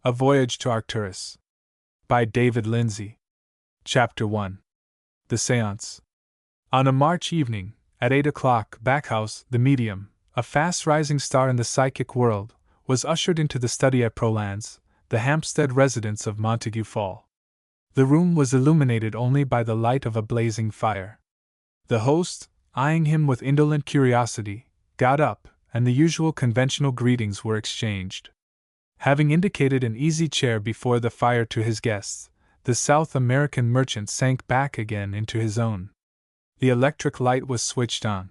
A Voyage to Arcturus. By David Lindsay. Chapter 1. The Seance. On a March evening, at 8 o'clock, Backhouse, the medium, a fast-rising star in the psychic world, was ushered into the study at Prolands, the Hampstead residence of Montague Fall. The room was illuminated only by the light of a blazing fire. The host, eyeing him with indolent curiosity, got up, and the usual conventional greetings were exchanged. Having indicated an easy chair before the fire to his guests, the South American merchant sank back again into his own. The electric light was switched on.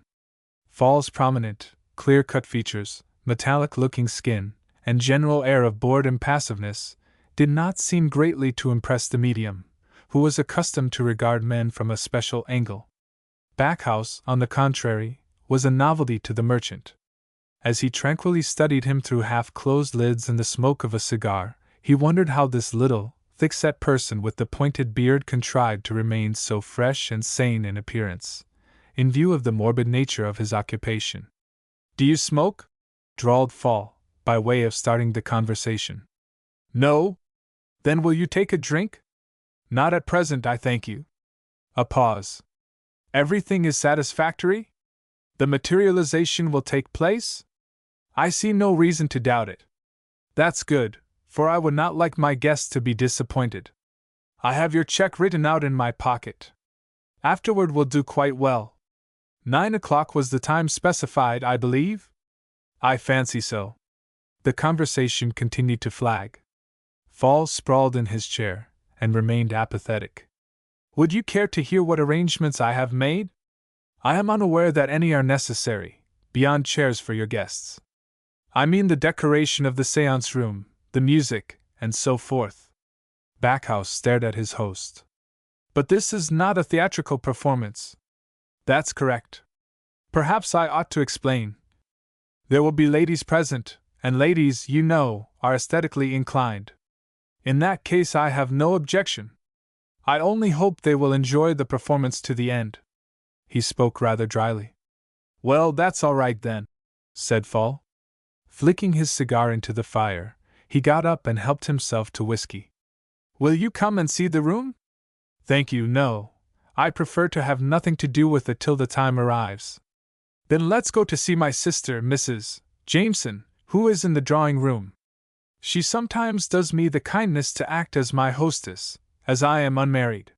Fall's prominent, clear-cut features, metallic-looking skin, and general air of bored impassiveness did not seem greatly to impress the medium, who was accustomed to regard men from a special angle. Backhouse, on the contrary, was a novelty to the merchant. As he tranquilly studied him through half-closed lids and the smoke of a cigar, he wondered how this little, thick-set person with the pointed beard contrived to remain so fresh and sane in appearance, in view of the morbid nature of his occupation. "Do you smoke?" drawled Fall, by way of starting the conversation. "No? Then will you take a drink?" "Not at present, I thank you." A pause. "Everything is satisfactory? The materialization will take place?" "I see no reason to doubt it." "That's good, for I would not like my guests to be disappointed. I have your check written out in my pocket. Afterward will do quite well. 9 o'clock was the time specified, I believe?" "I fancy so." The conversation continued to flag. Fall sprawled in his chair, and remained apathetic. "Would you care to hear what arrangements I have made?" "I am unaware that any are necessary, beyond chairs for your guests. I mean the decoration of the séance room, the music, and so forth." Backhouse stared at his host. "But this is not a theatrical performance." "That's correct. Perhaps I ought to explain. There will be ladies present, and ladies, you know, are aesthetically inclined. In that case I have no objection. I only hope they will enjoy the performance to the end." He spoke rather dryly. "Well, that's all right then," said Fall. Flicking his cigar into the fire, he got up and helped himself to whiskey. "Will you come and see the room?" "Thank you, no. I prefer to have nothing to do with it till the time arrives." "Then let's go to see my sister, Mrs. Jameson, who is in the drawing-room. She sometimes does me the kindness to act as my hostess, as I am unmarried."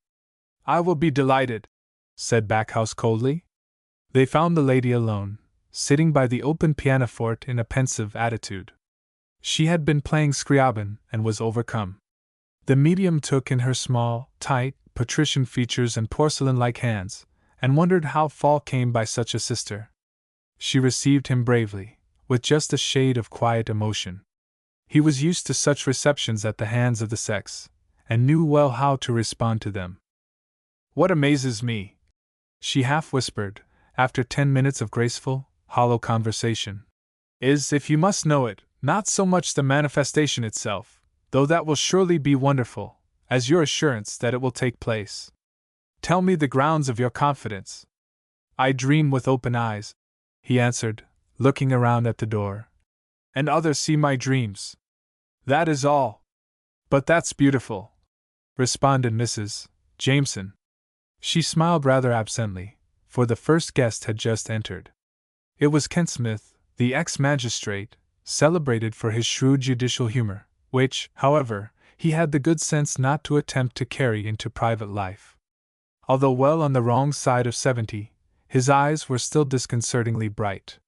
"I will be delighted," said Backhouse coldly. They found the lady alone, sitting by the open pianoforte in a pensive attitude. She had been playing Scriabin and was overcome. The medium took in her small, tight, patrician features and porcelain-like hands, and wondered how Fall came by such a sister. She received him bravely, with just a shade of quiet emotion. He was used to such receptions at the hands of the sex, and knew well how to respond to them. "What amazes me," she half-whispered, after 10 minutes of graceful, hollow conversation, "is, if you must know it, not so much the manifestation itself, though that will surely be wonderful, as your assurance that it will take place. Tell me the grounds of your confidence." "I dream with open eyes," he answered, looking around at the door. "And others see my dreams. That is all." "But that's beautiful," responded Mrs. Jameson. She smiled rather absently, for the first guest had just entered. It was Kent Smith, the ex-magistrate, celebrated for his shrewd judicial humor, which, however, he had the good sense not to attempt to carry into private life. Although well on the wrong side of 70, his eyes were still disconcertingly bright.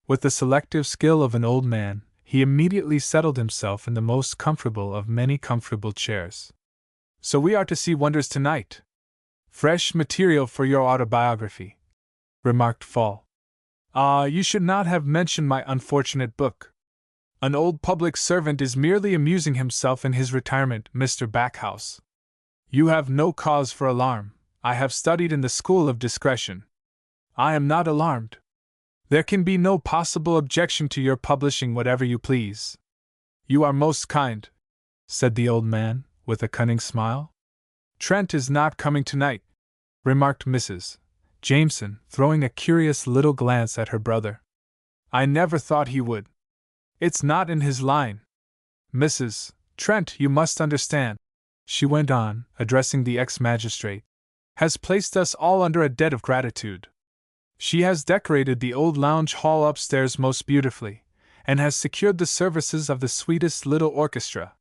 With the selective skill of an old man, he immediately settled himself in the most comfortable of many comfortable chairs. "So we are to see wonders tonight. Fresh material for your autobiography," remarked Fall. "Ah, you should not have mentioned my unfortunate book. An old public servant is merely amusing himself in his retirement, Mr. Backhouse. You have no cause for alarm. I have studied in the school of discretion. I am not alarmed. There can be no possible objection to your publishing whatever you please." "You are most kind," said the old man, with a cunning smile. "Trent is not coming tonight," remarked Mrs. Jameson, throwing a curious little glance at her brother. "I never thought he would. It's not in his line." Mrs. Trent, you must understand," she went on, addressing the ex-magistrate, "has placed us all under a debt of gratitude. She has decorated the old lounge hall upstairs most beautifully, and has secured the services of the sweetest little orchestra.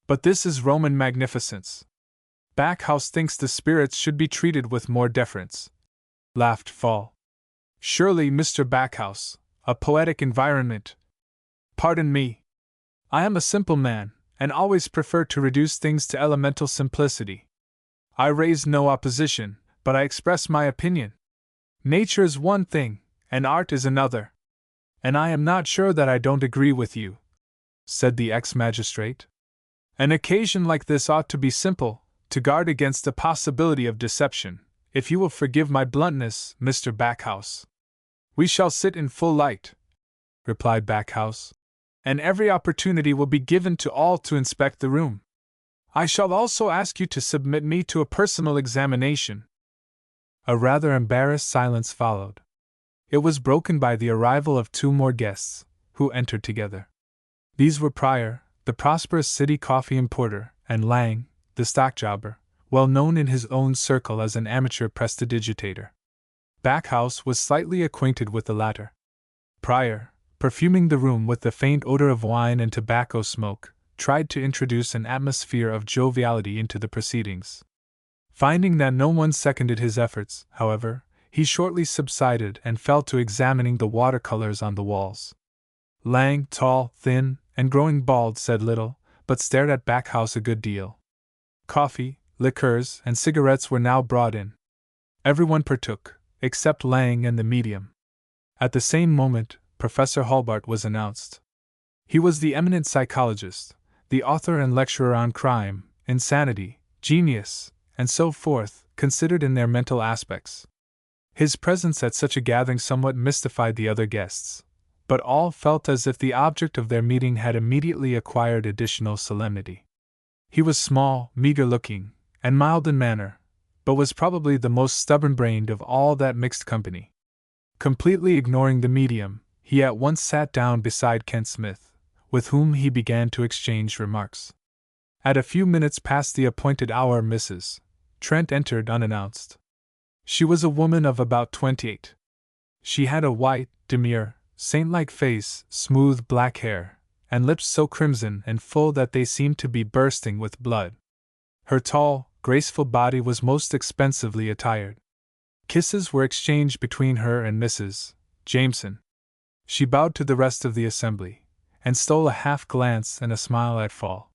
But this is Roman magnificence. Backhouse thinks the spirits should be treated with more deference," laughed Fall. "Surely, Mr. Backhouse, a poetic environment—" "Pardon me. I am a simple man, and always prefer to reduce things to elemental simplicity. I raise no opposition, but I express my opinion. Nature is one thing, and art is another. And I am not sure that I don't agree with you," said the ex-magistrate. "An occasion like this ought to be simple, to guard against the possibility of deception, if you will forgive my bluntness, Mr. Backhouse." "We shall sit in full light," replied Backhouse, "and every opportunity will be given to all to inspect the room. I shall also ask you to submit me to a personal examination." A rather embarrassed silence followed. It was broken by the arrival of two more guests, who entered together. These were Pryor, the prosperous city coffee importer, and Lang, the stock jobber, well known in his own circle as an amateur prestidigitator. Backhouse was slightly acquainted with the latter. Pryor, perfuming the room with the faint odor of wine and tobacco smoke, tried to introduce an atmosphere of joviality into the proceedings. Finding that no one seconded his efforts, however, he shortly subsided and fell to examining the watercolors on the walls. Lang, tall, thin, and growing bald, said little, but stared at Backhouse a good deal. Coffee, liqueurs, and cigarettes were now brought in. Everyone partook, except Lang and the medium. At the same moment, Professor Hallbart was announced. He was the eminent psychologist, the author and lecturer on crime, insanity, genius, and so forth, considered in their mental aspects. His presence at such a gathering somewhat mystified the other guests, but all felt as if the object of their meeting had immediately acquired additional solemnity. He was small, meager-looking, and mild in manner, but was probably the most stubborn-brained of all that mixed company. Completely ignoring the medium, he at once sat down beside Kent Smith, with whom he began to exchange remarks. At a few minutes past the appointed hour, Mrs. Trent entered unannounced. She was a woman of about 28. She had a white, demure, saint-like face, smooth black hair, and lips so crimson and full that they seemed to be bursting with blood. Her tall, graceful body was most expensively attired. Kisses were exchanged between her and Mrs. Jameson. She bowed to the rest of the assembly, and stole a half glance and a smile at Fall.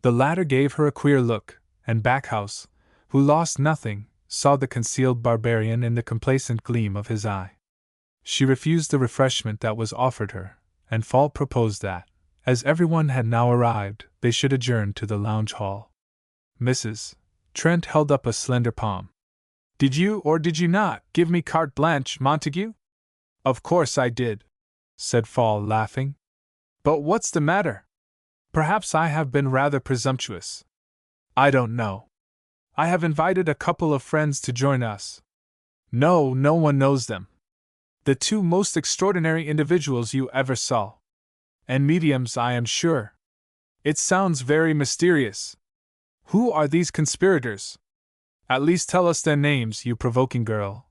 The latter gave her a queer look, and Backhouse, who lost nothing, saw the concealed barbarian in the complacent gleam of his eye. She refused the refreshment that was offered her, and Fall proposed that, as everyone had now arrived, they should adjourn to the lounge hall. Mrs. Trent held up a slender palm. "Did you or did you not give me carte blanche, Montague?" "Of course I did," said Fall, laughing. "But what's the matter? Perhaps I have been rather presumptuous. I don't know. I have invited a couple of friends to join us. No one knows them. The two most extraordinary individuals you ever saw. And mediums, I am sure. It sounds very mysterious. Who are these conspirators? At least tell us their names, you provoking girl,"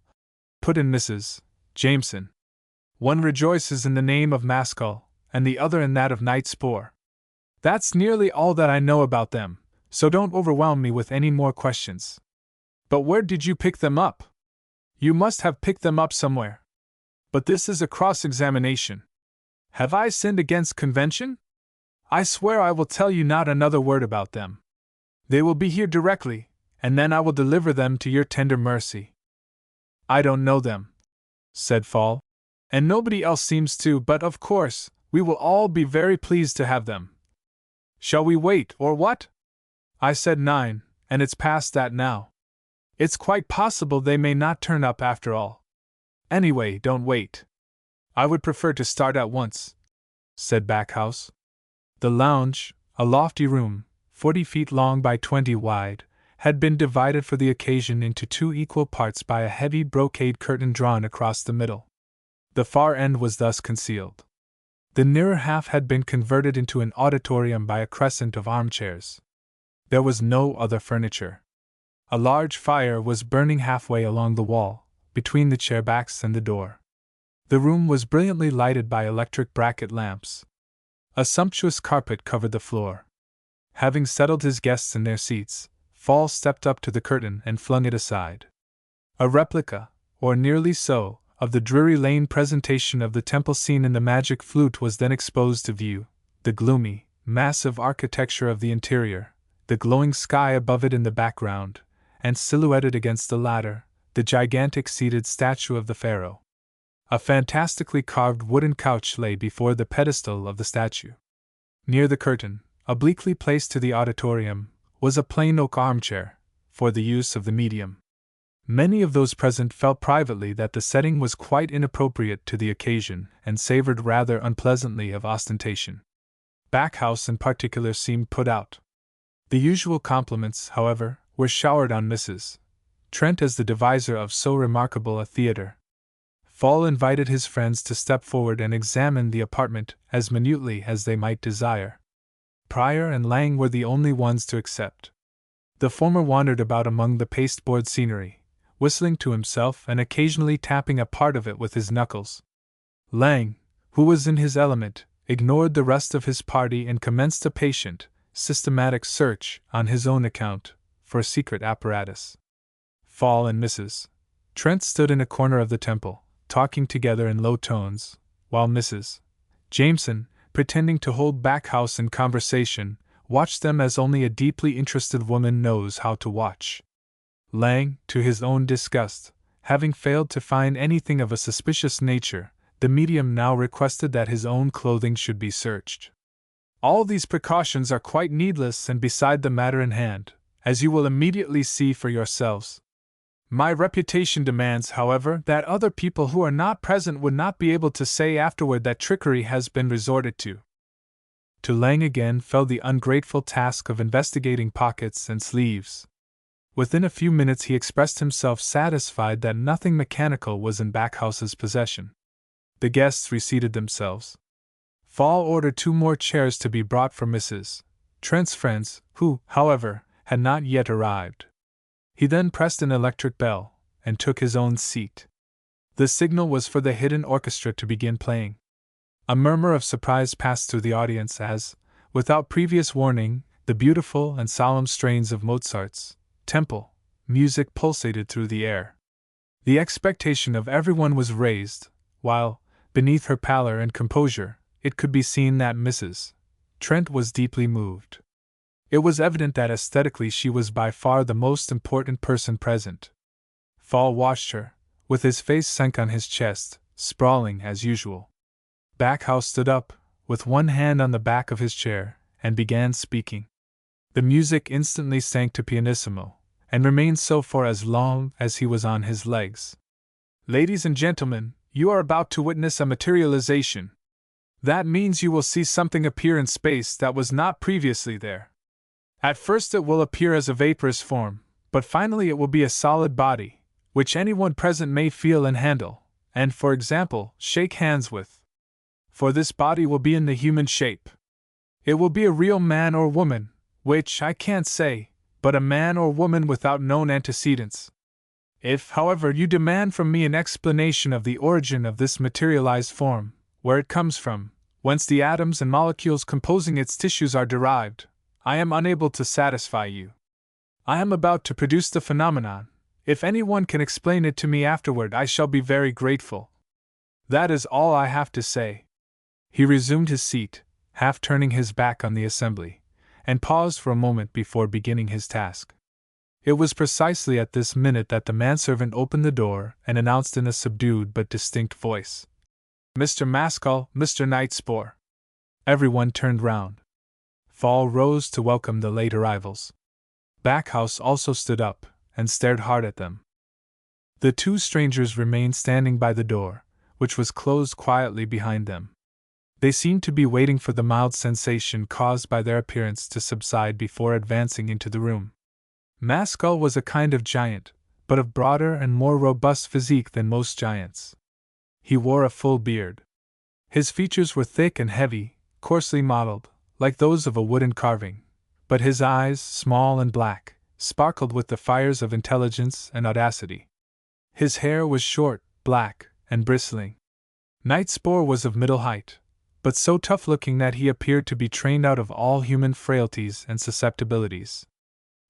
put in Mrs. Jameson. "One rejoices in the name of Maskell, and the other in that of Night Spore. That's nearly all that I know about them, so don't overwhelm me with any more questions. But where did you pick them up? You must have picked them up somewhere. But this is a cross-examination. Have I sinned against convention? I swear I will tell you not another word about them. They will be here directly, and then I will deliver them to your tender mercy." "I don't know them," said Fall, "and nobody else seems to, but of course, we will all be very pleased to have them. Shall we wait, or what? I said 9, and it's past that now. It's quite possible they may not turn up after all. Anyway, don't wait. I would prefer to start at once," said Backhouse. The lounge, a lofty room, 40 feet long by 20 wide, had been divided for the occasion into 2 equal parts by a heavy brocade curtain drawn across the middle. The far end was thus concealed. The nearer half had been converted into an auditorium by a crescent of armchairs. There was no other furniture. A large fire was burning halfway along the wall, between the chair backs and the door. The room was brilliantly lighted by electric bracket lamps. A sumptuous carpet covered the floor. Having settled his guests in their seats, Fall stepped up to the curtain and flung it aside. A replica, or nearly so, of the Drury Lane presentation of the temple scene in the Magic Flute was then exposed to view, the gloomy, massive architecture of the interior, the glowing sky above it in the background, and silhouetted against the latter, the gigantic seated statue of the pharaoh. A fantastically carved wooden couch lay before the pedestal of the statue. Near the curtain, obliquely placed to the auditorium, was a plain oak armchair, for the use of the medium. Many of those present felt privately that the setting was quite inappropriate to the occasion and savored rather unpleasantly of ostentation. Backhouse in particular seemed put out. The usual compliments, however, were showered on Mrs. Trent as the deviser of so remarkable a theatre. Fall invited his friends to step forward and examine the apartment as minutely as they might desire. Pryor and Lang were the only ones to accept. The former wandered about among the pasteboard scenery, whistling to himself and occasionally tapping a part of it with his knuckles. Lang, who was in his element, ignored the rest of his party and commenced a patient, systematic search, on his own account, for secret apparatus. Fall and Mrs. Trent stood in a corner of the temple, talking together in low tones, while Mrs. Jameson, pretending to hold Backhouse in conversation, watched them as only a deeply interested woman knows how to watch. Lang, to his own disgust, having failed to find anything of a suspicious nature, the medium now requested that his own clothing should be searched. All these precautions are quite needless and beside the matter in hand, as you will immediately see for yourselves. My reputation demands, however, that other people who are not present would not be able to say afterward that trickery has been resorted to. To Lang again fell the ungrateful task of investigating pockets and sleeves. Within a few minutes he expressed himself satisfied that nothing mechanical was in Backhouse's possession. The guests reseated themselves. Fall ordered 2 more chairs to be brought for Mrs. Trent's friends, who, however, had not yet arrived. He then pressed an electric bell, and took his own seat. The signal was for the hidden orchestra to begin playing. A murmur of surprise passed through the audience as, without previous warning, the beautiful and solemn strains of Mozart's temple music pulsated through the air. The expectation of everyone was raised, while, beneath her pallor and composure, it could be seen that Mrs. Trent was deeply moved. It was evident that aesthetically she was by far the most important person present. Fall watched her, with his face sunk on his chest, sprawling as usual. Backhouse stood up, with one hand on the back of his chair, and began speaking. The music instantly sank to pianissimo, and remained so for as long as he was on his legs. Ladies and gentlemen, you are about to witness a materialization. That means you will see something appear in space that was not previously there. At first it will appear as a vaporous form, but finally it will be a solid body, which anyone present may feel and handle, and, for example, shake hands with. For this body will be in the human shape. It will be a real man or woman, which I can't say, but a man or woman without known antecedents. If, however, you demand from me an explanation of the origin of this materialized form, where it comes from, whence the atoms and molecules composing its tissues are derived, I am unable to satisfy you. I am about to produce the phenomenon. If anyone can explain it to me afterward, I shall be very grateful. That is all I have to say. He resumed his seat, half turning his back on the assembly, and paused for a moment before beginning his task. It was precisely at this minute that the manservant opened the door and announced in a subdued but distinct voice, "Mr. Maskell, Mr. Knightspore." Everyone turned round. Fall rose to welcome the late arrivals. Backhouse also stood up, and stared hard at them. The 2 strangers remained standing by the door, which was closed quietly behind them. They seemed to be waiting for the mild sensation caused by their appearance to subside before advancing into the room. Maskell was a kind of giant, but of broader and more robust physique than most giants. He wore a full beard. His features were thick and heavy, coarsely modeled, like those of a wooden carving, but his eyes, small and black, sparkled with the fires of intelligence and audacity. His hair was short, black, and bristling. Nightspore was of middle height, but so tough-looking that he appeared to be trained out of all human frailties and susceptibilities.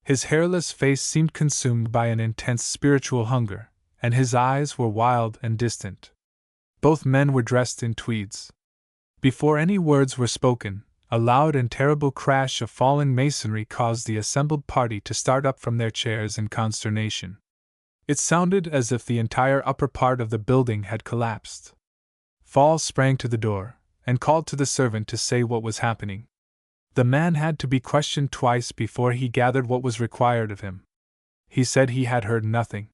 His hairless face seemed consumed by an intense spiritual hunger, and his eyes were wild and distant. Both men were dressed in tweeds. Before any words were spoken, a loud and terrible crash of falling masonry caused the assembled party to start up from their chairs in consternation. It sounded as if the entire upper part of the building had collapsed. Fall sprang to the door, and called to the servant to say what was happening. The man had to be questioned twice before he gathered what was required of him. He said he had heard nothing.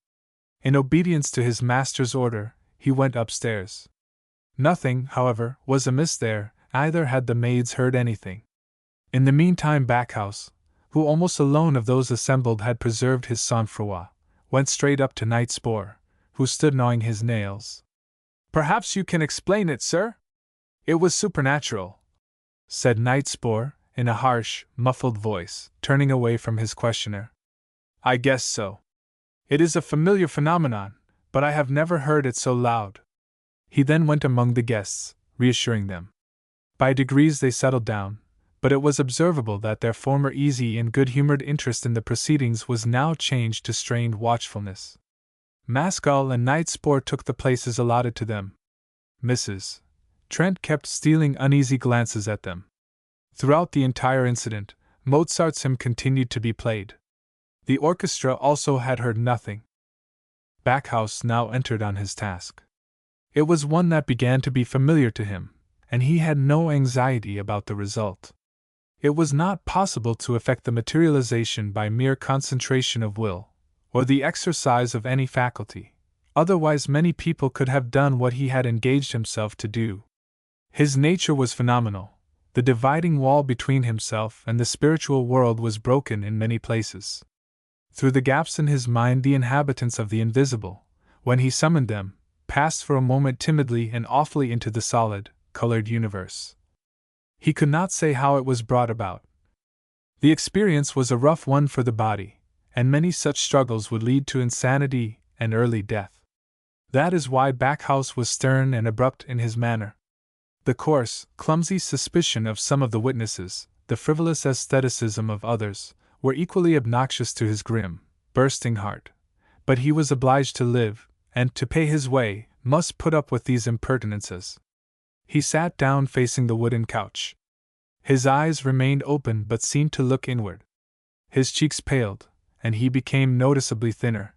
In obedience to his master's order, he went upstairs. Nothing, however, was amiss there, neither had the maids heard anything. In the meantime Backhouse, who almost alone of those assembled had preserved his sang-froid, went straight up to Nightspore, who stood gnawing his nails. "Perhaps you can explain it, sir? It was supernatural," said Nightspore, in a harsh, muffled voice, turning away from his questioner. "I guess so. It is a familiar phenomenon, but I have never heard it so loud." He then went among the guests, reassuring them. By degrees they settled down, but it was observable that their former easy and good-humored interest in the proceedings was now changed to strained watchfulness. Mascal and Nightspore took the places allotted to them. Mrs. Trent kept stealing uneasy glances at them. Throughout the entire incident, Mozart's hymn continued to be played. The orchestra also had heard nothing. Backhouse now entered on his task. It was one that began to be familiar to him, and he had no anxiety about the result. It was not possible to effect the materialization by mere concentration of will, or the exercise of any faculty, otherwise many people could have done what he had engaged himself to do. His nature was phenomenal. The dividing wall between himself and the spiritual world was broken in many places. Through the gaps in his mind the inhabitants of the invisible, when he summoned them, passed for a moment timidly and awfully into the solid, colored universe. He could not say how it was brought about. The experience was a rough one for the body, and many such struggles would lead to insanity and early death. That is why Backhouse was stern and abrupt in his manner. The coarse, clumsy suspicion of some of the witnesses, the frivolous aestheticism of others, were equally obnoxious to his grim, bursting heart. But he was obliged to live, and to pay his way, must put up with these impertinences. He sat down facing the wooden couch. His eyes remained open but seemed to look inward. His cheeks paled, and he became noticeably thinner.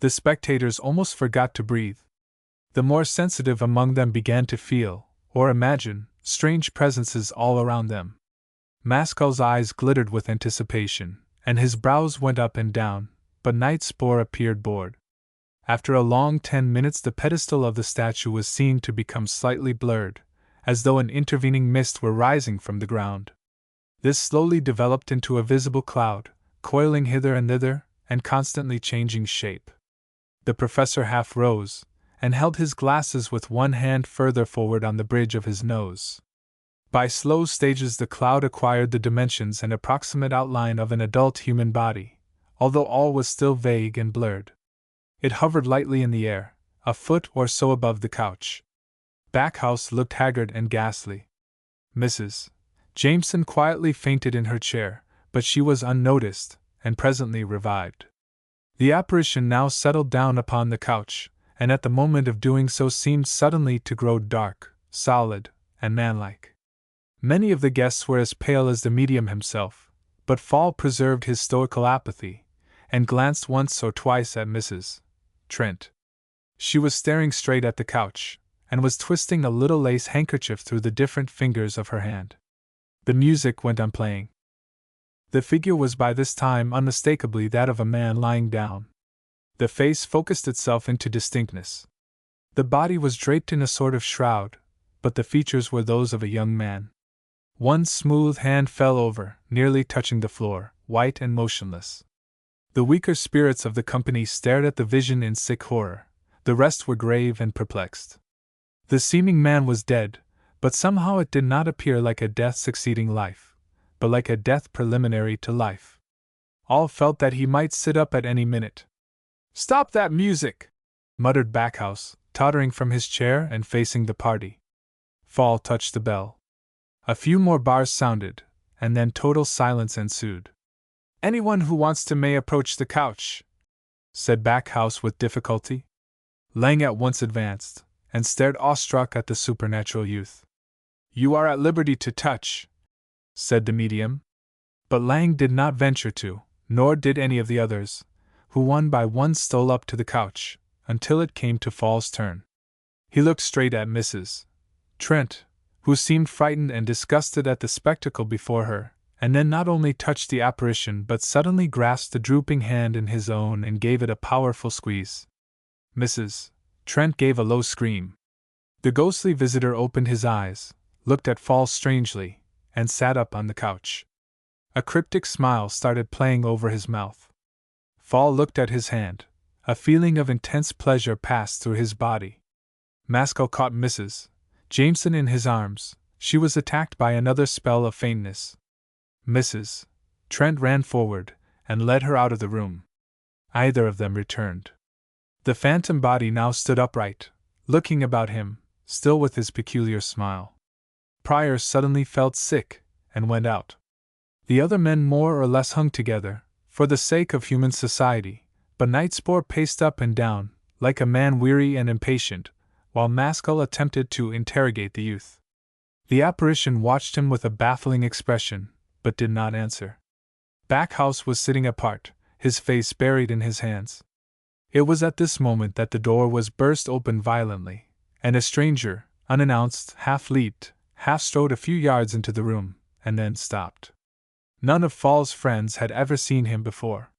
The spectators almost forgot to breathe. The more sensitive among them began to feel, or imagine, strange presences all around them. Mascal's eyes glittered with anticipation, and his brows went up and down, but Nightspore appeared bored. After a long 10 minutes the pedestal of the statue was seen to become slightly blurred, as though an intervening mist were rising from the ground. This slowly developed into a visible cloud, coiling hither and thither, and constantly changing shape. The professor half rose, and held his glasses with one hand further forward on the bridge of his nose. By slow stages the cloud acquired the dimensions and approximate outline of an adult human body, although all was still vague and blurred. It hovered lightly in the air, a foot or so above the couch. Backhouse looked haggard and ghastly. Mrs. Jameson quietly fainted in her chair, but she was unnoticed, and presently revived. The apparition now settled down upon the couch, and at the moment of doing so seemed suddenly to grow dark, solid, and manlike. Many of the guests were as pale as the medium himself, but Fall preserved his stoical apathy, and glanced once or twice at Mrs. Trent. She was staring straight at the couch, and was twisting a little lace handkerchief through the different fingers of her hand. The music went on playing. The figure was by this time unmistakably that of a man lying down. The face focused itself into distinctness. The body was draped in a sort of shroud, but the features were those of a young man. One smooth hand fell over, nearly touching the floor, white and motionless. The weaker spirits of the company stared at the vision in sick horror, the rest were grave and perplexed. The seeming man was dead, But somehow it did not appear like a death succeeding life, but like a death preliminary to life. All felt that he might sit up at any minute. "Stop that music!" muttered Backhouse, tottering from his chair and facing the party. Fall touched the bell. A few more bars sounded, and then total silence ensued. "Anyone who wants to may approach the couch," said Backhouse with difficulty. Lang at once advanced, and stared awestruck at the supernatural youth. "You are at liberty to touch," said the medium. But Lang did not venture to, nor did any of the others, who one by one stole up to the couch, until it came to Fall's turn. He looked straight at Mrs. Trent, who seemed frightened and disgusted at the spectacle before her, and then not only touched the apparition but suddenly grasped the drooping hand in his own and gave it a powerful squeeze. Mrs. Trent gave a low scream. The ghostly visitor opened his eyes, looked at Fall strangely, and sat up on the couch. A cryptic smile started playing over his mouth. Fall looked at his hand. A feeling of intense pleasure passed through his body. Maskell caught Mrs. Jameson in his arms. She was attacked by another spell of faintness. Mrs. Trent ran forward and led her out of the room. Either of them returned. The phantom body now stood upright, looking about him, still with his peculiar smile. Pryor suddenly felt sick, and went out. The other men more or less hung together, for the sake of human society, but Nightspore paced up and down, like a man weary and impatient, while Maskell attempted to interrogate the youth. The apparition watched him with a baffling expression, but did not answer. Backhouse was sitting apart, his face buried in his hands. It was at this moment that the door was burst open violently, and a stranger, unannounced, half leaped, half strode a few yards into the room, and then stopped. None of Fall's friends had ever seen him before.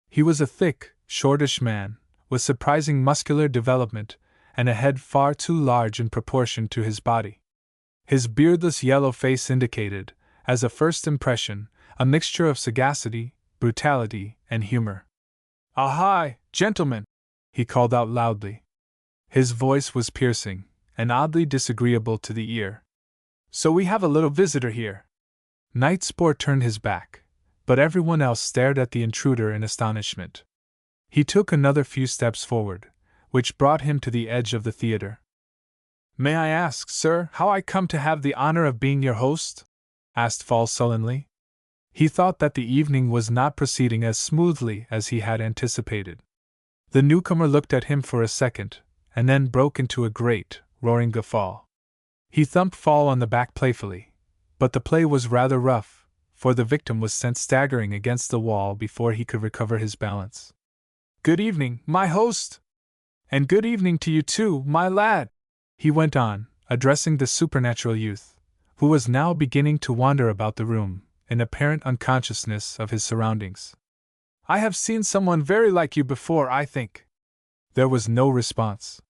He was a thick, shortish man, with surprising muscular development, and a head far too large in proportion to his body. His beardless yellow face indicated, as a first impression, a mixture of sagacity, brutality, and humor. "Aha, gentlemen!" he called out loudly. His voice was piercing, and oddly disagreeable to the ear. "So we have a little visitor here." Nightspore turned his back, but everyone else stared at the intruder in astonishment. He took another few steps forward, which brought him to the edge of the theater. "May I ask, sir, how I come to have the honor of being your host?" asked Fall sullenly. He thought that the evening was not proceeding as smoothly as he had anticipated. The newcomer looked at him for a second, and then broke into a great, roaring guffaw. He thumped Fall on the back playfully, but the play was rather rough, for the victim was sent staggering against the wall before he could recover his balance. "Good evening, my host! And good evening to you too, my lad!" he went on, addressing the supernatural youth, who was now beginning to wander about the room, in apparent unconsciousness of his surroundings. "I have seen someone very like you before, I think." There was no response.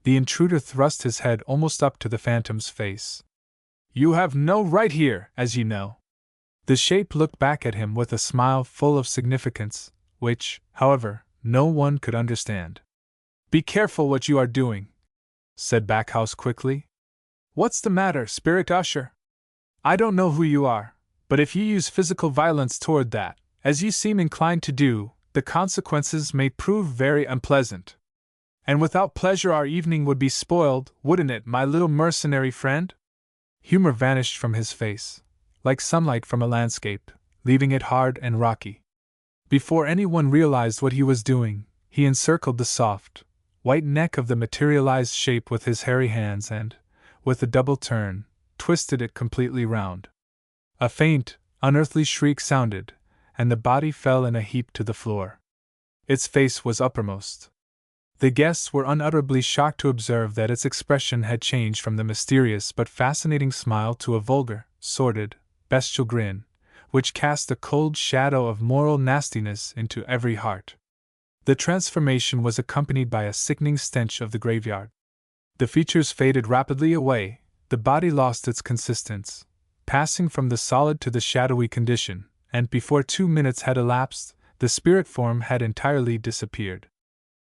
The intruder thrust his head almost up to the phantom's face. "You have no right here, as you know." The shape looked back at him with a smile full of significance, which, however, no one could understand. "Be careful what you are doing," said Backhouse quickly. "What's the matter, Spirit Usher? I don't know who you are, but if you use physical violence toward that, as you seem inclined to do, the consequences may prove very unpleasant. And without pleasure our evening would be spoiled, wouldn't it, my little mercenary friend?" Humor vanished from his face, like sunlight from a landscape, leaving it hard and rocky. Before anyone realized what he was doing, he encircled the soft, white neck of the materialized shape with his hairy hands and, with a double turn, twisted it completely round. A faint, unearthly shriek sounded, and the body fell in a heap to the floor. Its face was uppermost. The guests were unutterably shocked to observe that its expression had changed from the mysterious but fascinating smile to a vulgar, sordid, bestial grin, which cast a cold shadow of moral nastiness into every heart. The transformation was accompanied by a sickening stench of the graveyard. The features faded rapidly away, the body lost its consistence, passing from the solid to the shadowy condition, and before 2 minutes had elapsed, the spirit form had entirely disappeared.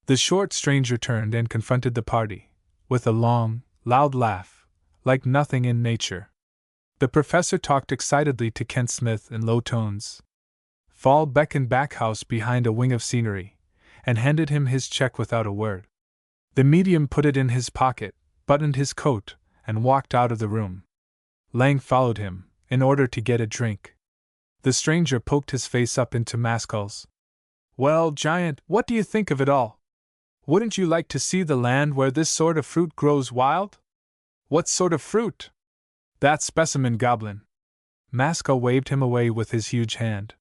The short stranger turned and confronted the party, with a long, loud laugh, like nothing in nature. The professor talked excitedly to Kent Smith in low tones. Fall beckoned Backhouse behind a wing of scenery, and handed him his check without a word. The medium put it in his pocket, buttoned his coat, and walked out of the room. Lang followed him, in order to get a drink. The stranger poked his face up into Mascall's. "Well, Giant, what do you think of it all? Wouldn't you like to see the land where this sort of fruit grows wild?" "What sort of fruit?" "That specimen goblin." Mascall waved him away with his huge hand.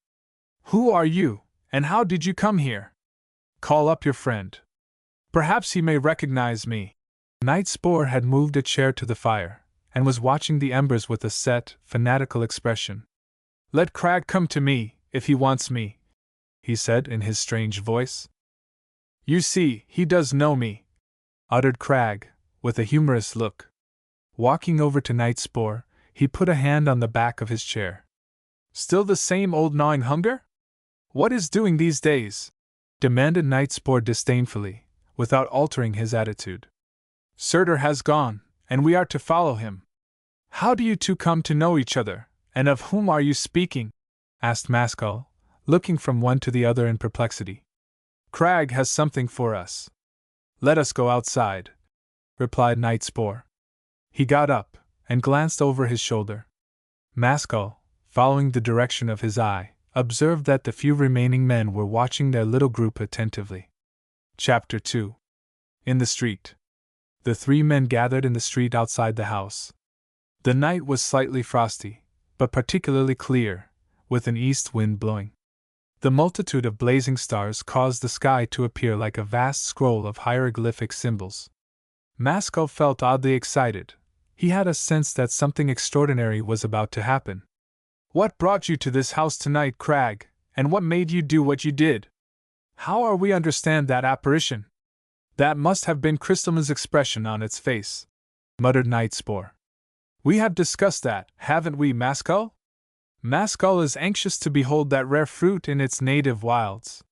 "Who are you, and how did you come here? Call up your friend. Perhaps he may recognize me." Night Spore had moved a chair to the fire, and was watching the embers with a set, fanatical expression. "Let Cragg come to me, if he wants me," he said in his strange voice. "You see, he does know me," uttered Cragg, with a humorous look. Walking over to Night Spore, he put a hand on the back of his chair. "Still the same old gnawing hunger? What is doing these days?" demanded Night Spore disdainfully, without altering his attitude. "Surtur has gone, and we are to follow him." "How do you two come to know each other, and of whom are you speaking?" asked Mascall, looking from one to the other in perplexity. "Cragg has something for us. Let us go outside," replied Night Spore. He got up, and glanced over his shoulder. Mascall, following the direction of his eye, observed that the few remaining men were watching their little group attentively. Chapter 2. In the street. The three men gathered in the street outside the house. The night was slightly frosty, but particularly clear, with an east wind blowing. The multitude of blazing stars caused the sky to appear like a vast scroll of hieroglyphic symbols. Mascall felt oddly excited. He had a sense that something extraordinary was about to happen. "What brought you to this house tonight, Cragg, and what made you do what you did? How are we understand that apparition?" "That must have been Crystalman's expression on its face," muttered Night Spore. "We have discussed that, haven't we, Mascall? Mascall is anxious to behold that rare fruit in its native wilds."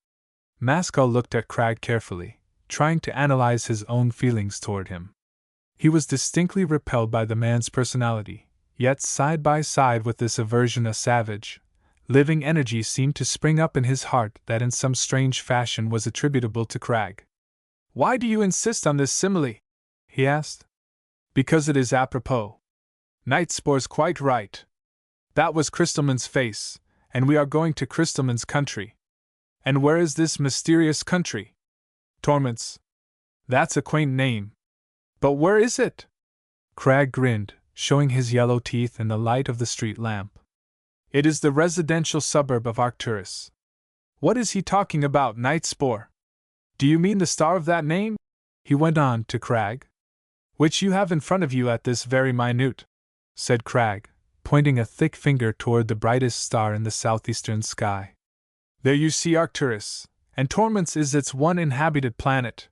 Mascall looked at Cragg carefully, trying to analyze his own feelings toward him. He was distinctly repelled by the man's personality, yet side by side with this aversion a savage, living energy seemed to spring up in his heart that in some strange fashion was attributable to Cragg. "Why do you insist on this simile?" he asked. "Because it is apropos. Night Spore's quite right. That was Crystalman's face, and we are going to Crystalman's country." "And where is this mysterious country?" "Torments." "That's a quaint name. But where is it?" Cragg grinned, showing his yellow teeth in the light of the street lamp. "It is the residential suburb of Arcturus." "What is he talking about, Night Spore? Do you mean the star of that name?" he went on to Cragg. "Which you have in front of you at this very minute," said Cragg, pointing a thick finger toward the brightest star in the southeastern sky. "There you see Arcturus, and Torments is its one inhabited planet."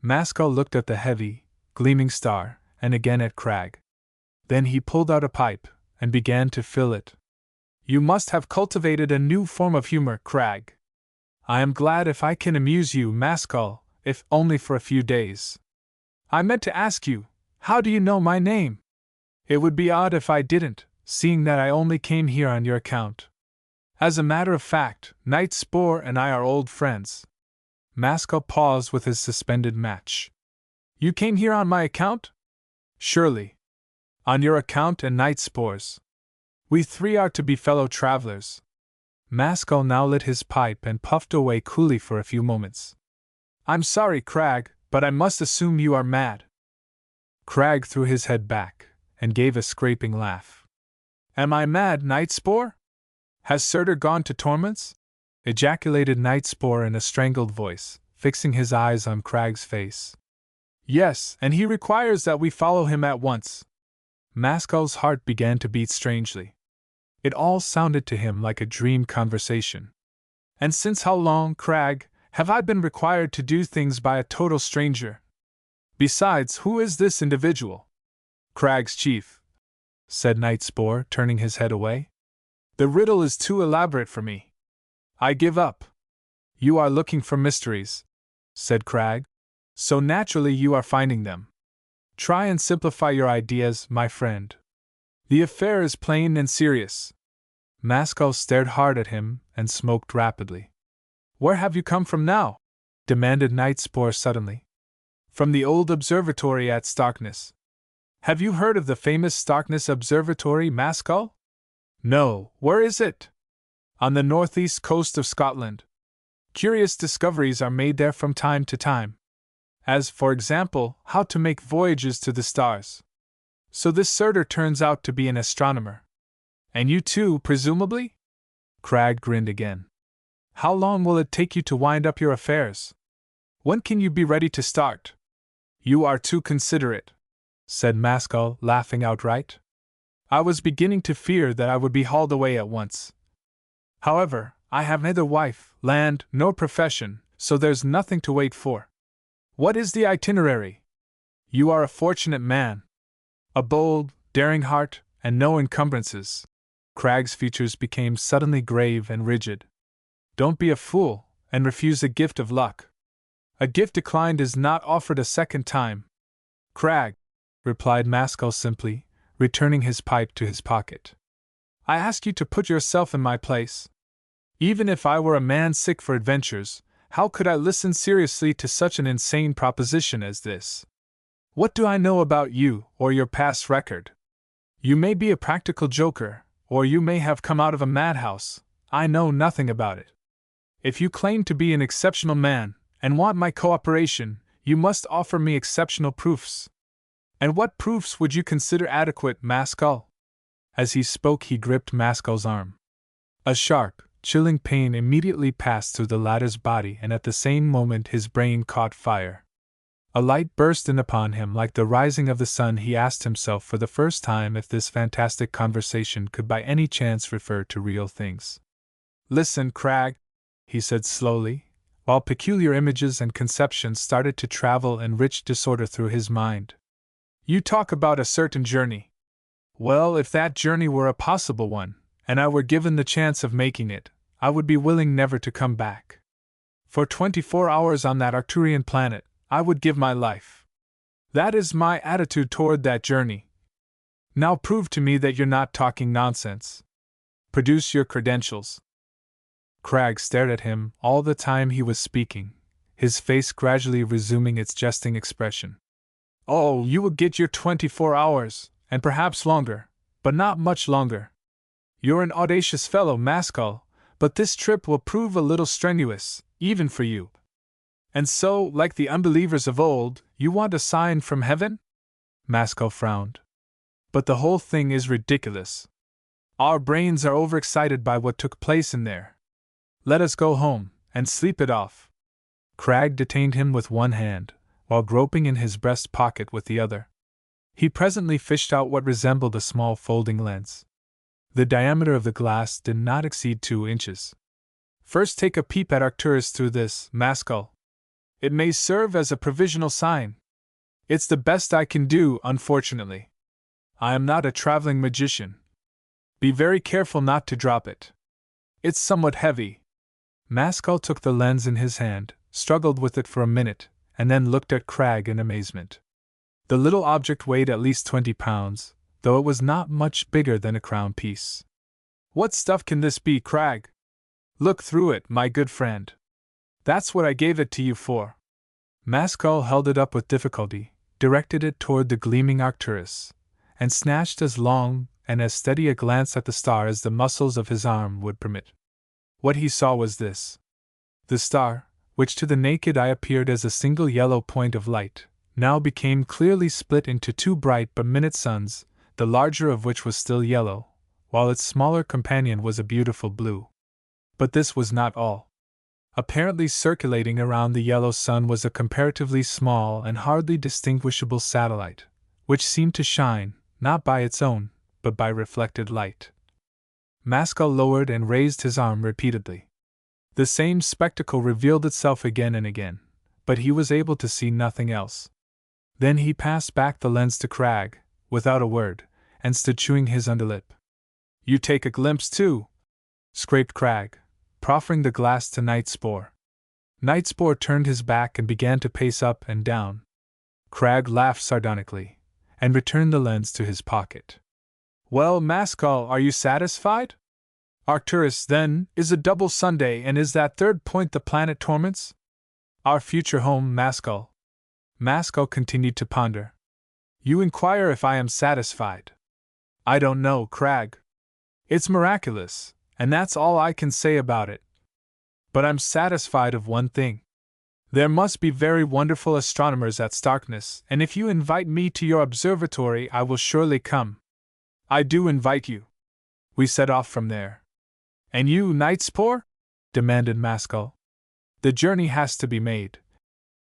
Mascall looked at the heavy, gleaming star, and again at Cragg. Then he pulled out a pipe, and began to fill it. "You must have cultivated a new form of humor, Cragg. I am glad if I can amuse you, Mascall, if only for a few days. I meant to ask you, how do you know my name? It would be odd if I didn't, seeing that I only came here on your account. As a matter of fact, Night Spore and I are old friends." Mascall paused with his suspended match. "You came here on my account?" "Surely. On your account and Night Spore's. We three are to be fellow travelers." Mascall now lit his pipe and puffed away coolly for a few moments. "I'm sorry, Cragg, but I must assume you are mad." Cragg threw his head back, and gave a scraping laugh. "Am I mad, Night Spore? Has Surtur gone to Torments?" ejaculated Night Spore in a strangled voice, fixing his eyes on Cragg's face. "Yes, and he requires that we follow him at once." Mascall's heart began to beat strangely. It all sounded to him like a dream conversation. "And since how long, Cragg, have I been required to do things by a total stranger? Besides, who is this individual?" "Cragg's chief," said Night Spore, turning his head away. "The riddle is too elaborate for me. I give up." "You are looking for mysteries," said Cragg. "So naturally you are finding them. Try and simplify your ideas, my friend. The affair is plain and serious. Maskell stared hard at him and smoked rapidly. Where have you come from now? Demanded Nightspore suddenly. From the old observatory at Starkness. Have you heard of the famous Starkness Observatory, Maskell? No, where is it? On the northeast coast of Scotland. Curious discoveries are made there from time to time. As, for example, how to make voyages to the stars. So this Surtur turns out to be an astronomer. And you too, presumably? Cragg grinned again. How long will it take you to wind up your affairs? When can you be ready to start? You are too considerate, said Maskell, laughing outright. I was beginning to fear that I would be hauled away at once. However, I have neither wife, land, nor profession, so there's nothing to wait for. What is the itinerary? You are a fortunate man. A bold, daring heart, and no encumbrances. Cragg's features became suddenly grave and rigid. Don't be a fool, and refuse the gift of luck. A gift declined is not offered a second time. Cragg, replied Maskell simply, returning his pipe to his pocket. I ask you to put yourself in my place. Even if I were a man sick for adventures, how could I listen seriously to such an insane proposition as this? What do I know about you, or your past record? You may be a practical joker, or you may have come out of a madhouse. I know nothing about it. If you claim to be an exceptional man, and want my cooperation, you must offer me exceptional proofs. And what proofs would you consider adequate, Maskell? As he spoke, he gripped Maskell's arm. A sharp, chilling pain immediately passed through the latter's body, and at the same moment his brain caught fire. A light burst in upon him like the rising of the sun. He asked himself for the first time if this fantastic conversation could by any chance refer to real things. Listen, Cragg, he said slowly, while peculiar images and conceptions started to travel in rich disorder through his mind. You talk about a certain journey. Well, if that journey were a possible one, and I were given the chance of making it, I would be willing never to come back. For 24 hours on that Arcturian planet, I would give my life. That is my attitude toward that journey. Now prove to me that you're not talking nonsense. Produce your credentials. Cragg stared at him all the time he was speaking, his face gradually resuming its jesting expression. Oh, you will get your 24 hours, and perhaps longer, but not much longer. You're an audacious fellow, Maskell, but this trip will prove a little strenuous, even for you. And so, like the unbelievers of old, you want a sign from heaven? Maskell frowned. But the whole thing is ridiculous. Our brains are overexcited by what took place in there. Let us go home, and sleep it off. Cragg detained him with one hand, while groping in his breast pocket with the other. He presently fished out what resembled a small folding lens. The diameter of the glass did not exceed 2 inches. First take a peep at Arcturus through this, Maskell. It may serve as a provisional sign. It's the best I can do, unfortunately. I am not a traveling magician. Be very careful not to drop it. It's somewhat heavy. Maskell took the lens in his hand, struggled with it for a minute, and then looked at Cragg in amazement. The little object weighed at least 20 pounds, though it was not much bigger than a crown piece. What stuff can this be, Cragg? Look through it, my good friend. That's what I gave it to you for. Maskell held it up with difficulty, directed it toward the gleaming Arcturus, and snatched as long and as steady a glance at the star as the muscles of his arm would permit. What he saw was this. The star, which to the naked eye appeared as a single yellow point of light, now became clearly split into 2 bright but minute suns, the larger of which was still yellow, while its smaller companion was a beautiful blue. But this was not all. Apparently circulating around the yellow sun was a comparatively small and hardly distinguishable satellite, which seemed to shine, not by its own, but by reflected light. Maskell lowered and raised his arm repeatedly. The same spectacle revealed itself again and again, but he was able to see nothing else. Then he passed back the lens to Cragg, without a word, and stood chewing his underlip. You take a glimpse too? Scraped Cragg, proffering the glass to Nightspore. Nightspore turned his back and began to pace up and down. Cragg laughed sardonically, and returned the lens to his pocket. Well, Mascal, are you satisfied? Arcturus, then, is a double Sunday, and is that third point the planet torments? Our future home, Mascal. Mascal continued to ponder. You inquire if I am satisfied. I don't know, Cragg. It's miraculous, and that's all I can say about it. But I'm satisfied of one thing. There must be very wonderful astronomers at Starkness, and if you invite me to your observatory, I will surely come. I do invite you. We set off from there. And you, Nightspore? Demanded Mascal. The journey has to be made,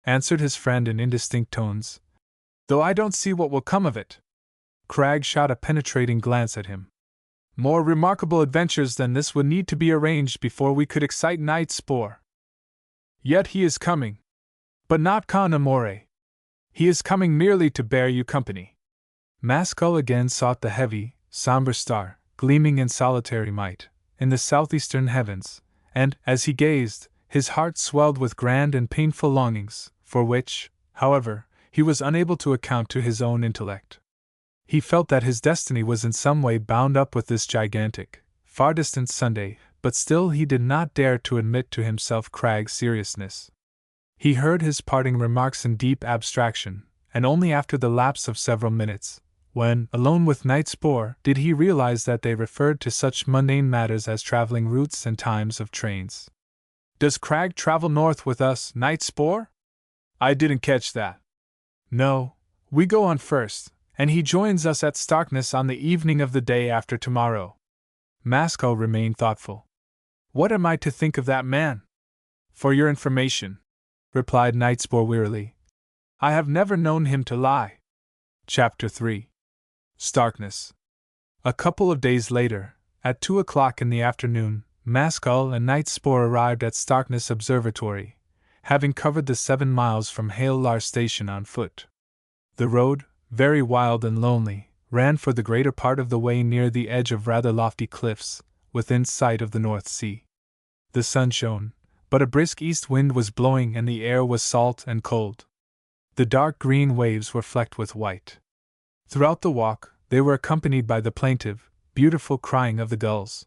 answered his friend in indistinct tones, though I don't see what will come of it. Cragg shot a penetrating glance at him. More remarkable adventures than this would need to be arranged before we could excite Nightspore. Yet he is coming. But not con amore. He is coming merely to bear you company. Mascal again sought the heavy, somber star, gleaming in solitary might, in the southeastern heavens, and, as he gazed, his heart swelled with grand and painful longings, for which, however, he was unable to account to his own intellect. He felt that his destiny was in some way bound up with this gigantic, far-distant Sunday, but still he did not dare to admit to himself Cragg's seriousness. He heard his parting remarks in deep abstraction, and only after the lapse of several minutes, when, alone with Nightspore, did he realize that they referred to such mundane matters as traveling routes and times of trains. Does Cragg travel north with us, Nightspore? I didn't catch that. No, we go on first, and he joins us at Starkness on the evening of the day after tomorrow. Mascal remained thoughtful. What am I to think of that man? For your information, replied Nightspore wearily, I have never known him to lie. Chapter 3. Starkness. A couple of days later, at 2 o'clock in the afternoon, Mascal and Nightspore arrived at Starkness Observatory, having covered the 7 miles from Hale-Lar Station on foot. The road, very wild and lonely, ran for the greater part of the way near the edge of rather lofty cliffs, within sight of the North Sea. The sun shone, but a brisk east wind was blowing and the air was salt and cold. The dark green waves were flecked with white. Throughout the walk, they were accompanied by the plaintive, beautiful crying of the gulls.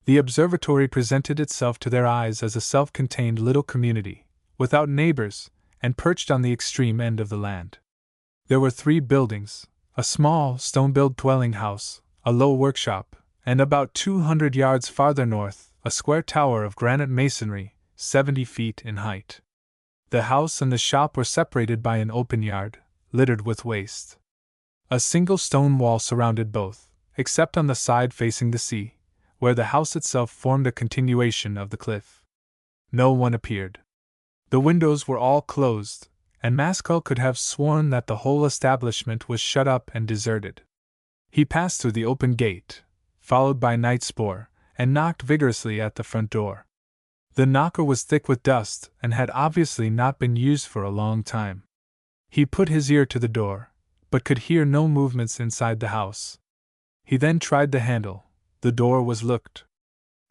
The observatory presented itself to their eyes as a self-contained little community, without neighbors, and perched on the extreme end of the land. There were 3 buildings, a small, stone-built dwelling house, a low workshop, and about 200 yards farther north, a square tower of granite masonry, 70 feet in height. The house and the shop were separated by an open yard, littered with waste. A single stone wall surrounded both, except on the side facing the sea, where the house itself formed a continuation of the cliff. No one appeared. The windows were all closed, and Mascal could have sworn that the whole establishment was shut up and deserted. He passed through the open gate, followed by Nightspore, and knocked vigorously at the front door. The knocker was thick with dust and had obviously not been used for a long time. He put his ear to the door, but could hear no movements inside the house. He then tried the handle. The door was locked.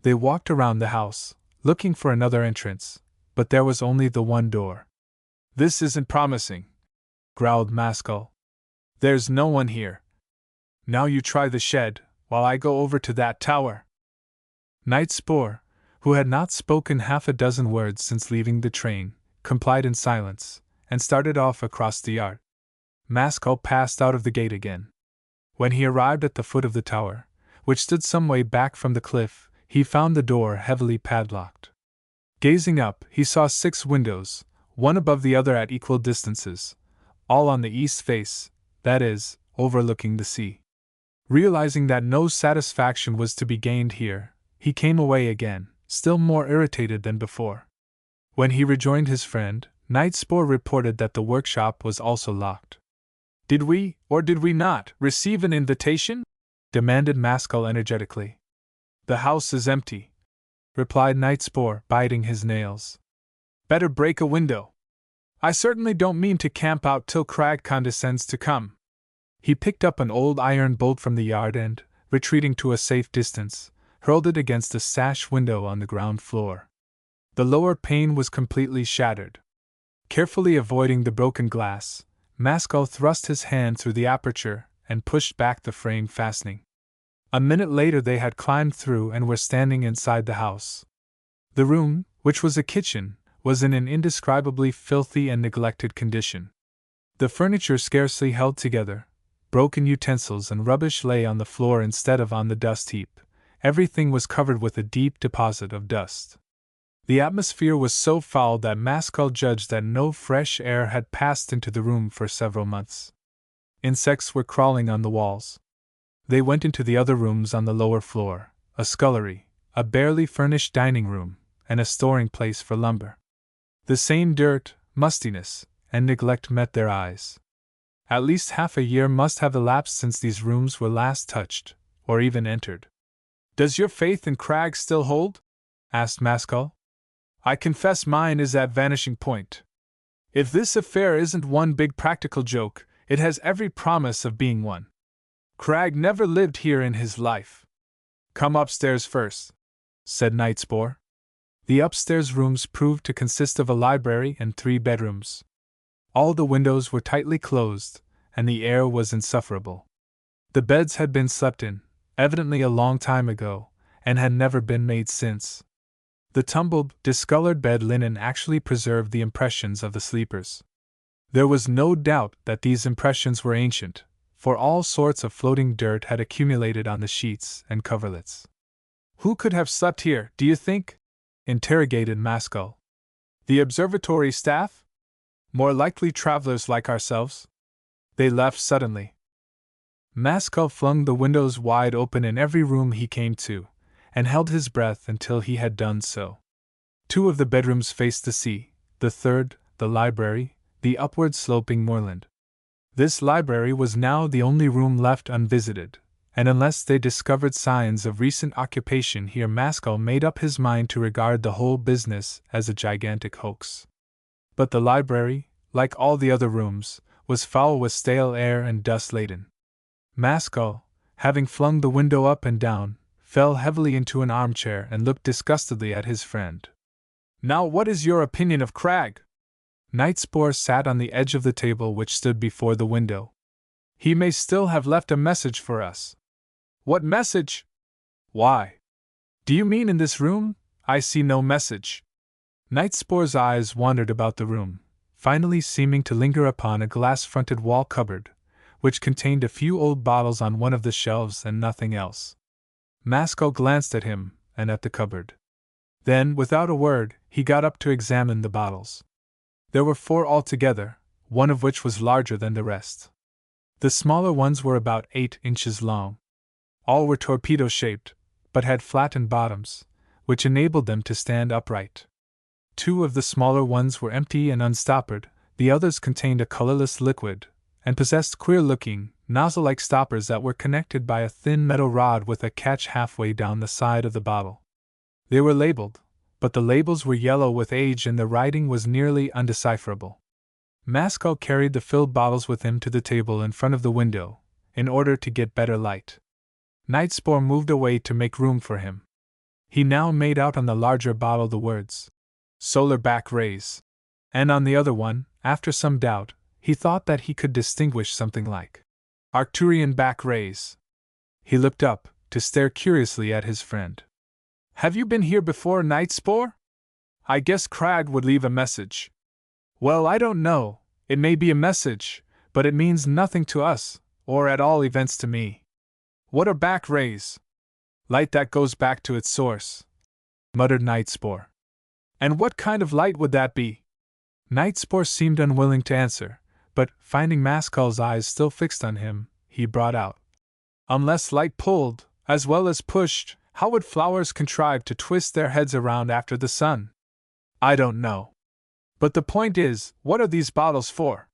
They walked around the house, looking for another entrance, but there was only the one door. This isn't promising, growled Mascal. There's no one here. Now you try the shed, while I go over to that tower. Nightspore, who had not spoken half a dozen words since leaving the train, complied in silence, and started off across the yard. Mascal passed out of the gate again. When he arrived at the foot of the tower, which stood some way back from the cliff, he found the door heavily padlocked. Gazing up, he saw 6 windows, one above the other at equal distances, all on the east face, that is, overlooking the sea. Realizing that no satisfaction was to be gained here, he came away again, still more irritated than before. When he rejoined his friend, Nightspore reported that the workshop was also locked. Did we, or did we not, receive an invitation? Demanded Mascal energetically. The house is empty, replied Nightspore, biting his nails. Better break a window. I certainly don't mean to camp out till Cragg condescends to come. He picked up an old iron bolt from the yard and, retreating to a safe distance, hurled it against a sash window on the ground floor. The lower pane was completely shattered. Carefully avoiding the broken glass, Maskell thrust his hand through the aperture and pushed back the frame fastening. A minute later they had climbed through and were standing inside the house. The room, which was a kitchen, was in an indescribably filthy and neglected condition. The furniture scarcely held together, broken utensils and rubbish lay on the floor instead of on the dust heap. Everything was covered with a deep deposit of dust. The atmosphere was so foul that Maskell judged that no fresh air had passed into the room for several months. Insects were crawling on the walls. They went into the other rooms on the lower floor, a scullery, a barely furnished dining room, and a storing place for lumber. The same dirt, mustiness, and neglect met their eyes. At least half a year must have elapsed since these rooms were last touched, or even entered. "Does your faith in Cragg still hold?" asked Maskell. "I confess mine is at vanishing point. If this affair isn't one big practical joke, it has every promise of being one. Cragg never lived here in his life." "Come upstairs first," said Knightspore. The upstairs rooms proved to consist of a library and 3 bedrooms. All the windows were tightly closed, and the air was insufferable. The beds had been slept in, evidently a long time ago, and had never been made since. The tumbled, discolored bed linen actually preserved the impressions of the sleepers. There was no doubt that these impressions were ancient, for all sorts of floating dirt had accumulated on the sheets and coverlets. "Who could have slept here, do you think?" interrogated Maskell. "The observatory staff? More likely travelers like ourselves." They left suddenly. Maskell flung the windows wide open in every room he came to, and held his breath until he had done so. 2 of the bedrooms faced the sea, the third, the library, the upward sloping moorland. This library was now the only room left unvisited, and unless they discovered signs of recent occupation here, Maskell made up his mind to regard the whole business as a gigantic hoax. But the library, like all the other rooms, was foul with stale air and dust-laden. Maskell, having flung the window up and down, fell heavily into an armchair and looked disgustedly at his friend. "Now what is your opinion of Cragg?" Knightspore sat on the edge of the table which stood before the window. "He may still have left a message for us." "What message?" "Why? Do you mean in this room? I see no message." Knightspore's eyes wandered about the room, finally seeming to linger upon a glass-fronted wall cupboard, which contained a few old bottles on one of the shelves and nothing else. Maskell glanced at him, and at the cupboard. Then, without a word, he got up to examine the bottles. There were 4 altogether, one of which was larger than the rest. The smaller ones were about 8 inches long. All were torpedo-shaped, but had flattened bottoms, which enabled them to stand upright. 2 of the smaller ones were empty and unstoppered, the others contained a colorless liquid, and possessed queer-looking, nozzle-like stoppers that were connected by a thin metal rod with a catch halfway down the side of the bottle. They were labeled, but the labels were yellow with age and the writing was nearly undecipherable. Maskell carried the filled bottles with him to the table in front of the window, in order to get better light. Knightspore moved away to make room for him. He now made out on the larger bottle the words, "Solar back rays," and on the other one, after some doubt, he thought that he could distinguish something like Arcturian back rays. He looked up, to stare curiously at his friend. "Have you been here before, Knightspore? I guess Cragg would leave a message." "Well, I don't know, it may be a message, but it means nothing to us, or at all events to me." "What are back rays?" "Light that goes back to its source," muttered Knightspore. "And what kind of light would that be?" Knightspore seemed unwilling to answer, but, finding Maskell's eyes still fixed on him, he brought out, "Unless light pulled, as well as pushed, how would flowers contrive to twist their heads around after the sun?" "I don't know. But the point is, what are these bottles for?"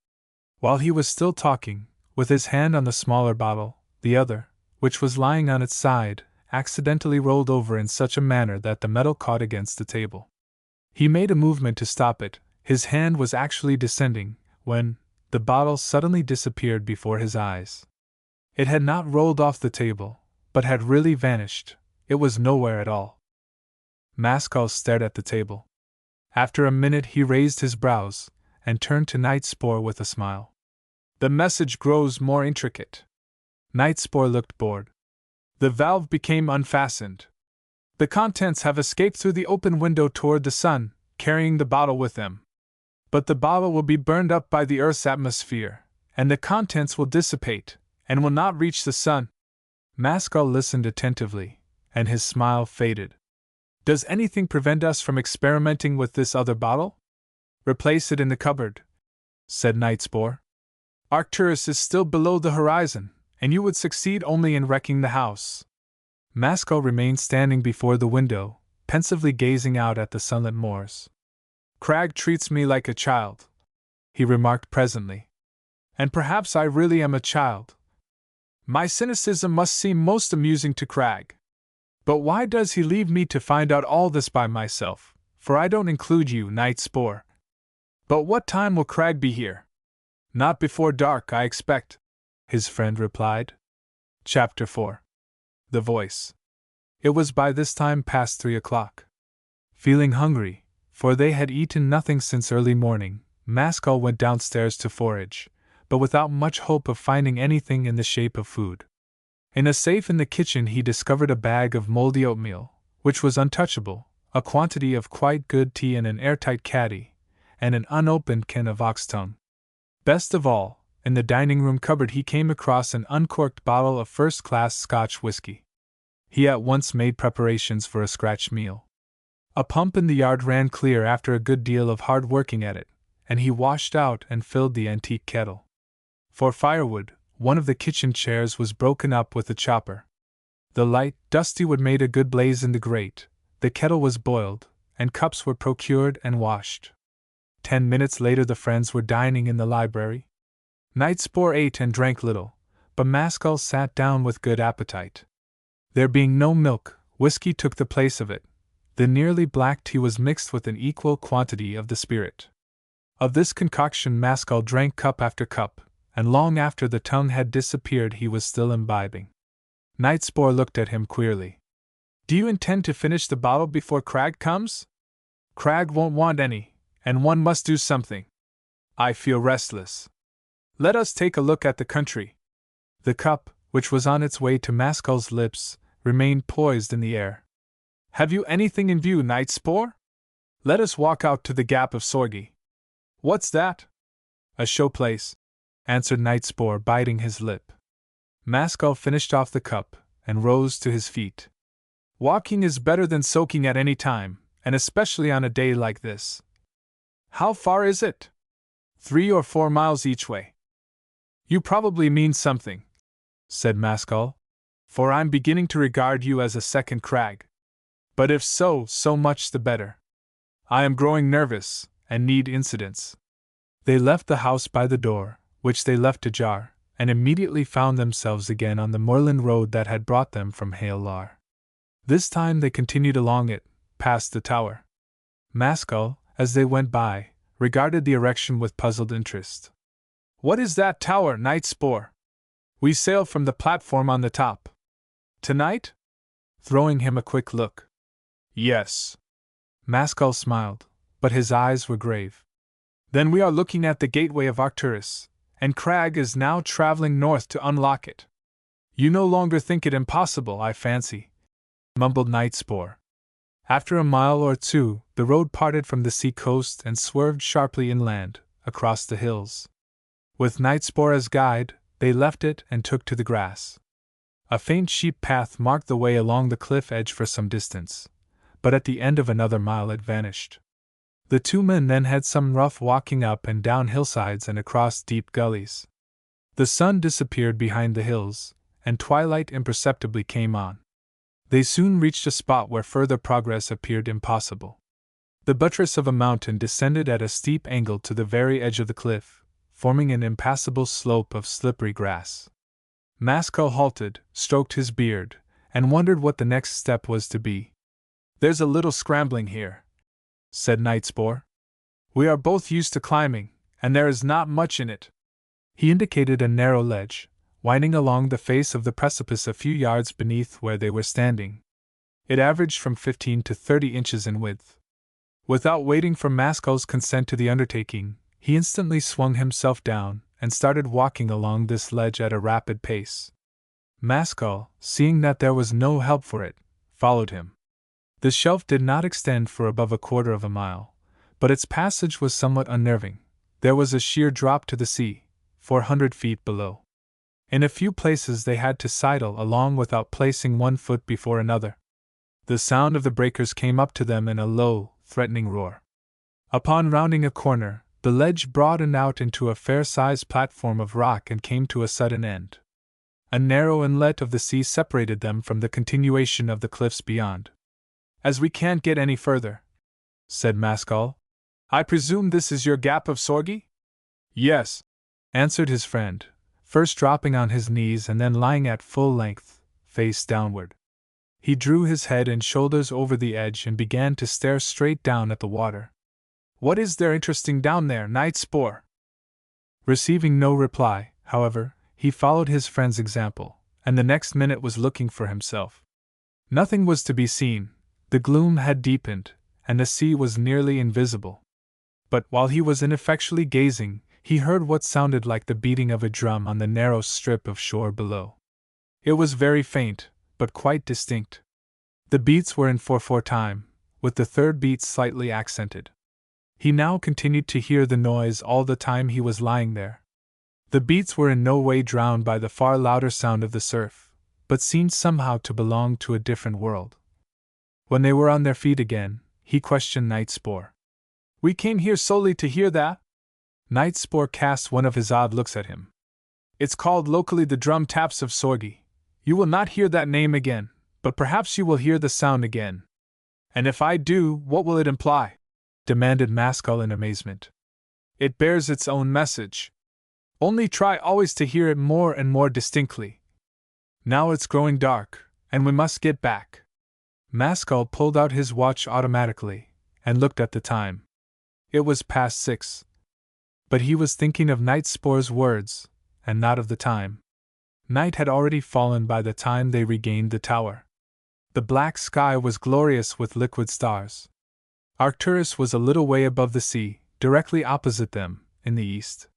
While he was still talking, with his hand on the smaller bottle, the other, which was lying on its side, accidentally rolled over in such a manner that the metal caught against the table. He made a movement to stop it, his hand was actually descending, when the bottle suddenly disappeared before his eyes. It had not rolled off the table, but had really vanished. It was nowhere at all. Maskell stared at the table. After a minute he raised his brows, and turned to Knightspore with a smile. The message grows more intricate. Nightspore looked bored. The valve became unfastened. The contents have escaped through the open window toward the sun, carrying the bottle with them. But the bottle will be burned up by the Earth's atmosphere, and the contents will dissipate, and will not reach the sun. Maskell listened attentively, and his smile faded. Does anything prevent us from experimenting with this other bottle? Replace it in the cupboard, said Nightspore. Arcturus is still below the horizon, and you would succeed only in wrecking the house. Maskell remained standing before the window, pensively gazing out at the sunlit moors. Cragg treats me like a child, he remarked presently. And perhaps I really am a child. My cynicism must seem most amusing to Cragg. But why does he leave me to find out all this by myself, for I don't include you, Nightspore. But what time will Cragg be here? Not before dark, I expect, his friend replied. Chapter 4. The Voice. It was by this time past 3 o'clock. Feeling hungry, for they had eaten nothing since early morning, Maskell went downstairs to forage, but without much hope of finding anything in the shape of food. In a safe in the kitchen he discovered a bag of moldy oatmeal, which was untouchable, a quantity of quite good tea in an airtight caddy, and an unopened can of ox-tongue. Best of all, in the dining-room cupboard he came across an uncorked bottle of first-class Scotch whiskey. He at once made preparations for a scratch meal. A pump in the yard ran clear after a good deal of hard working at it, and he washed out and filled the antique kettle. For firewood, one of the kitchen chairs was broken up with a chopper. The light, dusty wood made a good blaze in the grate, the kettle was boiled, and cups were procured and washed. 10 minutes later the friends were dining in the library. Nightspore ate and drank little, but Maskell sat down with good appetite. There being no milk, whiskey took the place of it. The nearly black tea was mixed with an equal quantity of the spirit. Of this concoction Maskell drank cup after cup, and long after the tongue had disappeared he was still imbibing. Nightspore looked at him queerly. Do you intend to finish the bottle before Cragg comes? Cragg won't want any, and one must do something. I feel restless. Let us take a look at the country. The cup, which was on its way to Maskell's lips, remained poised in the air. Have you anything in view, Nightspore? Let us walk out to the Gap of Sorgi. What's that? A show place, answered Nightspore, biting his lip. Maskell finished off the cup, and rose to his feet. Walking is better than soaking at any time, and especially on a day like this. How far is it? 3 or 4 miles each way. You probably mean something, said Maskell, for I'm beginning to regard you as a second Cragg. But if so, so much the better. I am growing nervous, and need incidents. They left the house by the door, which they left ajar, and immediately found themselves again on the moorland road that had brought them from Hale Lar. This time they continued along it, past the tower. Maskell, as they went by, regarded the erection with puzzled interest. What is that tower, Nightspore? We sail from the platform on the top. Tonight? Throwing him a quick look. Yes. Maskell smiled, but his eyes were grave. Then we are looking at the gateway of Arcturus, and Cragg is now traveling north to unlock it. You no longer think it impossible, I fancy, mumbled Nightspore. After a mile or two, the road parted from the sea coast and swerved sharply inland, across the hills. With Nightspore as guide, they left it and took to the grass. A faint sheep path marked the way along the cliff edge for some distance, but at the end of another mile it vanished. The two men then had some rough walking up and down hillsides and across deep gullies. The sun disappeared behind the hills, and twilight imperceptibly came on. They soon reached a spot where further progress appeared impossible. The buttress of a mountain descended at a steep angle to the very edge of the cliff, forming an impassable slope of slippery grass. Maskell halted, stroked his beard, and wondered what the next step was to be. There's a little scrambling here, said Nightspore. We are both used to climbing, and there is not much in it. He indicated a narrow ledge, winding along the face of the precipice a few yards beneath where they were standing. It averaged from 15 to 30 inches in width. Without waiting for Maskell's consent to the undertaking, he instantly swung himself down, and started walking along this ledge at a rapid pace. Maskell, seeing that there was no help for it, followed him. The shelf did not extend for above a quarter of a mile, but its passage was somewhat unnerving. There was a sheer drop to the sea, 400 feet below. In a few places they had to sidle along without placing one foot before another. The sound of the breakers came up to them in a low, threatening roar. Upon rounding a corner, the ledge broadened out into a fair-sized platform of rock and came to a sudden end. A narrow inlet of the sea separated them from the continuation of the cliffs beyond. "As we can't get any further," said Maskell, "I presume this is your gap of Sorgi?" "Yes," answered his friend, first dropping on his knees and then lying at full length, face downward. He drew his head and shoulders over the edge and began to stare straight down at the water. "What is there interesting down there, Night Spore?" Receiving no reply, however, he followed his friend's example, and the next minute was looking for himself. Nothing was to be seen, the gloom had deepened, and the sea was nearly invisible. But while he was ineffectually gazing, he heard what sounded like the beating of a drum on the narrow strip of shore below. It was very faint, but quite distinct. The beats were in 4/4 time, with the third beat slightly accented. He now continued to hear the noise all the time he was lying there. The beats were in no way drowned by the far louder sound of the surf, but seemed somehow to belong to a different world. When they were on their feet again, he questioned Night Spore. "We came here solely to hear that?" Night Spore cast one of his odd looks at him. "It's called locally the drum taps of Sorgi. You will not hear that name again, but perhaps you will hear the sound again." "And if I do, what will it imply?" demanded Maskell in amazement. "It bears its own message. Only try always to hear it more and more distinctly. Now it's growing dark, and we must get back." Maskell pulled out his watch automatically, and looked at the time. It was past 6. But he was thinking of Night Spore's words, and not of the time. Night had already fallen by the time they regained the tower. The black sky was glorious with liquid stars. Arcturus was a little way above the sea, directly opposite them, in the east.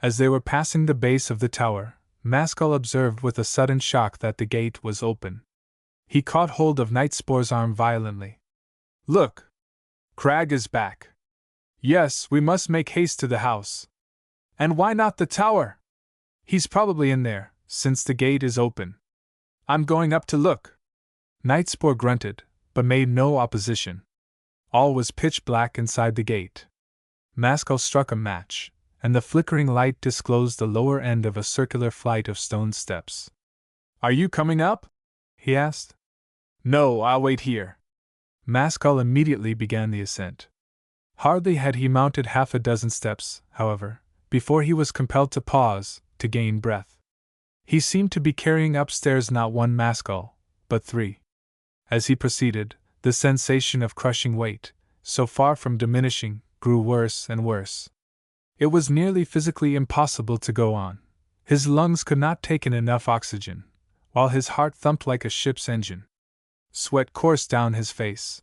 As they were passing the base of the tower, Maskell observed with a sudden shock that the gate was open. He caught hold of Night Spore's arm violently. "Look! Crag is back. Yes, we must make haste to the house. And why not the tower? He's probably in there, since the gate is open. I'm going up to look." Night Spore grunted, but made no opposition. All was pitch black inside the gate. Maskell struck a match, and the flickering light disclosed the lower end of a circular flight of stone steps. "Are you coming up?" he asked. "No, I'll wait here." Maskell immediately began the ascent. Hardly had he mounted half a dozen steps, however, before he was compelled to pause, to gain breath. He seemed to be carrying upstairs not one Maskell, but 3. As he proceeded, the sensation of crushing weight, so far from diminishing, grew worse and worse. It was nearly physically impossible to go on. His lungs could not take in enough oxygen, while his heart thumped like a ship's engine. Sweat coursed down his face.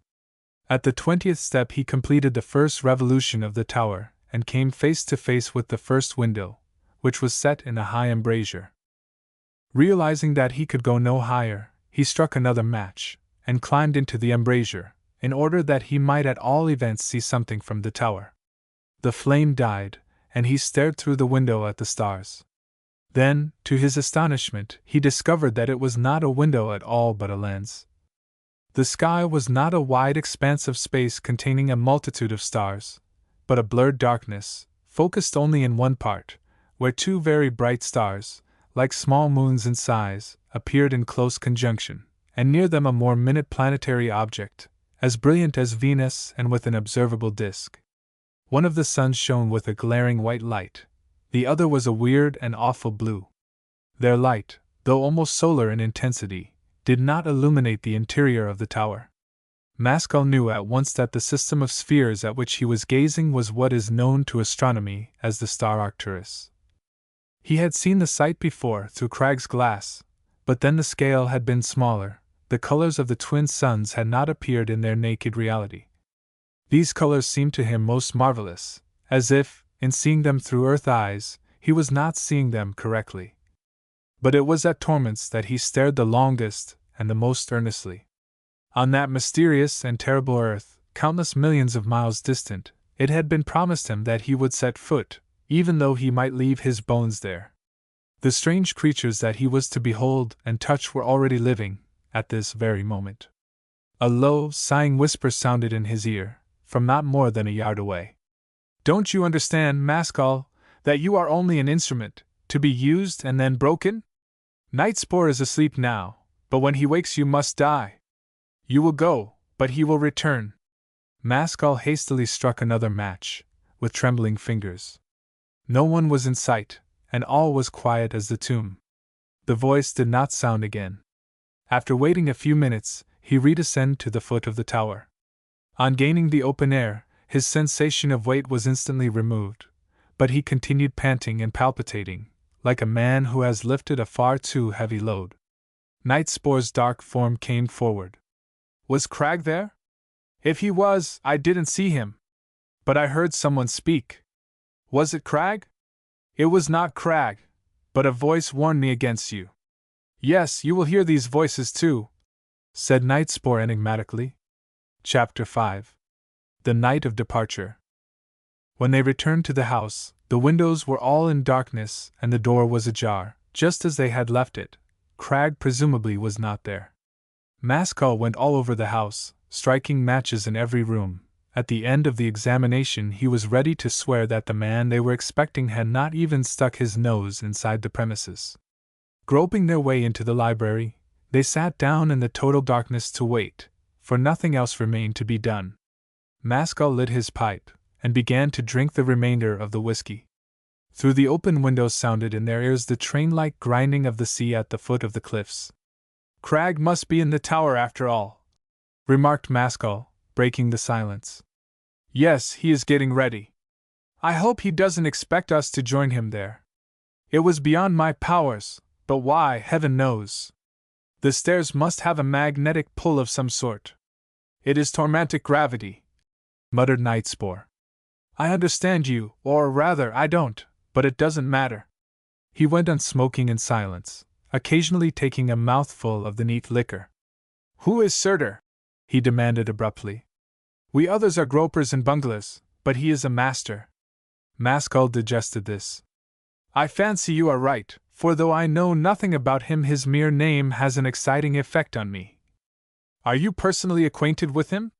At the 20th step he completed the first revolution of the tower, and came face to face with the first window, which was set in a high embrasure. Realizing that he could go no higher, he struck another match, and climbed into the embrasure, in order that he might at all events see something from the tower. The flame died, and he stared through the window at the stars. Then, to his astonishment, he discovered that it was not a window at all but a lens. The sky was not a wide expanse of space containing a multitude of stars, but a blurred darkness, focused only in one part, where 2 very bright stars, like small moons in size, appeared in close conjunction, and near them a more minute planetary object, as brilliant as Venus and with an observable disk. One of the suns shone with a glaring white light, the other was a weird and awful blue. Their light, though almost solar in intensity, did not illuminate the interior of the tower. Maskell knew at once that the system of spheres at which he was gazing was what is known to astronomy as the star Arcturus. He had seen the sight before through Craig's glass, but then the scale had been smaller, the colors of the twin suns had not appeared in their naked reality. These colors seemed to him most marvelous, as if, in seeing them through earth eyes, he was not seeing them correctly. But it was at torments that he stared the longest and the most earnestly. On that mysterious and terrible earth, countless millions of miles distant, it had been promised him that he would set foot, even though he might leave his bones there. The strange creatures that he was to behold and touch were already living, at this very moment. A low, sighing whisper sounded in his ear, from not more than a yard away. "Don't you understand, Maskell, that you are only an instrument, to be used and then broken? Nightspore is asleep now, but when he wakes you must die. You will go, but he will return." Maskell hastily struck another match, with trembling fingers. No one was in sight, and all was quiet as the tomb. The voice did not sound again. After waiting a few minutes, he redescended to the foot of the tower. On gaining the open air, his sensation of weight was instantly removed, but he continued panting and palpitating, like a man who has lifted a far too heavy load. Nightspore's dark form came forward. Was Cragg there? If he was, I didn't see him. But I heard someone speak. Was it Cragg? It was not Cragg, but a voice warned me against you. Yes, you will hear these voices too, said Nightspore enigmatically. Chapter 5. The Night of Departure. When they returned to the house, the windows were all in darkness and the door was ajar, just as they had left it. Cragg presumably was not there. Maskell went all over the house, striking matches in every room. At the end of the examination he was ready to swear that the man they were expecting had not even stuck his nose inside the premises. Groping their way into the library, they sat down in the total darkness to wait, for nothing else remained to be done. Maskell lit his pipe, and began to drink the remainder of the whiskey. Through the open windows sounded in their ears the train-like grinding of the sea at the foot of the cliffs. "Cragg must be in the tower after all," remarked Maskell, breaking the silence. "Yes, he is getting ready. I hope he doesn't expect us to join him there. It was beyond my powers, but why, heaven knows. The stairs must have a magnetic pull of some sort. It is tormentic gravity," muttered Nightspore. "I understand you, or rather, I don't, but it doesn't matter." He went on smoking in silence, occasionally taking a mouthful of the neat liquor. "Who is Surtur?" he demanded abruptly. "We others are gropers and bunglers, but he is a master." Maskell digested this. "I fancy you are right, for though I know nothing about him, his mere name has an exciting effect on me. Are you personally acquainted with him?"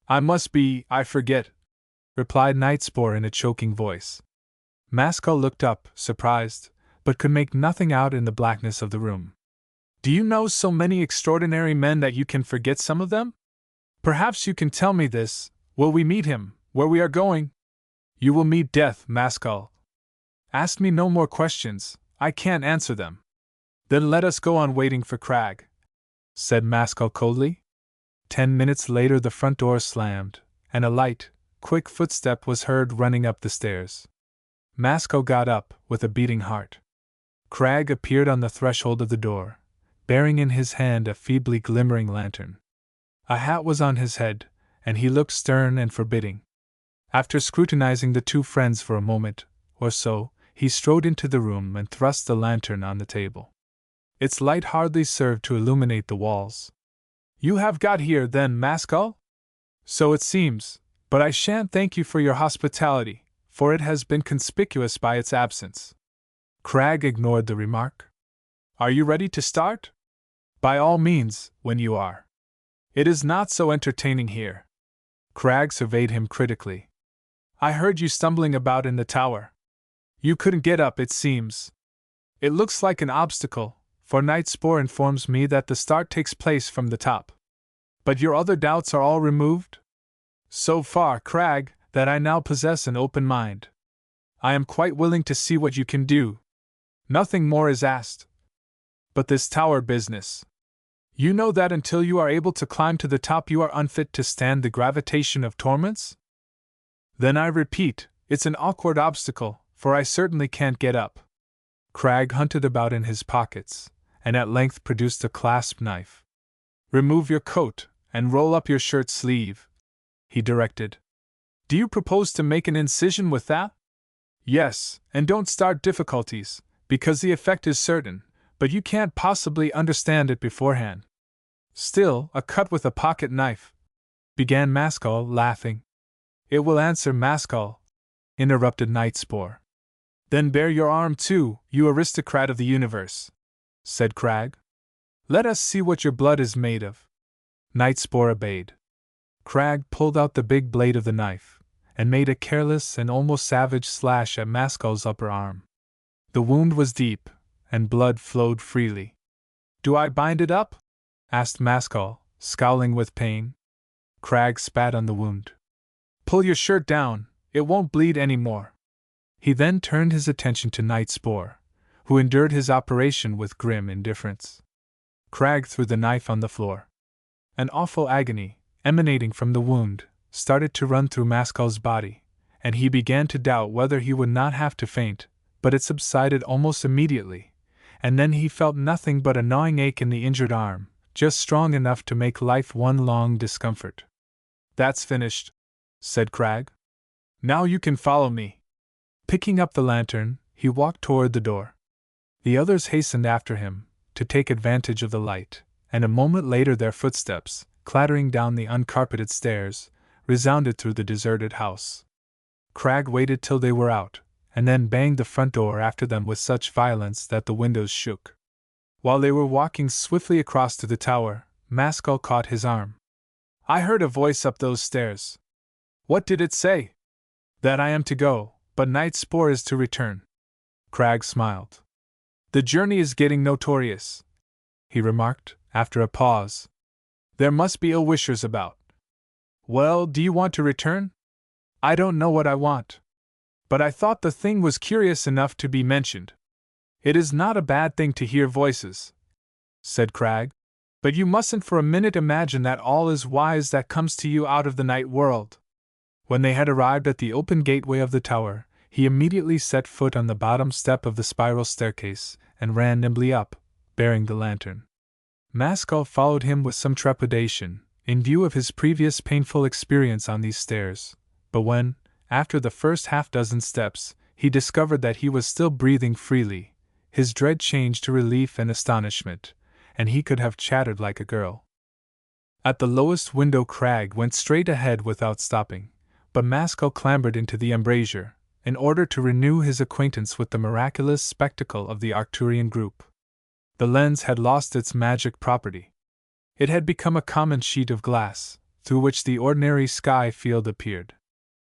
"I must be, I forget," replied Nightspore in a choking voice. Maskell looked up, surprised, but could make nothing out in the blackness of the room. "Do you know so many extraordinary men that you can forget some of them? Perhaps you can tell me this: will we meet him, where we are going?" "You will meet death, Maskell. Ask me no more questions, I can't answer them." "Then let us go on waiting for Cragg," said Maskell coldly. 10 minutes later the front door slammed, and a light, quick footstep was heard running up the stairs. Maskell got up, with a beating heart. Cragg appeared on the threshold of the door, bearing in his hand a feebly glimmering lantern. A hat was on his head, and he looked stern and forbidding. After scrutinizing the two friends for a moment or so, he strode into the room and thrust the lantern on the table. Its light hardly served to illuminate the walls. "You have got here, then, Maskell?" "So it seems, but I shan't thank you for your hospitality, for it has been conspicuous by its absence." Cragg ignored the remark. "Are you ready to start?" "By all means, when you are. It is not so entertaining here." Cragg surveyed him critically. "I heard you stumbling about in the tower. You couldn't get up, it seems. It looks like an obstacle, for Nightspore informs me that the start takes place from the top. But your other doubts are all removed?" "So far, Cragg, that I now possess an open mind. I am quite willing to see what you can do. Nothing more is asked. But this tower business. You know that until you are able to climb to the top you are unfit to stand the gravitation of torments? Then I repeat, it's an awkward obstacle, for I certainly can't get up." Cragg hunted about in his pockets, and at length produced a clasp knife. "Remove your coat, and roll up your shirt sleeve," he directed. "Do you propose to make an incision with that?" Yes, and don't start difficulties, because the effect is certain, but you can't possibly understand it beforehand. Still, a cut with a pocket knife, began Maskell, laughing. It will answer, Maskell, interrupted Nightspore. Then bare your arm too, you aristocrat of the universe, said Crag. Let us see what your blood is made of. Nightspore obeyed. Crag pulled out the big blade of the knife, and made a careless and almost savage slash at Maskell's upper arm. The wound was deep, and blood flowed freely. Do I bind it up? Asked Maskell, scowling with pain. Crag spat on the wound. Pull your shirt down, it won't bleed any more. He then turned his attention to Nightspore, who endured his operation with grim indifference. Crag threw the knife on the floor. An awful agony, emanating from the wound, started to run through Maskell's body, and he began to doubt whether he would not have to faint, but it subsided almost immediately, and then he felt nothing but a gnawing ache in the injured arm, just strong enough to make life one long discomfort. That's finished, said Crag. Now you can follow me. Picking up the lantern, he walked toward the door. The others hastened after him, to take advantage of the light, and a moment later their footsteps, clattering down the uncarpeted stairs, resounded through the deserted house. Crag waited till they were out, and then banged the front door after them with such violence that the windows shook. While they were walking swiftly across to the tower, Maskell caught his arm. I heard a voice up those stairs. What did it say? That I am to go, but Nightspore is to return. Crag smiled. The journey is getting notorious, he remarked, after a pause. There must be ill-wishers about. Well, do you want to return? I don't know what I want. But I thought the thing was curious enough to be mentioned. It is not a bad thing to hear voices, said Crag, but you mustn't for a minute imagine that all is wise that comes to you out of the night world. When they had arrived at the open gateway of the tower, he immediately set foot on the bottom step of the spiral staircase, and ran nimbly up, bearing the lantern. Maskell followed him with some trepidation, in view of his previous painful experience on these stairs, but when, after the first half-dozen steps, he discovered that he was still breathing freely, his dread changed to relief and astonishment, and he could have chattered like a girl. At the lowest window Crag went straight ahead without stopping, but Maskell clambered into the embrasure, in order to renew his acquaintance with the miraculous spectacle of the Arcturian group. The lens had lost its magic property. It had become a common sheet of glass, through which the ordinary sky field appeared.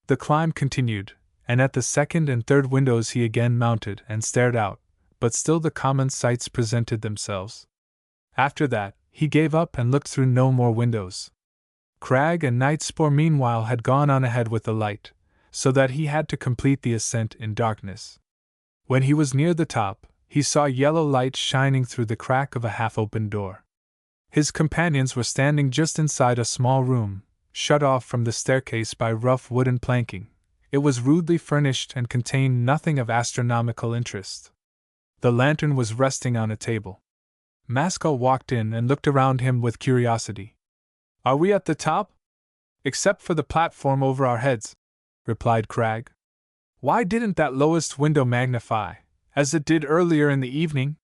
The climb continued, and at the second and third windows he again mounted and stared out, but still the common sights presented themselves. After that, he gave up and looked through no more windows. Crag and Nightspore meanwhile had gone on ahead with the light, so that he had to complete the ascent in darkness. When he was near the top, he saw yellow light shining through the crack of a half-opened door. His companions were standing just inside a small room, shut off from the staircase by rough wooden planking. It was rudely furnished and contained nothing of astronomical interest. The lantern was resting on a table. Maskell walked in and looked around him with curiosity. Are we at the top? Except for the platform over our heads, replied Crag. Why didn't that lowest window magnify, as it did earlier in the evening?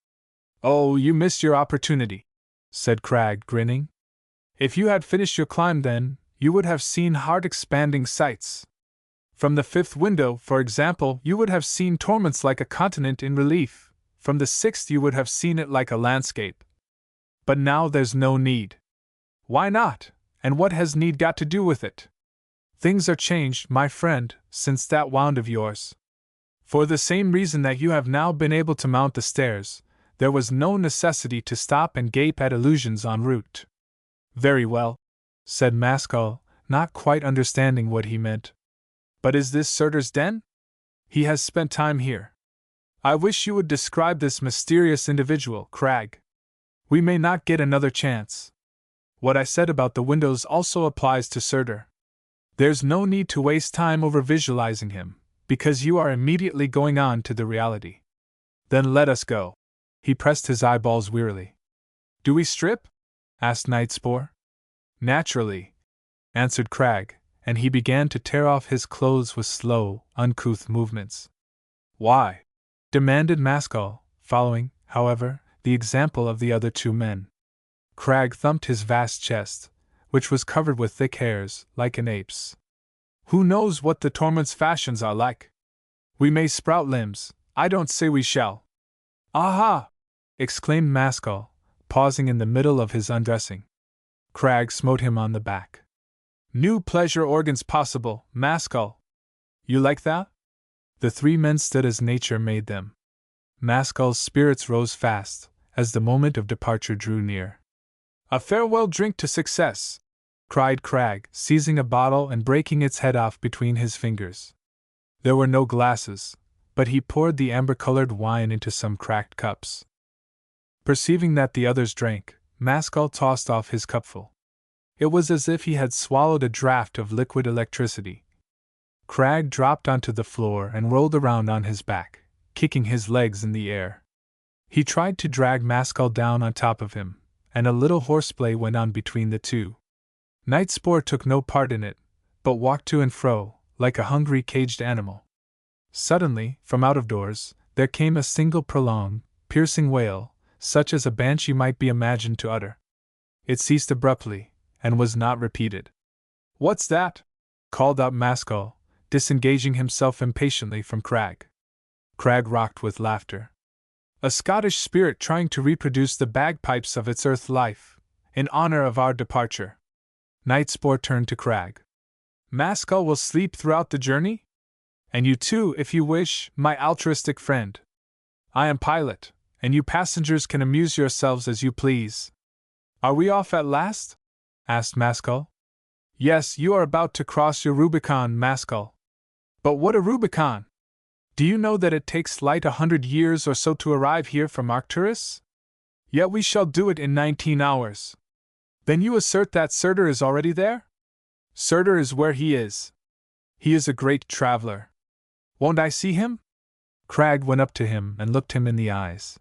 Oh, you missed your opportunity, said Crag, grinning. If you had finished your climb then, you would have seen heart-expanding sights. From the fifth window, for example, you would have seen Torments like a continent in relief. From the sixth you would have seen it like a landscape. But now there's no need. Why not, and what has need got to do with it? Things are changed, my friend, since that wound of yours. For the same reason that you have now been able to mount the stairs, there was no necessity to stop and gape at illusions en route. Very well, said Maskell, not quite understanding what he meant. But is this Surtur's den? He has spent time here. I wish you would describe this mysterious individual, Crag. We may not get another chance. What I said about the windows also applies to Surtur. There's no need to waste time over visualizing him, because you are immediately going on to the reality. Then let us go. He pressed his eyeballs wearily. Do we strip? Asked Nightspore. Naturally, answered Crag, and he began to tear off his clothes with slow, uncouth movements. Why? Demanded Maskell, following, however, the example of the other two men. Cragg thumped his vast chest, which was covered with thick hairs, like an ape's. Who knows what the torment's fashions are like? We may sprout limbs, I don't say we shall. Aha! Exclaimed Maskell, pausing in the middle of his undressing. Cragg smote him on the back. New pleasure organs possible, Maskell. You like that? The three men stood as nature made them. Maskell's spirits rose fast, as the moment of departure drew near. A farewell drink to success! Cried Cragg, seizing a bottle and breaking its head off between his fingers. There were no glasses, but he poured the amber-colored wine into some cracked cups. Perceiving that the others drank, Maskell tossed off his cupful. It was as if he had swallowed a draught of liquid electricity. Cragg dropped onto the floor and rolled around on his back, kicking his legs in the air. He tried to drag Maskell down on top of him, and a little horseplay went on between the two. Nightspore took no part in it, but walked to and fro, like a hungry caged animal. Suddenly, from out of doors, there came a single prolonged, piercing wail, such as a banshee might be imagined to utter. It ceased abruptly, and was not repeated. What's that? Called out Maskell, disengaging himself impatiently from Cragg. Cragg rocked with laughter. A Scottish spirit trying to reproduce the bagpipes of its earth life, in honor of our departure. Nightspore turned to Cragg. Maskell will sleep throughout the journey? And you too, if you wish, my altruistic friend. I am pilot, and you passengers can amuse yourselves as you please. Are we off at last? Asked Maskell. Yes, you are about to cross your Rubicon, Maskell. But what a Rubicon! Do you know that it takes light 100 years or so to arrive here from Arcturus? Yet we shall do it in 19 hours. Then you assert that Surtur is already there? Surtur is where he is. He is a great traveler. Won't I see him? Cragg went up to him and looked him in the eyes.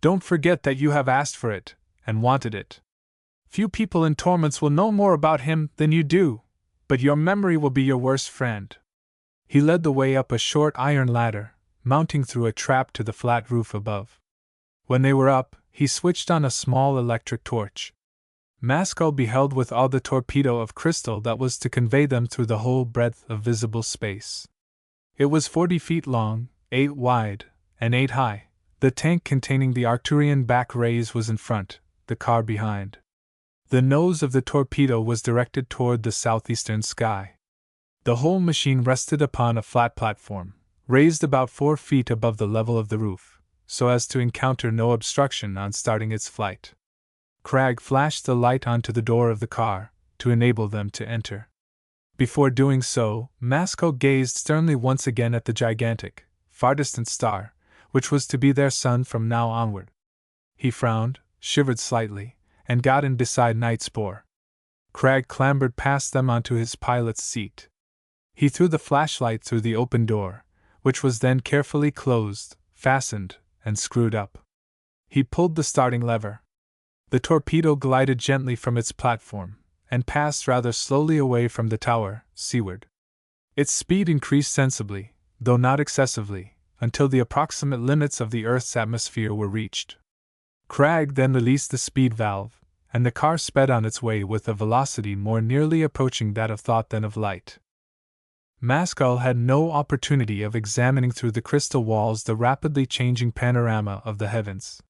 Don't forget that you have asked for it, and wanted it. Few people in torments will know more about him than you do, but your memory will be your worst friend. He led the way up a short iron ladder, mounting through a trap to the flat roof above. When they were up, he switched on a small electric torch. Maskell beheld with awe the torpedo of crystal that was to convey them through the whole breadth of visible space. It was 40 feet long, 8 wide, and 8 high. The tank containing the Arcturian back rays was in front, the car behind. The nose of the torpedo was directed toward the southeastern sky. The whole machine rested upon a flat platform, raised about 4 feet above the level of the roof, so as to encounter no obstruction on starting its flight. Cragg flashed the light onto the door of the car, to enable them to enter. Before doing so, Maskell gazed sternly once again at the gigantic, far-distant star, which was to be their sun from now onward. He frowned, shivered slightly, and got in beside Nightspore. Cragg clambered past them onto his pilot's seat. He threw the flashlight through the open door, which was then carefully closed, fastened, and screwed up. He pulled the starting lever. The torpedo glided gently from its platform, and passed rather slowly away from the tower, seaward. Its speed increased sensibly, though not excessively, until the approximate limits of the Earth's atmosphere were reached. Cragg then released the speed valve, and the car sped on its way with a velocity more nearly approaching that of thought than of light. Maskell had no opportunity of examining through the crystal walls the rapidly changing panorama of the heavens.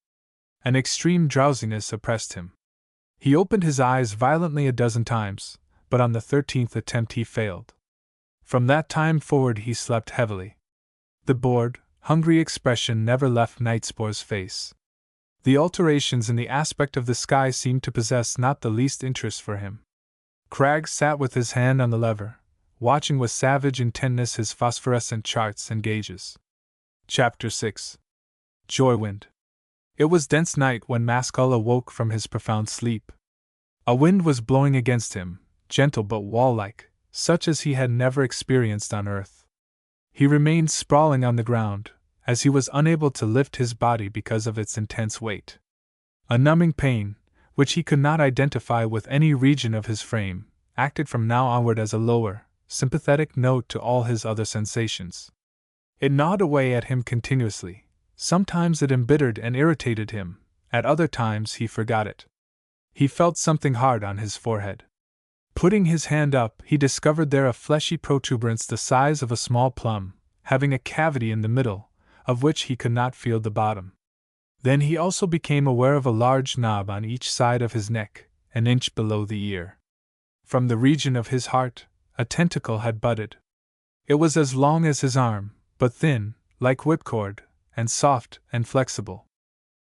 An extreme drowsiness oppressed him. He opened his eyes violently a dozen times, but on the 13th attempt he failed. From that time forward he slept heavily. The bored, hungry expression never left Nightspore's face. The alterations in the aspect of the sky seemed to possess not the least interest for him. Cragg sat with his hand on the lever, watching with savage intentness his phosphorescent charts and gauges. Chapter 6. Joywind. It was dense night when Maskell awoke from his profound sleep. A wind was blowing against him, gentle but wall-like, such as he had never experienced on earth. He remained sprawling on the ground, as he was unable to lift his body because of its intense weight. A numbing pain, which he could not identify with any region of his frame, acted from now onward as a lower, sympathetic note to all his other sensations. It gnawed away at him continuously. Sometimes it embittered and irritated him, at other times he forgot it. He felt something hard on his forehead. Putting his hand up, he discovered there a fleshy protuberance the size of a small plum, having a cavity in the middle, of which he could not feel the bottom. Then he also became aware of a large knob on each side of his neck, an inch below the ear. From the region of his heart, a tentacle had budded. It was as long as his arm, but thin, like whipcord, and soft and flexible.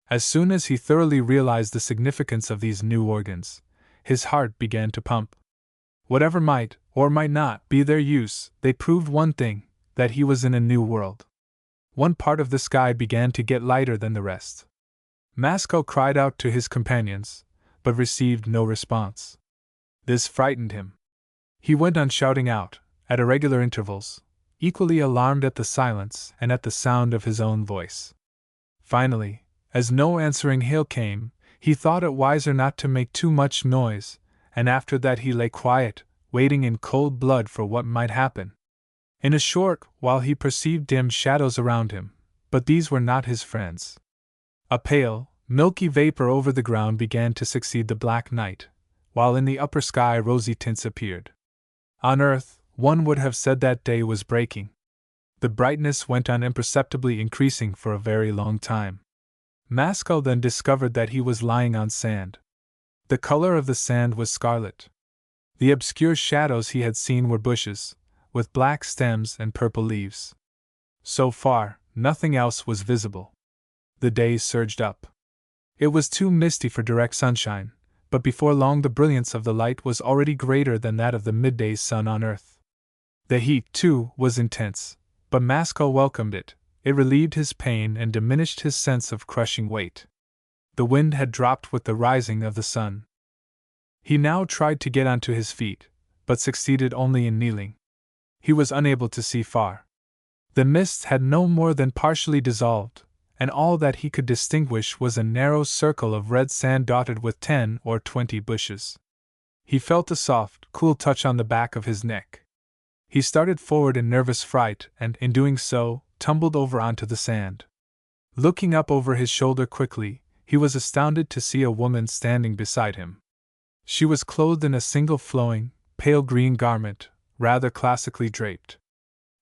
As soon as he thoroughly realized the significance of these new organs, his heart began to pump. Whatever might, or might not, be their use, they proved one thing, that he was in a new world. One part of the sky began to get lighter than the rest. Masco cried out to his companions, but received no response. This frightened him. He went on shouting out, at irregular intervals, equally alarmed at the silence and at the sound of his own voice. Finally, as no answering hail came, he thought it wiser not to make too much noise, and after that he lay quiet, waiting in cold blood for what might happen. In a short while he perceived dim shadows around him, but these were not his friends. A pale, milky vapor over the ground began to succeed the black night, while in the upper sky rosy tints appeared. On earth, one would have said that day was breaking. The brightness went on imperceptibly increasing for a very long time. Masco then discovered that he was lying on sand. The color of the sand was scarlet. The obscure shadows he had seen were bushes, with black stems and purple leaves. So far, nothing else was visible. The day surged up. It was too misty for direct sunshine, but before long the brilliance of the light was already greater than that of the midday sun on earth. The heat, too, was intense, but Masco welcomed it. It relieved his pain and diminished his sense of crushing weight. The wind had dropped with the rising of the sun. He now tried to get onto his feet, but succeeded only in kneeling. He was unable to see far. The mist had no more than partially dissolved, and all that he could distinguish was a narrow circle of red sand dotted with 10 or 20 bushes. He felt a soft, cool touch on the back of his neck. He started forward in nervous fright and, in doing so, tumbled over onto the sand. Looking up over his shoulder quickly, he was astounded to see a woman standing beside him. She was clothed in a single flowing, pale green garment, rather classically draped.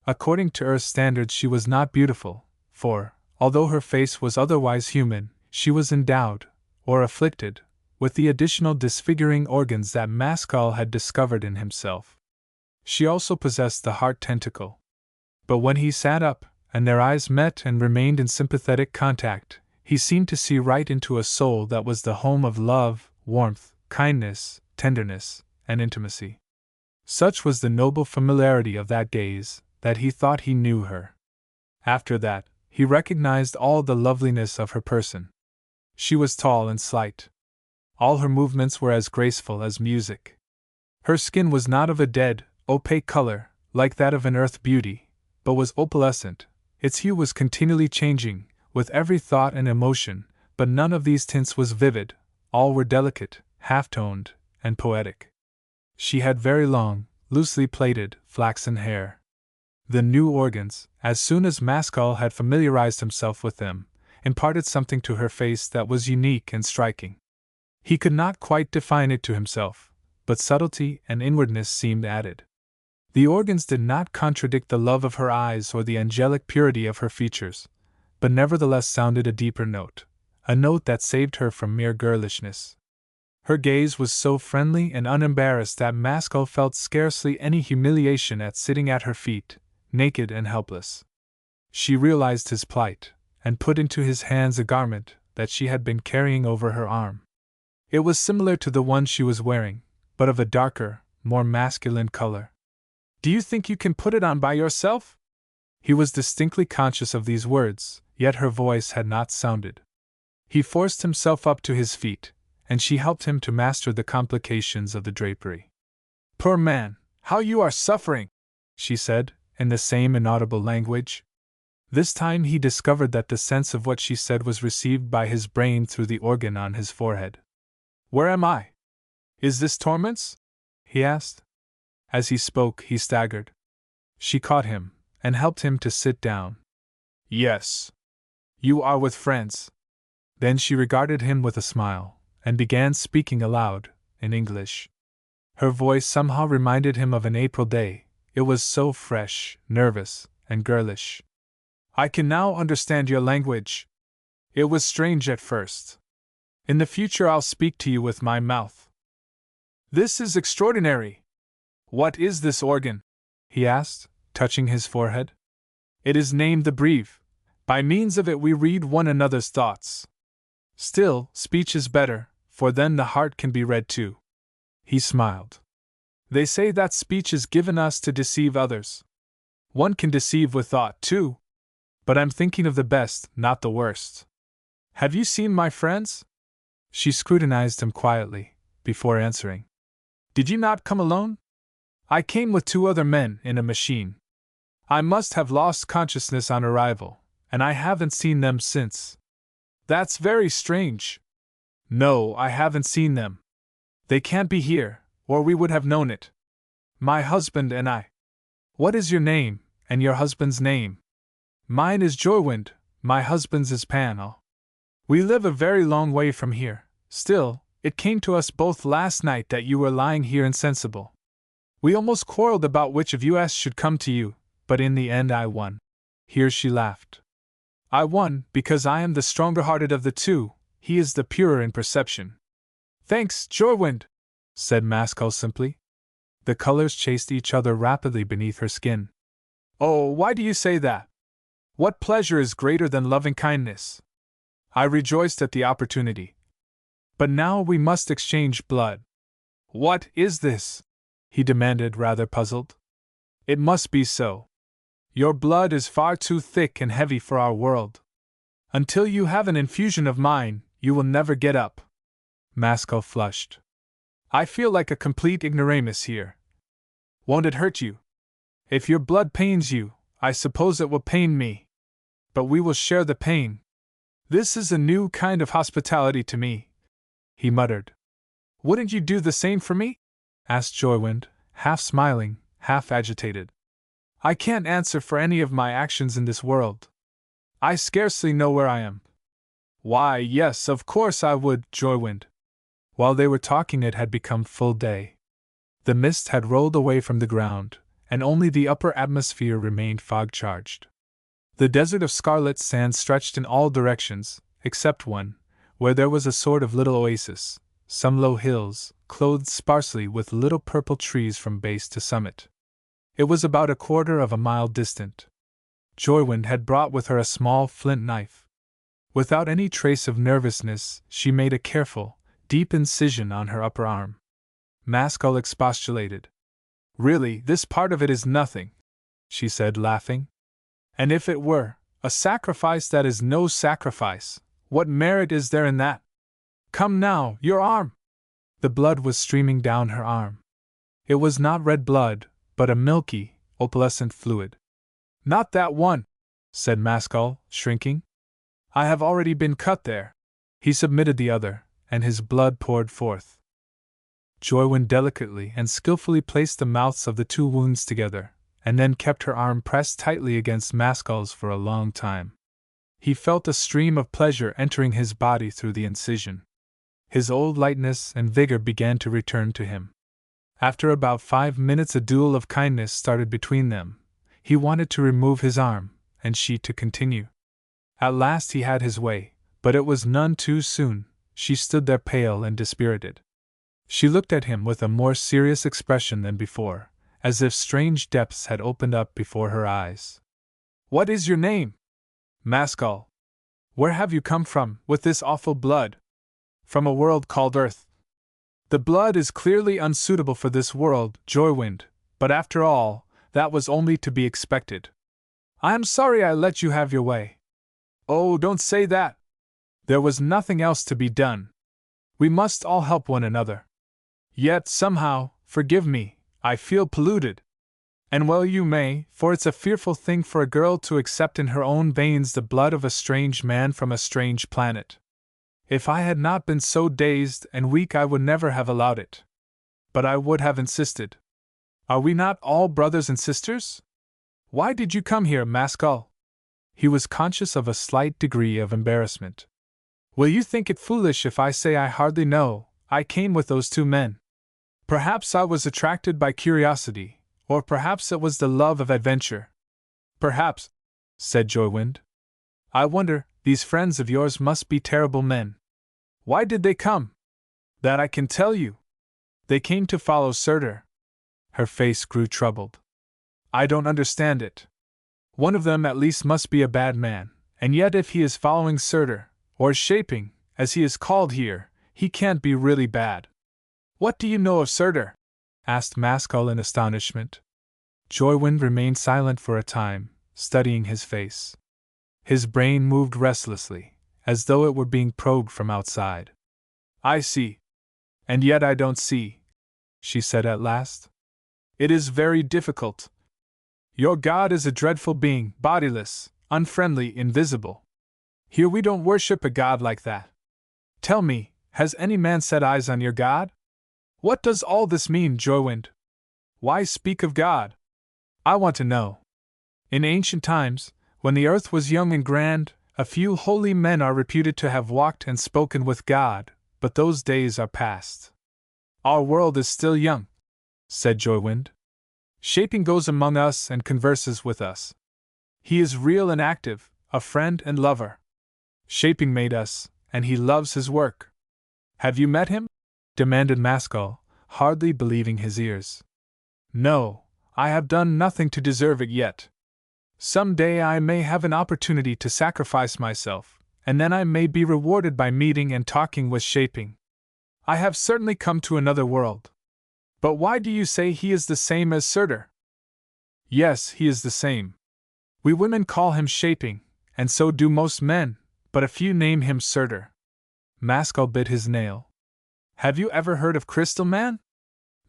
According to Earth's standards she was not beautiful, for, although her face was otherwise human, she was endowed, or afflicted, with the additional disfiguring organs that Mascal had discovered in himself. She also possessed the heart tentacle. But when he sat up, and their eyes met and remained in sympathetic contact, he seemed to see right into a soul that was the home of love, warmth, kindness, tenderness, and intimacy. Such was the noble familiarity of that gaze, that he thought he knew her. After that, he recognized all the loveliness of her person. She was tall and slight. All her movements were as graceful as music. Her skin was not of a dead, opaque color, like that of an earth beauty, but was opalescent. Its hue was continually changing, with every thought and emotion, but none of these tints was vivid. All were delicate, half-toned, and poetic. She had very long, loosely plaited, flaxen hair. The new organs, as soon as Mascal had familiarized himself with them, imparted something to her face that was unique and striking. He could not quite define it to himself, but subtlety and inwardness seemed added. The organs did not contradict the love of her eyes or the angelic purity of her features, but nevertheless sounded a deeper note, a note that saved her from mere girlishness. Her gaze was so friendly and unembarrassed that Mascal felt scarcely any humiliation at sitting at her feet, naked and helpless. She realized his plight, and put into his hands a garment that she had been carrying over her arm. It was similar to the one she was wearing, but of a darker, more masculine color. "Do you think you can put it on by yourself?" He was distinctly conscious of these words, yet her voice had not sounded. He forced himself up to his feet, and she helped him to master the complications of the drapery. "Poor man, how you are suffering!" she said, in the same inaudible language. This time he discovered that the sense of what she said was received by his brain through the organ on his forehead. "Where am I? Is this torments?" he asked. As he spoke, he staggered. She caught him, and helped him to sit down, Yes. You are with friends. Then she regarded him with a smile, and began speaking aloud, in English. Her voice somehow reminded him of an April day, it was so fresh, nervous, and girlish. I can now understand your language. It was strange at first. In the future I'll speak to you with my mouth. This is extraordinary. What is this organ? He asked, touching his forehead. It is named the Breve. By means of it we read one another's thoughts. Still, speech is better, for then the heart can be read too. He smiled. They say that speech is given us to deceive others. One can deceive with thought too. But I'm thinking of the best, not the worst. Have you seen my friends? She scrutinized him quietly, before answering. Did you not come alone? I came with 2 other men in a machine. I must have lost consciousness on arrival, and I haven't seen them since. That's very strange. No, I haven't seen them. They can't be here, or we would have known it. My husband and I. What is your name, and your husband's name? Mine is Jorwind, my husband's is Panel. We live a very long way from here. Still, it came to us both last night that you were lying here insensible. We almost quarreled about which of us should come to you, but in the end I won. Here she laughed. I won because I am the stronger-hearted of the 2, he is the purer in perception. Thanks, Jorwind, said Maskell simply. The colors chased each other rapidly beneath her skin. Oh, why do you say that? What pleasure is greater than loving-kindness? I rejoiced at the opportunity. But now we must exchange blood. What is this? He demanded, rather puzzled. It must be so. Your blood is far too thick and heavy for our world. Until you have an infusion of mine, you will never get up. Maskell flushed. I feel like a complete ignoramus here. Won't it hurt you? If your blood pains you, I suppose it will pain me. But we will share the pain. This is a new kind of hospitality to me, he muttered. Wouldn't you do the same for me? Asked Jorwind, half smiling, half agitated. I can't answer for any of my actions in this world. I scarcely know where I am. Why, yes, of course I would, Jorwind. While they were talking it had become full day. The mist had rolled away from the ground, and only the upper atmosphere remained fog-charged. The desert of scarlet sand stretched in all directions, except one, where there was a sort of little oasis, some low hills, clothed sparsely with little purple trees from base to summit. It was about a quarter of a mile distant. Jorwind had brought with her a small flint knife. Without any trace of nervousness, she made a careful, deep incision on her upper arm. Maskell expostulated. Really, this part of it is nothing, she said, laughing. And if it were a sacrifice that is no sacrifice, what merit is there in that? Come now, your arm! The blood was streaming down her arm. It was not red blood, but a milky, opalescent fluid. Not that one, said Maskell, shrinking. I have already been cut there. He submitted the other, and his blood poured forth. Jorwind delicately and skillfully placed the mouths of the 2 wounds together, and then kept her arm pressed tightly against Maskell's for a long time. He felt a stream of pleasure entering his body through the incision. His old lightness and vigor began to return to him. After about 5 minutes a duel of kindness started between them. He wanted to remove his arm, and she to continue. At last he had his way, but it was none too soon. She stood there pale and dispirited. She looked at him with a more serious expression than before, as if strange depths had opened up before her eyes. What is your name? Maskell. Where have you come from, with this awful blood? From a world called Earth. The blood is clearly unsuitable for this world, Jorwind, but after all, that was only to be expected. I am sorry I let you have your way. Oh, don't say that. There was nothing else to be done. We must all help one another. Yet, somehow, forgive me, I feel polluted. And well you may, for it's a fearful thing for a girl to accept in her own veins the blood of a strange man from a strange planet. If I had not been so dazed and weak I would never have allowed it. But I would have insisted. Are we not all brothers and sisters? Why did you come here, Maskell? He was conscious of a slight degree of embarrassment. Will you think it foolish if I say I hardly know? I came with those two men. Perhaps I was attracted by curiosity, or perhaps it was the love of adventure. Perhaps, said Joywind. I wonder, these friends of yours must be terrible men. Why did they come? That I can tell you. They came to follow Surtur. Her face grew troubled. I don't understand it. One of them at least must be a bad man, and yet if he is following Surtur, or shaping, as he is called here, he can't be really bad. What do you know of Surtur? Asked Maskell in astonishment. Joywind remained silent for a time, studying his face. His brain moved restlessly, as though it were being probed from outside. I see. And yet I don't see, she said at last. It is very difficult. Your God is a dreadful being, bodiless, unfriendly, invisible. Here we don't worship a God like that. Tell me, has any man set eyes on your God? What does all this mean, Joywind? Why speak of God? I want to know. In ancient times, when the earth was young and grand, a few holy men are reputed to have walked and spoken with God, but those days are past. Our world is still young, said Joywind. Shaping goes among us and converses with us. He is real and active, a friend and lover. Shaping made us, and he loves his work. Have you met him? Demanded Maskell, hardly believing his ears. No, I have done nothing to deserve it yet. Some day I may have an opportunity to sacrifice myself, and then I may be rewarded by meeting and talking with Shaping. I have certainly come to another world. But why do you say he is the same as Surtur? Yes, he is the same. We women call him Shaping, and so do most men, but a few name him Surtur. Maskell bit his nail. Have you ever heard of Crystal Man?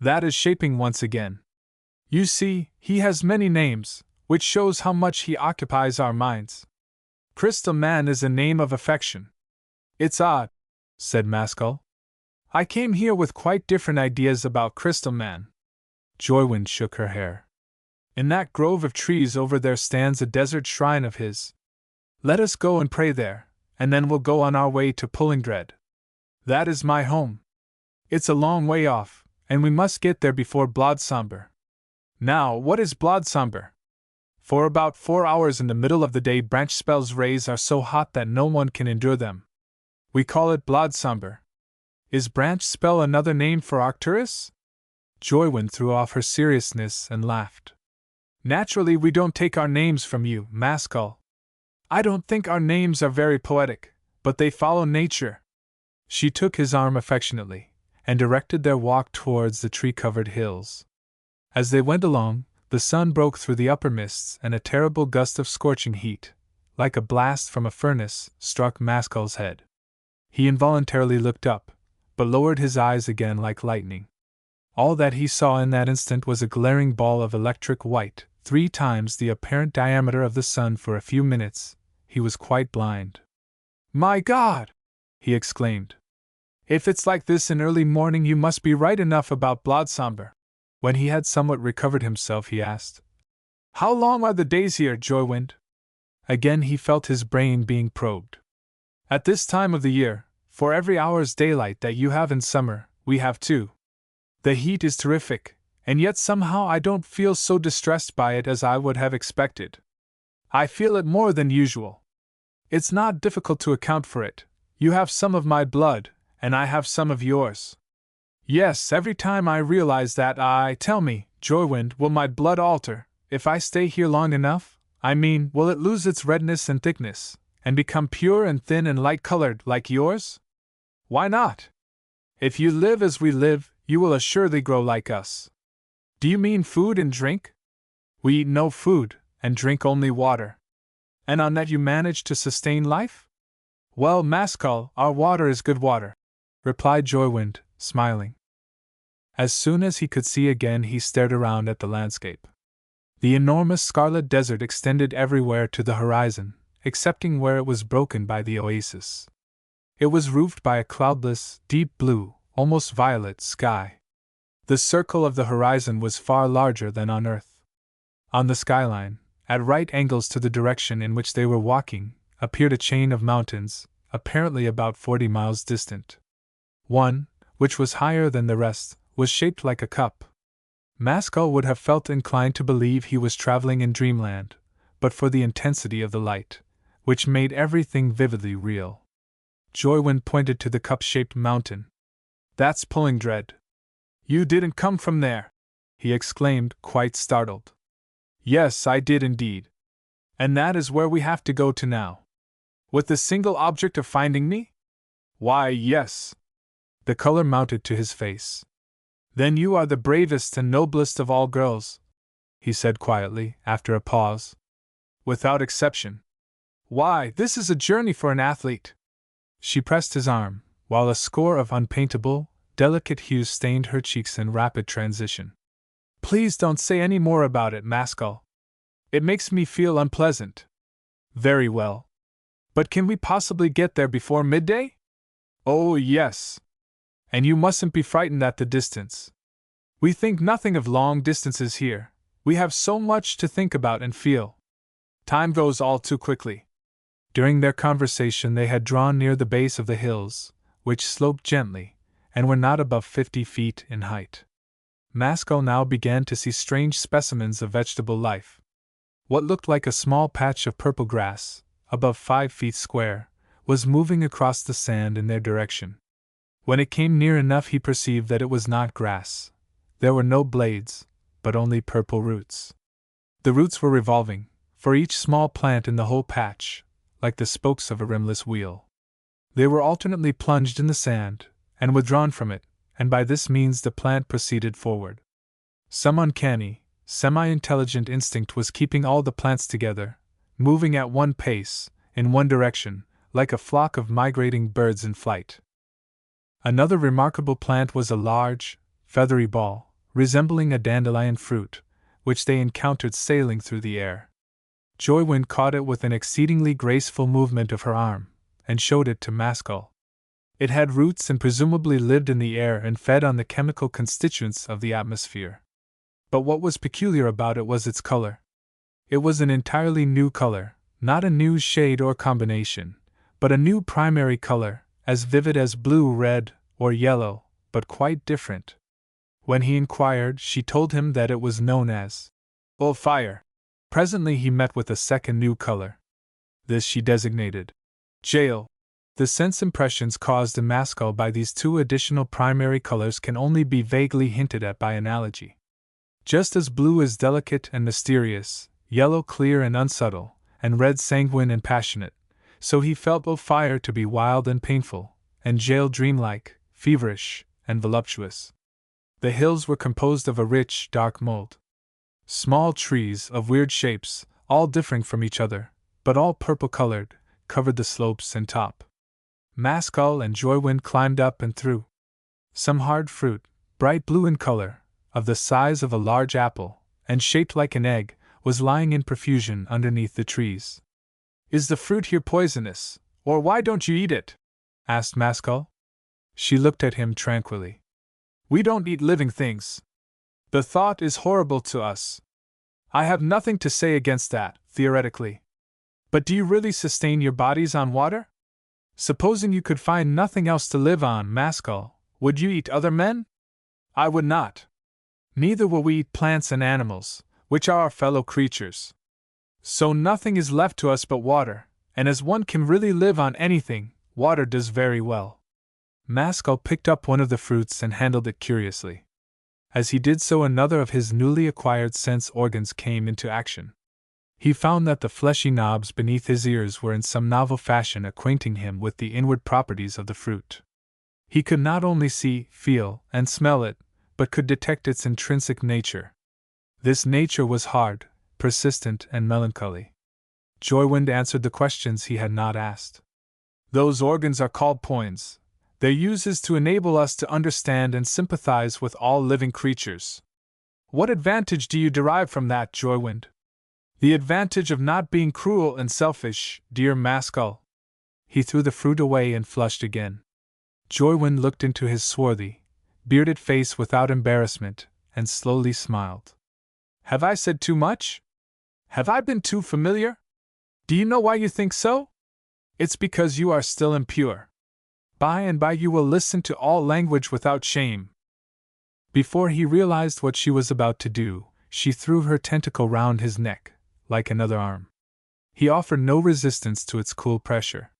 That is Shaping once again. You see, he has many names, which shows how much he occupies our minds. Crystal Man is a name of affection. It's odd, said Maskell. I came here with quite different ideas about Crystal Man. Joywind shook her hair. In that grove of trees over there stands a desert shrine of his. Let us go and pray there, and then we'll go on our way to Pullingdread. That is my home. It's a long way off, and we must get there before Blodsomber. Now, what is Blodsomber? For about 4 hours in the middle of the day branch spell's rays are so hot that no one can endure them. We call it Blodsomber. Is branch spell another name for Arcturus? Joywind threw off her seriousness and laughed. Naturally we don't take our names from you, Maskell. I don't think our names are very poetic, but they follow nature. She took his arm affectionately, and directed their walk towards the tree-covered hills. As they went along, the sun broke through the upper mists, and a terrible gust of scorching heat, like a blast from a furnace, struck Maskell's head. He involuntarily looked up, but lowered his eyes again like lightning. All that he saw in that instant was a glaring ball of electric white, 3 times the apparent diameter of the sun. For a few minutes, he was quite blind. My God! He exclaimed. If it's like this in early morning, you must be right enough about Blodsomber. When he had somewhat recovered himself, he asked, How long are the days here, Joywind? Again he felt his brain being probed. At this time of the year, for every hour's daylight that you have in summer, we have 2. The heat is terrific, and yet somehow I don't feel so distressed by it as I would have expected. I feel it more than usual. It's not difficult to account for it. You have some of my blood, and I have some of yours. Yes, every time I realize that, tell me, Joywind, will my blood alter, if I stay here long enough? I mean, will it lose its redness and thickness, and become pure and thin and light-colored like yours? Why not? If you live as we live, you will assuredly grow like us. Do you mean food and drink? We eat no food, and drink only water. And on that you manage to sustain life? Well, Maskell, our water is good water, replied Joywind, smiling. As soon as he could see again, he stared around at the landscape. The enormous scarlet desert extended everywhere to the horizon, excepting where it was broken by the oasis. It was roofed by a cloudless, deep blue, almost violet sky. The circle of the horizon was far larger than on Earth. On the skyline, at right angles to the direction in which they were walking, appeared a chain of mountains, apparently about 40 miles distant. One, which was higher than the rest, was shaped like a cup. Maskell would have felt inclined to believe he was traveling in dreamland, but for the intensity of the light, which made everything vividly real. Joywind pointed to the cup-shaped mountain. "That's Pulling Dread." "You didn't come from there!" he exclaimed, quite startled. "Yes, I did indeed. And that is where we have to go to now." "With the single object of finding me?" "Why, yes." The color mounted to his face. "Then you are the bravest and noblest of all girls," he said quietly, after a pause. "Without exception. Why, this is a journey for an athlete." She pressed his arm, while a score of unpaintable, delicate hues stained her cheeks in rapid transition. "Please don't say any more about it, Maskell. It makes me feel unpleasant." "Very well. But can we possibly get there before midday?" "Oh, yes. And you mustn't be frightened at the distance. We think nothing of long distances here. We have so much to think about and feel. Time goes all too quickly." During their conversation they had drawn near the base of the hills, which sloped gently, and were not above 50 feet in height. Maskell now began to see strange specimens of vegetable life. What looked like a small patch of purple grass, above 5 feet square, was moving across the sand in their direction. When it came near enough he perceived that it was not grass. There were no blades, but only purple roots. The roots were revolving, for each small plant in the whole patch, like the spokes of a rimless wheel. They were alternately plunged in the sand, and withdrawn from it, and by this means the plant proceeded forward. Some uncanny, semi-intelligent instinct was keeping all the plants together, moving at one pace, in one direction, like a flock of migrating birds in flight. Another remarkable plant was a large, feathery ball, resembling a dandelion fruit, which they encountered sailing through the air. Joywind caught it with an exceedingly graceful movement of her arm, and showed it to Maskell. It had roots and presumably lived in the air and fed on the chemical constituents of the atmosphere. But what was peculiar about it was its color. It was an entirely new color, not a new shade or combination, but a new primary color, as vivid as blue, red, or yellow, but quite different. When he inquired, she told him that it was known as fire. Presently he met with a second new color. This she designated jail. The sense impressions caused in Maskell by these two additional primary colors can only be vaguely hinted at by analogy. Just as blue is delicate and mysterious, yellow clear and unsubtle, and red sanguine and passionate, so he felt fire to be wild and painful, and jail dreamlike, feverish, and voluptuous. The hills were composed of a rich, dark mold. Small trees of weird shapes, all differing from each other, but all purple-colored, covered the slopes and top. Maskell and Joywind climbed up and through. Some hard fruit, bright blue in color, of the size of a large apple, and shaped like an egg, was lying in profusion underneath the trees. "Is the fruit here poisonous, or why don't you eat it?" asked Maskell. She looked at him tranquilly. "We don't eat living things. The thought is horrible to us. I have nothing to say against that, theoretically. But do you really sustain your bodies on water? Supposing you could find nothing else to live on, Maskell, would you eat other men?" "I would not. Neither will we eat plants and animals, which are our fellow creatures. So nothing is left to us but water, and as one can really live on anything, water does very well." Maskell picked up one of the fruits and handled it curiously. As he did so, another of his newly acquired sense organs came into action. He found that the fleshy knobs beneath his ears were in some novel fashion acquainting him with the inward properties of the fruit. He could not only see, feel, and smell it, but could detect its intrinsic nature. This nature was hard, persistent, and melancholy. Joywind answered the questions he had not asked. "Those organs are called poins. Their use is to enable us to understand and sympathize with all living creatures." "What advantage do you derive from that, Joywind?" "The advantage of not being cruel and selfish, dear Maskell." He threw the fruit away and flushed again. Joywind looked into his swarthy, bearded face without embarrassment, and slowly smiled. "Have I said too much? Have I been too familiar? Do you know why you think so? It's because you are still impure. By and by you will listen to all language without shame. Before he realized what she was about to do, she threw her tentacle round his neck, like another arm. He offered no resistance to its cool pressure.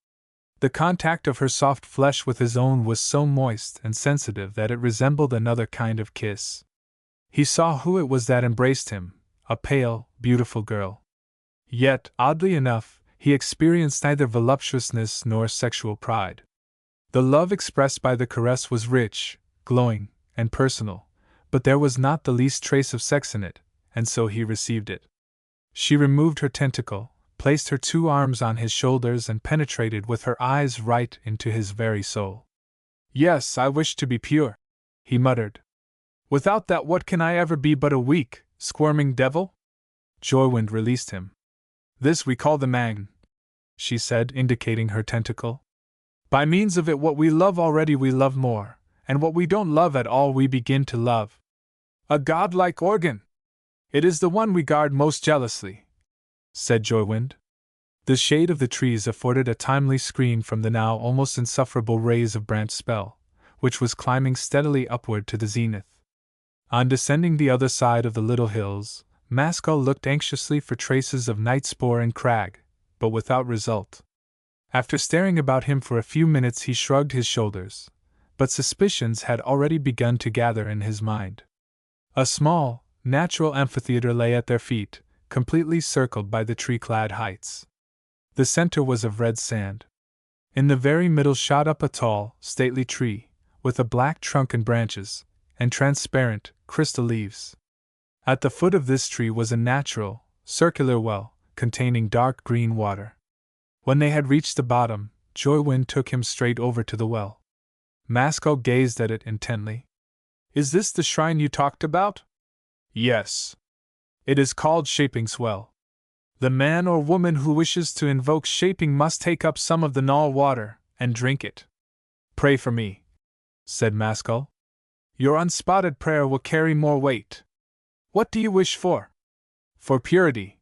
The contact of her soft flesh with his own was so moist and sensitive that it resembled another kind of kiss. He saw who it was that embraced him, a pale, beautiful girl. Yet, oddly enough, he experienced neither voluptuousness nor sexual pride. The love expressed by the caress was rich, glowing, and personal, but there was not the least trace of sex in it, and so he received it. She removed her tentacle, placed her 2 arms on his shoulders, and penetrated with her eyes right into his very soul. "Yes, I wish to be pure," he muttered. "Without that, what can I ever be but a weak, squirming devil?" Joywind released him. "This we call the Magn," she said, indicating her tentacle. "By means of it, what we love already we love more, and what we don't love at all we begin to love. A godlike organ! It is the one we guard most jealously," said Joywind. The shade of the trees afforded a timely screen from the now almost insufferable rays of Brant's spell, which was climbing steadily upward to the zenith. On descending the other side of the little hills, Maskell looked anxiously for traces of night spoor and crag, but without result. After staring about him for a few minutes he shrugged his shoulders, but suspicions had already begun to gather in his mind. A small, natural amphitheater lay at their feet, completely circled by the tree-clad heights. The center was of red sand. In the very middle shot up a tall, stately tree, with a black trunk and branches, and transparent, crystal leaves. At the foot of this tree was a natural, circular well, containing dark green water. When they had reached the bottom, Joywind took him straight over to the well. Maskell gazed at it intently. "Is this the shrine you talked about?" "Yes. It is called Shaping's Well. The man or woman who wishes to invoke Shaping must take up some of the Null water, and drink it." "Pray for me," said Maskell. "Your unspotted prayer will carry more weight. What do you wish for?" "For purity,"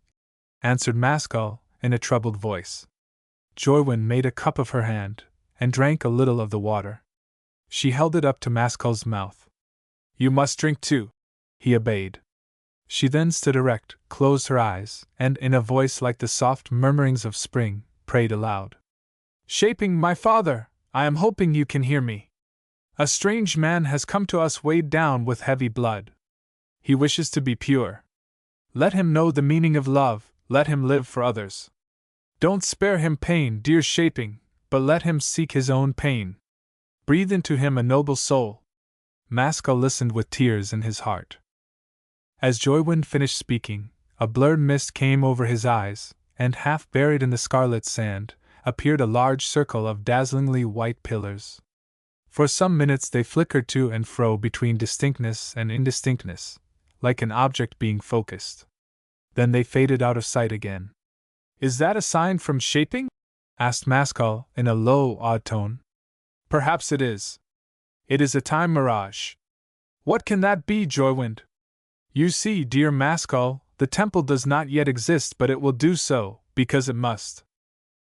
answered Maskell, in a troubled voice. Joywind made a cup of her hand, and drank a little of the water. She held it up to Maskell's mouth. "You must drink too," he obeyed. She then stood erect, closed her eyes, and, in a voice like the soft murmurings of spring, prayed aloud. "Shaping, my father, I am hoping you can hear me. A strange man has come to us weighed down with heavy blood. He wishes to be pure. Let him know the meaning of love, let him live for others. Don't spare him pain, dear Shaping, but let him seek his own pain. Breathe into him a noble soul." Maskell listened with tears in his heart. As Joywind finished speaking, a blurred mist came over his eyes, and half buried in the scarlet sand, appeared a large circle of dazzlingly white pillars. For some minutes they flickered to and fro between distinctness and indistinctness, like an object being focused. Then they faded out of sight again. "Is that a sign from Shaping?" asked Maskell in a low, awed tone. "Perhaps it is. It is a time mirage." "What can that be, Joywind?" "You see, dear Maskell, the temple does not yet exist, but it will do so, because it must.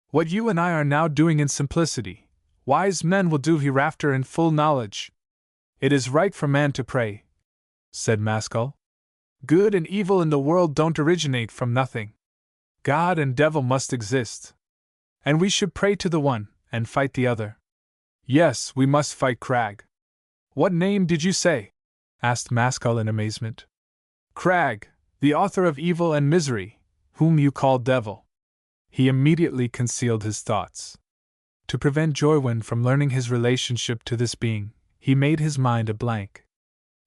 What you and I are now doing in simplicity, wise men will do hereafter in full knowledge. It is right for man to pray," said Maskell. "Good and evil in the world don't originate from nothing. God and devil must exist. And we should pray to the one, and fight the other. Yes, we must fight Crag." "What name did you say?" asked Maskell in amazement. "Crag, the author of evil and misery, whom you call devil." He immediately concealed his thoughts. To prevent Joywind from learning his relationship to this being, he made his mind a blank.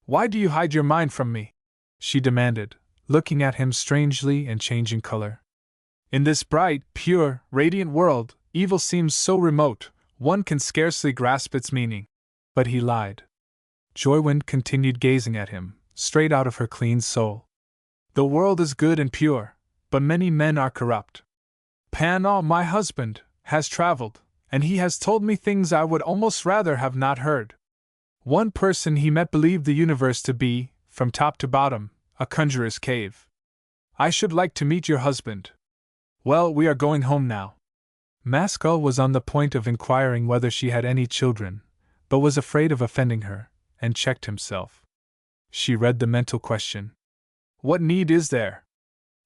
"Why do you hide your mind from me?" she demanded, looking at him strangely and changing color. "In this bright, pure, radiant world, evil seems so remote, one can scarcely grasp its meaning." But he lied. Joywind continued gazing at him, straight out of her clean soul. "The world is good and pure, but many men are corrupt. Panal, my husband, has traveled, and he has told me things I would almost rather have not heard. One person he met believed the universe to be, from top to bottom, a conjurer's cave. I should like to meet your husband. Well, we are going home now. Maskell was on the point of inquiring whether she had any children, but was afraid of offending her, and checked himself. She read the mental question. What need is there?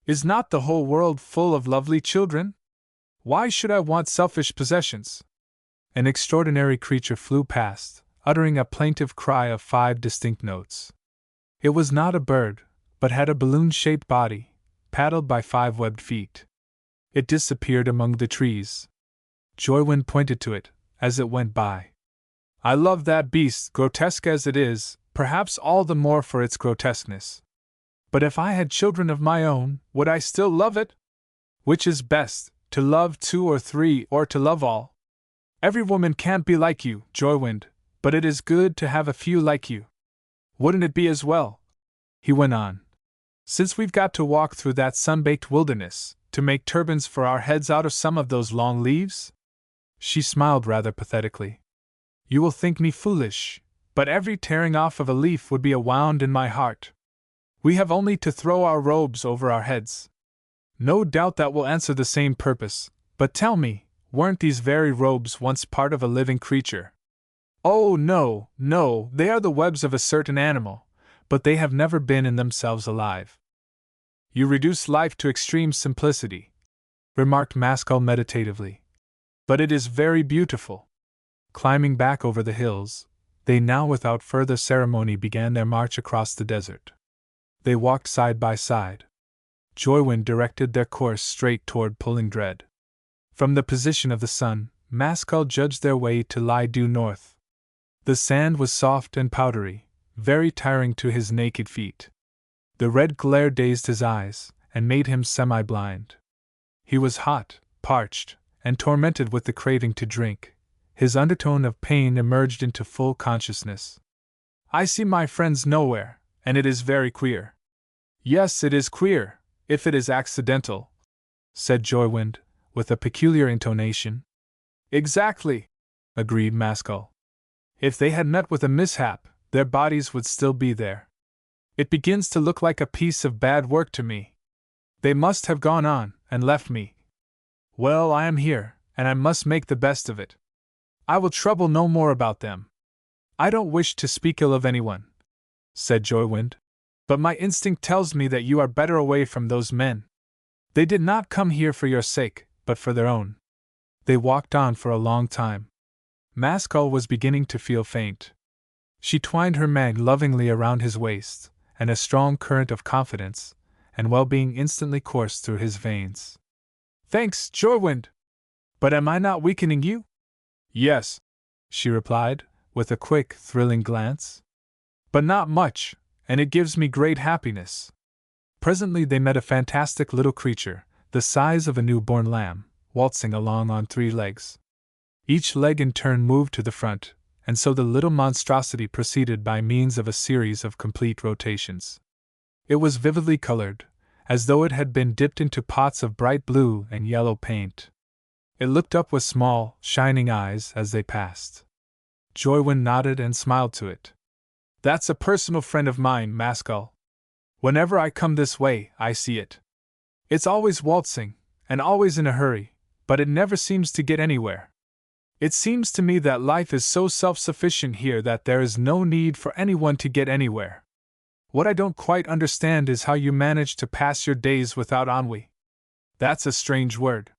Is not the whole world full of lovely children? Why should I want selfish possessions? An extraordinary creature flew past, uttering a plaintive cry of 5 distinct notes. It was not a bird, but had a balloon-shaped body, paddled by 5 webbed feet. It disappeared among the trees. Joywind pointed to it, as it went by. I love that beast, grotesque as it is, perhaps all the more for its grotesqueness. But if I had children of my own, would I still love it? Which is best, to love 2 or 3, or to love all? Every woman can't be like you, Joywind, but it is good to have a few like you. Wouldn't it be as well, he went on, since we've got to walk through that sun-baked wilderness, to make turbans for our heads out of some of those long leaves? She smiled rather pathetically. You will think me foolish, but every tearing off of a leaf would be a wound in my heart. We have only to throw our robes over our heads. No doubt that will answer the same purpose, but tell me, weren't these very robes once part of a living creature? Oh, no, no, they are the webs of a certain animal, but they have never been in themselves alive. You reduce life to extreme simplicity, remarked Maskell meditatively. But it is very beautiful. Climbing back over the hills, they now without further ceremony began their march across the desert. They walked side by side. Joywind directed their course straight toward Pulling Dread. From the position of the sun, Maskell judged their way to lie due north. The sand was soft and powdery, very tiring to his naked feet. The red glare dazed his eyes, and made him semi-blind. He was hot, parched, and tormented with the craving to drink. His undertone of pain emerged into full consciousness. I see my friends nowhere, and it is very queer. Yes, it is queer, if it is accidental, said Joywind, with a peculiar intonation. Exactly, agreed Maskell. If they had met with a mishap, their bodies would still be there. It begins to look like a piece of bad work to me. They must have gone on, and left me. Well, I am here, and I must make the best of it. I will trouble no more about them. I don't wish to speak ill of anyone, said Joywind, but my instinct tells me that you are better away from those men. They did not come here for your sake, but for their own. They walked on for a long time. Maskell was beginning to feel faint. She twined her mag lovingly around his waist, and a strong current of confidence and well-being instantly coursed through his veins. Thanks, Joywind! But am I not weakening you? Yes, she replied, with a quick, thrilling glance. But not much, and it gives me great happiness. Presently they met a fantastic little creature, the size of a newborn lamb, waltzing along on 3 legs. Each leg in turn moved to the front, and so the little monstrosity proceeded by means of a series of complete rotations. It was vividly colored, as though it had been dipped into pots of bright blue and yellow paint. It looked up with small, shining eyes as they passed. Joywind nodded and smiled to it. That's a personal friend of mine, Maskell. Whenever I come this way, I see it. It's always waltzing, and always in a hurry, but it never seems to get anywhere. It seems to me that life is so self-sufficient here that there is no need for anyone to get anywhere. What I don't quite understand is how you manage to pass your days without ennui. That's a strange word.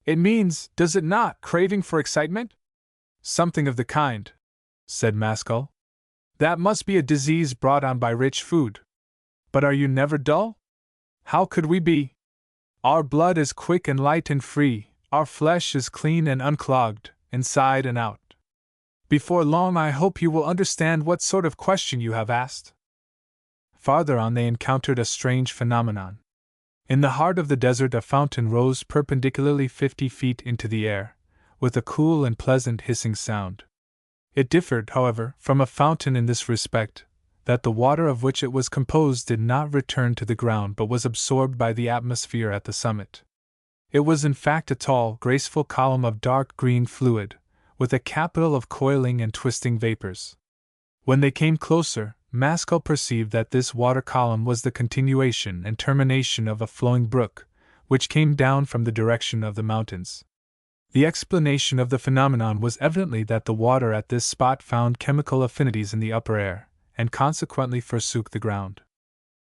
It means, does it not, craving for excitement? Something of the kind, said Maskell. That must be a disease brought on by rich food. But are you never dull? How could we be? Our blood is quick and light and free, our flesh is clean and unclogged, inside and out. Before long I hope you will understand what sort of question you have asked. Farther on they encountered a strange phenomenon. In the heart of the desert a fountain rose perpendicularly 50 feet into the air, with a cool and pleasant hissing sound. It differed, however, from a fountain in this respect, that the water of which it was composed did not return to the ground but was absorbed by the atmosphere at the summit. It was in fact a tall, graceful column of dark green fluid, with a capital of coiling and twisting vapors. When they came closer, Maskell perceived that this water column was the continuation and termination of a flowing brook, which came down from the direction of the mountains. The explanation of the phenomenon was evidently that the water at this spot found chemical affinities in the upper air, and consequently forsook the ground.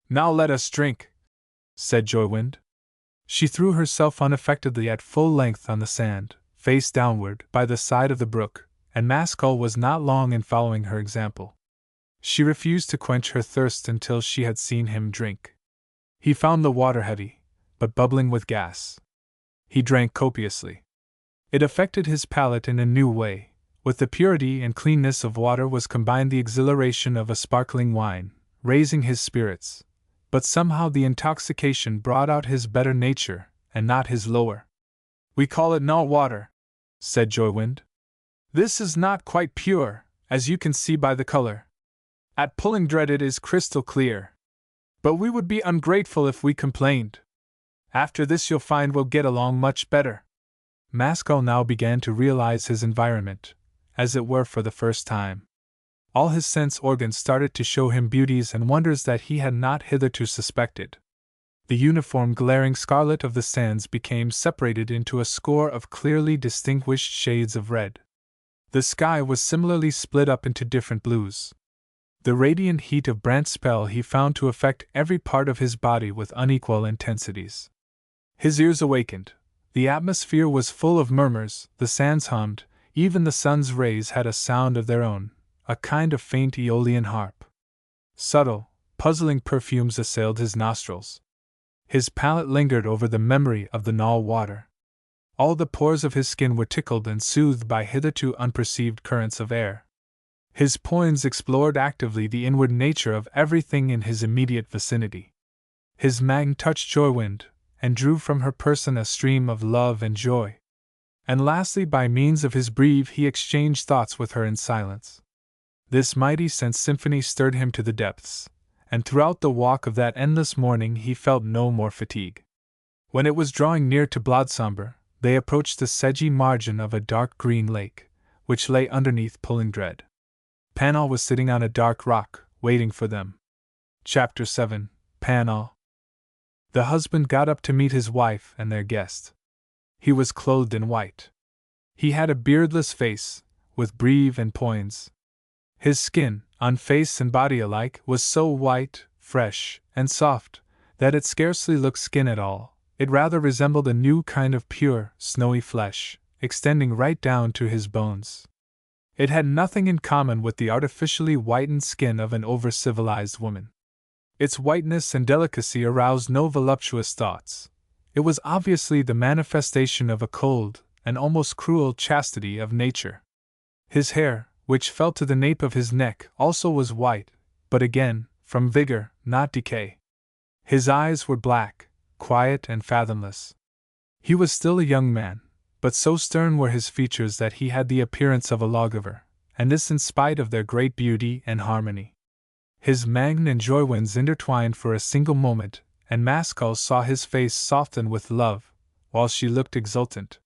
"Now let us drink," said Joywind. She threw herself unaffectedly at full length on the sand, face downward, by the side of the brook, and Maskell was not long in following her example. She refused to quench her thirst until she had seen him drink. He found the water heavy, but bubbling with gas. He drank copiously. It affected his palate in a new way. With the purity and cleanness of water was combined the exhilaration of a sparkling wine, raising his spirits. But somehow the intoxication brought out his better nature, and not his lower. "We call it no water," said Joywind. "This is not quite pure, as you can see by the color. At Pullingdread it is crystal clear. But we would be ungrateful if we complained. After this you'll find we'll get along much better." Maskell now began to realize his environment, as it were for the first time. All his sense organs started to show him beauties and wonders that he had not hitherto suspected. The uniform glaring scarlet of the sands became separated into a score of clearly distinguished shades of red. The sky was similarly split up into different blues. The radiant heat of Brandspell he found to affect every part of his body with unequal intensities. His ears awakened. The atmosphere was full of murmurs, the sands hummed, even the sun's rays had a sound of their own, a kind of faint Aeolian harp. Subtle, puzzling perfumes assailed his nostrils. His palate lingered over the memory of the Nile water. All the pores of his skin were tickled and soothed by hitherto unperceived currents of air. His poins explored actively the inward nature of everything in his immediate vicinity. His mind touched Joywind, and drew from her person a stream of love and joy. And lastly, by means of his breeve, he exchanged thoughts with her in silence. This mighty sense symphony stirred him to the depths, and throughout the walk of that endless morning he felt no more fatigue. When it was drawing near to Blodsomber, they approached the sedgy margin of a dark green lake, which lay underneath Pullingdread. Panal was sitting on a dark rock, waiting for them. Chapter 7. Panal. The husband got up to meet his wife and their guest. He was clothed in white. He had a beardless face, with breeve and poins. His skin, on face and body alike, was so white, fresh, and soft, that it scarcely looked skin at all. It rather resembled a new kind of pure, snowy flesh, extending right down to his bones. It had nothing in common with the artificially whitened skin of an over-civilized woman. Its whiteness and delicacy aroused no voluptuous thoughts. It was obviously the manifestation of a cold and almost cruel chastity of nature. His hair, which fell to the nape of his neck, also was white, but again, from vigor, not decay. His eyes were black, quiet and fathomless. He was still a young man, but so stern were his features that he had the appearance of a lawgiver, and this in spite of their great beauty and harmony. His Magn and Joywinds intertwined for a single moment, and Maskell saw his face soften with love, while she looked exultant.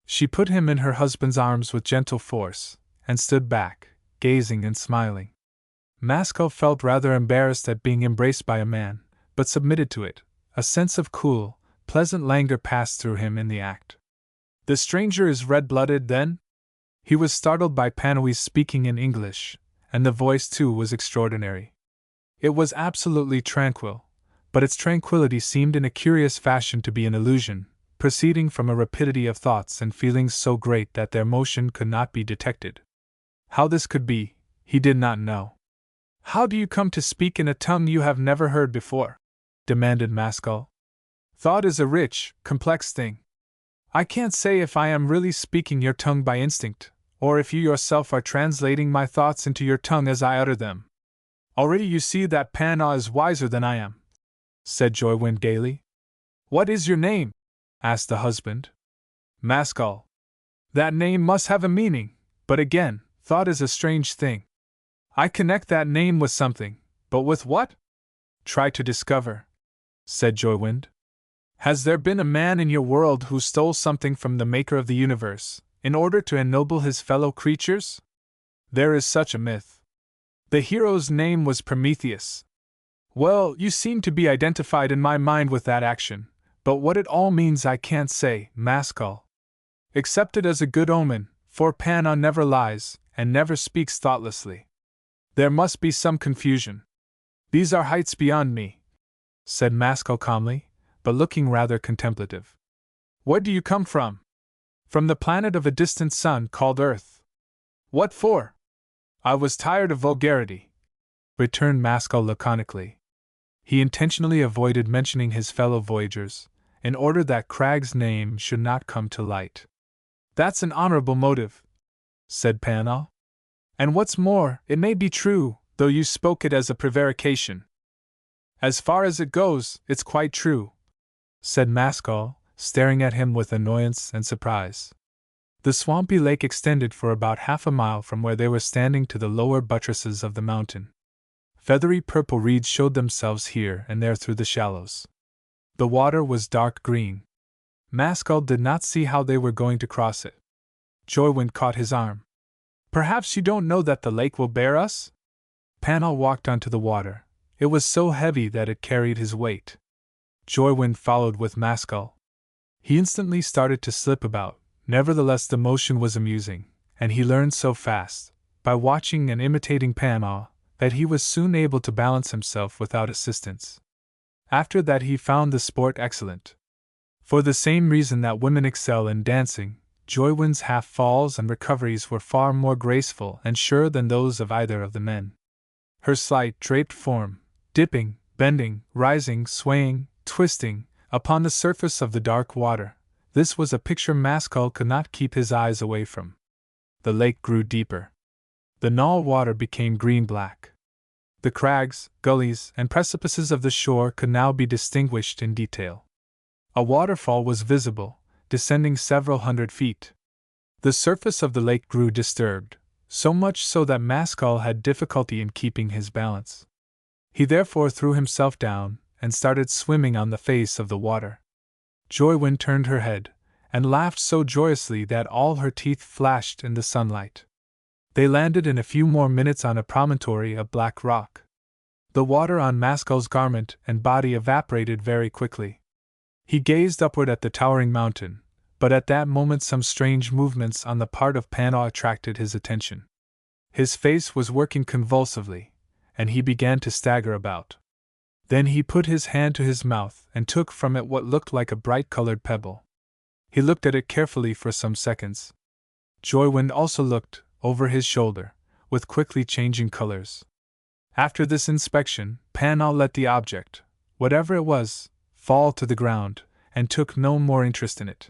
She put him in her husband's arms with gentle force, and stood back, gazing and smiling. Maskell felt rather embarrassed at being embraced by a man, but submitted to it. A sense of cool, pleasant languor passed through him in the act. "The stranger is red-blooded, then?" He was startled by Panoui's speaking in English, and the voice too was extraordinary. It was absolutely tranquil, but its tranquility seemed in a curious fashion to be an illusion, proceeding from a rapidity of thoughts and feelings so great that their motion could not be detected. How this could be, he did not know. "How do you come to speak in a tongue you have never heard before?" demanded Maskell. "Thought is a rich, complex thing. I can't say if I am really speaking your tongue by instinct, or if you yourself are translating my thoughts into your tongue as I utter them. Already you see that Panau is wiser than I am," said Joywind gaily. "What is your name?" asked the husband. "Maskell." "That name must have a meaning, but again, thought is a strange thing. I connect that name with something, but with what? Try to discover," said Joywind. "Has there been a man in your world who stole something from the maker of the universe, in order to ennoble his fellow creatures? There is such a myth. The hero's name was Prometheus. Well, you seem to be identified in my mind with that action, but what it all means I can't say, Maskell. Accept it as a good omen, for Panna never lies, and never speaks thoughtlessly. There must be some confusion. These are heights beyond me, said Maskell calmly, but looking rather contemplative. Where do you come from? From the planet of a distant sun called Earth. What for? I was tired of vulgarity, returned Maskell laconically. He intentionally avoided mentioning his fellow voyagers, in order that Cragg's name should not come to light. That's an honorable motive, said Panna. And what's more, it may be true, though you spoke it as a prevarication. As far as it goes, it's quite true, said Maskell, staring at him with annoyance and surprise. The swampy lake extended for about half a mile from where they were standing to the lower buttresses of the mountain. Feathery purple reeds showed themselves here and there through the shallows. The water was dark green. Maskell did not see how they were going to cross it. Joywind caught his arm. Perhaps you don't know that the lake will bear us? Panna walked onto the water. It was so heavy that it carried his weight. Joywind followed with Maskell. He instantly started to slip about, nevertheless the motion was amusing, and he learned so fast, by watching and imitating Panna, that he was soon able to balance himself without assistance. After that he found the sport excellent. For the same reason that women excel in dancing, Joywind's half-falls and recoveries were far more graceful and sure than those of either of the men. Her slight, draped form, dipping, bending, rising, swaying, twisting, upon the surface of the dark water, this was a picture Maskell could not keep his eyes away from. The lake grew deeper. The Nile water became green-black. The crags, gullies, and precipices of the shore could now be distinguished in detail. A waterfall was visible, descending several hundred feet. The surface of the lake grew disturbed, so much so that Maskell had difficulty in keeping his balance. He therefore threw himself down, and started swimming on the face of the water. Joywind turned her head, and laughed so joyously that all her teeth flashed in the sunlight. They landed in a few more minutes on a promontory of black rock. The water on Maskell's garment and body evaporated very quickly. He gazed upward at the towering mountain, but at that moment some strange movements on the part of Panna attracted his attention. His face was working convulsively, and he began to stagger about. Then he put his hand to his mouth and took from it what looked like a bright-colored pebble. He looked at it carefully for some seconds. Joywind also looked, over his shoulder, with quickly changing colors. After this inspection, Panna let the object, whatever it was, fall to the ground, and took no more interest in it.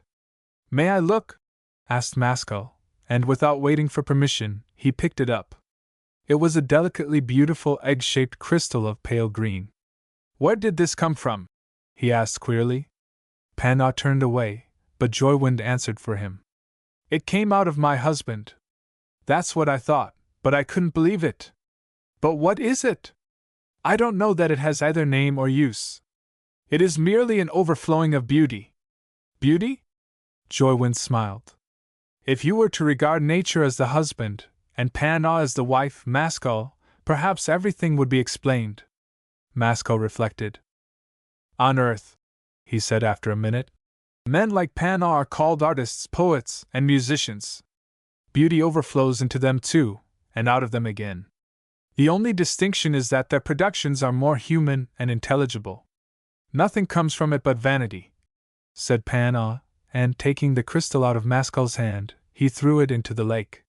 May I look? Asked Maskell, and without waiting for permission, he picked it up. It was a delicately beautiful egg-shaped crystal of pale green. Where did this come from? He asked queerly. Panna turned away, but Joywind answered for him. It came out of my husband. That's what I thought, but I couldn't believe it. But what is it? I don't know that it has either name or use. It is merely an overflowing of beauty. Beauty? Joywind smiled. If you were to regard nature as the husband, and Panna as the wife, Maskell, perhaps everything would be explained. Maskell reflected. On Earth, he said after a minute, men like Panna are called artists, poets, and musicians. Beauty overflows into them too, and out of them again. The only distinction is that their productions are more human and intelligible. Nothing comes from it but vanity, said Panna, and taking the crystal out of Maskell's hand, he threw it into the lake.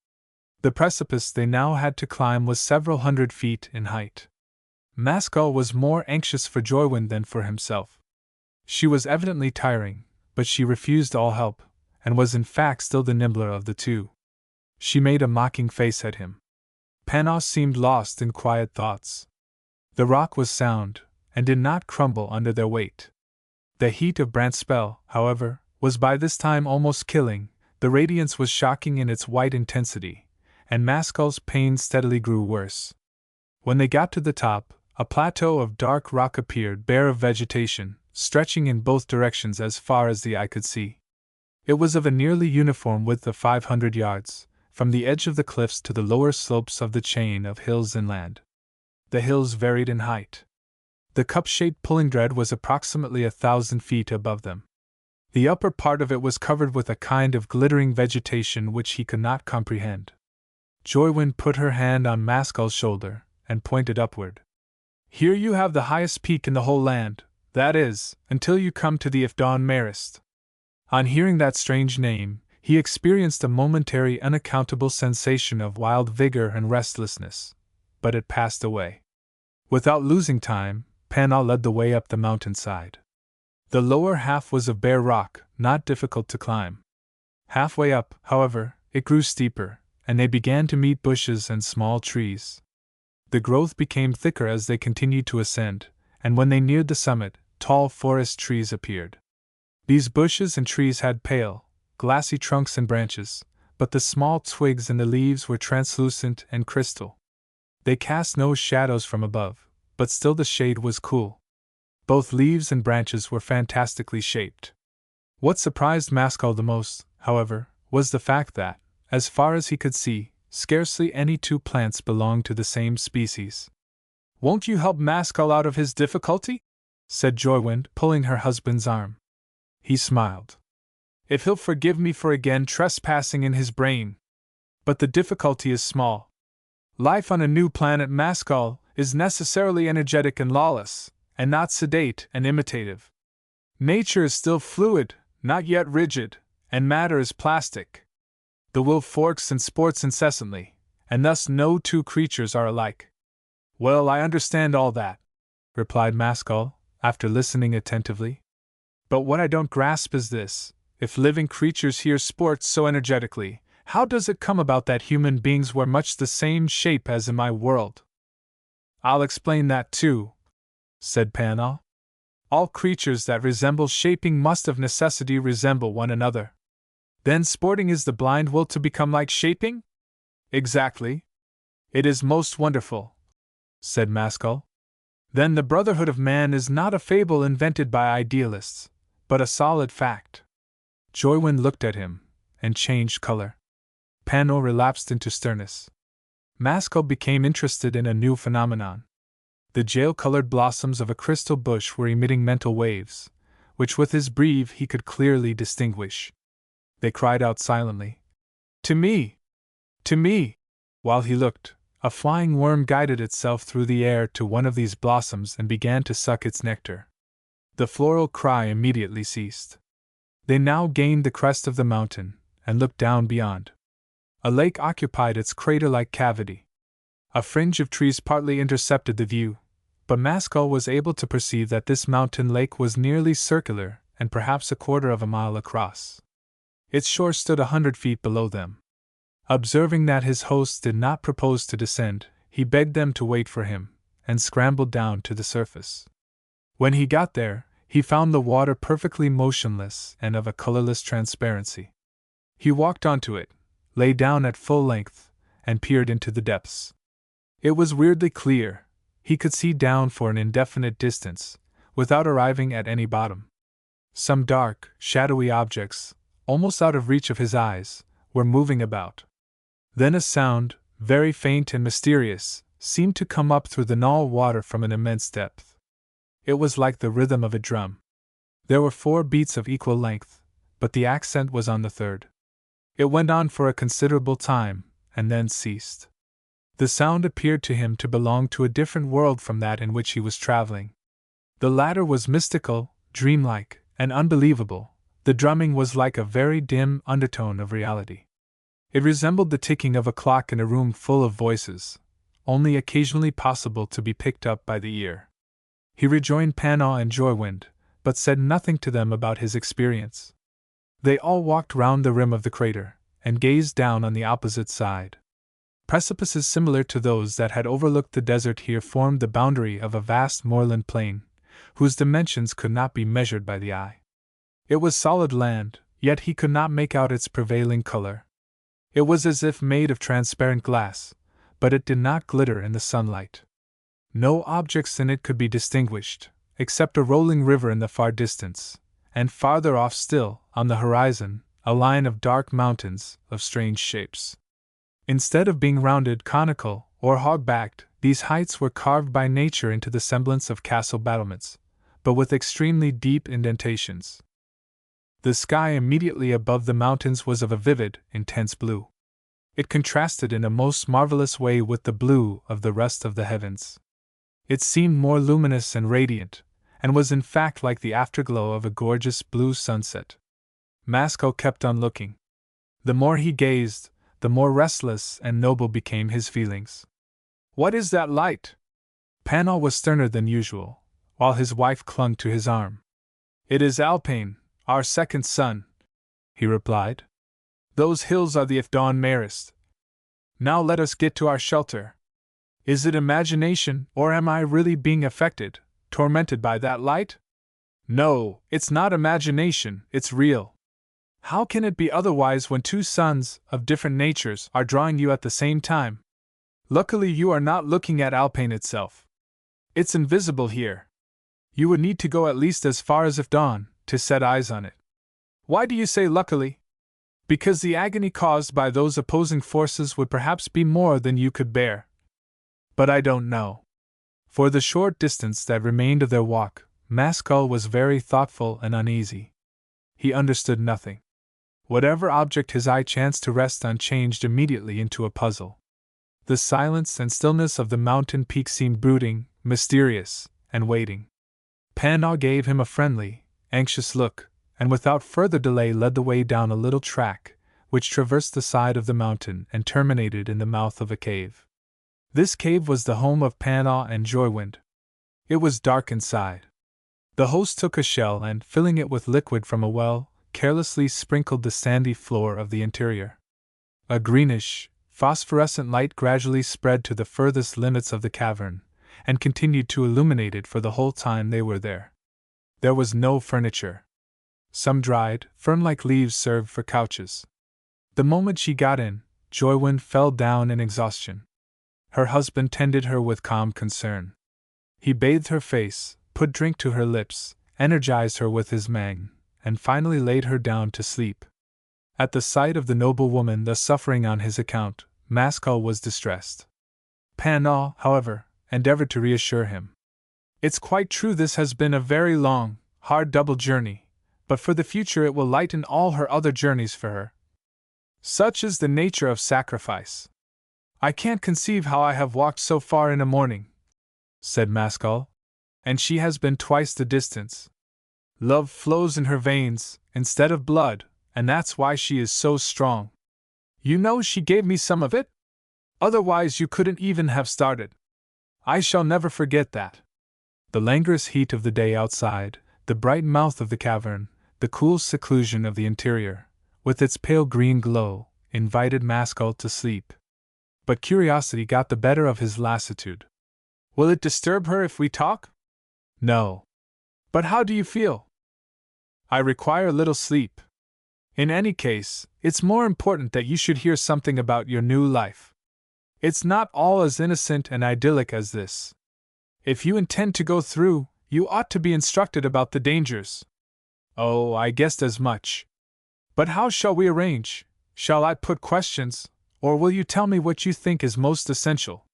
The precipice they now had to climb was several hundred feet in height. Maskell was more anxious for Joywind than for himself. She was evidently tiring, but she refused all help, and was in fact still the nimbler of the two. She made a mocking face at him. Panna seemed lost in quiet thoughts. The rock was sound, and did not crumble under their weight. The heat of Brant's spell, however, was by this time almost killing, the radiance was shocking in its white intensity, and Maskell's pain steadily grew worse. When they got to the top, a plateau of dark rock appeared, bare of vegetation, stretching in both directions as far as the eye could see. It was of a nearly uniform width of 500 yards, from the edge of the cliffs to the lower slopes of the chain of hills inland. The hills varied in height. The cup-shaped Pullingdread was approximately 1,000 feet above them. The upper part of it was covered with a kind of glittering vegetation which he could not comprehend. Joywind put her hand on Mascal's shoulder and pointed upward. Here you have the highest peak in the whole land, that is, until you come to the Ifdawn Marist. On hearing that strange name, he experienced a momentary unaccountable sensation of wild vigor and restlessness, but it passed away. Without losing time, Pana led the way up the mountainside. The lower half was of bare rock, not difficult to climb. Halfway up, however, it grew steeper, and they began to meet bushes and small trees. The growth became thicker as they continued to ascend, and when they neared the summit, tall forest trees appeared. These bushes and trees had pale, glassy trunks and branches, but the small twigs and the leaves were translucent and crystal. They cast no shadows from above, but still the shade was cool. Both leaves and branches were fantastically shaped. What surprised Mascal the most, however, was the fact that, as far as he could see, scarcely any two plants belonged to the same species. "Won't you help Mascal out of his difficulty?" said Joywind, pulling her husband's arm. He smiled. "If he'll forgive me for again trespassing in his brain. But the difficulty is small. Life on a new planet, Mascal, is necessarily energetic and lawless, and not sedate and imitative. Nature is still fluid, not yet rigid, and matter is plastic. The will forks and sports incessantly, and thus no two creatures are alike." "Well, I understand all that," replied Mascal, after listening attentively. "But what I don't grasp is this: if living creatures here sport so energetically, how does it come about that human beings wear much the same shape as in my world?" "I'll explain that too," said Pana. "All creatures that resemble shaping must of necessity resemble one another." "Then sporting is the blind will to become like shaping?" "Exactly. It is most wonderful," said Mascal. "Then the brotherhood of man is not a fable invented by idealists, but a solid fact." Joywind looked at him, and changed color. Pano relapsed into sternness. Mascal became interested in a new phenomenon. The jail-colored blossoms of a crystal bush were emitting mental waves, which with his breve he could clearly distinguish. They cried out silently, "To me! To me!" While he looked, a flying worm guided itself through the air to one of these blossoms and began to suck its nectar. The floral cry immediately ceased. They now gained the crest of the mountain, and looked down beyond. A lake occupied its crater-like cavity. A fringe of trees partly intercepted the view, but Mascal was able to perceive that this mountain lake was nearly circular and perhaps a quarter of a mile across. Its shore stood 100 feet below them. Observing that his hosts did not propose to descend, he begged them to wait for him, and scrambled down to the surface. When he got there, he found the water perfectly motionless and of a colorless transparency. He walked onto it, lay down at full length, and peered into the depths. It was weirdly clear. He could see down for an indefinite distance, without arriving at any bottom. Some dark, shadowy objects, almost out of reach of his eyes, were moving about. Then a sound, very faint and mysterious, seemed to come up through the null water from an immense depth. It was like the rhythm of a drum. There were 4 beats of equal length, but the accent was on the third. It went on for a considerable time, and then ceased. The sound appeared to him to belong to a different world from that in which he was traveling. The latter was mystical, dreamlike, and unbelievable. The drumming was like a very dim undertone of reality. It resembled the ticking of a clock in a room full of voices, only occasionally possible to be picked up by the ear. He rejoined Pana and Joywind, but said nothing to them about his experience. They all walked round the rim of the crater, and gazed down on the opposite side. Precipices similar to those that had overlooked the desert here formed the boundary of a vast moorland plain, whose dimensions could not be measured by the eye. It was solid land, yet he could not make out its prevailing color. It was as if made of transparent glass, but it did not glitter in the sunlight. No objects in it could be distinguished, except a rolling river in the far distance, and farther off still, on the horizon, a line of dark mountains of strange shapes. Instead of being rounded, conical, or hog-backed, these heights were carved by nature into the semblance of castle battlements, but with extremely deep indentations. The sky immediately above the mountains was of a vivid, intense blue. It contrasted in a most marvelous way with the blue of the rest of the heavens. It seemed more luminous and radiant, and was in fact like the afterglow of a gorgeous blue sunset. Masco kept on looking. The more he gazed, the more restless and noble became his feelings. "What is that light?" Panal was sterner than usual, while his wife clung to his arm. "It is Alpine, our second son," he replied. "Those hills are the Ifdawn Marist. Now let us get to our shelter. Is it imagination, or am I really being affected, tormented by that light? No, it's not imagination, it's real. How can it be otherwise when two suns of different natures are drawing you at the same time? Luckily, you are not looking at Alpine itself. It's invisible here. You would need to go at least as far as Ifdawn to set eyes on it. Why do you say luckily? Because the agony caused by those opposing forces would perhaps be more than you could bear. But I don't know." For the short distance that remained of their walk, Mascal was very thoughtful and uneasy. He understood nothing. Whatever object his eye chanced to rest on changed immediately into a puzzle. The silence and stillness of the mountain peak seemed brooding, mysterious, and waiting. Panal gave him a friendly, anxious look, and without further delay led the way down a little track, which traversed the side of the mountain and terminated in the mouth of a cave. This cave was the home of Panal and Joywind. It was dark inside. The host took a shell and, filling it with liquid from a well, carelessly sprinkled the sandy floor of the interior. A greenish, phosphorescent light gradually spread to the furthest limits of the cavern, and continued to illuminate it for the whole time they were there. There was no furniture. Some dried, fern-like leaves served for couches. The moment she got in, Joywind fell down in exhaustion. Her husband tended her with calm concern. He bathed her face, put drink to her lips, energized her with his mang, and finally laid her down to sleep. At the sight of the noble woman thus suffering on his account, Mascal was distressed. Panal, however, endeavored to reassure him. "It's quite true this has been a very long, hard double journey, but for the future it will lighten all her other journeys for her. Such is the nature of sacrifice. I can't conceive how I have walked so far in a morning," said Mascal, "and she has been twice the distance. Love flows in her veins, instead of blood, and that's why she is so strong. You know she gave me some of it? Otherwise you couldn't even have started. I shall never forget that." The languorous heat of the day outside, the bright mouth of the cavern, the cool seclusion of the interior, with its pale green glow, invited Mascal to sleep. But curiosity got the better of his lassitude. "Will it disturb her if we talk?" "No." "But how do you feel?" "I require little sleep. In any case, it's more important that you should hear something about your new life. It's not all as innocent and idyllic as this. If you intend to go through, you ought to be instructed about the dangers." "Oh, I guessed as much. But how shall we arrange? Shall I put questions, or will you tell me what you think is most essential?"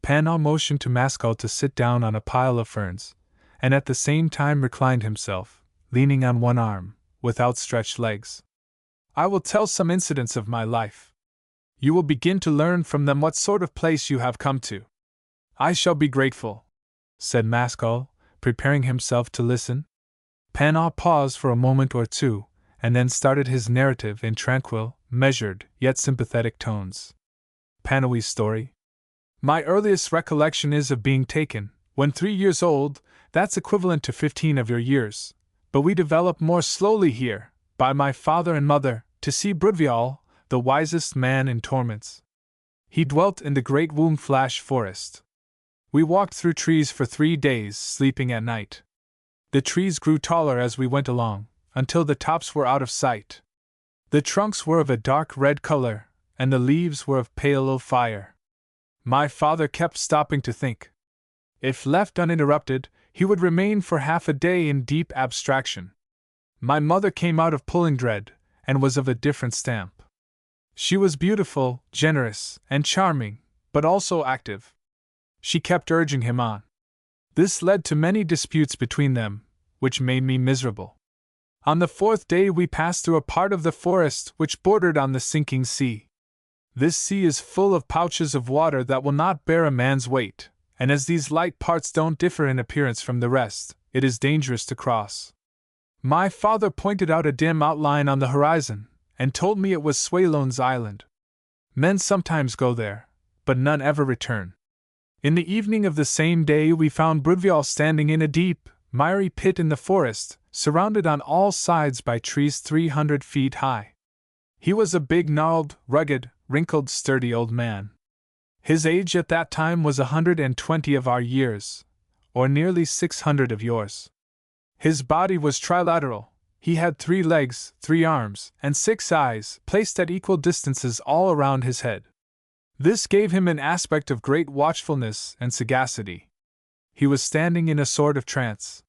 Panal motioned to Mascal to sit down on a pile of ferns, and at the same time reclined himself, leaning on one arm, with outstretched legs. "I will tell some incidents of my life. You will begin to learn from them what sort of place you have come to." "I shall be grateful," said Mascal, preparing himself to listen. Panal paused for a moment or two, and then started his narrative in tranquil, measured, yet sympathetic tones. Panawi's story. "My earliest recollection is of being taken, when 3 years old, that's equivalent to 15 of your years, but we develop more slowly here, by my father and mother, to see Brudvial, the wisest man in torments. He dwelt in the great Wombflash forest. We walked through trees for 3 days, sleeping at night. The trees grew taller as we went along, until the tops were out of sight. The trunks were of a dark red color, and the leaves were of pale fire. My father kept stopping to think. If left uninterrupted, he would remain for half a day in deep abstraction. My mother came out of Pullingdread, and was of a different stamp. She was beautiful, generous, and charming, but also active. she kept urging him on. This led to many disputes between them, which made me miserable. On the fourth day we passed through a part of the forest which bordered on the sinking sea. This sea is full of pouches of water that will not bear a man's weight, and as these light parts don't differ in appearance from the rest, it is dangerous to cross. My father pointed out a dim outline on the horizon, and told me it was Swallone's Island. Men sometimes go there, but none ever return. In the evening of the same day we found Brudvial standing in a deep, miry pit in the forest, surrounded on all sides by trees 300 feet high. He was a big, gnarled, rugged, wrinkled, sturdy old man. His age at that time was 120 of our years, or nearly 600 of yours. His body was trilateral. He had 3 legs, 3 arms, and 6 eyes, placed at equal distances all around his head. This gave him an aspect of great watchfulness and sagacity. He was standing in a sort of trance.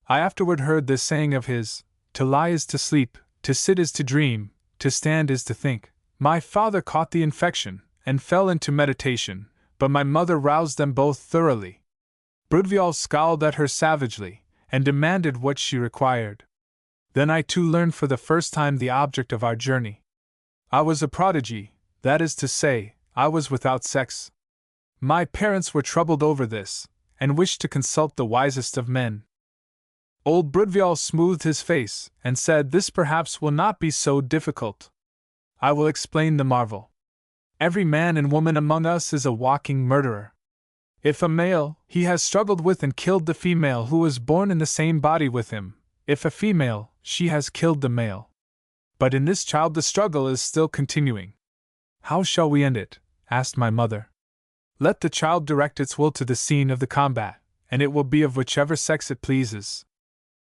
I afterward heard this saying of his: to lie is to sleep, to sit is to dream, to stand is to think. My father caught the infection, and fell into meditation, but my mother roused them both thoroughly. Brudvial scowled at her savagely, and demanded what she required. Then I too learned for the first time the object of our journey. I was a prodigy, that is to say, I was without sex. My parents were troubled over this, and wished to consult the wisest of men. Old Brudvial smoothed his face, and said, "This perhaps will not be so difficult. I will explain the marvel. Every man and woman among us is a walking murderer. If a male, he has struggled with and killed the female who was born in the same body with him. If a female, she has killed the male. But in this child the struggle is still continuing." "How shall we end it?" asked my mother. "Let the child direct its will to the scene of the combat, and it will be of whichever sex it pleases."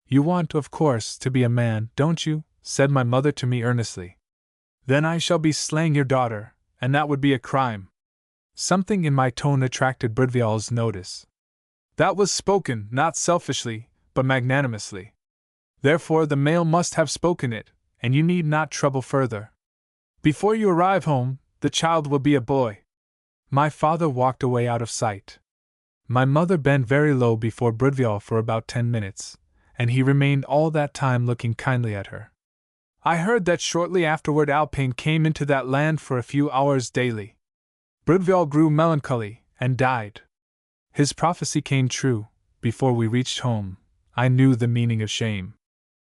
"You want, of course, to be a man, don't you?" said my mother to me earnestly. "Then I shall be slaying your daughter, and that would be a crime." Something in my tone attracted Brudvial's notice. That was spoken, not selfishly, but magnanimously. Therefore the male must have spoken it, and you need not trouble further. Before you arrive home, the child will be a boy. My father walked away out of sight. My mother bent very low before Brudvial for about 10 minutes, and he remained all that time looking kindly at her. I heard that shortly afterward Alpine came into that land for a few hours daily. Brudvial grew melancholy, and died. His prophecy came true. Before we reached home, I knew the meaning of shame.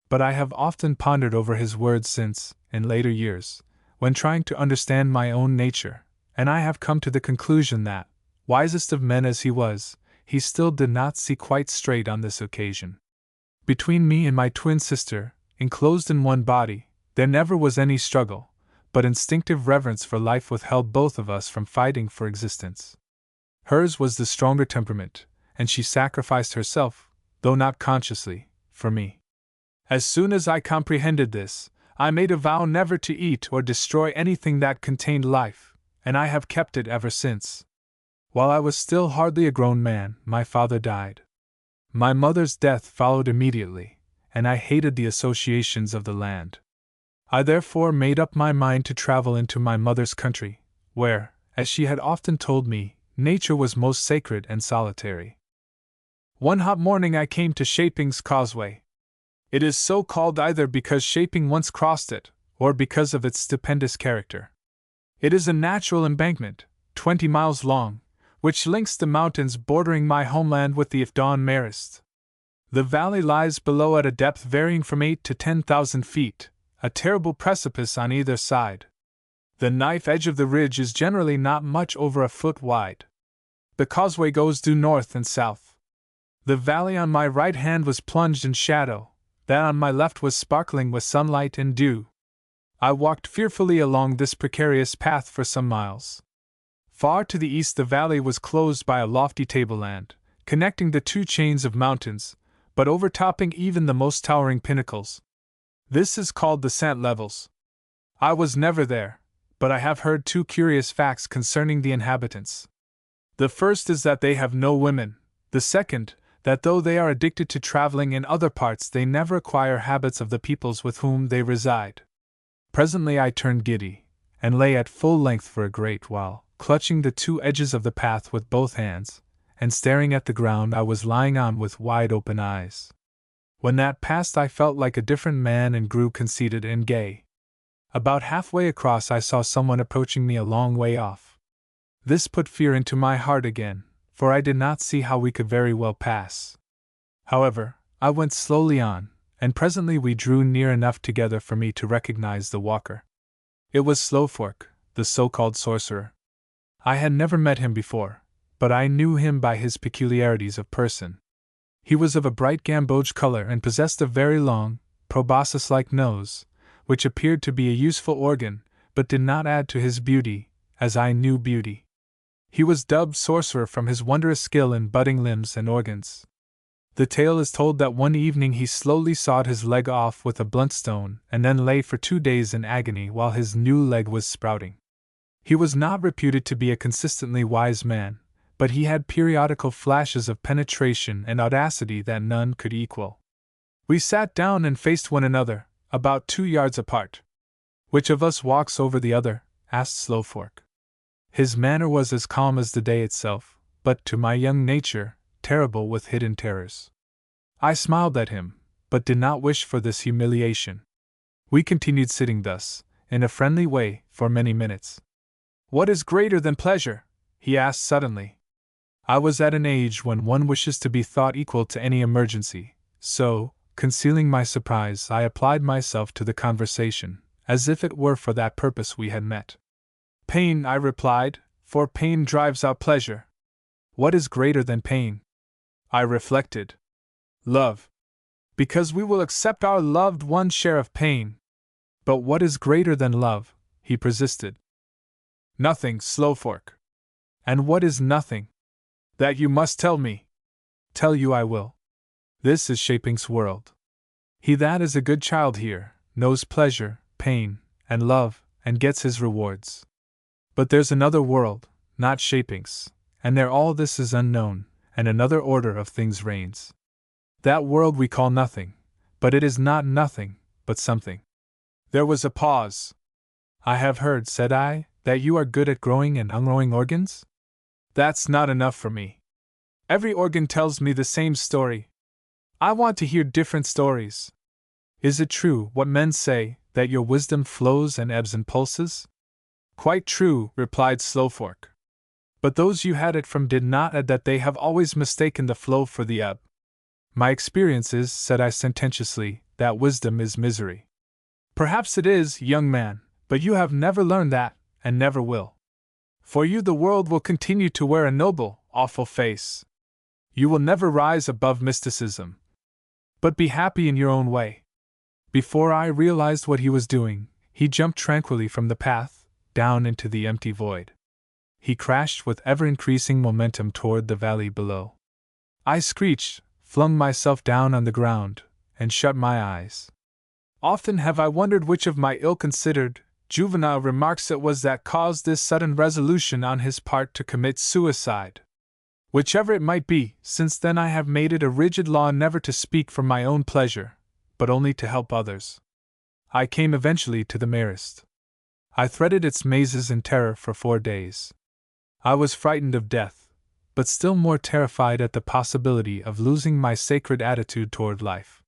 But I have often pondered over his words since, in later years, when trying to understand my own nature, and I have come to the conclusion that, wisest of men as he was, he still did not see quite straight on this occasion. Between me and my twin sister, enclosed in one body, there never was any struggle, but instinctive reverence for life withheld both of us from fighting for existence. Hers was the stronger temperament, and she sacrificed herself, though not consciously, for me. As soon as I comprehended this, I made a vow never to eat or destroy anything that contained life, and I have kept it ever since. While I was still hardly a grown man, my father died. My mother's death followed immediately, and I hated the associations of the land. I therefore made up my mind to travel into my mother's country, where, as she had often told me, nature was most sacred and solitary. One hot morning I came to Shaping's Causeway. It is so called either because Shaping once crossed it, or because of its stupendous character. It is a natural embankment, 20 miles long, which links the mountains bordering my homeland with the Ifdawn Marist. The valley lies below at a depth varying from 8 to 10,000 feet, a terrible precipice on either side. The knife edge of the ridge is generally not much over a foot wide. The causeway goes due north and south. The valley on my right hand was plunged in shadow, that on my left was sparkling with sunlight and dew. I walked fearfully along this precarious path for some miles. Far to the east the valley was closed by a lofty tableland, connecting the 2 chains of mountains, but overtopping even the most towering pinnacles. This is called the Sant Levels. I was never there, but I have heard 2 curious facts concerning the inhabitants. The first is that they have no women, the second, that though they are addicted to traveling in other parts they never acquire habits of the peoples with whom they reside. Presently I turned giddy, and lay at full length for a great while, clutching the 2 edges of the path with both hands, and staring at the ground I was lying on with wide open eyes. When that passed, I felt like a different man and grew conceited and gay. About halfway across, I saw someone approaching me a long way off. This put fear into my heart again, for I did not see how we could very well pass. However, I went slowly on, and presently we drew near enough together for me to recognize the walker. It was Slowfork, the so-called sorcerer. I had never met him before, but I knew him by his peculiarities of person. He was of a bright gamboge color and possessed a very long, proboscis-like nose, which appeared to be a useful organ, but did not add to his beauty, as I knew beauty. He was dubbed sorcerer from his wondrous skill in budding limbs and organs. The tale is told that one evening he slowly sawed his leg off with a blunt stone and then lay for 2 days in agony while his new leg was sprouting. He was not reputed to be a consistently wise man, but he had periodical flashes of penetration and audacity that none could equal. We sat down and faced one another, about 2 yards apart. "Which of us walks over the other?" asked Slowfork. His manner was as calm as the day itself, but to my young nature, terrible with hidden terrors. I smiled at him, but did not wish for this humiliation. We continued sitting thus, in a friendly way, for many minutes. "What is greater than pleasure?" he asked suddenly. I was at an age when one wishes to be thought equal to any emergency, so, concealing my surprise, I applied myself to the conversation, as if it were for that purpose we had met. "Pain," I replied, "for pain drives out pleasure." "What is greater than pain?" I reflected. "Love. Because we will accept our loved one's share of pain." "But what is greater than love?" he persisted. "Nothing, Slowfork." "And what is nothing?" "That you must tell me." "Tell you I will. This is Shaping's world. He that is a good child here knows pleasure, pain, and love, and gets his rewards. But there's another world, not Shaping's, and there all this is unknown, and another order of things reigns. That world we call nothing, but it is not nothing, but something." There was a pause. "I have heard," said I, "that you are good at growing and ungrowing organs?" "That's not enough for me. Every organ tells me the same story. I want to hear different stories. Is it true, what men say, that your wisdom flows and ebbs and pulses?" "Quite true," replied Slowfork. "But those you had it from did not add that they have always mistaken the flow for the ebb." "My experience is," said I sententiously, "that wisdom is misery." "Perhaps it is, young man, but you have never learned that, and never will. For you the world will continue to wear a noble, awful face. You will never rise above mysticism. But be happy in your own way." Before I realized what he was doing, he jumped tranquilly from the path, down into the empty void. He crashed with ever-increasing momentum toward the valley below. I screeched, flung myself down on the ground, and shut my eyes. Often have I wondered which of my ill-considered, juvenile remarks it was that caused this sudden resolution on his part to commit suicide. Whichever it might be, since then I have made it a rigid law never to speak for my own pleasure, but only to help others. I came eventually to the merest. I threaded its mazes in terror for 4 days. I was frightened of death, but still more terrified at the possibility of losing my sacred attitude toward life.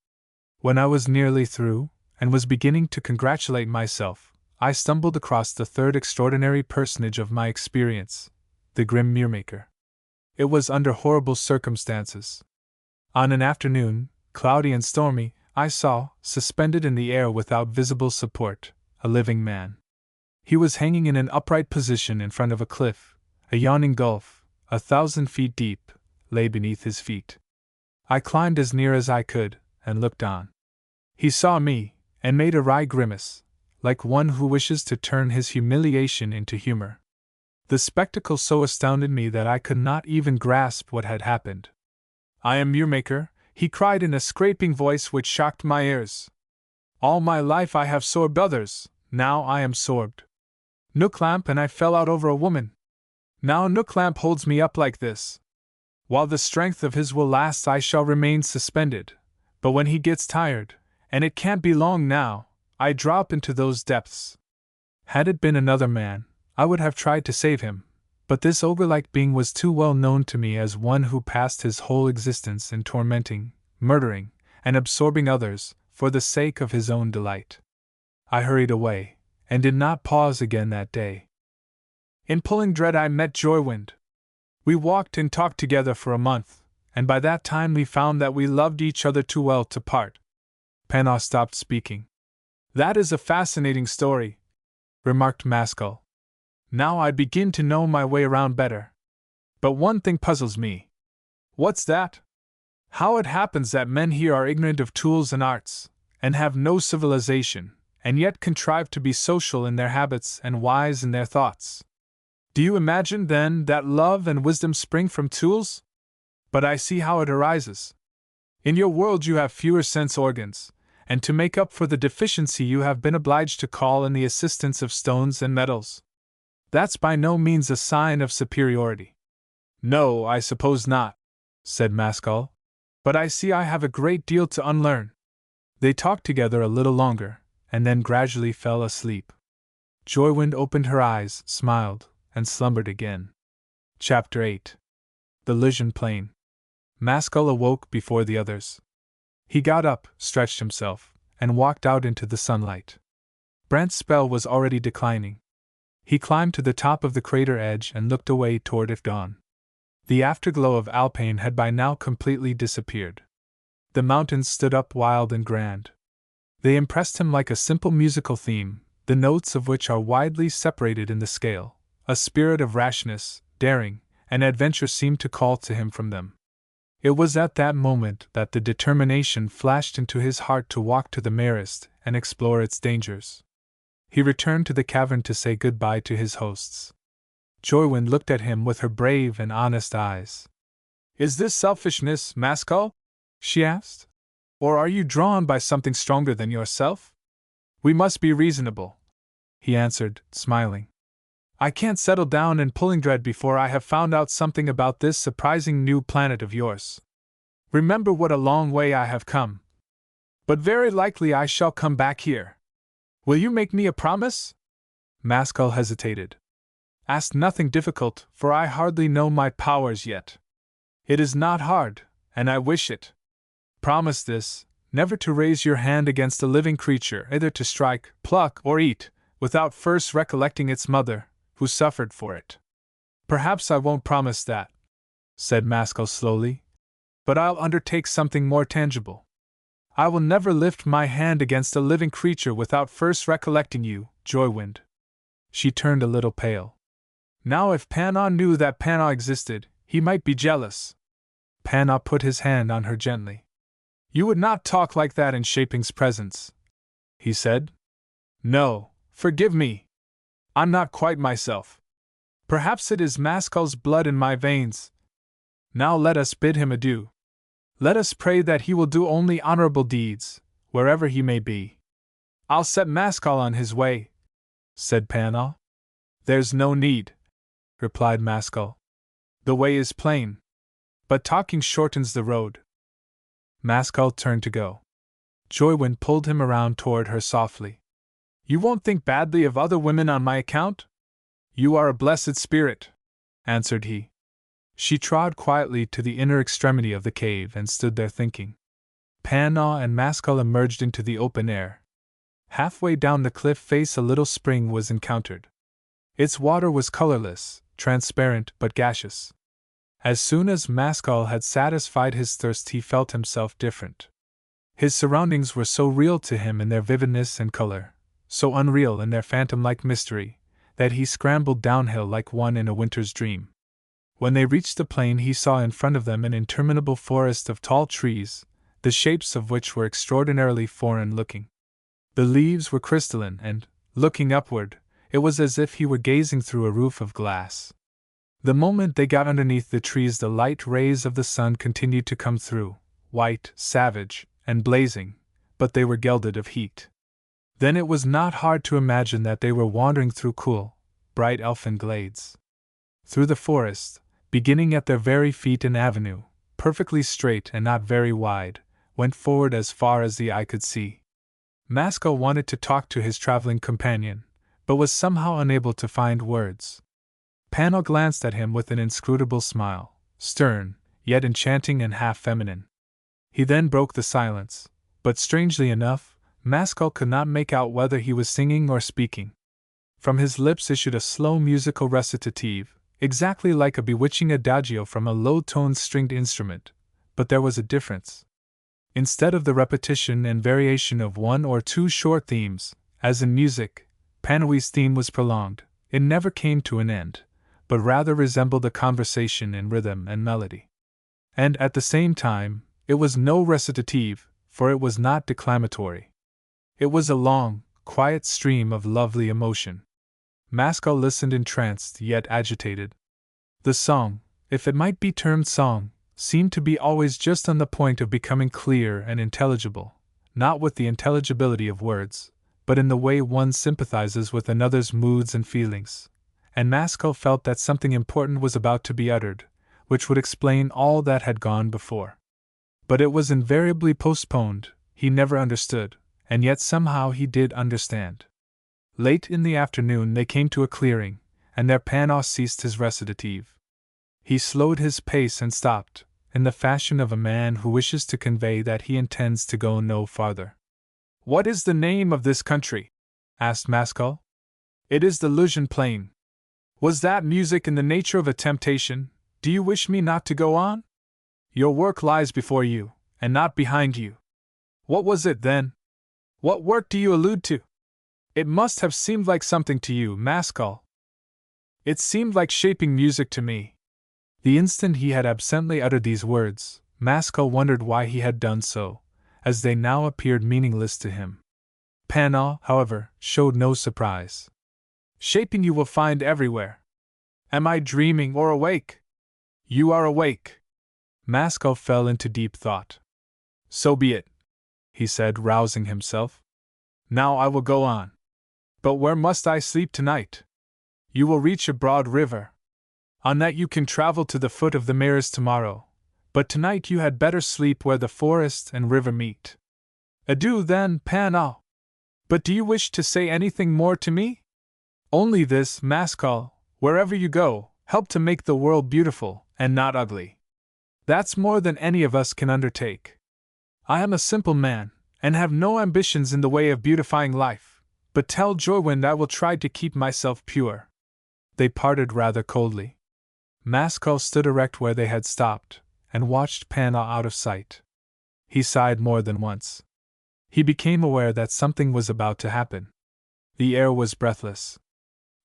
When I was nearly through, and was beginning to congratulate myself, I stumbled across the third extraordinary personage of my experience, the grim Muirmaker. It was under horrible circumstances. On an afternoon, cloudy and stormy, I saw, suspended in the air without visible support, a living man. He was hanging in an upright position in front of a cliff. A yawning gulf, 1,000 feet deep, lay beneath his feet. I climbed as near as I could, and looked on. He saw me, and made a wry grimace, like one who wishes to turn his humiliation into humor. The spectacle so astounded me that I could not even grasp what had happened. "I am Muirmaker," he cried in a scraping voice which shocked my ears. "All my life I have sorbed others, now I am sorbed. Nooklamp and I fell out over a woman. Now Nooklamp holds me up like this. While the strength of his will lasts I shall remain suspended, but when he gets tired, and it can't be long now, I drop into those depths." Had it been another man, I would have tried to save him, But this ogre-like being was too well known to me as one who passed his whole existence in tormenting, murdering, and absorbing others for the sake of his own delight. I hurried away, and did not pause again that day. In Pullingdread I met Joywind. We walked and talked together for a month, and by that time we found that we loved each other too well to part. Panaw stopped speaking. That is a fascinating story, remarked Maskell. Now I begin to know my way around better. But one thing puzzles me. What's that? How it happens that men here are ignorant of tools and arts, and have no civilization, and yet contrive to be social in their habits and wise in their thoughts. Do you imagine, then, that love and wisdom spring from tools? But I see how it arises. In your world you have fewer sense organs, and to make up for the deficiency you have been obliged to call in the assistance of stones and metals. That's by no means a sign of superiority. No, I suppose not, said Maskell. But I see I have a great deal to unlearn. They talked together a little longer, and then gradually fell asleep. Joywind opened her eyes, smiled, and slumbered again. Chapter 8. The Lycian Plain. Maskell awoke before the others. He got up, stretched himself, and walked out into the sunlight. Brant's spell was already declining. He climbed to the top of the crater edge and looked away toward it dawn. The afterglow of Alpine had by now completely disappeared. The mountains stood up wild and grand. They impressed him like a simple musical theme, the notes of which are widely separated in the scale. A spirit of rashness, daring, and adventure seemed to call to him from them. It was at that moment that the determination flashed into his heart to walk to the Marist and explore its dangers. He returned to the cavern to say good-bye to his hosts. Joywind looked at him with her brave and honest eyes. Is this selfishness, Maskell? She asked. Or are you drawn by something stronger than yourself? We must be reasonable, he answered, smiling. I can't settle down in Pullingdread before I have found out something about this surprising new planet of yours. Remember what a long way I have come. But very likely I shall come back here. Will you make me a promise? Maskell hesitated. Ask nothing difficult, for I hardly know my powers yet. It is not hard, and I wish it. Promise this, never to raise your hand against a living creature, either to strike, pluck, or eat, without first recollecting its mother, who suffered for it. Perhaps I won't promise that, said Maskell slowly, but I'll undertake something more tangible. I will never lift my hand against a living creature without first recollecting you, Joywind. She turned a little pale. Now if Panaw knew that Panaw existed, he might be jealous. Panaw put his hand on her gently. You would not talk like that in Shaping's presence, he said. No, forgive me. I'm not quite myself. Perhaps it is Maskell's blood in my veins. Now let us bid him adieu. Let us pray that he will do only honorable deeds, wherever he may be. I'll set Maskell on his way, said Panaw. There's no need, replied Maskell. The way is plain. But talking shortens the road. Maskell turned to go. Joywind pulled him around toward her softly. You won't think badly of other women on my account? You are a blessed spirit, answered he. She trod quietly to the inner extremity of the cave and stood there thinking. Panaw and Maskell emerged into the open air. Halfway down the cliff face a little spring was encountered. Its water was colorless, transparent but gaseous. As soon as Maskell had satisfied his thirst he felt himself different. His surroundings were so real to him in their vividness and color, so unreal in their phantom-like mystery, that he scrambled downhill like one in a winter's dream. When they reached the plain he saw in front of them an interminable forest of tall trees, the shapes of which were extraordinarily foreign-looking. The leaves were crystalline and, looking upward, it was as if he were gazing through a roof of glass. The moment they got underneath the trees the light rays of the sun continued to come through, white, savage, and blazing, but they were gilded of heat. Then it was not hard to imagine that they were wandering through cool, bright elfin glades. Through the forest, beginning at their very feet an avenue, perfectly straight and not very wide, went forward as far as the eye could see. Maskell wanted to talk to his traveling companion, but was somehow unable to find words. Pano glanced at him with an inscrutable smile, stern, yet enchanting and half feminine. He then broke the silence, but strangely enough, Maskell could not make out whether he was singing or speaking. From his lips issued a slow musical recitative, exactly like a bewitching adagio from a low-toned stringed instrument, but there was a difference. Instead of the repetition and variation of one or two short themes, as in music, Pano's theme was prolonged. It never came to an end, but rather resembled a conversation in rhythm and melody. And at the same time, it was no recitative, for it was not declamatory. It was a long, quiet stream of lovely emotion. Maskell listened entranced yet agitated. The song, if it might be termed song, seemed to be always just on the point of becoming clear and intelligible, not with the intelligibility of words, but in the way one sympathizes with another's moods and feelings, and Maskell felt that something important was about to be uttered, which would explain all that had gone before. But it was invariably postponed. He never understood, and yet somehow he did understand. Late in the afternoon they came to a clearing, and there Pano ceased his recitative. He slowed his pace and stopped, in the fashion of a man who wishes to convey that he intends to go no farther. "What is the name of this country?" asked Maskell. "It is the Lusian Plain. Was that music in the nature of a temptation? Do you wish me not to go on? Your work lies before you, and not behind you. What was it then? What work do you allude to? It must have seemed like something to you, Maskell." "It seemed like shaping music to me." The instant he had absently uttered these words, Maskell wondered why he had done so, as they now appeared meaningless to him. Pano, however, showed no surprise. "Shaping you will find everywhere. Am I dreaming or awake?" "You are awake." Maskell fell into deep thought. "So be it," he said, rousing himself. "Now I will go on. But where must I sleep tonight?" "You will reach a broad river. On that you can travel to the foot of the Mares tomorrow, but tonight you had better sleep where the forest and river meet." "Adieu then, Pano. But do you wish to say anything more to me?" "Only this, Maskell, wherever you go, help to make the world beautiful, and not ugly. That's more than any of us can undertake. I am a simple man, and have no ambitions in the way of beautifying life, but tell Jorwind I will try to keep myself pure." They parted rather coldly. Maskell stood erect where they had stopped, and watched Pano out of sight. He sighed more than once. He became aware that something was about to happen. The air was breathless.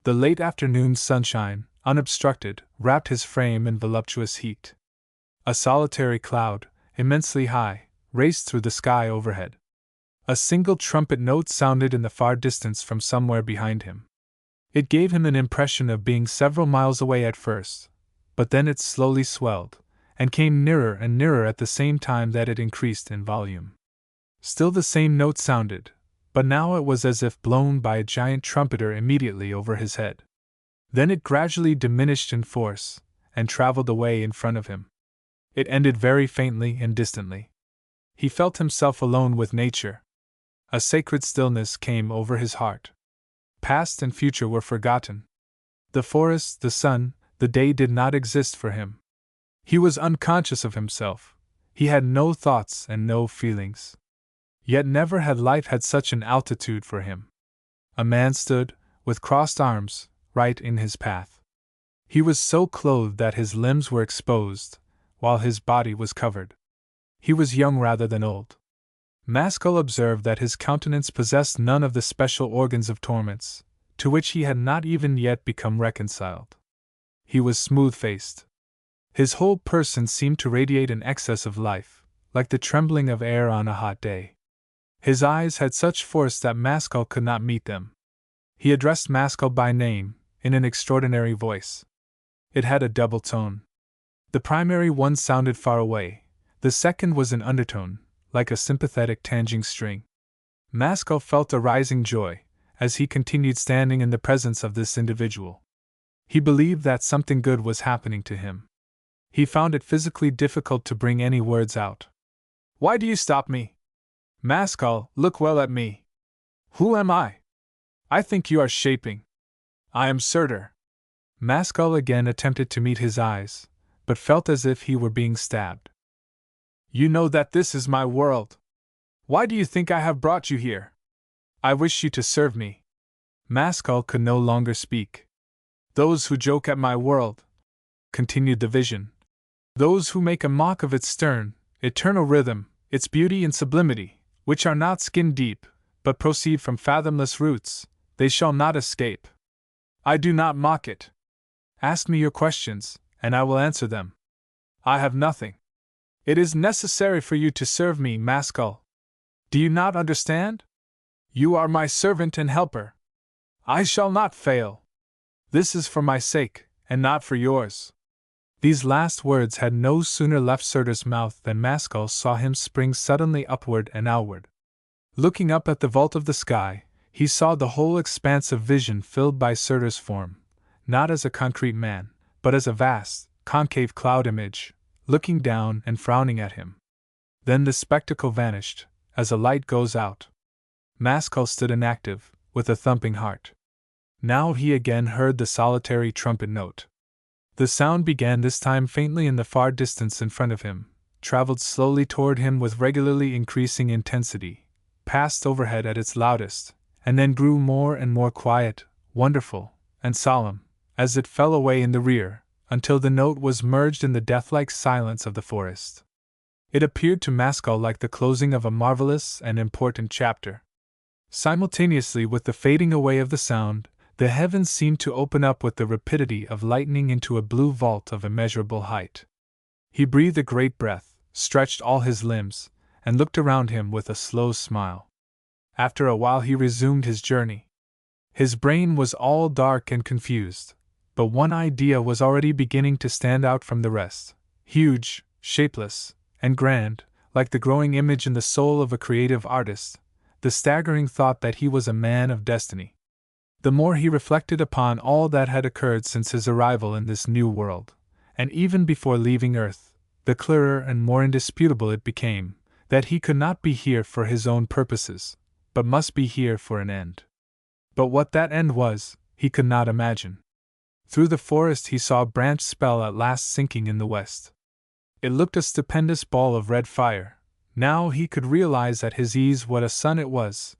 The late afternoon sunshine, unobstructed, wrapped his frame in voluptuous heat. A solitary cloud, immensely high, raced through the sky overhead. A single trumpet note sounded in the far distance from somewhere behind him. It gave him an impression of being several miles away at first, but then it slowly swelled, and came nearer and nearer at the same time that it increased in volume. Still the same note sounded, but now it was as if blown by a giant trumpeter immediately over his head. Then it gradually diminished in force, and traveled away in front of him. It ended very faintly and distantly. He felt himself alone with nature. A sacred stillness came over his heart. Past and future were forgotten. The forest, the sun, the day did not exist for him. He was unconscious of himself. He had no thoughts and no feelings. Yet never had life had such an altitude for him. A man stood, with crossed arms, right in his path. He was so clothed that his limbs were exposed, while his body was covered. He was young rather than old. Maskell observed that his countenance possessed none of the special organs of torments, to which he had not even yet become reconciled. He was smooth-faced. His whole person seemed to radiate an excess of life, like the trembling of air on a hot day. His eyes had such force that Maskell could not meet them. He addressed Maskell by name, in an extraordinary voice. It had a double tone. The primary one sounded far away, the second was an undertone, like a sympathetic tanging string. Maskell felt a rising joy, as he continued standing in the presence of this individual. He believed that something good was happening to him. He found it physically difficult to bring any words out. "Why do you stop me? Maskell, look well at me. Who am I? I think you are shaping. I am Surtur. Maskell again attempted to meet his eyes, but felt as if he were being stabbed. You know that this is my world. Why do you think I have brought you here? I wish you to serve me. Maskell could no longer speak. Those who joke at my world, continued the vision, those who make a mock of its stern, eternal rhythm, its beauty and sublimity, which are not skin deep, but proceed from fathomless roots, they shall not escape. I do not mock it. Ask me your questions, and I will answer them. I have nothing. It is necessary for you to serve me, Maskell. Do you not understand? You are my servant and helper. I shall not fail. This is for my sake, and not for yours. These last words had no sooner left Surtur's mouth than Maskell saw him spring suddenly upward and outward. Looking up at the vault of the sky, he saw the whole expanse of vision filled by Surtur's form, not as a concrete man, but as a vast, concave cloud image, looking down and frowning at him. Then the spectacle vanished, as a light goes out. Maskell stood inactive, with a thumping heart. Now he again heard the solitary trumpet note. The sound began this time faintly in the far distance in front of him, traveled slowly toward him with regularly increasing intensity, passed overhead at its loudest, and then grew more and more quiet, wonderful, and solemn, as it fell away in the rear, until the note was merged in the deathlike silence of the forest. It appeared to Maskell like the closing of a marvelous and important chapter. Simultaneously with the fading away of the sound, the heavens seemed to open up with the rapidity of lightning into a blue vault of immeasurable height. He breathed a great breath, stretched all his limbs, and looked around him with a slow smile. After a while he resumed his journey. His brain was all dark and confused, but one idea was already beginning to stand out from the rest, huge, shapeless, and grand, like the growing image in the soul of a creative artist, the staggering thought that he was a man of destiny. The more he reflected upon all that had occurred since his arrival in this new world, and even before leaving Earth, the clearer and more indisputable it became, that he could not be here for his own purposes, but must be here for an end. But what that end was, he could not imagine. Through the forest he saw a branch spell at last sinking in the west. It looked a stupendous ball of red fire. Now he could realize at his ease what a sun it was.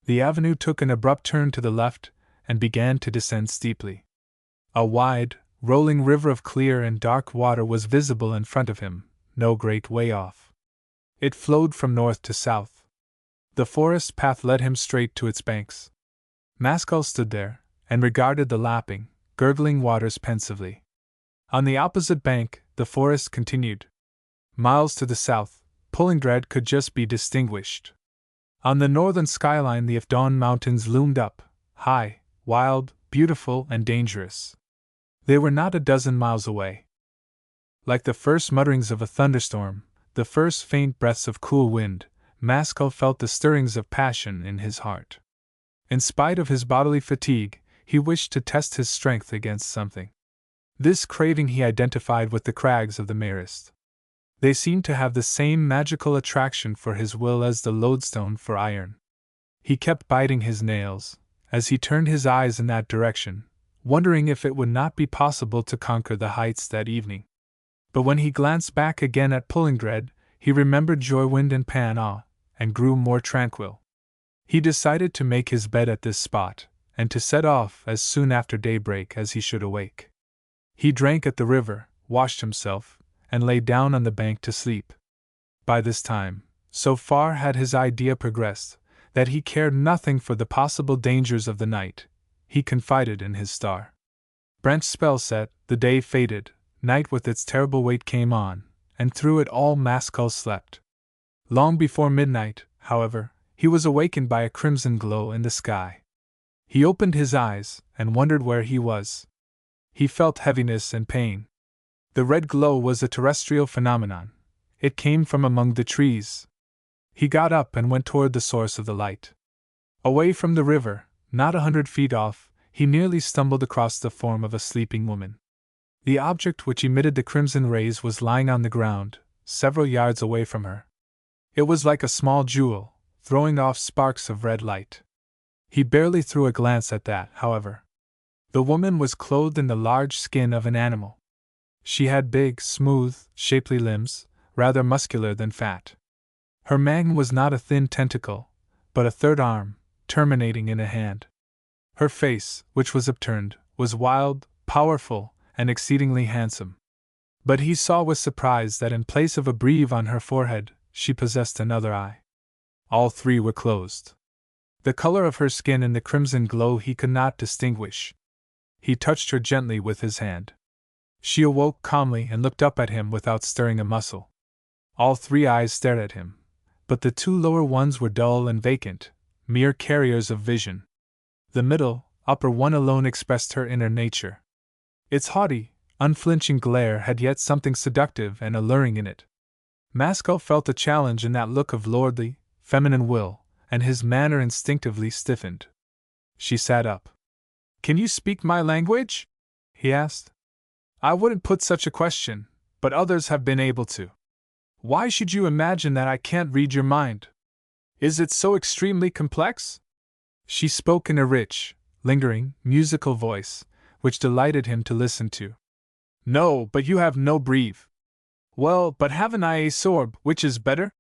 The avenue took an abrupt turn to the left, and began to descend steeply. A wide, rolling river of clear and dark water was visible in front of him, no great way off. It flowed from north to south. The forest path led him straight to its banks. Maskell stood there, and regarded the lapping, gurgling waters pensively. On the opposite bank, the forest continued. Miles to the south, Pullingred could just be distinguished. On the northern skyline the Afdon Mountains loomed up, high, wild, beautiful, and dangerous. They were not a dozen miles away. Like the first mutterings of a thunderstorm, the first faint breaths of cool wind, Maskell felt the stirrings of passion in his heart. In spite of his bodily fatigue, he wished to test his strength against something. This craving he identified with the crags of the Marist. They seemed to have the same magical attraction for his will as the lodestone for iron. He kept biting his nails, as he turned his eyes in that direction, wondering if it would not be possible to conquer the heights that evening. But when he glanced back again at Pullingred, he remembered Joywind and Pan-Ah, and grew more tranquil. He decided to make his bed at this spot, and to set off as soon after daybreak as he should awake. He drank at the river, washed himself, and lay down on the bank to sleep. By this time, so far had his idea progressed, that he cared nothing for the possible dangers of the night. He confided in his star. Branch spell set, the day faded, night with its terrible weight came on, and through it all Maskell slept. Long before midnight, however, he was awakened by a crimson glow in the sky. He opened his eyes, and wondered where he was. He felt heaviness and pain. The red glow was a terrestrial phenomenon. It came from among the trees. He got up and went toward the source of the light. Away from the river, not 100 feet off, he nearly stumbled across the form of a sleeping woman. The object which emitted the crimson rays was lying on the ground, several yards away from her. It was like a small jewel, throwing off sparks of red light. He barely threw a glance at that, however. The woman was clothed in the large skin of an animal. She had big, smooth, shapely limbs, rather muscular than fat. Her mane was not a thin tentacle, but a third arm, terminating in a hand. Her face, which was upturned, was wild, powerful, and exceedingly handsome. But he saw with surprise that in place of a breve on her forehead, she possessed another eye. All three were closed. The color of her skin and the crimson glow he could not distinguish. He touched her gently with his hand. She awoke calmly and looked up at him without stirring a muscle. All three eyes stared at him, but the two lower ones were dull and vacant, mere carriers of vision. The middle, upper one alone expressed her inner nature. Its haughty, unflinching glare had yet something seductive and alluring in it. Maskell felt a challenge in that look of lordly, feminine will, and his manner instinctively stiffened. She sat up. "Can you speak my language?" he asked. "I wouldn't put such a question, but others have been able to. Why should you imagine that I can't read your mind? Is it so extremely complex?" She spoke in a rich, lingering, musical voice, which delighted him to listen to. "No, but you have no breve." "Well, but haven't I a sword, which is better?"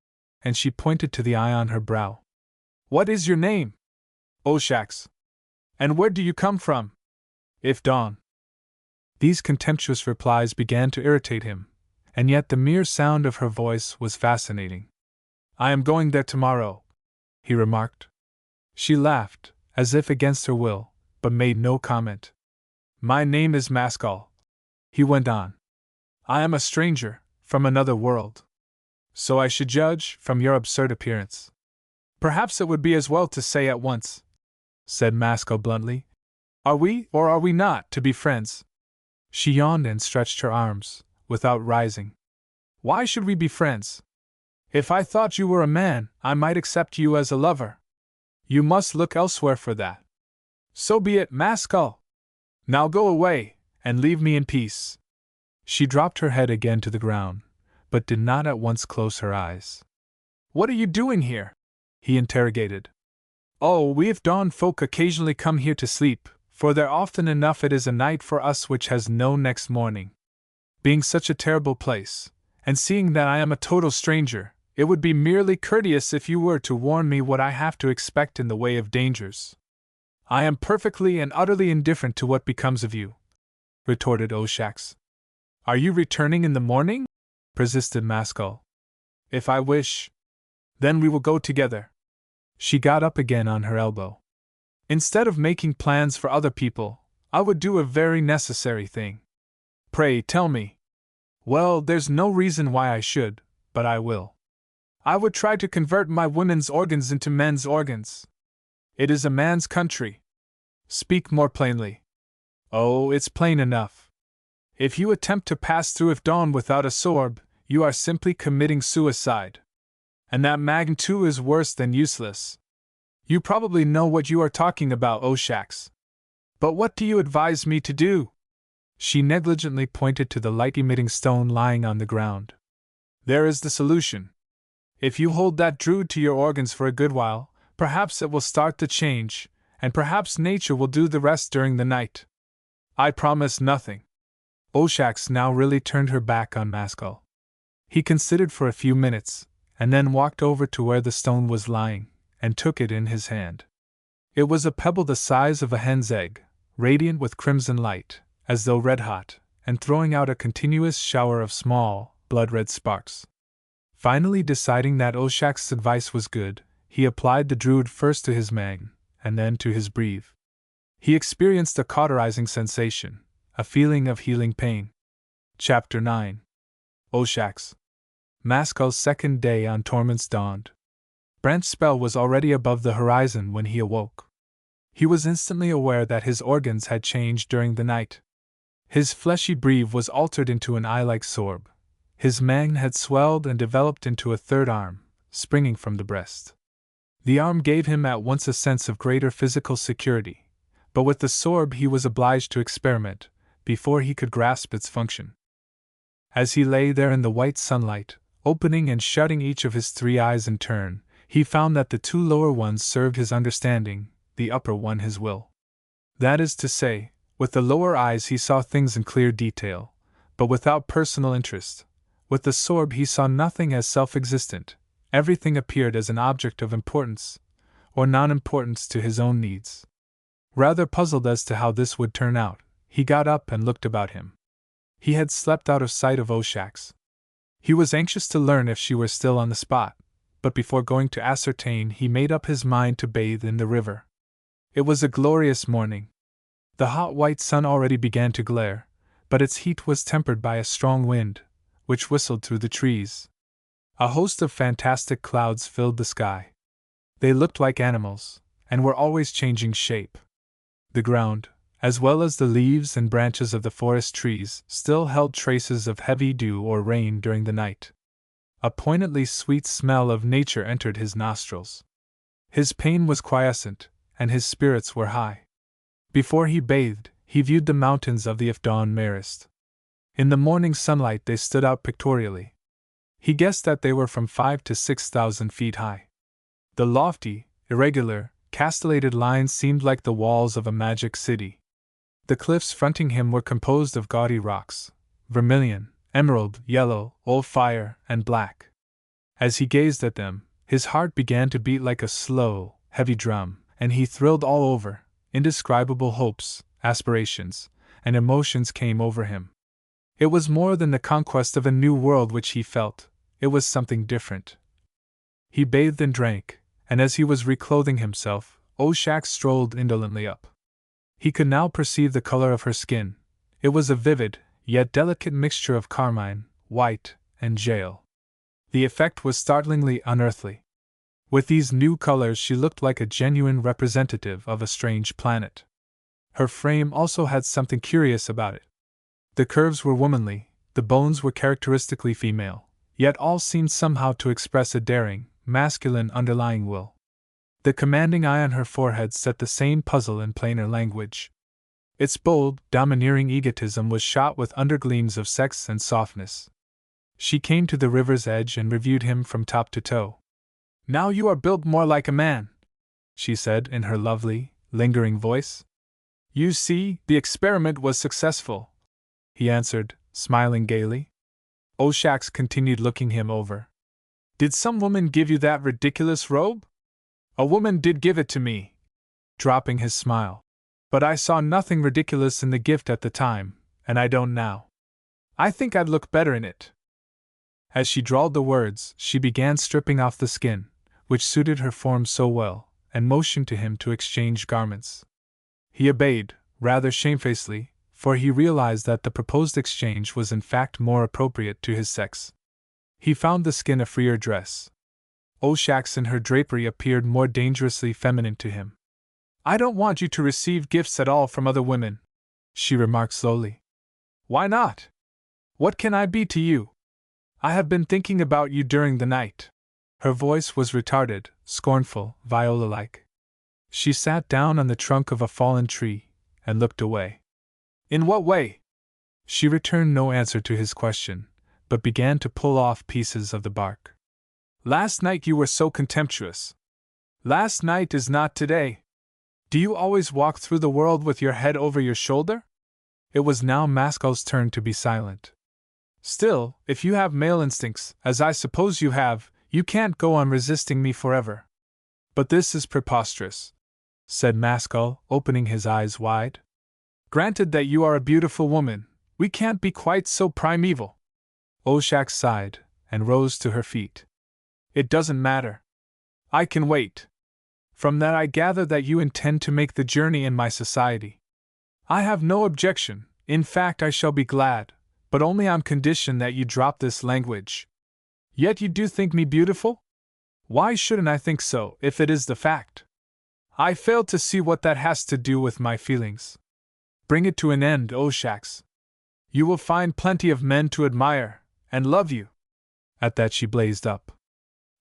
And she pointed to the eye on her brow. "What is your name?" "Oshax." "And where do you come from?" "If Dawn." These contemptuous replies began to irritate him, and yet the mere sound of her voice was fascinating. "I am going there tomorrow," he remarked. She laughed, as if against her will, but made no comment. "My name is Maskell," he went on. "I am a stranger, from another world. So I should judge, from your absurd appearance." "Perhaps it would be as well to say at once," said Maskell bluntly. "Are we, or are we not, to be friends?" She yawned and stretched her arms, without rising. "Why should we be friends? If I thought you were a man, I might accept you as a lover. You must look elsewhere for that." "So be it, Maskell. Now go away, and leave me in peace." She dropped her head again to the ground, but did not at once close her eyes. "What are you doing here?" he interrogated. "Oh, we of dawn folk occasionally come here to sleep, for there often enough it is a night for us which has no next morning. Being such a terrible place, and seeing that I am a total stranger, it would be merely courteous if you were to warn me what I have to expect in the way of dangers." "I am perfectly and utterly indifferent to what becomes of you," retorted Oshax. "Are you returning in the morning?" persisted Maskell. "If I wish. Then we will go together." She got up again on her elbow. "Instead of making plans for other people, I would do a very necessary thing." "Pray tell me." "Well, there's no reason why I should, but I will. I would try to convert my women's organs into men's organs. It is a man's country." "Speak more plainly." "Oh, it's plain enough. If you attempt to pass through If Dawn without a sword, you are simply committing suicide. And that too is worse than useless. You probably know what you are talking about, Oshax. But what do you advise me to do?" She negligently pointed to the light-emitting stone lying on the ground. "There is the solution. If you hold that druid to your organs for a good while, perhaps it will start the change, and perhaps nature will do the rest during the night. I promise nothing." Oshax now really turned her back on Maskell. He considered for a few minutes, and then walked over to where the stone was lying, and took it in his hand. It was a pebble the size of a hen's egg, radiant with crimson light, as though red-hot, and throwing out a continuous shower of small, blood-red sparks. Finally deciding that Oshax's advice was good, he applied the druid first to his mane, and then to his breve. He experienced a cauterizing sensation, a feeling of healing pain. Chapter 9. Oshax. Maskell's second day on torments dawned. Brant's spell was already above the horizon when he awoke. He was instantly aware that his organs had changed during the night. His fleshy breve was altered into an eye-like sorb. His mane had swelled and developed into a third arm, springing from the breast. The arm gave him at once a sense of greater physical security, but with the sorb he was obliged to experiment, before he could grasp its function. As he lay there in the white sunlight, opening and shutting each of his three eyes in turn, he found that the two lower ones served his understanding, the upper one his will. That is to say, With the lower eyes he saw things in clear detail, but without personal interest. With the sorb he saw nothing as self-existent. Everything appeared as an object of importance, or non-importance to his own needs. Rather puzzled as to how this would turn out, he got up and looked about him. He had slept out of sight of Oshax. He was anxious to learn if she were still on the spot, but before going to ascertain he made up his mind to bathe in the river. It was a glorious morning. The hot white sun already began to glare, but its heat was tempered by a strong wind, which whistled through the trees. A host of fantastic clouds filled the sky. They looked like animals, and were always changing shape. The ground, as well as the leaves and branches of the forest trees, still held traces of heavy dew or rain during the night. A poignantly sweet smell of nature entered his nostrils. His pain was quiescent, and his spirits were high. Before he bathed, he viewed the mountains of the Ifdawn Marist. In the morning sunlight they stood out pictorially. He guessed that they were from 5,000 to 6,000 feet high. The lofty, irregular, castellated lines seemed like the walls of a magic city. The cliffs fronting him were composed of gaudy rocks, vermilion, emerald, yellow, old fire, and black. As he gazed at them, his heart began to beat like a slow, heavy drum, and he thrilled all over. Indescribable hopes, aspirations, and emotions came over him. It was more than the conquest of a new world which he felt, it was something different. He bathed and drank, and as he was reclothing himself, Oshax strolled indolently up. He could now perceive the color of her skin. It was a vivid, yet delicate mixture of carmine, white, and jail. The effect was startlingly unearthly. With these new colors she looked like a genuine representative of a strange planet. Her frame also had something curious about it. The curves were womanly, the bones were characteristically female, yet all seemed somehow to express a daring, masculine underlying will. The commanding eye on her forehead set the same puzzle in plainer language. Its bold, domineering egotism was shot with undergleams of sex and softness. She came to the river's edge and reviewed him from top to toe. "Now you are built more like a man," she said in her lovely, lingering voice. "You see, the experiment was successful," he answered, smiling gaily. Oshax continued looking him over. "Did some woman give you that ridiculous robe?" "A woman did give it to me," dropping his smile. "But I saw nothing ridiculous in the gift at the time, and I don't now. I think I'd look better in it." As she drawled the words, she began stripping off the skin, which suited her form so well, and motioned to him to exchange garments. He obeyed, rather shamefacedly, for he realized that the proposed exchange was in fact more appropriate to his sex. He found the skin a freer dress. Oshax in her drapery appeared more dangerously feminine to him. "I don't want you to receive gifts at all from other women," she remarked slowly. "Why not? What can I be to you? I have been thinking about you during the night." Her voice was retarded, scornful, viola-like. She sat down on the trunk of a fallen tree, and looked away. "In what way?" She returned no answer to his question, but began to pull off pieces of the bark. "Last night you were so contemptuous. Last night is not today. Do you always walk through the world with your head over your shoulder?" It was now Mascal's turn to be silent. "Still, if you have male instincts, as I suppose you have, you can't go on resisting me forever." "But this is preposterous," said Mascal, opening his eyes wide. "Granted that you are a beautiful woman, we can't be quite so primeval." Oshax sighed, and rose to her feet. "It doesn't matter. I can wait. From that I gather that you intend to make the journey in my society. I have no objection, in fact I shall be glad, but only on condition that you drop this language. Yet you do think me beautiful? Why shouldn't I think so, if it is the fact? I fail to see what that has to do with my feelings. Bring it to an end, Oshax. You will find plenty of men to admire and love you." At that she blazed up.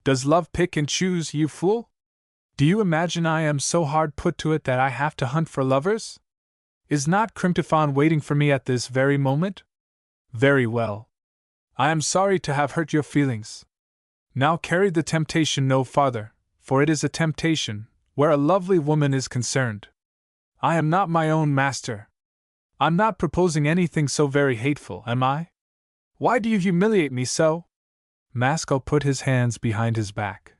"Does love pick and choose, you fool? Do you imagine I am so hard put to it that I have to hunt for lovers? Is not Crimtophon waiting for me at this very moment? Very well. I am sorry to have hurt your feelings. Now carry the temptation no farther, for it is a temptation, where a lovely woman is concerned. I am not my own master. I'm not proposing anything so very hateful, am I? Why do you humiliate me so? Maskell put his hands behind his back.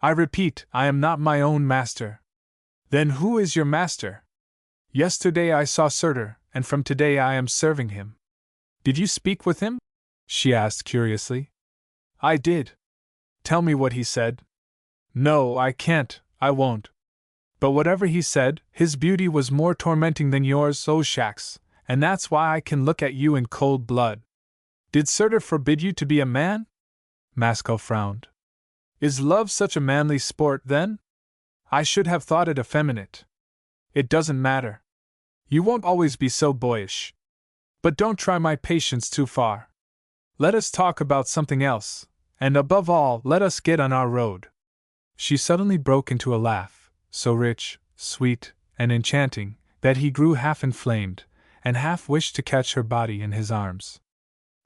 I repeat, I am not my own master. Then who is your master? Yesterday I saw Surtur, and from today I am serving him. Did you speak with him? She asked curiously. I did. Tell me what he said. No, I can't, I won't. But whatever he said, his beauty was more tormenting than yours, O Shax, and that's why I can look at you in cold blood. Did Surtur forbid you to be a man? Maskell frowned. Is love such a manly sport, then? I should have thought it effeminate. It doesn't matter. You won't always be so boyish. But don't try my patience too far. Let us talk about something else, and above all, let us get on our road. She suddenly broke into a laugh, so rich, sweet, and enchanting, that he grew half inflamed, and half wished to catch her body in his arms.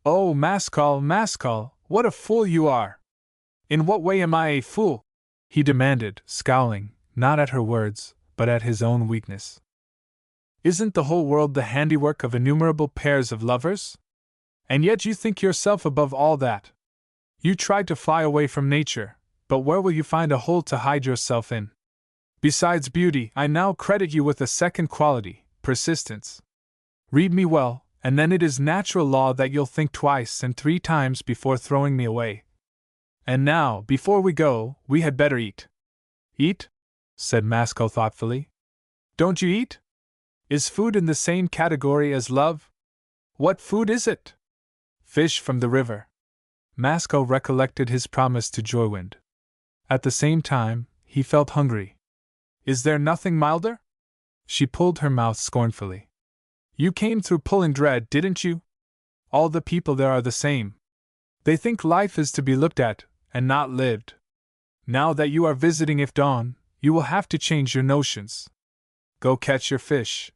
Oh, Maskell, Maskell, what a fool you are! In what way am I a fool? He demanded, scowling, not at her words, but at his own weakness. Isn't the whole world the handiwork of innumerable pairs of lovers? And yet you think yourself above all that. You tried to fly away from nature, but where will you find a hole to hide yourself in? Besides beauty, I now credit you with a second quality, persistence. Read me well, and then it is natural law that you'll think twice and 3 times before throwing me away. And now, before we go, we had better eat. Eat? Said Maskell thoughtfully. Don't you eat? Is food in the same category as love? What food is it? Fish from the river. Maskell recollected his promise to Joywind. At the same time, he felt hungry. Is there nothing milder? She pulled her mouth scornfully. You came through Pull-and-Dread, didn't you? All the people there are the same. They think life is to be looked at, and not lived. Now that you are visiting Ifdawn, you will have to change your notions. Go catch your fish,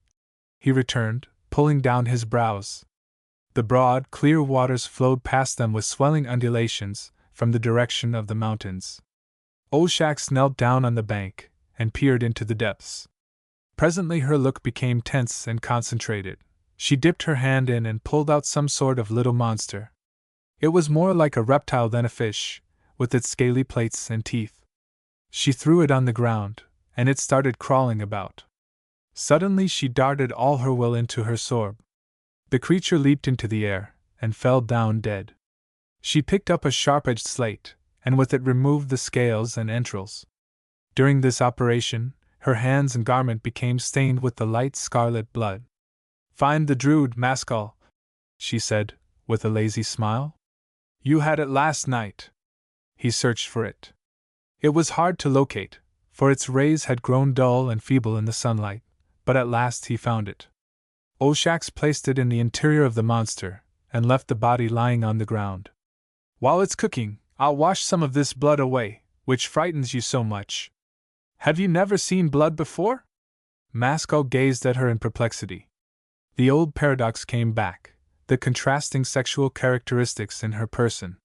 he returned, pulling down his brows. The broad, clear waters flowed past them with swelling undulations, from the direction of the mountains. Shax knelt down on the bank, and peered into the depths. Presently her look became tense and concentrated. She dipped her hand in and pulled out some sort of little monster. It was more like a reptile than a fish, with its scaly plates and teeth. She threw it on the ground, and it started crawling about. Suddenly she darted all her will into her sorb. The creature leaped into the air, and fell down dead. She picked up a sharp-edged slate, and with it removed the scales and entrails. During this operation, her hands and garment became stained with the light scarlet blood. Find the Druid, Maskell, she said, with a lazy smile. You had it last night. He searched for it. It was hard to locate, for its rays had grown dull and feeble in the sunlight, but at last he found it. Shax placed it in the interior of the monster, and left the body lying on the ground. While it's cooking, I'll wash some of this blood away, which frightens you so much. Have you never seen blood before? Maskell gazed at her in perplexity. The old paradox came back, the contrasting sexual characteristics in her person.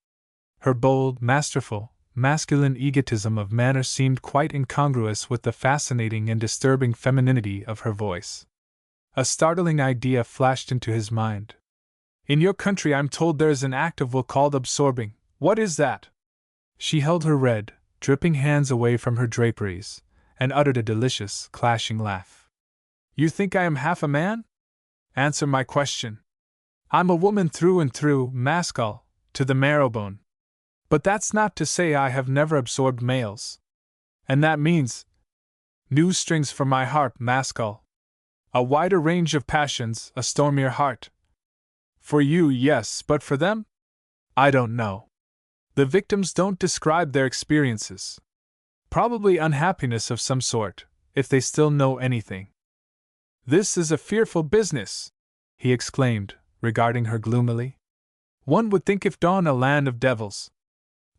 Her bold, masterful, masculine egotism of manner seemed quite incongruous with the fascinating and disturbing femininity of her voice. A startling idea flashed into his mind. In your country I'm told there is an act of will called absorbing. What is that? She held her red, dripping hands away from her draperies, and uttered a delicious, clashing laugh. You think I am half a man? Answer my question. I'm a woman through and through, Maskell, to the marrowbone. But that's not to say I have never absorbed males. And that means new strings for my harp, Maskell. A wider range of passions, a stormier heart. For you, yes, but for them? I don't know. The victims don't describe their experiences. Probably unhappiness of some sort, if they still know anything. This is a fearful business, he exclaimed, regarding her gloomily. One would think Ifdawn a land of devils.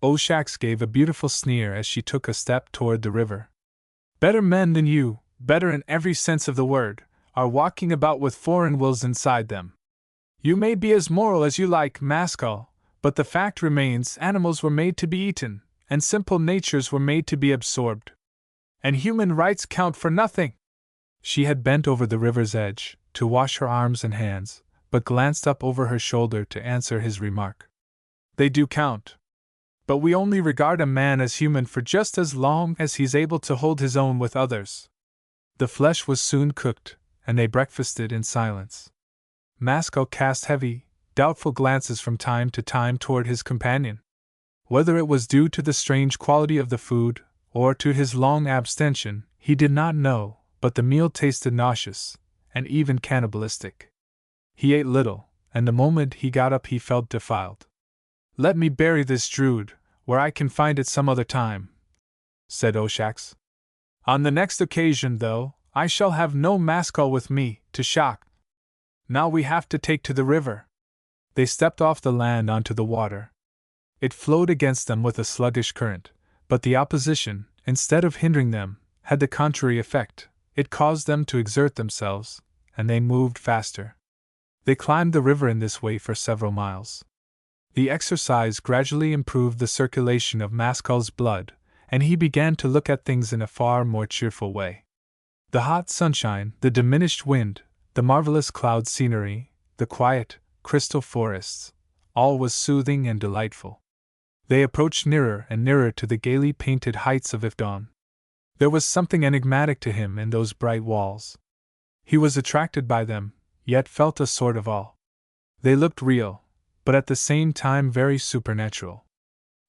Shax gave a beautiful sneer as she took a step toward the river. Better men than you, better in every sense of the word, are walking about with foreign wills inside them. You may be as moral as you like, Maskell, but the fact remains animals were made to be eaten, and simple natures were made to be absorbed. And human rights count for nothing. She had bent over the river's edge to wash her arms and hands, but glanced up over her shoulder to answer his remark. They do count. But we only regard a man as human for just as long as he's able to hold his own with others. The flesh was soon cooked, and they breakfasted in silence. Masco cast heavy, doubtful glances from time to time toward his companion. Whether it was due to the strange quality of the food, or to his long abstention, he did not know, but the meal tasted nauseous, and even cannibalistic. He ate little, and the moment he got up he felt defiled. "Let me bury this Druid, where I can find it some other time," said Oshax. "On the next occasion, though, I shall have no Mascal with me to shock. Now we have to take to the river." They stepped off the land onto the water. It flowed against them with a sluggish current, but the opposition, instead of hindering them, had the contrary effect. It caused them to exert themselves, and they moved faster. They climbed the river in this way for several miles. The exercise gradually improved the circulation of Mascal's blood, and he began to look at things in a far more cheerful way. The hot sunshine, the diminished wind, the marvelous cloud scenery, the quiet, crystal forests, all was soothing and delightful. They approached nearer and nearer to the gaily painted heights of Ifdawn. There was something enigmatic to him in those bright walls. He was attracted by them, yet felt a sort of awe. They looked real, but at the same time very supernatural.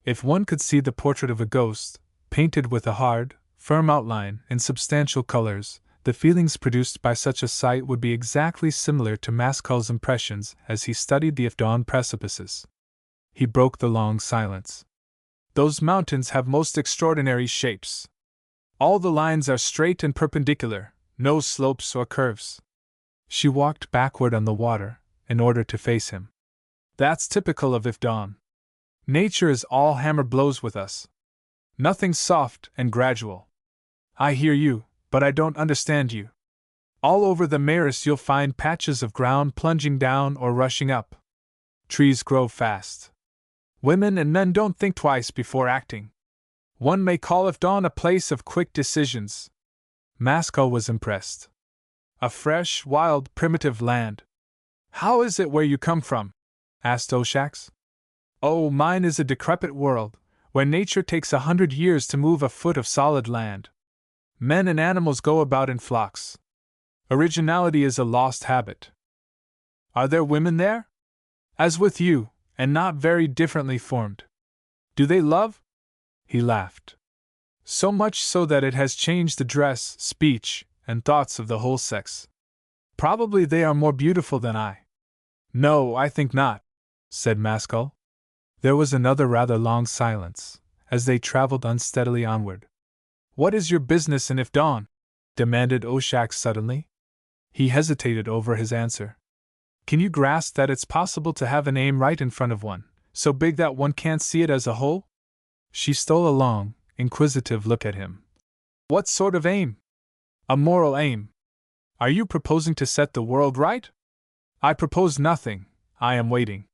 If one could see the portrait of a ghost, painted with a hard, firm outline in substantial colors, the feelings produced by such a sight would be exactly similar to Mascal's impressions as he studied the Ifdawn precipices. He broke the long silence. "Those mountains have most extraordinary shapes. All the lines are straight and perpendicular, no slopes or curves." She walked backward on the water, in order to face him. "That's typical of Ifdawn. Nature is all hammer blows with us. Nothing soft and gradual. I hear you, but I don't understand you. All over the Maris you'll find patches of ground plunging down or rushing up. Trees grow fast. Women and men don't think twice before acting. One may call Ifdawn a place of quick decisions." Mascal was impressed. "A fresh, wild, primitive land. How is it where you come from?" asked Oshax. "Oh, mine is a decrepit world, where nature takes 100 years to move a foot of solid land. Men and animals go about in flocks. Originality is a lost habit." "Are there women there?" "As with you, and not very differently formed." "Do they love?" He laughed. "So much so that it has changed the dress, speech, and thoughts of the whole sex. Probably they are more beautiful than I." "No, I think not," said Mascal. There was another rather long silence, as they traveled unsteadily onward. "What is your business in Ifdawn?" demanded Oshax suddenly. He hesitated over his answer. "Can you grasp that it's possible to have an aim right in front of one, so big that one can't see it as a whole?" She stole a long, inquisitive look at him. "What sort of aim?" "A moral aim. Are you proposing to set the world right?" "I propose nothing, I am waiting."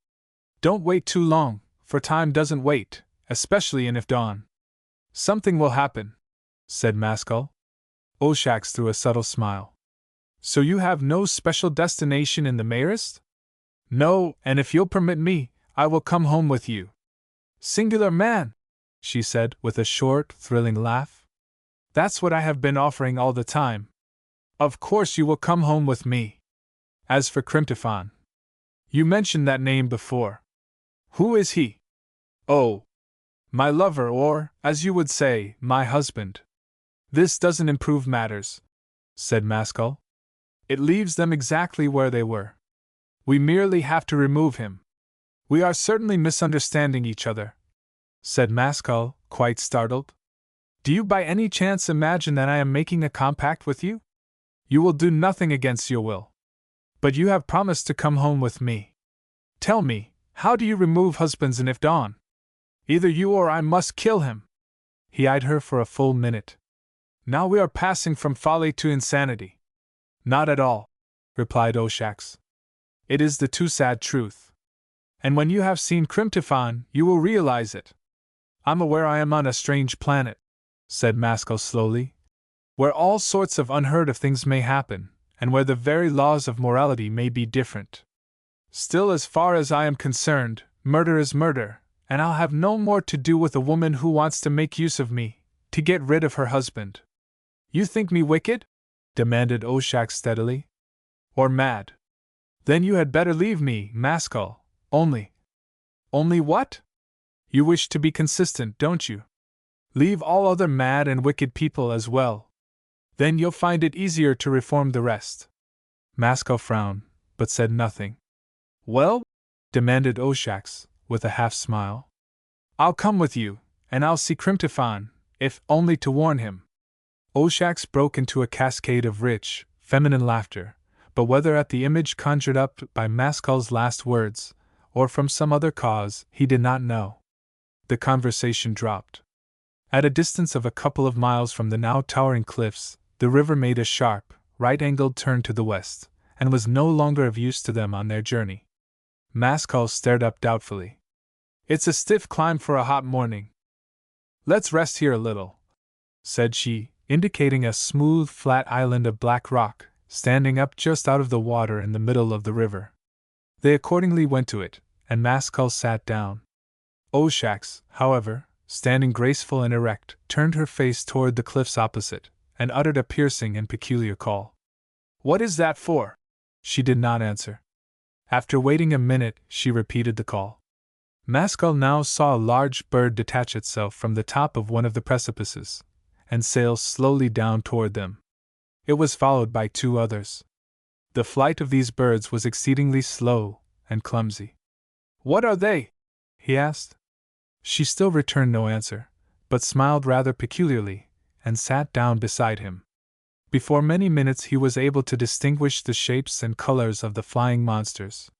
"Don't wait too long, for time doesn't wait, especially in Ifdawn." "Something will happen," said Mascal. Oshax threw a subtle smile. "So you have no special destination in the Maris?" "No, and if you'll permit me, I will come home with you." "Singular man!" she said, with a short, thrilling laugh. "That's what I have been offering all the time. Of course you will come home with me. As for Crimtifon, you mentioned that name before. Who is he?" "Oh, my lover, or, as you would say, my husband." "This doesn't improve matters," said Mascal. "It leaves them exactly where they were. We merely have to remove him." "We are certainly misunderstanding each other," said Mascal, quite startled. "Do you by any chance imagine that I am making a compact with you? You will do nothing against your will. But you have promised to come home with me. Tell me, how do you remove husbands in Ifdawn? Either you or I must kill him." He eyed her for a full minute. "Now we are passing from folly to insanity." "Not at all," replied Oshax. "It is the too sad truth. And when you have seen Crimtifon, you will realize it." "I'm aware I am on a strange planet," said Mascal slowly. where all sorts of unheard of things may happen, and where the very laws of morality may be different. Still, as far as I am concerned, murder is murder, and I'll have no more to do with a woman who wants to make use of me, to get rid of her husband. You think me wicked? Demanded Oshak steadily. Or mad? Then you had better leave me, Maskell. Only what? You wish to be consistent, don't you? Leave all other mad and wicked people as well. Then you'll find it easier to reform the rest. Maskell frowned, but said nothing. Well? Demanded Oshax, with a half-smile. I'll come with you, and I'll see Crimtifon, if only to warn him. Oshax broke into a cascade of rich, feminine laughter, but whether at the image conjured up by Maskell's last words, or from some other cause, he did not know. The conversation dropped. At a distance of a couple of miles from the now towering cliffs, the river made a sharp, right-angled turn to the west, and was no longer of use to them on their journey. Maskell stared up doubtfully. It's a stiff climb for a hot morning. Let's rest here a little, said she, indicating a smooth, flat island of black rock, standing up just out of the water in the middle of the river. They accordingly went to it, and Maskell sat down. Oshax, however, standing graceful and erect, turned her face toward the cliffs opposite, and uttered a piercing and peculiar call. What is that for? She did not answer. After waiting a minute, she repeated the call. Maskell now saw a large bird detach itself from the top of one of the precipices, and sail slowly down toward them. It was followed by two others. The flight of these birds was exceedingly slow and clumsy. What are they? He asked. She still returned no answer, but smiled rather peculiarly, and sat down beside him. Before many minutes he was able to distinguish the shapes and colors of the flying monsters.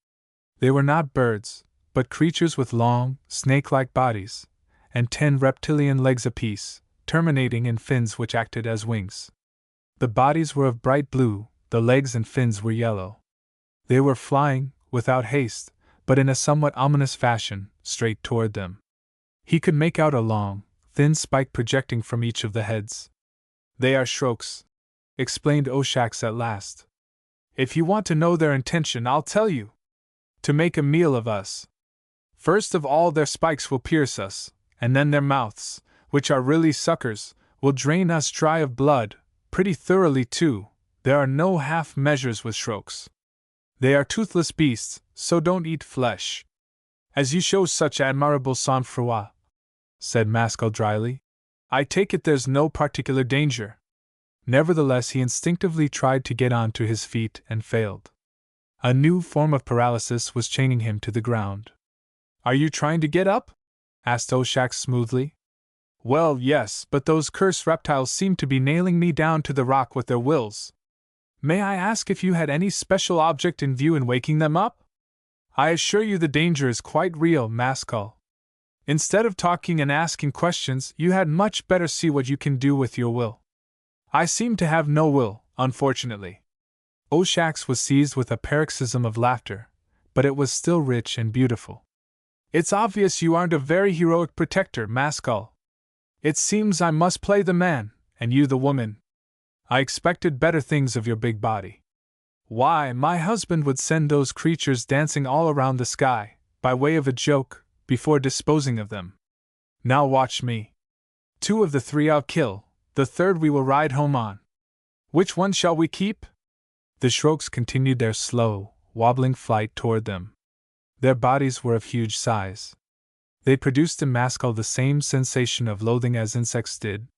They were not birds, but creatures with long, snake-like bodies, and 10 reptilian legs apiece, terminating in fins which acted as wings. The bodies were of bright blue, the legs and fins were yellow. They were flying, without haste, but in a somewhat ominous fashion, straight toward them. He could make out a long, thin spike projecting from each of the heads. They are shrokes, explained Oshax at last. If you want to know their intention, I'll tell you. To make a meal of us. First of all, their spikes will pierce us, and then their mouths, which are really suckers, will drain us dry of blood, pretty thoroughly too. There are no half measures with shrokes. They are toothless beasts, so don't eat flesh. As you show such admirable sang-froid, said Maskell dryly, I take it there's no particular danger. Nevertheless, he instinctively tried to get on to his feet and failed. A new form of paralysis was chaining him to the ground. Are you trying to get up? Asked Oshax smoothly. Well, yes, but those cursed reptiles seem to be nailing me down to the rock with their wills. May I ask if you had any special object in view in waking them up? I assure you the danger is quite real, Maskell. Instead of talking and asking questions, you had much better see what you can do with your will. I seem to have no will, unfortunately. Oshax was seized with a paroxysm of laughter, but it was still rich and beautiful. It's obvious you aren't a very heroic protector, Maskell. It seems I must play the man, and you the woman. I expected better things of your big body. Why, my husband would send those creatures dancing all around the sky, by way of a joke, before disposing of them. Now watch me. 2 of the 3 I'll kill, the 3rd we will ride home on. Which one shall we keep? The shrokes continued their slow, wobbling flight toward them. Their bodies were of huge size. They produced in Maskell the same sensation of loathing as insects did.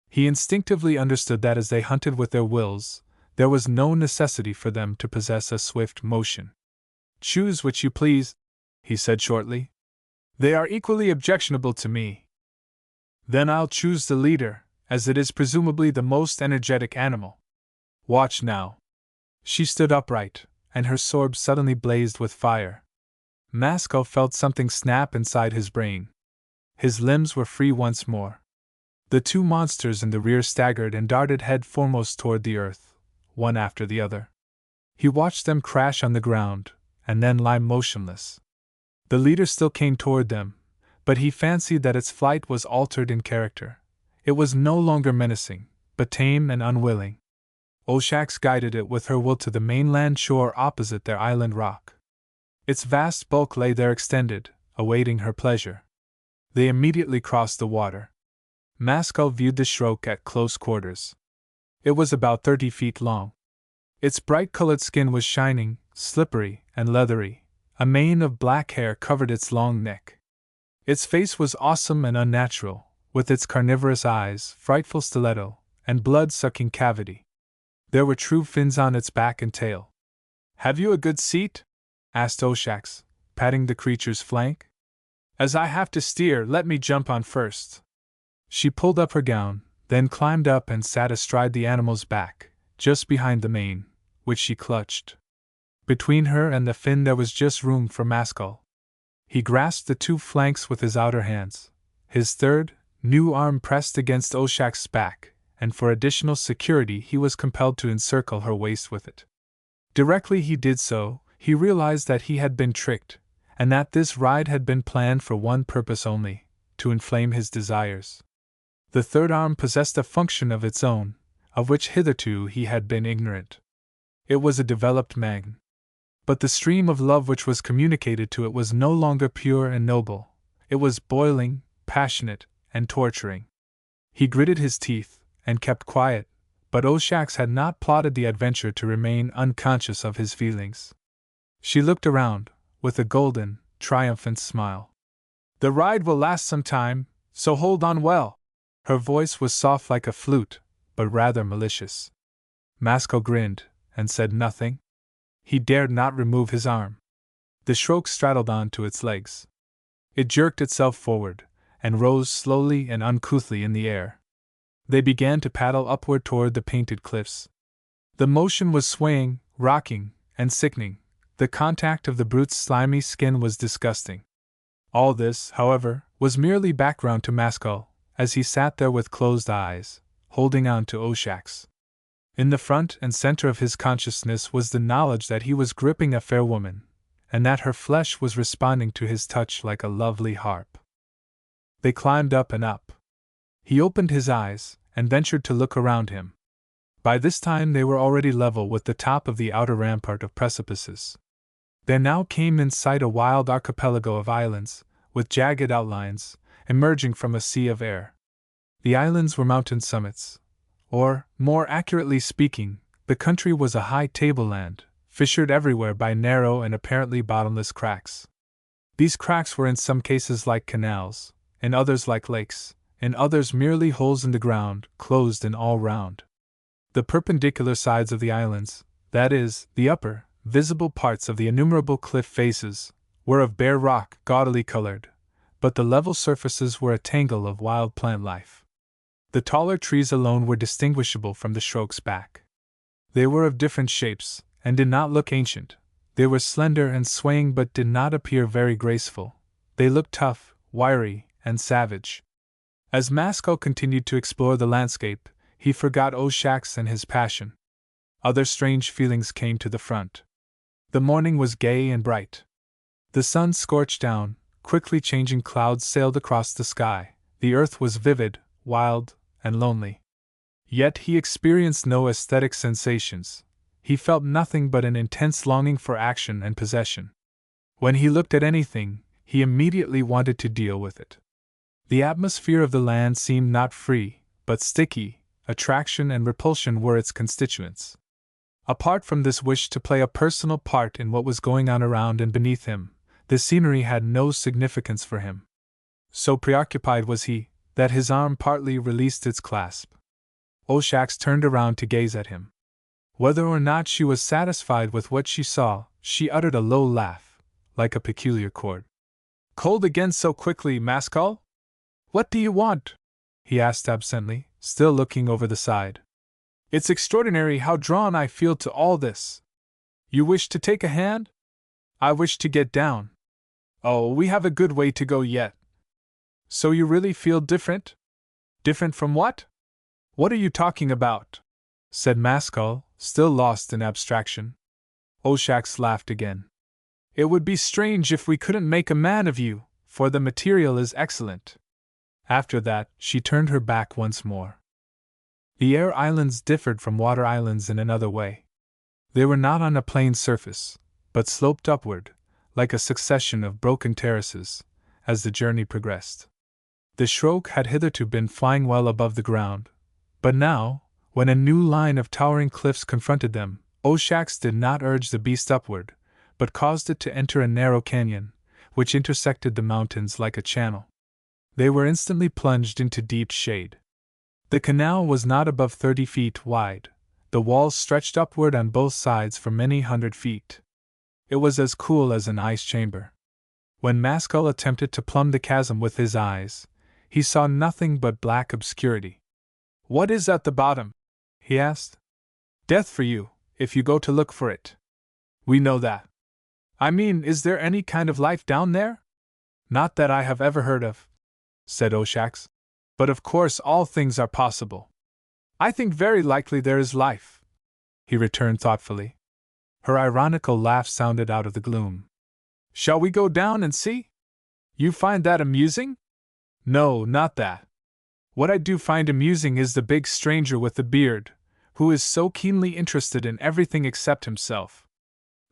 He instinctively understood that as they hunted with their wills, there was no necessity for them to possess a swift motion. Choose which you please, he said shortly. They are equally objectionable to me. Then I'll choose the leader, as it is presumably the most energetic animal. Watch now. She stood upright, and her sword suddenly blazed with fire. Maskell felt something snap inside his brain. His limbs were free once more. The 2 monsters in the rear staggered and darted head foremost toward the earth, one after the other. He watched them crash on the ground, and then lie motionless. The leader still came toward them, but he fancied that its flight was altered in character. It was no longer menacing, but tame and unwilling. Oshax guided it with her will to the mainland shore opposite their island rock. Its vast bulk lay there extended, awaiting her pleasure. They immediately crossed the water. Maskell viewed the Shroak at close quarters. It was about 30 feet long. Its bright-colored skin was shining, slippery, and leathery. A mane of black hair covered its long neck. Its face was awesome and unnatural, with its carnivorous eyes, frightful stiletto, and blood-sucking cavity. There were true fins on its back and tail. "Have you a good seat?" asked Oshax, patting the creature's flank. "As I have to steer, let me jump on first." She pulled up her gown, then climbed up and sat astride the animal's back, just behind the mane, which she clutched. Between her and the fin there was just room for Maskell. He grasped the two flanks with his outer hands. His third, new arm pressed against Oshax's back, and for additional security he was compelled to encircle her waist with it. Directly he did so, he realized that he had been tricked, and that this ride had been planned for one purpose only: to inflame his desires. The third arm possessed a function of its own, of which hitherto he had been ignorant. It was a developed magn. But the stream of love which was communicated to it was no longer pure and noble. It was boiling, passionate, and torturing. He gritted his teeth, and kept quiet, but Oshax had not plotted the adventure to remain unconscious of his feelings. She looked around, with a golden, triumphant smile. "The ride will last some time, so hold on well." Her voice was soft like a flute, but rather malicious. Maskell grinned, and said nothing. He dared not remove his arm. The Shroak straddled on to its legs. It jerked itself forward, and rose slowly and uncouthly in the air. They began to paddle upward toward the painted cliffs. The motion was swaying, rocking, and sickening. The contact of the brute's slimy skin was disgusting. All this, however, was merely background to Maskell, as he sat there with closed eyes, holding on to Oshax. In the front and center of his consciousness was the knowledge that he was gripping a fair woman, and that her flesh was responding to his touch like a lovely harp. They climbed up and up. He opened his eyes, and ventured to look around him. By this time they were already level with the top of the outer rampart of precipices. There now came in sight a wild archipelago of islands, with jagged outlines, emerging from a sea of air. The islands were mountain summits. Or, more accurately speaking, the country was a high tableland, fissured everywhere by narrow and apparently bottomless cracks. These cracks were in some cases like canals, in others like lakes, in others merely holes in the ground, closed in all round. The perpendicular sides of the islands, that is, the upper, visible parts of the innumerable cliff faces, were of bare rock, gaudily colored, but the level surfaces were a tangle of wild plant life. The taller trees alone were distinguishable from the Shroak's back. They were of different shapes, and did not look ancient. They were slender and swaying but did not appear very graceful. They looked tough, wiry, and savage. As Maskell continued to explore the landscape, he forgot Oshax and his passion. Other strange feelings came to the front. The morning was gay and bright. The sun scorched down, quickly changing clouds sailed across the sky. The earth was vivid, wild, and lonely. Yet he experienced no aesthetic sensations. He felt nothing but an intense longing for action and possession. When he looked at anything, he immediately wanted to deal with it. The atmosphere of the land seemed not free, but sticky. Attraction and repulsion were its constituents. Apart from this wish to play a personal part in what was going on around and beneath him, the scenery had no significance for him. So preoccupied was he, that his arm partly released its clasp. Oshax turned around to gaze at him. Whether or not she was satisfied with what she saw, she uttered a low laugh, like a peculiar chord. "Cold again so quickly, Maskell? What do you want?" he asked absently, still looking over the side. "It's extraordinary how drawn I feel to all this. You wish to take a hand? I wish to get down. Oh, we have a good way to go yet. So you really feel different? Different from what? What are you talking about?" said Maskell, still lost in abstraction. Oshax laughed again. "It would be strange if we couldn't make a man of you, for the material is excellent." After that, she turned her back once more. The air islands differed from water islands in another way. They were not on a plain surface, but sloped upward, like a succession of broken terraces, as the journey progressed. The Shroak had hitherto been flying well above the ground, but now, when a new line of towering cliffs confronted them, Oshax did not urge the beast upward, but caused it to enter a narrow canyon, which intersected the mountains like a channel. They were instantly plunged into deep shade. The canal was not above 30 feet wide. The walls stretched upward on both sides for many hundred feet. It was as cool as an ice chamber. When Maskell attempted to plumb the chasm with his eyes, he saw nothing but black obscurity. "What is at the bottom?" he asked. "Death for you, if you go to look for it. We know that. I mean, is there any kind of life down there?" "Not that I have ever heard of," said Oshax. "But of course all things are possible." "I think very likely there is life," he returned thoughtfully. Her ironical laugh sounded out of the gloom. "Shall we go down and see? You find that amusing?" "No, not that. What I do find amusing is the big stranger with the beard, who is so keenly interested in everything except himself."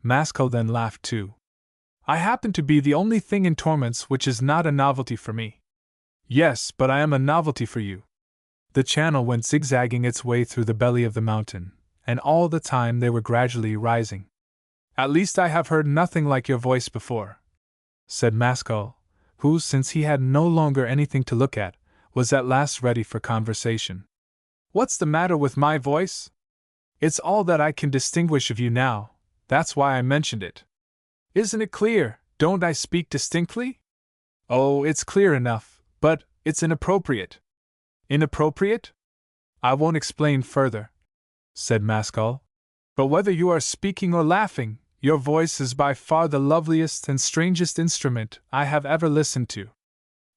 Maskell then laughed too. "I happen to be the only thing in torments which is not a novelty for me." "Yes, but I am a novelty for you." The channel went zigzagging its way through the belly of the mountain, and all the time they were gradually rising. "At least I have heard nothing like your voice before," said Maskell, who, since he had no longer anything to look at, was at last ready for conversation. "What's the matter with my voice? It's all that I can distinguish of you now, that's why I mentioned it. Isn't it clear? Don't I speak distinctly?" "Oh, it's clear enough, but it's inappropriate." "Inappropriate? I won't explain further," said Maskell. "But whether you are speaking or laughing, your voice is by far the loveliest and strangest instrument I have ever listened to.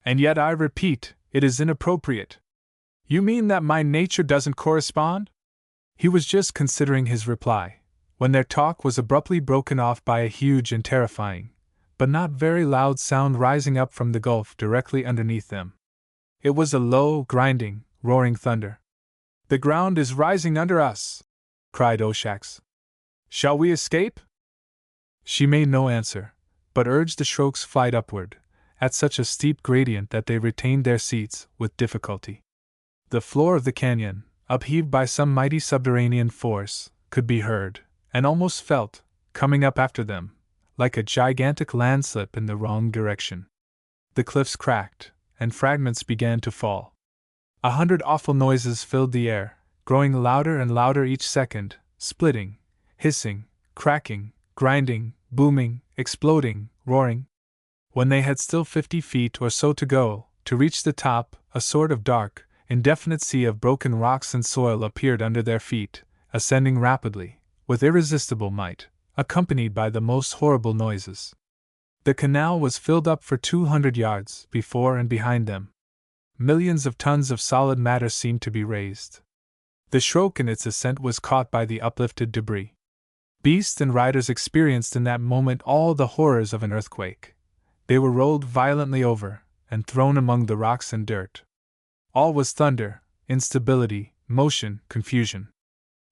And yet I repeat, it is inappropriate." "You mean that my nature doesn't correspond?" He was just considering his reply, when their talk was abruptly broken off by a huge and terrifying, but not very loud sound rising up from the gulf directly underneath them. It was a low, grinding, roaring thunder. "The ground is rising under us!" cried Oshax. "Shall we escape?" She made no answer, but urged the Shroak's flight upward, at such a steep gradient that they retained their seats with difficulty. The floor of the canyon, upheaved by some mighty subterranean force, could be heard, and almost felt, coming up after them, like a gigantic landslip in the wrong direction. The cliffs cracked, and fragments began to fall. 100 awful noises filled the air, growing louder and louder each second, splitting, hissing, cracking, grinding, booming, exploding, roaring. When they had still 50 feet or so to go, to reach the top, a sort of dark, indefinite sea of broken rocks and soil appeared under their feet, ascending rapidly, with irresistible might, accompanied by the most horrible noises. The canal was filled up for 200 yards, before and behind them. Millions of tons of solid matter seemed to be raised. The Shroak in its ascent was caught by the uplifted debris. Beasts and riders experienced in that moment all the horrors of an earthquake. They were rolled violently over, and thrown among the rocks and dirt. All was thunder, instability, motion, confusion.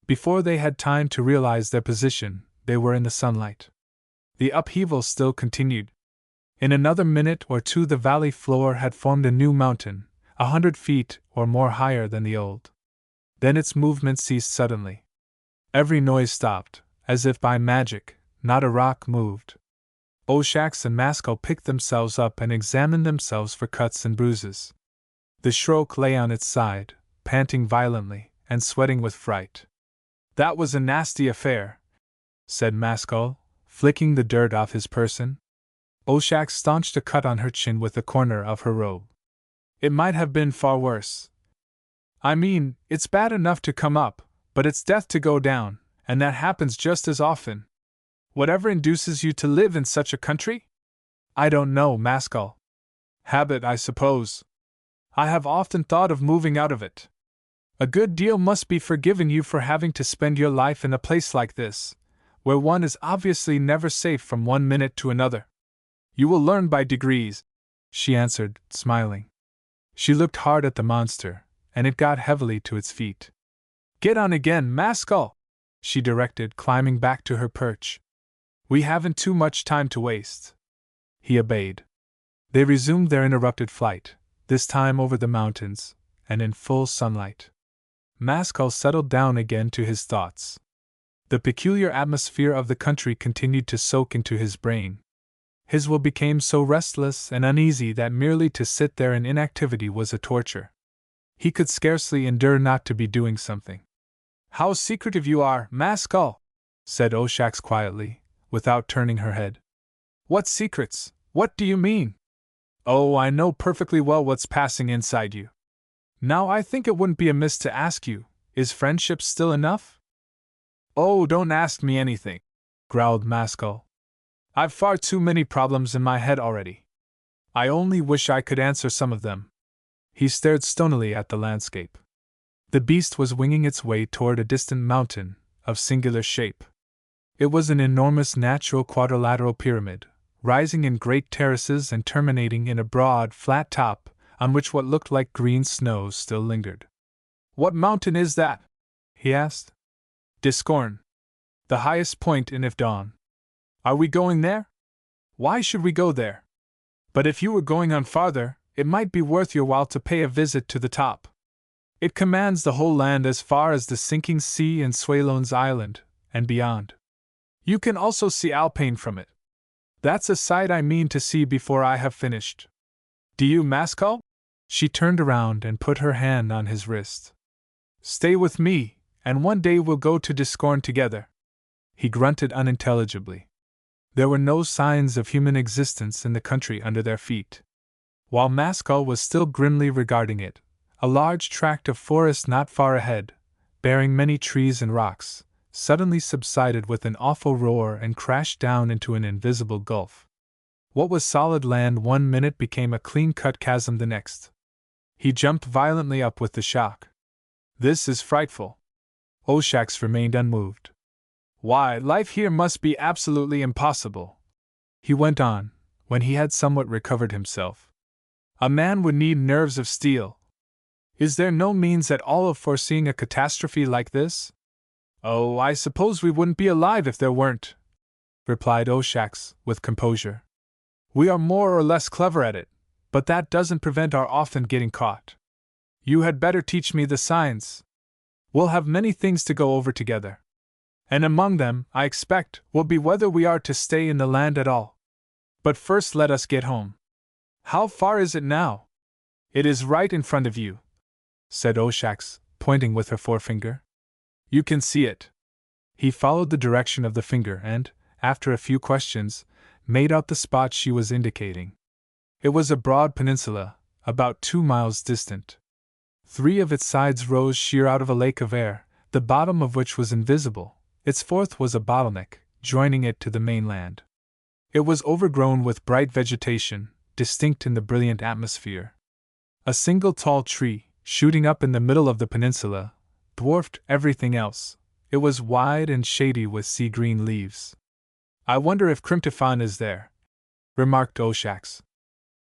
Before they had time to realize their position, they were in the sunlight. The upheaval still continued. In another minute or two the valley floor had formed a new mountain, 100 feet or more higher than the old. Then its movement ceased suddenly. Every noise stopped, as if by magic. Not a rock moved. Oshax and Maskell picked themselves up and examined themselves for cuts and bruises. The Shroak lay on its side, panting violently, and sweating with fright. "That was a nasty affair," said Maskell, flicking the dirt off his person. Oshax staunched a cut on her chin with the corner of her robe. "It might have been far worse. I mean, it's bad enough to come up, but it's death to go down, and that happens just as often. Whatever induces you to live in such a country?" "I don't know, Maskell. Habit, I suppose. I have often thought of moving out of it. A good deal must be forgiven you for having to spend your life in a place like this, where one is obviously never safe from one minute to another." "You will learn by degrees," she answered, smiling. She looked hard at the monster, and it got heavily to its feet. Get on again, Mascal! She directed, climbing back to her perch. We haven't too much time to waste. He obeyed. They resumed their interrupted flight, this time over the mountains, and in full sunlight. Mascal settled down again to his thoughts. The peculiar atmosphere of the country continued to soak into his brain. His will became so restless and uneasy that merely to sit there in inactivity was a torture. He could scarcely endure not to be doing something. How secretive you are, Mascal! Said Oshax quietly, without turning her head. What secrets? What do you mean? Oh, I know perfectly well what's passing inside you. Now I think it wouldn't be amiss to ask you, is friendship still enough? Oh, don't ask me anything, growled Mascal. I've far too many problems in my head already. I only wish I could answer some of them. He stared stonily at the landscape. The beast was winging its way toward a distant mountain, of singular shape. It was an enormous natural quadrilateral pyramid, rising in great terraces and terminating in a broad, flat top, on which what looked like green snow still lingered. What mountain is that? He asked. Discorn. The highest point in Ifdawn. Are we going there? Why should we go there? But if you were going on farther, it might be worth your while to pay a visit to the top. It commands the whole land as far as the sinking sea and Swallone's Island, and beyond. You can also see Alpine from it. That's a sight I mean to see before I have finished. Do you, Mascal? She turned around and put her hand on his wrist. Stay with me, and one day we'll go to Discorn together. He grunted unintelligibly. There were no signs of human existence in the country under their feet. While Mascal was still grimly regarding it, a large tract of forest not far ahead, bearing many trees and rocks, suddenly subsided with an awful roar and crashed down into an invisible gulf. What was solid land 1 minute became a clean-cut chasm the next. He jumped violently up with the shock. This is frightful. Oshax remained unmoved. Why, life here must be absolutely impossible, he went on, when he had somewhat recovered himself. A man would need nerves of steel. Is there no means at all of foreseeing a catastrophe like this? Oh, I suppose we wouldn't be alive if there weren't, replied Oshax, with composure. We are more or less clever at it, but that doesn't prevent our often getting caught. You had better teach me the signs. We'll have many things to go over together. And among them, I expect, will be whether we are to stay in the land at all. But first let us get home. How far is it now? It is right in front of you, said Oshax, pointing with her forefinger. You can see it. He followed the direction of the finger and, after a few questions, made out the spot she was indicating. It was a broad peninsula, about 2 miles distant. 3 of its sides rose sheer out of a lake of air, the bottom of which was invisible. Its fourth was a bottleneck, joining it to the mainland. It was overgrown with bright vegetation, distinct in the brilliant atmosphere. A single tall tree, shooting up in the middle of the peninsula, dwarfed everything else. It was wide and shady with sea-green leaves. I wonder if Cryptophon is there, remarked Oshax.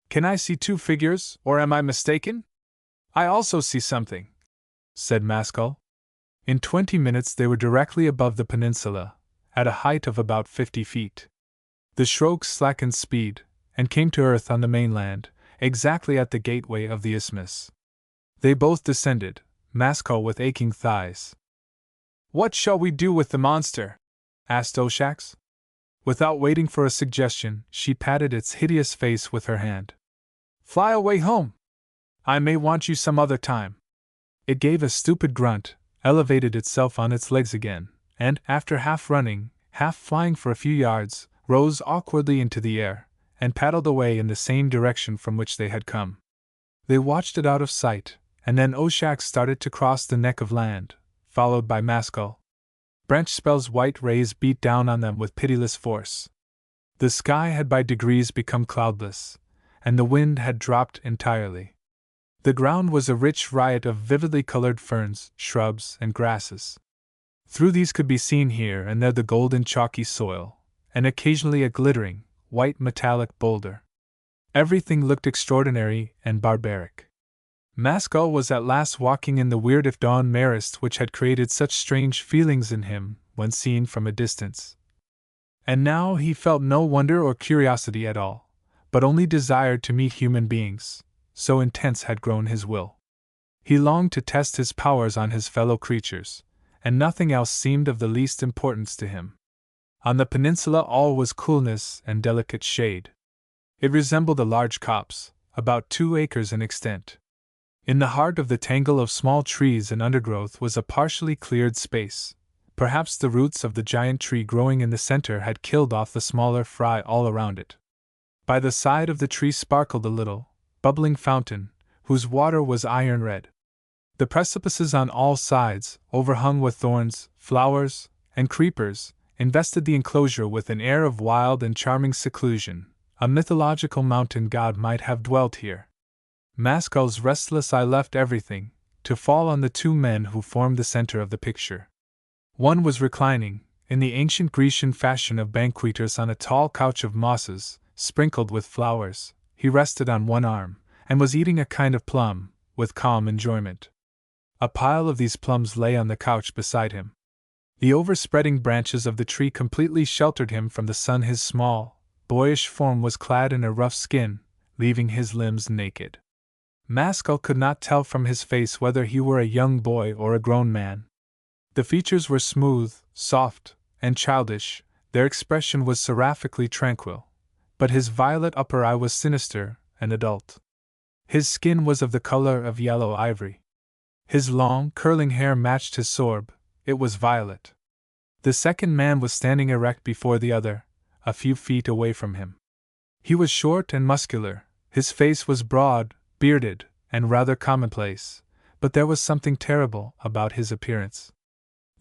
Can I see 2 figures, or am I mistaken? I also see something, said Mascal. In 20 minutes they were directly above the peninsula, at a height of about 50 feet. The Shrogue slackened speed, and came to earth on the mainland, exactly at the gateway of the isthmus. They both descended, Mascal with aching thighs. What shall we do with the monster? Asked Oshax. Without waiting for a suggestion, she patted its hideous face with her hand. Fly away home! I may want you some other time. It gave a stupid grunt, elevated itself on its legs again, and, after half running, half flying for a few yards, rose awkwardly into the air, and paddled away in the same direction from which they had come. They watched it out of sight, and then Oshax started to cross the neck of land, followed by Mascal. Branchspell's white rays beat down on them with pitiless force. The sky had by degrees become cloudless, and the wind had dropped entirely. The ground was a rich riot of vividly colored ferns, shrubs, and grasses. Through these could be seen here and there the golden chalky soil, and occasionally a glittering, white metallic boulder. Everything looked extraordinary and barbaric. Maskell was at last walking in the weird if dawn mist which had created such strange feelings in him when seen from a distance. And now he felt no wonder or curiosity at all, but only desired to meet human beings, so intense had grown his will. He longed to test his powers on his fellow creatures, and nothing else seemed of the least importance to him. On the peninsula all was coolness and delicate shade. It resembled a large copse, about 2 acres in extent. In the heart of the tangle of small trees and undergrowth was a partially cleared space. Perhaps the roots of the giant tree growing in the center had killed off the smaller fry all around it. By the side of the tree sparkled a little, bubbling fountain, whose water was iron red. The precipices on all sides, overhung with thorns, flowers, and creepers, invested the enclosure with an air of wild and charming seclusion. A mythological mountain god might have dwelt here. Maskell's restless eye left everything, to fall on the 2 men who formed the center of the picture. One was reclining, in the ancient Grecian fashion of banqueters, on a tall couch of mosses, sprinkled with flowers. He rested on one arm, and was eating a kind of plum, with calm enjoyment. A pile of these plums lay on the couch beside him. The overspreading branches of the tree completely sheltered him from the sun. His small, boyish form was clad in a rough skin, leaving his limbs naked. Maskell could not tell from his face whether he were a young boy or a grown man. The features were smooth, soft, and childish, their expression was seraphically tranquil, but his violet upper eye was sinister and adult. His skin was of the color of yellow ivory. His long, curling hair matched his sorb, it was violet. The second man was standing erect before the other, a few feet away from him. He was short and muscular, his face was broad, bearded, and rather commonplace, but there was something terrible about his appearance.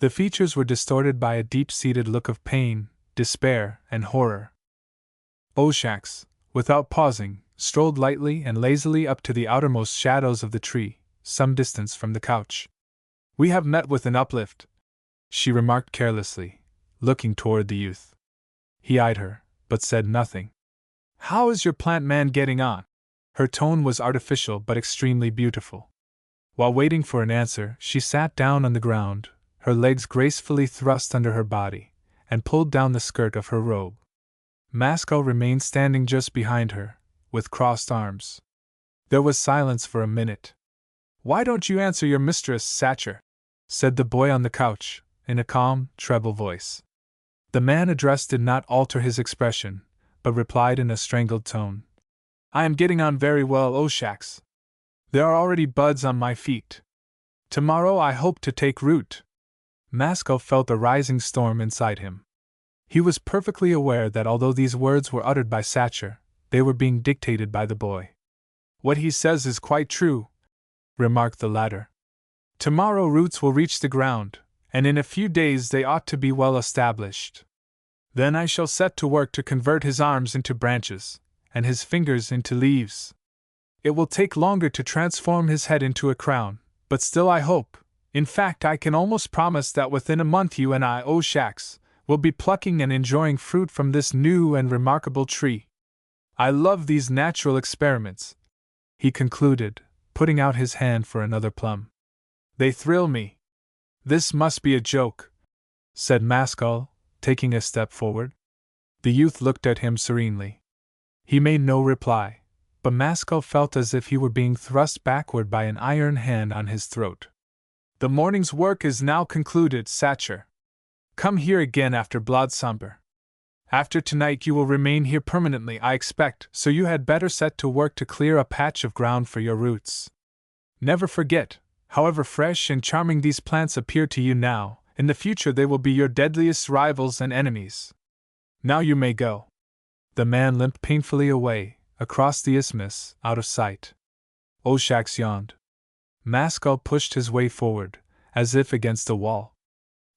The features were distorted by a deep-seated look of pain, despair, and horror. Oshax, without pausing, strolled lightly and lazily up to the outermost shadows of the tree, some distance from the couch. "We have met with an uplift," she remarked carelessly, looking toward the youth. He eyed her, but said nothing. "How is your plant man getting on?" Her tone was artificial but extremely beautiful. While waiting for an answer, she sat down on the ground, her legs gracefully thrust under her body, and pulled down the skirt of her robe. Maskell remained standing just behind her, with crossed arms. There was silence for a minute. "Why don't you answer your mistress, Satcher?" said the boy on the couch, in a calm, treble voice. The man addressed did not alter his expression, but replied in a strangled tone. "I am getting on very well, Oshax. There are already buds on my feet. Tomorrow I hope to take root." Maskell felt a rising storm inside him. He was perfectly aware that although these words were uttered by Satcher, they were being dictated by the boy. "What he says is quite true," remarked the latter. "Tomorrow roots will reach the ground, and in a few days they ought to be well established. Then I shall set to work to convert his arms into branches, and his fingers into leaves. It will take longer to transform his head into a crown, but still I hope, in fact I can almost promise that within a month you and I, Oshax, will be plucking and enjoying fruit from this new and remarkable tree. I love these natural experiments," he concluded, putting out his hand for another plum. "They thrill me." "This must be a joke," said Maskell, taking a step forward. The youth looked at him serenely. He made no reply, but Maskell felt as if he were being thrust backward by an iron hand on his throat. "The morning's work is now concluded, Satcher. Come here again after Bloodsamber. After tonight you will remain here permanently, I expect, so you had better set to work to clear a patch of ground for your roots. Never forget, however fresh and charming these plants appear to you now, in the future they will be your deadliest rivals and enemies. Now you may go." The man limped painfully away, across the isthmus, out of sight. Oshax yawned. Maskell pushed his way forward, as if against a wall.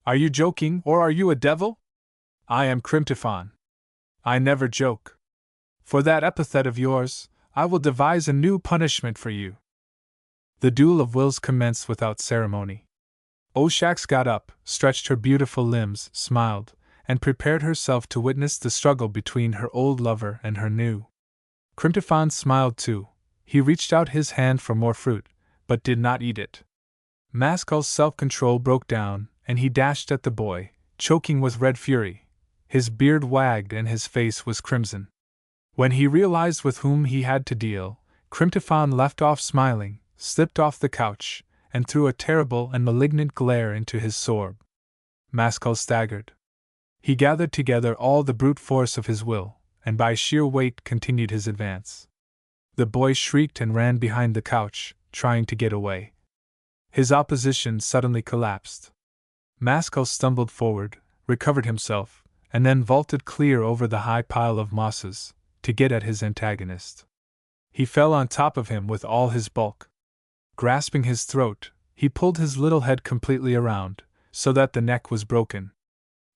"Are you joking, or are you a devil?" "I am Crimtiphon. I never joke. For that epithet of yours, I will devise a new punishment for you." The duel of wills commenced without ceremony. Oshax got up, stretched her beautiful limbs, smiled, and prepared herself to witness the struggle between her old lover and her new. Crimtiphon smiled too. He reached out his hand for more fruit, but did not eat it. Mascal's self-control broke down, and he dashed at the boy, choking with red fury. His beard wagged and his face was crimson. When he realized with whom he had to deal, Cryptophon left off smiling, slipped off the couch, and threw a terrible and malignant glare into his sorb. Mascal staggered. He gathered together all the brute force of his will, and by sheer weight continued his advance. The boy shrieked and ran behind the couch, trying to get away. His opposition suddenly collapsed. Mascal stumbled forward, recovered himself, and then vaulted clear over the high pile of mosses, to get at his antagonist. He fell on top of him with all his bulk. Grasping his throat, he pulled his little head completely around, so that the neck was broken.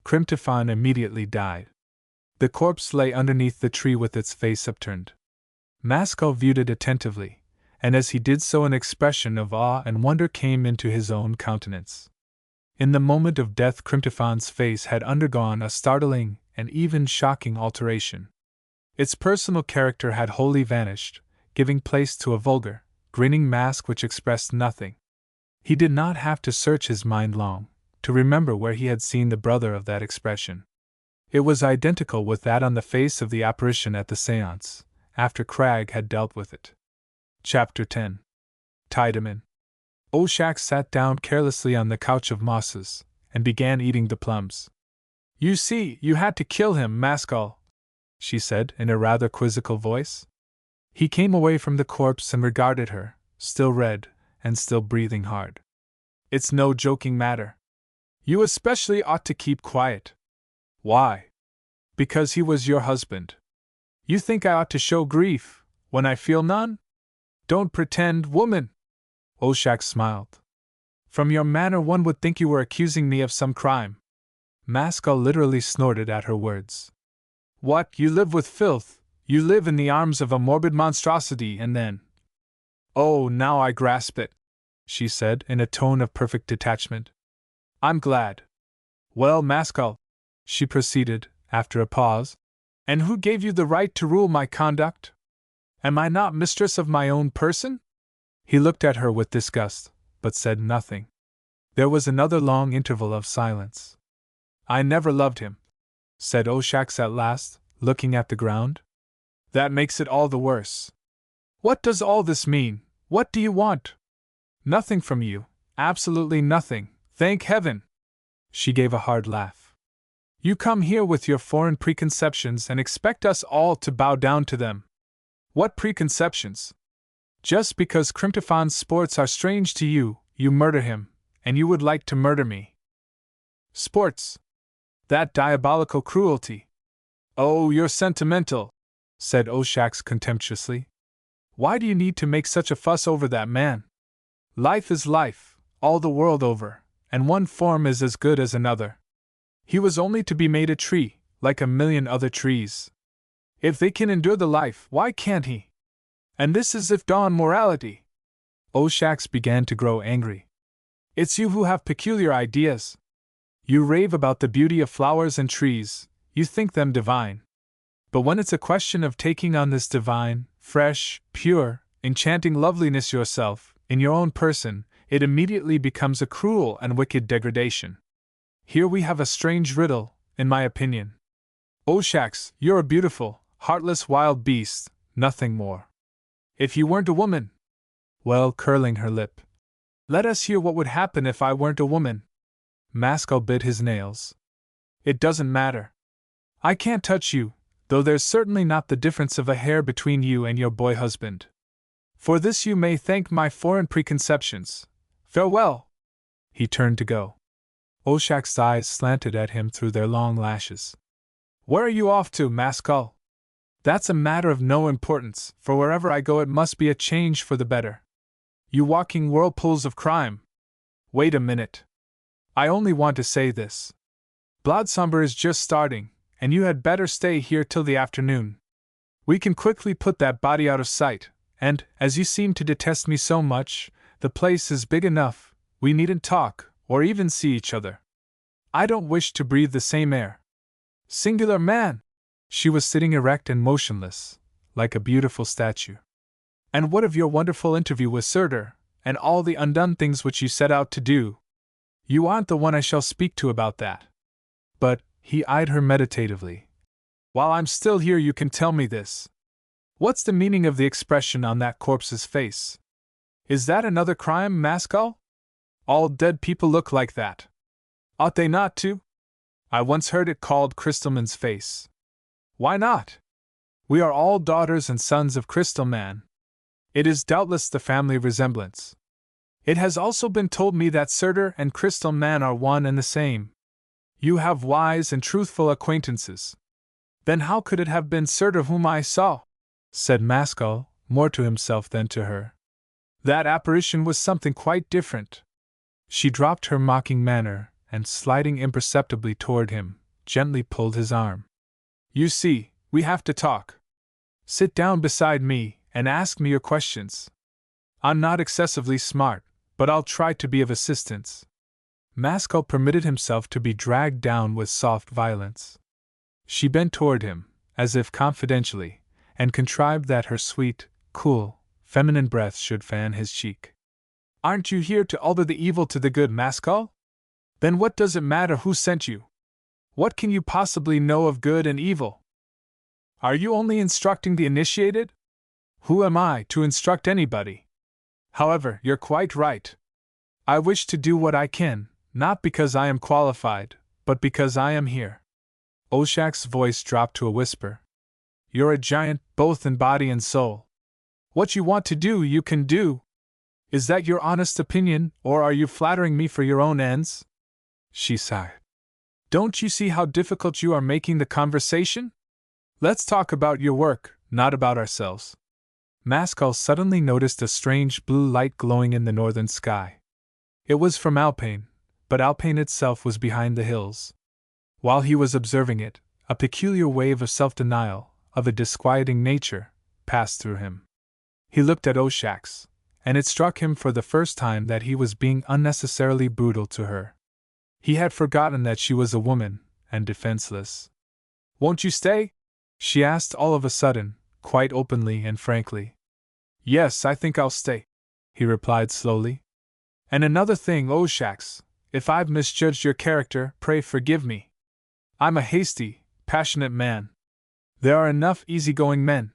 Cryptophon immediately died. The corpse lay underneath the tree with its face upturned. Mascal viewed it attentively, and as he did so an expression of awe and wonder came into his own countenance. In the moment of death Cryptophon's face had undergone a startling and even shocking alteration. Its personal character had wholly vanished, giving place to a vulgar, grinning mask which expressed nothing. He did not have to search his mind long to remember where he had seen the brother of that expression. It was identical with that on the face of the apparition at the séance, after Cragg had dealt with it. Chapter 10. Tiedemann. Oshak sat down carelessly on the couch of mosses, and began eating the plums. "You see, you had to kill him, Mascal," she said in a rather quizzical voice. He came away from the corpse and regarded her, still red, and still breathing hard. "It's no joking matter. You especially ought to keep quiet." "Why?" "Because he was your husband. You think I ought to show grief, when I feel none? Don't pretend, woman." Oshak smiled. "From your manner one would think you were accusing me of some crime." Mascal literally snorted at her words. "What, you live with filth, you live in the arms of a morbid monstrosity, and then—" "Oh, now I grasp it," she said in a tone of perfect detachment. "I'm glad. Well, Mascal," she proceeded, after a pause, "and who gave you the right to rule my conduct? Am I not mistress of my own person?" He looked at her with disgust, but said nothing. There was another long interval of silence. "I never loved him," said Oshak at last, looking at the ground. "That makes it all the worse. What does all this mean? What do you want?" "Nothing from you, absolutely nothing, thank heaven!" She gave a hard laugh. "You come here with your foreign preconceptions and expect us all to bow down to them. What preconceptions? Just because Cryptophon's sports are strange to you, you murder him, and you would like to murder me. Sports! That diabolical cruelty! Oh, you're sentimental," said Oshak contemptuously. "Why do you need to make such a fuss over that man? Life is life, all the world over, and one form is as good as another. He was only to be made a tree, like a million other trees. If they can endure the life, why can't he? And this is if dawn morality." Oshak began to grow angry. "It's you who have peculiar ideas. You rave about the beauty of flowers and trees, you think them divine. But when it's a question of taking on this divine, fresh, pure, enchanting loveliness yourself, in your own person, it immediately becomes a cruel and wicked degradation. Here we have a strange riddle, in my opinion. Oshak, you're a beautiful, heartless wild beast, nothing more. If you weren't a woman—" "Well," curling her lip, "let us hear what would happen if I weren't a woman." Mascal bit his nails. "It doesn't matter. I can't touch you, though there's certainly not the difference of a hair between you and your boy husband. For this you may thank my foreign preconceptions. Farewell!" He turned to go. Oshak's eyes slanted at him through their long lashes. "Where are you off to, Mascal?" "That's a matter of no importance, for wherever I go it must be a change for the better. You walking whirlpools of crime! Wait a minute. I only want to say this. Blodsomber is just starting, and you had better stay here till the afternoon. We can quickly put that body out of sight, and, as you seem to detest me so much, the place is big enough, we needn't talk, or even see each other. I don't wish to breathe the same air. Singular man!" She was sitting erect and motionless, like a beautiful statue. "And what of your wonderful interview with Surtur, and all the undone things which you set out to do. You aren't the one I shall speak to about that. But, he eyed her meditatively. While I'm still here, you can tell me this. What's the meaning of the expression on that corpse's face? Is that another crime, Maskell? All dead people look like that. Ought they not to? I once heard it called Crystalman's face. Why not? We are all daughters and sons of Crystalman. It is doubtless the family resemblance. It has also been told me that Surtur and Crystalman are one and the same. You have wise and truthful acquaintances. Then how could it have been Surtur whom I saw? Said Maskell, more to himself than to her. That apparition was something quite different. She dropped her mocking manner, and sliding imperceptibly toward him, gently pulled his arm. You see, we have to talk. Sit down beside me, and ask me your questions. I'm not excessively smart, but I'll try to be of assistance. Maskell permitted himself to be dragged down with soft violence. She bent toward him, as if confidentially, and contrived that her sweet, cool, feminine breath should fan his cheek. Aren't you here to alter the evil to the good, Maskell? Then what does it matter who sent you? What can you possibly know of good and evil? Are you only instructing the initiated? Who am I to instruct anybody? However, you're quite right. I wish to do what I can, not because I am qualified, but because I am here. Oshak's voice dropped to a whisper. You're a giant, both in body and soul. What you want to do, you can do. Is that your honest opinion, or are you flattering me for your own ends? She sighed. Don't you see how difficult you are making the conversation? Let's talk about your work, not about ourselves. Maskell suddenly noticed a strange blue light glowing in the northern sky. It was from Alpine, but Alpine itself was behind the hills. While he was observing it, a peculiar wave of self-denial, of a disquieting nature, passed through him. He looked at Oshak's, and it struck him for the first time that he was being unnecessarily brutal to her. He had forgotten that she was a woman, and defenseless. Won't you stay? She asked all of a sudden, quite openly and frankly. Yes, I think I'll stay, he replied slowly. And another thing, Oshak's, if I've misjudged your character, pray forgive me. I'm a hasty, passionate man. There are enough easygoing men.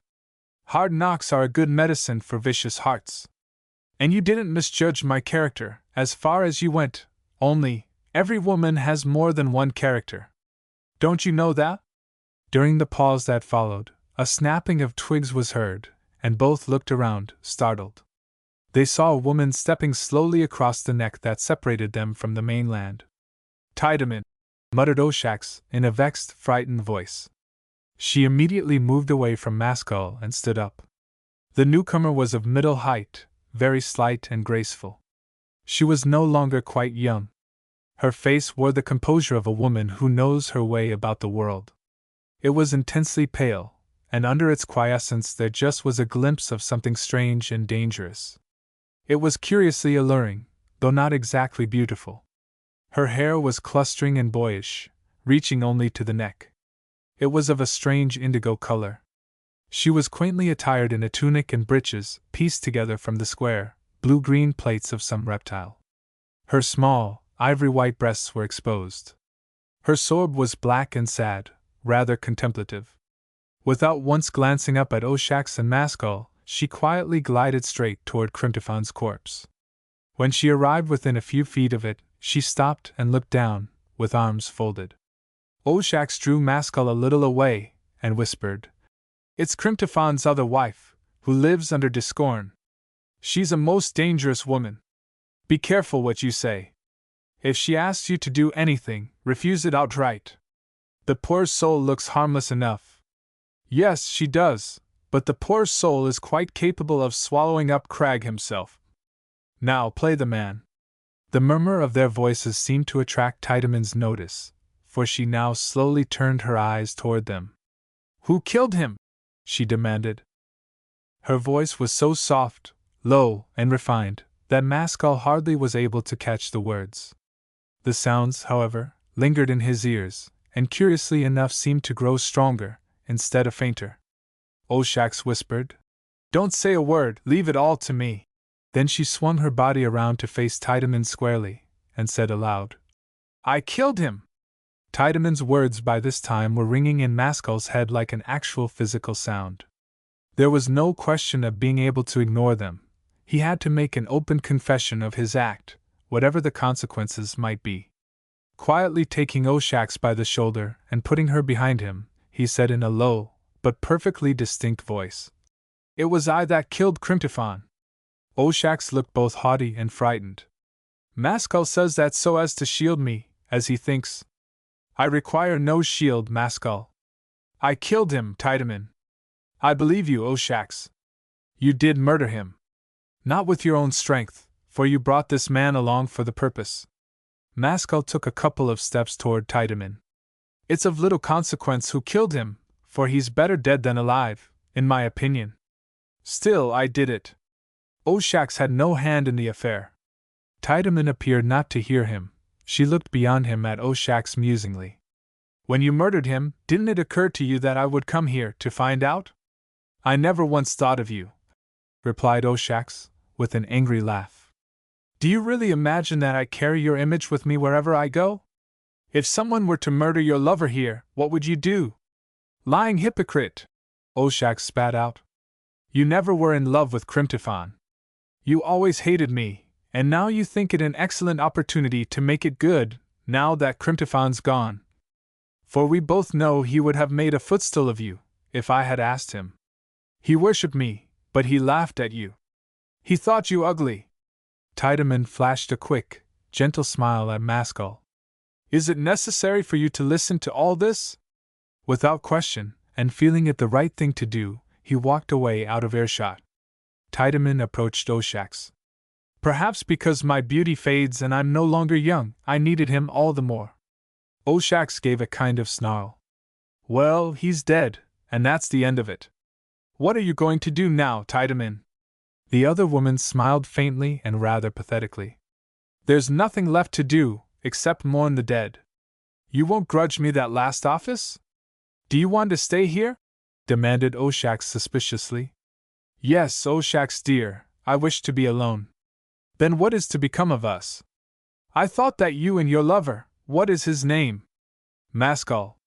Hard knocks are a good medicine for vicious hearts. And you didn't misjudge my character, as far as you went, only, every woman has more than one character. Don't you know that? During the pause that followed, a snapping of twigs was heard, and both looked around, startled. They saw a woman stepping slowly across the neck that separated them from the mainland. Tiedemann, muttered Oshak's, in a vexed, frightened voice. She immediately moved away from Maskell and stood up. The newcomer was of middle height, very slight and graceful. She was no longer quite young. Her face wore the composure of a woman who knows her way about the world. It was intensely pale, and under its quiescence there just was a glimpse of something strange and dangerous. It was curiously alluring, though not exactly beautiful. Her hair was clustering and boyish, reaching only to the neck. It was of a strange indigo color. She was quaintly attired in a tunic and breeches pieced together from the square, blue-green plates of some reptile. Her small, ivory-white breasts were exposed. Her sword was black and sad, rather contemplative. Without once glancing up at Oshak's and Maskell, she quietly glided straight toward Crimtifon's corpse. When she arrived within a few feet of it, she stopped and looked down, with arms folded. Oshak's drew Maskell a little away, and whispered, It's Crimtifon's other wife, who lives under Discorn. She's a most dangerous woman. Be careful what you say. If she asks you to do anything, refuse it outright. The poor soul looks harmless enough. Yes, she does, but the poor soul is quite capable of swallowing up Cragg himself. Now play the man. The murmur of their voices seemed to attract Tiedemann's notice, for she now slowly turned her eyes toward them. Who killed him? She demanded. Her voice was so soft, low, and refined, that Maskell hardly was able to catch the words. The sounds, however, lingered in his ears, and curiously enough seemed to grow stronger, instead of fainter. Oshak's whispered, Don't say a word, leave it all to me. Then she swung her body around to face Tiedemann squarely, and said aloud, "I killed him!" Tiedemann's words by this time were ringing in Mascal's head like an actual physical sound. There was no question of being able to ignore them. He had to make an open confession of his act, whatever the consequences might be. Quietly taking Oshax by the shoulder and putting her behind him, he said in a low, but perfectly distinct voice, "It was I that killed Crimtophon." Oshax looked both haughty and frightened. "Mascal says that so as to shield me, as he thinks. I require no shield, Mascal. I killed him, Tiedemann. I believe you, Oshax. You did murder him. Not with your own strength, for you brought this man along for the purpose." Mascal took a couple of steps toward Tiedemann. "It's of little consequence who killed him, for he's better dead than alive, in my opinion. Still, I did it. Oshax had no hand in the affair." Tiedemann appeared not to hear him. She looked beyond him at Oshax musingly. "When you murdered him, didn't it occur to you that I would come here to find out?" "I never once thought of you," replied Oshax, with an angry laugh. "Do you really imagine that I carry your image with me wherever I go? If someone were to murder your lover here, what would you do?" "Lying hypocrite!" Oshax spat out. "You never were in love with Crimtophon. You always hated me, and now you think it an excellent opportunity to make it good, now that Crimtophon's gone. For we both know he would have made a footstool of you, if I had asked him. He worshipped me, but he laughed at you. He thought you ugly." Tiedemann flashed a quick, gentle smile at Mascal. "Is it necessary for you to listen to all this?" Without question, and feeling it the right thing to do, he walked away out of earshot. Tiedemann approached Oshax. "Perhaps because my beauty fades and I'm no longer young, I needed him all the more." Oshax gave a kind of snarl. "Well, he's dead, and that's the end of it. What are you going to do now, Tiedemann?" The other woman smiled faintly and rather pathetically. "There's nothing left to do, except mourn the dead. You won't grudge me that last office? Do you want to stay here?" demanded Oshax suspiciously. "Yes, Oshax dear, I wish to be alone." "Then what is to become of us?" "I thought that you and your lover, what is his name?" "Mascal.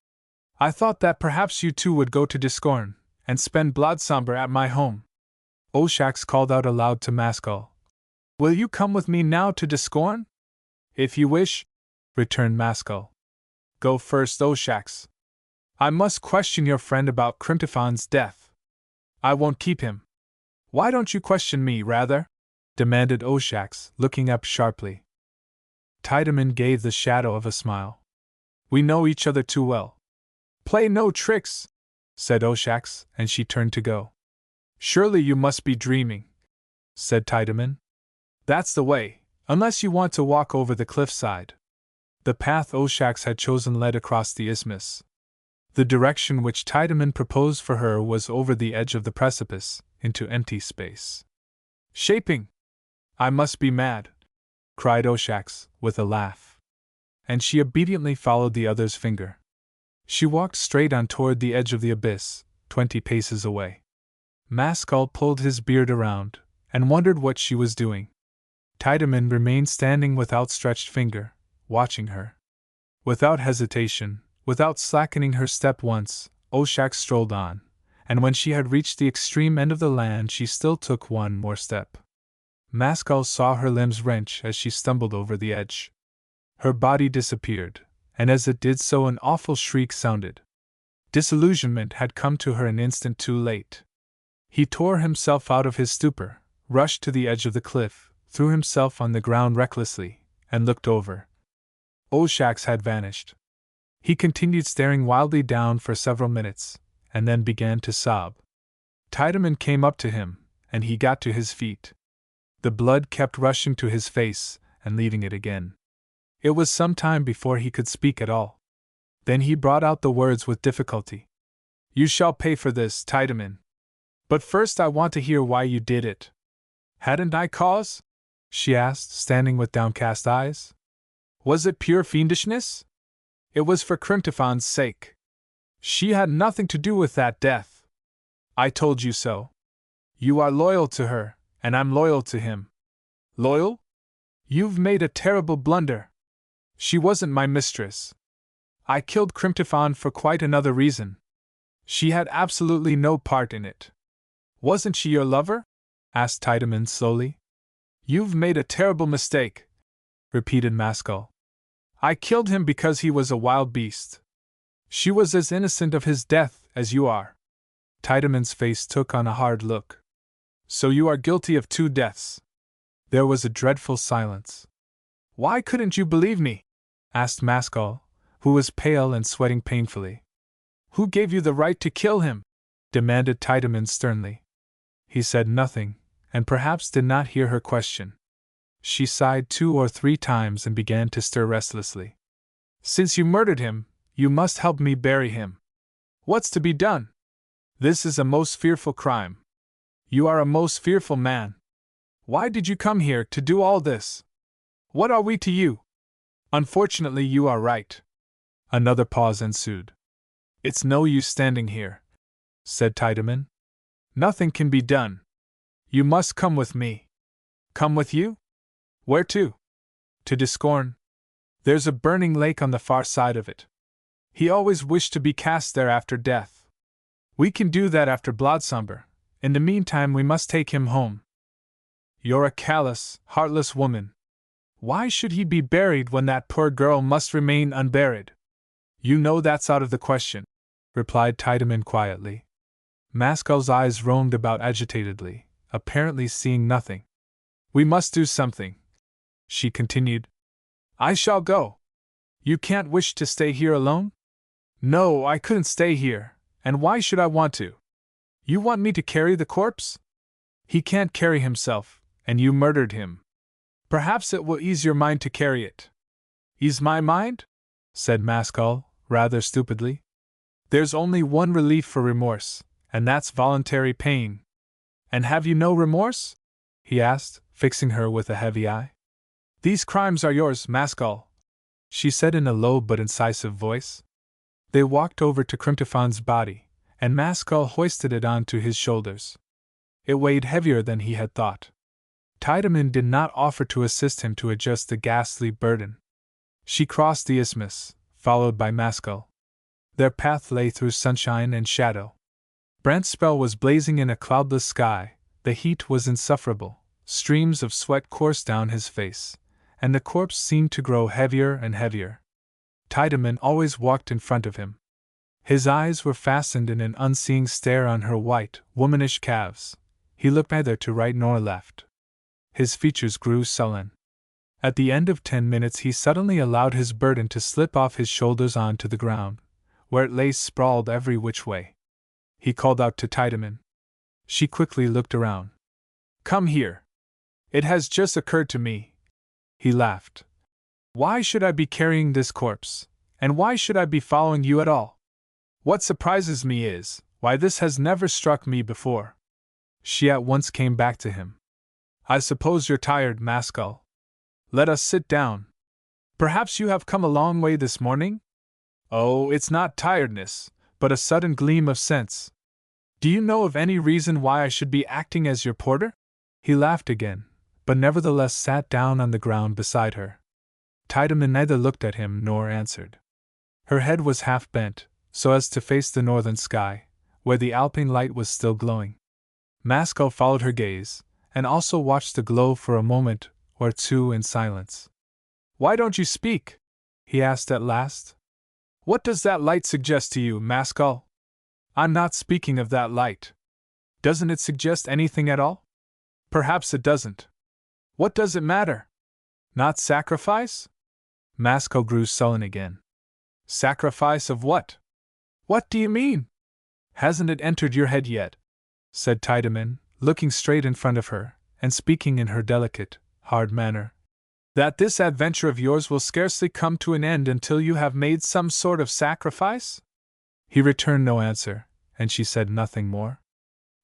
I thought that perhaps you two would go to Discorn, and spend Blodsomber at my home." Oshax called out aloud to Mascal. "Will you come with me now to Discorn?" "If you wish," returned Mascal. "Go first, Oshax. I must question your friend about Crimtophon's death. I won't keep him." "Why don't you question me, rather?" demanded Oshax, looking up sharply. Tiedemann gave the shadow of a smile. "We know each other too well." "Play no tricks," said Oshax, and she turned to go. "Surely you must be dreaming," said Tiedemann. "That's the way, unless you want to walk over the cliffside." The path Oshax had chosen led across the isthmus. The direction which Tiedemann proposed for her was over the edge of the precipice, into empty space. "Shaping! I must be mad!" cried Oshax, with a laugh. And she obediently followed the other's finger. She walked straight on toward the edge of the abyss, 20 paces away. Mascal pulled his beard around, and wondered what she was doing. Tiedemann remained standing with outstretched finger, watching her. Without hesitation, without slackening her step once, Oshax strolled on, and when she had reached the extreme end of the land she still took one more step. Mascal saw her limbs wrench as she stumbled over the edge. Her body disappeared, and as it did so an awful shriek sounded. Disillusionment had come to her an instant too late. He tore himself out of his stupor, rushed to the edge of the cliff, threw himself on the ground recklessly, and looked over. Oshax had vanished. He continued staring wildly down for several minutes, and then began to sob. Tiedemann came up to him, and he got to his feet. The blood kept rushing to his face, and leaving it again. It was some time before he could speak at all. Then he brought out the words with difficulty. "You shall pay for this, Tiedemann. But first I want to hear why you did it." "Hadn't I cause?" she asked, standing with downcast eyes. "Was it pure fiendishness?" "It was for Crimtophon's sake. She had nothing to do with that death. I told you so. You are loyal to her, and I'm loyal to him. Loyal? You've made a terrible blunder. She wasn't my mistress. I killed Cryptophon for quite another reason. She had absolutely no part in it. Wasn't she your lover? Asked Tiedemann slowly. You've made a terrible mistake, repeated Maskell. I killed him because he was a wild beast. She was as innocent of his death as you are. Tiedemann's face took on a hard look. So you are guilty of 2 deaths. There was a dreadful silence. Why couldn't you believe me? Asked Maskell, who was pale and sweating painfully. Who gave you the right to kill him? Demanded Tiedemann sternly. He said nothing, and perhaps did not hear her question. She sighed 2 or 3 times and began to stir restlessly. Since you murdered him, you must help me bury him. What's to be done? This is a most fearful crime. You are a most fearful man. Why did you come here to do all this? What are we to you? Unfortunately, you are right. Another pause ensued. It's no use standing here, said Tiedemann. Nothing can be done. You must come with me. Come with you? Where to? To Discorn. There's a burning lake on the far side of it. He always wished to be cast there after death. We can do that after Bloodsamber. In the meantime, we must take him home. You're a callous, heartless woman. Why should he be buried when that poor girl must remain unburied? You know that's out of the question, replied Tiedemann quietly. Maskell's eyes roamed about agitatedly, apparently seeing nothing. We must do something, she continued. I shall go. You can't wish to stay here alone? No, I couldn't stay here, and why should I want to? You want me to carry the corpse? He can't carry himself, and you murdered him. Perhaps it will ease your mind to carry it. Ease my mind? Said Maskell, rather stupidly. There's only one relief for remorse, and that's voluntary pain. And have you no remorse? He asked, fixing her with a heavy eye. These crimes are yours, Maskell, she said in a low but incisive voice. They walked over to Cryptophon's body, and Maskell hoisted it onto his shoulders. It weighed heavier than he had thought. Tiedemann did not offer to assist him to adjust the ghastly burden. She crossed the isthmus, followed by Maskell. Their path lay through sunshine and shadow. Brant's spell was blazing in a cloudless sky, the heat was insufferable, streams of sweat coursed down his face, and the corpse seemed to grow heavier and heavier. Tiedemann always walked in front of him. His eyes were fastened in an unseeing stare on her white, womanish calves. He looked neither to right nor left. His features grew sullen. At the end of 10 minutes he suddenly allowed his burden to slip off his shoulders onto the ground, where it lay sprawled every which way. He called out to Tiedemann. She quickly looked around. Come here. It has just occurred to me. He laughed. Why should I be carrying this corpse, and why should I be following you at all? What surprises me is, why this has never struck me before. She at once came back to him. I suppose you're tired, Maskell. Let us sit down. Perhaps you have come a long way this morning? Oh, it's not tiredness, but a sudden gleam of sense. Do you know of any reason why I should be acting as your porter? He laughed again, but nevertheless sat down on the ground beside her. Tiedemann neither looked at him nor answered. Her head was half bent, so as to face the northern sky, where the alpine light was still glowing. Maskell followed her gaze, and also watched the glow for a moment or two in silence. Why don't you speak? He asked at last. What does that light suggest to you, Maskell? I'm not speaking of that light. Doesn't it suggest anything at all? Perhaps it doesn't. What does it matter? Not sacrifice? Maskell grew sullen again. Sacrifice of what? What do you mean? Hasn't it entered your head yet? Said Tiedemann, looking straight in front of her, and speaking in her delicate, hard manner. That this adventure of yours will scarcely come to an end until you have made some sort of sacrifice? He returned no answer, and she said nothing more.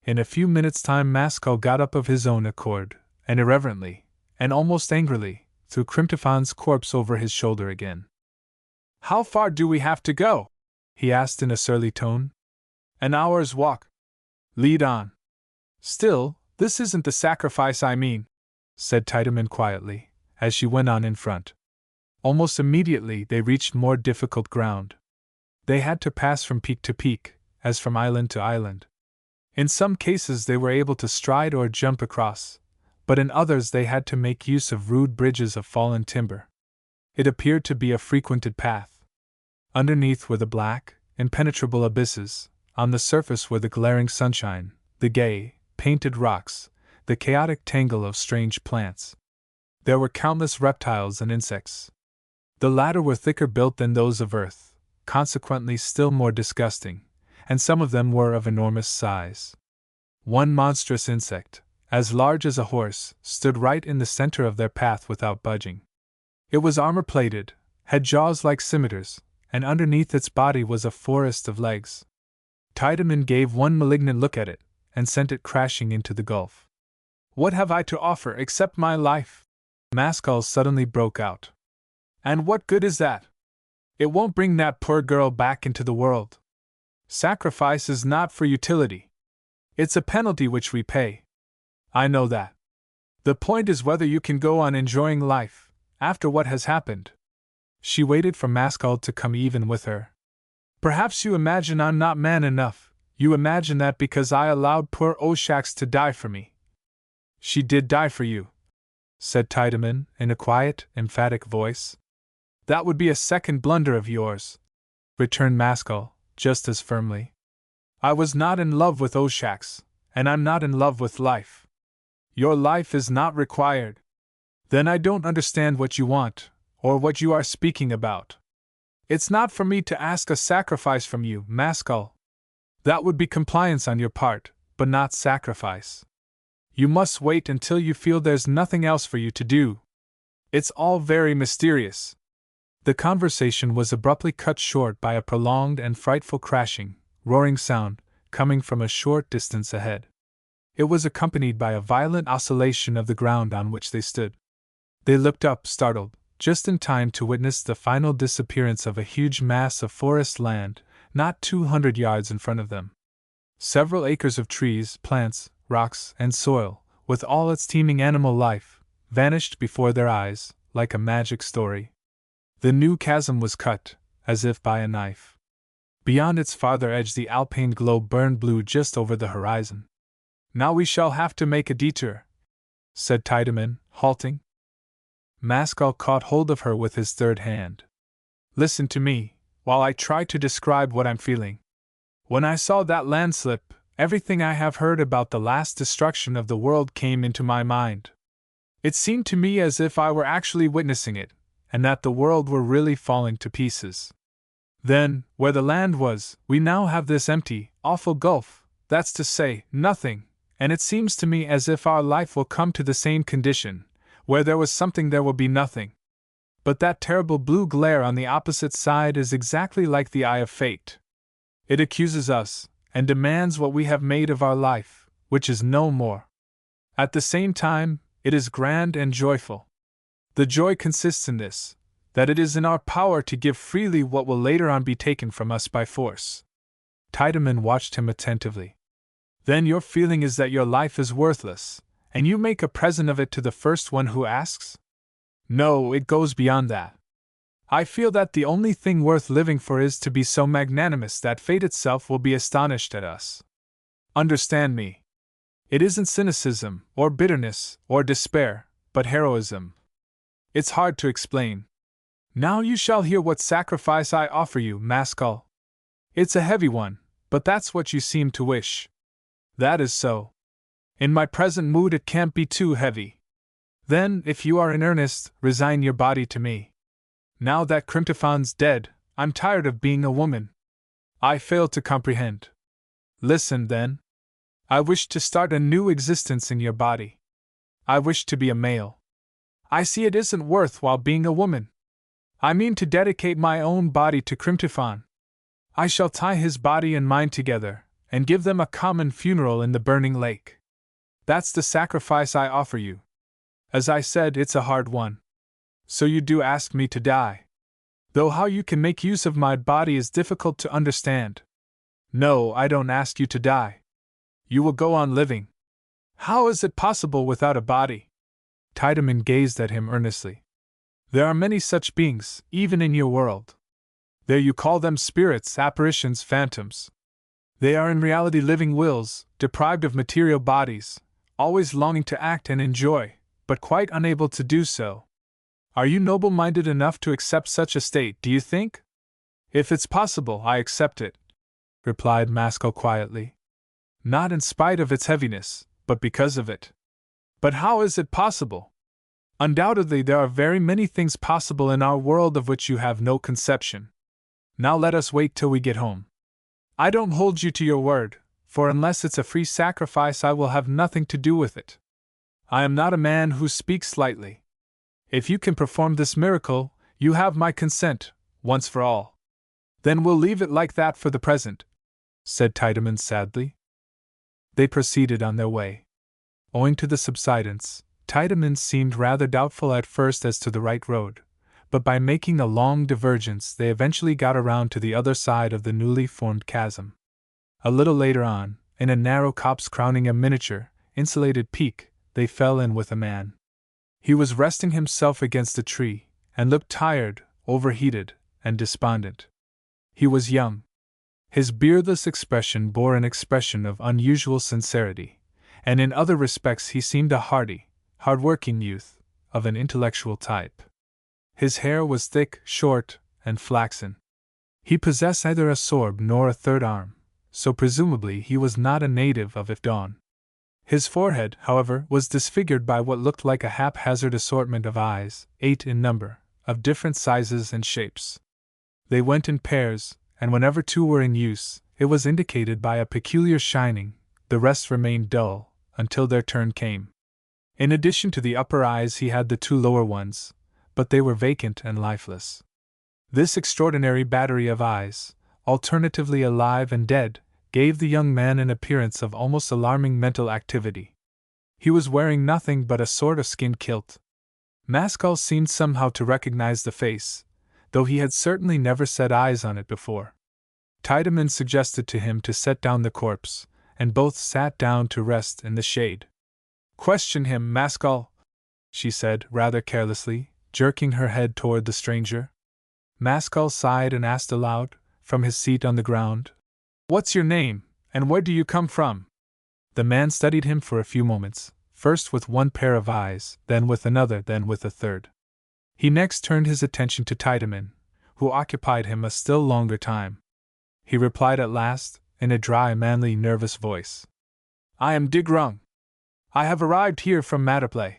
In a few minutes' time Maskell got up of his own accord, and irreverently, and almost angrily, threw Cryptophon's corpse over his shoulder again. How far do we have to go? He asked in a surly tone. An hour's walk. Lead on. Still, this isn't the sacrifice I mean, said Tiedemann quietly, as she went on in front. Almost immediately they reached more difficult ground. They had to pass from peak to peak, as from island to island. In some cases they were able to stride or jump across, but in others they had to make use of rude bridges of fallen timber. It appeared to be a frequented path. Underneath were the black, impenetrable abysses, on the surface were the glaring sunshine, the gay, painted rocks, the chaotic tangle of strange plants. There were countless reptiles and insects. The latter were thicker built than those of Earth, consequently still more disgusting, and some of them were of enormous size. One monstrous insect, as large as a horse, stood right in the center of their path without budging. It was armor-plated, had jaws like scimitars, and underneath its body was a forest of legs. Tiedemann gave one malignant look at it, and sent it crashing into the gulf. "What have I to offer except my life?" Maskell suddenly broke out. "And what good is that? It won't bring that poor girl back into the world. Sacrifice is not for utility. It's a penalty which we pay. I know that. The point is whether you can go on enjoying life, after what has happened." She waited for Maskell to come even with her. "Perhaps you imagine I'm not man enough. You imagine that because I allowed poor Oshax to die for me." "She did die for you," said Tiedemann, in a quiet, emphatic voice. "That would be a second blunder of yours," returned Maskell, just as firmly. "I was not in love with Oshax, and I'm not in love with life. Your life is not required. Then I don't understand what you want, or what you are speaking about. It's not for me to ask a sacrifice from you, Maskell. That would be compliance on your part, but not sacrifice. You must wait until you feel there's nothing else for you to do. It's all very mysterious." The conversation was abruptly cut short by a prolonged and frightful crashing, roaring sound, coming from a short distance ahead. It was accompanied by a violent oscillation of the ground on which they stood. They looked up, startled, just in time to witness the final disappearance of a huge mass of forest land, not 200 yards in front of them. Several acres of trees, plants, rocks, and soil, with all its teeming animal life, vanished before their eyes, like a magic story. The new chasm was cut, as if by a knife. Beyond its farther edge the alpine globe burned blue just over the horizon. "Now we shall have to make a detour," said Tiedemann, halting. Maskell caught hold of her with his third hand. "Listen to me, while I try to describe what I'm feeling. When I saw that landslip, everything I have heard about the last destruction of the world came into my mind. It seemed to me as if I were actually witnessing it, and that the world were really falling to pieces. Then, where the land was, we now have this empty, awful gulf, that's to say, nothing, and it seems to me as if our life will come to the same condition. Where there was something there will be nothing. But that terrible blue glare on the opposite side is exactly like the eye of fate. It accuses us, and demands what we have made of our life, which is no more. At the same time, it is grand and joyful. The joy consists in this, that it is in our power to give freely what will later on be taken from us by force." Tiedemann watched him attentively. "Then your feeling is that your life is worthless, and you make a present of it to the first one who asks?" "No, it goes beyond that. I feel that the only thing worth living for is to be so magnanimous that fate itself will be astonished at us. Understand me. It isn't cynicism, or bitterness, or despair, but heroism. It's hard to explain. Now you shall hear what sacrifice I offer you, Maskell. It's a heavy one, but that's what you seem to wish. That is so. In my present mood it can't be too heavy. Then, if you are in earnest, resign your body to me. Now that Crimtophan's dead, I'm tired of being a woman. I fail to comprehend. Listen, then. I wish to start a new existence in your body. I wish to be a male. I see it isn't worth while being a woman. I mean to dedicate my own body to Crimtophan. I shall tie his body and mine together, and give them a common funeral in the burning lake. That's the sacrifice I offer you. As I said, it's a hard one. So you do ask me to die. Though how you can make use of my body is difficult to understand. No, I don't ask you to die. You will go on living. How is it possible without a body? Tiedemann gazed at him earnestly. There are many such beings, even in your world. There you call them spirits, apparitions, phantoms. They are in reality living wills, deprived of material bodies, always longing to act and enjoy, but quite unable to do so. Are you noble-minded enough to accept such a state, do you think? If it's possible, I accept it, replied Maskell quietly. Not in spite of its heaviness, but because of it. But how is it possible? Undoubtedly there are very many things possible in our world of which you have no conception. Now let us wait till we get home. I don't hold you to your word, for unless it's a free sacrifice I will have nothing to do with it. I am not a man who speaks lightly. If you can perform this miracle, you have my consent, once for all. Then we'll leave it like that for the present, said Tiedemann sadly. They proceeded on their way. Owing to the subsidence, Tiedemann seemed rather doubtful at first as to the right road, but by making a long divergence they eventually got around to the other side of the newly formed chasm. A little later on, in a narrow copse crowning a miniature, insulated peak, they fell in with a man. He was resting himself against a tree, and looked tired, overheated, and despondent. He was young. His beardless expression bore an expression of unusual sincerity, and in other respects he seemed a hardy, hard-working youth, of an intellectual type. His hair was thick, short, and flaxen. He possessed neither a sword nor a third arm, so presumably he was not a native of Ifdawn. His forehead, however, was disfigured by what looked like a haphazard assortment of eyes, 8 in number, of different sizes and shapes. They went in pairs, and whenever 2 were in use, it was indicated by a peculiar shining, the rest remained dull, until their turn came. In addition to the upper eyes he had the 2 lower ones, but they were vacant and lifeless. This extraordinary battery of eyes, alternatively alive and dead, gave the young man an appearance of almost alarming mental activity. He was wearing nothing but a sort of skin kilt. Maskell seemed somehow to recognize the face, though he had certainly never set eyes on it before. Tiedemann suggested to him to set down the corpse, and both sat down to rest in the shade. Question him, Maskell, she said, rather carelessly, jerking her head toward the stranger. Maskell sighed and asked aloud, from his seat on the ground, What's your name, and where do you come from? The man studied him for a few moments, first with one pair of eyes, then with another, then with a third. He next turned his attention to Tiedemann, who occupied him a still longer time. He replied at last, in a dry, manly, nervous voice, I am Digrung. I have arrived here from Mataplay.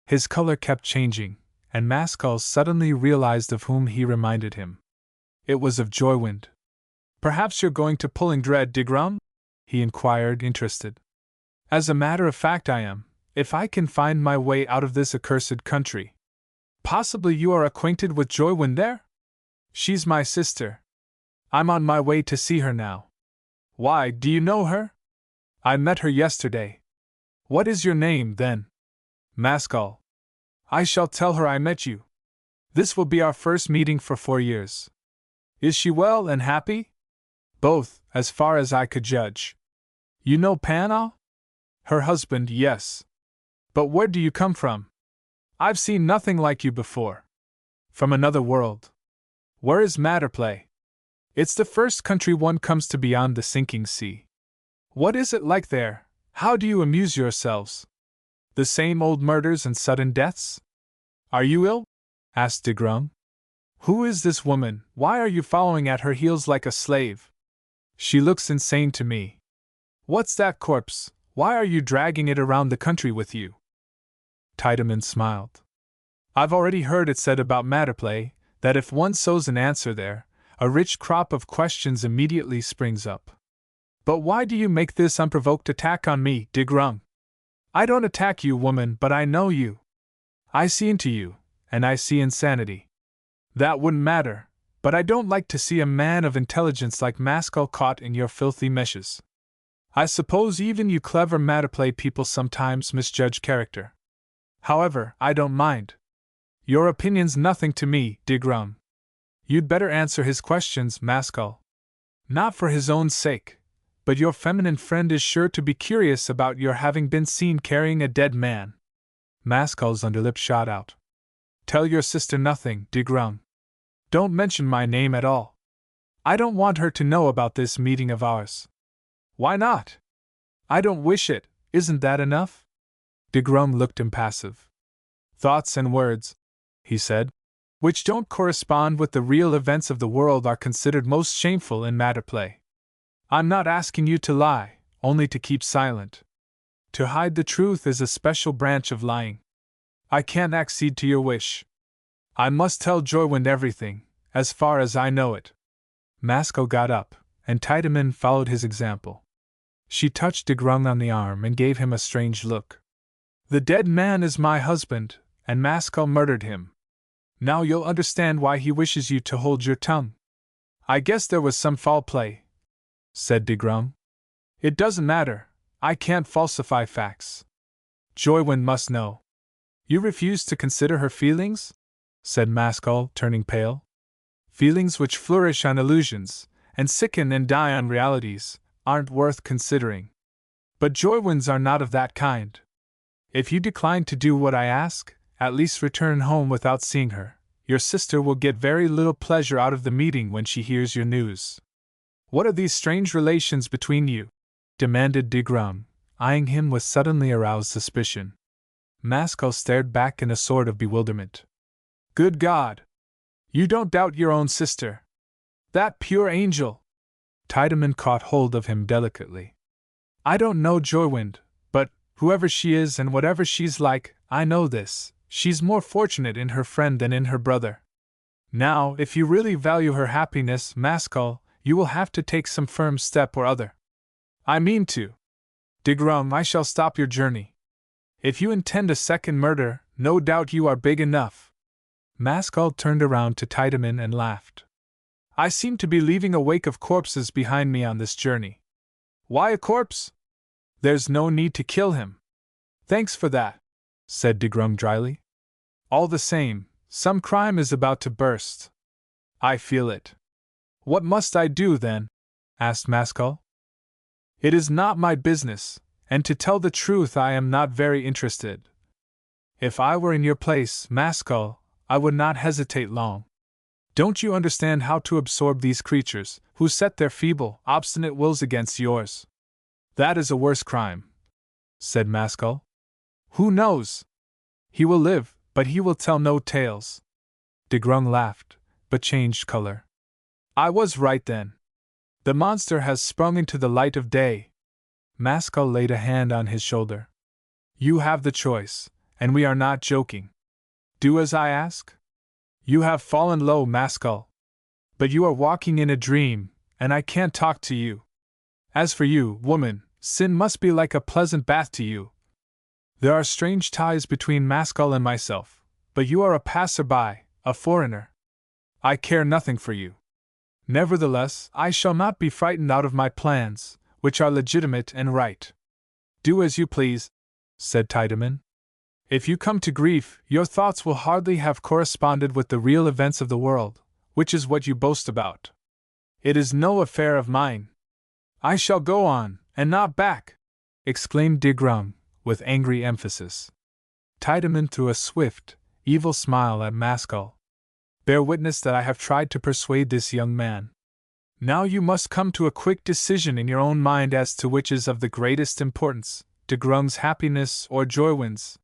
His color kept changing, and Maskell suddenly realized of whom he reminded him. It was of Joywind. Perhaps you're going to Pullingdread, Digrung? He inquired, interested. As a matter of fact I am, if I can find my way out of this accursed country. Possibly you are acquainted with Joywind there? She's my sister. I'm on my way to see her now. Why, do you know her? I met her yesterday. What is your name, then? Maskell. I shall tell her I met you. This will be our first meeting for 4 years. Is she well and happy? Both, as far as I could judge. You know Panal? Her husband, yes. But where do you come from? I've seen nothing like you before. From another world. Where is Matterplay? It's the first country one comes to beyond the sinking sea. What is it like there? How do you amuse yourselves? The same old murders and sudden deaths? Are you ill? Asked Digrung. Who is this woman? Why are you following at her heels like a slave? She looks insane to me. What's that corpse? Why are you dragging it around the country with you? Tiedemann smiled. I've already heard it said about Matterplay, that if one sows an answer there, a rich crop of questions immediately springs up. But why do you make this unprovoked attack on me, Digrung? I don't attack you, woman, but I know you. I see into you, and I see insanity. That wouldn't matter, but I don't like to see a man of intelligence like Maskell caught in your filthy meshes. I suppose even you clever Matterplay people sometimes misjudge character. However, I don't mind. Your opinion's nothing to me, Digrung. You'd better answer his questions, Maskell. Not for his own sake, but your feminine friend is sure to be curious about your having been seen carrying a dead man. Mascal's underlip shot out. Tell your sister nothing, de Grung. Don't mention my name at all. I don't want her to know about this meeting of ours. Why not? I don't wish it, isn't that enough? De Grung looked impassive. Thoughts and words, he said, which don't correspond with the real events of the world are considered most shameful in matter play. I'm not asking you to lie, only to keep silent. To hide the truth is a special branch of lying. I can't accede to your wish. I must tell Joywind everything, as far as I know it. Masco got up, and Tiedemann followed his example. She touched de Grung on the arm and gave him a strange look. The dead man is my husband, and Masco murdered him. Now you'll understand why he wishes you to hold your tongue. I guess there was some foul play, said de Grung. It doesn't matter, I can't falsify facts. Joywind must know. You refuse to consider her feelings? Said Mascal, turning pale. Feelings which flourish on illusions, and sicken and die on realities, aren't worth considering. But Joywinds are not of that kind. If you decline to do what I ask, at least return home without seeing her. Your sister will get very little pleasure out of the meeting when she hears your news. What are these strange relations between you? Demanded de Grung, eyeing him with suddenly aroused suspicion. Mascal stared back in a sort of bewilderment. Good God! You don't doubt your own sister? That pure angel! Tiedemann caught hold of him delicately. I don't know Joywind, but, whoever she is and whatever she's like, I know this. She's more fortunate in her friend than in her brother. Now, if you really value her happiness, Mascal, you will have to take some firm step or other. I mean to. De Grung, I shall stop your journey. If you intend a second murder, no doubt you are big enough. Mascal turned around to Tiedemann and laughed. I seem to be leaving a wake of corpses behind me on this journey. Why a corpse? There's no need to kill him. Thanks for that, said de Grung dryly. All the same, some crime is about to burst. I feel it. What must I do, then? Asked Mascal. It is not my business, and to tell the truth I am not very interested. If I were in your place, Mascal, I would not hesitate long. Don't you understand how to absorb these creatures, who set their feeble, obstinate wills against yours? That is a worse crime, said Mascal. Who knows? He will live, but he will tell no tales. De Grung laughed, but changed color. I was right then. The monster has sprung into the light of day. Mascal laid a hand on his shoulder. You have the choice, and we are not joking. Do as I ask? You have fallen low, Mascal. But you are walking in a dream, and I can't talk to you. As for you, woman, sin must be like a pleasant bath to you. There are strange ties between Mascal and myself, but you are a passer-by, a foreigner. I care nothing for you. Nevertheless, I shall not be frightened out of my plans, which are legitimate and right. Do as you please, said Tiedemann. If you come to grief, your thoughts will hardly have corresponded with the real events of the world, which is what you boast about. It is no affair of mine. I shall go on, and not back, exclaimed de Grung, with angry emphasis. Tiedemann threw a swift, evil smile at Mascal. Bear witness that I have tried to persuade this young man. Now you must come to a quick decision in your own mind as to which is of the greatest importance, de Grung's happiness or Joywind's.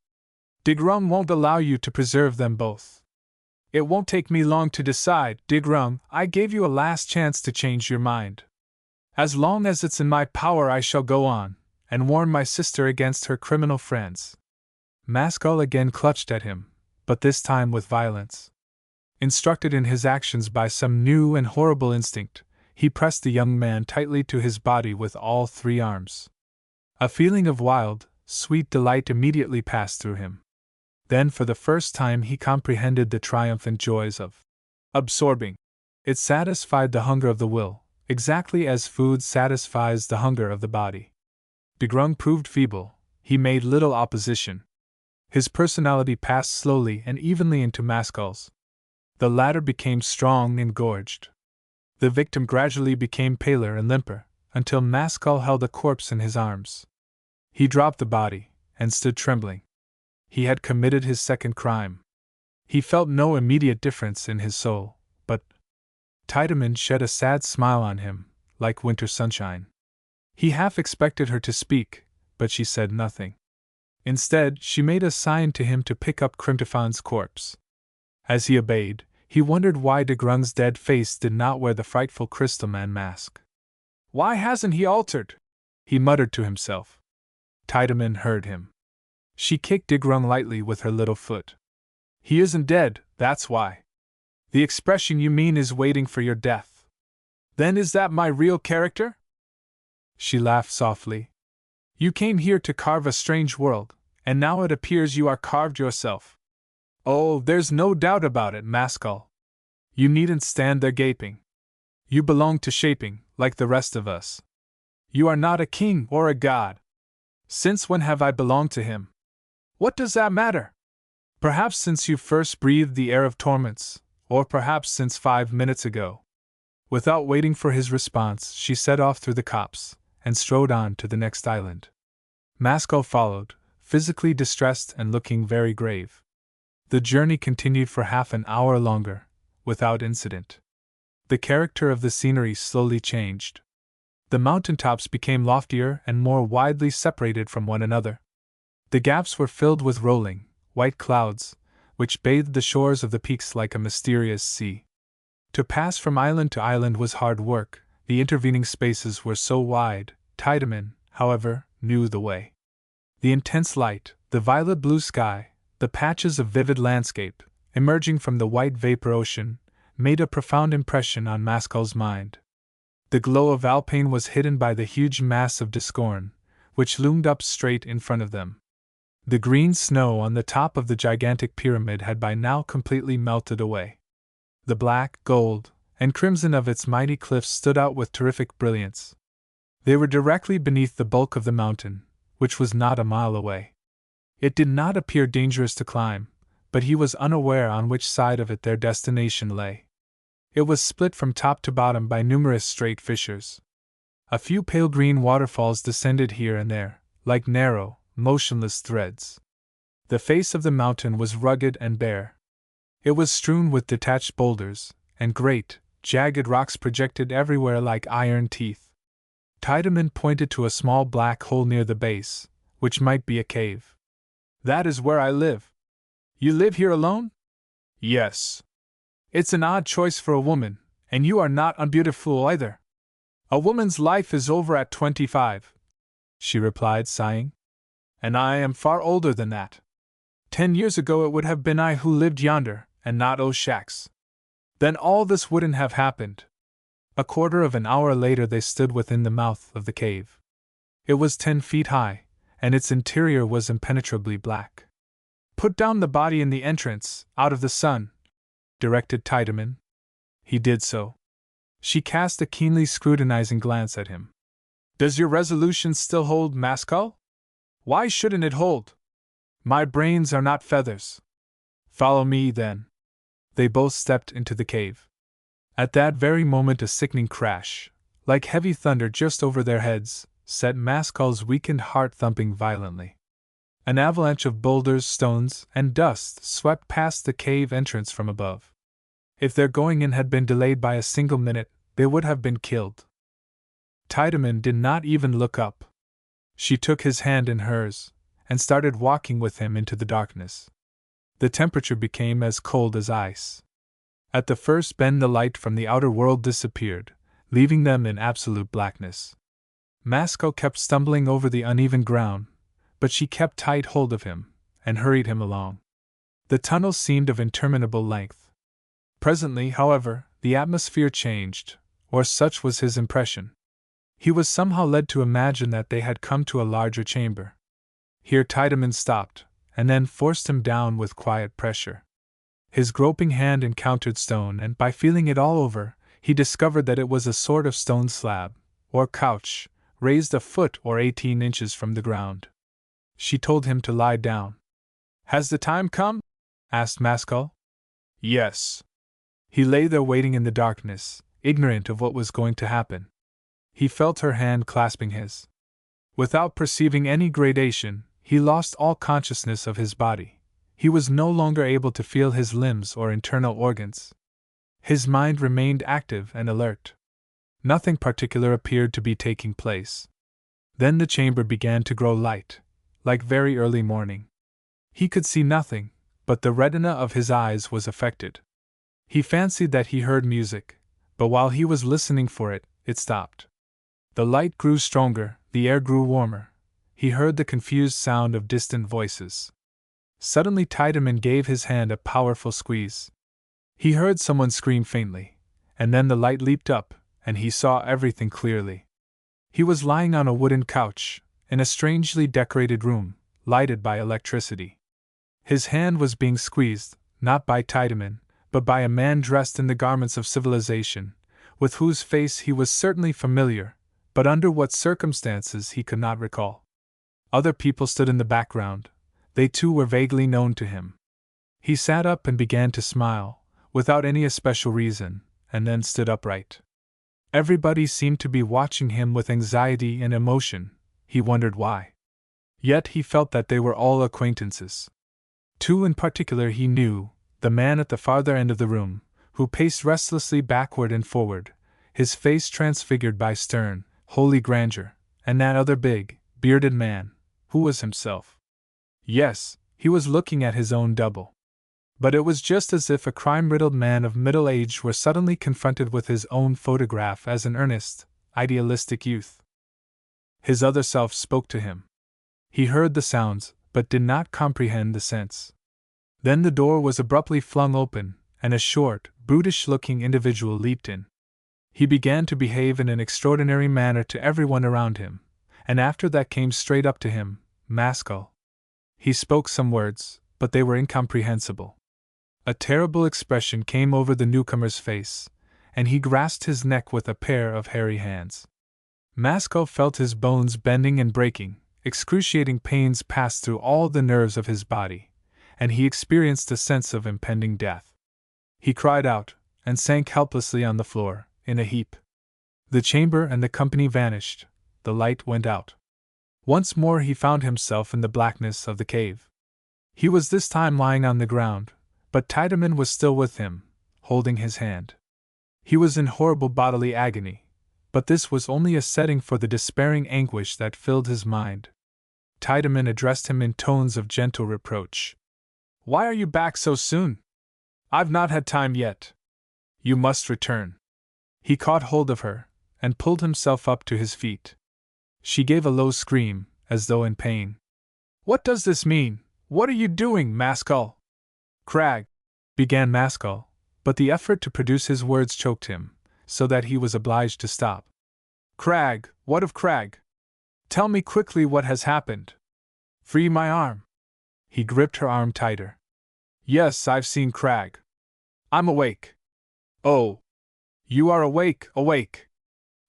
De Grung won't allow you to preserve them both. It won't take me long to decide, de Grung. I gave you a last chance to change your mind. As long as it's in my power I shall go on, and warn my sister against her criminal friends. Mascal again clutched at him, but this time with violence. Instructed in his actions by some new and horrible instinct, he pressed the young man tightly to his body with all three arms. A feeling of wild, sweet delight immediately passed through him. Then for the first time he comprehended the triumphant joys of absorbing. It satisfied the hunger of the will, exactly as food satisfies the hunger of the body. De Grung proved feeble, he made little opposition. His personality passed slowly and evenly into Mascal's. The latter became strong and gorged. The victim gradually became paler and limper, until Mascal held a corpse in his arms. He dropped the body, and stood trembling. He had committed his second crime. He felt no immediate difference in his soul, but Tiedemann shed a sad smile on him, like winter sunshine. He half expected her to speak, but she said nothing. Instead, she made a sign to him to pick up Crimtofan's corpse. As he obeyed, he wondered why de Grung's dead face did not wear the frightful crystal man mask. "Why hasn't he altered?" he muttered to himself. Tiedemann heard him. She kicked de Grung lightly with her little foot. "He isn't dead, that's why. The expression you mean is waiting for your death. Then is that my real character?" She laughed softly. "You came here to carve a strange world, and now it appears you are carved yourself. Oh, there's no doubt about it, Maskell. You needn't stand there gaping. You belong to shaping, like the rest of us. You are not a king or a god. Since when have I belonged to him? What does that matter? Perhaps since you first breathed the air of torments, or perhaps since 5 minutes ago." Without waiting for his response, she set off through the copse, and strode on to the next island. Maskell followed, physically distressed and looking very grave. The journey continued for half an hour longer, without incident. The character of the scenery slowly changed. The mountaintops became loftier and more widely separated from one another. The gaps were filled with rolling, white clouds, which bathed the shores of the peaks like a mysterious sea. To pass from island to island was hard work, the intervening spaces were so wide. Tiedemann, however, knew the way. The intense light, the violet blue sky, the patches of vivid landscape, emerging from the white vapor ocean, made a profound impression on Maskell's mind. The glow of Alpine was hidden by the huge mass of Discorn, which loomed up straight in front of them. The green snow on the top of the gigantic pyramid had by now completely melted away. The black, gold, and crimson of its mighty cliffs stood out with terrific brilliance. They were directly beneath the bulk of the mountain, which was not a mile away. It did not appear dangerous to climb, but he was unaware on which side of it their destination lay. It was split from top to bottom by numerous straight fissures. A few pale green waterfalls descended here and there, like narrow, motionless threads. The face of the mountain was rugged and bare. It was strewn with detached boulders, and great, jagged rocks projected everywhere like iron teeth. Tiedemann pointed to a small black hole near the base, which might be a cave. "That is where I live." "You live here alone?" "Yes." "It's an odd choice for a woman, and you are not unbeautiful either." "A woman's life is over at 25, she replied, sighing. "And I am far older than that. 10 years ago it would have been I who lived yonder, and not Shax. Then all this wouldn't have happened." A quarter of an hour later they stood within the mouth of the cave. It was 10 feet high, and its interior was impenetrably black. "Put down the body in the entrance, out of the sun," directed Tiedemann. He did so. She cast a keenly scrutinizing glance at him. "Does your resolution still hold, Maskell?" "Why shouldn't it hold? My brains are not feathers." "Follow me, then." They both stepped into the cave. At that very moment a sickening crash, like heavy thunder just over their heads, set Maskell's weakened heart thumping violently. An avalanche of boulders, stones, and dust swept past the cave entrance from above. If their going in had been delayed by a single minute, they would have been killed. Tiedemann did not even look up. She took his hand in hers, and started walking with him into the darkness. The temperature became as cold as ice. At the first bend the light from the outer world disappeared, leaving them in absolute blackness. Maskell kept stumbling over the uneven ground, but she kept tight hold of him, and hurried him along. The tunnel seemed of interminable length. Presently, however, the atmosphere changed, or such was his impression. He was somehow led to imagine that they had come to a larger chamber. Here Tiedemann stopped, and then forced him down with quiet pressure. His groping hand encountered stone, and by feeling it all over, he discovered that it was a sort of stone slab, or couch, raised a foot or 18 inches from the ground. She told him to lie down. "Has the time come?" asked Maskell. "Yes." He lay there waiting in the darkness, ignorant of what was going to happen. He felt her hand clasping his. Without perceiving any gradation, he lost all consciousness of his body. He was no longer able to feel his limbs or internal organs. His mind remained active and alert. Nothing particular appeared to be taking place. Then the chamber began to grow light, like very early morning. He could see nothing, but the retina of his eyes was affected. He fancied that he heard music, but while he was listening for it, it stopped. The light grew stronger, the air grew warmer. He heard the confused sound of distant voices. Suddenly Tiedemann gave his hand a powerful squeeze. He heard someone scream faintly, and then the light leaped up, and he saw everything clearly. He was lying on a wooden couch, in a strangely decorated room, lighted by electricity. His hand was being squeezed, not by Tiedemann, but by a man dressed in the garments of civilization, with whose face he was certainly familiar, but under what circumstances he could not recall. Other people stood in the background. They too were vaguely known to him. He sat up and began to smile, without any especial reason, and then stood upright. Everybody seemed to be watching him with anxiety and emotion. He wondered why. Yet he felt that they were all acquaintances. Two in particular he knew, the man at the farther end of the room, who paced restlessly backward and forward, his face transfigured by stern, holy grandeur, and that other big, bearded man, who was himself. Yes, he was looking at his own double. But it was just as if a crime-riddled man of middle age were suddenly confronted with his own photograph as an earnest, idealistic youth. His other self spoke to him. He heard the sounds, but did not comprehend the sense. Then the door was abruptly flung open, and a short, brutish-looking individual leaped in. He began to behave in an extraordinary manner to everyone around him, and after that came straight up to him, Maskell. He spoke some words, but they were incomprehensible. A terrible expression came over the newcomer's face, and he grasped his neck with a pair of hairy hands. Maskell felt his bones bending and breaking, excruciating pains passed through all the nerves of his body, and he experienced a sense of impending death. He cried out, and sank helplessly on the floor, in a heap. The chamber and the company vanished, the light went out. Once more he found himself in the blackness of the cave. He was this time lying on the ground, but Tiedemann was still with him, holding his hand. He was in horrible bodily agony, but this was only a setting for the despairing anguish that filled his mind. Tiedemann addressed him in tones of gentle reproach. "Why are you back so soon? I've not had time yet. You must return." He caught hold of her, and pulled himself up to his feet. She gave a low scream, as though in pain. "What does this mean? What are you doing, Maskell?" "Crag," began Maskell, but the effort to produce his words choked him, so that he was obliged to stop. "Crag, what of Crag? Tell me quickly what has happened. Free my arm." He gripped her arm tighter. "Yes, I've seen Crag. I'm awake." "Oh, you are awake, awake.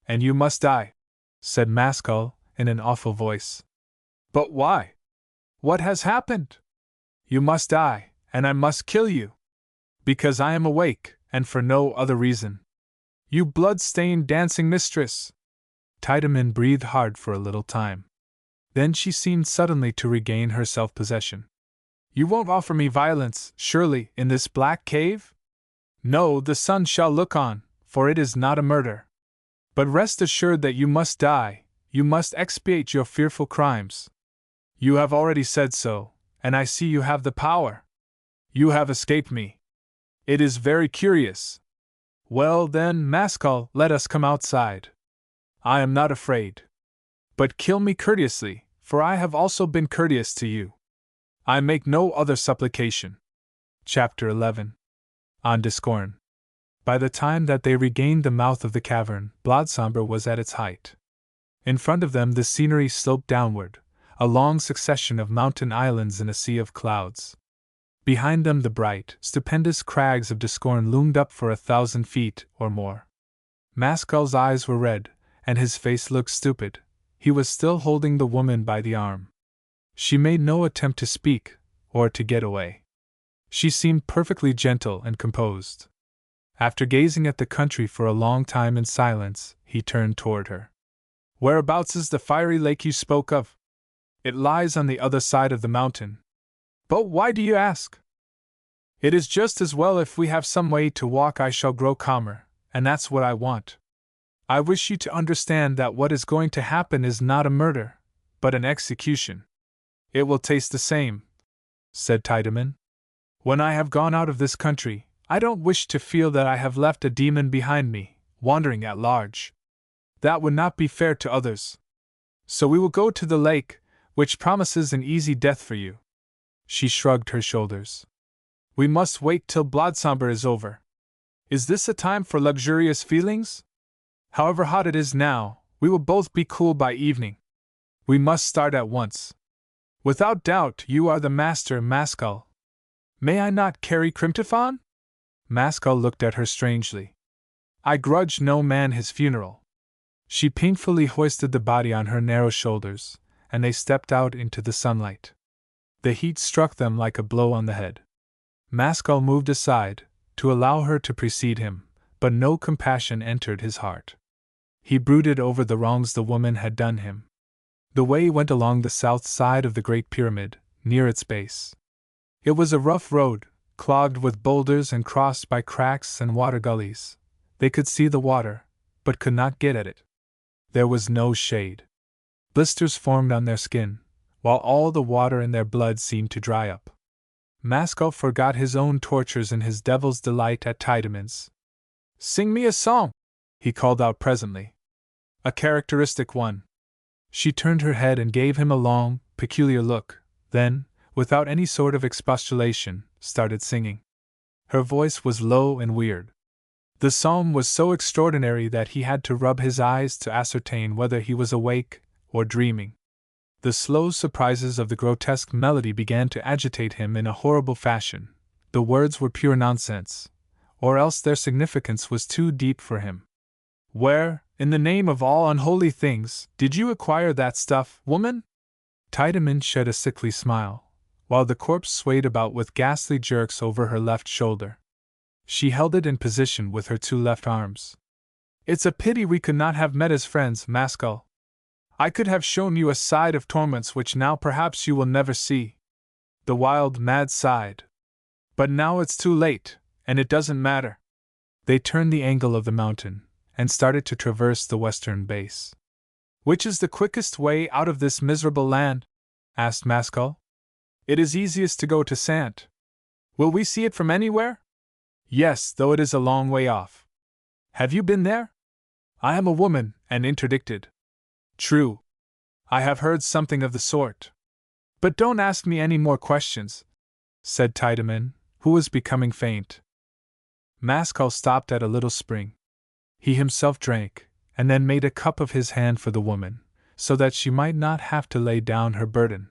And you must die," said Maskell, in an awful voice. "But why? What has happened?" "You must die, and I must kill you. Because I am awake, and for no other reason. You blood-stained dancing mistress!" Tiedemann breathed hard for a little time. Then she seemed suddenly to regain her self-possession. "You won't offer me violence, surely, in this black cave? No, the sun shall look on, for it is not a murder. But rest assured that you must die, you must expiate your fearful crimes. You have already said so, and I see you have the power. You have escaped me. It is very curious. Well then, Maskell, let us come outside. I am not afraid. But kill me courteously, for I have also been courteous to you. I make no other supplication." Chapter 11. On Discorn. By the time that they regained the mouth of the cavern, Blodsomber was at its height. In front of them the scenery sloped downward, a long succession of mountain islands in a sea of clouds. Behind them the bright, stupendous crags of Discorn loomed up for 1,000 feet or more. Maskell's eyes were red, and his face looked stupid. He was still holding the woman by the arm. She made no attempt to speak, or to get away. She seemed perfectly gentle and composed. After gazing at the country for a long time in silence, he turned toward her. "Whereabouts is the fiery lake you spoke of?" It lies on the other side of the mountain. But why do you ask? It is just as well if we have some way to walk. I shall grow calmer, and that's what I want. I wish you to understand that what is going to happen is not a murder, but an execution. It will taste the same, said Tiedemann. When I have gone out of this country, I don't wish to feel that I have left a demon behind me, wandering at large. That would not be fair to others. So we will go to the lake, which promises an easy death for you. She shrugged her shoulders. We must wait till Bloodsamber is over. Is this a time for luxurious feelings? However hot it is now, we will both be cool by evening. We must start at once. Without doubt, you are the master, Maskell. May I not carry Cryptophon? Maskell looked at her strangely. I grudge no man his funeral. She painfully hoisted the body on her narrow shoulders, and they stepped out into the sunlight. The heat struck them like a blow on the head. Maskell moved aside, to allow her to precede him, but no compassion entered his heart. He brooded over the wrongs the woman had done him. The way went along the south side of the Great Pyramid, near its base. It was a rough road, clogged with boulders and crossed by cracks and water gullies. They could see the water, but could not get at it. There was no shade. Blisters formed on their skin, while all the water in their blood seemed to dry up. Maskell forgot his own tortures in his devil's delight at Tiedemann's. Sing me a song, he called out presently. A characteristic one. She turned her head and gave him a long, peculiar look, then, without any sort of expostulation, started singing. Her voice was low and weird. The psalm was so extraordinary that he had to rub his eyes to ascertain whether he was awake or dreaming. The slow surprises of the grotesque melody began to agitate him in a horrible fashion. The words were pure nonsense, or else their significance was too deep for him. Where, in the name of all unholy things, did you acquire that stuff, woman? Tiedemann shed a sickly smile, while the corpse swayed about with ghastly jerks over her left shoulder. She held it in position with her two left arms. It's a pity we could not have met as friends, Maskell. I could have shown you a side of torments which now perhaps you will never see. The wild, mad side. But now it's too late, and it doesn't matter. They turned the angle of the mountain, and started to traverse the western base. Which is the quickest way out of this miserable land? Asked Maskell. It is easiest to go to Sant. Will we see it from anywhere? Yes, though it is a long way off. Have you been there? I am a woman, and interdicted. True. I have heard something of the sort. But don't ask me any more questions, said Tiedemann, who was becoming faint. Maskell stopped at a little spring. He himself drank, and then made a cup of his hand for the woman, so that she might not have to lay down her burden.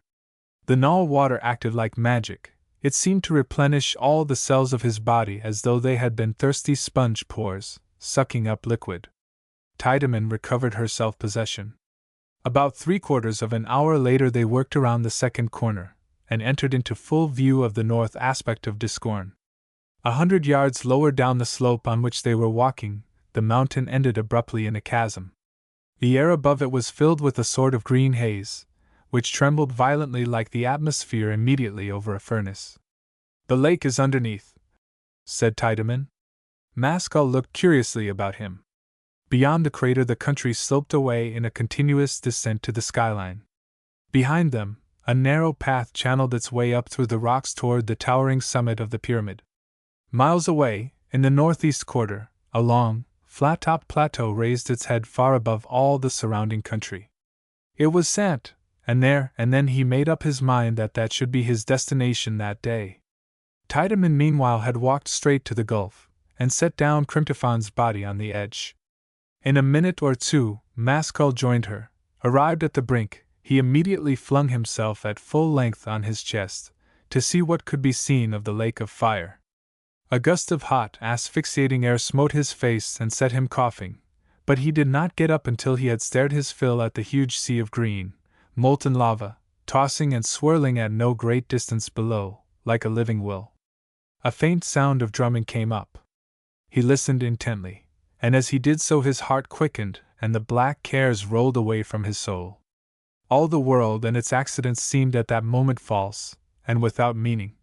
The Nile water acted like magic. It seemed to replenish all the cells of his body as though they had been thirsty sponge pores, sucking up liquid. Tiedemann recovered her self-possession. About 3/4 of an hour later they worked around the second corner, and entered into full view of the north aspect of Discorn. 100 yards lower down the slope on which they were walking, the mountain ended abruptly in a chasm. The air above it was filled with a sort of green haze, which trembled violently like the atmosphere immediately over a furnace. The lake is underneath, said Tiedemann. Maskell looked curiously about him. Beyond the crater the country sloped away in a continuous descent to the skyline. Behind them, a narrow path channeled its way up through the rocks toward the towering summit of the pyramid. Miles away, in the northeast quarter, a long, flat-topped plateau raised its head far above all the surrounding country. It was Sant, and then he made up his mind that that should be his destination that day. Tiedemann meanwhile had walked straight to the gulf, and set down Cryptophon's body on the edge. In a minute or two, Maskell joined her. Arrived at the brink, he immediately flung himself at full length on his chest, to see what could be seen of the lake of fire. A gust of hot, asphyxiating air smote his face and set him coughing, but he did not get up until he had stared his fill at the huge sea of green, molten lava, tossing and swirling at no great distance below, like a living will. A faint sound of drumming came up. He listened intently, and as he did so his heart quickened and the black cares rolled away from his soul. All the world and its accidents seemed at that moment false, and without meaning.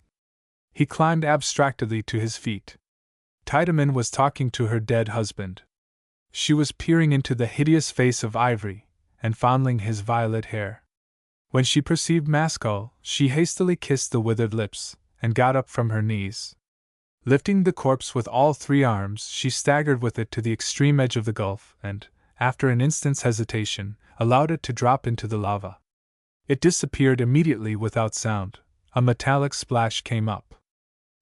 He climbed abstractedly to his feet. Tiedemann was talking to her dead husband. She was peering into the hideous face of ivory, and fondling his violet hair. When she perceived Maskell, she hastily kissed the withered lips, and got up from her knees. Lifting the corpse with all three arms, she staggered with it to the extreme edge of the gulf, and, after an instant's hesitation, allowed it to drop into the lava. It disappeared immediately without sound. A metallic splash came up.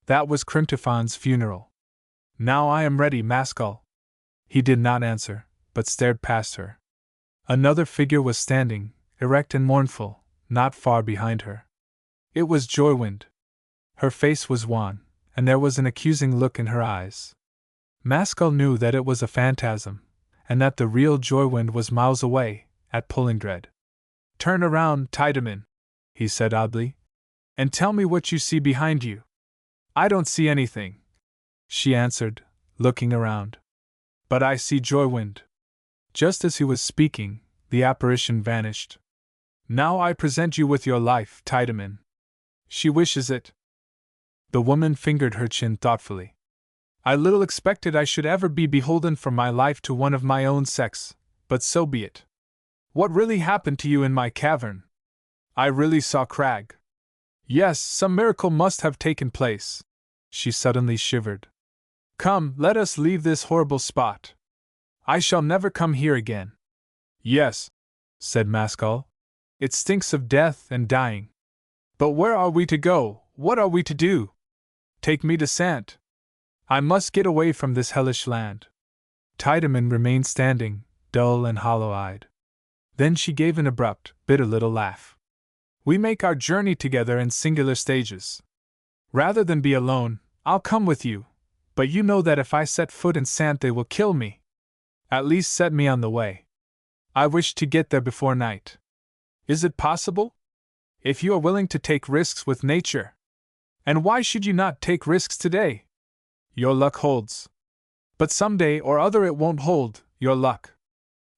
That was Crimtophon's funeral. Now I am ready, Maskell. He did not answer, but stared past her. Another figure was standing, erect and mournful, not far behind her. It was Joywind. Her face was wan, and there was an accusing look in her eyes. Maskell knew that it was a phantasm, and that the real Joywind was miles away, at Pullingdred. Turn around, Tiedemann, he said oddly, and tell me what you see behind you. I don't see anything, she answered, looking around. But I see Joywind. Just as he was speaking, the apparition vanished. Now I present you with your life, Tiedemann. She wishes it. The woman fingered her chin thoughtfully. I little expected I should ever be beholden for my life to one of my own sex, but so be it. What really happened to you in my cavern? I really saw Crag. Yes, some miracle must have taken place. She suddenly shivered. Come, let us leave this horrible spot. I shall never come here again. Yes, said Maskell. It stinks of death and dying. But where are we to go? What are we to do? Take me to Sant. I must get away from this hellish land. Tiedemann remained standing, dull and hollow-eyed. Then she gave an abrupt, bitter little laugh. We make our journey together in singular stages. Rather than be alone, I'll come with you, but you know that if I set foot in Sant they will kill me. At least set me on the way. I wish to get there before night. Is it possible? If you are willing to take risks with nature. And why should you not take risks today? Your luck holds. But someday or other it won't hold, your luck.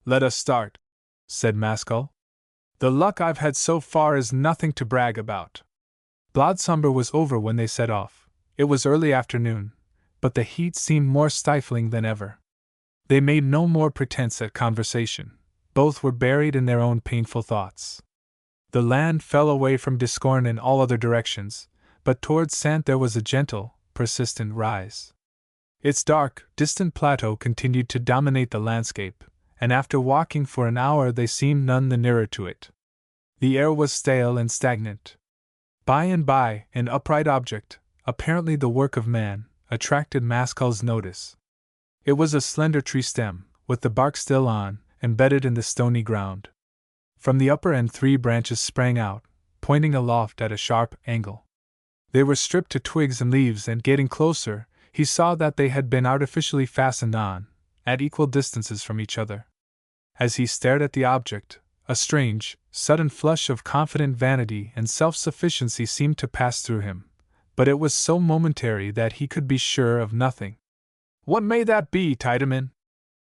Let us start, said Maskell. The luck I've had so far is nothing to brag about. Blodsumber was over when they set off. It was early afternoon, but the heat seemed more stifling than ever. They made no more pretense at conversation. Both were buried in their own painful thoughts. The land fell away from Discorn in all other directions, but towards Sant there was a gentle, persistent rise. Its dark, distant plateau continued to dominate the landscape, and after walking for an hour they seemed none the nearer to it. The air was stale and stagnant. By and by, an upright object, apparently the work of man, attracted Maskell's notice. It was a slender tree stem, with the bark still on, embedded in the stony ground. From the upper end 3 branches sprang out, pointing aloft at a sharp angle. They were stripped to twigs and leaves, and getting closer, he saw that they had been artificially fastened on, at equal distances from each other. As he stared at the object, a strange, sudden flush of confident vanity and self-sufficiency seemed to pass through him, but it was so momentary that he could be sure of nothing. What may that be, Tiedemann?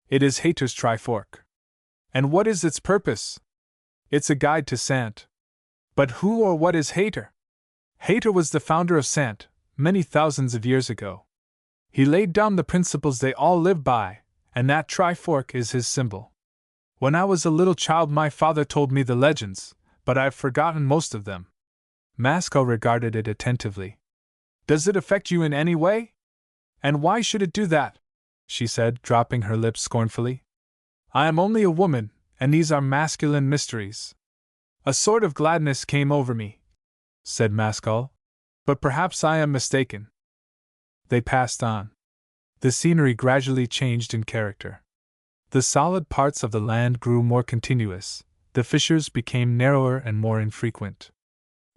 It is Hayter's Trifork. And what is its purpose? It's a guide to Sant. But who or what is Hayter? Hayter was the founder of Sant, many thousands of years ago. He laid down the principles they all live by, and that Trifork is his symbol. When I was a little child my father told me the legends, but I've forgotten most of them. Maskell regarded it attentively. Does it affect you in any way? And why should it do that? She said, dropping her lips scornfully. I am only a woman, and these are masculine mysteries. A sort of gladness came over me, said Maskell, but perhaps I am mistaken. They passed on. The scenery gradually changed in character. The solid parts of the land grew more continuous, the fissures became narrower and more infrequent.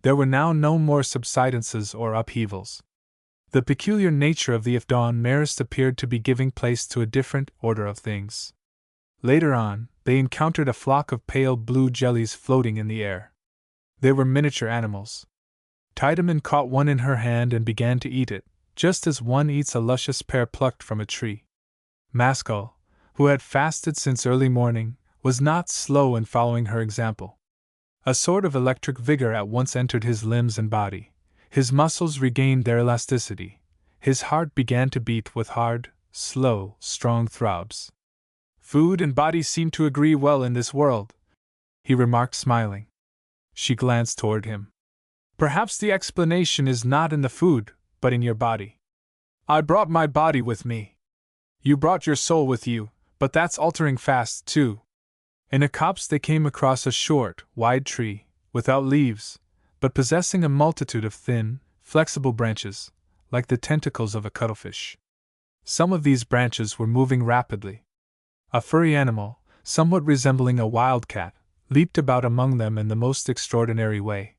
There were now no more subsidences or upheavals. The peculiar nature of the Ifdawn Marist appeared to be giving place to a different order of things. Later on, they encountered a flock of pale blue jellies floating in the air. They were miniature animals. Tiedemann caught one in her hand and began to eat it, just as one eats a luscious pear plucked from a tree. Maskell, who had fasted since early morning, was not slow in following her example. A sort of electric vigor at once entered his limbs and body. His muscles regained their elasticity. His heart began to beat with hard, slow, strong throbs. Food and body seem to agree well in this world, he remarked, smiling. She glanced toward him. Perhaps the explanation is not in the food, but in your body. I brought my body with me. You brought your soul with you, but that's altering fast, too. In a copse they came across a short, wide tree, without leaves, but possessing a multitude of thin, flexible branches, like the tentacles of a cuttlefish. Some of these branches were moving rapidly. A furry animal, somewhat resembling a wildcat, leaped about among them in the most extraordinary way.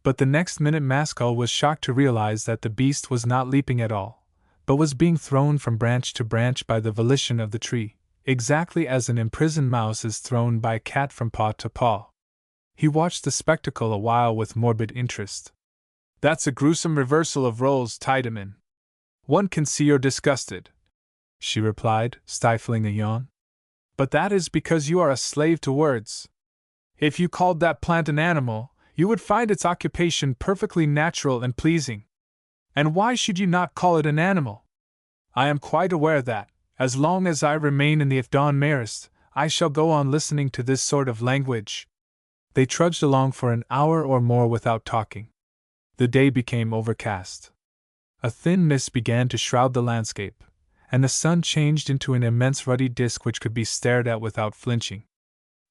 But the next minute Maskell was shocked to realize that the beast was not leaping at all, but was being thrown from branch to branch by the volition of the tree, exactly as an imprisoned mouse is thrown by a cat from paw to paw. He watched the spectacle a while with morbid interest. That's a gruesome reversal of roles, Tiedemann. One can see you're disgusted, she replied, stifling a yawn. But that is because you are a slave to words. If you called that plant an animal, you would find its occupation perfectly natural and pleasing. And why should you not call it an animal? I am quite aware that, as long as I remain in the Ifdon Marist, I shall go on listening to this sort of language. They trudged along for an hour or more without talking. The day became overcast. A thin mist began to shroud the landscape, and the sun changed into an immense ruddy disk which could be stared at without flinching.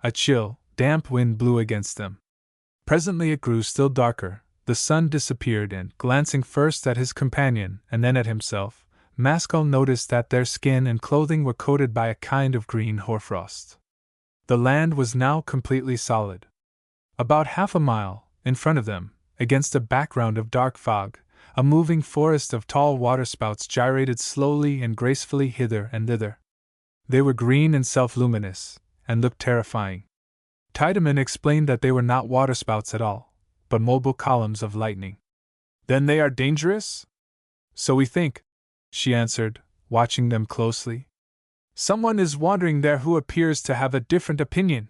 A chill, damp wind blew against them. Presently it grew still darker, the sun disappeared, and, glancing first at his companion and then at himself, Maskell noticed that their skin and clothing were coated by a kind of green hoarfrost. The land was now completely solid. About half a mile, in front of them, against a background of dark fog, a moving forest of tall waterspouts gyrated slowly and gracefully hither and thither. They were green and self-luminous, and looked terrifying. Tiedemann explained that they were not waterspouts at all, but mobile columns of lightning. Then they are dangerous? So we think, she answered, watching them closely. Someone is wandering there who appears to have a different opinion.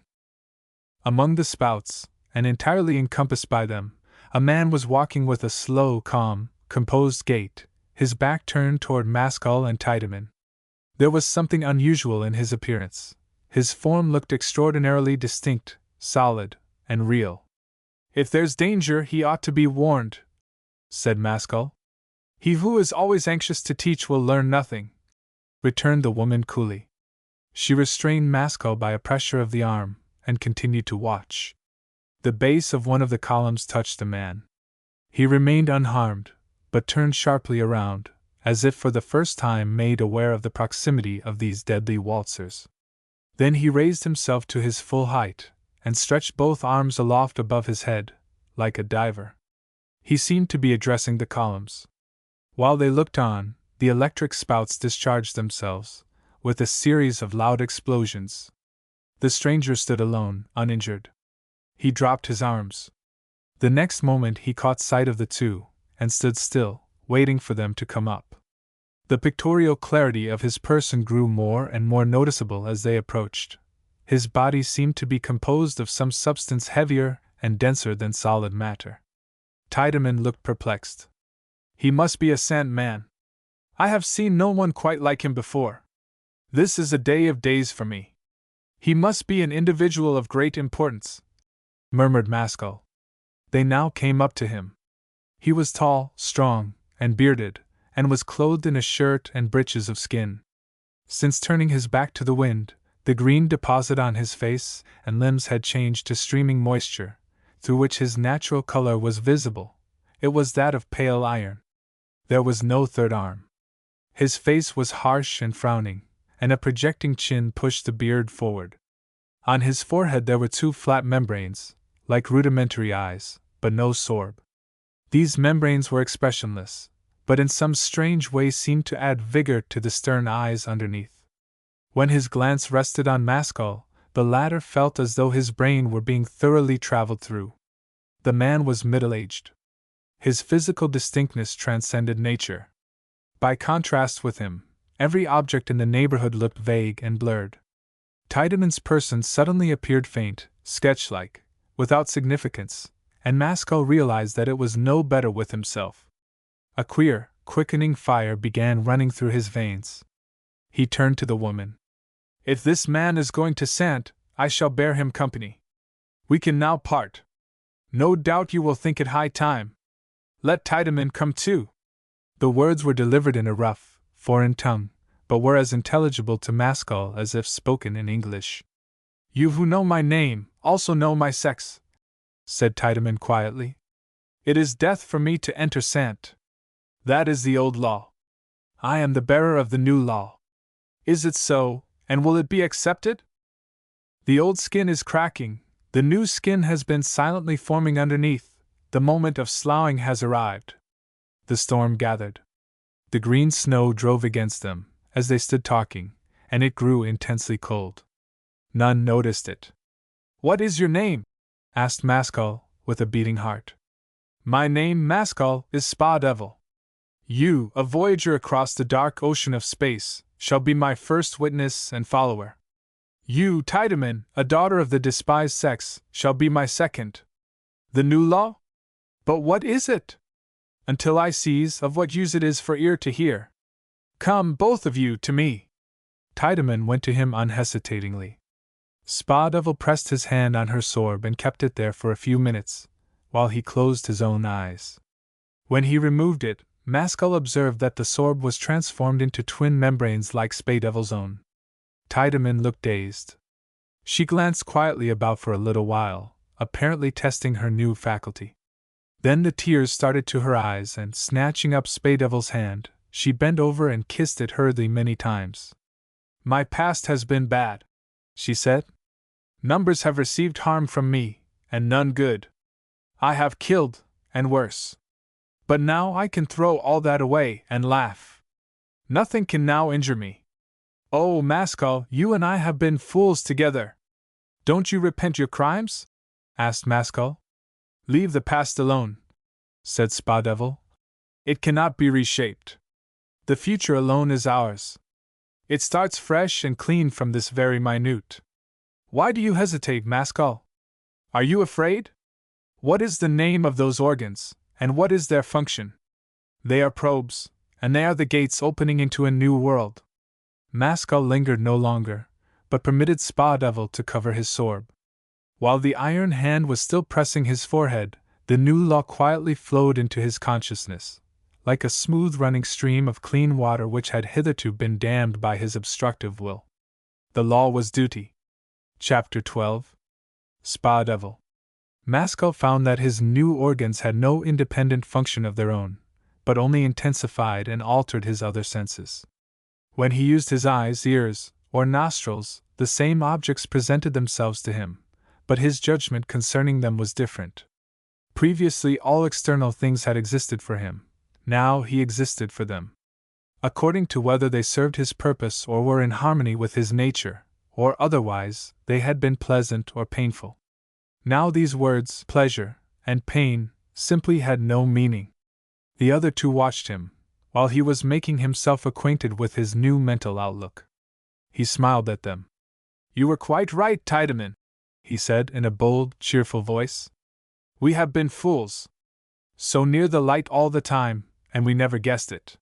Among the spouts, and entirely encompassed by them, a man was walking with a slow, calm, composed gait, his back turned toward Maskell and Tiedemann. There was something unusual in his appearance. His form looked extraordinarily distinct, solid, and real. If there's danger, he ought to be warned, said Maskell. He who is always anxious to teach will learn nothing, returned the woman coolly. She restrained Maskell by a pressure of the arm, and continued to watch. The base of one of the columns touched the man. He remained unharmed, but turned sharply around, as if for the first time made aware of the proximity of these deadly waltzers. Then he raised himself to his full height, and stretched both arms aloft above his head, like a diver. He seemed to be addressing the columns. While they looked on, the electric spouts discharged themselves, with a series of loud explosions. The stranger stood alone, uninjured. He dropped his arms. The next moment he caught sight of the two, and stood still, waiting for them to come up. The pictorial clarity of his person grew more and more noticeable as they approached. His body seemed to be composed of some substance heavier and denser than solid matter. Tiedemann looked perplexed. He must be a Sandman. I have seen no one quite like him before. This is a day of days for me. He must be an individual of great importance, murmured Maskell. They now came up to him. He was tall, strong, and bearded, and was clothed in a shirt and breeches of skin. Since turning his back to the wind, the green deposit on his face and limbs had changed to streaming moisture, through which his natural color was visible. It was that of pale iron. There was no third arm. His face was harsh and frowning, and a projecting chin pushed the beard forward. On his forehead there were two flat membranes, like rudimentary eyes, but no sorb. These membranes were expressionless, but in some strange way seemed to add vigor to the stern eyes underneath. When his glance rested on Maskell, the latter felt as though his brain were being thoroughly traveled through. The man was middle-aged. His physical distinctness transcended nature. By contrast with him, every object in the neighborhood looked vague and blurred. Tiedemann's person suddenly appeared faint, sketch-like, without significance, and Maskell realized that it was no better with himself. A queer, quickening fire began running through his veins. He turned to the woman. "If this man is going to Sant, I shall bear him company. We can now part. No doubt you will think it high time. Let Tiedemann come too." The words were delivered in a rough, foreign tongue, but were as intelligible to Maskell as if spoken in English. "You who know my name also know my sex," said Tiedemann quietly. "It is death for me to enter Sant. That is the old law. I am the bearer of the new law. Is it so, and will it be accepted? The old skin is cracking, the new skin has been silently forming underneath, the moment of sloughing has arrived." The storm gathered. The green snow drove against them, as they stood talking, and it grew intensely cold. None noticed it. "What is your name?" asked Maskell, with a beating heart. "My name, Maskell, is Spa Devil. You, a voyager across the dark ocean of space, shall be my first witness and follower. You, Tiedemann, a daughter of the despised sex, shall be my second. The new law? But what is it? Until I seize, of what use it is for ear to hear. Come, both of you, to me." Tiedemann went to him unhesitatingly. Spa Devil pressed his hand on her sorb and kept it there for a few minutes, while he closed his own eyes. When he removed it, Maskell observed that the sorb was transformed into twin membranes like Spa Devil's own. Tiedemann looked dazed. She glanced quietly about for a little while, apparently testing her new faculty. Then the tears started to her eyes, and snatching up Spa Devil's hand, she bent over and kissed it hurriedly many times. "My past has been bad," she said. "Numbers have received harm from me, and none good. I have killed, and worse. But now I can throw all that away and laugh. Nothing can now injure me. Oh, Maskell, you and I have been fools together. Don't you repent your crimes?" asked Maskell. "Leave the past alone," said Spa Devil. "It cannot be reshaped. The future alone is ours. It starts fresh and clean from this very minute. Why do you hesitate, Maskell? Are you afraid? What is the name of those organs, and what is their function? They are probes, and they are the gates opening into a new world." Maskell lingered no longer, but permitted Spa Devil to cover his sorb. While the iron hand was still pressing his forehead, the new law quietly flowed into his consciousness, like a smooth-running stream of clean water which had hitherto been dammed by his obstructive will. The law was duty. Chapter 12. Spa Devil. Maskell found that his new organs had no independent function of their own, but only intensified and altered his other senses. When he used his eyes, ears, or nostrils, the same objects presented themselves to him, but his judgment concerning them was different. Previously all external things had existed for him, now he existed for them. According to whether they served his purpose or were in harmony with his nature, or otherwise, they had been pleasant or painful. Now these words, pleasure and pain, simply had no meaning. The other two watched him, while he was making himself acquainted with his new mental outlook. He smiled at them. "You were quite right, Tiedemann," he said in a bold, cheerful voice. "We have been fools. So near the light all the time, and we never guessed it.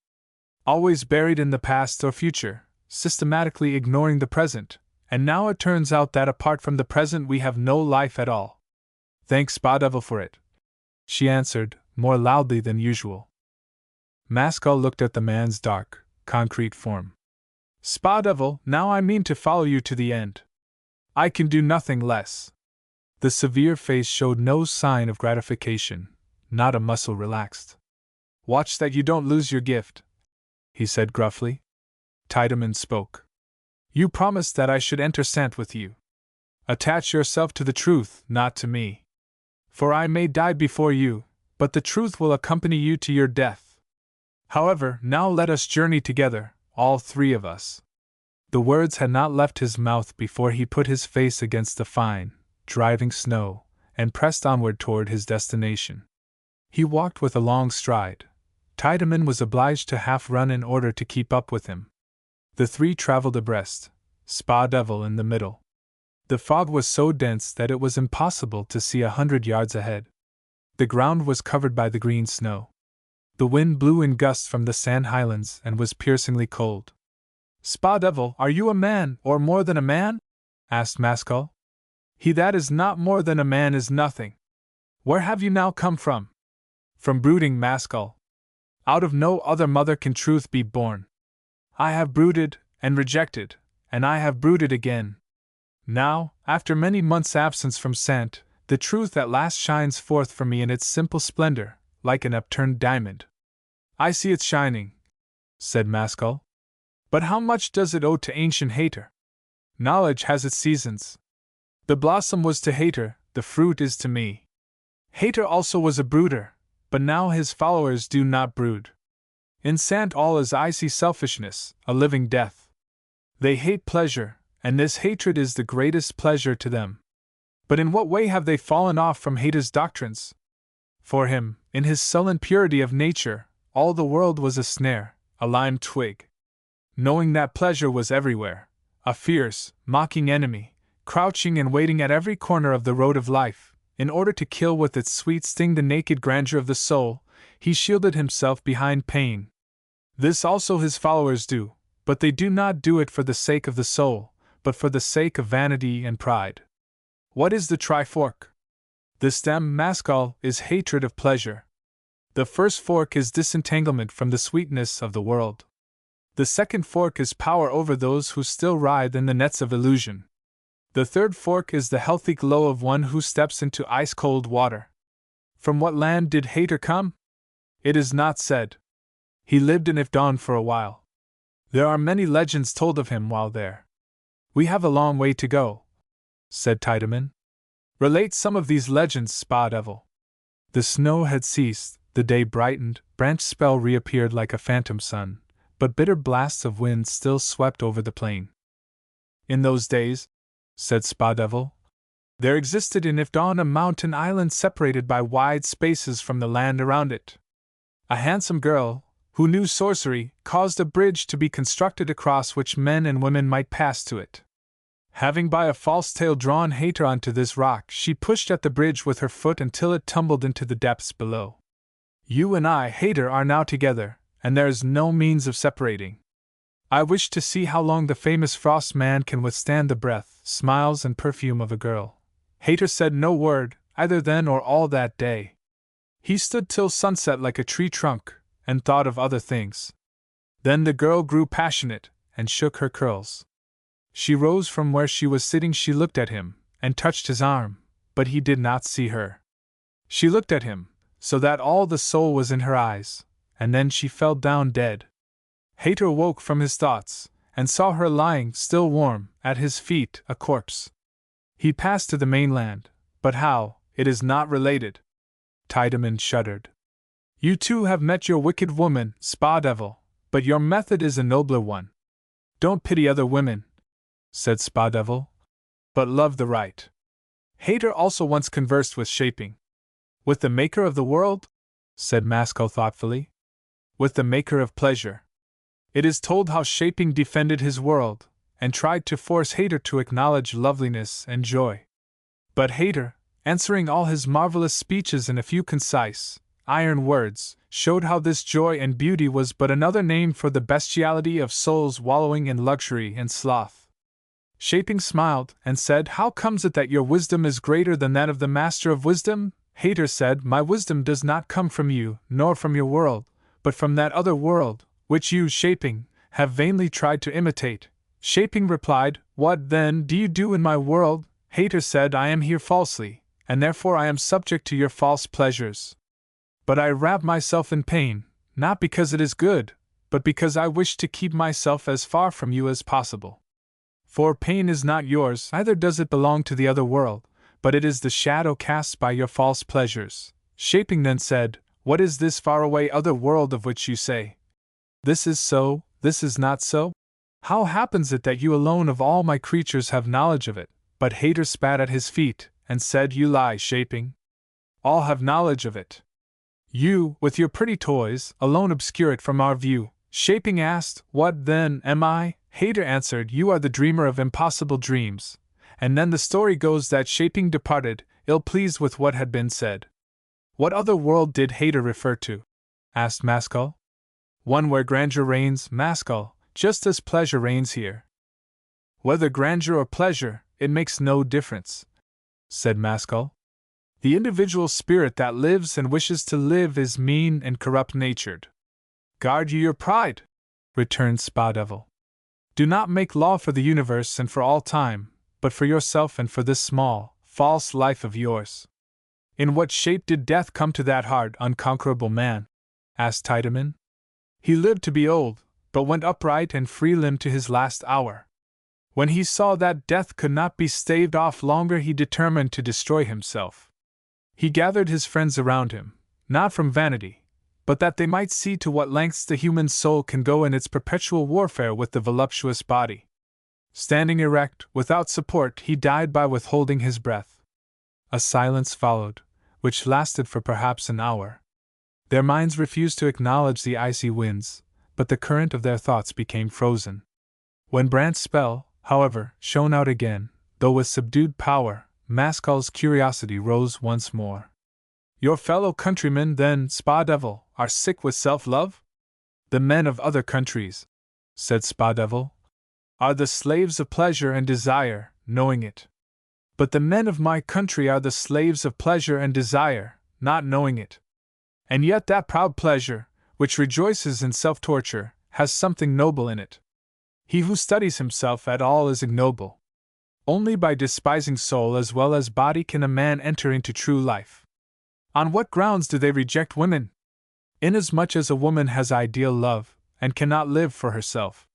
Always buried in the past or future, systematically ignoring the present, and now it turns out that apart from the present we have no life at all. Thanks, Spa Devil, for it," she answered, more loudly than usual. Maskell looked at the man's dark, concrete form. "Spa Devil, now I mean to follow you to the end. I can do nothing less." The severe face showed no sign of gratification, not a muscle relaxed. "Watch that you don't lose your gift," he said gruffly. Tiedemann spoke. "You promised that I should enter Sant with you. Attach yourself to the truth, not to me. For I may die before you, but the truth will accompany you to your death. However, now let us journey together, all three of us." The words had not left his mouth before he put his face against the fine, driving snow, and pressed onward toward his destination. He walked with a long stride. Tiedemann was obliged to half-run in order to keep up with him. The three traveled abreast, Spa Devil in the middle. The fog was so dense that it was impossible to see 100 yards ahead. The ground was covered by the green snow. The wind blew in gusts from the sand highlands and was piercingly cold. "Spa Devil, are you a man, or more than a man?" asked Maskell. "He that is not more than a man is nothing. Where have you now come from?" "From brooding, Maskell. Out of no other mother can truth be born. I have brooded, and rejected, and I have brooded again. Now, after many months' absence from Sant, the truth at last shines forth for me in its simple splendor, like an upturned diamond." "I see it shining," said Maskell. "But how much does it owe to ancient Hater? Knowledge has its seasons. The blossom was to Hater, the fruit is to me. Hater also was a brooder, but now his followers do not brood. In Sant all is icy selfishness, a living death. They hate pleasure, and this hatred is the greatest pleasure to them. But in what way have they fallen off from Hater's doctrines? For him, in his sullen purity of nature, all the world was a snare, a lime twig. Knowing that pleasure was everywhere, a fierce, mocking enemy, crouching and waiting at every corner of the road of life, in order to kill with its sweet sting the naked grandeur of the soul, he shielded himself behind pain. This also his followers do, but they do not do it for the sake of the soul, but for the sake of vanity and pride. What is the trifork? The stem, Maskell, is hatred of pleasure. The first fork is disentanglement from the sweetness of the world. The second fork is power over those who still writhe in the nets of illusion. The third fork is the healthy glow of one who steps into ice-cold water. From what land did Hater come? It is not said. He lived in Ifdawn for a while. There are many legends told of him while there. We have a long way to go, said Tiedemann. Relate some of these legends, Spa Devil. The snow had ceased, the day brightened, branch spell reappeared like a phantom sun, but bitter blasts of wind still swept over the plain. In those days, said Spa Devil, there existed in Ifdawn a mountain island separated by wide spaces from the land around it. A handsome girl, who knew sorcery, caused a bridge to be constructed across which men and women might pass to it. Having by a false tail drawn Hater onto this rock, she pushed at the bridge with her foot until it tumbled into the depths below. You and I, Hater, are now together, and there is no means of separating. I wish to see how long the famous frost man can withstand the breath, smiles, and perfume of a girl. Hater said no word, either then or all that day. He stood till sunset like a tree trunk, and thought of other things. Then the girl grew passionate, and shook her curls. She rose from where she was sitting, she looked at him, and touched his arm, but he did not see her. She looked at him, so that all the soul was in her eyes, and then she fell down dead. Hater woke from his thoughts, and saw her lying, still warm, at his feet, a corpse. He passed to the mainland, but how, it is not related. Tiedemann shuddered. You too have met your wicked woman, Spa Devil, but your method is a nobler one. Don't pity other women, said Spa Devil, but love the right. Hater also once conversed with Shaping. With the maker of the world? Said Maskell thoughtfully. With the maker of pleasure. It is told how Shaping defended his world, and tried to force Hater to acknowledge loveliness and joy. But Hater, answering all his marvelous speeches in a few concise, iron words, showed how this joy and beauty was but another name for the bestiality of souls wallowing in luxury and sloth. Shaping smiled, and said, How comes it that your wisdom is greater than that of the Master of Wisdom? Hater said, My wisdom does not come from you, nor from your world, but from that other world, which you, Shaping, have vainly tried to imitate. Shaping replied, What, then, do you do in my world? Hater said, I am here falsely, and therefore I am subject to your false pleasures. But I wrap myself in pain, not because it is good, but because I wish to keep myself as far from you as possible. For pain is not yours, neither does it belong to the other world, but it is the shadow cast by your false pleasures. Shaping then said, What is this faraway other world of which you say? This is so, this is not so? How happens it that you alone of all my creatures have knowledge of it? But Hater spat at his feet, and said, You lie, Shaping. All have knowledge of it. You, with your pretty toys, alone obscure it from our view. Shaping asked, What, then, am I? Hater answered, You are the dreamer of impossible dreams, and then the story goes that Shaping departed, ill-pleased with what had been said. What other world did Hayter refer to? Asked Maskell. One where grandeur reigns, Maskell, just as pleasure reigns here. Whether grandeur or pleasure, it makes no difference, said Maskell. The individual spirit that lives and wishes to live is mean and corrupt-natured. Guard you your pride, returned Spa-Devil. Do not make law for the universe and for all time, but for yourself and for this small, false life of yours. In what shape did death come to that hard, unconquerable man? Asked Tiedemann. He lived to be old, but went upright and free-limbed to his last hour. When he saw that death could not be staved off longer, he determined to destroy himself. He gathered his friends around him, not from vanity, but that they might see to what lengths the human soul can go in its perpetual warfare with the voluptuous body. Standing erect, without support, he died by withholding his breath. A silence followed, which lasted for perhaps an hour. Their minds refused to acknowledge the icy winds, but the current of their thoughts became frozen. When Brandt's spell, however, shone out again, though with subdued power, Maskell's curiosity rose once more. Your fellow countrymen, then, Spa-Devil, are sick with self-love? The men of other countries, said Spa-Devil, are the slaves of pleasure and desire, knowing it. But the men of my country are the slaves of pleasure and desire, not knowing it. And yet that proud pleasure, which rejoices in self-torture, has something noble in it. He who studies himself at all is ignoble. Only by despising soul as well as body can a man enter into true life. On what grounds do they reject women? Inasmuch as a woman has ideal love, and cannot live for herself.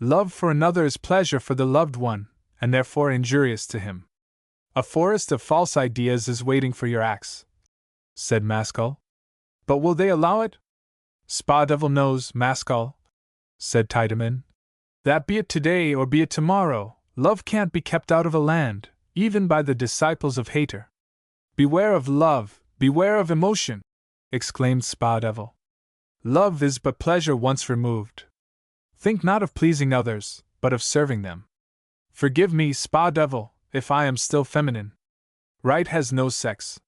Love for another is pleasure for the loved one, and therefore injurious to him. A forest of false ideas is waiting for your axe, said Maskell. But will they allow it? Spa-Devil knows, Maskell, said Tiedemann, that be it today or be it tomorrow, love can't be kept out of a land, even by the disciples of Hayter. Beware of love, beware of emotion, exclaimed Spa-Devil. Love is but pleasure once removed. Think not of pleasing others, but of serving them. Forgive me, Spa-Devil, if I am still feminine. Right has no sex.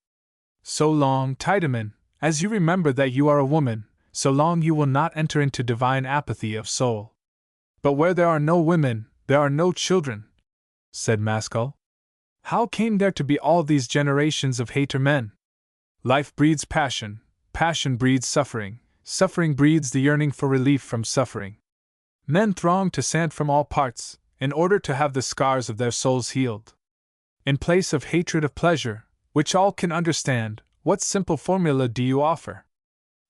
So long, Tiedemann, as you remember that you are a woman, so long you will not enter into divine apathy of soul. But where there are no women, there are no children, said Maskell. How came there to be all these generations of Hayter men? Life breeds passion, passion breeds suffering, suffering breeds the yearning for relief from suffering. Men throng to Sand from all parts, in order to have the scars of their souls healed. In place of hatred of pleasure, which all can understand, what simple formula do you offer?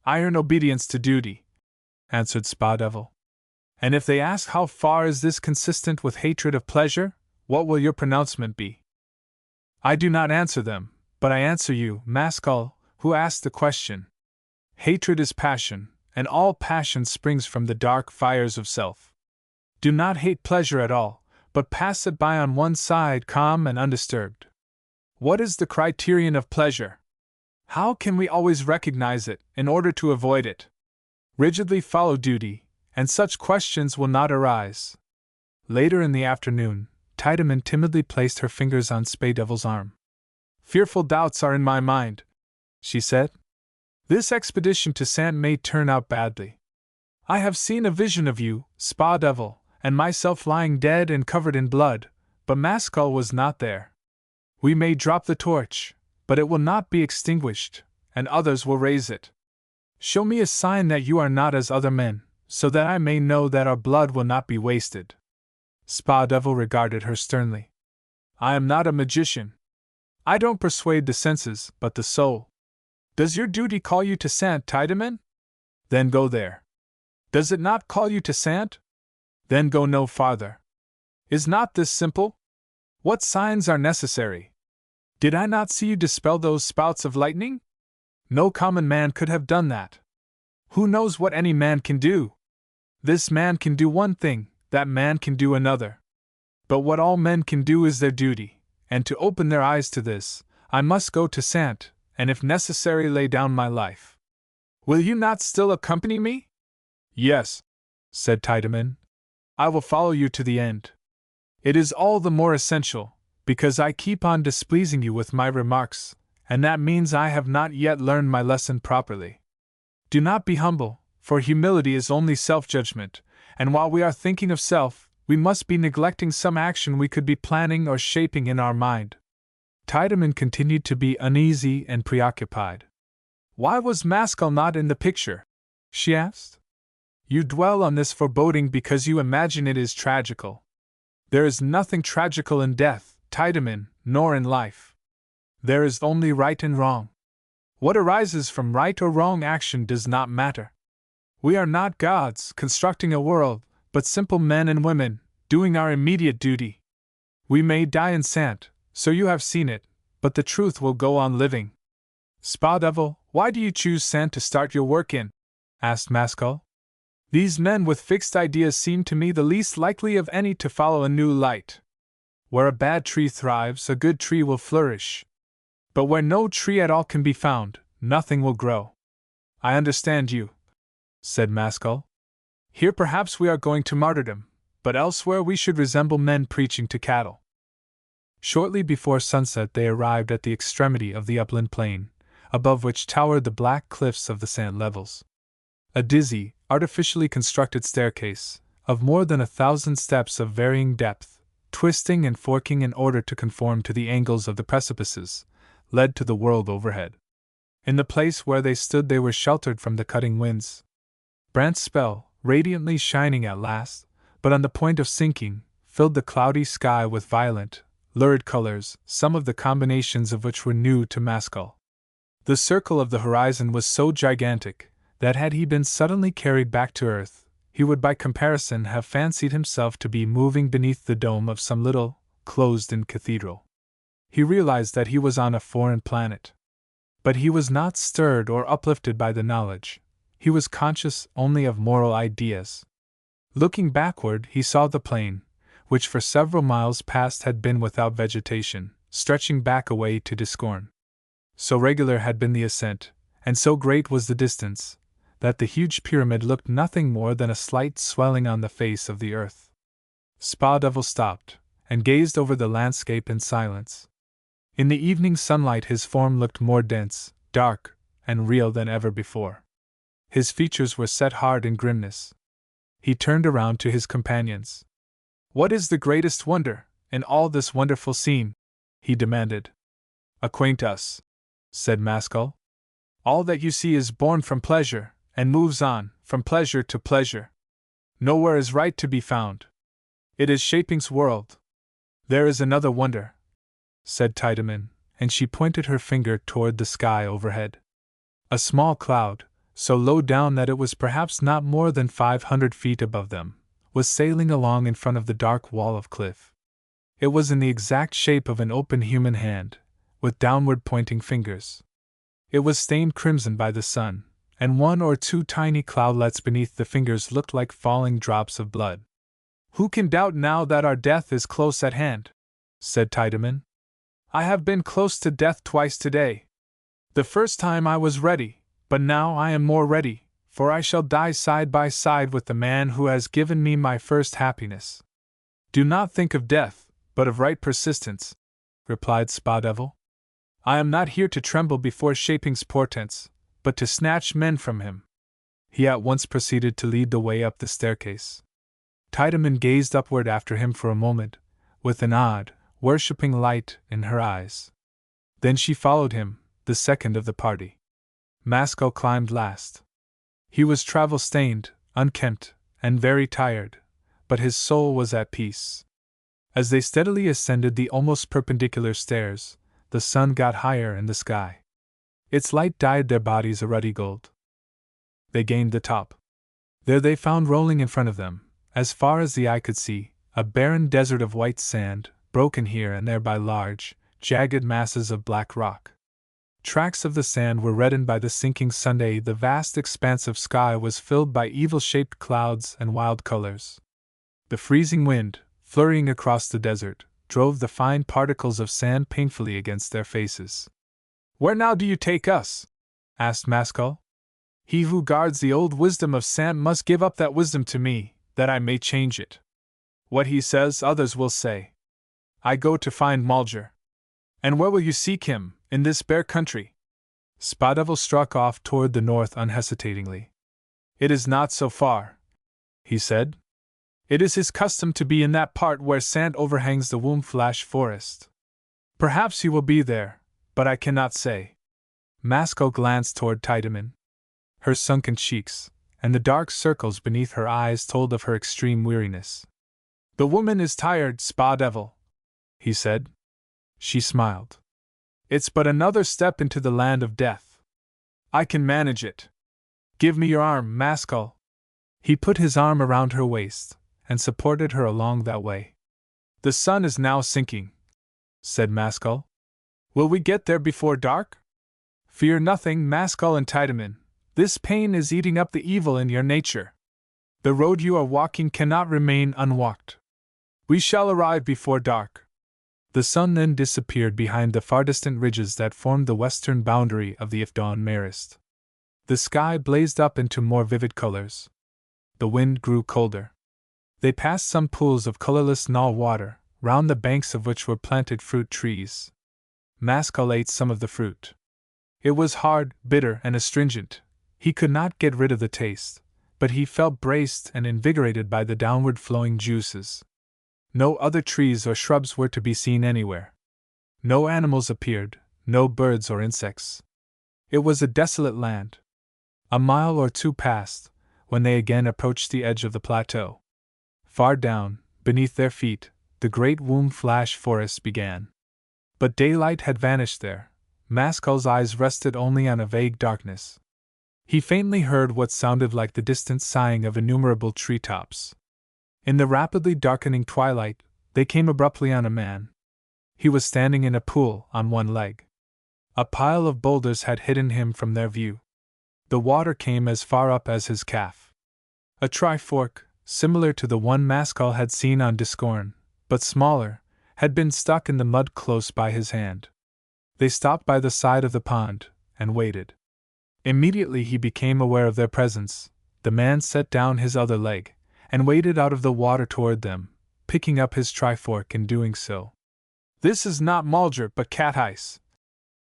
Iron obedience to duty, answered Spa-Devil. And if they ask how far is this consistent with hatred of pleasure, what will your pronouncement be? I do not answer them, but I answer you, Maskell, who asked the question. Hatred is passion, and all passion springs from the dark fires of self. Do not hate pleasure at all, but pass it by on one side calm and undisturbed. What is the criterion of pleasure? How can we always recognize it, in order to avoid it? Rigidly follow duty, and such questions will not arise. Later in the afternoon, Tiedemann timidly placed her fingers on Spa-Devil's arm. Fearful doubts are in my mind, she said. This expedition to Sand may turn out badly. I have seen a vision of you, Spa-Devil, and myself lying dead and covered in blood, but Maskell was not there. We may drop the torch, but it will not be extinguished, and others will raise it. Show me a sign that you are not as other men, so that I may know that our blood will not be wasted. Spa-Devil regarded her sternly. I am not a magician. I don't persuade the senses, but the soul. Does your duty call you to Sant, Tiedemann? Then go there. Does it not call you to Sant? Then go no farther. Is not this simple? What signs are necessary? Did I not see you dispel those spouts of lightning? No common man could have done that. Who knows what any man can do? This man can do one thing, that man can do another. But what all men can do is their duty, and to open their eyes to this, I must go to Sant, and if necessary lay down my life. Will you not still accompany me? Yes, said Tiedemann. I will follow you to the end. It is all the more essential, Because I keep on displeasing you with my remarks, and that means I have not yet learned my lesson properly. Do not be humble, for humility is only self-judgment, and while we are thinking of self, we must be neglecting some action we could be planning or shaping in our mind. Tiedemann continued to be uneasy and preoccupied. Why was Maskell not in the picture? She asked. You dwell on this foreboding because you imagine it is tragical. There is nothing tragical in death, Tiedemann, nor in life. There is only right and wrong. What arises from right or wrong action does not matter. We are not gods constructing a world, but simple men and women, doing our immediate duty. We may die in sand, so you have seen it, but the truth will go on living. Spa Devil, why do you choose sand to start your work in? Asked Maskell. These men with fixed ideas seem to me the least likely of any to follow a new light. Where a bad tree thrives, a good tree will flourish. But where no tree at all can be found, nothing will grow. I understand you, said Maskell. Here perhaps we are going to martyrdom, but elsewhere we should resemble men preaching to cattle. Shortly before sunset they arrived at the extremity of the upland plain, above which towered the black cliffs of the sand levels. A dizzy, artificially constructed staircase, of more than 1,000 steps of varying depth, twisting and forking in order to conform to the angles of the precipices, led to the world overhead. In the place where they stood they were sheltered from the cutting winds. Brant's spell, radiantly shining at last, but on the point of sinking, filled the cloudy sky with violent, lurid colors, some of the combinations of which were new to Maskell. The circle of the horizon was so gigantic that had he been suddenly carried back to earth, he would by comparison have fancied himself to be moving beneath the dome of some little, closed-in cathedral. He realized that he was on a foreign planet. But he was not stirred or uplifted by the knowledge. He was conscious only of moral ideas. Looking backward, he saw the plain, which for several miles past had been without vegetation, stretching back away to Discorn. So regular had been the ascent, and so great was the distance, that the huge pyramid looked nothing more than a slight swelling on the face of the earth. Spa Devil stopped, and gazed over the landscape in silence. In the evening sunlight his form looked more dense, dark, and real than ever before. His features were set hard in grimness. He turned around to his companions. What is the greatest wonder in all this wonderful scene? He demanded. Acquaint us, said Maskell. All that you see is born from pleasure, and moves on, from pleasure to pleasure. Nowhere is right to be found. It is Shaping's world. There is another wonder, said Tiedemann, and she pointed her finger toward the sky overhead. A small cloud, so low down that it was perhaps not more than 500 feet above them, was sailing along in front of the dark wall of cliff. It was in the exact shape of an open human hand, with downward pointing fingers. It was stained crimson by the sun, and one or two tiny cloudlets beneath the fingers looked like falling drops of blood. Who can doubt now that our death is close at hand? Said Tiedemann. I have been close to death twice today. The first time I was ready, but now I am more ready, for I shall die side by side with the man who has given me my first happiness. Do not think of death, but of right persistence, replied Spa Devil. I am not here to tremble before Shaping's portents, but to snatch men from him. He at once proceeded to lead the way up the staircase. Tiedemann gazed upward after him for a moment, with an odd, worshipping light in her eyes. Then she followed him, the second of the party. Maskell climbed last. He was travel-stained, unkempt, and very tired, but his soul was at peace. As they steadily ascended the almost perpendicular stairs, the sun got higher in the sky. Its light dyed their bodies a ruddy gold. They gained the top. There they found rolling in front of them, as far as the eye could see, a barren desert of white sand, broken here and there by large, jagged masses of black rock. Tracks of the sand were reddened by the sinking sun. The vast expanse of sky was filled by evil-shaped clouds and wild colors. The freezing wind, flurrying across the desert, drove the fine particles of sand painfully against their faces. Where now do you take us? Asked Maskell. He who guards the old wisdom of sand must give up that wisdom to me, that I may change it. What he says, others will say. I go to find Mulger. And where will you seek him, in this bare country? Spa Devil struck off toward the north unhesitatingly. It is not so far, he said. It is his custom to be in that part where sand overhangs the Wombflash forest. Perhaps he will be there, but I cannot say. Masco glanced toward Tiedemann. Her sunken cheeks, and the dark circles beneath her eyes told of her extreme weariness. The woman is tired, Spa Devil, he said. She smiled. It's but another step into the land of death. I can manage it. Give me your arm, Mascal. He put his arm around her waist, and supported her along that way. The sun is now sinking, said Mascal. Will we get there before dark? Fear nothing, Mascal and Tiedemann. This pain is eating up the evil in your nature. The road you are walking cannot remain unwalked. We shall arrive before dark. The sun then disappeared behind the far distant ridges that formed the western boundary of the Ifdawn Marist. The sky blazed up into more vivid colors. The wind grew colder. They passed some pools of colorless Nile water, round the banks of which were planted fruit trees. Mascal ate some of the fruit. It was hard, bitter, and astringent. He could not get rid of the taste, but he felt braced and invigorated by the downward flowing juices. No other trees or shrubs were to be seen anywhere. No animals appeared, no birds or insects. It was a desolate land. A mile or two passed, when they again approached the edge of the plateau. Far down, beneath their feet, the great Wombflash forest began. But daylight had vanished there. Mascal's eyes rested only on a vague darkness. He faintly heard what sounded like the distant sighing of innumerable treetops. In the rapidly darkening twilight, they came abruptly on a man. He was standing in a pool on one leg. A pile of boulders had hidden him from their view. The water came as far up as his calf. A trifork, similar to the one Mascal had seen on Discorn, but smaller, had been stuck in the mud close by his hand. They stopped by the side of the pond, and waited. Immediately he became aware of their presence. The man set down his other leg, and waded out of the water toward them, picking up his trifork in doing so. This is not Mulger but Cat Ice,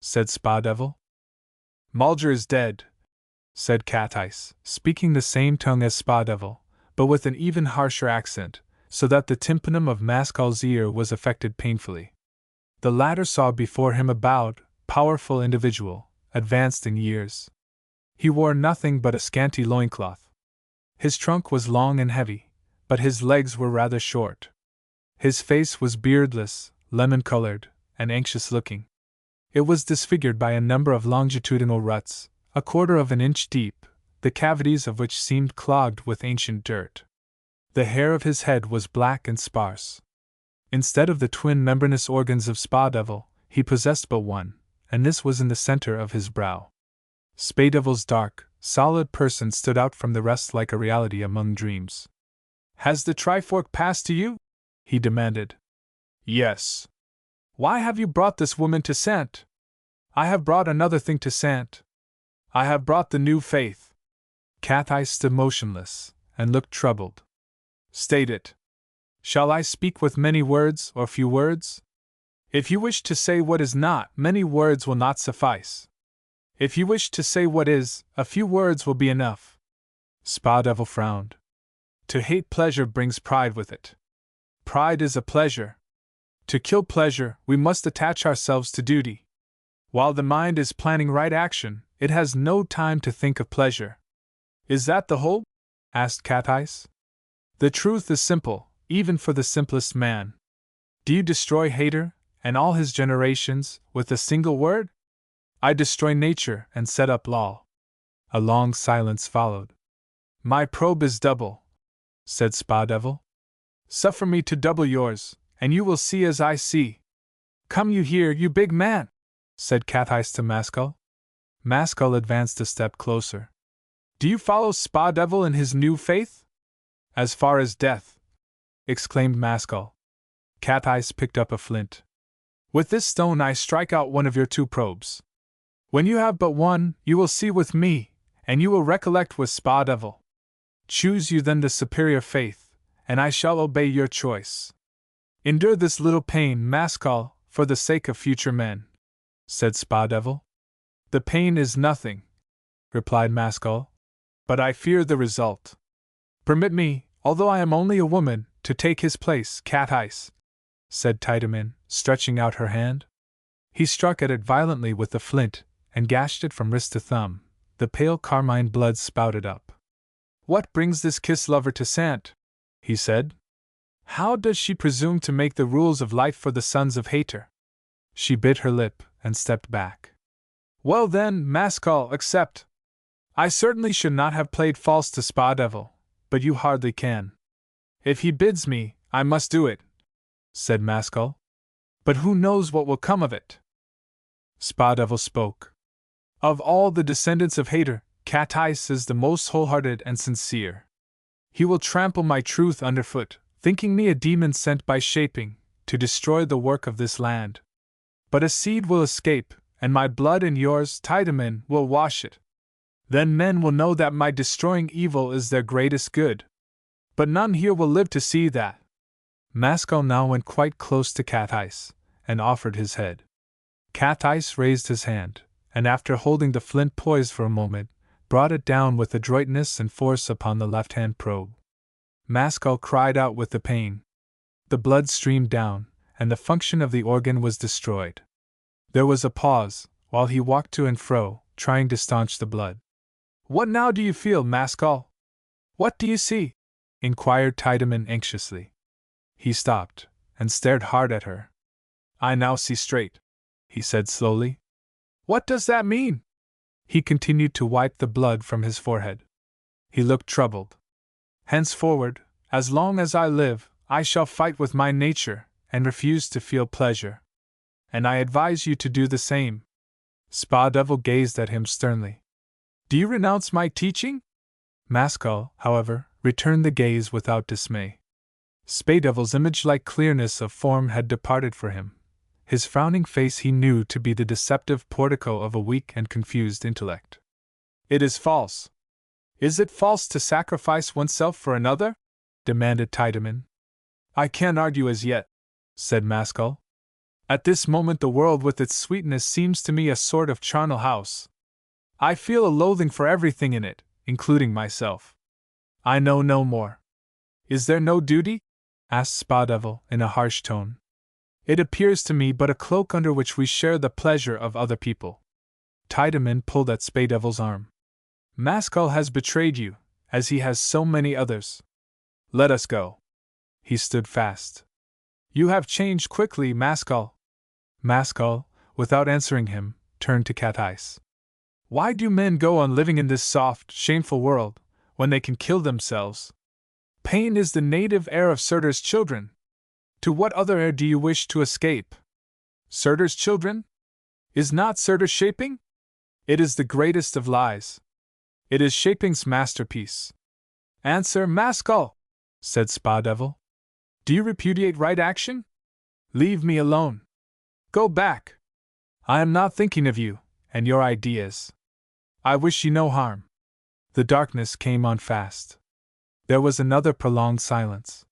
said Spa Devil. Mulger is dead, said Cat Ice, speaking the same tongue as Spa Devil, but with an even harsher accent, so that the tympanum of Mascal's ear was affected painfully. The latter saw before him a bowed, powerful individual, advanced in years. He wore nothing but a scanty loincloth. His trunk was long and heavy, but his legs were rather short. His face was beardless, lemon-colored, and anxious-looking. It was disfigured by a number of longitudinal ruts, 1/4 of an inch deep, the cavities of which seemed clogged with ancient dirt. The hair of his head was black and sparse. Instead of the twin membranous organs of Spa Devil, he possessed but one, and this was in the center of his brow. Spa Devil's dark, solid person stood out from the rest like a reality among dreams. Has the trifork passed to you? He demanded. Yes. Why have you brought this woman to Sant? I have brought another thing to Sant. I have brought the new faith. Cat Eye stood motionless, and looked troubled. State it. Shall I speak with many words or few words? If you wish to say what is not, many words will not suffice. If you wish to say what is, a few words will be enough. Spa Devil frowned. To hate pleasure brings pride with it. Pride is a pleasure. To kill pleasure, we must attach ourselves to duty. While the mind is planning right action, it has no time to think of pleasure. Is that the whole? Asked Cat Ice. The truth is simple, even for the simplest man. Do you destroy Hater, and all his generations, with a single word? I destroy nature and set up law. A long silence followed. My probe is double, said Spa Devil. Suffer me to double yours, and you will see as I see. Come you here, you big man, said Cat Ice to Mascal. Mascal advanced a step closer. Do you follow Spa Devil in his new faith? As far as death, exclaimed Mascal. Cat Ice picked up a flint. With this stone I strike out one of your two probes. When you have but one, you will see with me, and you will recollect with Spa Devil. Choose you then the superior faith, and I shall obey your choice. Endure this little pain, Maskell, for the sake of future men, said Spa Devil. The pain is nothing, replied Maskell, but I fear the result. Permit me, although I am only a woman, to take his place, Cat Ice, said Tiedemann, stretching out her hand. He struck at it violently with the flint, and gashed it from wrist to thumb. The pale carmine blood spouted up. What brings this kiss-lover to Sant? He said. How does she presume to make the rules of life for the sons of Hater? She bit her lip, and stepped back. Well then, Maskell, accept. I certainly should not have played false to Spa Devil, but you hardly can. If he bids me, I must do it, said Maskell. But who knows what will come of it? Spa Devil spoke. Of all the descendants of Hater, Cat Ice is the most wholehearted and sincere. He will trample my truth underfoot, thinking me a demon sent by Shaping, to destroy the work of this land. But a seed will escape, and my blood and yours, Tiedemann, will wash it. Then men will know that my destroying evil is their greatest good. But none here will live to see that. Maskell now went quite close to Cat Ice, and offered his head. Cat Ice raised his hand, and after holding the flint poised for a moment, brought it down with adroitness and force upon the left-hand probe. Maskell cried out with the pain. The blood streamed down, and the function of the organ was destroyed. There was a pause, while he walked to and fro, trying to staunch the blood. What now do you feel, Maskell? What do you see? Inquired Tiedemann anxiously. He stopped, and stared hard at her. I now see straight, he said slowly. What does that mean? He continued to wipe the blood from his forehead. He looked troubled. Henceforward, as long as I live, I shall fight with my nature, and refuse to feel pleasure. And I advise you to do the same. Spa Devil gazed at him sternly. Do you renounce my teaching? Maskell, however, returned the gaze without dismay. Spa Devil's image-like clearness of form had departed for him. His frowning face he knew to be the deceptive portico of a weak and confused intellect. It is false. Is it false to sacrifice oneself for another? Demanded Tiedemann. I can't argue as yet, said Maskell. At this moment the world with its sweetness seems to me a sort of charnel house. I feel a loathing for everything in it, including myself. I know no more. Is there no duty? Asked Spa Devil in a harsh tone. It appears to me but a cloak under which we share the pleasure of other people. Tiedemann pulled at Spa Devil's arm. Maskell has betrayed you, as he has so many others. Let us go. He stood fast. You have changed quickly, Maskell. Maskell, without answering him, turned to Cat Ice. Why do men go on living in this soft, shameful world, when they can kill themselves? Pain is the native air of Surtur's children. To what other air do you wish to escape? Surtur's children? Is not Surtur Shaping? It is the greatest of lies. It is Shaping's masterpiece. Answer, Maskell, said Spa Devil. Do you repudiate right action? Leave me alone. Go back. I am not thinking of you, and your ideas. I wish you no harm. The darkness came on fast. There was another prolonged silence.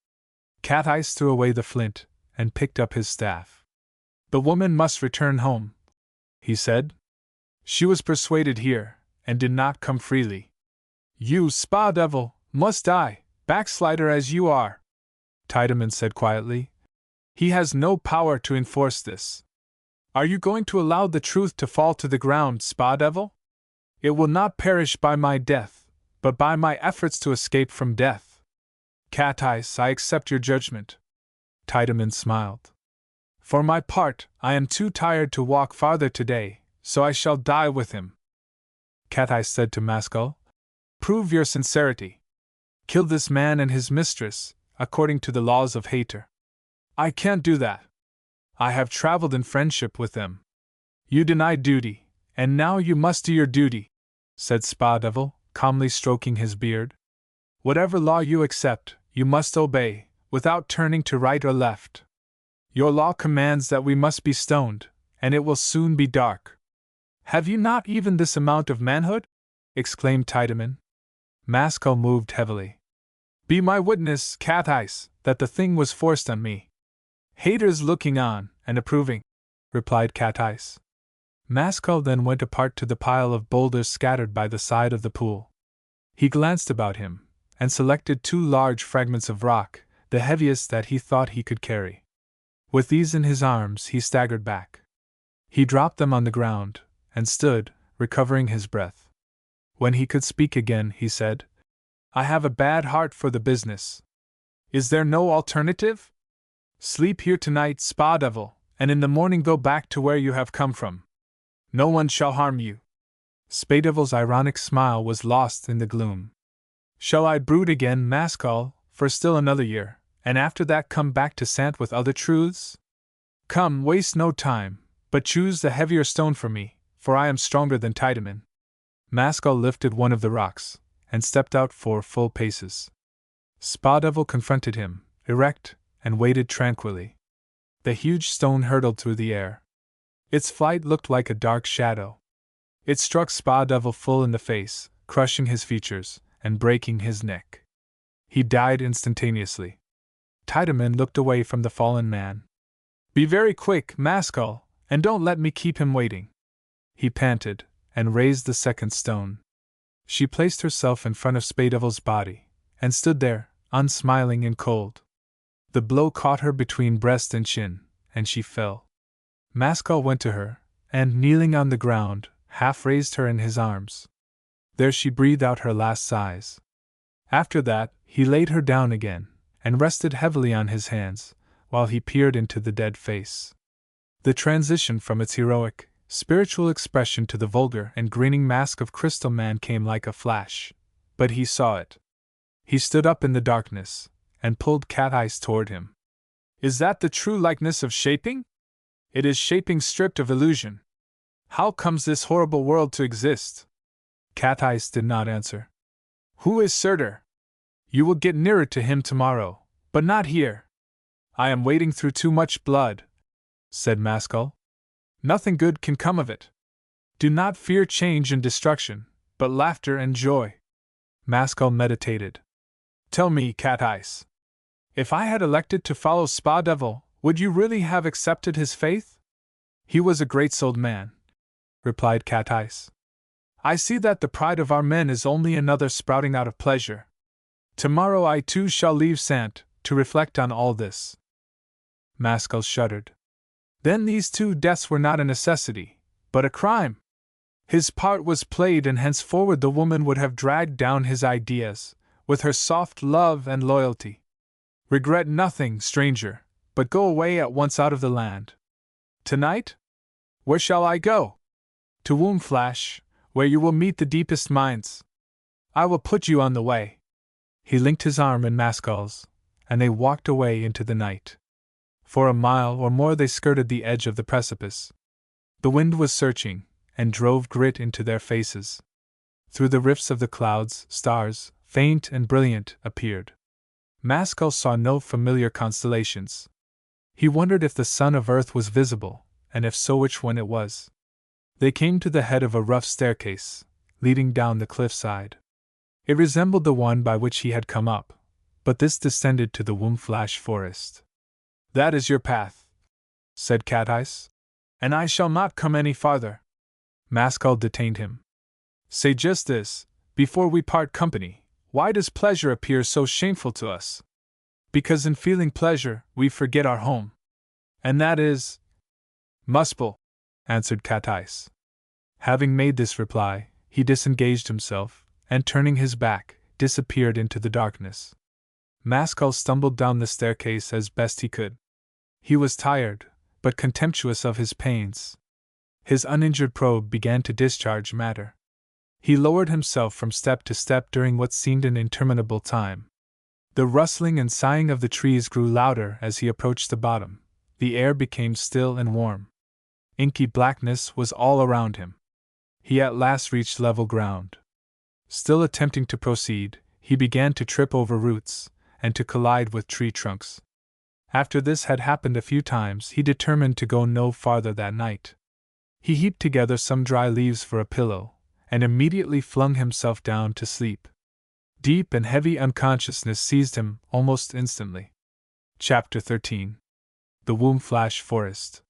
Cat Ice threw away the flint, and picked up his staff. The woman must return home, he said. She was persuaded here, and did not come freely. You, Spa Devil, must die, backslider as you are, Tiedemann said quietly. He has no power to enforce this. Are you going to allow the truth to fall to the ground, Spa Devil? It will not perish by my death, but by my efforts to escape from death. Cat Ice, I accept your judgment. Tiedemann smiled. For my part, I am too tired to walk farther today, so I shall die with him. Cat Ice said to Maskell, prove your sincerity. Kill this man and his mistress, according to the laws of Hater. I can't do that. I have traveled in friendship with them. You denied duty, and now you must do your duty, said Spa Devil, calmly stroking his beard. Whatever law you accept, you must obey, without turning to right or left. Your law commands that we must be stoned, and it will soon be dark. Have you not even this amount of manhood? Exclaimed Tiedemann. Maskell moved heavily. Be my witness, Cat Ice, that the thing was forced on me. Haters looking on, and approving, replied Cat Eyes. Maskell then went apart to the pile of boulders scattered by the side of the pool. He glanced about him, and selected 2 large fragments of rock, the heaviest that he thought he could carry. With these in his arms, he staggered back. He dropped them on the ground, and stood, recovering his breath. When he could speak again, he said, I have a bad heart for the business. Is there no alternative? Sleep here tonight, Spa Devil, and in the morning go back to where you have come from. No one shall harm you. Spa Devil's ironic smile was lost in the gloom. Shall I brood again, Maskell, for still another year, and after that come back to Sant with other truths? Come, waste no time, but choose the heavier stone for me, for I am stronger than Tiedemann. Maskell lifted one of the rocks, and stepped out 4 full paces. Spa Devil confronted him, erect, and waited tranquilly. The huge stone hurtled through the air. Its flight looked like a dark shadow. It struck Spa Devil full in the face, crushing his features, and breaking his neck. He died instantaneously. Tiedemann looked away from the fallen man. Be very quick, Maskell, and don't let me keep him waiting. He panted, and raised the second stone. She placed herself in front of Spa Devil's body, and stood there, unsmiling and cold. The blow caught her between breast and chin, and she fell. Maskell went to her, and, kneeling on the ground, half raised her in his arms. There she breathed out her last sighs. After that, he laid her down again, and rested heavily on his hands, while he peered into the dead face. The transition from its heroic, spiritual expression to the vulgar and grinning mask of Crystal Man came like a flash, but he saw it. He stood up in the darkness, and pulled Cat Eyes toward him. Is that the true likeness of shaping? It is shaping stripped of illusion. How comes this horrible world to exist? Cat Eyes did not answer. Who is Surtur? You will get nearer to him tomorrow, but not here. I am wading through too much blood, said Maskell. Nothing good can come of it. Do not fear change and destruction, but laughter and joy. Maskell meditated. Tell me, Cat Eyes, if I had elected to follow Spa Devil, would you really have accepted his faith? He was a great-souled man, replied Cat Eyes. I see that the pride of our men is only another sprouting out of pleasure. Tomorrow I too shall leave Sant, to reflect on all this. Maskell shuddered. Then these 2 deaths were not a necessity, but a crime. His part was played, and henceforward the woman would have dragged down his ideas, with her soft love and loyalty. Regret nothing, stranger, but go away at once out of the land. Tonight? Where shall I go? To Wombflash, where you will meet the deepest minds. I will put you on the way. He linked his arm in Maskell's, and they walked away into the night. For a mile or more they skirted the edge of the precipice. The wind was searching, and drove grit into their faces. Through the rifts of the clouds, stars, faint and brilliant, appeared. Maskell saw no familiar constellations. He wondered if the sun of Earth was visible, and if so, which one it was. They came to the head of a rough staircase, leading down the cliffside. It resembled the one by which he had come up, but this descended to the Wombflash forest. That is your path, said Cat Eyes, and I shall not come any farther. Maskell detained him. Say just this, before we part company, why does pleasure appear so shameful to us? Because in feeling pleasure, we forget our home. And that is Muspel, answered Cat Eyes. Having made this reply, he disengaged himself, and turning his back, disappeared into the darkness. Maskell stumbled down the staircase as best he could. He was tired, but contemptuous of his pains. His uninjured probe began to discharge matter. He lowered himself from step to step during what seemed an interminable time. The rustling and sighing of the trees grew louder as he approached the bottom. The air became still and warm. Inky blackness was all around him. He at last reached level ground. Still attempting to proceed, he began to trip over roots, and to collide with tree trunks. After this had happened a few times, he determined to go no farther that night. He heaped together some dry leaves for a pillow, and immediately flung himself down to sleep. Deep and heavy unconsciousness seized him almost instantly. Chapter 13. the Womb-Flash Forest.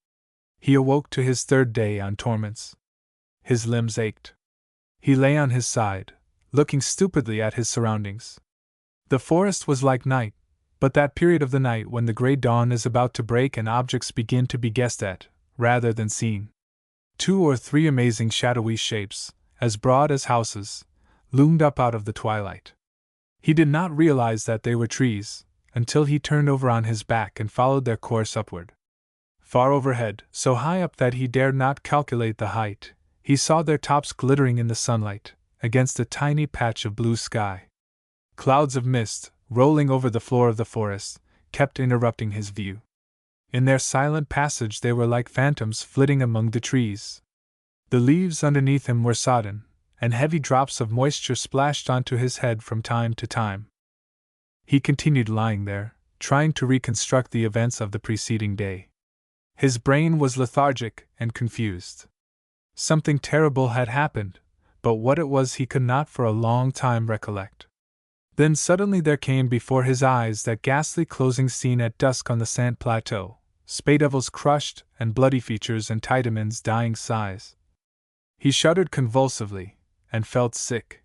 He awoke to his third day on torments. His limbs ached. He lay on his side, looking stupidly at his surroundings. The forest was like night, but that period of the night when the gray dawn is about to break and objects begin to be guessed at, rather than seen. 2 or 3 amazing shadowy shapes, as broad as houses, loomed up out of the twilight. He did not realize that they were trees, until he turned over on his back and followed their course upward. Far overhead, so high up that he dared not calculate the height, he saw their tops glittering in the sunlight, against a tiny patch of blue sky. Clouds of mist, rolling over the floor of the forest, kept interrupting his view. In their silent passage they were like phantoms flitting among the trees. The leaves underneath him were sodden, and heavy drops of moisture splashed onto his head from time to time. He continued lying there, trying to reconstruct the events of the preceding day. His brain was lethargic and confused. Something terrible had happened, but what it was he could not for a long time recollect. Then suddenly there came before his eyes that ghastly closing scene at dusk on the sand plateau, Spadevil's crushed and bloody features and Tiedeman's dying sighs. He shuddered convulsively, and felt sick.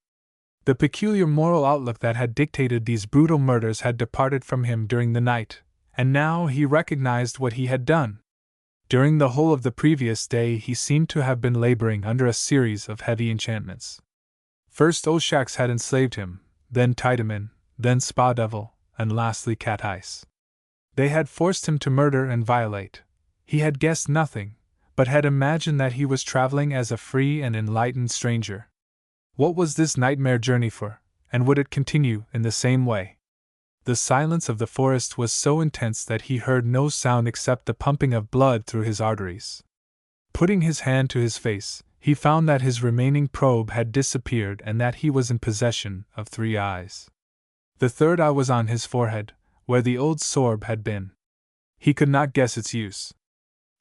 The peculiar moral outlook that had dictated these brutal murders had departed from him during the night, and now he recognized what he had done. During the whole of the previous day he seemed to have been laboring under a series of heavy enchantments. First Oshax had enslaved him, then Tiedemann, then Spadevil, and lastly Cat Ice. They had forced him to murder and violate. He had guessed nothing, but had imagined that he was traveling as a free and enlightened stranger. What was this nightmare journey for, and would it continue in the same way? The silence of the forest was so intense that he heard no sound except the pumping of blood through his arteries. Putting his hand to his face, he found that his remaining probe had disappeared and that he was in possession of 3 eyes. The third eye was on his forehead, where the old sorb had been. He could not guess its use.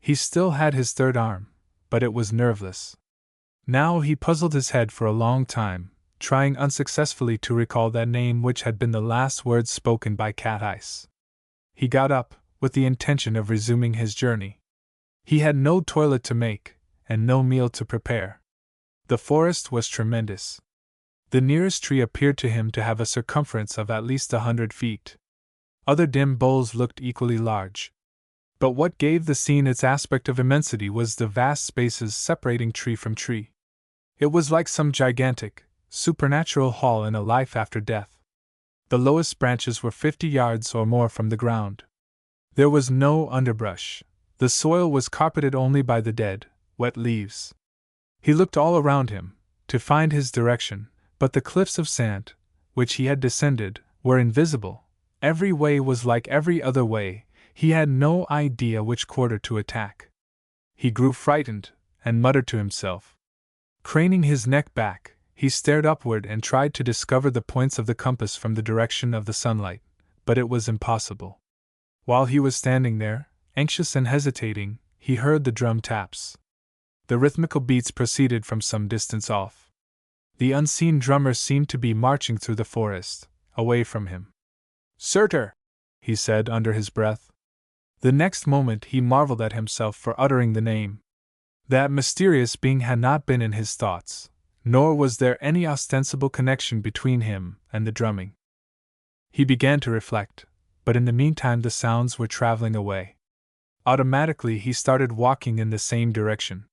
He still had his third arm, but it was nerveless. Now he puzzled his head for a long time, trying unsuccessfully to recall that name which had been the last words spoken by Cat Ice. He got up, with the intention of resuming his journey. He had no toilet to make, and no meal to prepare. The forest was tremendous. The nearest tree appeared to him to have a circumference of at least 100 feet. Other dim boles looked equally large. But what gave the scene its aspect of immensity was the vast spaces separating tree from tree. It was like some gigantic, supernatural hall in a life after death. The lowest branches were 50 yards or more from the ground. There was no underbrush. The soil was carpeted only by the dead, wet leaves. He looked all around him, to find his direction, but the cliffs of sand, which he had descended, were invisible. Every way was like every other way. He had no idea which quarter to attack. He grew frightened, and muttered to himself. Craning his neck back, he stared upward and tried to discover the points of the compass from the direction of the sunlight, but it was impossible. While he was standing there, anxious and hesitating, he heard the drum taps. The rhythmical beats proceeded from some distance off. The unseen drummer seemed to be marching through the forest, away from him. "Surtur!" he said under his breath. The next moment he marveled at himself for uttering the name. That mysterious being had not been in his thoughts, nor was there any ostensible connection between him and the drumming. He began to reflect, but in the meantime the sounds were traveling away. Automatically he started walking in the same direction.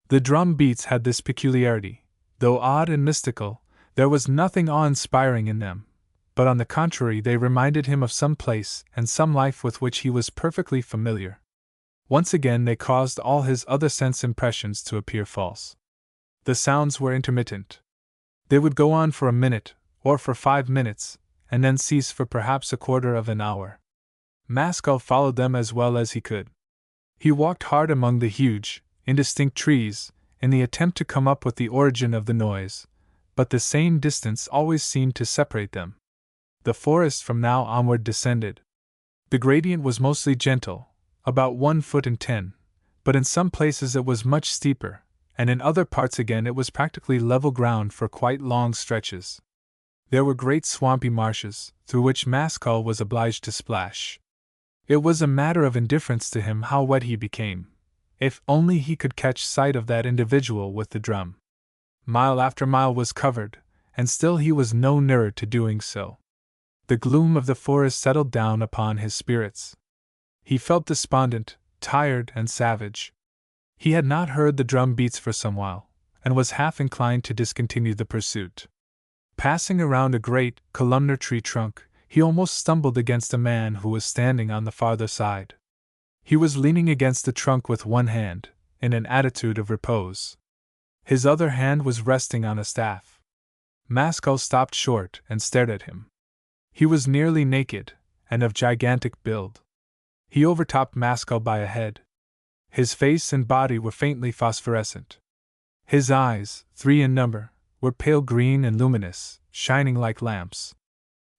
The drum beats had this peculiarity: though odd and mystical, there was nothing awe-inspiring in them, but on the contrary they reminded him of some place and some life with which he was perfectly familiar. Once again they caused all his other sense impressions to appear false. The sounds were intermittent. They would go on for a minute, or for 5 minutes, and then cease for perhaps a quarter of an hour. Maskell followed them as well as he could. He walked hard among the huge, indistinct trees, in the attempt to come up with the origin of the noise, but the same distance always seemed to separate them. The forest from now onward descended. The gradient was mostly gentle, about 1 foot and 10, but in some places it was much steeper, and in other parts again it was practically level ground for quite long stretches. There were great swampy marshes, through which Maskell was obliged to splash. It was a matter of indifference to him how wet he became, if only he could catch sight of that individual with the drum. Mile after mile was covered, and still he was no nearer to doing so. The gloom of the forest settled down upon his spirits. He felt despondent, tired, and savage. He had not heard the drum beats for some while, and was half inclined to discontinue the pursuit. Passing around a great, columnar tree trunk, he almost stumbled against a man who was standing on the farther side. He was leaning against the trunk with one hand, in an attitude of repose. His other hand was resting on a staff. Maskell stopped short and stared at him. He was nearly naked, and of gigantic build. He overtopped Maskell by a head. His face and body were faintly phosphorescent. His eyes, 3 in number, were pale green and luminous, shining like lamps.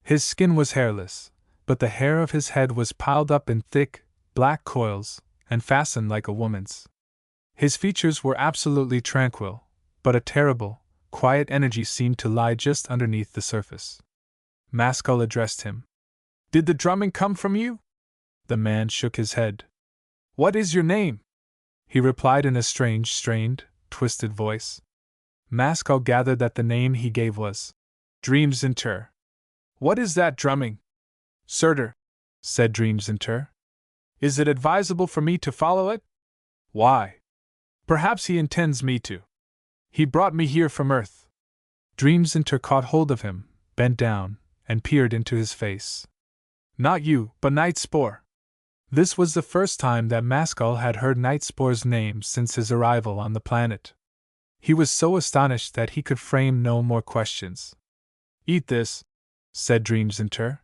His skin was hairless, but the hair of his head was piled up in thick, black coils, and fastened like a woman's. His features were absolutely tranquil, but a terrible, quiet energy seemed to lie just underneath the surface. Maskell addressed him. "Did the drumming come from you?" The man shook his head. "What is your name?" he replied in a strange, strained, twisted voice. Maskell gathered that the name he gave was Dreamsinter. "What is that drumming?" "Surtur," said Dreamsinter. "Is it advisable for me to follow it?" "Why?" "Perhaps he intends me to. He brought me here from Earth." Dreamsinter caught hold of him, bent down, and peered into his face. "Not you, but Nightspore." This was the first time that Maskell had heard Nightspore's name since his arrival on the planet. He was so astonished that he could frame no more questions. "Eat this," said Dreamsinter.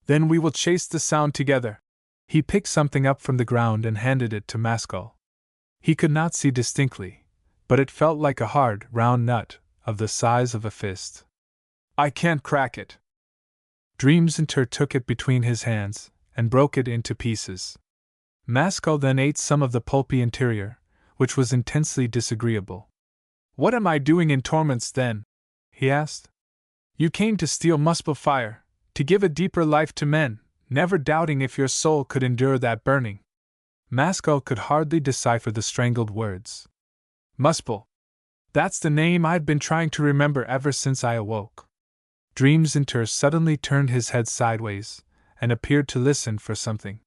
"Then we will chase the sound together." He picked something up from the ground and handed it to Maskell. He could not see distinctly, but it felt like a hard, round nut, of the size of a fist. "I can't crack it." Dreamsinter took it between his hands and broke it into pieces. Maskell then ate some of the pulpy interior, which was intensely disagreeable. "What am I doing in torments then?" he asked. "You came to steal Muspelfire, to give a deeper life to men, never doubting if your soul could endure that burning." Maskell could hardly decipher the strangled words. "Muspel. That's the name I've been trying to remember ever since I awoke." Dreamsinter suddenly turned his head sideways, and appeared to listen for something.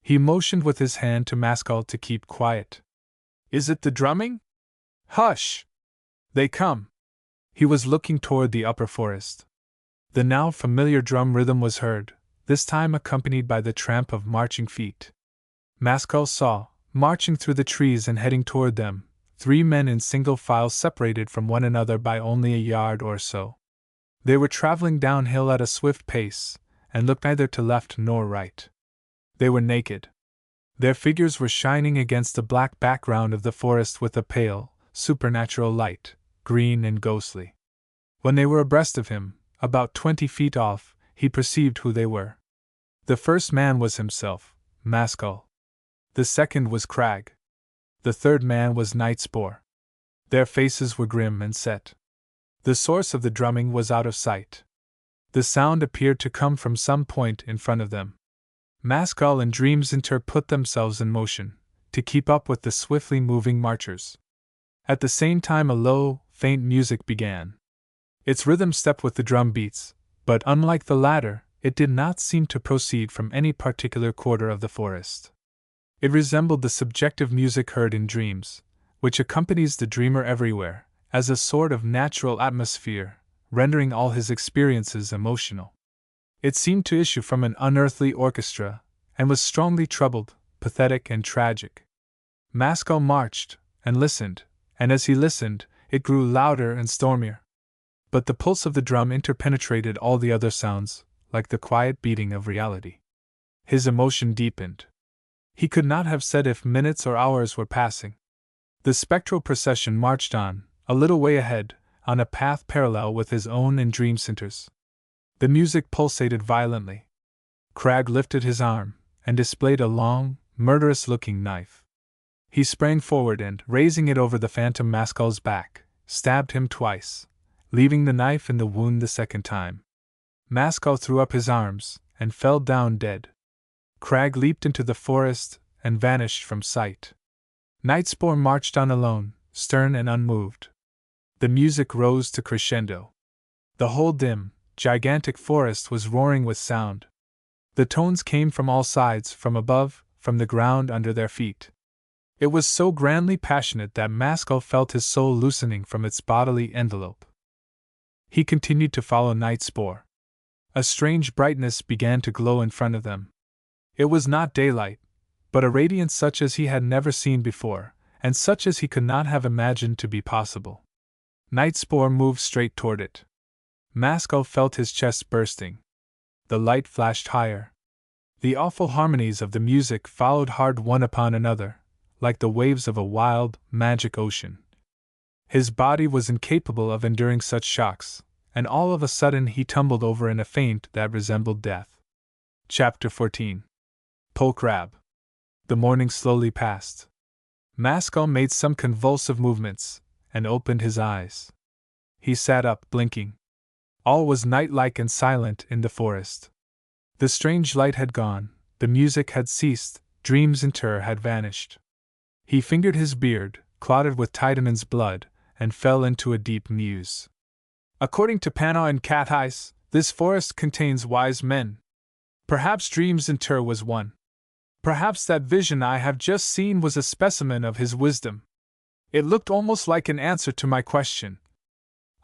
He motioned with his hand to Maskell to keep quiet. "Is it the drumming?" "Hush! They come." He was looking toward the upper forest. The now familiar drum rhythm was heard, this time accompanied by the tramp of marching feet. Maskell saw, marching through the trees and heading toward them, 3 men in single file separated from one another by only a yard or so. They were traveling downhill at a swift pace, and looked neither to left nor right. They were naked. Their figures were shining against the black background of the forest with a pale, supernatural light, green and ghostly. When they were abreast of him, about 20 feet off, he perceived who they were. The first man was himself, Maskell. The second was Cragg. The third man was Nightspore. Their faces were grim and set. The source of the drumming was out of sight. The sound appeared to come from some point in front of them. Maskell and Dreamsinter put themselves in motion, to keep up with the swiftly moving marchers. At the same time a low, faint music began. Its rhythm stepped with the drum beats, but unlike the latter, it did not seem to proceed from any particular quarter of the forest. It resembled the subjective music heard in dreams, which accompanies the dreamer everywhere, as a sort of natural atmosphere, rendering all his experiences emotional. It seemed to issue from an unearthly orchestra, and was strongly troubled, pathetic and tragic. Maskell marched, and listened, and as he listened, it grew louder and stormier. But the pulse of the drum interpenetrated all the other sounds, like the quiet beating of reality. His emotion deepened. He could not have said if minutes or hours were passing. The spectral procession marched on, a little way ahead, on a path parallel with his own and Dreamsinter's. The music pulsated violently. Cragg lifted his arm, and displayed a long, murderous-looking knife. He sprang forward and, raising it over the phantom Maskell's back, stabbed him twice, leaving the knife in the wound the second time. Maskell threw up his arms, and fell down dead. Crag leaped into the forest and vanished from sight. Nightspore marched on alone, stern and unmoved. The music rose to crescendo. The whole dim, gigantic forest was roaring with sound. The tones came from all sides, from above, from the ground under their feet. It was so grandly passionate that Maskell felt his soul loosening from its bodily envelope. He continued to follow Nightspore. A strange brightness began to glow in front of them. It was not daylight, but a radiance such as he had never seen before, and such as he could not have imagined to be possible. Nightspore moved straight toward it. Maskell felt his chest bursting. The light flashed higher. The awful harmonies of the music followed hard one upon another, like the waves of a wild, magic ocean. His body was incapable of enduring such shocks, and all of a sudden he tumbled over in a faint that resembled death. Chapter 14. Pole Crab. The morning slowly passed. Maskell made some convulsive movements, and opened his eyes. He sat up, blinking. All was night-like and silent in the forest. The strange light had gone, the music had ceased, dreams and terror had vanished. He fingered his beard, clotted with Tideman's blood, and fell into a deep muse. According to Panau and Cathice, this forest contains wise men. Perhaps Dreams in Tur was one. Perhaps that vision I have just seen was a specimen of his wisdom. It looked almost like an answer to my question.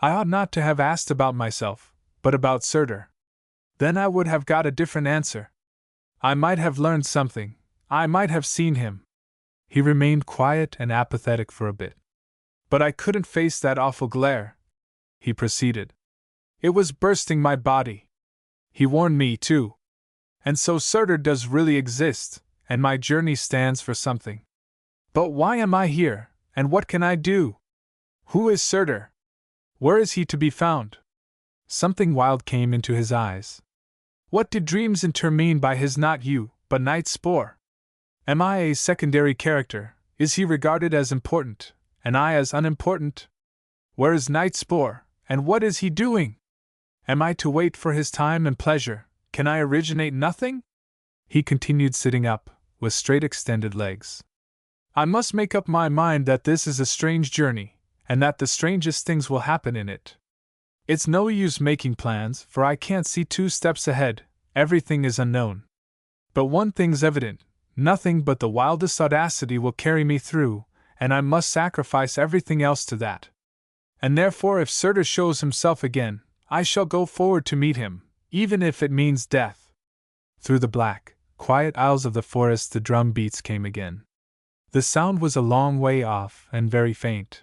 I ought not to have asked about myself, but about Surtur. Then I would have got a different answer. I might have learned something, I might have seen him. He remained quiet and apathetic for a bit. But I couldn't face that awful glare, he proceeded. It was bursting my body. He warned me, too. And so Surtur does really exist, and my journey stands for something. But why am I here, and what can I do? Who is Surtur? Where is he to be found? Something wild came into his eyes. What did Dreams in Tur mean by his not you, but Nightspore? Am I a secondary character? Is he regarded as important, and I as unimportant? Where is Nightspore, and what is he doing? Am I to wait for his time and pleasure? Can I originate nothing? He continued, sitting up, with straight extended legs. I must make up my mind that this is a strange journey, and that the strangest things will happen in it. It's no use making plans, for I can't see 2 steps ahead, everything is unknown. But one thing's evident, nothing but the wildest audacity will carry me through, and I must sacrifice everything else to that. And therefore if Surtur shows himself again, I shall go forward to meet him, even if it means death. Through the black, quiet aisles of the forest the drum beats came again. The sound was a long way off and very faint.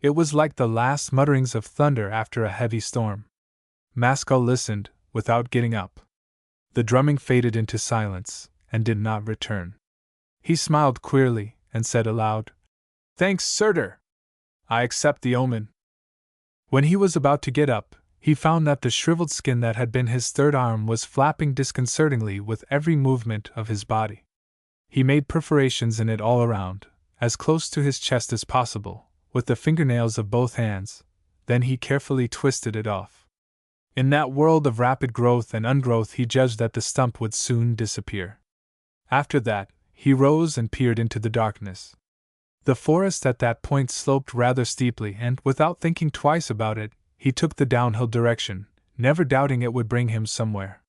It was like the last mutterings of thunder after a heavy storm. Maskell listened, without getting up. The drumming faded into silence, and did not return. He smiled queerly, and said aloud, "Thanks, Surtur! I accept the omen." When he was about to get up, he found that the shriveled skin that had been his third arm was flapping disconcertingly with every movement of his body. He made perforations in it all around, as close to his chest as possible, with the fingernails of both hands, then he carefully twisted it off. In that world of rapid growth and ungrowth he judged that the stump would soon disappear. After that, he rose and peered into the darkness. The forest at that point sloped rather steeply, and, without thinking twice about it, he took the downhill direction, never doubting it would bring him somewhere.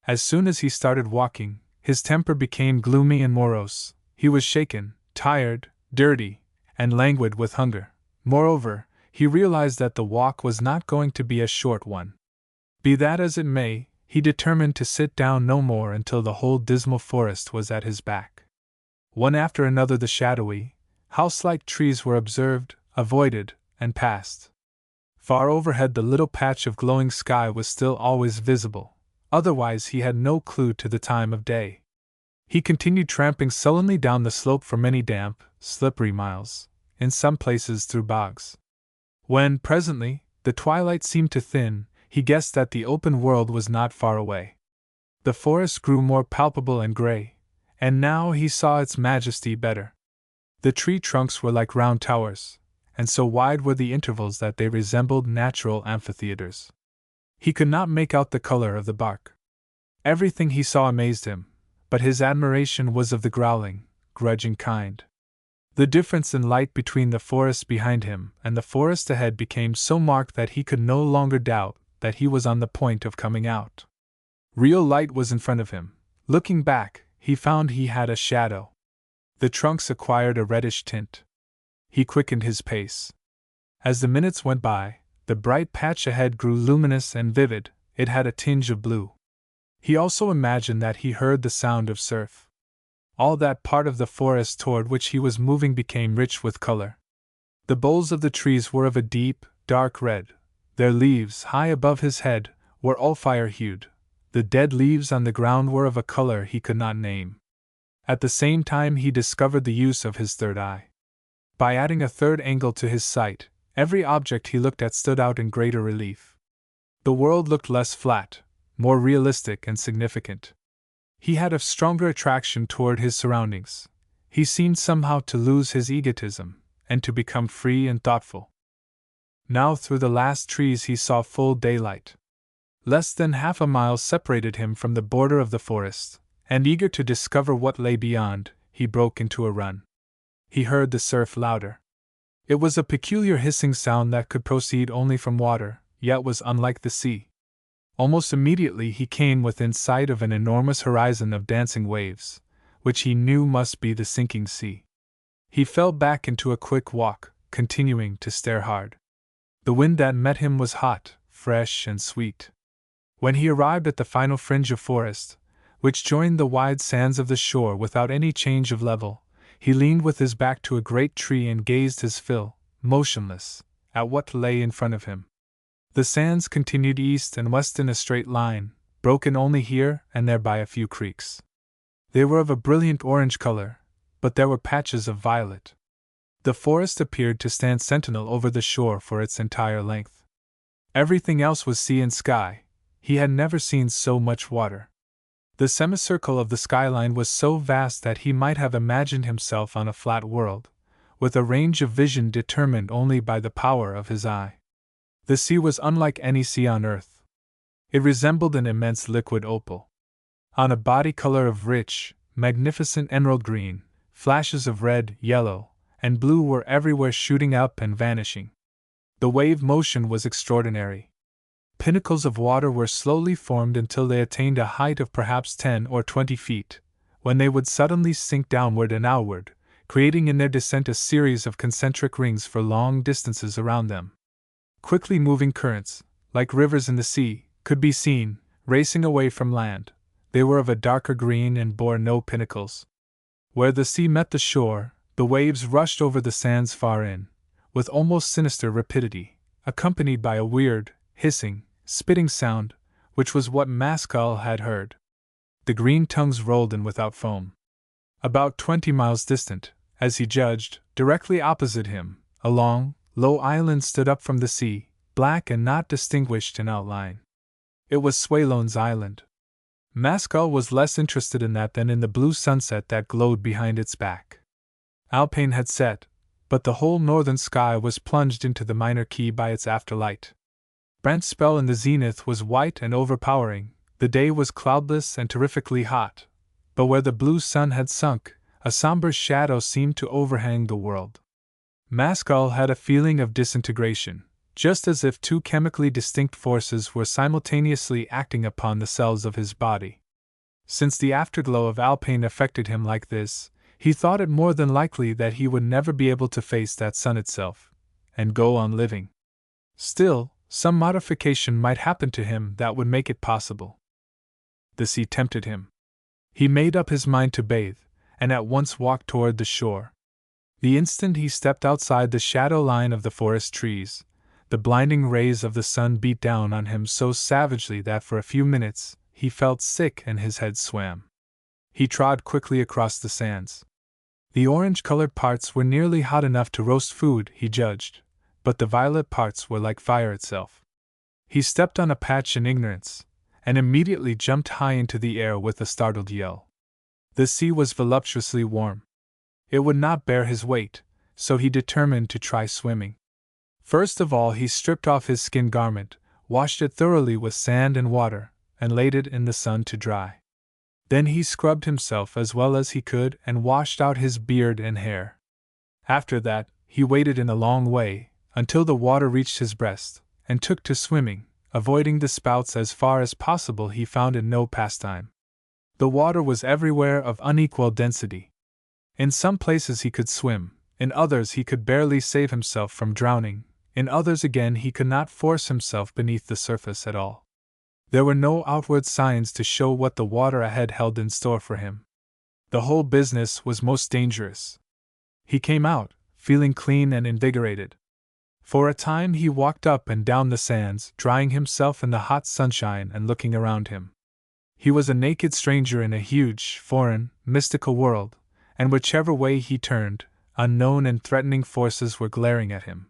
As soon as he started walking, his temper became gloomy and morose. He was shaken, tired, dirty, and languid with hunger. Moreover, he realized that the walk was not going to be a short one. Be that as it may, he determined to sit down no more until the whole dismal forest was at his back. One after another the shadowy, house-like trees were observed, avoided, and passed. Far overhead the little patch of glowing sky was still always visible, otherwise he had no clue to the time of day. He continued tramping sullenly down the slope for many damp, slippery miles, in some places through bogs. When, presently, the twilight seemed to thin, he guessed that the open world was not far away. The forest grew more palpable and gray, and now he saw its majesty better. The tree trunks were like round towers, and so wide were the intervals that they resembled natural amphitheaters. He could not make out the color of the bark. Everything he saw amazed him, but his admiration was of the growling, grudging kind. The difference in light between the forest behind him and the forest ahead became so marked that he could no longer doubt that he was on the point of coming out. Real light was in front of him. Looking back, he found he had a shadow. The trunks acquired a reddish tint. He quickened his pace. As the minutes went by, the bright patch ahead grew luminous and vivid. It had a tinge of blue. He also imagined that he heard the sound of surf. All that part of the forest toward which he was moving became rich with color. The boles of the trees were of a deep, dark red. Their leaves, high above his head, were all fire-hued. The dead leaves on the ground were of a color he could not name. At the same time he discovered the use of his third eye. By adding a third angle to his sight, every object he looked at stood out in greater relief. The world looked less flat, more realistic and significant. He had a stronger attraction toward his surroundings. He seemed somehow to lose his egotism, and to become free and thoughtful. Now through the last trees he saw full daylight. Less than half a mile separated him from the border of the forest, and eager to discover what lay beyond, he broke into a run. He heard the surf louder. It was a peculiar hissing sound that could proceed only from water, yet was unlike the sea. Almost immediately he came within sight of an enormous horizon of dancing waves, which he knew must be the sinking sea. He fell back into a quick walk, continuing to stare hard. The wind that met him was hot, fresh, and sweet. When he arrived at the final fringe of forest, which joined the wide sands of the shore without any change of level, he leaned with his back to a great tree and gazed his fill, motionless, at what lay in front of him. The sands continued east and west in a straight line, broken only here and there by a few creeks. They were of a brilliant orange color, but there were patches of violet. The forest appeared to stand sentinel over the shore for its entire length. Everything else was sea and sky. He had never seen so much water. The semicircle of the skyline was so vast that he might have imagined himself on a flat world, with a range of vision determined only by the power of his eye. The sea was unlike any sea on earth. It resembled an immense liquid opal. On a body color of rich, magnificent emerald green, flashes of red, yellow, and blue were everywhere shooting up and vanishing. The wave motion was extraordinary. Pinnacles of water were slowly formed until they attained a height of perhaps 10 or 20 feet, when they would suddenly sink downward and outward, creating in their descent a series of concentric rings for long distances around them. Quickly moving currents, like rivers in the sea, could be seen, racing away from land. They were of a darker green and bore no pinnacles. Where the sea met the shore, the waves rushed over the sands far in, with almost sinister rapidity, accompanied by a weird, hissing, spitting sound, which was what Mascal had heard. The green tongues rolled in without foam. About 20 miles distant, as he judged, directly opposite him, a long, low island stood up from the sea, black and not distinguished in outline. It was Swallone's Island. Mascal was less interested in that than in the blue sunset that glowed behind its back. Alpine had set, but the whole northern sky was plunged into the minor key by its afterlight. Brandt's spell in the zenith was white and overpowering. The day was cloudless and terrifically hot, but where the blue sun had sunk, a somber shadow seemed to overhang the world. Mascal had a feeling of disintegration, just as if two chemically distinct forces were simultaneously acting upon the cells of his body. Since the afterglow of Alpine affected him like this, he thought it more than likely that he would never be able to face that sun itself, and go on living. Still, some modification might happen to him that would make it possible. The sea tempted him. He made up his mind to bathe, and at once walked toward the shore. The instant he stepped outside the shadow line of the forest trees, the blinding rays of the sun beat down on him so savagely that for a few minutes he felt sick and his head swam. He trod quickly across the sands. The orange-colored parts were nearly hot enough to roast food, he judged, but the violet parts were like fire itself. He stepped on a patch in ignorance, and immediately jumped high into the air with a startled yell. The sea was voluptuously warm. It would not bear his weight, so he determined to try swimming. First of all he stripped off his skin garment, washed it thoroughly with sand and water, and laid it in the sun to dry. Then he scrubbed himself as well as he could and washed out his beard and hair. After that, he waded in a long way, until the water reached his breast, and took to swimming, avoiding the spouts as far as possible. He found it no pastime. The water was everywhere of unequal density. In some places he could swim, in others he could barely save himself from drowning, in others again he could not force himself beneath the surface at all. There were no outward signs to show what the water ahead held in store for him. The whole business was most dangerous. He came out, feeling clean and invigorated. For a time he walked up and down the sands, drying himself in the hot sunshine and looking around him. He was a naked stranger in a huge, foreign, mystical world, and whichever way he turned, unknown and threatening forces were glaring at him.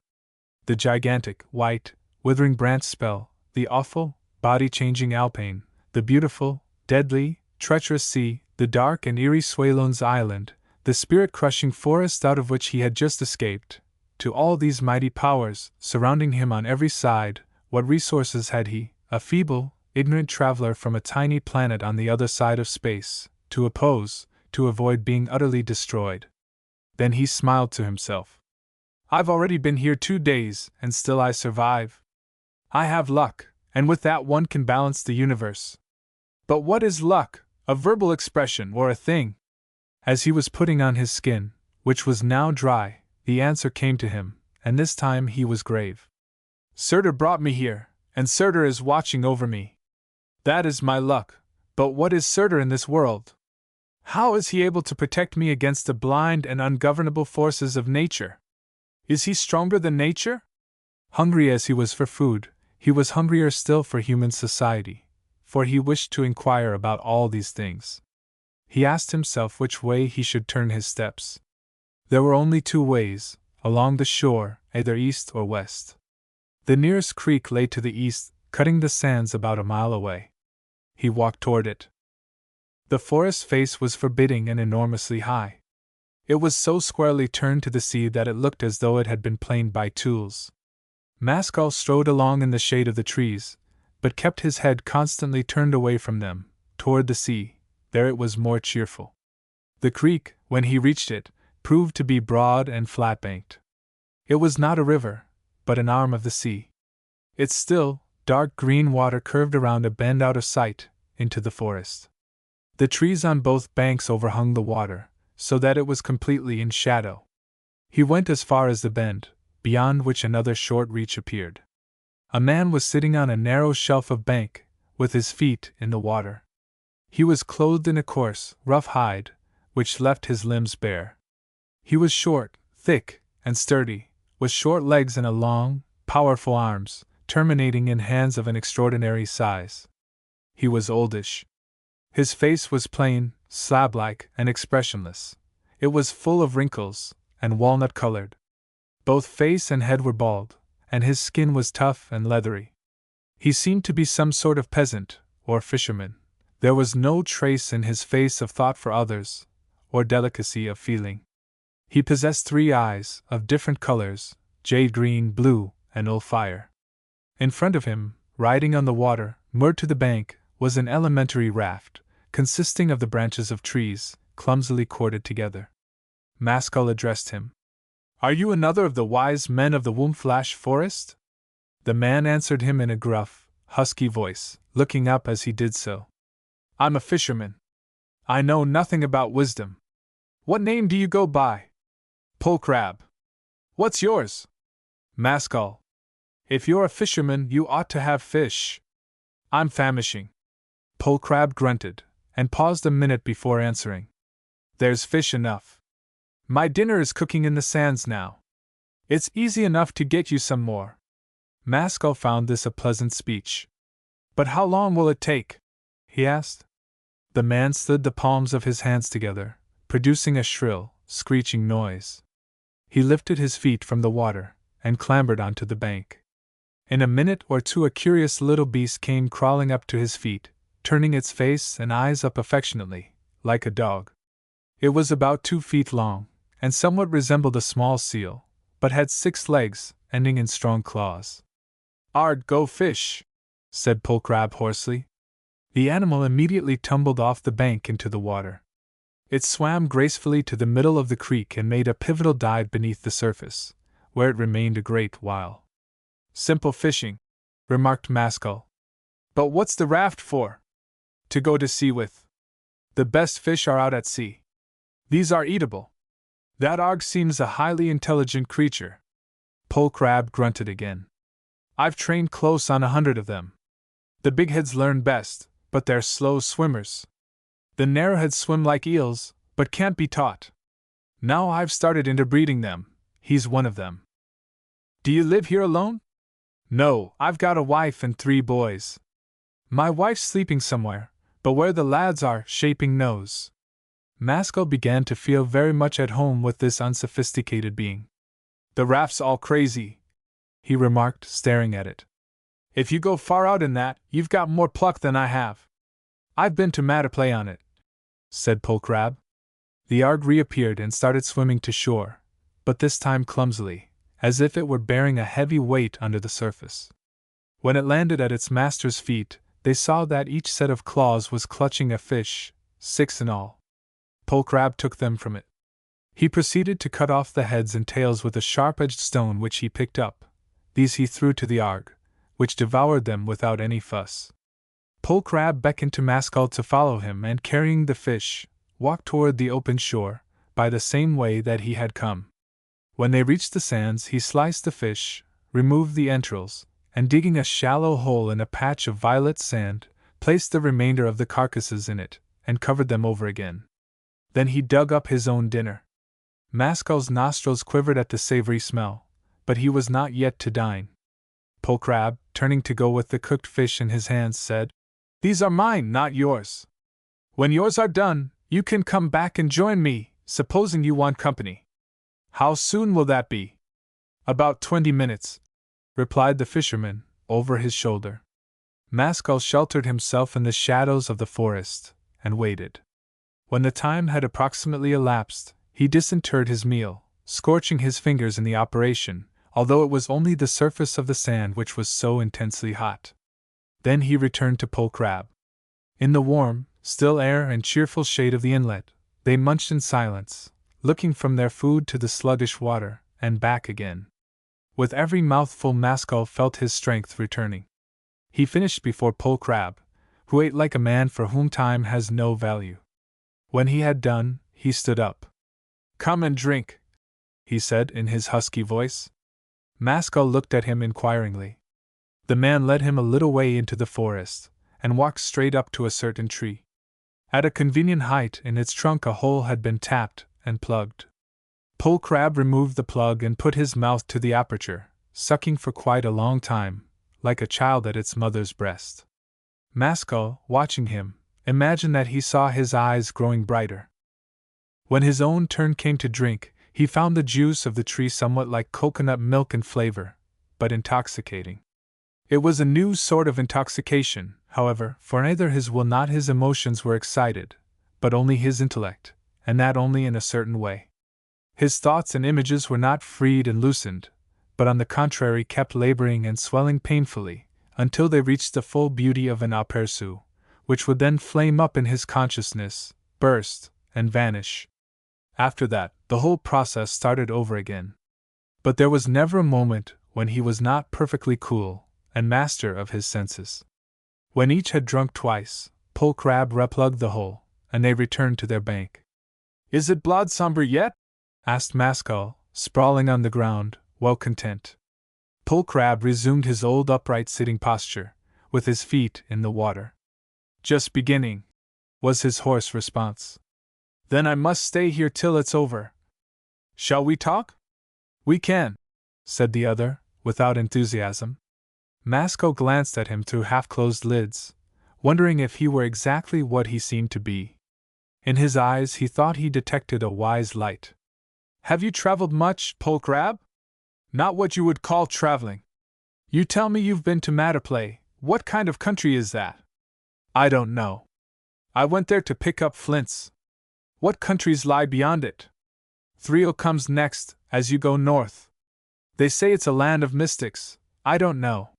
The gigantic, white, withering branch spell, the awful, body-changing alpine, the beautiful, deadly, treacherous sea, the dark and eerie Swallones Island, the spirit-crushing forest out of which he had just escaped. To all these mighty powers, surrounding him on every side, what resources had he, a feeble, ignorant traveler from a tiny planet on the other side of space, to oppose, to avoid being utterly destroyed? Then he smiled to himself. I've already been here 2 days, and still I survive. I have luck, and with that one can balance the universe. But what is luck, a verbal expression or a thing? As he was putting on his skin, which was now dry, the answer came to him, and this time he was grave. Surtur brought me here, and Surtur is watching over me. That is my luck, but what is Surtur in this world? How is he able to protect me against the blind and ungovernable forces of nature? Is he stronger than nature? Hungry as he was for food, he was hungrier still for human society, for he wished to inquire about all these things. He asked himself which way he should turn his steps. There were only 2 ways, along the shore, either east or west. The nearest creek lay to the east, cutting the sands about a mile away. He walked toward it. The forest face was forbidding and enormously high. It was so squarely turned to the sea that it looked as though it had been planed by tools. Maskell strode along in the shade of the trees, but kept his head constantly turned away from them, toward the sea. There it was more cheerful. The creek, when he reached it, proved to be broad and flat-banked. It was not a river, but an arm of the sea. Its still, dark green water curved around a bend out of sight, into the forest. The trees on both banks overhung the water, so that it was completely in shadow. He went as far as the bend, beyond which another short reach appeared. A man was sitting on a narrow shelf of bank, with his feet in the water. He was clothed in a coarse, rough hide, which left his limbs bare. He was short, thick, and sturdy, with short legs and long, powerful arms, terminating in hands of an extraordinary size. He was oldish. His face was plain, slab-like, and expressionless. It was full of wrinkles, and walnut-colored. Both face and head were bald, and his skin was tough and leathery. He seemed to be some sort of peasant, or fisherman. There was no trace in his face of thought for others, or delicacy of feeling. He possessed 3 eyes, of different colors, jade green, blue, and fire. In front of him, riding on the water, moored to the bank, was an elementary raft, consisting of the branches of trees, clumsily corded together. Maskell addressed him. Are you another of the wise men of the Wombflash forest? The man answered him in a gruff, husky voice, looking up as he did so. I'm a fisherman. I know nothing about wisdom. What name do you go by? Polcrab. What's yours? Maskell. If you're a fisherman, you ought to have fish. I'm famishing. Polcrab grunted, and paused a minute before answering. There's fish enough. My dinner is cooking in the sands now. It's easy enough to get you some more. Maskell found this a pleasant speech. But how long will it take? He asked. The man slid the palms of his hands together, producing a shrill, screeching noise. He lifted his feet from the water, and clambered onto the bank. In a minute or 2 a curious little beast came crawling up to his feet, turning its face and eyes up affectionately, like a dog. It was about 2 feet long, and somewhat resembled a small seal, but had 6 legs, ending in strong claws. Ard, go fish, said Polcrab hoarsely. The animal immediately tumbled off the bank into the water. It swam gracefully to the middle of the creek and made a pivotal dive beneath the surface, where it remained a great while. "Simple fishing," remarked Maskell. "But what's the raft for?" "To go to sea with. The best fish are out at sea. These are eatable. That Arg seems a highly intelligent creature." Pole Crab grunted again. "I've trained close on 100 of them. The bigheads learn best, but they're slow swimmers. The narrowheads swim like eels, but can't be taught. Now I've started interbreeding them. He's one of them." "Do you live here alone?" "No, I've got a wife and 3 boys. My wife's sleeping somewhere, but where the lads are, shaping nose." Maskell began to feel very much at home with this unsophisticated being. "The raft's all crazy," he remarked, staring at it. "If you go far out in that, you've got more pluck than I have." "I've been to Mataplay on it," said Pole Crab. The Arg reappeared and started swimming to shore, but this time clumsily, as if it were bearing a heavy weight under the surface. When it landed at its master's feet, they saw that each set of claws was clutching a fish, 6 in all. Pole Crab took them from it. He proceeded to cut off the heads and tails with a sharp-edged stone which he picked up. These he threw to the Arg, which devoured them without any fuss. Pole Crab beckoned to Maskell to follow him and, carrying the fish, walked toward the open shore, by the same way that he had come. When they reached the sands, he sliced the fish, removed the entrails, and digging a shallow hole in a patch of violet sand, placed the remainder of the carcasses in it, and covered them over again. Then he dug up his own dinner. Maskell's nostrils quivered at the savory smell, but he was not yet to dine. Pole Crab, turning to go with the cooked fish in his hands, said, "These are mine, not yours. When yours are done, you can come back and join me, supposing you want company." "How soon will that be?" "About 20 minutes," replied the fisherman, over his shoulder. Maskell sheltered himself in the shadows of the forest, and waited. When the time had approximately elapsed, he disinterred his meal, scorching his fingers in the operation, although it was only the surface of the sand which was so intensely hot. Then he returned to Pole Crab. In the warm, still air and cheerful shade of the inlet, they munched in silence, looking from their food to the sluggish water, and back again. With every mouthful Maskell felt his strength returning. He finished before Pole Crab, who ate like a man for whom time has no value. When he had done, he stood up. "Come and drink," he said in his husky voice. Maskell looked at him inquiringly. The man led him a little way into the forest, and walked straight up to a certain tree. At a convenient height in its trunk a hole had been tapped and plugged. Pole Crab removed the plug and put his mouth to the aperture, sucking for quite a long time, like a child at its mother's breast. Maskell, watching him, imagined that he saw his eyes growing brighter. When his own turn came to drink, he found the juice of the tree somewhat like coconut milk in flavor, but intoxicating. It was a new sort of intoxication, however, for neither his will nor his emotions were excited, but only his intellect, and that only in a certain way. His thoughts and images were not freed and loosened, but on the contrary kept laboring and swelling painfully, until they reached the full beauty of an aperçu, which would then flame up in his consciousness, burst, and vanish. After that, the whole process started over again. But there was never a moment when he was not perfectly cool, and master of his senses. When each had drunk twice, Pole Crab replugged the hole, and they returned to their bank. "Is it blood somber yet?" asked Maskell, sprawling on the ground, well content. Pole Crab resumed his old upright sitting posture, with his feet in the water. "Just beginning," was his hoarse response. "Then I must stay here till it's over. Shall we talk?" "We can," said the other, without enthusiasm. Maskell glanced at him through half-closed lids, wondering if he were exactly what he seemed to be. In his eyes he thought he detected a wise light. "Have you traveled much, Pole Crab?" "Not what you would call traveling." "You tell me you've been to Mataplay. What kind of country is that?" "I don't know. I went there to pick up flints." "What countries lie beyond it?" "Threo comes next, as you go north. They say it's a land of mystics. I don't know."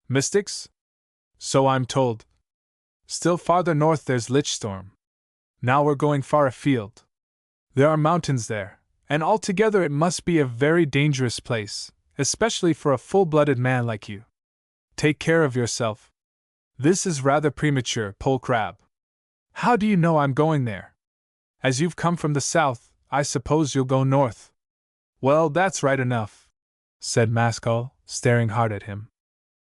"Mystics?" "So I'm told." Still farther north there's Lichtstorm. Now we're going far afield. There are mountains there, and altogether it must be a very dangerous place, especially for a full-blooded man like you. Take care of yourself. This is rather premature, Pole Crab. How do you know I'm going there? As you've come from the south, I suppose you'll go north. Well, that's right enough, said Mascal, staring hard at him.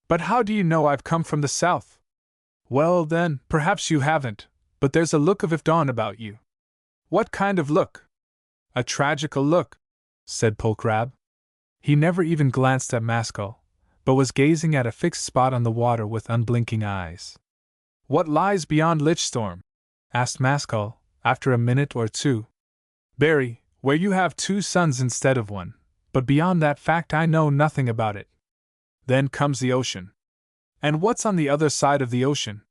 But how do you know I've come from the south? Well, then, perhaps you haven't, but there's a look of dawn about you. What kind of look? A tragical look, said Pole Crab. He never even glanced at Mascal, but was gazing at a fixed spot on the water with unblinking eyes. What lies beyond Lichtstorm? Asked Mascal, after a minute or two. Barry, where you have 2 suns instead of 1, but beyond that fact I know nothing about it. Then comes the ocean. And what's on the other side of the ocean?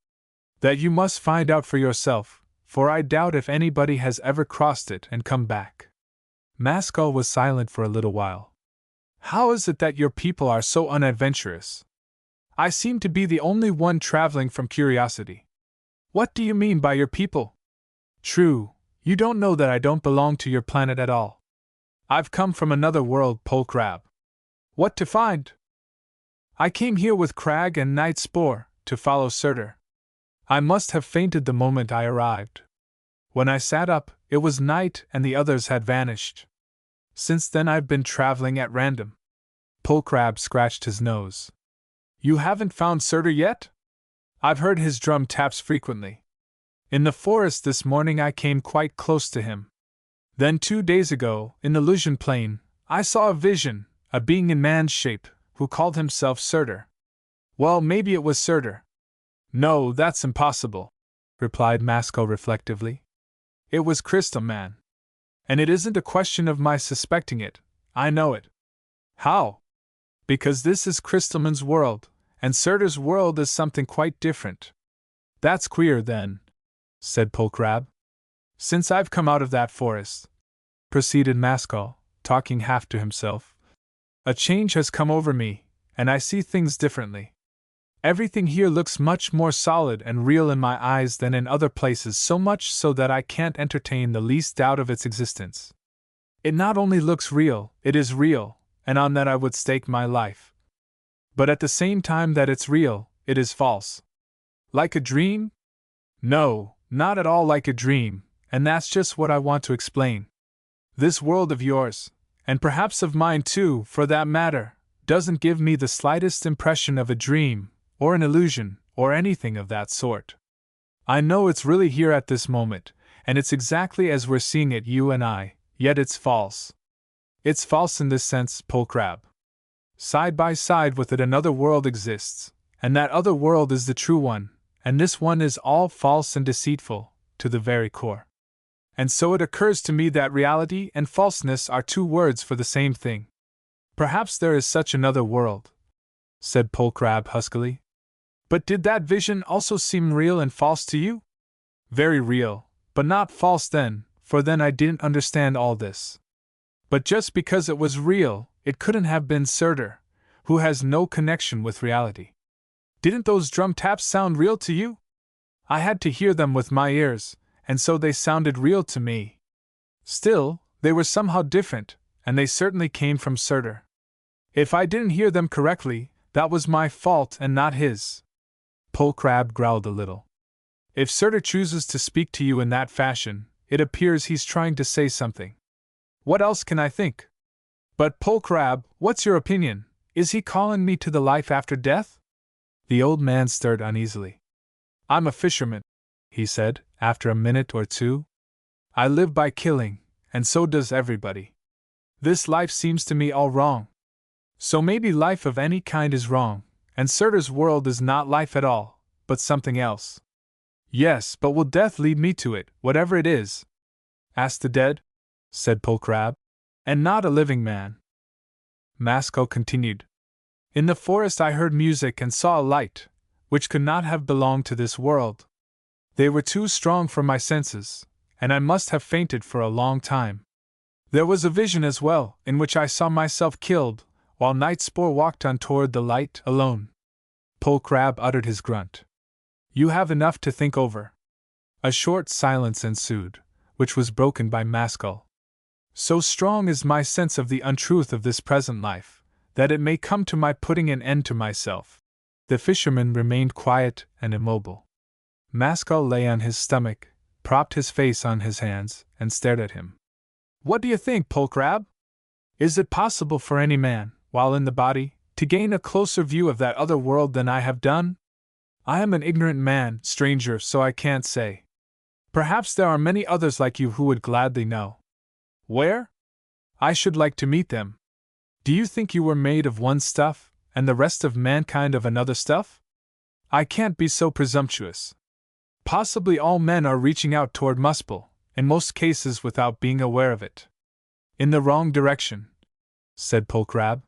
That you must find out for yourself, for I doubt if anybody has ever crossed it and come back. Mascal was silent for a little while. How is it that your people are so unadventurous? I seem to be the only one traveling from curiosity. What do you mean by your people? True, you don't know that I don't belong to your planet at all. I've come from another world, Pole Crab. What to find? I came here with Crag and Night Spore, to follow Surtur. I must have fainted the moment I arrived. When I sat up, it was night and the others had vanished. Since then I've been traveling at random. Pole Crab scratched his nose. You haven't found Surtur yet? I've heard his drum taps frequently. In the forest this morning I came quite close to him. Then 2 days ago, in the Lusian plain, I saw a vision, a being in man's shape, who called himself Surtur. Well, maybe it was Surtur. No, that's impossible, replied Mascal reflectively. It was Crystal Man. And it isn't a question of my suspecting it, I know it. How? Because this is Crystalman's world, and Surtur's world is something quite different. That's queer, then, said Pole Crab. Since I've come out of that forest, proceeded Mascal, talking half to himself, a change has come over me, and I see things differently. Everything here looks much more solid and real in my eyes than in other places, so much so that I can't entertain the least doubt of its existence. It not only looks real, it is real, and on that I would stake my life. But at the same time that it's real, it is false. Like a dream? No, not at all like a dream, and that's just what I want to explain. This world of yours, and perhaps of mine too, for that matter, doesn't give me the slightest impression of a dream, or an illusion, or anything of that sort. I know it's really here at this moment, and it's exactly as we're seeing it, you and I, yet it's false. It's false in this sense, Pole Crab. Side by side with it another world exists, and that other world is the true one, and this one is all false and deceitful, to the very core. And so it occurs to me that reality and falseness are 2 words for the same thing. Perhaps there is such another world, said Pole Crab huskily. But did that vision also seem real and false to you? Very real, but not false then, for then I didn't understand all this. But just because it was real, it couldn't have been Surtur, who has no connection with reality. Didn't those drum taps sound real to you? I had to hear them with my ears, and so they sounded real to me. Still, they were somehow different, and they certainly came from Surtur. If I didn't hear them correctly, that was my fault and not his. Pole Crab growled a little. If Surtur chooses to speak to you in that fashion, it appears he's trying to say something. What else can I think? But Pole Crab, what's your opinion? Is he calling me to the life after death? The old man stirred uneasily. I'm a fisherman, he said, after a minute or two. I live by killing, and so does everybody. This life seems to me all wrong. So maybe life of any kind is wrong, and Surtur's world is not life at all, but something else. Yes, but will death lead me to it, whatever it is? Ask the dead, said Pole Crab, and not a living man. Mascal continued. In the forest I heard music and saw a light, which could not have belonged to this world. They were too strong for my senses, and I must have fainted for a long time. There was a vision as well, in which I saw myself killed, while Night Spore walked on toward the light alone. Pole Crab uttered his grunt. You have enough to think over. A short silence ensued, which was broken by Maskell. So strong is my sense of the untruth of this present life, that it may come to my putting an end to myself. The fisherman remained quiet and immobile. Maskell lay on his stomach, propped his face on his hands, and stared at him. What do you think, Polcrab? Is it possible for any man, while in the body, to gain a closer view of that other world than I have done? I am an ignorant man, stranger, so I can't say. Perhaps there are many others like you who would gladly know. Where? I should like to meet them. Do you think you were made of one stuff, and the rest of mankind of another stuff? I can't be so presumptuous. Possibly all men are reaching out toward Muspel, in most cases without being aware of it. In the wrong direction, said Polcrab.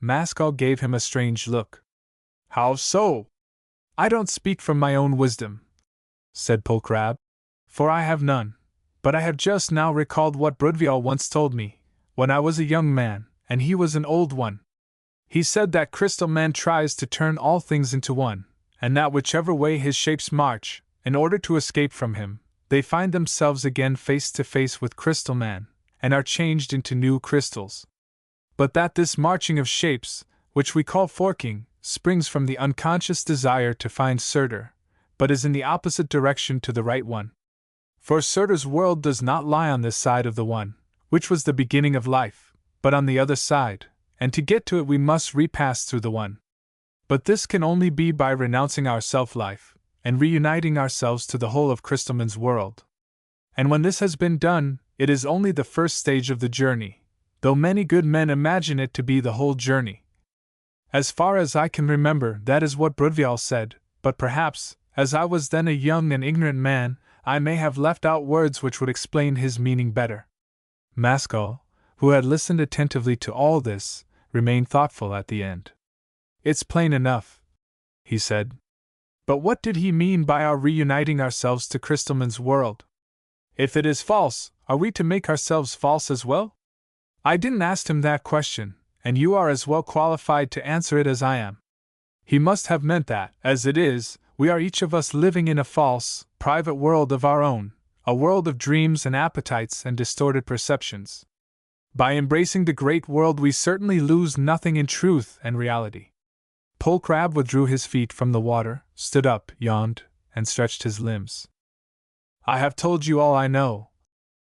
Maskell gave him a strange look. How so? I don't speak from my own wisdom, said Polcrab, for I have none, but I have just now recalled what Broodvial once told me, when I was a young man, and he was an old one. He said that Crystal Man tries to turn all things into one, and that whichever way his shapes march, in order to escape from him, they find themselves again face to face with Crystal Man, and are changed into new crystals. But that this marching of shapes, which we call forking, springs from the unconscious desire to find Surtur, but is in the opposite direction to the right one. For Surtur's world does not lie on this side of the one, which was the beginning of life, but on the other side, and to get to it we must repass through the one. But this can only be by renouncing our self-life, and reuniting ourselves to the whole of Crystalman's world. And when this has been done, it is only the first stage of the journey, though many good men imagine it to be the whole journey. As far as I can remember, that is what Broodvial said, but perhaps, as I was then a young and ignorant man, I may have left out words which would explain his meaning better. Maskell, who had listened attentively to all this, remained thoughtful at the end. It's plain enough, he said. But what did he mean by our reuniting ourselves to Crystalman's world? If it is false, are we to make ourselves false as well? I didn't ask him that question, and you are as well qualified to answer it as I am. He must have meant that, as it is, we are each of us living in a false, private world of our own, a world of dreams and appetites and distorted perceptions. By embracing the great world we certainly lose nothing in truth and reality. Polcrab withdrew his feet from the water, stood up, yawned, and stretched his limbs. I have told you all I know,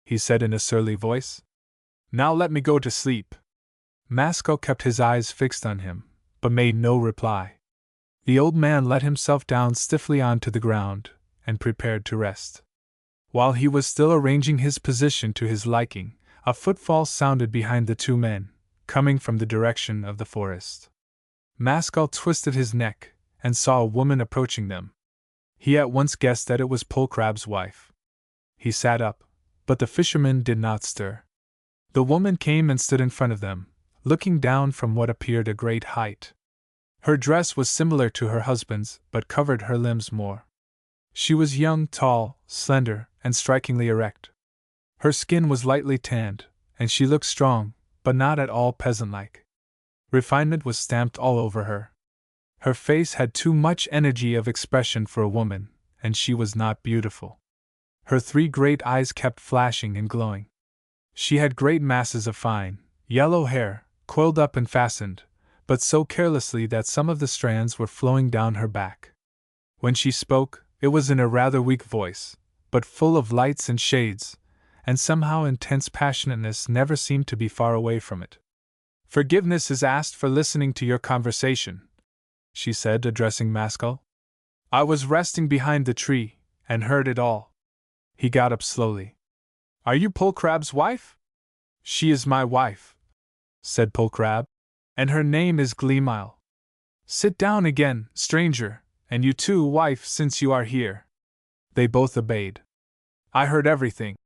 he said in a surly voice. Now let me go to sleep. Maskell kept his eyes fixed on him, but made no reply. The old man let himself down stiffly onto the ground, and prepared to rest. While he was still arranging his position to his liking, a footfall sounded behind the two men, coming from the direction of the forest. Maskell twisted his neck, and saw a woman approaching them. He at once guessed that it was Polcrab's wife. He sat up, but the fisherman did not stir. The woman came and stood in front of them, looking down from what appeared a great height. Her dress was similar to her husband's, but covered her limbs more. She was young, tall, slender, and strikingly erect. Her skin was lightly tanned, and she looked strong, but not at all peasant-like. Refinement was stamped all over her. Her face had too much energy of expression for a woman, and she was not beautiful. Her 3 great eyes kept flashing and glowing. She had great masses of fine, yellow hair, coiled up and fastened, but so carelessly that some of the strands were flowing down her back. When she spoke, it was in a rather weak voice, but full of lights and shades, and somehow intense passionateness never seemed to be far away from it. Forgiveness is asked for listening to your conversation, she said, addressing Maskell. I was resting behind the tree, and heard it all. He got up slowly. Are you Polcrab's wife? She is my wife, said Polcrab, and her name is Gleamile. Sit down again, stranger, and you too, wife, since you are here. They both obeyed. I heard everything,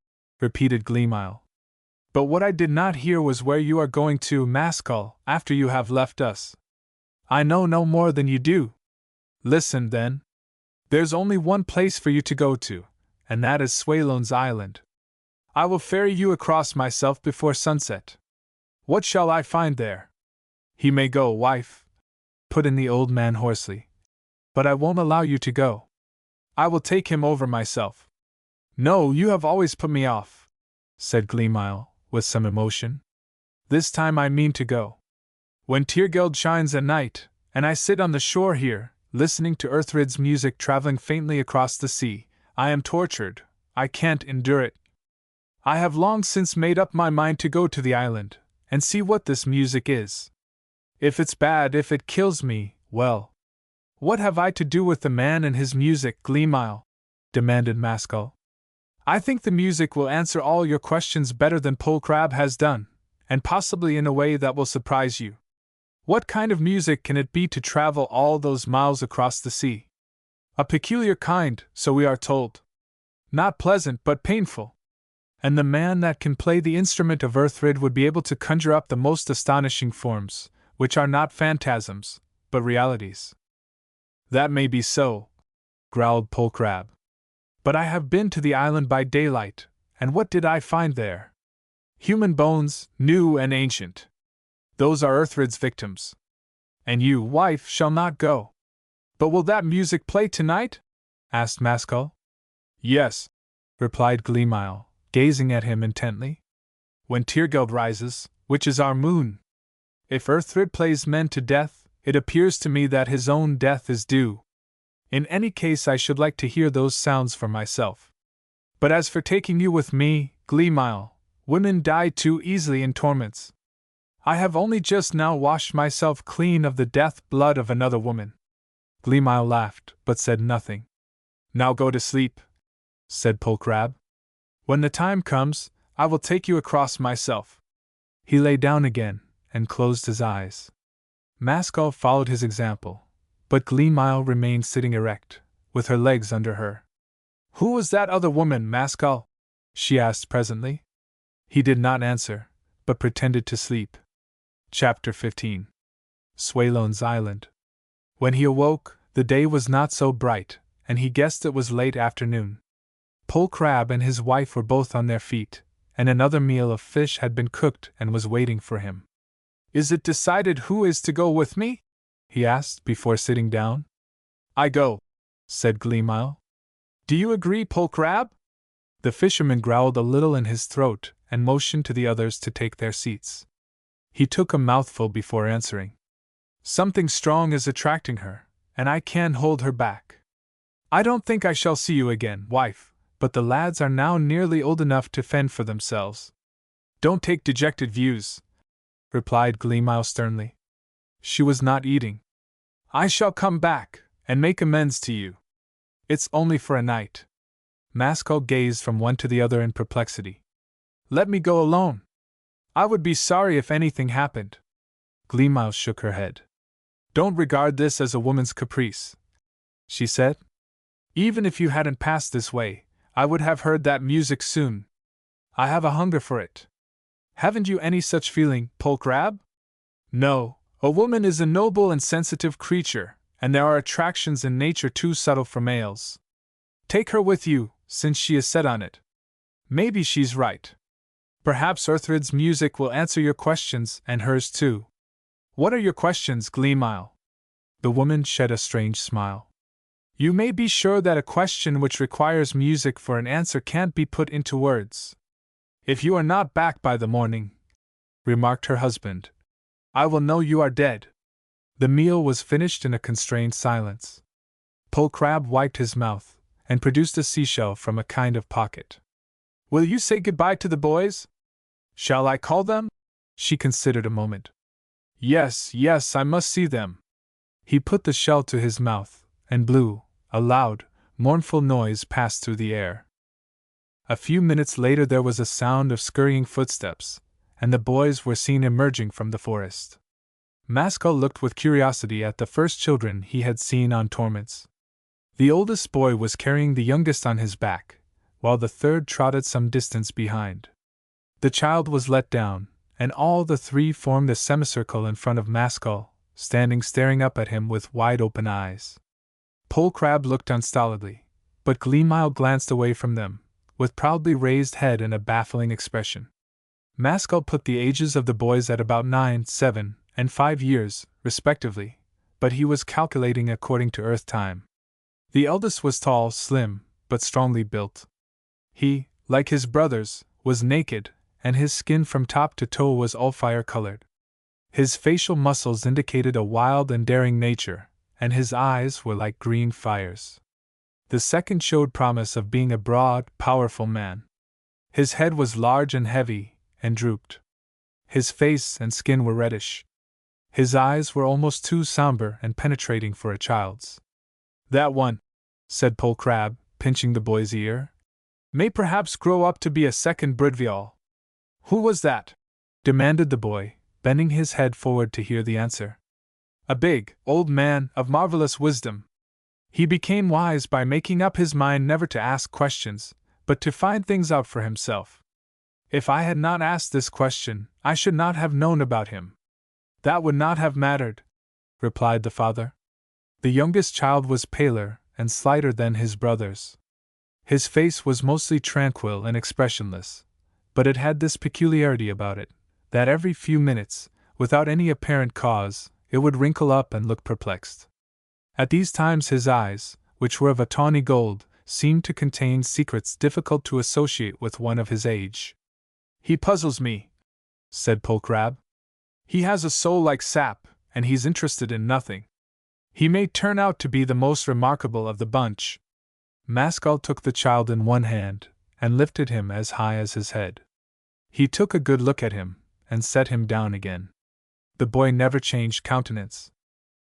repeated Gleamile. But what I did not hear was where you are going to, Maskell, after you have left us. I know no more than you do. Listen, then. There's only one place for you to go to, and that is Swalone's Island. I will ferry you across myself before sunset. What shall I find there? He may go, wife, put in the old man hoarsely. But I won't allow you to go. I will take him over myself. No, you have always put me off, said Gleamile, with some emotion. This time I mean to go. When Tyrgeld shines at night, and I sit on the shore here, listening to Earthrid's music traveling faintly across the sea, I am tortured. I can't endure it. I have long since made up my mind to go to the island, and see what this music is. If it's bad, if it kills me, well. What have I to do with the man and his music, Gleamile? Demanded Mascal. I think the music will answer all your questions better than Polcrab has done, and possibly in a way that will surprise you. What kind of music can it be to travel all those miles across the sea? A peculiar kind, so we are told. Not pleasant, but painful. And the man that can play the instrument of Earthrid would be able to conjure up the most astonishing forms, which are not phantasms, but realities. That may be so, growled Polcrab. But I have been to the island by daylight, and what did I find there? Human bones, new and ancient. Those are Earthrid's victims. And you, wife, shall not go. But will that music play tonight? Asked Mascal. Yes, replied Gleamile, gazing at him intently. When Tyrgeld rises, which is our moon. If Earthrid plays men to death, it appears to me that his own death is due. In any case, I should like to hear those sounds for myself. But as for taking you with me, Gleamile, women die too easily in torments. I have only just now washed myself clean of the death blood of another woman. Gleamile laughed, but said nothing. Now go to sleep, said Polcrab. When the time comes, I will take you across myself. He lay down again, and closed his eyes. Mascal followed his example, but Gleamile remained sitting erect, with her legs under her. Who was that other woman, Mascal? She asked presently. He did not answer, but pretended to sleep. Chapter 15. Swallown's Island. When he awoke, the day was not so bright, and he guessed it was late afternoon. Polcrab and his wife were both on their feet, and another meal of fish had been cooked and was waiting for him. Is it decided who is to go with me? He asked before sitting down. I go, said Gleamile. Do you agree, Polcrab? The fisherman growled a little in his throat and motioned to the others to take their seats. He took a mouthful before answering. Something strong is attracting her, and I can't hold her back. I don't think I shall see you again, wife, but the lads are now nearly old enough to fend for themselves. Don't take dejected views, replied Gleamile sternly. She was not eating. I shall come back, and make amends to you. It's only for a night. Mascal gazed from one to the other in perplexity. Let me go alone. I would be sorry if anything happened. Gleamile shook her head. Don't regard this as a woman's caprice, she said. Even if you hadn't passed this way, I would have heard that music soon. I have a hunger for it. Haven't you any such feeling, Polcrab? No, a woman is a noble and sensitive creature, and there are attractions in nature too subtle for males. Take her with you, since she is set on it. Maybe she's right. Perhaps Earthrid's music will answer your questions and hers too. What are your questions, Gleamile? The woman shed a strange smile. You may be sure that a question which requires music for an answer can't be put into words. If you are not back by the morning, remarked her husband, I will know you are dead. The meal was finished in a constrained silence. Polcrab wiped his mouth, and produced a seashell from a kind of pocket. Will you say goodbye to the boys? Shall I call them? She considered a moment. Yes, I must see them. He put the shell to his mouth, and blew. A loud, mournful noise passed through the air. A few minutes later there was a sound of scurrying footsteps, and the boys were seen emerging from the forest. Mascal looked with curiosity at the first children he had seen on Torments. The oldest boy was carrying the youngest on his back, while the third trotted some distance behind. The child was let down, and all the three formed a semicircle in front of Mascal, standing staring up at him with wide-open eyes. Polcrab looked on stolidly, but Gleamile glanced away from them, with proudly raised head and a baffling expression. Mascal put the ages of the boys at about 9, 7, and 5 years, respectively, but he was calculating according to Earth time. The eldest was tall, slim, but strongly built. He, like his brothers, was naked, and his skin from top to toe was all fire-colored. His facial muscles indicated a wild and daring nature, and his eyes were like green fires. The second showed promise of being a broad, powerful man. His head was large and heavy, and drooped. His face and skin were reddish. His eyes were almost too somber and penetrating for a child's. "That one," said Pole Crab, pinching the boy's ear, "may perhaps grow up to be a second Bridvial." "Who was that?" demanded the boy, bending his head forward to hear the answer. "A big, old man of marvelous wisdom. He became wise by making up his mind never to ask questions, but to find things out for himself. If I had not asked this question, I should not have known about him." "That would not have mattered," replied the father. The youngest child was paler and slighter than his brothers. His face was mostly tranquil and expressionless, but it had this peculiarity about it, that every few minutes, without any apparent cause, it would wrinkle up and look perplexed. At these times his eyes, which were of a tawny gold, seemed to contain secrets difficult to associate with one of his age. "He puzzles me," said Pole Crab. "He has a soul like sap, and he's interested in nothing. He may turn out to be the most remarkable of the bunch." Mascal took the child in one hand, and lifted him as high as his head. He took a good look at him, and set him down again. The boy never changed countenance.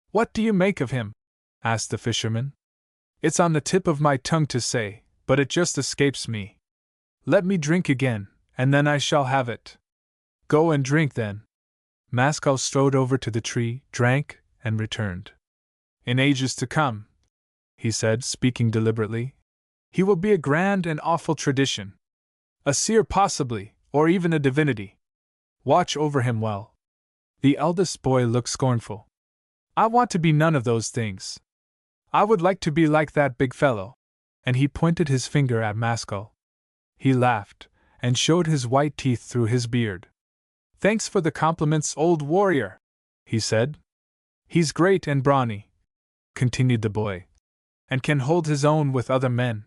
"What do you make of him?" asked the fisherman. "It's on the tip of my tongue to say, but it just escapes me. Let me drink again, and then I shall have it." "Go and drink then." Mascal strode over to the tree, drank, and returned. "In ages to come," he said, speaking deliberately, "he will be a grand and awful tradition. A seer possibly, or even a divinity. Watch over him well." The eldest boy looked scornful. "I want to be none of those things. I would like to be like that big fellow," and he pointed his finger at Mascal. He laughed, and showed his white teeth through his beard. "Thanks for the compliments, old warrior," he said. "He's great and brawny," continued the boy, "and can hold his own with other men.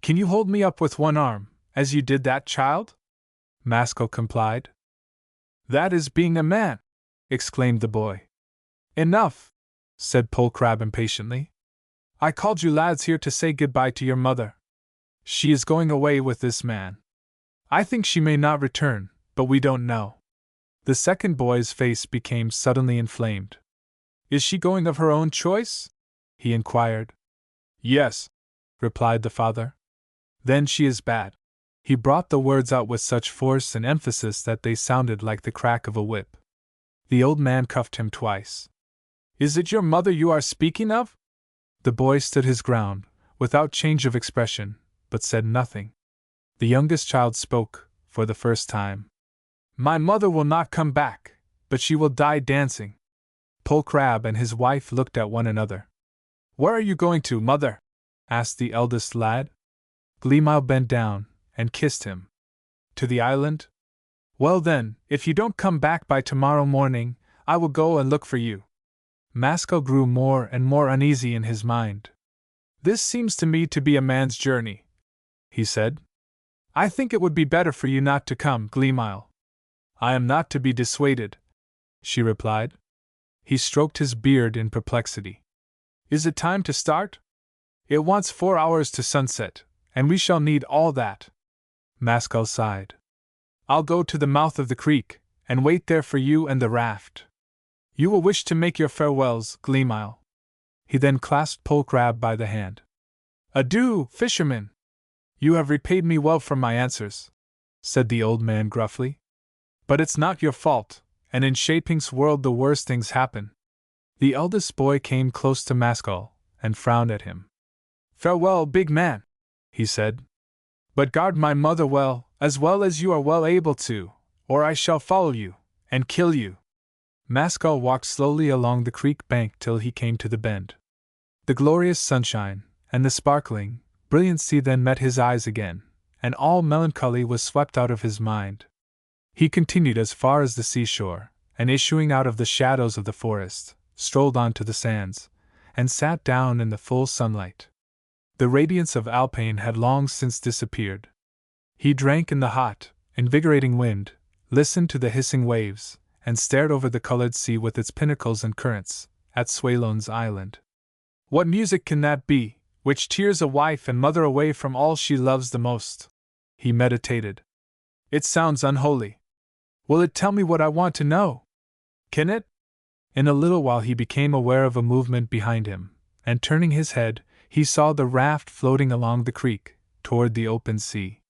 Can you hold me up with one arm, as you did that child?" Mascal complied. "That is being a man!" exclaimed the boy. "Enough!" said Pole Crab impatiently. "I called you lads here to say goodbye to your mother. She is going away with this man. I think she may not return, but we don't know." The second boy's face became suddenly inflamed. "Is she going of her own choice?" he inquired. "Yes," replied the father. "Then she is bad." He brought the words out with such force and emphasis that they sounded like the crack of a whip. The old man cuffed him twice. "Is it your mother you are speaking of?" The boy stood his ground, without change of expression, but said nothing. The youngest child spoke, for the first time. "My mother will not come back, but she will die dancing." Pole Crab and his wife looked at one another. "Where are you going to, mother?" asked the eldest lad. Gleamile bent down, and kissed him. "To the island?" "Well then, if you don't come back by tomorrow morning, I will go and look for you." Mascal grew more and more uneasy in his mind. "This seems to me to be a man's journey," he said. "I think it would be better for you not to come, Gleamile." "I am not to be dissuaded," she replied. He stroked his beard in perplexity. "Is it time to start?" "It wants 4 hours to sunset, and we shall need all that." Mascal sighed. "I'll go to the mouth of the creek, and wait there for you and the raft. You will wish to make your farewells, Gleamile." He then clasped Pole Crab by the hand. "Adieu, fisherman! You have repaid me well for my answers," said the old man gruffly. "But it's not your fault, and in Shaping's world the worst things happen." The eldest boy came close to Mascal, and frowned at him. "Farewell, big man," he said. "But guard my mother well as you are well able to, or I shall follow you, and kill you." Mascal walked slowly along the creek bank till he came to the bend. The glorious sunshine, and the sparkling, brilliant sea then met his eyes again, and all melancholy was swept out of his mind. He continued as far as the seashore, and issuing out of the shadows of the forest, strolled on to the sands, and sat down in the full sunlight. The radiance of Alpine had long since disappeared. He drank in the hot, invigorating wind, listened to the hissing waves, and stared over the colored sea with its pinnacles and currents, at Swallone's Island. What music can that be, which tears a wife and mother away from all she loves the most? He meditated. It sounds unholy. Will it tell me what I want to know? Can it? In a little while he became aware of a movement behind him, and turning his head, he saw the raft floating along the creek, toward the open sea.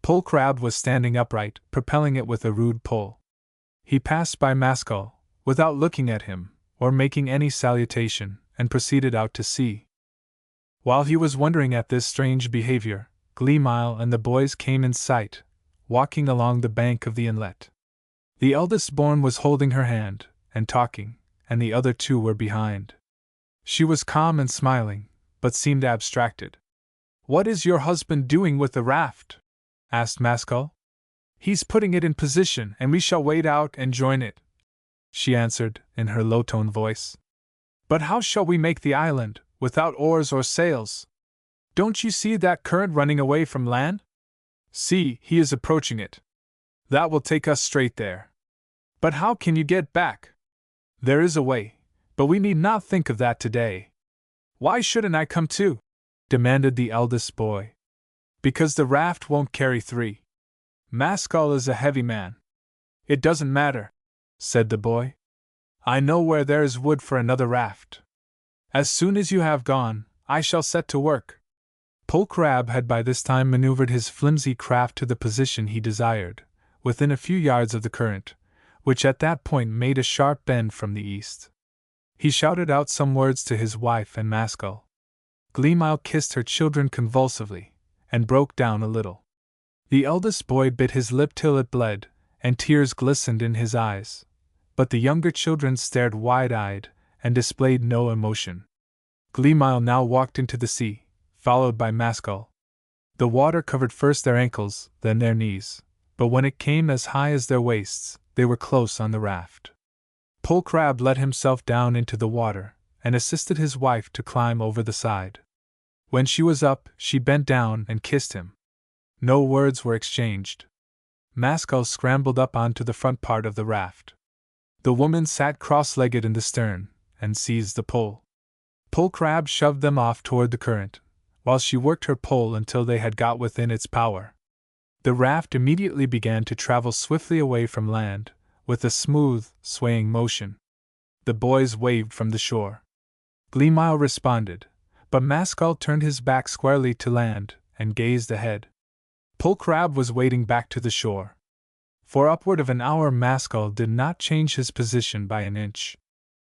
Pole Crab was standing upright, propelling it with a rude pole. He passed by Mascal, without looking at him, or making any salutation, and proceeded out to sea. While he was wondering at this strange behavior, Gleamile and the boys came in sight, walking along the bank of the inlet. The eldest born was holding her hand, and talking, and the other two were behind. She was calm and smiling, but seemed abstracted. "What is your husband doing with the raft?" asked Mascal. "He's putting it in position, and we shall wade out and join it," she answered, in her low-toned voice. "But how shall we make the island, without oars or sails? Don't you see that current running away from land? See, he is approaching it. That will take us straight there. But how can you get back? There is a way, but we need not think of that today." "Why shouldn't I come too?" demanded the eldest boy. "Because the raft won't carry 3. Mascal is a heavy man." "It doesn't matter," said the boy. "I know where there is wood for another raft. As soon as you have gone, I shall set to work." Pole Crab had by this time maneuvered his flimsy craft to the position he desired, within a few yards of the current, which at that point made a sharp bend from the east. He shouted out some words to his wife and Mascal. Gleamile kissed her children convulsively, and broke down a little. The eldest boy bit his lip till it bled, and tears glistened in his eyes, but the younger children stared wide-eyed, and displayed no emotion. Gleamile now walked into the sea, followed by Mascal. The water covered first their ankles, then their knees, but when it came as high as their waists, they were close on the raft. Pole Crab let himself down into the water, and assisted his wife to climb over the side. When she was up, she bent down and kissed him. No words were exchanged. Mascal scrambled up onto the front part of the raft. The woman sat cross-legged in the stern, and seized the pole. Pole Crab shoved them off toward the current, while she worked her pole until they had got within its power. The raft immediately began to travel swiftly away from land, with a smooth, swaying motion. The boys waved from the shore. Gleamile responded, but Mascal turned his back squarely to land, and gazed ahead. Pole Crab was wading back to the shore. For upward of an hour Mascal did not change his position by an inch.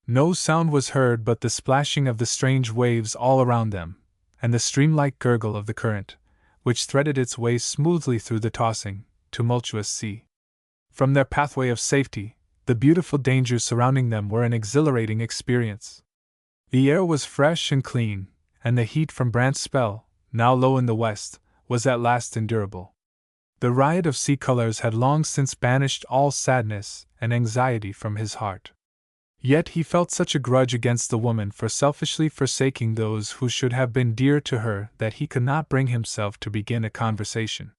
No sound was heard but the splashing of the strange waves all around them, and the stream-like gurgle of the current, which threaded its way smoothly through the tossing, tumultuous sea. From their pathway of safety, the beautiful dangers surrounding them were an exhilarating experience. The air was fresh and clean, and the heat from Brant's spell, now low in the west, was at last endurable. The riot of sea colors had long since banished all sadness and anxiety from his heart. Yet he felt such a grudge against the woman for selfishly forsaking those who should have been dear to her that he could not bring himself to begin a conversation.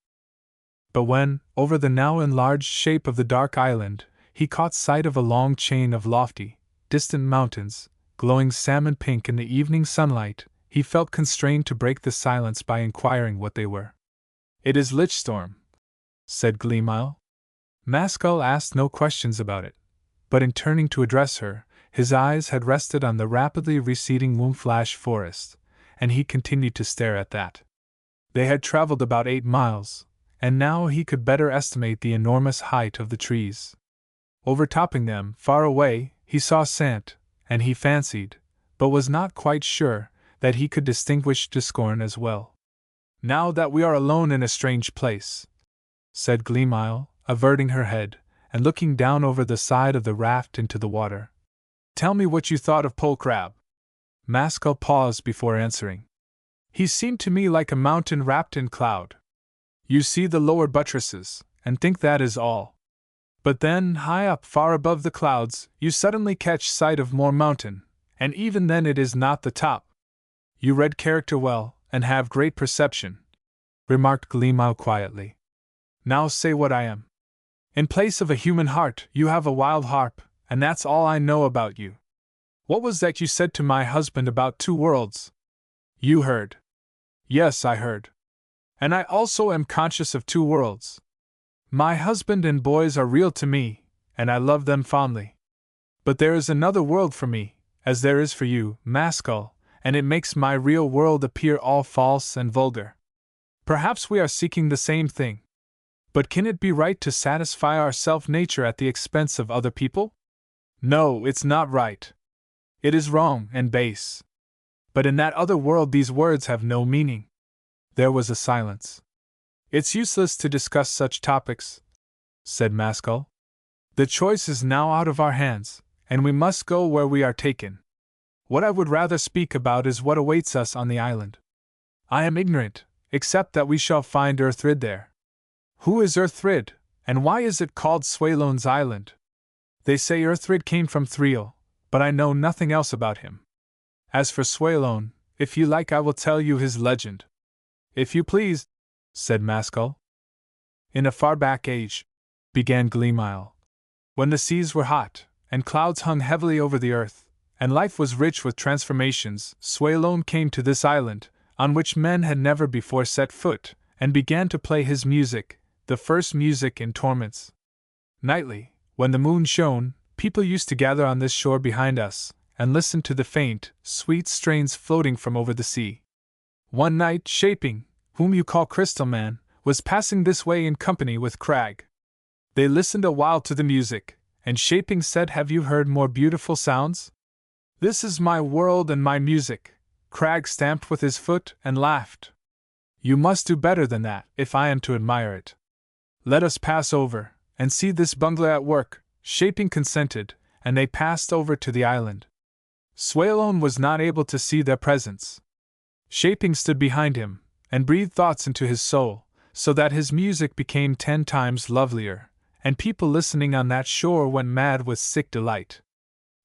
But when, over the now enlarged shape of the dark island, he caught sight of a long chain of lofty, distant mountains, glowing salmon pink in the evening sunlight, he felt constrained to break the silence by inquiring what they were. "It is Lichstorm," said Gleamile. Mascal asked no questions about it, but in turning to address her, his eyes had rested on the rapidly receding moonflash forest, and he continued to stare at that. They had traveled about 8 miles, and now he could better estimate the enormous height of the trees. Overtopping them, far away, he saw Sant, and he fancied, but was not quite sure, that he could distinguish Discorn as well. "Now that we are alone in a strange place," said Gleamile, averting her head, and looking down over the side of the raft into the water. "Tell me what you thought of Pole Crab." Mascal paused before answering. "He seemed to me like a mountain wrapped in cloud. You see the lower buttresses, and think that is all. But then, high up far above the clouds, you suddenly catch sight of more mountain, and even then it is not the top. You read character well, and have great perception," remarked Gleemow quietly. "Now say what I am. In place of a human heart, you have a wild harp, and that's all I know about you. What was that you said to my husband about 2 worlds? You heard." "Yes, I heard. And I also am conscious of 2 worlds. My husband and boys are real to me, and I love them fondly. But there is another world for me, as there is for you, Mascal, and it makes my real world appear all false and vulgar. Perhaps we are seeking the same thing. But can it be right to satisfy our self-nature at the expense of other people? No, it's not right. It is wrong and base. But in that other world these words have no meaning." There was a silence. "It's useless to discuss such topics," said Mascal. "The choice is now out of our hands, and we must go where we are taken. What I would rather speak about is what awaits us on the island. I am ignorant, except that we shall find Earthrid there. Who is Earthrid, and why is it called Swaylone's Island? They say Earthrid came from Thriel, but I know nothing else about him. As for Swaylone, if you like I will tell you his legend." "If you please," said Mascal. "In a far back age," began Gleemow, "when the seas were hot, and clouds hung heavily over the earth, and life was rich with transformations, Swaylone came to this island, on which men had never before set foot, and began to play his music, the first music in torments. Nightly, when the moon shone, people used to gather on this shore behind us, and listen to the faint, sweet strains floating from over the sea. One night, Shaping, whom you call Crystal Man, was passing this way in company with Crag. They listened a while to the music, and Shaping said, 'Have you heard more beautiful sounds? This is my world and my music.' Crag stamped with his foot and laughed. 'You must do better than that, if I am to admire it. Let us pass over, and see this bungler at work.' Shaping consented, and they passed over to the island. Swaylone was not able to see their presence. Shaping stood behind him, and breathed thoughts into his soul, so that his music became 10 times lovelier, and people listening on that shore went mad with sick delight.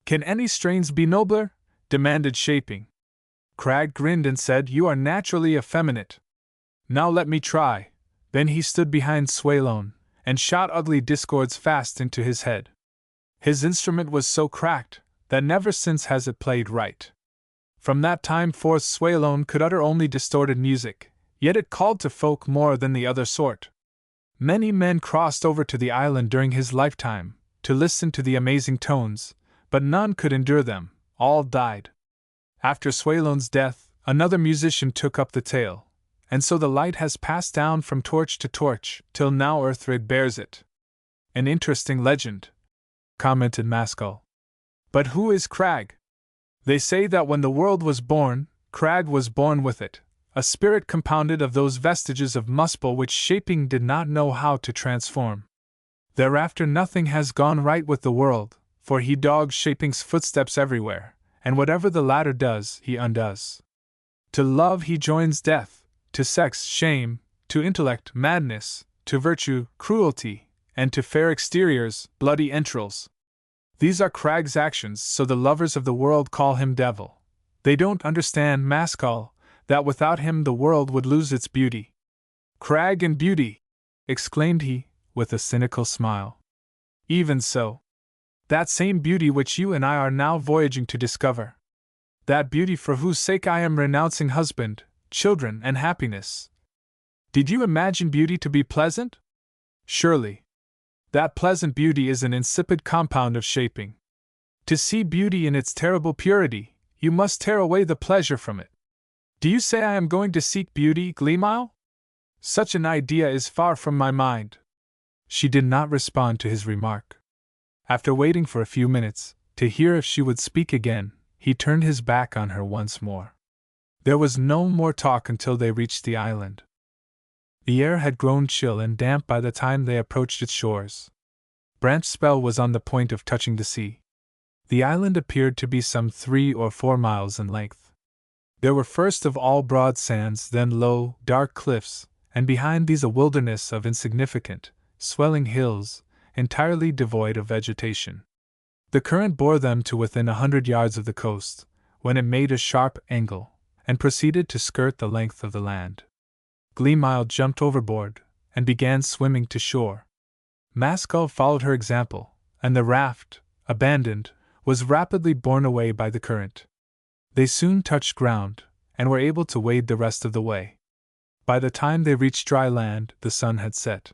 'Can any strains be nobler?' demanded Shaping. Crag grinned and said, 'You are naturally effeminate. Now let me try.' Then he stood behind Swaylone, and shot ugly discords fast into his head. His instrument was so cracked, that never since has it played right. From that time forth Swaylone could utter only distorted music, yet it called to folk more than the other sort. Many men crossed over to the island during his lifetime, to listen to the amazing tones, but none could endure them, all died. After Swaylone's death, another musician took up the tale, and so the light has passed down from torch to torch, till now Earthrid bears it." "An interesting legend," commented Mascal. "But who is Crag?" "They say that when the world was born, Crag was born with it, a spirit compounded of those vestiges of Muspel which Shaping did not know how to transform. Thereafter nothing has gone right with the world, for he dogs Shaping's footsteps everywhere, and whatever the latter does, he undoes. To love he joins death, to sex shame, to intellect madness, to virtue cruelty, and to fair exteriors bloody entrails. These are Crag's actions, so the lovers of the world call him devil. They don't understand, Mascal, that without him the world would lose its beauty." "Crag and beauty!" exclaimed he, with a cynical smile. "Even so. That same beauty which you and I are now voyaging to discover. That beauty for whose sake I am renouncing husband, children, and happiness. Did you imagine beauty to be pleasant? Surely. That pleasant beauty is an insipid compound of Shaping. To see beauty in its terrible purity, you must tear away the pleasure from it. Do you say I am going to seek beauty, Gleemow? Such an idea is far from my mind." She did not respond to his remark. After waiting for a few minutes, to hear if she would speak again, he turned his back on her once more. There was no more talk until they reached the island. The air had grown chill and damp by the time they approached its shores. Branch Spell was on the point of touching the sea. The island appeared to be some 3 or 4 miles in length. There were first of all broad sands, then low, dark cliffs, and behind these a wilderness of insignificant, swelling hills, entirely devoid of vegetation. The current bore them to within 100 yards of the coast, when it made a sharp angle, and proceeded to skirt the length of the land. Gleamile jumped overboard and began swimming to shore. Mascal followed her example, and the raft, abandoned, was rapidly borne away by the current. They soon touched ground, and were able to wade the rest of the way. By the time they reached dry land, the sun had set.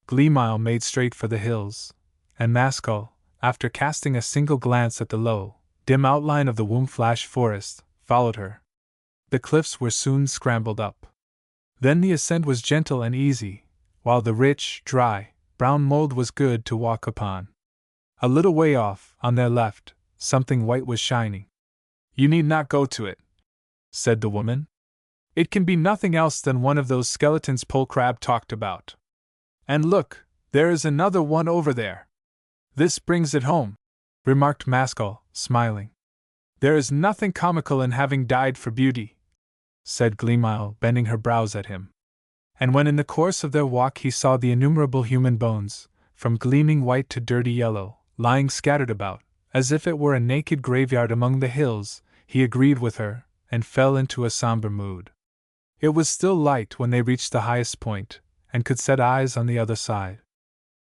Gleamile made straight for the hills, and Mascal, after casting a single glance at the low, dim outline of the Wombflash forest, followed her. The cliffs were soon scrambled up. Then the ascent was gentle and easy, while the rich, dry, brown mold was good to walk upon. A little way off, on their left, something white was shining. "You need not go to it," said the woman. "It can be nothing else than one of those skeletons Polcrab talked about. And look, there is another one over there. This brings it home," remarked Mascal, smiling. "There is nothing comical in having died for beauty," said Gleamile, bending her brows at him. And when in the course of their walk he saw the innumerable human bones, from gleaming white to dirty yellow, lying scattered about, as if it were a naked graveyard among the hills, he agreed with her, and fell into a somber mood. It was still light when they reached the highest point, and could set eyes on the other side.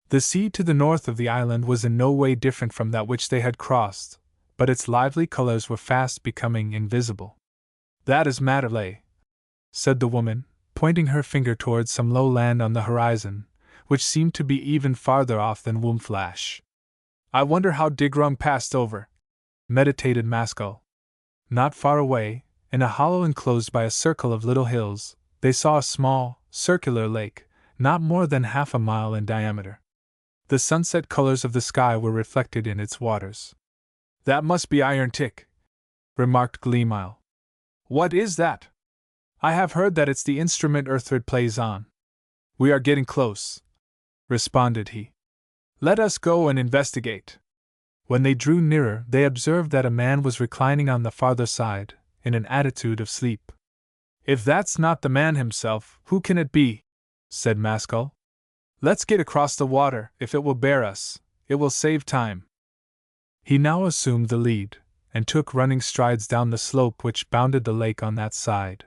The sea to the north of the island was in no way different from that which they had crossed, but its lively colors were fast becoming invisible. "That is Mandalay," said the woman, pointing her finger towards some low land on the horizon, which seemed to be even farther off than Wombflash. "I wonder how Digrum passed over," meditated Mascal. Not far away, in a hollow enclosed by a circle of little hills, they saw a small, circular lake, not more than half a mile in diameter. The sunset colors of the sky were reflected in its waters. "That must be Iron Tick," remarked Gleamile. "What is that?" "I have heard that it's the instrument Earthrid plays on." "We are getting close," responded he. "Let us go and investigate." When they drew nearer, they observed that a man was reclining on the farther side, in an attitude of sleep. "If that's not the man himself, who can it be?" said Mascal. "Let's get across the water, if it will bear us. It will save time." He now assumed the lead, and took running strides down the slope which bounded the lake on that side.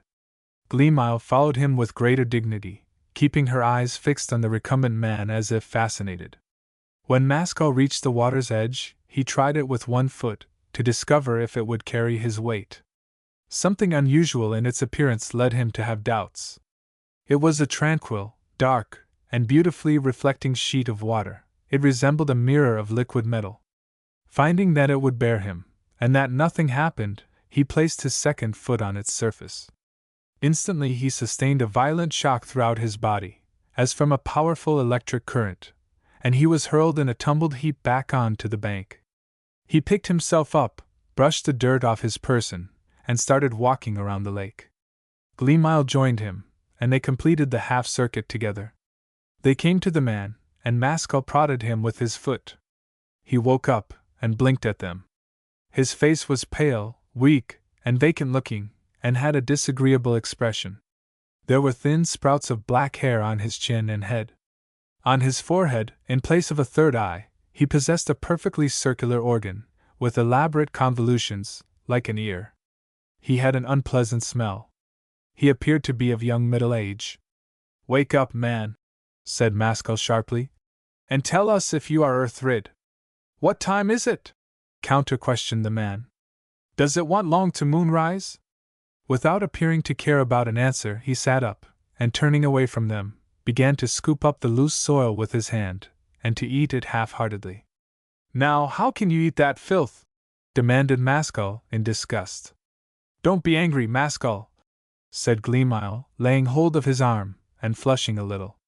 Gleamile followed him with greater dignity, keeping her eyes fixed on the recumbent man as if fascinated. When Mascal reached the water's edge, he tried it with one foot, to discover if it would carry his weight. Something unusual in its appearance led him to have doubts. It was a tranquil, dark, and beautifully reflecting sheet of water. It resembled a mirror of liquid metal. Finding that it would bear him, and that nothing happened, he placed his second foot on its surface. Instantly he sustained a violent shock throughout his body, as from a powerful electric current, and he was hurled in a tumbled heap back on to the bank. He picked himself up, brushed the dirt off his person, and started walking around the lake. Gleamile joined him, and they completed the half-circuit together. They came to the man, and Mascal prodded him with his foot. He woke up, and blinked at them. His face was pale, weak, and vacant-looking, and had a disagreeable expression. There were thin sprouts of black hair on his chin and head. On his forehead, in place of a third eye, he possessed a perfectly circular organ, with elaborate convolutions, like an ear. He had an unpleasant smell. He appeared to be of young middle age. "Wake up, man," said Mascal sharply, "and tell us if you are Earthrid." "What time is it?" counter-questioned the man. "Does it want long to moonrise?" Without appearing to care about an answer, he sat up, and turning away from them, began to scoop up the loose soil with his hand, and to eat it half-heartedly. "Now, how can you eat that filth?" demanded Mascal, in disgust. "Don't be angry, Mascal," said Gleamile, laying hold of his arm, and flushing a little.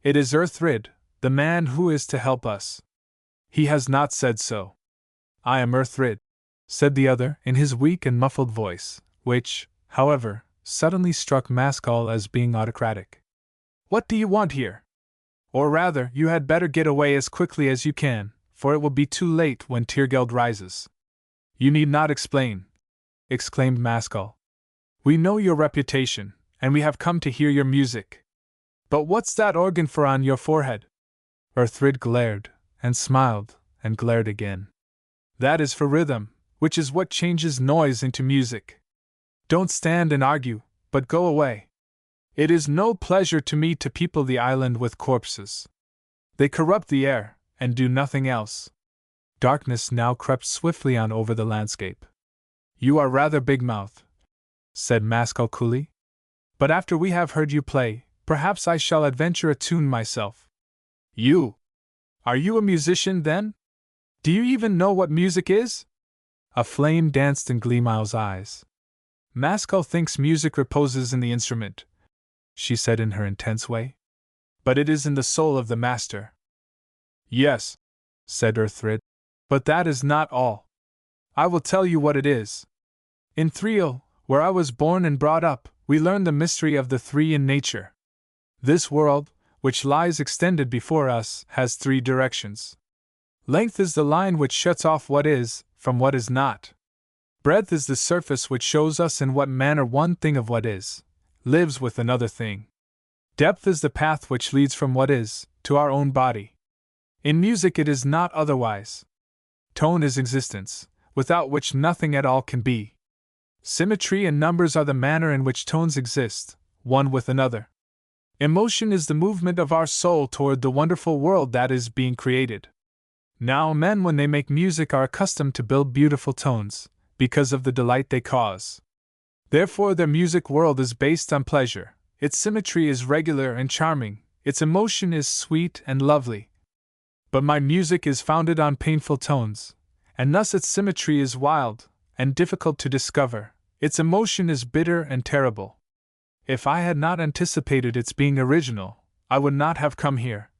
"It is Earthrid, the man who is to help us. He has not said so." "I am Earthrid," said the other, in his weak and muffled voice, which, however, suddenly struck Mascal as being autocratic. "What do you want here? Or rather, you had better get away as quickly as you can, for it will be too late when Tyrgeld rises." "You need not explain," exclaimed Mascal. "We know your reputation, and we have come to hear your music. But what's that organ for on your forehead?" Earthrid glared, and smiled, and glared again. "That is for rhythm, which is what changes noise into music." Don't stand and argue, but go away. It is no pleasure to me to people the island with corpses. They corrupt the air, and do nothing else. Darkness now crept swiftly on over the landscape. You are rather big-mouthed, said Maskell coolly. But after we have heard you play, perhaps I shall adventure a tune myself. You? Are you a musician, then? Do you even know what music is? A flame danced in Gleamile's eyes. Maskell thinks music reposes in the instrument, she said in her intense way. But it is in the soul of the master. Yes, said Earthrid, but that is not all. I will tell you what it is. In Thriel, where I was born and brought up, we learn the mystery of the three in nature. This world, which lies extended before us, has three directions. Length is the line which shuts off what is from what is not. Breadth is the surface which shows us in what manner one thing of what is lives with another thing. Depth is the path which leads from what is to our own body. In music it is not otherwise. Tone is existence, without which nothing at all can be. Symmetry and numbers are the manner in which tones exist, one with another. Emotion is the movement of our soul toward the wonderful world that is being created. Now men, when they make music, are accustomed to build beautiful tones, because of the delight they cause. Therefore their music world is based on pleasure, its symmetry is regular and charming, its emotion is sweet and lovely. But my music is founded on painful tones, and thus its symmetry is wild and difficult to discover, its emotion is bitter and terrible. If I had not anticipated its being original, I would not have come here,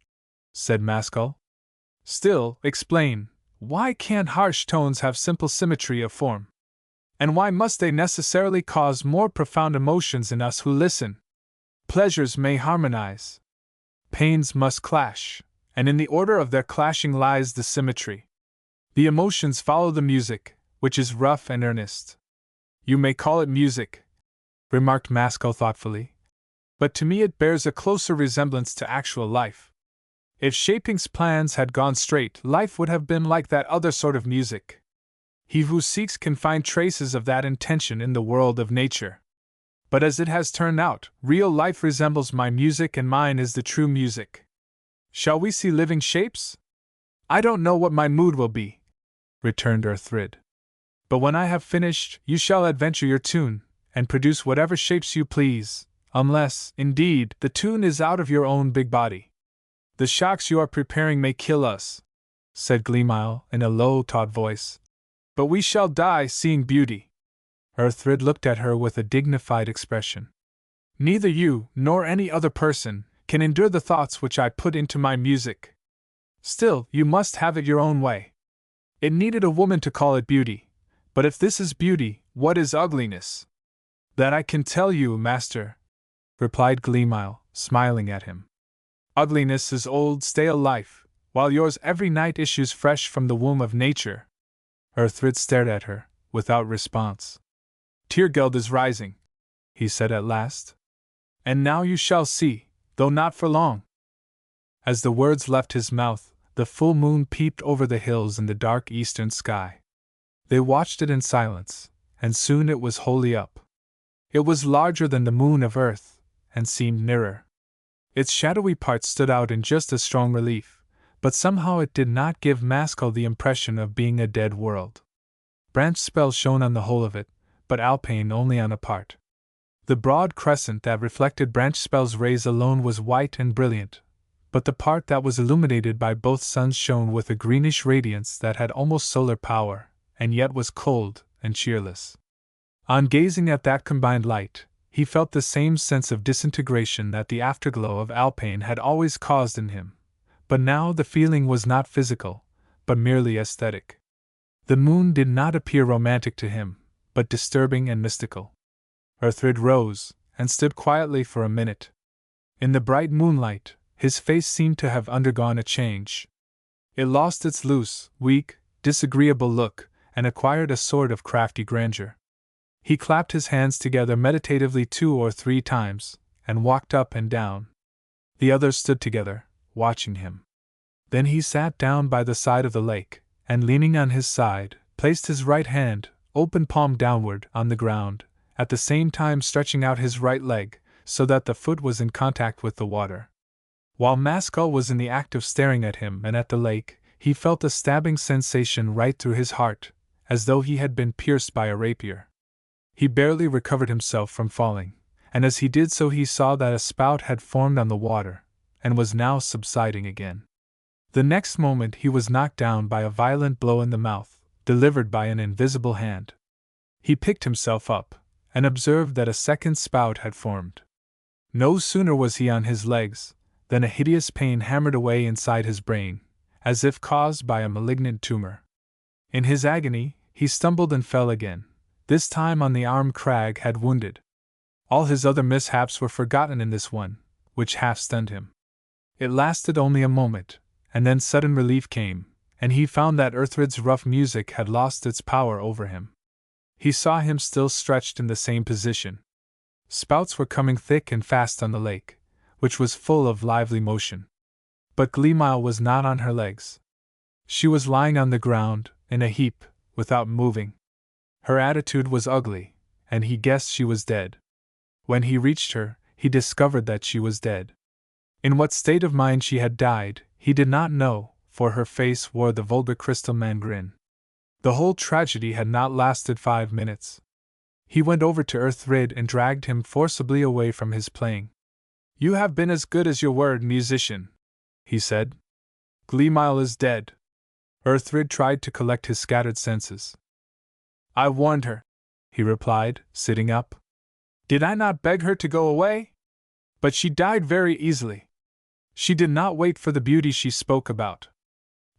said Maskell. Still, explain, why can't harsh tones have simple symmetry of form? And why must they necessarily cause more profound emotions in us who listen? Pleasures may harmonize. Pains must clash, and in the order of their clashing lies the symmetry. The emotions follow the music, which is rough and earnest. You may call it music, remarked Maskell thoughtfully, but to me it bears a closer resemblance to actual life. If Shaping's plans had gone straight, life would have been like that other sort of music. He who seeks can find traces of that intention in the world of nature. But as it has turned out, real life resembles my music and mine is the true music. Shall we see living shapes? I don't know what my mood will be, returned Earthrid. But when I have finished, you shall adventure your tune, and produce whatever shapes you please, unless, indeed, the tune is out of your own big body. The shocks you are preparing may kill us, said Gleamile in a low, taut voice. But we shall die seeing beauty. Earthrid looked at her with a dignified expression. Neither you, nor any other person, can endure the thoughts which I put into my music. Still, you must have it your own way. It needed a woman to call it beauty, but if this is beauty, what is ugliness? That I can tell you, master, replied Gleamile, smiling at him. Ugliness is old, stale life, while yours every night issues fresh from the womb of nature. Earthrid stared at her, without response. Tyrgeld is rising, he said at last. And now you shall see, though not for long. As the words left his mouth, the full moon peeped over the hills in the dark eastern sky. They watched it in silence, and soon it was wholly up. It was larger than the moon of Earth, and seemed nearer. Its shadowy parts stood out in just as strong relief, but somehow it did not give Maskell the impression of being a dead world. Branch spells shone on the whole of it, but Alpine only on a part. The broad crescent that reflected Branch spell's rays alone was white and brilliant, but the part that was illuminated by both suns shone with a greenish radiance that had almost solar power, and yet was cold and cheerless. On gazing at that combined light, he felt the same sense of disintegration that the afterglow of Alpine had always caused in him, but now the feeling was not physical, but merely aesthetic. The moon did not appear romantic to him, but disturbing and mystical. Earthrid rose, and stood quietly for a minute. In the bright moonlight, his face seemed to have undergone a change. It lost its loose, weak, disagreeable look, and acquired a sort of crafty grandeur. He clapped his hands together meditatively 2 or 3 times, and walked up and down. The others stood together, watching him. Then he sat down by the side of the lake, and leaning on his side, placed his right hand, open palm downward, on the ground, at the same time stretching out his right leg, so that the foot was in contact with the water. While Maskell was in the act of staring at him and at the lake, he felt a stabbing sensation right through his heart, as though he had been pierced by a rapier. He barely recovered himself from falling, and as he did so he saw that a spout had formed on the water, and was now subsiding again. The next moment he was knocked down by a violent blow in the mouth, delivered by an invisible hand. He picked himself up, and observed that a second spout had formed. No sooner was he on his legs, than a hideous pain hammered away inside his brain, as if caused by a malignant tumor. In his agony, he stumbled and fell again, this time on the arm Cragg had wounded. All his other mishaps were forgotten in this one, which half stunned him. It lasted only a moment, and then sudden relief came, and he found that Earthrid's rough music had lost its power over him. He saw him still stretched in the same position. Spouts were coming thick and fast on the lake, which was full of lively motion. But Gleamile was not on her legs. She was lying on the ground, in a heap, without moving. Her attitude was ugly, and he guessed she was dead. When he reached her, he discovered that she was dead. In what state of mind she had died, he did not know, for her face wore the vulgar crystal man grin. The whole tragedy had not lasted 5 minutes. He went over to Earthrid and dragged him forcibly away from his playing. "You have been as good as your word, musician," he said. "Gleamile is dead." Earthrid tried to collect his scattered senses. "I warned her," he replied, sitting up. "Did I not beg her to go away? But she died very easily. She did not wait for the beauty she spoke about.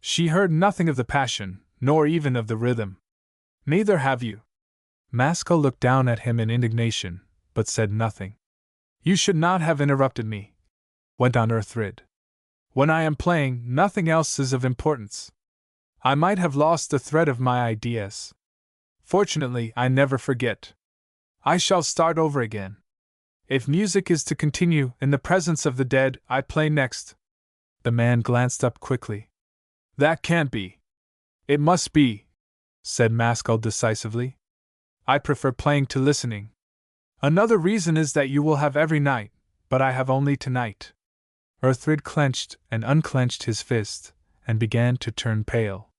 She heard nothing of the passion, nor even of the rhythm. Neither have you." Maskell looked down at him in indignation, but said nothing. "You should not have interrupted me," went on Earthrid. "When I am playing, nothing else is of importance. I might have lost the thread of my ideas. Fortunately, I never forget. I shall start over again. If music is to continue in the presence of the dead, I play next." The man glanced up quickly. "That can't be." "It must be," said Maskell decisively. "I prefer playing to listening. Another reason is that you will have every night, but I have only tonight." Earthrid clenched and unclenched his fist, and began to turn pale.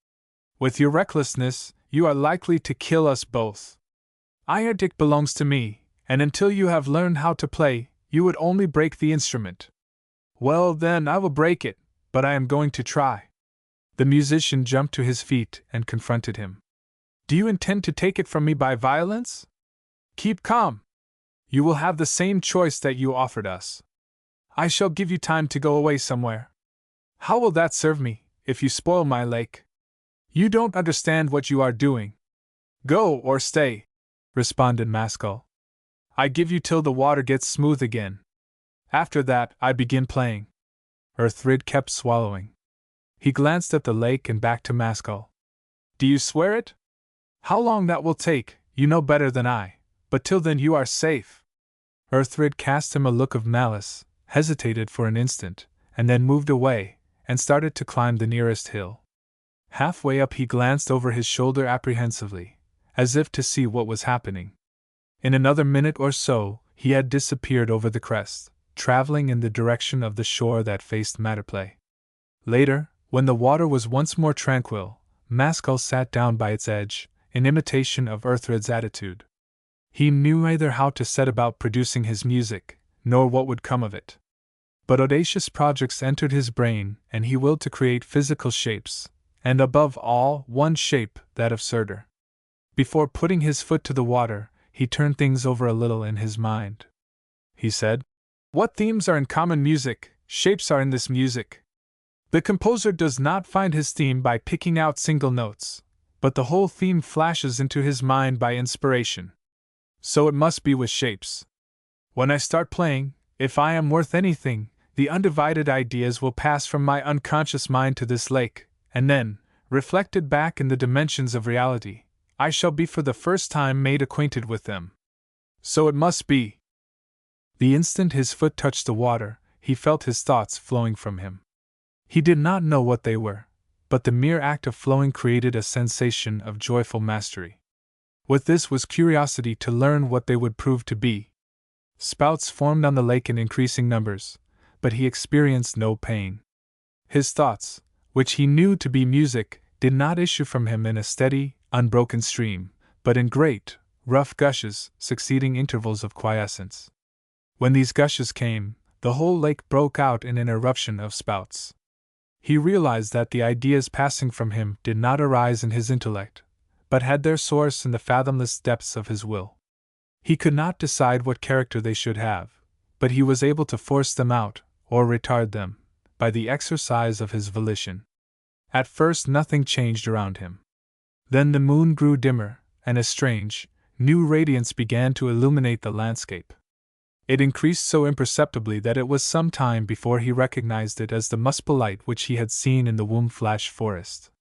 "With your recklessness, you are likely to kill us both. Irondick belongs to me, and until you have learned how to play, you would only break the instrument." "Well, then, I will break it, but I am going to try." The musician jumped to his feet and confronted him. "Do you intend to take it from me by violence? Keep calm. You will have the same choice that you offered us. I shall give you time to go away somewhere. How will that serve me, if you spoil my lake? You don't understand what you are doing. Go or stay," responded Maskell. "I give you till the water gets smooth again. After that, I begin playing." Earthrid kept swallowing. He glanced at the lake and back to Maskell. "Do you swear it? How long that will take, you know better than I, but till then you are safe." Earthrid cast him a look of malice, hesitated for an instant, and then moved away, and started to climb the nearest hill. Halfway up he glanced over his shoulder apprehensively, as if to see what was happening. In another minute or so, he had disappeared over the crest, traveling in the direction of the shore that faced Matterplay. Later, when the water was once more tranquil, Maskell sat down by its edge, in imitation of Earthrid's attitude. He knew neither how to set about producing his music, nor what would come of it. But audacious projects entered his brain, and he willed to create physical shapes, and above all, one shape, that of Surtur. Before putting his foot to the water, he turned things over a little in his mind. He said, "What themes are in common music, shapes are in this music. The composer does not find his theme by picking out single notes, but the whole theme flashes into his mind by inspiration. So it must be with shapes. When I start playing, if I am worth anything, the undivided ideas will pass from my unconscious mind to this lake, and then, reflected back in the dimensions of reality, I shall be for the first time made acquainted with them. So it must be." The instant his foot touched the water, he felt his thoughts flowing from him. He did not know what they were, but the mere act of flowing created a sensation of joyful mastery. With this was curiosity to learn what they would prove to be. Spouts formed on the lake in increasing numbers, but he experienced no pain. His thoughts, which he knew to be music, did not issue from him in a steady, unbroken stream, but in great, rough gushes, succeeding intervals of quiescence. When these gushes came, the whole lake broke out in an eruption of spouts. He realized that the ideas passing from him did not arise in his intellect, but had their source in the fathomless depths of his will. He could not decide what character they should have, but he was able to force them out, or retard them, by the exercise of his volition. At first nothing changed around him. Then the moon grew dimmer, and a strange, new radiance began to illuminate the landscape. It increased so imperceptibly that it was some time before he recognized it as the muspelite which he had seen in the Wombflash forest.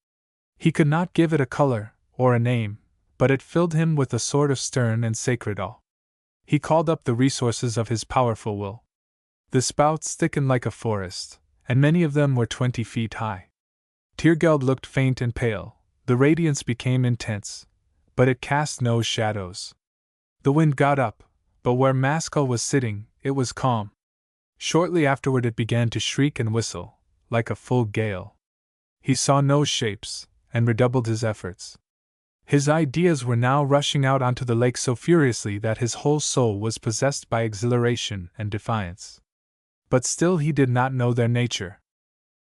He could not give it a color, or a name, but it filled him with a sort of stern and sacred awe. He called up the resources of his powerful will. The spouts thickened like a forest, and many of them were 20 feet high. Tiergeld looked faint and pale. The radiance became intense, but it cast no shadows. The wind got up, but where Maskell was sitting, it was calm. Shortly afterward it began to shriek and whistle, like a full gale. He saw no shapes, and redoubled his efforts. His ideas were now rushing out onto the lake so furiously that his whole soul was possessed by exhilaration and defiance. But still he did not know their nature.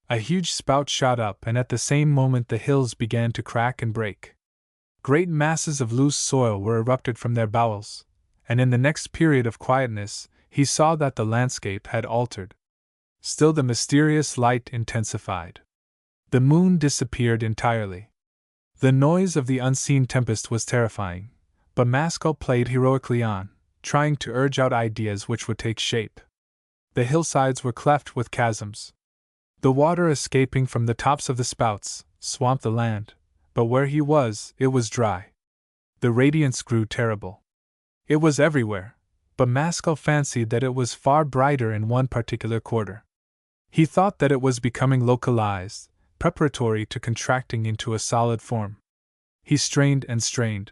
A huge spout shot up, and at the same moment the hills began to crack and break. Great masses of loose soil were erupted from their bowels, and in the next period of quietness, he saw that the landscape had altered. Still the mysterious light intensified. The moon disappeared entirely. The noise of the unseen tempest was terrifying, but Maskell played heroically on, trying to urge out ideas which would take shape. The hillsides were cleft with chasms. The water escaping from the tops of the spouts swamped the land, but where he was, it was dry. The radiance grew terrible. It was everywhere, but Maskell fancied that it was far brighter in one particular quarter. He thought that it was becoming localized, preparatory to contracting into a solid form. He strained and strained.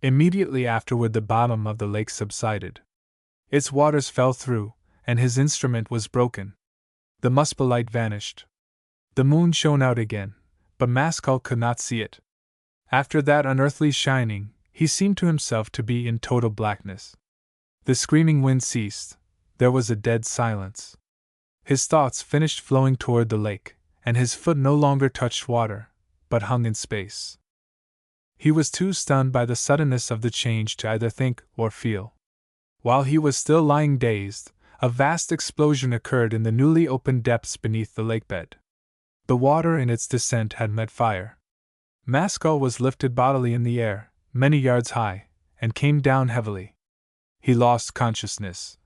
Immediately afterward the bottom of the lake subsided. Its waters fell through, and his instrument was broken. The muspelite vanished. The moon shone out again, but Maskell could not see it. After that unearthly shining, he seemed to himself to be in total blackness. The screaming wind ceased. There was a dead silence. His thoughts finished flowing toward the lake, and his foot no longer touched water, but hung in space. He was too stunned by the suddenness of the change to either think or feel. While he was still lying dazed, a vast explosion occurred in the newly opened depths beneath the lakebed. The water in its descent had met fire. Maskell was lifted bodily in the air, many yards high, and came down heavily. He lost consciousness.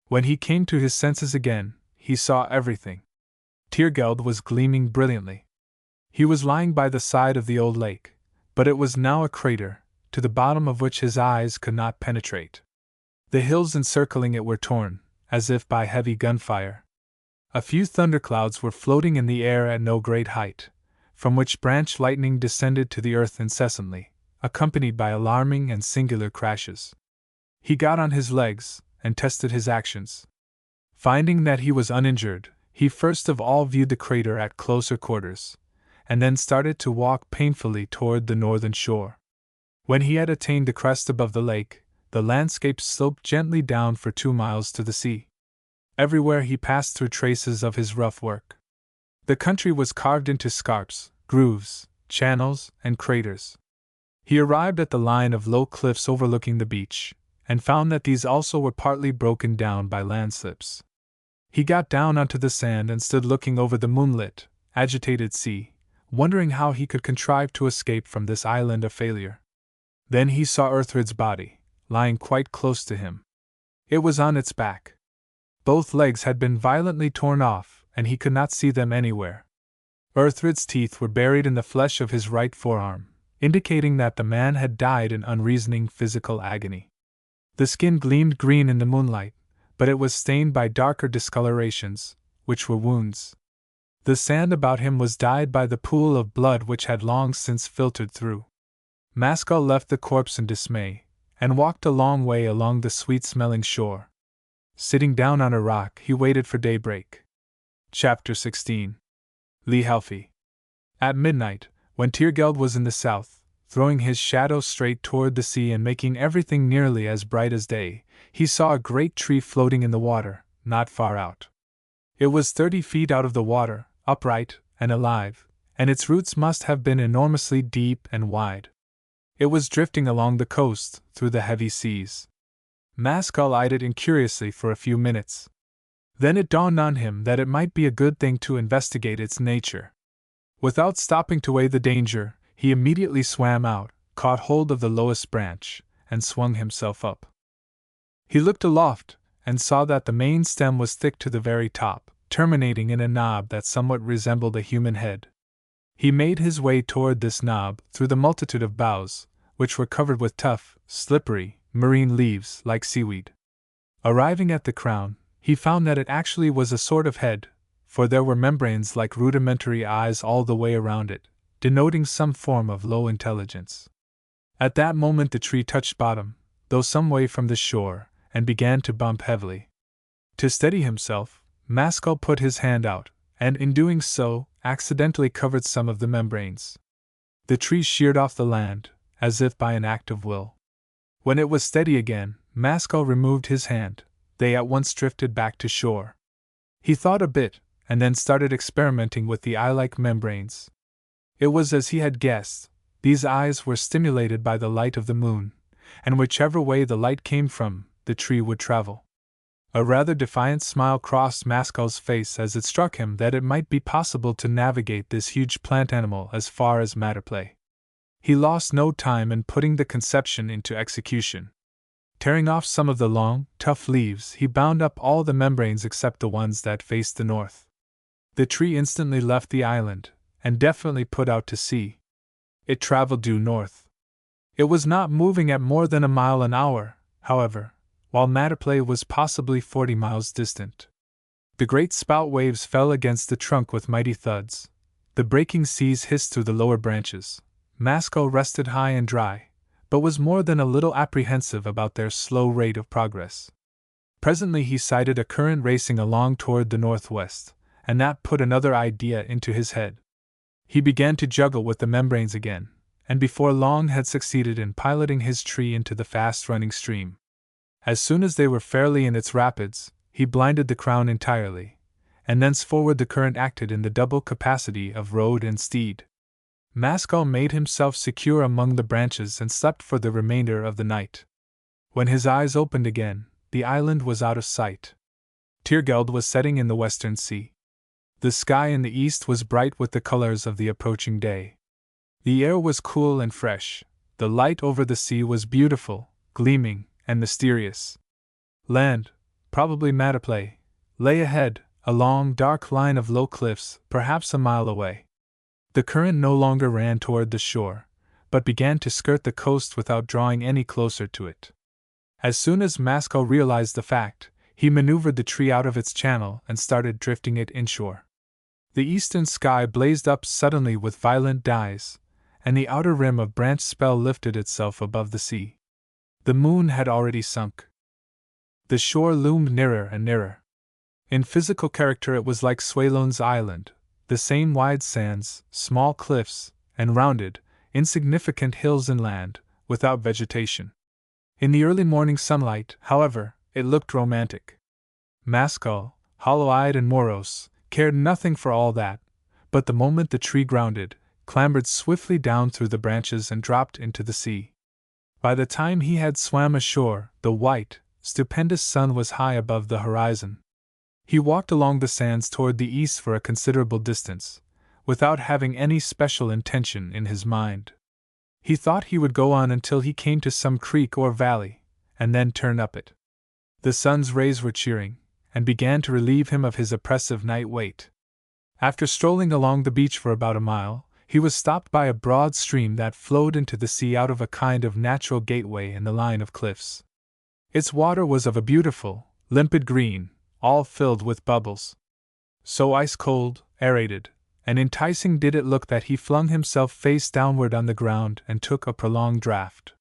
When he came to his senses again, he saw everything. Tiergeld was gleaming brilliantly. He was lying by the side of the old lake, but it was now a crater, to the bottom of which his eyes could not penetrate. The hills encircling it were torn, as if by heavy gunfire. A few thunderclouds were floating in the air at no great height, from which branch lightning descended to the earth incessantly, accompanied by alarming and singular crashes. He got on his legs, and tested his actions. Finding that he was uninjured, he first of all viewed the crater at closer quarters, and then started to walk painfully toward the northern shore. When he had attained the crest above the lake, the landscape sloped gently down for 2 miles to the sea. Everywhere he passed through traces of his rough work. The country was carved into scarps, grooves, channels, and craters. He arrived at the line of low cliffs overlooking the beach, and found that these also were partly broken down by landslips. He got down onto the sand and stood looking over the moonlit, agitated sea, wondering how he could contrive to escape from this island of failure. Then he saw Erthrid's body, lying quite close to him. It was on its back. Both legs had been violently torn off, and he could not see them anywhere. Erthrid's teeth were buried in the flesh of his right forearm, indicating that the man had died in unreasoning physical agony. The skin gleamed green in the moonlight, but it was stained by darker discolorations, which were wounds. The sand about him was dyed by the pool of blood which had long since filtered through. Maskell left the corpse in dismay, and walked a long way along the sweet-smelling shore. Sitting down on a rock, he waited for daybreak. Chapter 16. Lee Helfie. At midnight, when Tiergeld was in the south, throwing his shadow straight toward the sea and making everything nearly as bright as day, he saw a great tree floating in the water, not far out. It was 30 feet out of the water, upright and alive, and its roots must have been enormously deep and wide. It was drifting along the coast, through the heavy seas. Maskell eyed it incuriously for a few minutes. Then it dawned on him that it might be a good thing to investigate its nature. Without stopping to weigh the danger, he immediately swam out, caught hold of the lowest branch, and swung himself up. He looked aloft, and saw that the main stem was thick to the very top, terminating in a knob that somewhat resembled a human head. He made his way toward this knob through the multitude of boughs, which were covered with tough, slippery, marine leaves like seaweed. Arriving at the crown, he found that it actually was a sort of head, for there were membranes like rudimentary eyes all the way around it, denoting some form of low intelligence. At that moment the tree touched bottom, though some way from the shore, and began to bump heavily. To steady himself, Maskell put his hand out, and in doing so, accidentally covered some of the membranes. The tree sheared off the land, as if by an act of will. When it was steady again, Maskell removed his hand. They at once drifted back to shore. He thought a bit, and then started experimenting with the eye-like membranes. It was as he had guessed. These eyes were stimulated by the light of the moon, and whichever way the light came from, the tree would travel. A rather defiant smile crossed Maskell's face as it struck him that it might be possible to navigate this huge plant animal as far as Matterplay. He lost no time in putting the conception into execution. Tearing off some of the long, tough leaves, he bound up all the membranes except the ones that faced the north. The tree instantly left the island, and definitely put out to sea. It traveled due north. It was not moving at more than a mile an hour, however, while Matterplay was possibly 40 miles distant. The great spout waves fell against the trunk with mighty thuds. The breaking seas hissed through the lower branches. Maskell rested high and dry, but was more than a little apprehensive about their slow rate of progress. Presently he sighted a current racing along toward the northwest, and that put another idea into his head. He began to juggle with the membranes again, and before long had succeeded in piloting his tree into the fast-running stream. As soon as they were fairly in its rapids, he blinded the crown entirely, and thenceforward the current acted in the double capacity of road and steed. Maskell made himself secure among the branches and slept for the remainder of the night. When his eyes opened again, the island was out of sight. Tiergeld was setting in the western sea. The sky in the east was bright with the colors of the approaching day. The air was cool and fresh. The light over the sea was beautiful, gleaming, and mysterious. Land, probably Matterplay, lay ahead, a long, dark line of low cliffs, perhaps a mile away. The current no longer ran toward the shore, but began to skirt the coast without drawing any closer to it. As soon as Maskell realized the fact, he maneuvered the tree out of its channel and started drifting it inshore. The eastern sky blazed up suddenly with violent dyes, and the outer rim of branch spell lifted itself above the sea. The moon had already sunk. The shore loomed nearer and nearer. In physical character it was like Swallown's Island, the same wide sands, small cliffs, and rounded, insignificant hills inland, without vegetation. In the early morning sunlight, however, it looked romantic. Maskell, hollow-eyed and morose, cared nothing for all that, but the moment the tree grounded, clambered swiftly down through the branches and dropped into the sea. By the time he had swam ashore, the white, stupendous sun was high above the horizon. He walked along the sands toward the east for a considerable distance, without having any special intention in his mind. He thought he would go on until he came to some creek or valley, and then turn up it. The sun's rays were cheering, and began to relieve him of his oppressive night weight. After strolling along the beach for about a mile, he was stopped by a broad stream that flowed into the sea out of a kind of natural gateway in the line of cliffs. Its water was of a beautiful, limpid green, all filled with bubbles. So ice-cold, aerated, and enticing did it look that he flung himself face downward on the ground and took a prolonged draught.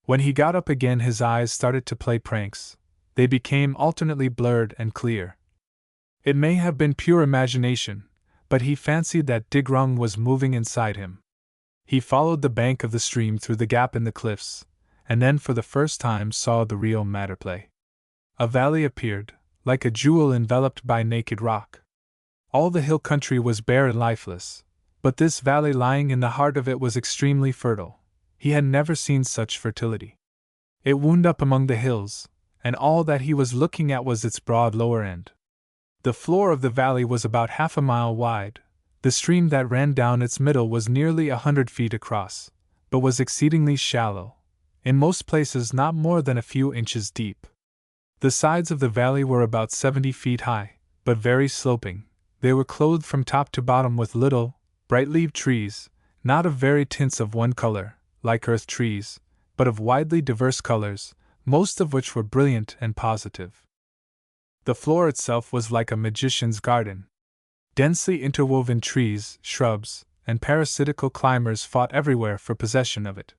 When he got up again, his eyes started to play pranks. They became alternately blurred and clear. It may have been pure imagination, but he fancied that Digrung was moving inside him. He followed the bank of the stream through the gap in the cliffs, and then for the first time saw the real matter play. A valley appeared, like a jewel enveloped by naked rock. All the hill country was bare and lifeless, but this valley lying in the heart of it was extremely fertile. He had never seen such fertility. It wound up among the hills, and all that he was looking at was its broad lower end. The floor of the valley was about half a mile wide. The stream that ran down its middle was nearly 100 feet across, but was exceedingly shallow, in most places not more than a few inches deep. The sides of the valley were about 70 feet high, but very sloping. They were clothed from top to bottom with little, bright-leaved trees, not of varied tints of one color, like earth trees, but of widely diverse colors, most of which were brilliant and positive. The floor itself was like a magician's garden. Densely interwoven trees, shrubs, and parasitical climbers fought everywhere for possession of it.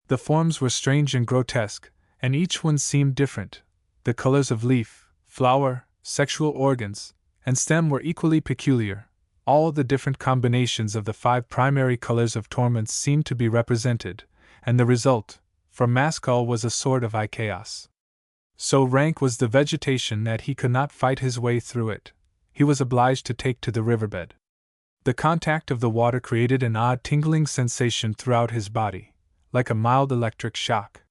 The forms were strange and grotesque, and each one seemed different. The colors of leaf, flower, sexual organs, and stem were equally peculiar. All the different combinations of the 5 primary colors of torments seemed to be represented, and the result, for Maskell, was a sort of chaos. So rank was the vegetation that he could not fight his way through it. He was obliged to take to the riverbed. The contact of the water created an odd tingling sensation throughout his body, like a mild electric shock.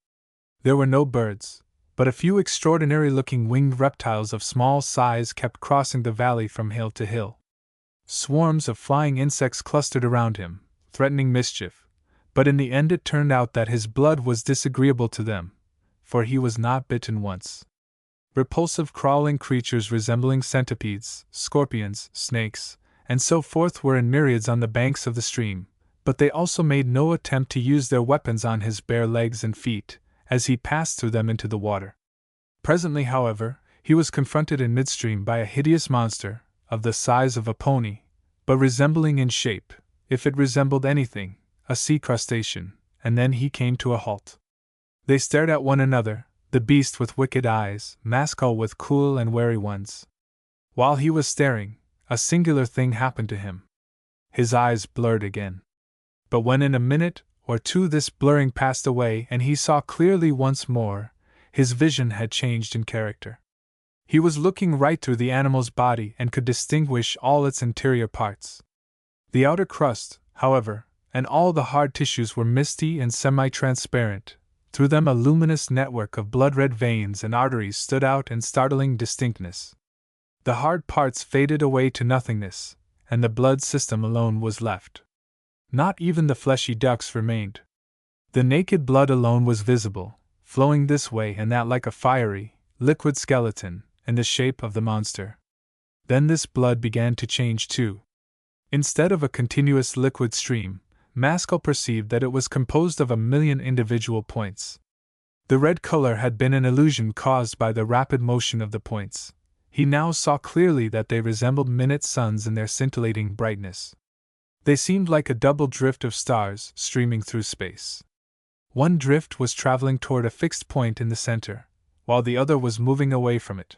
There were no birds, but a few extraordinary-looking winged reptiles of small size kept crossing the valley from hill to hill. Swarms of flying insects clustered around him, threatening mischief, but in the end it turned out that his blood was disagreeable to them, for he was not bitten once. Repulsive crawling creatures resembling centipedes, scorpions, snakes, and so forth were in myriads on the banks of the stream, but they also made no attempt to use their weapons on his bare legs and feet, as he passed through them into the water. Presently, however, he was confronted in midstream by a hideous monster, of the size of a pony, but resembling in shape, if it resembled anything, a sea crustacean, and then he came to a halt. They stared at one another, the beast with wicked eyes, Maskell with cool and wary ones. While he was staring, a singular thing happened to him. His eyes blurred again. But when in a minute or two this blurring passed away and he saw clearly once more, his vision had changed in character. He was looking right through the animal's body and could distinguish all its interior parts. The outer crust, however, and all the hard tissues were misty and semi-transparent. Through them a luminous network of blood-red veins and arteries stood out in startling distinctness. The hard parts faded away to nothingness, and the blood system alone was left. Not even the fleshy ducts remained. The naked blood alone was visible, flowing this way and that like a fiery, liquid skeleton, in the shape of the monster. Then this blood began to change too. Instead of a continuous liquid stream, Maskell perceived that it was composed of 1,000,000 individual points. The red color had been an illusion caused by the rapid motion of the points. He now saw clearly that they resembled minute suns in their scintillating brightness. They seemed like a double drift of stars streaming through space. One drift was traveling toward a fixed point in the center, while the other was moving away from it.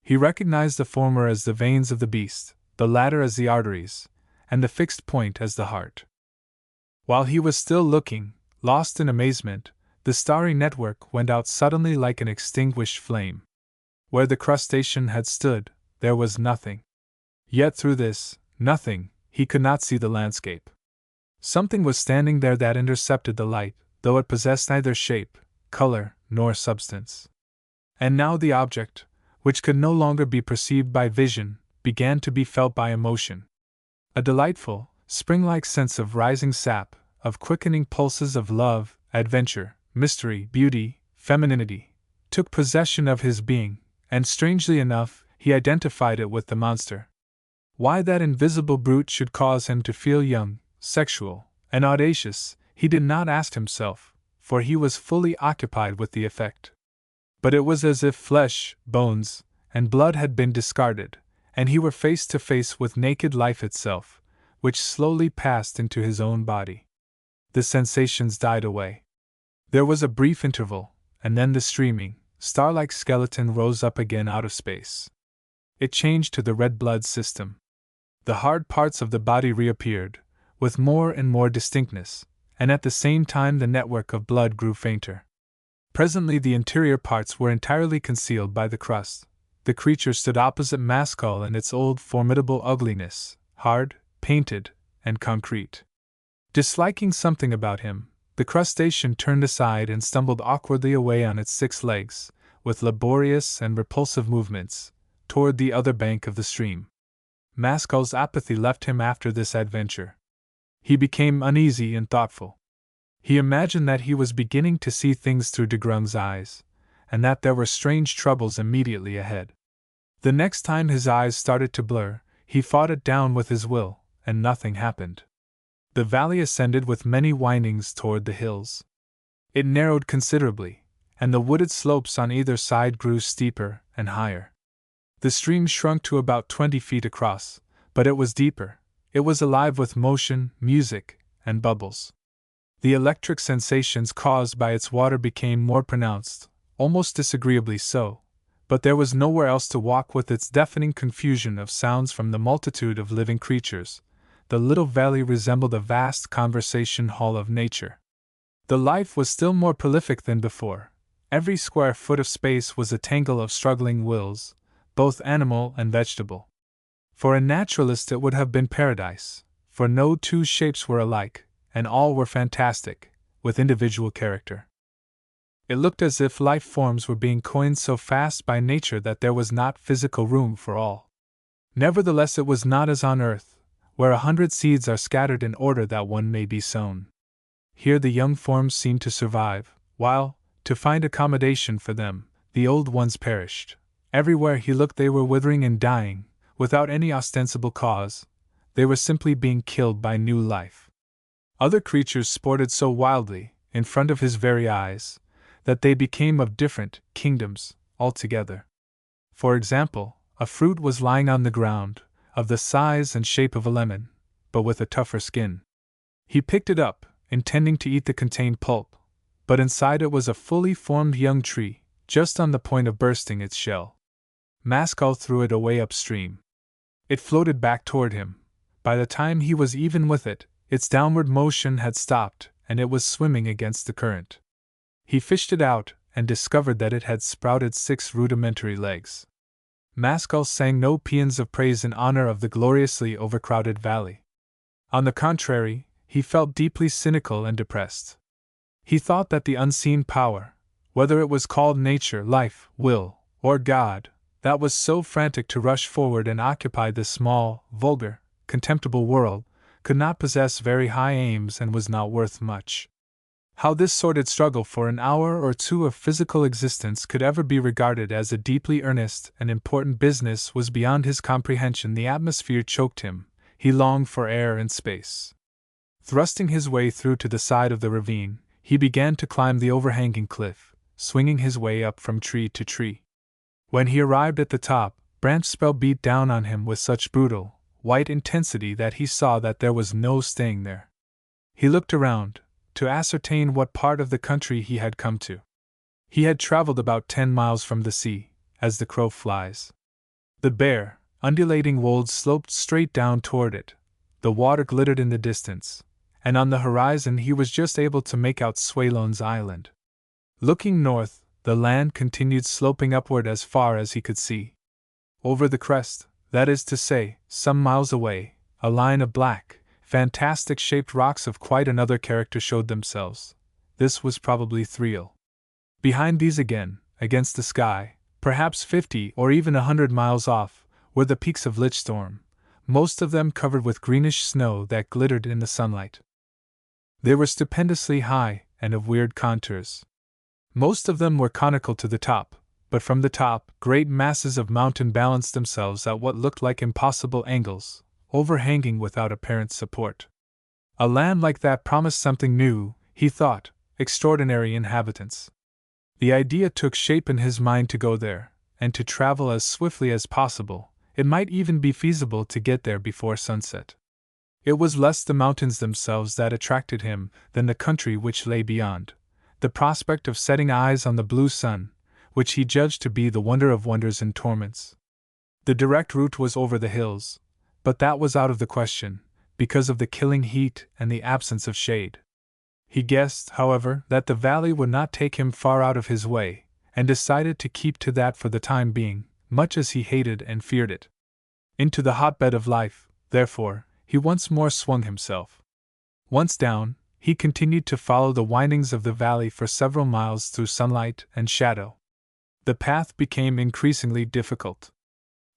He recognized the former as the veins of the beast, the latter as the arteries, and the fixed point as the heart. While he was still looking, lost in amazement, the starry network went out suddenly like an extinguished flame. Where the crustacean had stood, there was nothing. Yet through this nothing, he could not see the landscape. Something was standing there that intercepted the light, though it possessed neither shape, color, nor substance. And now the object, which could no longer be perceived by vision, began to be felt by emotion. A delightful, spring-like sense of rising sap, of quickening pulses of love, adventure, mystery, beauty, femininity, took possession of his being, and strangely enough, he identified it with the monster. Why that invisible brute should cause him to feel young, sexual, and audacious, he did not ask himself, for he was fully occupied with the effect. But it was as if flesh, bones, and blood had been discarded, and he were face to face with naked life itself, which slowly passed into his own body. The sensations died away. There was a brief interval, and then the streaming, star-like skeleton rose up again out of space. It changed to the red blood system. The hard parts of the body reappeared, with more and more distinctness, and at the same time the network of blood grew fainter. Presently the interior parts were entirely concealed by the crust. The creature stood opposite Maskell in its old formidable ugliness, hard, painted, and concrete. Disliking something about him, the crustacean turned aside and stumbled awkwardly away on its 6 legs, with laborious and repulsive movements, toward the other bank of the stream. Maskell's apathy left him after this adventure. He became uneasy and thoughtful. He imagined that he was beginning to see things through de Grung's eyes, and that there were strange troubles immediately ahead. The next time his eyes started to blur, he fought it down with his will, and nothing happened. The valley ascended with many windings toward the hills. It narrowed considerably, and the wooded slopes on either side grew steeper and higher. The stream shrunk to about 20 feet across, but it was deeper. It was alive with motion, music, and bubbles. The electric sensations caused by its water became more pronounced, almost disagreeably so, but there was nowhere else to walk with its deafening confusion of sounds from the multitude of living creatures. The little valley resembled a vast conversation hall of nature. The life was still more prolific than before. Every square foot of space was a tangle of struggling wills, both animal and vegetable. For a naturalist it would have been paradise, for no 2 shapes were alike, and all were fantastic, with individual character. It looked as if life forms were being coined so fast by nature that there was not physical room for all. Nevertheless, it was not as on earth, where 100 seeds are scattered in order that one may be sown. Here the young forms seemed to survive, while, to find accommodation for them, the old ones perished. Everywhere he looked they were withering and dying, without any ostensible cause. They were simply being killed by new life. Other creatures sported so wildly, in front of his very eyes, that they became of different kingdoms altogether. For example, a fruit was lying on the ground, of the size and shape of a lemon, but with a tougher skin. He picked it up, intending to eat the contained pulp, but inside it was a fully formed young tree, just on the point of bursting its shell. Maskell threw it away upstream. It floated back toward him. By the time he was even with it, its downward motion had stopped, and it was swimming against the current. He fished it out, and discovered that it had sprouted 6 rudimentary legs. Maskell sang no paeans of praise in honor of the gloriously overcrowded valley. On the contrary, he felt deeply cynical and depressed. He thought that the unseen power, whether it was called nature, life, will, or God, that was so frantic to rush forward and occupy this small, vulgar, contemptible world, could not possess very high aims and was not worth much. How this sordid struggle for an hour or 2 of physical existence could ever be regarded as a deeply earnest and important business was beyond his comprehension. The atmosphere choked him. He longed for air and space. Thrusting his way through to the side of the ravine, he began to climb the overhanging cliff, swinging his way up from tree to tree. When he arrived at the top, branch spell beat down on him with such brutal, white intensity that he saw that there was no staying there. He looked around, to ascertain what part of the country he had come to. He had traveled about 10 miles from the sea, as the crow flies. The bare, undulating wolds sloped straight down toward it, the water glittered in the distance, and on the horizon he was just able to make out Swalon's Island. Looking north, the land continued sloping upward as far as he could see. Over the crest, that is to say, some miles away, a line of black, fantastic-shaped rocks of quite another character showed themselves. This was probably Thriel. Behind these again, against the sky, perhaps 50 or even 100 miles off, were the peaks of Lichstorm, most of them covered with greenish snow that glittered in the sunlight. They were stupendously high and of weird contours. Most of them were conical to the top, but from the top, great masses of mountain balanced themselves at what looked like impossible angles, overhanging without apparent support. A land like that promised something new, he thought, extraordinary inhabitants. The idea took shape in his mind to go there, and to travel as swiftly as possible. It might even be feasible to get there before sunset. It was less the mountains themselves that attracted him than the country which lay beyond, the prospect of setting eyes on the blue sun, which he judged to be the wonder of wonders and torments. The direct route was over the hills, but that was out of the question, because of the killing heat and the absence of shade. He guessed, however, that the valley would not take him far out of his way, and decided to keep to that for the time being, much as he hated and feared it. Into the hotbed of life, therefore, he once more swung himself. Once down, he continued to follow the windings of the valley for several miles through sunlight and shadow. The path became increasingly difficult.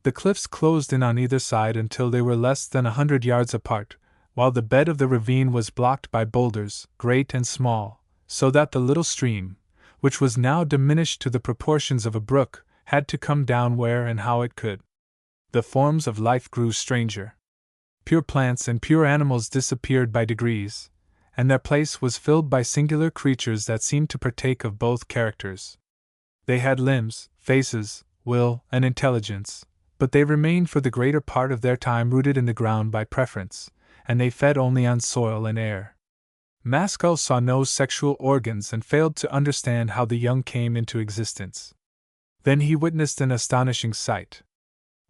The cliffs closed in on either side until they were less than 100 yards apart, while the bed of the ravine was blocked by boulders, great and small, so that the little stream, which was now diminished to the proportions of a brook, had to come down where and how it could. The forms of life grew stranger. Pure plants and pure animals disappeared by degrees, and their place was filled by singular creatures that seemed to partake of both characters. They had limbs, faces, will, and intelligence, but they remained for the greater part of their time rooted in the ground by preference, and they fed only on soil and air. Maskell saw no sexual organs and failed to understand how the young came into existence. Then he witnessed an astonishing sight.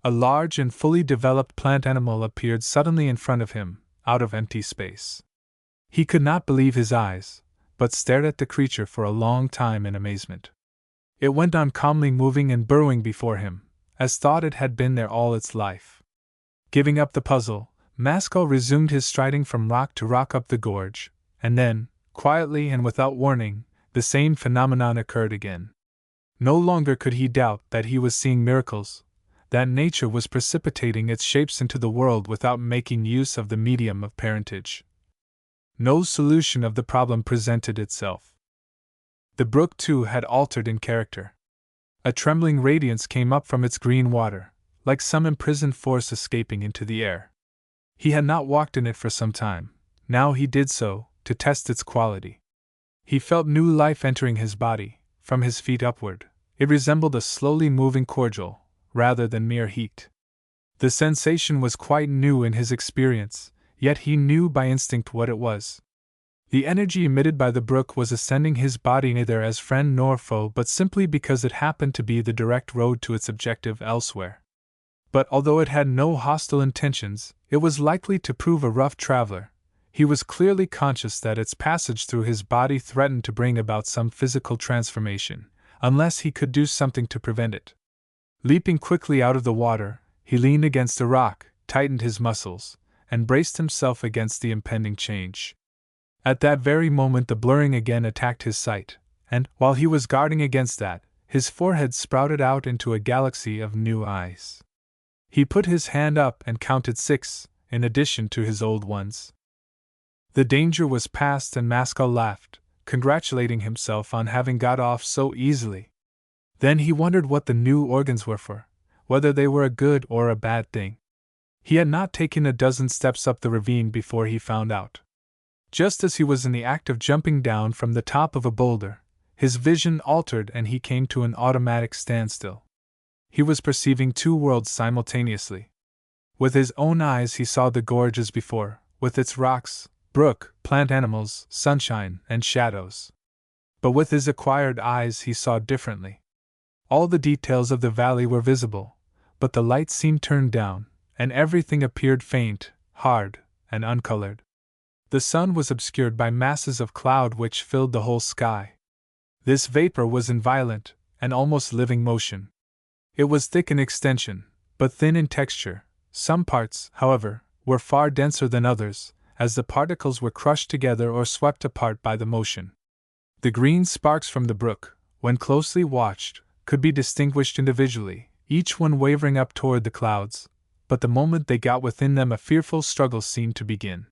A large and fully developed plant animal appeared suddenly in front of him, out of empty space. He could not believe his eyes, but stared at the creature for a long time in amazement. It went on calmly moving and burrowing before him, as thought it had been there all its life. Giving up the puzzle, Maskell resumed his striding from rock to rock up the gorge, and then, quietly and without warning, the same phenomenon occurred again. No longer could he doubt that he was seeing miracles, that nature was precipitating its shapes into the world without making use of the medium of parentage. No solution of the problem presented itself. The brook, too, had altered in character. A trembling radiance came up from its green water, like some imprisoned force escaping into the air. He had not walked in it for some time. Now he did so, to test its quality. He felt new life entering his body, from his feet upward. It resembled a slowly moving cordial, rather than mere heat. The sensation was quite new in his experience, yet he knew by instinct what it was. The energy emitted by the brook was ascending his body neither as friend nor foe but simply because it happened to be the direct road to its objective elsewhere. But although it had no hostile intentions, it was likely to prove a rough traveler. He was clearly conscious that its passage through his body threatened to bring about some physical transformation, unless he could do something to prevent it. Leaping quickly out of the water, he leaned against a rock, tightened his muscles, and braced himself against the impending change. At that very moment the blurring again attacked his sight, and, while he was guarding against that, his forehead sprouted out into a galaxy of new eyes. He put his hand up and counted 6, in addition to his old ones. The danger was past and Maskell laughed, congratulating himself on having got off so easily. Then he wondered what the new organs were for, whether they were a good or a bad thing. He had not taken a dozen steps up the ravine before he found out. Just as he was in the act of jumping down from the top of a boulder, his vision altered and he came to an automatic standstill. He was perceiving 2 worlds simultaneously. With his own eyes he saw the gorge as before, with its rocks, brook, plant animals, sunshine, and shadows. But with his acquired eyes he saw differently. All the details of the valley were visible, but the light seemed turned down, and everything appeared faint, hard, and uncolored. The sun was obscured by masses of cloud which filled the whole sky. This vapor was in violent, and almost living motion. It was thick in extension, but thin in texture. Some parts, however, were far denser than others, as the particles were crushed together or swept apart by the motion. The green sparks from the brook, when closely watched, could be distinguished individually, each one wavering up toward the clouds, but the moment they got within them a fearful struggle seemed to begin.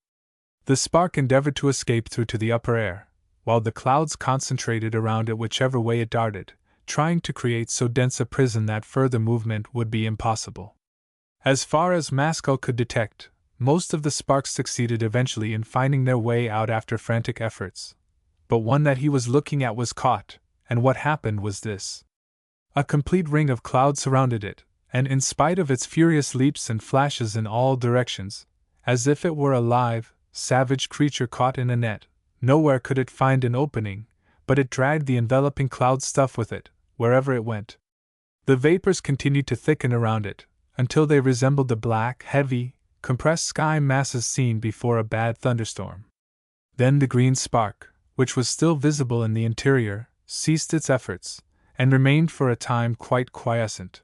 The spark endeavored to escape through to the upper air, while the clouds concentrated around it whichever way it darted, trying to create so dense a prison that further movement would be impossible. As far as Maskell could detect, most of the sparks succeeded eventually in finding their way out after frantic efforts. But one that he was looking at was caught, and what happened was this. A complete ring of cloud surrounded it, and in spite of its furious leaps and flashes in all directions, as if it were a live, savage creature caught in a net. Nowhere could it find an opening, but it dragged the enveloping cloud stuff with it, wherever it went. The vapors continued to thicken around it, until they resembled the black, heavy, compressed sky masses seen before a bad thunderstorm. Then the green spark, which was still visible in the interior, ceased its efforts, and remained for a time quite quiescent.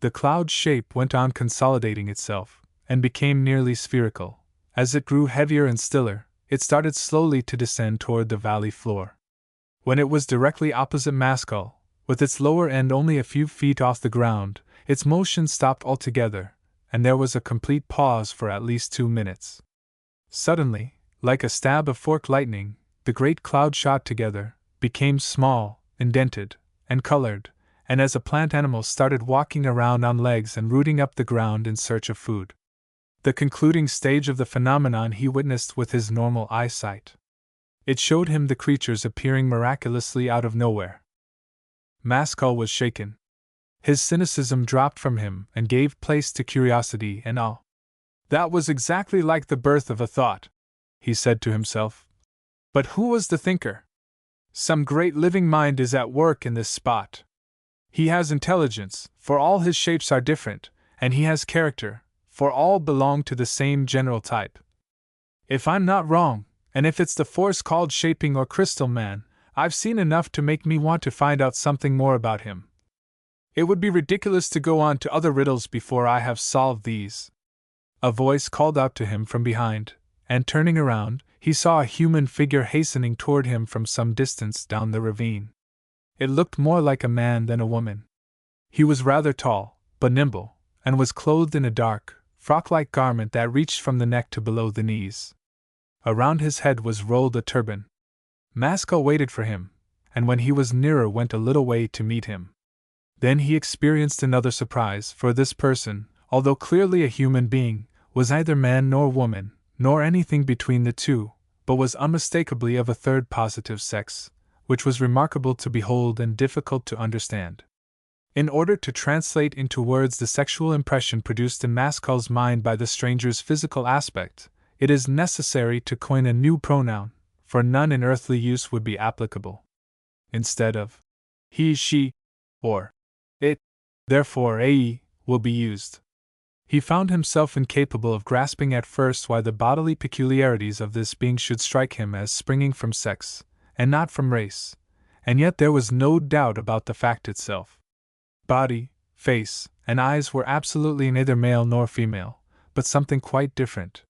The cloud shape went on consolidating itself, and became nearly spherical. As it grew heavier and stiller, it started slowly to descend toward the valley floor. When it was directly opposite Maskell, with its lower end only a few feet off the ground, its motion stopped altogether, and there was a complete pause for at least 2 minutes. Suddenly, like a stab of forked lightning, the great cloud shot together, became small, indented, and colored, and as a plant animal started walking around on legs and rooting up the ground in search of food. The concluding stage of the phenomenon he witnessed with his normal eyesight. It showed him the creatures appearing miraculously out of nowhere. Maskell was shaken. His cynicism dropped from him and gave place to curiosity and awe. That was exactly like the birth of a thought, he said to himself. But who was the thinker? Some great living mind is at work in this spot. He has intelligence, for all his shapes are different, and he has character, for all belong to the same general type. If I'm not wrong, and if it's the force called shaping or crystal man, I've seen enough to make me want to find out something more about him. It would be ridiculous to go on to other riddles before I have solved these. A voice called out to him from behind, and turning around, he saw a human figure hastening toward him from some distance down the ravine. It looked more like a man than a woman. He was rather tall, but nimble, and was clothed in a dark, frock-like garment that reached from the neck to below the knees. Around his head was rolled a turban. Maskell waited for him, and when he was nearer went a little way to meet him. Then he experienced another surprise, for this person, although clearly a human being, was neither man nor woman, nor anything between the two, but was unmistakably of a third positive sex, which was remarkable to behold and difficult to understand. In order to translate into words the sexual impression produced in Maskell's mind by the stranger's physical aspect, it is necessary to coin a new pronoun, for none in earthly use would be applicable. Instead of he, she, or it, therefore "ae" will be used. He found himself incapable of grasping at first why the bodily peculiarities of this being should strike him as springing from sex, and not from race, and yet there was no doubt about the fact itself. Body, face, and eyes were absolutely neither male nor female, but something quite different.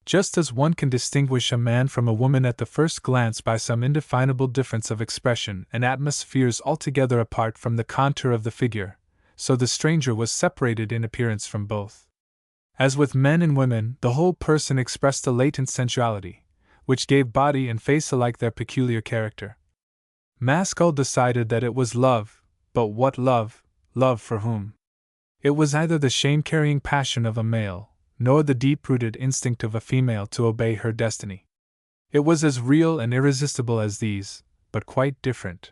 Just as one can distinguish a man from a woman at the first glance by some indefinable difference of expression and atmospheres altogether apart from the contour of the figure, so the stranger was separated in appearance from both. As with men and women, the whole person expressed a latent sensuality, which gave body and face alike their peculiar character. Maskell decided that it was love, but what love? Love for whom? It was neither the shame-carrying passion of a male, nor the deep-rooted instinct of a female to obey her destiny. It was as real and irresistible as these, but quite different.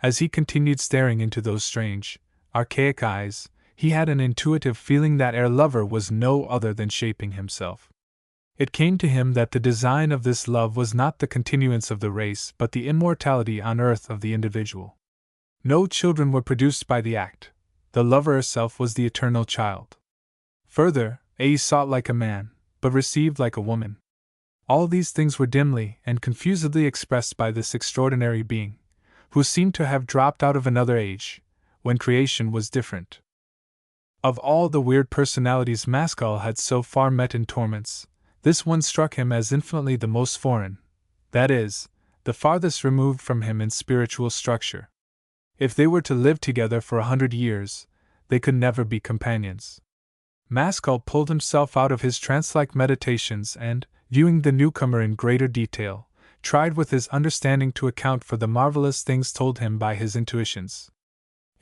As he continued staring into those strange, archaic eyes, he had an intuitive feeling that our lover was no other than shaping himself. It came to him that the design of this love was not the continuance of the race but the immortality on earth of the individual. No children were produced by the act. The lover herself was the eternal child. Further, A sought like a man, but received like a woman. All these things were dimly and confusedly expressed by this extraordinary being, who seemed to have dropped out of another age, when creation was different. Of all the weird personalities Maskell had so far met in torments, this one struck him as infinitely the most foreign, that is, the farthest removed from him in spiritual structure. If they were to live together for 100 years, they could never be companions. Maskell pulled himself out of his trance-like meditations and, viewing the newcomer in greater detail, tried with his understanding to account for the marvelous things told him by his intuitions.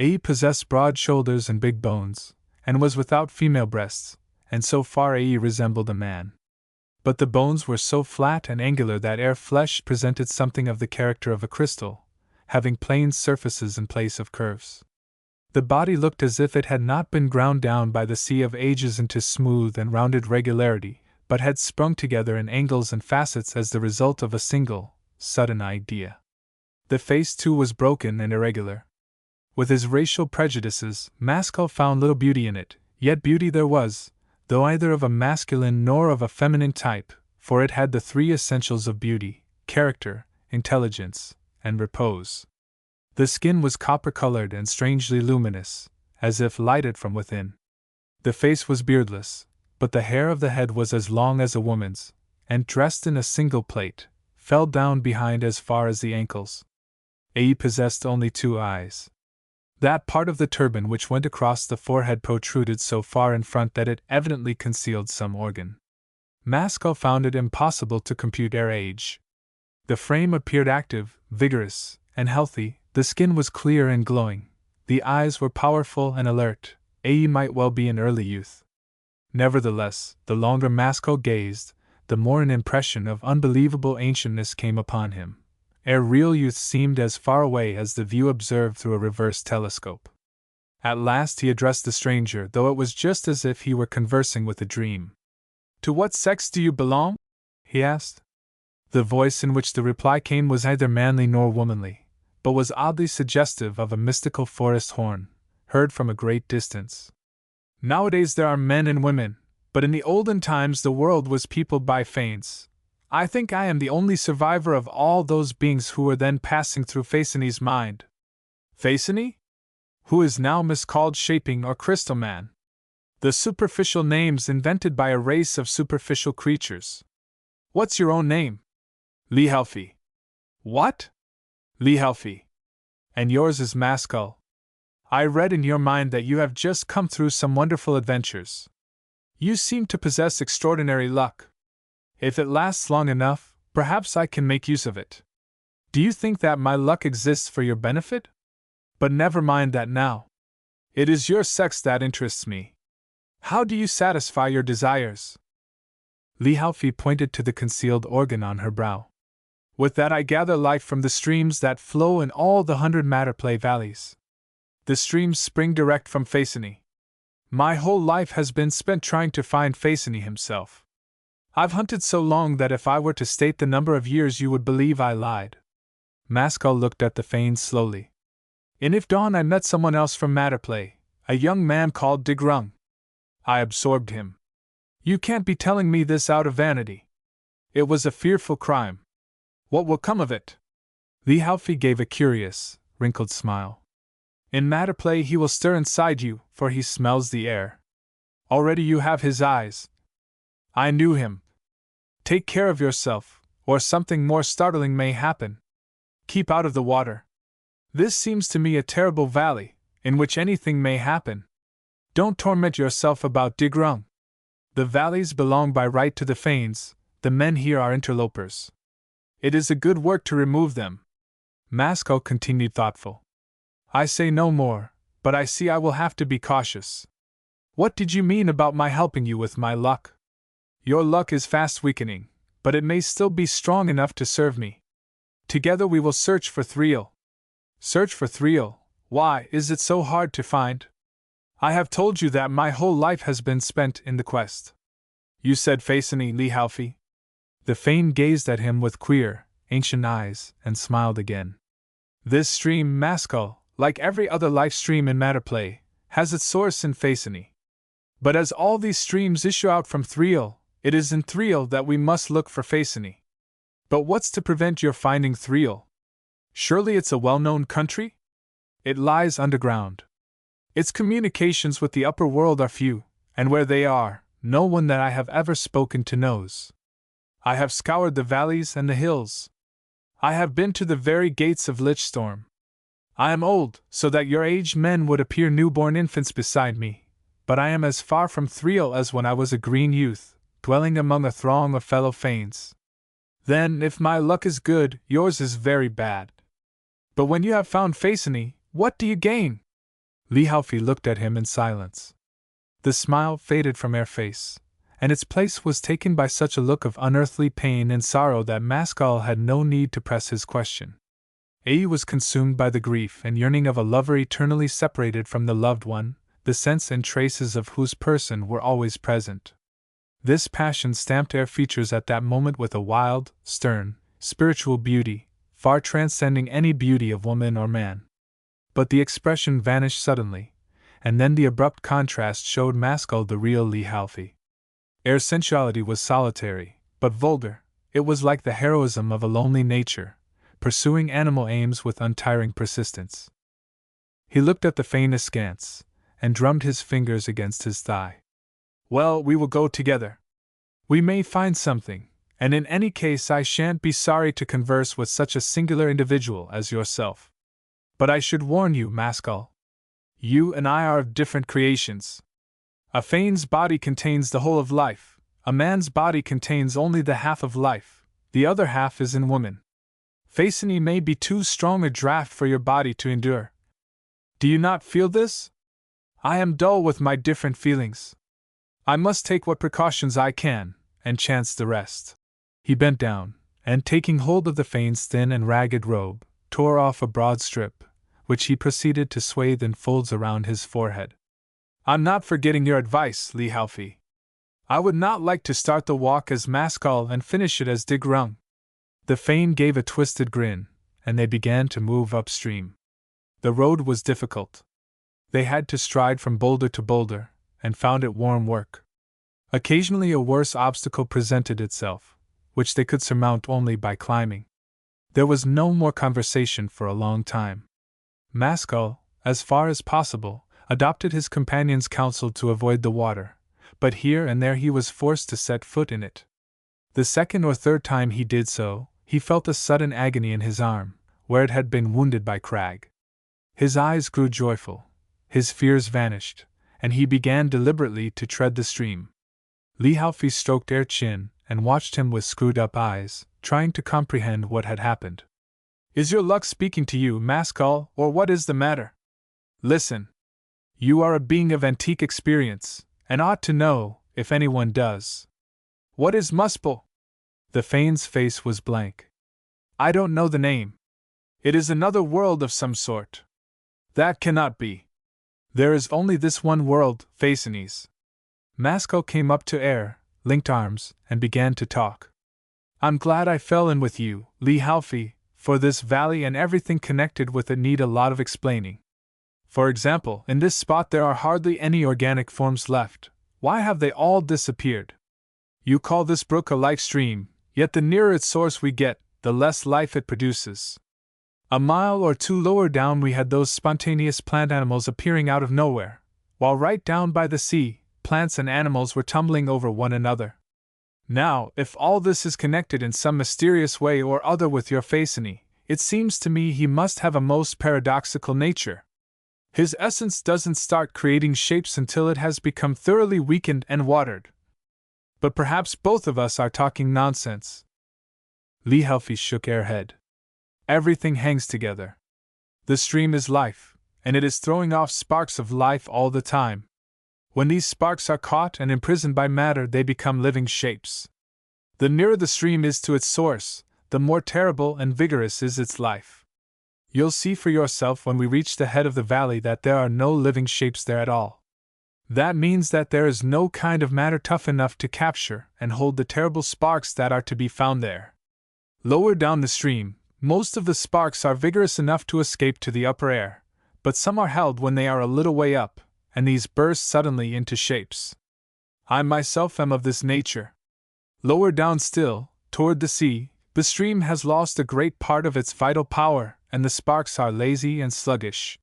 A possessed broad shoulders and big bones, and was without female breasts, and so far A resembled a man. But the bones were so flat and angular that air flesh presented something of the character of a crystal, having planed surfaces in place of curves. The body looked as if it had not been ground down by the sea of ages into smooth and rounded regularity, but had sprung together in angles and facets as the result of a single, sudden idea. The face, too, was broken and irregular. With his racial prejudices, Maskell found little beauty in it, yet beauty there was, though either of a masculine nor of a feminine type, for it had the three essentials of beauty: character, intelligence, and repose. The skin was copper-colored and strangely luminous, as if lighted from within. The face was beardless, but the hair of the head was as long as a woman's, and dressed in a single plait, fell down behind as far as the ankles. He possessed only 2 eyes. That part of the turban which went across the forehead protruded so far in front that it evidently concealed some organ. Maskell found it impossible to compute their age. The frame appeared active, vigorous, and healthy, the skin was clear and glowing, the eyes were powerful and alert. He might well be in early youth. Nevertheless, the longer Maskell gazed, the more an impression of unbelievable ancientness came upon him, ere real youth seemed as far away as the view observed through a reverse telescope. At last he addressed the stranger, though it was just as if he were conversing with a dream. "To what sex do you belong?" he asked. The voice in which the reply came was neither manly nor womanly, but was oddly suggestive of a mystical forest horn, heard from a great distance. "Nowadays there are men and women, but in the olden times the world was peopled by Fanes. I think I am the only survivor of all those beings who were then passing through Phaeton's mind." "Phaeton? Who is now miscalled Shaping or Crystal Man. The superficial names invented by a race of superficial creatures. What's your own name?" "Lehalfie." "What?" "Lehalfie. And yours is Maskell. I read in your mind that you have just come through some wonderful adventures. You seem to possess extraordinary luck. If it lasts long enough, perhaps I can make use of it. Do you think that my luck exists for your benefit? But never mind that now. It is your sex that interests me. How do you satisfy your desires?" Lehalfie pointed to the concealed organ on her brow. "With that I gather life from the streams that flow in all the 100 Matterplay valleys. The streams spring direct from Phaeton. My whole life has been spent trying to find Phaeton himself. I've hunted so long that if I were to state the number of years you would believe I lied." Maskell looked at the Fanes slowly. "In If Dawn I met someone else from Matterplay, a young man called Digrung. I absorbed him. You can't be telling me this out of vanity. It was a fearful crime. What will come of it?" Lehalfie gave a curious, wrinkled smile. "In Matterplay he will stir inside you, for he smells the air. Already you have his eyes. I knew him. Take care of yourself, or something more startling may happen. Keep out of the water. This seems to me a terrible valley, in which anything may happen. Don't torment yourself about Digrung. The valleys belong by right to the Fanes, the men here are interlopers. It is a good work to remove them." Maskell continued thoughtful. "I say no more, but I see I will have to be cautious. What did you mean about my helping you with my luck? Your luck is fast weakening, but it may still be strong enough to serve me. Together we will search for Thriel." "Search for Thriel? Why, is it so hard to find? I have told you that my whole life has been spent in the quest." "You said Phaeton, Lehalfie?" The Fane gazed at him with queer, ancient eyes, and smiled again. "This stream, Maskell, like every other life stream in Matterplay, has its source in Phaeton. But as all these streams issue out from Thriel, it is in Thriel that we must look for Phaeton. But what's to prevent your finding Thriel? Surely it's a well-known country? It lies underground. Its communications with the upper world are few, and where they are, no one that I have ever spoken to knows. I have scoured the valleys and the hills. I have been to the very gates of Lichstorm. I am old, so that your aged men would appear newborn infants beside me, but I am as far from Thriel as when I was a green youth, dwelling among a throng of fellow Fanes. Then, if my luck is good, yours is very bad. But when you have found Phaeton, what do you gain?" Lehalfie looked at him in silence. The smile faded from her face, and its place was taken by such a look of unearthly pain and sorrow that Maskell had no need to press his question. He was consumed by the grief and yearning of a lover eternally separated from the loved one, the sense and traces of whose person were always present. This passion stamped their features at that moment with a wild, stern, spiritual beauty, far transcending any beauty of woman or man. But the expression vanished suddenly, and then the abrupt contrast showed Maskell the real Lee Halfie. Ere sensuality was solitary, but vulgar, it was like the heroism of a lonely nature, pursuing animal aims with untiring persistence. He looked at the Fane askance, and drummed his fingers against his thigh. Well, we will go together. We may find something, and in any case I shan't be sorry to converse with such a singular individual as yourself. But I should warn you, Maskell. You and I are of different creations. A Fane's body contains the whole of life, a man's body contains only the half of life, the other half is in woman. Phasini may be too strong a draught for your body to endure. Do you not feel this? I am dull with my different feelings. I must take what precautions I can, and chance the rest. He bent down, and taking hold of the Fane's thin and ragged robe, tore off a broad strip, which he proceeded to swathe in folds around his forehead. I'm not forgetting your advice, Lee Halfie. I would not like to start the walk as Maskell and finish it as Dig Rung. The Fane gave a twisted grin, and they began to move upstream. The road was difficult. They had to stride from boulder to boulder, and found it warm work. Occasionally a worse obstacle presented itself, which they could surmount only by climbing. There was no more conversation for a long time. Maskell, as far as possible, adopted his companion's counsel to avoid the water, but here and there he was forced to set foot in it. The second or third time he did so, he felt a sudden agony in his arm, where it had been wounded by Crag. His eyes grew joyful, his fears vanished, and he began deliberately to tread the stream. Lee Halfie stroked Air Chin and watched him with screwed-up eyes, trying to comprehend what had happened. Is your luck speaking to you, Maskell, or what is the matter? Listen. You are a being of antique experience, and ought to know, if anyone does. What is Muspel? The Fane's face was blank. I don't know the name. It is another world of some sort. That cannot be. There is only this one world, Phasinis. Maskell came up to Air, linked arms, and began to talk. I'm glad I fell in with you, Lee Halfie, for this valley and everything connected with it need a lot of explaining. For example, in this spot there are hardly any organic forms left. Why have they all disappeared? You call this brook a life stream, yet the nearer its source we get, the less life it produces. A mile or two lower down we had those spontaneous plant animals appearing out of nowhere, while right down by the sea, plants and animals were tumbling over one another. Now, if all this is connected in some mysterious way or other with your Phasini, it seems to me he must have a most paradoxical nature. His essence doesn't start creating shapes until it has become thoroughly weakened and watered. But perhaps both of us are talking nonsense. Lee Halfie shook Air head. Everything hangs together. The stream is life, and it is throwing off sparks of life all the time. When these sparks are caught and imprisoned by matter, they become living shapes. The nearer the stream is to its source, the more terrible and vigorous is its life. You'll see for yourself when we reach the head of the valley that there are no living shapes there at all. That means that there is no kind of matter tough enough to capture and hold the terrible sparks that are to be found there. Lower down the stream, most of the sparks are vigorous enough to escape to the upper air, but some are held when they are a little way up, and these burst suddenly into shapes. I myself am of this nature. Lower down still, toward the sea, the stream has lost a great part of its vital power, and the sparks are lazy and sluggish.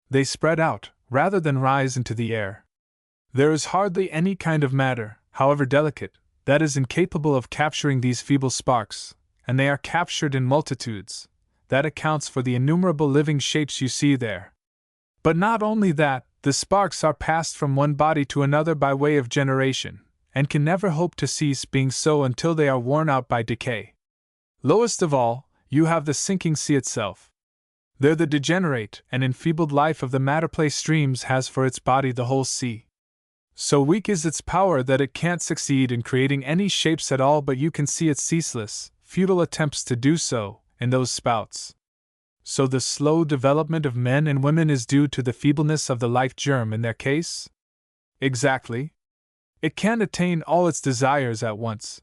They spread out, rather than rise into the air. There is hardly any kind of matter, however delicate, that is incapable of capturing these feeble sparks, and they are captured in multitudes. That accounts for the innumerable living shapes you see there. But not only that, the sparks are passed from one body to another by way of generation, and can never hope to cease being so until they are worn out by decay. Lowest of all, you have the sinking sea itself. There the degenerate and enfeebled life of the matter-play streams has for its body the whole sea. So weak is its power that it can't succeed in creating any shapes at all, but you can see its ceaseless, futile attempts to do so, in those spouts. So the slow development of men and women is due to the feebleness of the life germ in their case? Exactly. It can't attain all its desires at once.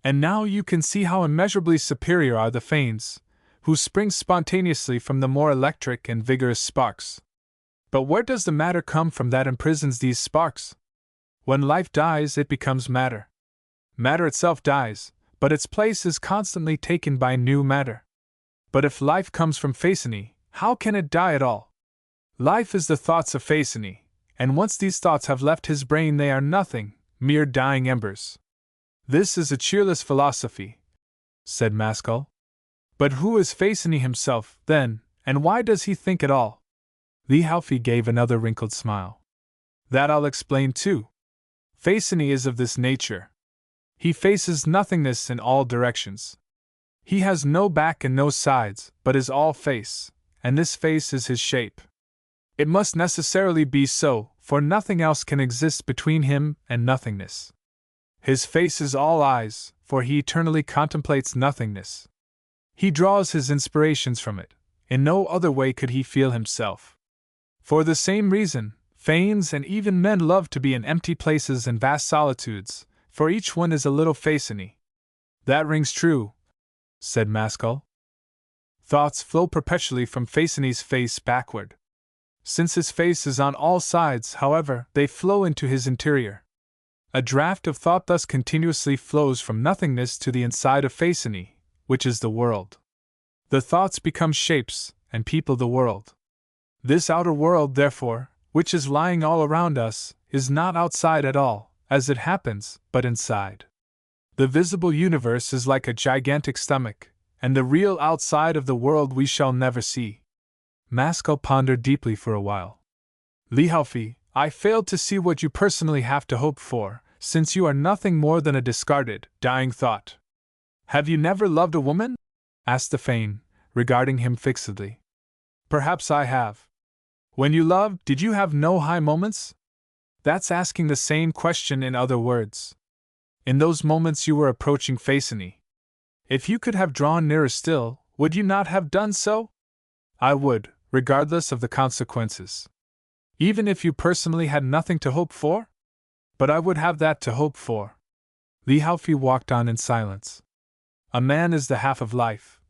And now you can see how immeasurably superior are the fanes, who spring spontaneously from the more electric and vigorous sparks. But where does the matter come from that imprisons these sparks? When life dies, it becomes matter. Matter itself dies, but its place is constantly taken by new matter. But if life comes from Phasini, how can it die at all? Life is the thoughts of Phasini, and once these thoughts have left his brain, they are nothing, mere dying embers. This is a cheerless philosophy, said Maskell. But who is Phasini himself, then, and why does he think at all? Li Haofi gave another wrinkled smile. That I'll explain too. Phasini is of this nature. He faces nothingness in all directions. He has no back and no sides, but is all face, and this face is his shape. It must necessarily be so, for nothing else can exist between him and nothingness. His face is all eyes, for he eternally contemplates nothingness. He draws his inspirations from it. In no other way could he feel himself. For the same reason, fanes and even men love to be in empty places and vast solitudes, for each one is a little Phasini. That rings true, said Maskell. Thoughts flow perpetually from Phasini's face backward. Since his face is on all sides, however, they flow into his interior. A draught of thought thus continuously flows from nothingness to the inside of Phasini, which is the world. The thoughts become shapes, and people the world. This outer world, therefore, which is lying all around us, is not outside at all, as it happens, but inside. The visible universe is like a gigantic stomach, and the real outside of the world we shall never see. Maskell pondered deeply for a while. Li Haofi, I failed to see what you personally have to hope for, since you are nothing more than a discarded, dying thought. Have you never loved a woman? Asked the Fane, regarding him fixedly. Perhaps I have. When you loved, did you have no high moments? That's asking the same question in other words. In those moments you were approaching Phasini. If you could have drawn nearer still, would you not have done so? I would, regardless of the consequences. Even if you personally had nothing to hope for? But I would have that to hope for. Li Haofi walked on in silence. A man is the half of life.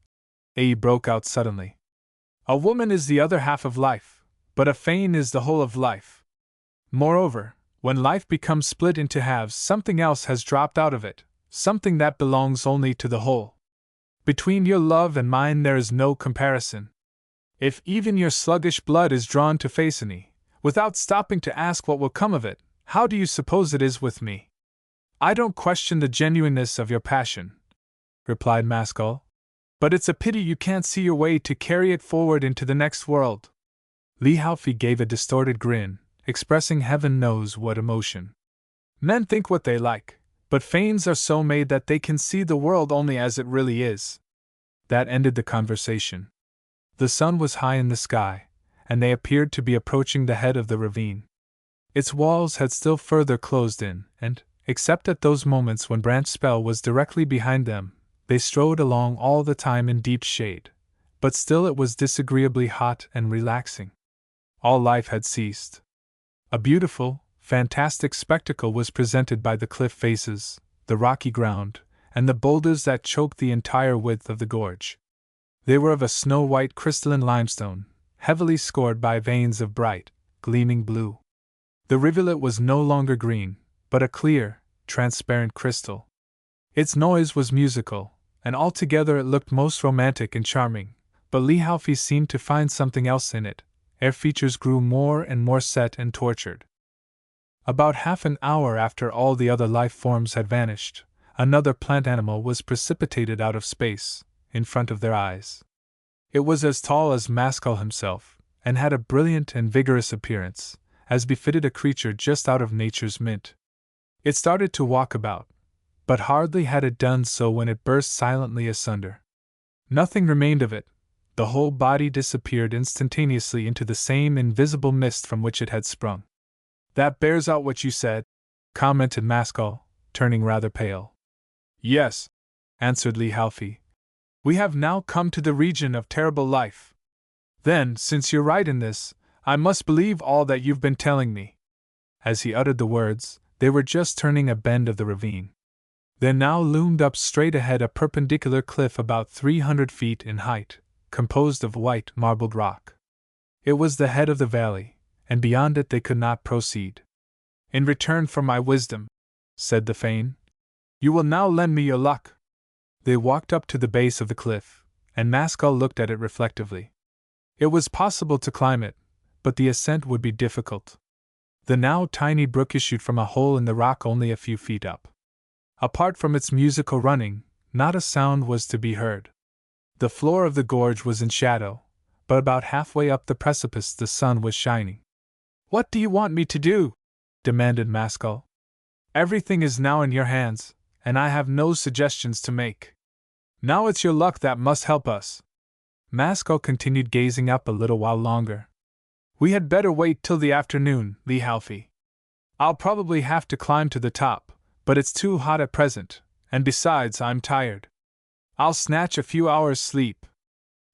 He broke out suddenly. A woman is the other half of life, but a fane is the whole of life. Moreover, when life becomes split into halves, something else has dropped out of it, something that belongs only to the whole. Between your love and mine there is no comparison. If even your sluggish blood is drawn to Phasini, without stopping to ask what will come of it, how do you suppose it is with me? I don't question the genuineness of your passion, replied Maskell, but it's a pity you can't see your way to carry it forward into the next world. Li Haofi gave a distorted grin, expressing heaven knows what emotion. Men think what they like, but fanes are so made that they can see the world only as it really is. That ended the conversation. The sun was high in the sky, and they appeared to be approaching the head of the ravine. Its walls had still further closed in, and, except at those moments when Branch Spell was directly behind them, they strode along all the time in deep shade, but still it was disagreeably hot and relaxing. All life had ceased. A beautiful, fantastic spectacle was presented by the cliff faces, the rocky ground, and the boulders that choked the entire width of the gorge. They were of a snow-white crystalline limestone, heavily scored by veins of bright, gleaming blue. The rivulet was no longer green, but a clear, transparent crystal. Its noise was musical, and altogether it looked most romantic and charming, but Li Haofi seemed to find something else in it. Their features grew more and more set and tortured. About half an hour after all the other life forms had vanished, another plant animal was precipitated out of space, in front of their eyes. It was as tall as Maskell himself, and had a brilliant and vigorous appearance, as befitted a creature just out of nature's mint. It started to walk about, but hardly had it done so when it burst silently asunder. Nothing remained of it. The whole body disappeared instantaneously into the same invisible mist from which it had sprung. That bears out what you said, commented Maskell, turning rather pale. Yes, answered Li Haofi. We have now come to the region of terrible life. Then, since you're right in this, I must believe all that you've been telling me. As he uttered the words, They were just turning a bend of the ravine. There now loomed up straight ahead a perpendicular cliff about 300 feet in height, composed of white marbled rock. It was the head of the valley, and beyond it they could not proceed. "In return for my wisdom," said the Fane, "you will now lend me your luck." They walked up to the base of the cliff, and Maskell looked at it reflectively. It was possible to climb it, but the ascent would be difficult. The now tiny brook issued from a hole in the rock only a few feet up. Apart from its musical running, not a sound was to be heard. The floor of the gorge was in shadow, but about halfway up the precipice the sun was shining. "What do you want me to do?" demanded Maskell. "Everything is now in your hands, and I have no suggestions to make. Now it's your luck that must help us." Maskell continued gazing up a little while longer. "We had better wait till the afternoon, Lee Halfie. I'll probably have to climb to the top, but it's too hot at present, and besides I'm tired. I'll snatch a few hours' sleep.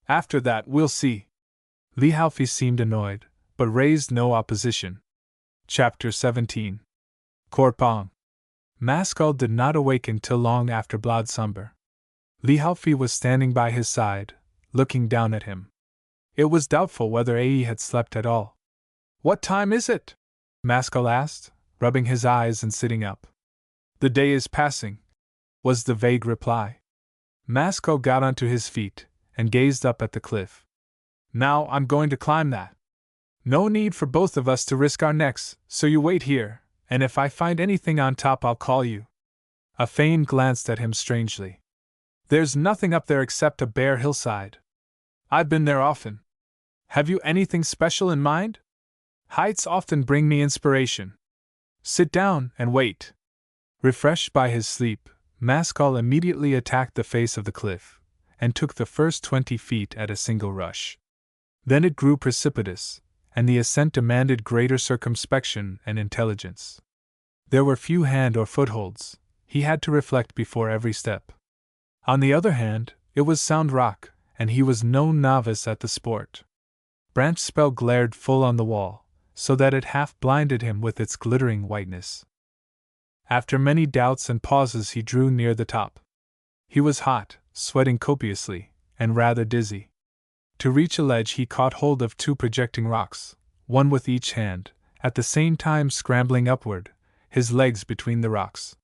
After that we'll see." Lee Halfie seemed annoyed, but raised no opposition. Chapter 17. Korpong. Maskell did not awaken till long after Blodsumber. Lee Halfie was standing by his side, looking down at him. It was doubtful whether Ae had slept at all. "What time is it?" Maskell asked, rubbing his eyes and sitting up. "The day is passing," was the vague reply. Maskell got onto his feet and gazed up at the cliff. "Now I'm going to climb that. No need for both of us to risk our necks, so you wait here, and if I find anything on top I'll call you." A Fane glanced at him strangely. "There's nothing up there except a bare hillside. I've been there often. Have you anything special in mind? Heights often bring me inspiration. Sit down and wait." Refreshed by his sleep, Maskell immediately attacked the face of the cliff, and took the first 20 feet at a single rush. Then it grew precipitous, and the ascent demanded greater circumspection and intelligence. There were few hand or footholds, he had to reflect before every step. On the other hand, it was sound rock, and he was no novice at the sport. Branch spell glared full on the wall, so that it half blinded him with its glittering whiteness. After many doubts and pauses he drew near the top. He was hot, sweating copiously, and rather dizzy. To reach a ledge he caught hold of 2 projecting rocks, one with each hand, at the same time scrambling upward, his legs between the rocks.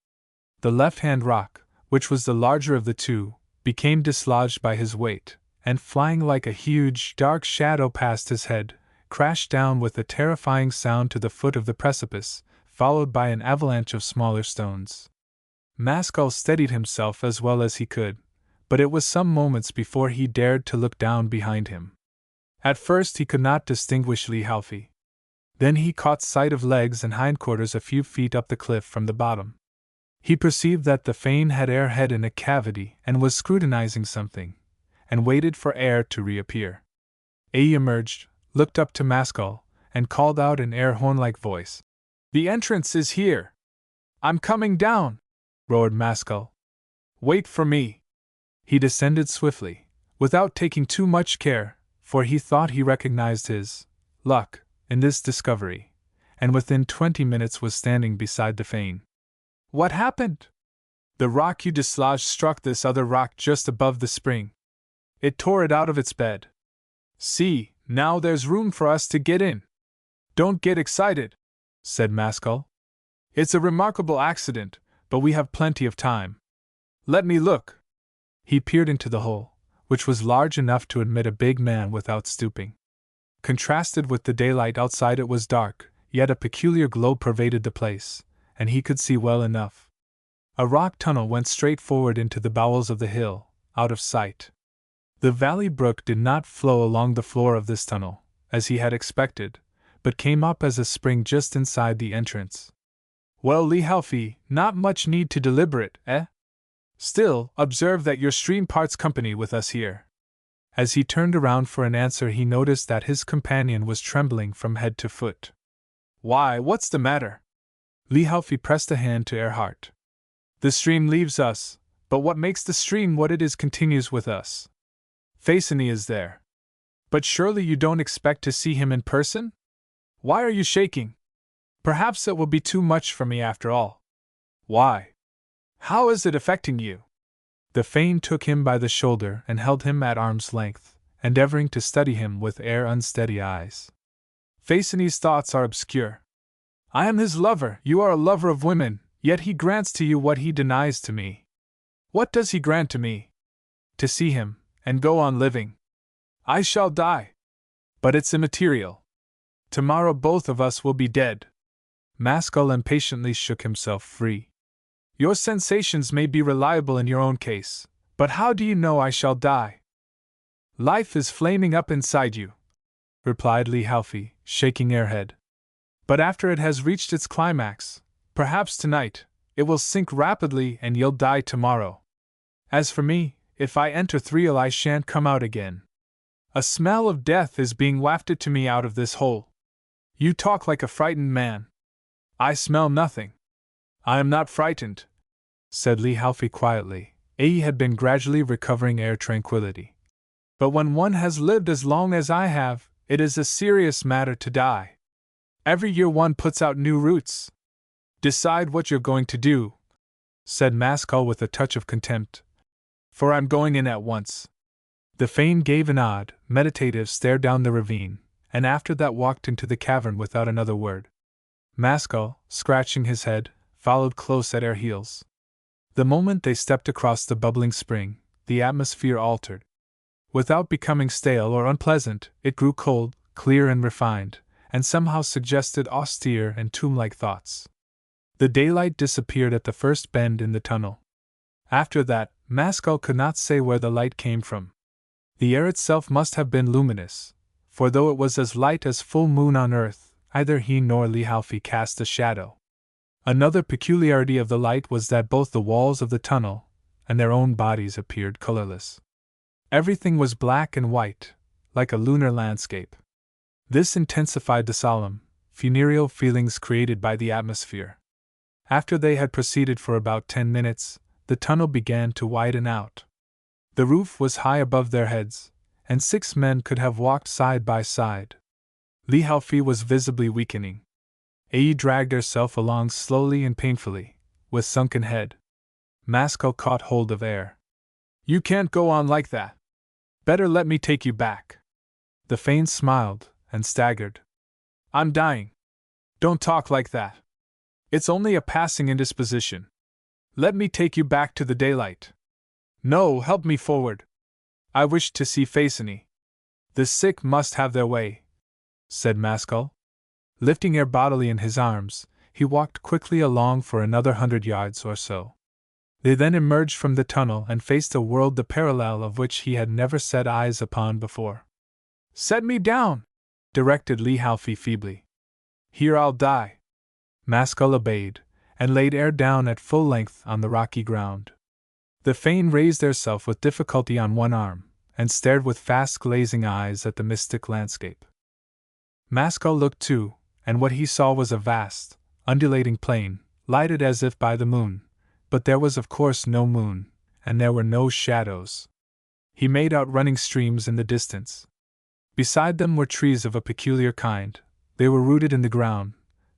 The left-hand rock, which was the larger of the 2, became dislodged by his weight, and flying like a huge, dark shadow past his head, crashed down with a terrifying sound to the foot of the precipice, followed by an avalanche of smaller stones. Maskell steadied himself as well as he could, but it was some moments before he dared to look down behind him. At first he could not distinguish Lee Halfie. Then he caught sight of legs and hindquarters a few feet up the cliff from the bottom. He perceived that the Fane had air head in a cavity and was scrutinizing something, and waited for air to reappear. Ae emerged, looked up to Maskell, and called out in air horn-like voice, "The entrance is here!" "I'm coming down!" roared Maskell. "Wait for me!" He descended swiftly, without taking too much care, for he thought he recognized his luck in this discovery, and within 20 minutes was standing beside the Fane. "What happened?" "The rock you dislodged struck this other rock just above the spring. It tore it out of its bed. See, now there's room for us to get in." "Don't get excited," said Maskell. "It's a remarkable accident, but we have plenty of time. Let me look." He peered into the hole, which was large enough to admit a big man without stooping. Contrasted with the daylight outside it was dark, yet a peculiar glow pervaded the place, and he could see well enough. A rock tunnel went straight forward into the bowels of the hill, out of sight. The valley brook did not flow along the floor of this tunnel, as he had expected, but came up as a spring just inside the entrance. "Well, Lee Halfie, not much need to deliberate, eh? Still, observe that your stream parts company with us here." As he turned around for an answer he noticed that his companion was trembling from head to foot. "Why, what's the matter?" Lee Halfie pressed a hand to Earhart. "The stream leaves us, but what makes the stream what it is continues with us. Faisany is there. But surely you don't expect to see him in person? Why are you shaking?" Perhaps it will be too much for me after all. Why? How is it affecting you? The Fane took him by the shoulder and held him at arm's length, endeavoring to study him with unsteady eyes. Phaeton's thoughts are obscure. I am his lover, you are a lover of women, yet he grants to you what he denies to me. What does he grant to me? To see him, and go on living. I shall die. But it's immaterial. Tomorrow both of us will be dead. Maskell impatiently shook himself free. Your sensations may be reliable in your own case, but how do you know I shall die? Life is flaming up inside you, replied Lee Halfie, shaking her head. But after it has reached its climax, perhaps tonight, it will sink rapidly and you'll die tomorrow. As for me, if I enter Thriel I shan't come out again. A smell of death is being wafted to me out of this hole. You talk like a frightened man. I smell nothing. I am not frightened, said Lee Halfie quietly. He had been gradually recovering air tranquility. But when one has lived as long as I have, it is a serious matter to die. Every year one puts out new roots. Decide what you're going to do, said Maskell with a touch of contempt. For I'm going in at once. The Fane gave an odd, meditative stare down the ravine, and after that walked into the cavern without another word. Maskell, scratching his head, followed close at their heels. The moment they stepped across the bubbling spring, the atmosphere altered. Without becoming stale or unpleasant, it grew cold, clear and refined, and somehow suggested austere and tomb-like thoughts. The daylight disappeared at the first bend in the tunnel. After that, Maskell could not say where the light came from. The air itself must have been luminous, for though it was as light as full moon on earth, neither he nor Lee Halfie cast a shadow. Another peculiarity of the light was that both the walls of the tunnel and their own bodies appeared colorless. Everything was black and white, like a lunar landscape. This intensified the solemn, funereal feelings created by the atmosphere. After they had proceeded for about 10 minutes, the tunnel began to widen out. The roof was high above their heads, and 6 men could have walked side by side. Lee Halfie was visibly weakening. Ae dragged herself along slowly and painfully, with sunken head. Maskell caught hold of air. You can't go on like that. Better let me take you back. The Fane smiled and staggered. I'm dying. Don't talk like that. It's only a passing indisposition. Let me take you back to the daylight. No, help me forward. I wish to see Phaeton. The sick must have their way, said Maskell. Lifting her bodily in his arms, he walked quickly along for another 100 yards or so. They then emerged from the tunnel and faced a world the parallel of which he had never set eyes upon before. Set me down, directed Lee Halfie feebly. Here I'll die. Maskell obeyed, and laid air down at full length on the rocky ground. The Fane raised herself with difficulty on one arm, and stared with fast glazing eyes at the mystic landscape. Maskell looked too, and what he saw was a vast, undulating plain, lighted as if by the moon, but there was of course no moon, and there were no shadows. He made out running streams in the distance. Beside them were trees of a peculiar kind. They were rooted in the ground,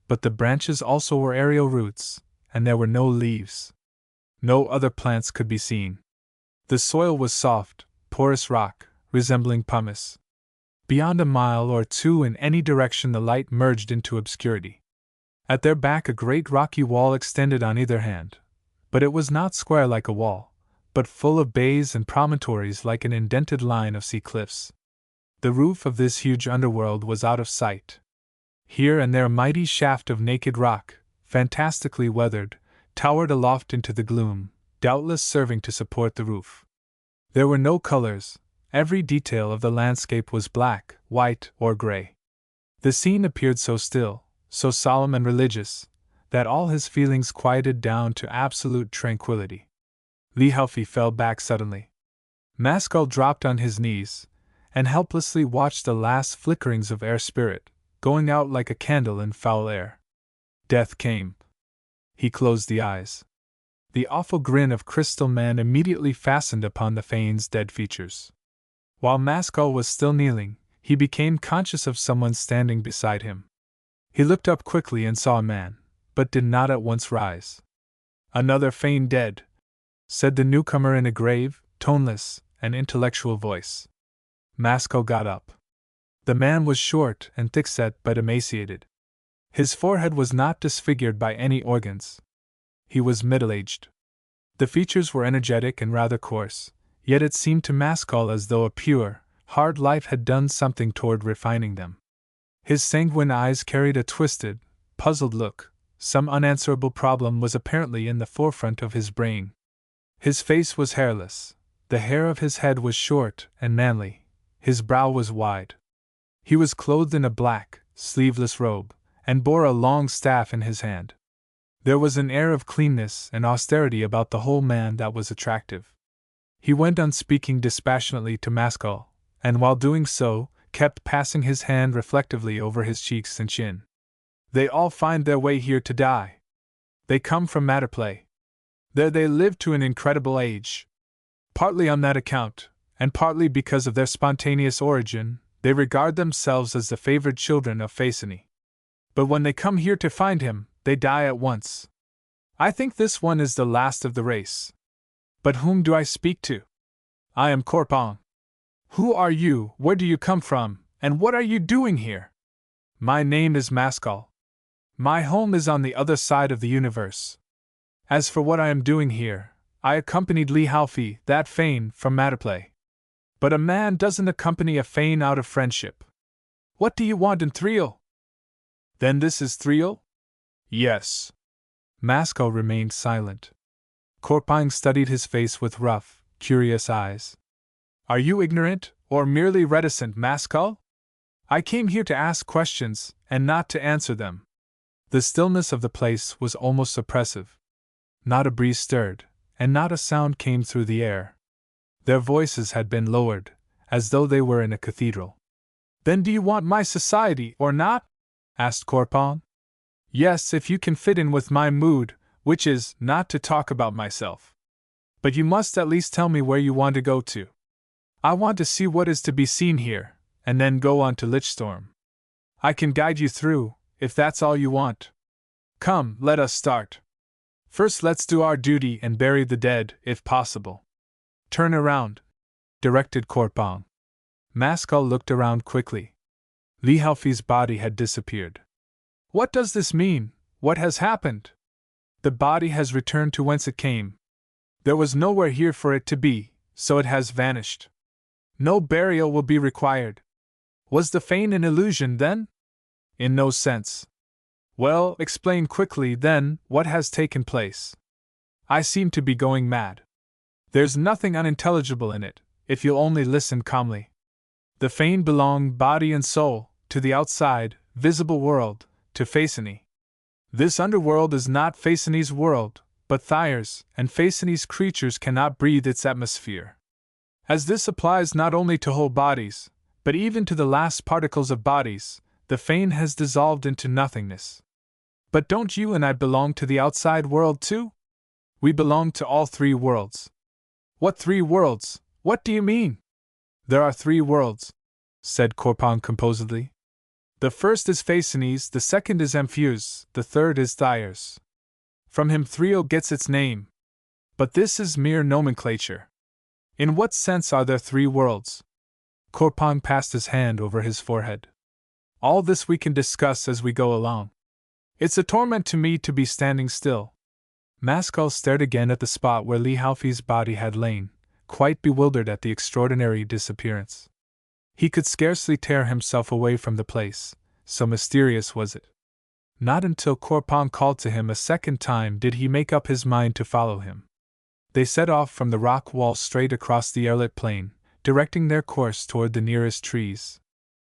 but the branches also were aerial roots, and there were no leaves. No other plants could be seen. The soil was soft, porous rock, resembling pumice. Beyond a mile or two in any direction the light merged into obscurity. At their back a great rocky wall extended on either hand, but it was not square like a wall, but full of bays and promontories like an indented line of sea cliffs. The roof of this huge underworld was out of sight. Here and there a mighty shaft of naked rock, fantastically weathered, towered aloft into the gloom, doubtless serving to support the roof. There were no colors. Every detail of the landscape was black, white, or gray. The scene appeared so still, so solemn and religious, that all his feelings quieted down to absolute tranquility. Lee Halfie fell back suddenly. Maskell dropped on his knees, and helplessly watched the last flickerings of air spirit, going out like a candle in foul air. Death came. He closed the eyes. The awful grin of Crystal Man immediately fastened upon the Fane's dead features. While Maskell was still kneeling, he became conscious of someone standing beside him. He looked up quickly and saw a man, but did not at once rise. "Another Fane dead," said the newcomer in a grave, toneless, and intellectual voice. Masco got up. The man was short and thick-set but emaciated. His forehead was not disfigured by any organs. He was middle-aged. The features were energetic and rather coarse, yet it seemed to Masco as though a pure, hard life had done something toward refining them. His sanguine eyes carried a twisted, puzzled look. Some unanswerable problem was apparently in the forefront of his brain. His face was hairless. The hair of his head was short and manly. His brow was wide. He was clothed in a black, sleeveless robe, and bore a long staff in his hand. There was an air of cleanness and austerity about the whole man that was attractive. He went on speaking dispassionately to Masco, and while doing so, kept passing his hand reflectively over his cheeks and chin. "They all find their way here to die. They come from Matterplay. There they live to an incredible age. Partly on that account, and partly because of their spontaneous origin, they regard themselves as the favored children of Faceny. But when they come here to find him, they die at once. I think this one is the last of the race. But whom do I speak to? I am Corpon. Who are you, where do you come from, and what are you doing here? My name is Mascal. My home is on the other side of the universe. As for what I am doing here, I accompanied Lee Halfie, that Fane, from Matterplay. But a man doesn't accompany a Fane out of friendship. What do you want in Thriel? Then this is Thriel? Yes. Masco remained silent. Corpine studied his face with rough, curious eyes. Are you ignorant, or merely reticent, Masco? I came here to ask questions, and not to answer them. The stillness of the place was almost oppressive. Not a breeze stirred, and not a sound came through the air. Their voices had been lowered, as though they were in a cathedral. Then do you want my society, or not? Asked Corpon. Yes, if you can fit in with my mood, which is not to talk about myself. But you must at least tell me where you want to go to. I want to see what is to be seen here, and then go on to Lichstorm. I can guide you through, if that's all you want. Come, let us start. First let's do our duty and bury the dead, if possible. Turn around, directed Corpon. Mascal looked around quickly. Lee Halfie's body had disappeared. What does this mean? What has happened? The body has returned to whence it came. There was nowhere here for it to be, so it has vanished. No burial will be required. Was the Fane an illusion, then? In no sense. Well, explain quickly, then, what has taken place. I seem to be going mad. There's nothing unintelligible in it, if you'll only listen calmly. The Fane belong, body and soul, to the outside, visible world, to Faceny. This underworld is not Faceny's world, but Thyre's, and Faceny's creatures cannot breathe its atmosphere. As this applies not only to whole bodies, but even to the last particles of bodies, the Fane has dissolved into nothingness. But don't you and I belong to the outside world too? We belong to all three worlds. What three worlds? What do you mean? There are three worlds, said Corpon composedly. The first is Faceny's, the second is Amphiu's, the third is Thyre's. From him Thriel gets its name. But this is mere nomenclature. In what sense are there three worlds? Corpon passed his hand over his forehead. All this we can discuss as we go along. It's a torment to me to be standing still. Mascal stared again at the spot where Lee Halfie's body had lain, quite bewildered at the extraordinary disappearance. He could scarcely tear himself away from the place, so mysterious was it. Not until Corpon called to him a second time did he make up his mind to follow him. They set off from the rock wall straight across the airlit plain, directing their course toward the nearest trees.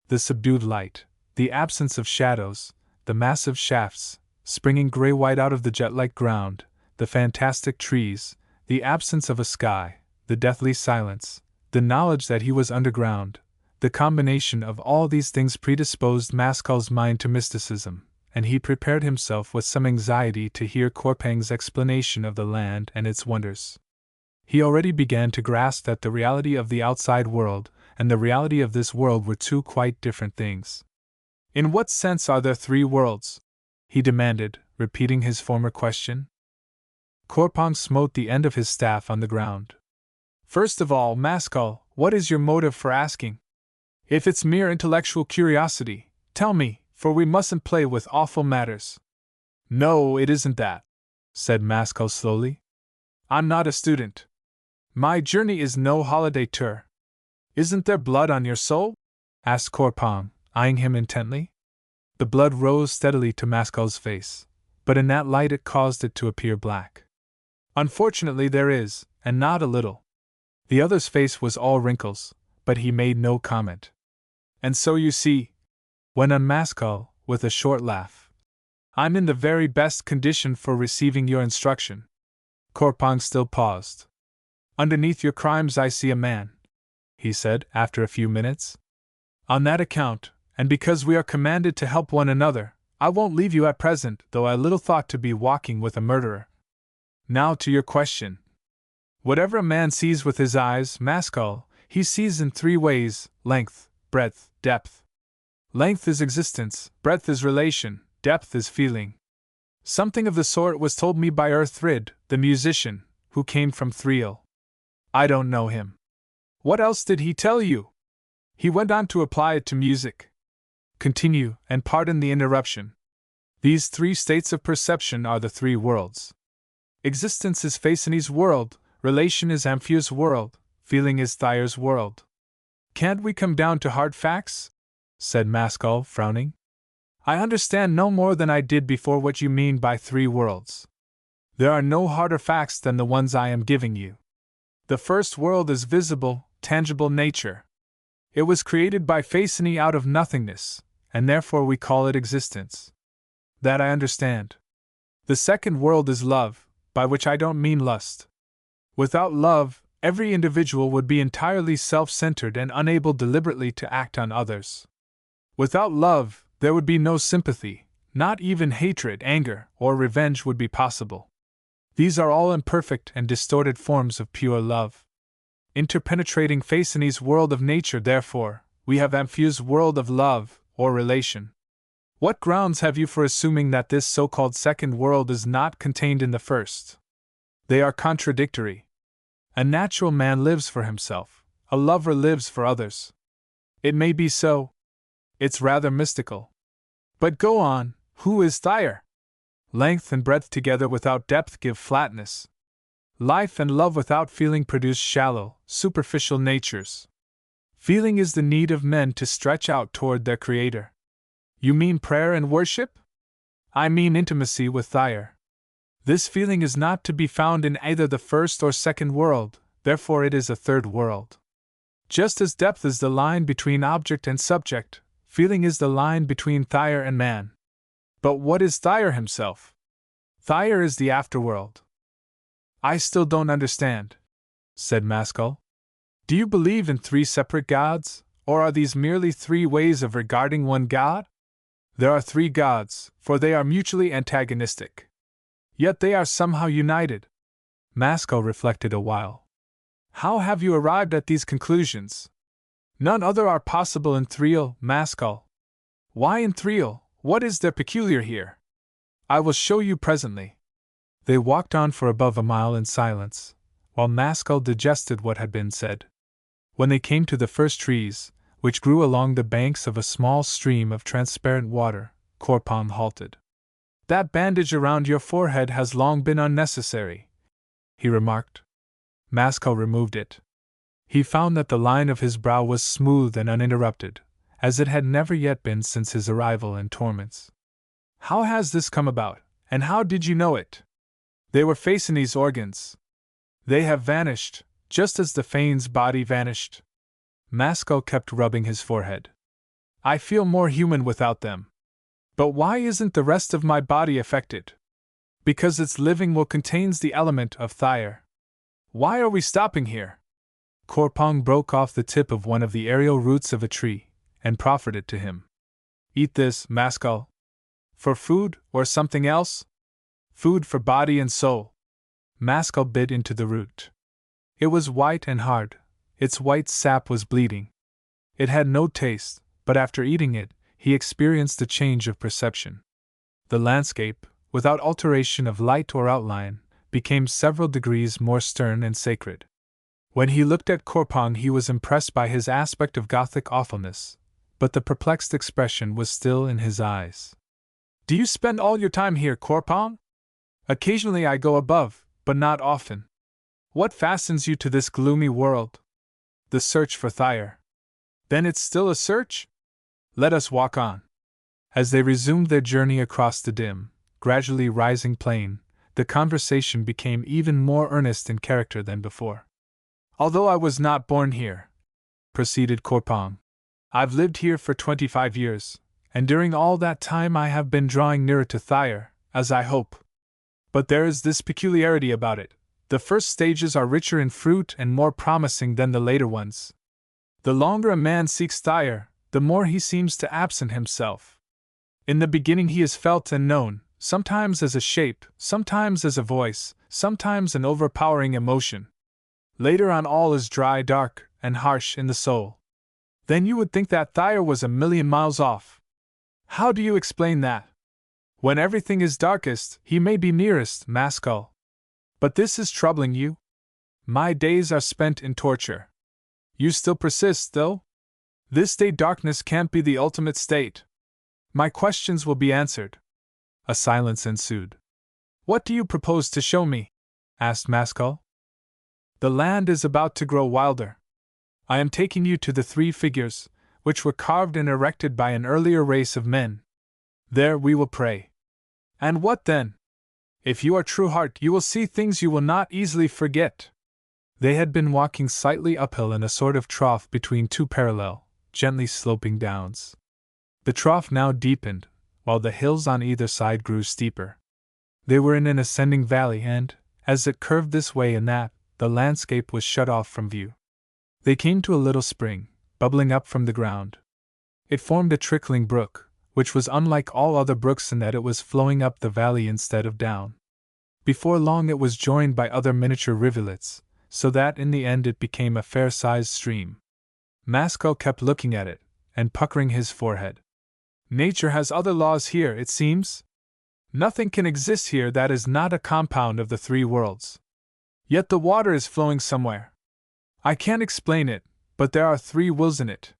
The subdued light, the absence of shadows, the massive shafts, springing gray-white out of the jet-like ground, the fantastic trees, the absence of a sky, the deathly silence, the knowledge that he was underground, the combination of all these things predisposed Mascal's mind to mysticism, and he prepared himself with some anxiety to hear Corpang's explanation of the land and its wonders. He already began to grasp that the reality of the outside world and the reality of this world were two quite different things. In what sense are there three worlds? He demanded, repeating his former question. Korpong smote the end of his staff on the ground. First of all, Maskell, what is your motive for asking? If it's mere intellectual curiosity, tell me, for we mustn't play with awful matters. No, it isn't that, said Maskell slowly. I'm not a student. My journey is no holiday tour. Isn't there blood on your soul? Asked Korpong, eyeing him intently. The blood rose steadily to Maskell's face, but in that light it caused it to appear black. Unfortunately there is, and not a little. The other's face was all wrinkles, but he made no comment. And so you see, went on Maskell, with a short laugh, I'm in the very best condition for receiving your instruction. Korpong still paused. Underneath your crimes I see a man, he said, after a few minutes. On that account, and because we are commanded to help one another, I won't leave you at present, though I little thought to be walking with a murderer. Now to your question. Whatever a man sees with his eyes, Maskell, he sees in three ways: length, breadth, depth. Length is existence, breadth is relation, depth is feeling. Something of the sort was told me by Earthrid, the musician, who came from Thriel. I don't know him. What else did he tell you? He went on to apply it to music. Continue, and pardon the interruption. These three states of perception are the three worlds. Existence is Phaeton's world, relation is Amphiu's world, feeling is Thyre's world. Can't we come down to hard facts? Said Maskell, frowning. I understand no more than I did before what you mean by three worlds. There are no harder facts than the ones I am giving you. The first world is visible, tangible nature. It was created by Phaeton out of nothingness, and therefore we call it existence. That I understand. The second world is love, by which I don't mean lust. Without love, every individual would be entirely self-centered and unable deliberately to act on others. Without love, there would be no sympathy, not even hatred, anger, or revenge would be possible. These are all imperfect and distorted forms of pure love. Interpenetrating Phaeton's world of nature, therefore, we have Amphiu's world of love, or relation. What grounds have you for assuming that this so-called second world is not contained in the first? They are contradictory. A natural man lives for himself, a lover lives for others. It may be so. It's rather mystical. But go on, who is Thyre? Length and breadth together without depth give flatness. Life and love without feeling produce shallow, superficial natures. Feeling is the need of men to stretch out toward their Creator. You mean prayer and worship? I mean intimacy with Thyre. This feeling is not to be found in either the first or second world, therefore it is a third world. Just as depth is the line between object and subject, feeling is the line between Thyre and man. But what is Thyre himself? Thyre is the afterworld. I still don't understand, said Maskell. Do you believe in three separate gods, or are these merely three ways of regarding one god? There are three gods, for they are mutually antagonistic. Yet they are somehow united. Maskell reflected a while. How have you arrived at these conclusions? None other are possible in Thriel, Maskell. Why in Thriel? What is there peculiar here? I will show you presently. They walked on for above a mile in silence, while Maskell digested what had been said. When they came to the first trees, which grew along the banks of a small stream of transparent water, Korpong halted. That bandage around your forehead has long been unnecessary, he remarked. Maskell removed it. He found that the line of his brow was smooth and uninterrupted, as it had never yet been since his arrival in Torments. How has this come about, and how did you know it? They were Phaeton's organs. They have vanished, just as the Phane's body vanished. Maskell kept rubbing his forehead. I feel more human without them. But why isn't the rest of my body affected? Because its living will contains the element of Thyre. Why are we stopping here? Korpong broke off the tip of one of the aerial roots of a tree, and proffered it to him. Eat this, Maskell. For food, or something else? Food for body and soul. Maskell bit into the root. It was white and hard. Its white sap was bleeding. It had no taste, but after eating it, he experienced a change of perception. The landscape, without alteration of light or outline, became several degrees more stern and sacred. When he looked at Korpong, he was impressed by his aspect of Gothic awfulness, but the perplexed expression was still in his eyes. "Do you spend all your time here, Korpong?" "Occasionally I go above, but not often." "What fastens you to this gloomy world?" "The search for Thyre." "Then it's still a search?" "Let us walk on." As they resumed their journey across the dim, gradually rising plain, the conversation became even more earnest in character than before. "Although I was not born here," proceeded Korpong, "I've lived here for 25 years, and during all that time I have been drawing nearer to Thyre, as I hope. But there is this peculiarity about it: the first stages are richer in fruit and more promising than the later ones. The longer a man seeks Thyre, the more he seems to absent himself. In the beginning he is felt and known, sometimes as a shape, sometimes as a voice, sometimes an overpowering emotion. Later on all is dry, dark, and harsh in the soul. Then you would think that Thyre was a million miles off. How do you explain that? When everything is darkest, he may be nearest, Maskell. But this is troubling you? My days are spent in torture. You still persist, though? This state darkness can't be the ultimate state. My questions will be answered." A silence ensued. "What do you propose to show me?" asked Maskell. "The land is about to grow wilder. I am taking you to the 3 figures, which were carved and erected by an earlier race of men. There we will pray." "And what then?" "If you are true heart, you will see things you will not easily forget." They had been walking slightly uphill in a sort of trough between 2 parallel, gently sloping downs. The trough now deepened, while the hills on either side grew steeper. They were in an ascending valley, and, as it curved this way and that, the landscape was shut off from view. They came to a little spring, bubbling up from the ground. It formed a trickling brook, which was unlike all other brooks in that it was flowing up the valley instead of down. Before long it was joined by other miniature rivulets, so that in the end it became a fair-sized stream. Maskell kept looking at it, and puckering his forehead. "Nature has other laws here, it seems? Nothing can exist here that is not a compound of the 3 worlds. Yet the water is flowing somewhere. I can't explain it, but there are 3 wills in it.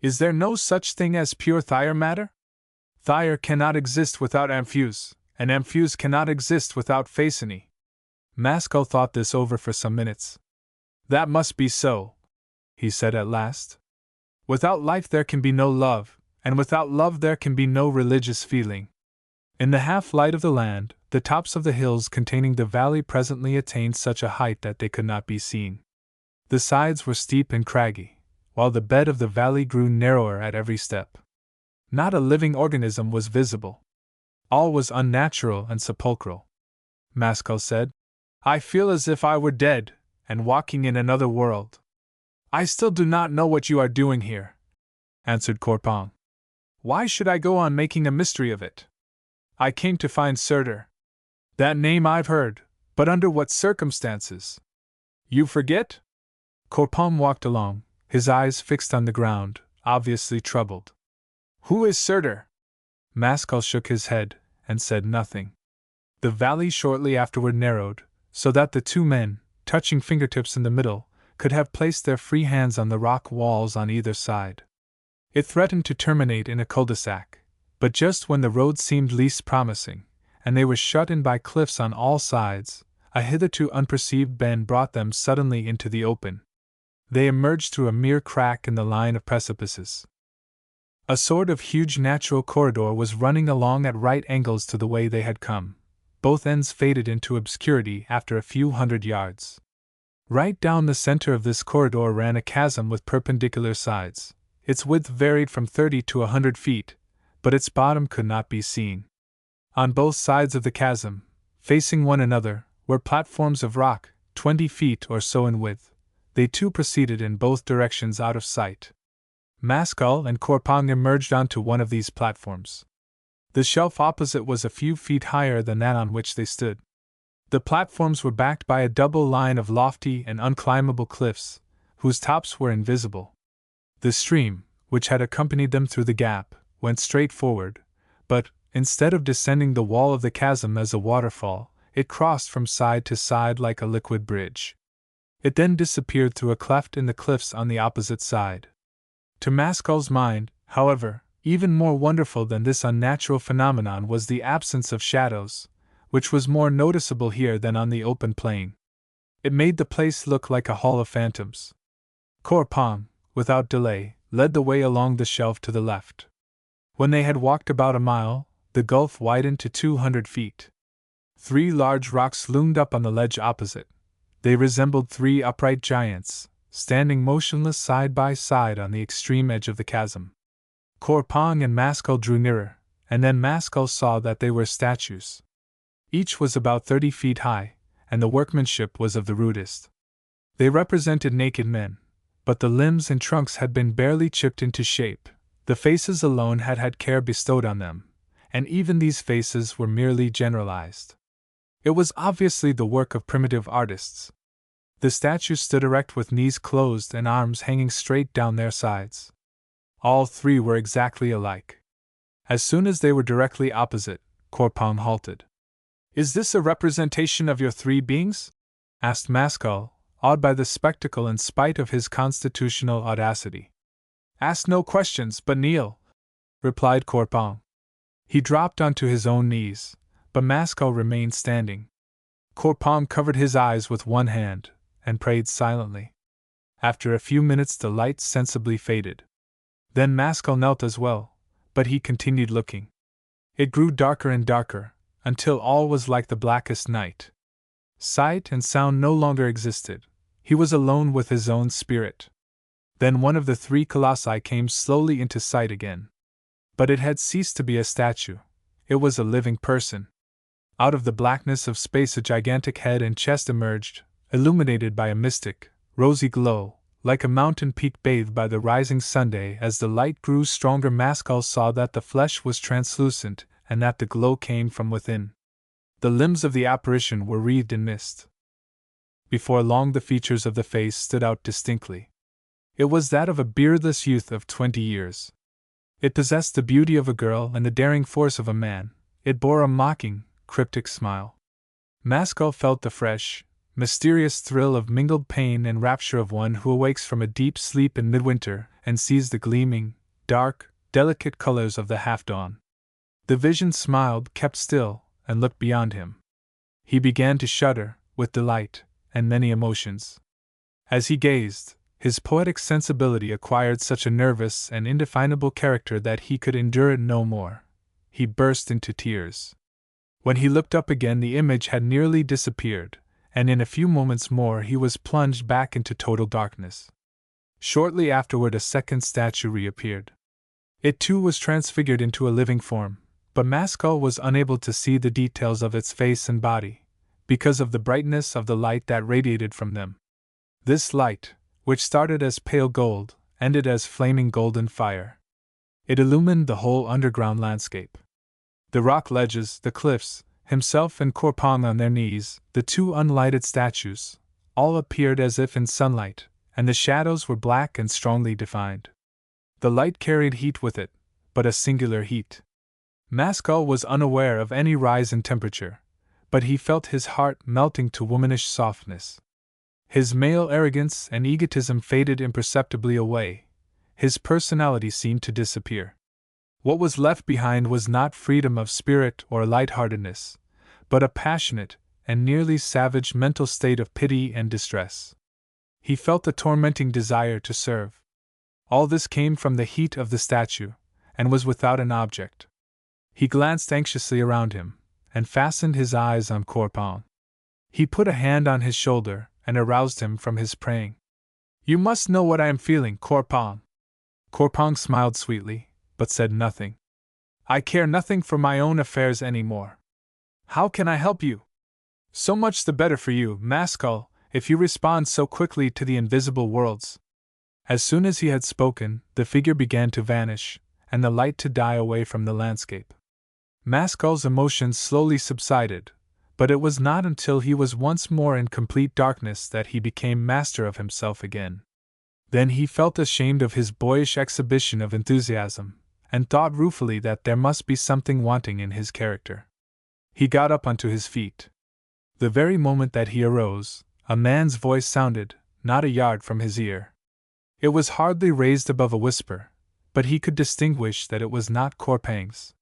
Is there no such thing as pure Thyre matter? Thyre cannot exist without Amphuse, and Amphuse cannot exist without Phacony." Maskell thought this over for some minutes. "That must be so," he said at last. "Without life there can be no love, and without love there can be no religious feeling." In the half-light of the land, the tops of the hills containing the valley presently attained such a height that they could not be seen. The sides were steep and craggy, while the bed of the valley grew narrower at every step. Not a living organism was visible. All was unnatural and sepulchral. Maskell said, "I feel as if I were dead, and walking in another world." "I still do not know what you are doing here," answered Korpong. "Why should I go on making a mystery of it? I came to find Surtur. That name I've heard, but under what circumstances? You forget?" Korpong walked along, his eyes fixed on the ground, obviously troubled. "Who is Surtur?" Maskell shook his head, and said nothing. The valley shortly afterward narrowed, so that the 2 men, touching fingertips in the middle, could have placed their free hands on the rock walls on either side. It threatened to terminate in a cul-de-sac, but just when the road seemed least promising, and they were shut in by cliffs on all sides, a hitherto unperceived bend brought them suddenly into the open. They emerged through a mere crack in the line of precipices. A sort of huge natural corridor was running along at right angles to the way they had come. Both ends faded into obscurity after a few hundred yards. Right down the center of this corridor ran a chasm with perpendicular sides. Its width varied from 30 to 100 feet, but its bottom could not be seen. On both sides of the chasm, facing one another, were platforms of rock, 20 feet or so in width. They too proceeded in both directions out of sight. Maskell and Korpong emerged onto one of these platforms. The shelf opposite was a few feet higher than that on which they stood. The platforms were backed by a double line of lofty and unclimbable cliffs, whose tops were invisible. The stream, which had accompanied them through the gap, went straight forward, but, instead of descending the wall of the chasm as a waterfall, it crossed from side to side like a liquid bridge. It then disappeared through a cleft in the cliffs on the opposite side. To Mascall's mind, however, even more wonderful than this unnatural phenomenon was the absence of shadows, which was more noticeable here than on the open plain. It made the place look like a hall of phantoms. Corpon, without delay, led the way along the shelf to the left. When they had walked about a mile, the gulf widened to 200 feet. 3 large rocks loomed up on the ledge opposite. They resembled 3 upright giants, standing motionless side by side on the extreme edge of the chasm. Corpon and Mascall drew nearer, and then Mascall saw that they were statues. Each was about 30 feet high, and the workmanship was of the rudest. They represented naked men, but the limbs and trunks had been barely chipped into shape. The faces alone had had care bestowed on them, and even these faces were merely generalized. It was obviously the work of primitive artists. The statues stood erect with knees closed and arms hanging straight down their sides. All 3 were exactly alike. As soon as they were directly opposite, Corpon halted. "Is this a representation of your 3 beings?" asked Mascall, awed by the spectacle in spite of his constitutional audacity. "Ask no questions, but kneel," replied Corpon. He dropped onto his own knees, but Mascall remained standing. Corpon covered his eyes with one hand, and prayed silently. After a few minutes the light sensibly faded. Then Mascall knelt as well, but he continued looking. It grew darker and darker, until all was like the blackest night. Sight and sound no longer existed. He was alone with his own spirit. Then one of the 3 colossi came slowly into sight again. But it had ceased to be a statue. It was a living person. Out of the blackness of space a gigantic head and chest emerged, illuminated by a mystic, rosy glow, like a mountain peak bathed by the rising sunday. As the light grew stronger, Mascall saw that the flesh was translucent and that the glow came from within. The limbs of the apparition were wreathed in mist. Before long the features of the face stood out distinctly. It was that of a beardless youth of 20 years. It possessed the beauty of a girl and the daring force of a man. It bore a mocking, cryptic smile. Mascall felt the fresh, mysterious thrill of mingled pain and rapture of one who awakes from a deep sleep in midwinter and sees the gleaming, dark, delicate colors of the half-dawn. The vision smiled, kept still, and looked beyond him. He began to shudder, with delight, and many emotions. As he gazed, his poetic sensibility acquired such a nervous and indefinable character that he could endure it no more. He burst into tears. When he looked up again the image had nearly disappeared, and in a few moments more he was plunged back into total darkness. Shortly afterward a second statue reappeared. It too was transfigured into a living form, but Mascall was unable to see the details of its face and body, because of the brightness of the light that radiated from them. This light, which started as pale gold, ended as flaming golden fire. It illumined the whole underground landscape. The rock ledges, the cliffs, himself and Corpon on their knees, the 2 unlighted statues, all appeared as if in sunlight, and the shadows were black and strongly defined. The light carried heat with it, but a singular heat. Mascall was unaware of any rise in temperature, but he felt his heart melting to womanish softness. His male arrogance and egotism faded imperceptibly away. His personality seemed to disappear. What was left behind was not freedom of spirit or lightheartedness, but a passionate and nearly savage mental state of pity and distress. He felt a tormenting desire to serve. All this came from the heat of the statue, and was without an object. He glanced anxiously around him, and fastened his eyes on Corpon. He put a hand on his shoulder, and aroused him from his praying. "You must know what I am feeling, Corpon." Corpon smiled sweetly, but said nothing. "I care nothing for my own affairs any more. How can I help you?" "So much the better for you, Mascall, if you respond so quickly to the invisible worlds." As soon as he had spoken, the figure began to vanish, and the light to die away from the landscape. Mascall's emotions slowly subsided, but it was not until he was once more in complete darkness that he became master of himself again. Then he felt ashamed of his boyish exhibition of enthusiasm, and thought ruefully that there must be something wanting in his character. He got up onto his feet. The very moment that he arose, a man's voice sounded, not a yard from his ear. It was hardly raised above a whisper, but he could distinguish that it was not Corpang's.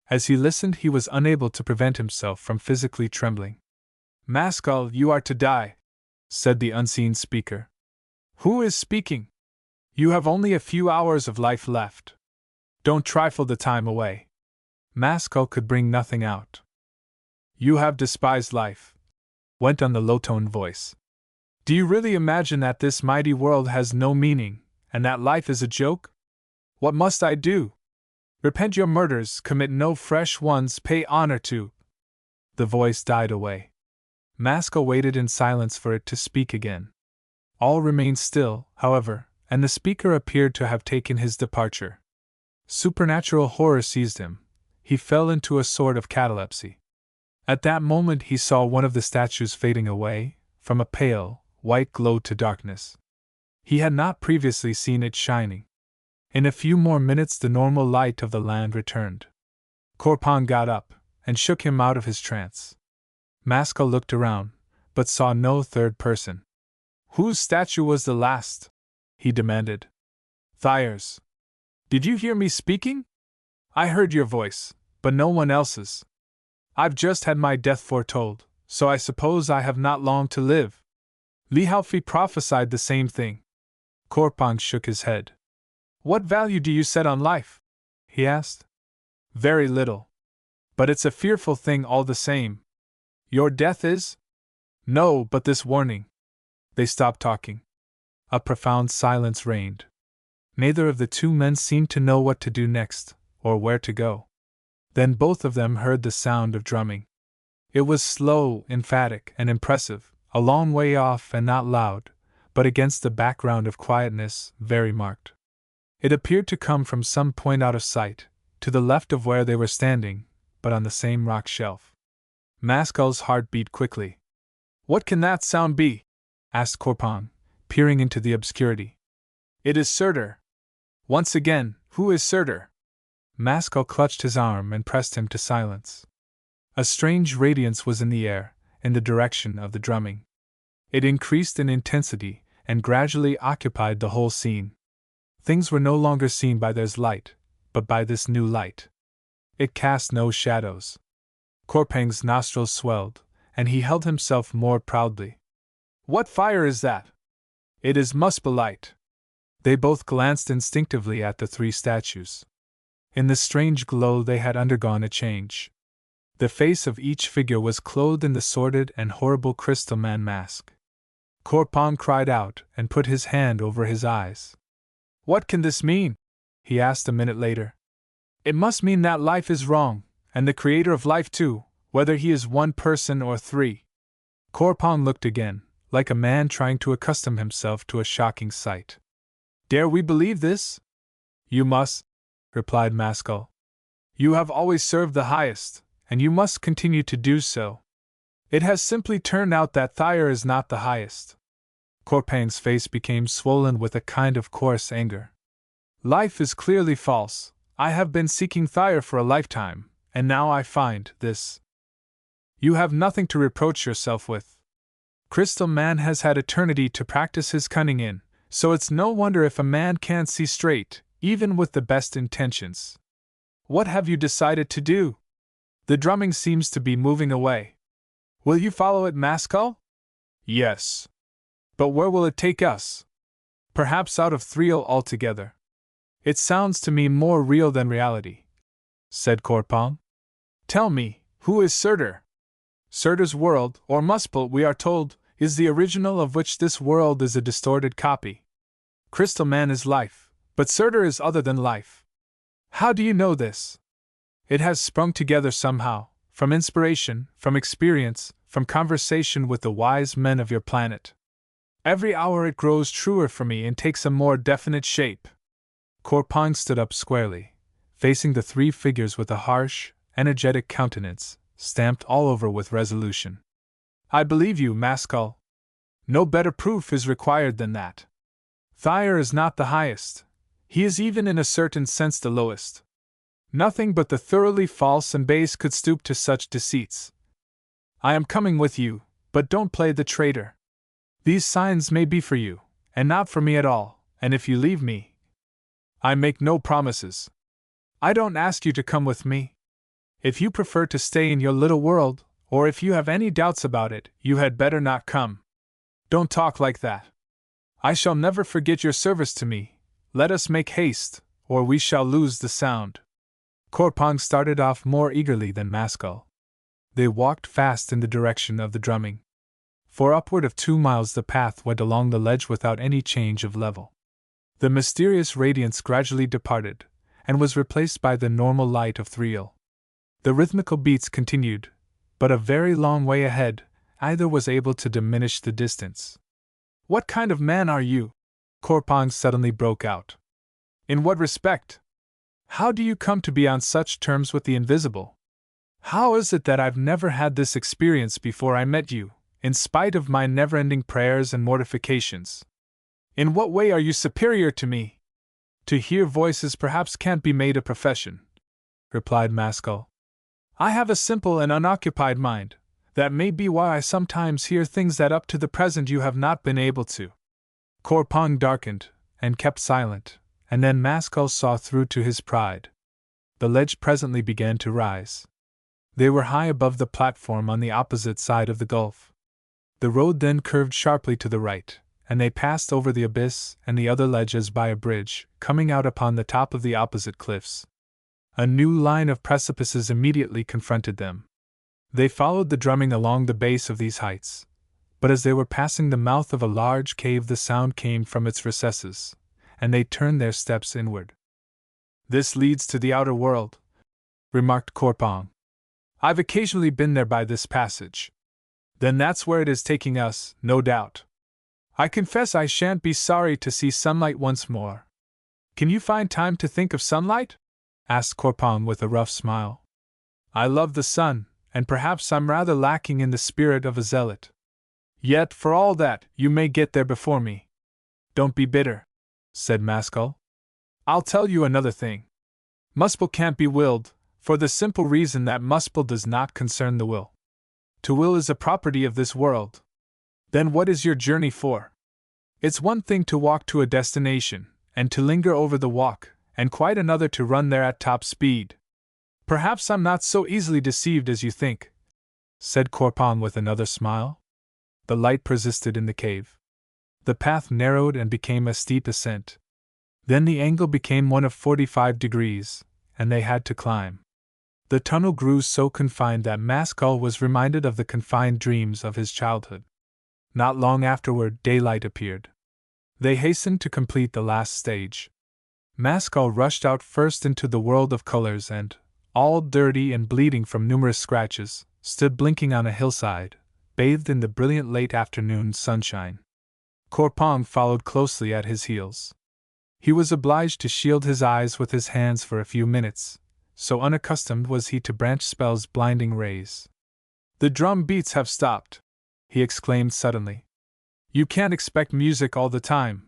As he listened, he was unable to prevent himself from physically trembling. "Maskell, you are to die," said the unseen speaker. "Who is speaking? You have only a few hours of life left. Don't trifle the time away." Maskell could bring nothing out. "You have despised life," went on the low-toned voice. "Do you really imagine that this mighty world has no meaning, and that life is a joke? What must I do? Repent your murders, commit no fresh ones, pay honor to—" The voice died away. Maskell waited in silence for it to speak again. All remained still, however, and the speaker appeared to have taken his departure. Supernatural horror seized him. He fell into a sort of catalepsy. At that moment he saw one of the statues fading away, from a pale, white glow to darkness. He had not previously seen it shining. In a few more minutes the normal light of the land returned. Corpang got up, and shook him out of his trance. Maskell looked around, but saw no third person. "Whose statue was the last?" he demanded. "Thyre's. Did you hear me speaking? I heard your voice, but no one else's. I've just had my death foretold, so I suppose I have not long to live." Lihaofi prophesied the same thing. Corpang shook his head. "What value do you set on life?" he asked. "Very little. But it's a fearful thing all the same." "Your death is?" "No, but this warning." They stopped talking. A profound silence reigned. Neither of the two men seemed to know what to do next, or where to go. Then both of them heard the sound of drumming. It was slow, emphatic, and impressive, a long way off and not loud, but against the background of quietness, very marked. It appeared to come from some point out of sight, to the left of where they were standing, but on the same rock shelf. Maskell's heart beat quickly. "What can that sound be?" asked Corpang, peering into the obscurity. "It is Surtur." "Once again, who is Surtur?" Maskell clutched his arm and pressed him to silence. A strange radiance was in the air, in the direction of the drumming. It increased in intensity, and gradually occupied the whole scene. Things were no longer seen by their light, but by this new light. It cast no shadows. Corpang's nostrils swelled, and he held himself more proudly. "What fire is that?" "It is muspelite." They both glanced instinctively at the three statues. In the strange glow they had undergone a change. The face of each figure was clothed in the sordid and horrible crystal man mask. Corpang cried out and put his hand over his eyes. "What can this mean?" he asked a minute later. "It must mean that life is wrong, and the creator of life too, whether he is one person or three." Corpang looked again, like a man trying to accustom himself to a shocking sight. "Dare we believe this?" "You must," replied Maskell. "You have always served the highest, and you must continue to do so. It has simply turned out that Thyre is not the highest." Corpang's face became swollen with a kind of coarse anger. "Life is clearly false. I have been seeking Thyre for a lifetime, and now I find this. You have nothing to reproach yourself with. Crystal Man has had eternity to practice his cunning in, so it's no wonder if a man can't see straight, even with the best intentions. What have you decided to do? The drumming seems to be moving away. Will you follow it, Maskell?" "Yes." "But where will it take us?" "Perhaps out of Thriel altogether." "It sounds to me more real than reality," said Corpang. "Tell me, who is Surtur?" "Surtur's world, or Muspel, we are told, is the original of which this world is a distorted copy. Crystal Man is life, but Surtur is other than life." "How do you know this?" "It has sprung together somehow, from inspiration, from experience, from conversation with the wise men of your planet. Every hour it grows truer for me and takes a more definite shape." Corpang stood up squarely, facing the three figures with a harsh, energetic countenance, stamped all over with resolution. "I believe you, Maskell. No better proof is required than that. Thyre is not the highest. He is even in a certain sense the lowest, Nothing but the thoroughly false and base could stoop to such deceits. I am coming with you, but don't play the traitor. These signs may be for you, and not for me at all, and if you leave me, I make no promises. I don't ask you to come with me. If you prefer to stay in your little world, or if you have any doubts about it, you had better not come. Don't talk like that. I shall never forget your service to me. Let us make haste, or we shall lose the sound. Korpong started off more eagerly than Maskell. They walked fast in the direction of the drumming. For upward of 2 miles the path went along the ledge without any change of level. The mysterious radiance gradually departed, and was replaced by the normal light of Thriel. The rhythmical beats continued, but a very long way ahead, either was able to diminish the distance. What kind of man are you? Korpong suddenly broke out. In what respect? How do you come to be on such terms with the invisible? How is it that I've never had this experience before I met you, in spite of my never-ending prayers and mortifications? In what way are you superior to me? To hear voices perhaps can't be made a profession, replied Maskell. I have a simple and unoccupied mind. That may be why I sometimes hear things that up to the present you have not been able to. Korpong darkened, and kept silent, and then Maskell saw through to his pride. The ledge presently began to rise. They were high above the platform on the opposite side of the gulf. The road then curved sharply to the right, and they passed over the abyss and the other ledge as by a bridge, coming out upon the top of the opposite cliffs. A new line of precipices immediately confronted them. They followed the drumming along the base of these heights, but as they were passing the mouth of a large cave the sound came from its recesses, and they turned their steps inward. This leads to the outer world, remarked Korpong. I've occasionally been there by this passage. Then that's where it is taking us, no doubt. I confess I shan't be sorry to see sunlight once more. Can you find time to think of sunlight? Asked Korpong with a rough smile. I love the sun, and perhaps I'm rather lacking in the spirit of a zealot. Yet, for all that, you may get there before me. Don't be bitter, said Maskell. I'll tell you another thing. Muspel can't be willed, for the simple reason that Muspel does not concern the will. To will is a property of this world. Then what is your journey for? It's one thing to walk to a destination, and to linger over the walk, and quite another to run there at top speed. Perhaps I'm not so easily deceived as you think, said Korpong with another smile. The light persisted in the cave. The path narrowed and became a steep ascent. Then the angle became one of 45 degrees, and they had to climb. The tunnel grew so confined that Maskell was reminded of the confined dreams of his childhood. Not long afterward, daylight appeared. They hastened to complete the last stage. Maskell rushed out first into the world of colors and, all dirty and bleeding from numerous scratches, stood blinking on a hillside, bathed in the brilliant late afternoon sunshine. Korpong followed closely at his heels. He was obliged to shield his eyes with his hands for a few minutes, so unaccustomed was he to branch spells' blinding rays. The drum beats have stopped, he exclaimed suddenly. You can't expect music all the time,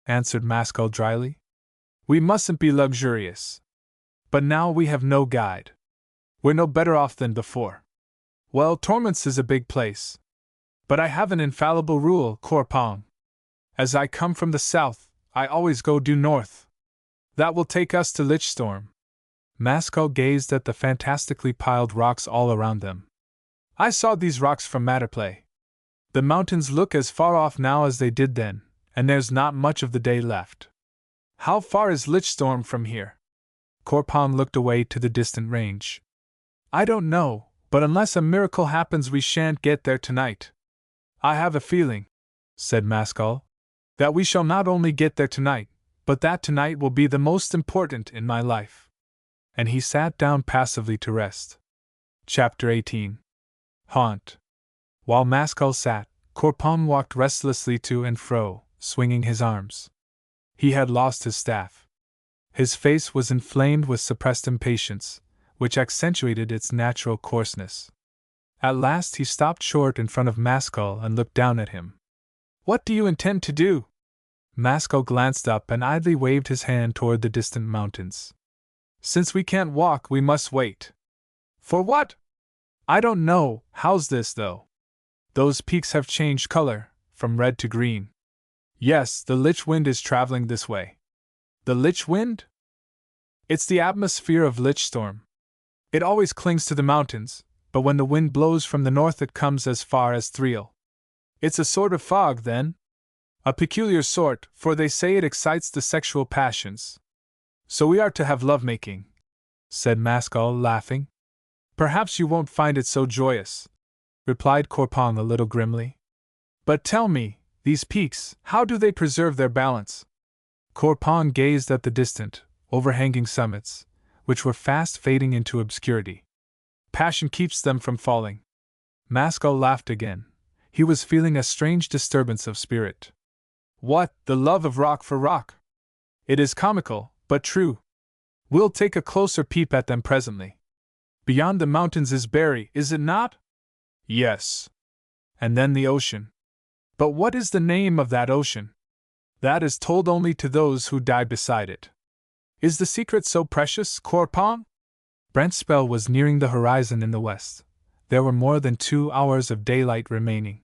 answered Maskell dryly. We mustn't be luxurious. But now we have no guide. We're no better off than before. Well, Torments is a big place. But I have an infallible rule, Korpong. As I come from the south, I always go due north. That will take us to Lichstorm. Maskell gazed at the fantastically piled rocks all around them. I saw these rocks from Matterplay. The mountains look as far off now as they did then, and there's not much of the day left. How far is Lichstorm from here? Korpong looked away to the distant range. I don't know, but unless a miracle happens we shan't get there tonight. I have a feeling, said Maskell, that we shall not only get there tonight, but that tonight will be the most important in my life. And he sat down passively to rest. Chapter 18. Haunt. While Maskell sat, Korpong walked restlessly to and fro, swinging his arms. He had lost his staff. His face was inflamed with suppressed impatience, which accentuated its natural coarseness. At last he stopped short in front of Maskell and looked down at him. What do you intend to do? Maskell glanced up and idly waved his hand toward the distant mountains. Since we can't walk, we must wait. For what? I don't know. How's this, though? Those peaks have changed color, from red to green. Yes, the Lich wind is traveling this way. The Lich wind? It's the atmosphere of Lich storm. It always clings to the mountains, but when the wind blows from the north it comes as far as Thriel. It's a sort of fog, then? A peculiar sort, for they say it excites the sexual passions. So we are to have lovemaking, said Maskell, laughing. Perhaps you won't find it so joyous, replied Corpon a little grimly. But tell me, these peaks, how do they preserve their balance? Corpon gazed at the distant, overhanging summits, which were fast fading into obscurity. Passion keeps them from falling. Maskell laughed again. He was feeling a strange disturbance of spirit. What, the love of rock for rock? It is comical, but true. We'll take a closer peep at them presently. Beyond the mountains is Barry, is it not? Yes. And then the ocean. But what is the name of that ocean? That is told only to those who die beside it. Is the secret so precious, Corpon? Brent's spell was nearing the horizon in the west. There were more than 2 hours of daylight remaining.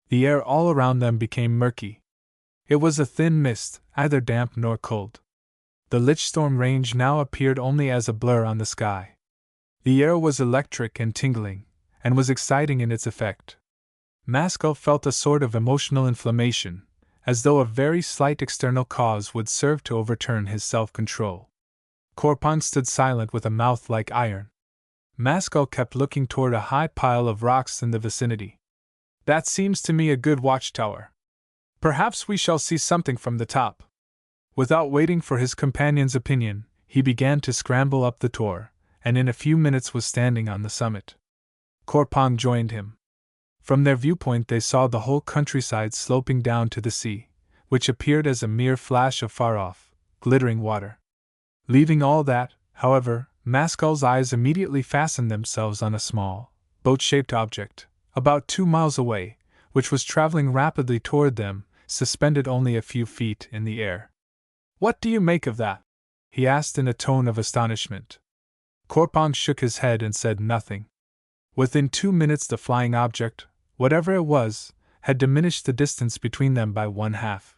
The air all around them became murky. It was a thin mist, neither damp nor cold. The Lich storm range now appeared only as a blur on the sky. The air was electric and tingling, and was exciting in its effect. Maskell felt a sort of emotional inflammation, as though a very slight external cause would serve to overturn his self-control. Corpon stood silent with a mouth like iron. Maskell kept looking toward a high pile of rocks in the vicinity. That seems to me a good watchtower. Perhaps we shall see something from the top. Without waiting for his companion's opinion, he began to scramble up the tor, and in a few minutes was standing on the summit. Corpon joined him. From their viewpoint they saw the whole countryside sloping down to the sea, which appeared as a mere flash of far-off, glittering water. Leaving all that, however, Maskell's eyes immediately fastened themselves on a small, boat-shaped object, about 2 miles away, which was traveling rapidly toward them, suspended only a few feet in the air. What do you make of that? He asked in a tone of astonishment. Corpon shook his head and said nothing. Within 2 minutes the flying object, whatever it was, had diminished the distance between them by 1/2.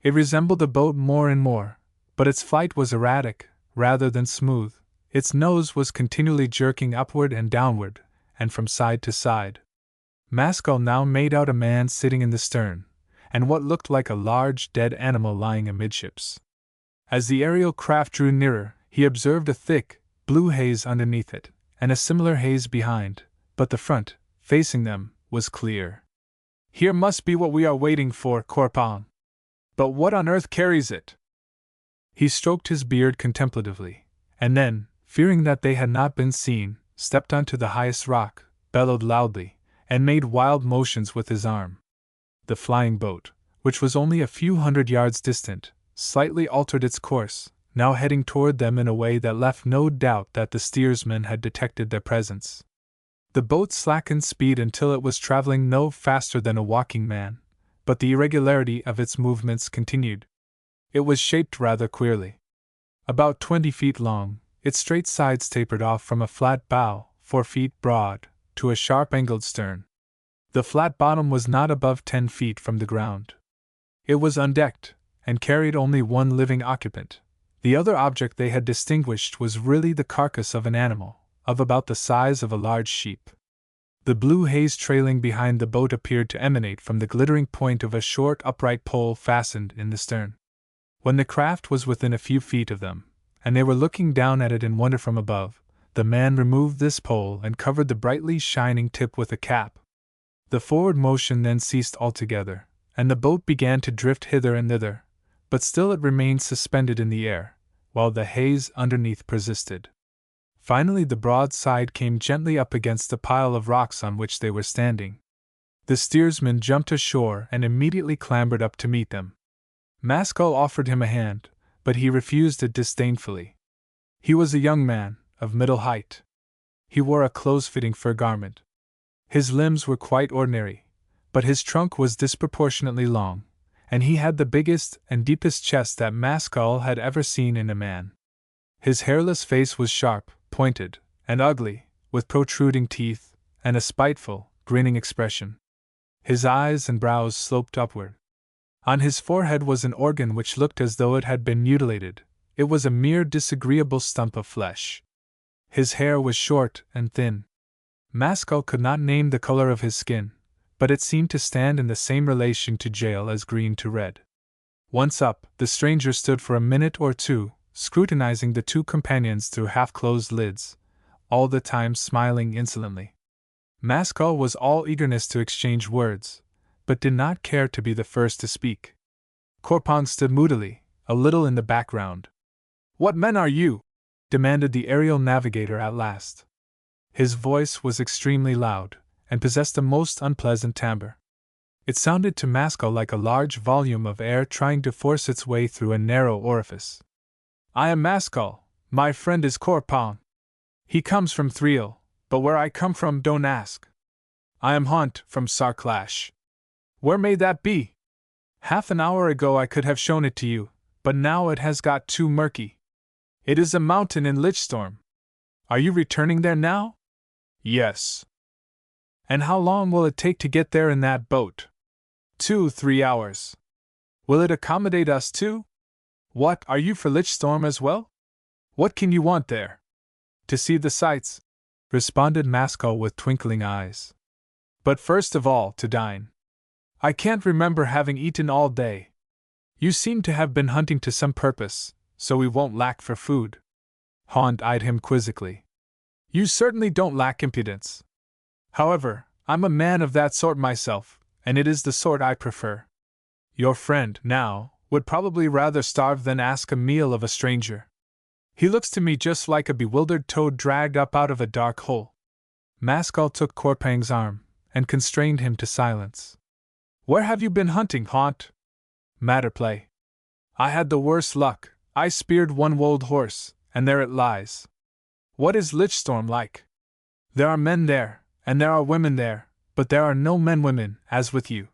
It resembled a boat more and more, but its flight was erratic, rather than smooth. Its nose was continually jerking upward and downward, and from side to side. Maskell now made out a man sitting in the stern, and what looked like a large dead animal lying amidships. As the aerial craft drew nearer, he observed a thick, blue haze underneath it, and a similar haze behind, but the front, facing them, was clear. Here must be what we are waiting for, Corpon. But what on earth carries it? He stroked his beard contemplatively, and then, fearing that they had not been seen, stepped onto the highest rock, bellowed loudly, and made wild motions with his arm. The flying boat, which was only a few hundred yards distant, slightly altered its course, now heading toward them in a way that left no doubt that the steersman had detected their presence. The boat slackened speed until it was traveling no faster than a walking man, but the irregularity of its movements continued. It was shaped rather queerly. About 20 feet long, its straight sides tapered off from a flat bow, 4 feet broad, to a sharp-angled stern. The flat bottom was not above 10 feet from the ground. It was undecked, and carried only one living occupant. The other object they had distinguished was really the carcass of an animal, of about the size of a large sheep. The blue haze trailing behind the boat appeared to emanate from the glittering point of a short upright pole fastened in the stern. When the craft was within a few feet of them, and they were looking down at it in wonder from above, the man removed this pole and covered the brightly shining tip with a cap. The forward motion then ceased altogether, and the boat began to drift hither and thither, but still it remained suspended in the air, while the haze underneath persisted. Finally the broad side came gently up against the pile of rocks on which they were standing. The steersman jumped ashore and immediately clambered up to meet them. Maskell offered him a hand, but he refused it disdainfully. He was a young man, of middle height. He wore a close-fitting fur garment. His limbs were quite ordinary, but his trunk was disproportionately long, and he had the biggest and deepest chest that Maskell had ever seen in a man. His hairless face was sharp, pointed, and ugly, with protruding teeth and a spiteful, grinning expression. His eyes and brows sloped upward. On his forehead was an organ which looked as though it had been mutilated. It was a mere disagreeable stump of flesh. His hair was short and thin. Maskell could not name the color of his skin, but it seemed to stand in the same relation to jail as green to red. Once up, the stranger stood for a minute or two, scrutinizing the two companions through half-closed lids, all the time smiling insolently. Maskell was all eagerness to exchange words, but did not care to be the first to speak. Corpon stood moodily, a little in the background. "What men are you?" demanded the aerial navigator at last. His voice was extremely loud, and possessed a most unpleasant timbre. It sounded to Maskell like a large volume of air trying to force its way through a narrow orifice. "I am Maskell, my friend is Corpon. He comes from Thriel, but where I come from don't ask. I am Haunt from Sarklash. Where may that be? Half an hour ago I could have shown it to you, but now it has got too murky. It is a mountain in Lichstorm. Are you returning there now?" "Yes." "And how long will it take to get there in that boat?" 2-3 hours. "Will it accommodate us too?" "What, are you for Lichstorm as well? What can you want there?" "To see the sights," responded Maskell with twinkling eyes. "But first of all, to dine. I can't remember having eaten all day. You seem to have been hunting to some purpose, so we won't lack for food." Haunt eyed him quizzically. "You certainly don't lack impudence. However, I'm a man of that sort myself, and it is the sort I prefer. Your friend, now, would probably rather starve than ask a meal of a stranger. He looks to me just like a bewildered toad dragged up out of a dark hole." Maskell took Corpang's arm, and constrained him to silence. "Where have you been hunting, Haunt?" "Matter play. I had the worst luck. I speared one wold horse, and there it lies." "What is Lichstorm like?" "There are men there, and there are women there, but there are no men-women, as with you."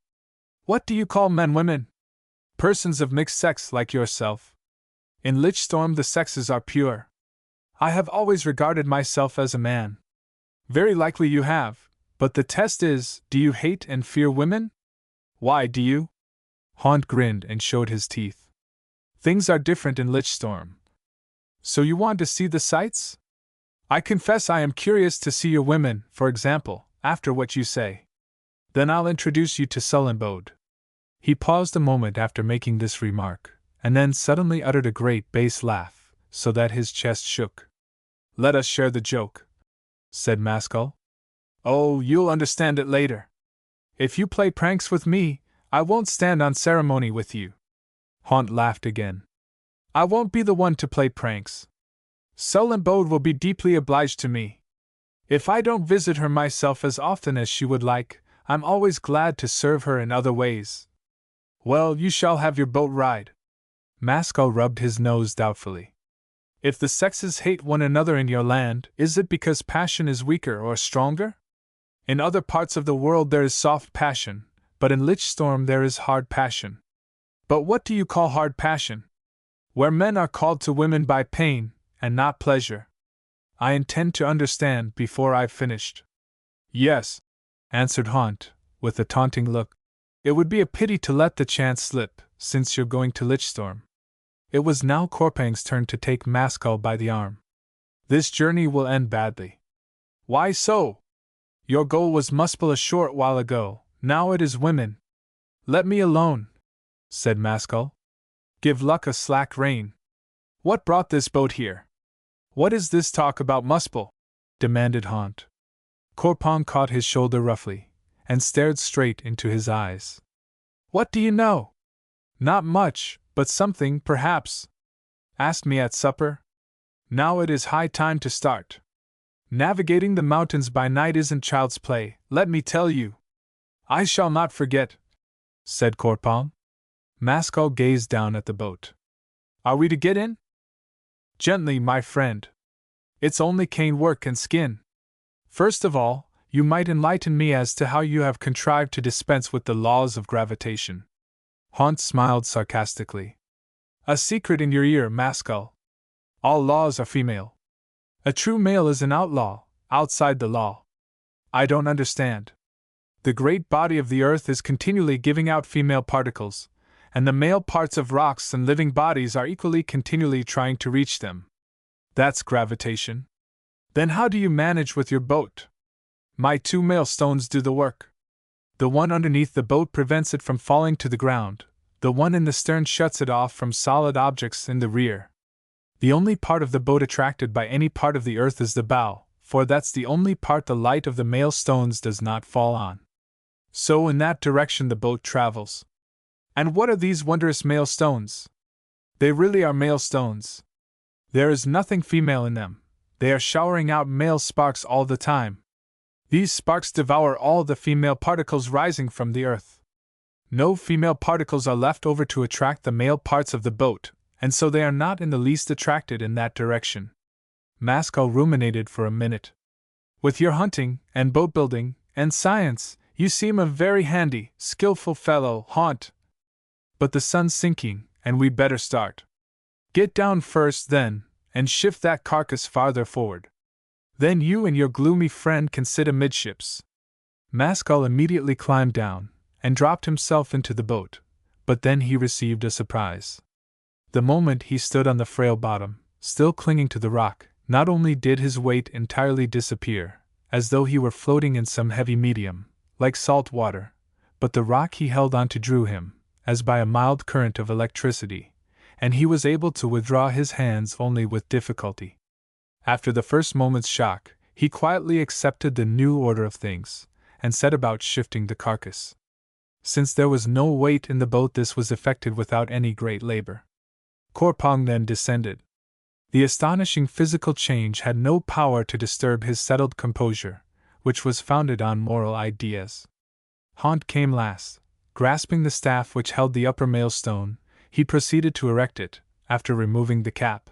"What do you call men-women?" "Persons of mixed sex like yourself. In Lichstorm the sexes are pure." "I have always regarded myself as a man." "Very likely you have, but the test is, do you hate and fear women?" "Why do you?" Haunt grinned and showed his teeth. "Things are different in Lichstorm." "So you want to see the sights?" "I confess I am curious to see your women, for example, after what you say. Then I'll introduce you to Sullenbode." He paused a moment after making this remark, and then suddenly uttered a great bass laugh, so that his chest shook. "Let us share the joke," said Maskell. "Oh, you'll understand it later. If you play pranks with me, I won't stand on ceremony with you." Haunt laughed again. "I won't be the one to play pranks. Sullenbode will be deeply obliged to me. If I don't visit her myself as often as she would like, I'm always glad to serve her in other ways." "Well, you shall have your boat ride." Maskell rubbed his nose doubtfully. "If the sexes hate one another in your land, is it because passion is weaker or stronger? In other parts of the world there is soft passion, but in Lichstorm there is hard passion." "But what do you call hard passion?" "Where men are called to women by pain, and not pleasure." "I intend to understand before I've finished." "Yes," answered Haunt, with a taunting look. "It would be a pity to let the chance slip, since you're going to Lichstorm." It was now Corpang's turn to take Maskell by the arm. "This journey will end badly." "Why so?" "Your goal was Muspel a short while ago, now it is women." "Let me alone," said Maskell. "Give luck a slack rein. What brought this boat here?" "What is this talk about Muspel?" demanded Haunt. Corpang caught his shoulder roughly, and stared straight into his eyes. "What do you know?" "Not much, but something, perhaps. Asked me at supper. Now it is high time to start. Navigating the mountains by night isn't child's play, let me tell you." "I shall not forget," said Corpang. Maskell gazed down at the boat. "Are we to get in?" "Gently, my friend. It's only cane work and skin. First of all, you might enlighten me as to how you have contrived to dispense with the laws of gravitation." Haunt smiled sarcastically. "A secret in your ear, Maskell. All laws are female. A true male is an outlaw, outside the law. I don't understand. The great body of the earth is continually giving out female particles, and the male parts of rocks and living bodies are equally continually trying to reach them. That's gravitation. Then how do you manage with your boat? My 2 male stones do the work. The one underneath the boat prevents it from falling to the ground, the one in the stern shuts it off from solid objects in the rear. The only part of the boat attracted by any part of the earth is the bow, for that's the only part the light of the male stones does not fall on. So in that direction the boat travels. And what are these wondrous male stones? They really are male stones. There is nothing female in them. They are showering out male sparks all the time. These sparks devour all the female particles rising from the earth. No female particles are left over to attract the male parts of the boat, and so they are not in the least attracted in that direction. Maskell ruminated for a minute. With your hunting, and boat building, and science, you seem a very handy, skillful fellow, Haunt. But the sun's sinking, and we'd better start. Get down first, then, and shift that carcass farther forward. Then you and your gloomy friend can sit amidships. Maskell immediately climbed down, and dropped himself into the boat, but then he received a surprise. The moment he stood on the frail bottom, still clinging to the rock, not only did his weight entirely disappear, as though he were floating in some heavy medium, like salt water, but the rock he held onto drew him, as by a mild current of electricity, and he was able to withdraw his hands only with difficulty. After the first moment's shock, he quietly accepted the new order of things, and set about shifting the carcass. Since there was no weight in the boat, this was effected without any great labor. Korpong then descended. The astonishing physical change had no power to disturb his settled composure, which was founded on moral ideas. Haunt came last. Grasping the staff which held the upper male stone, he proceeded to erect it, after removing the cap.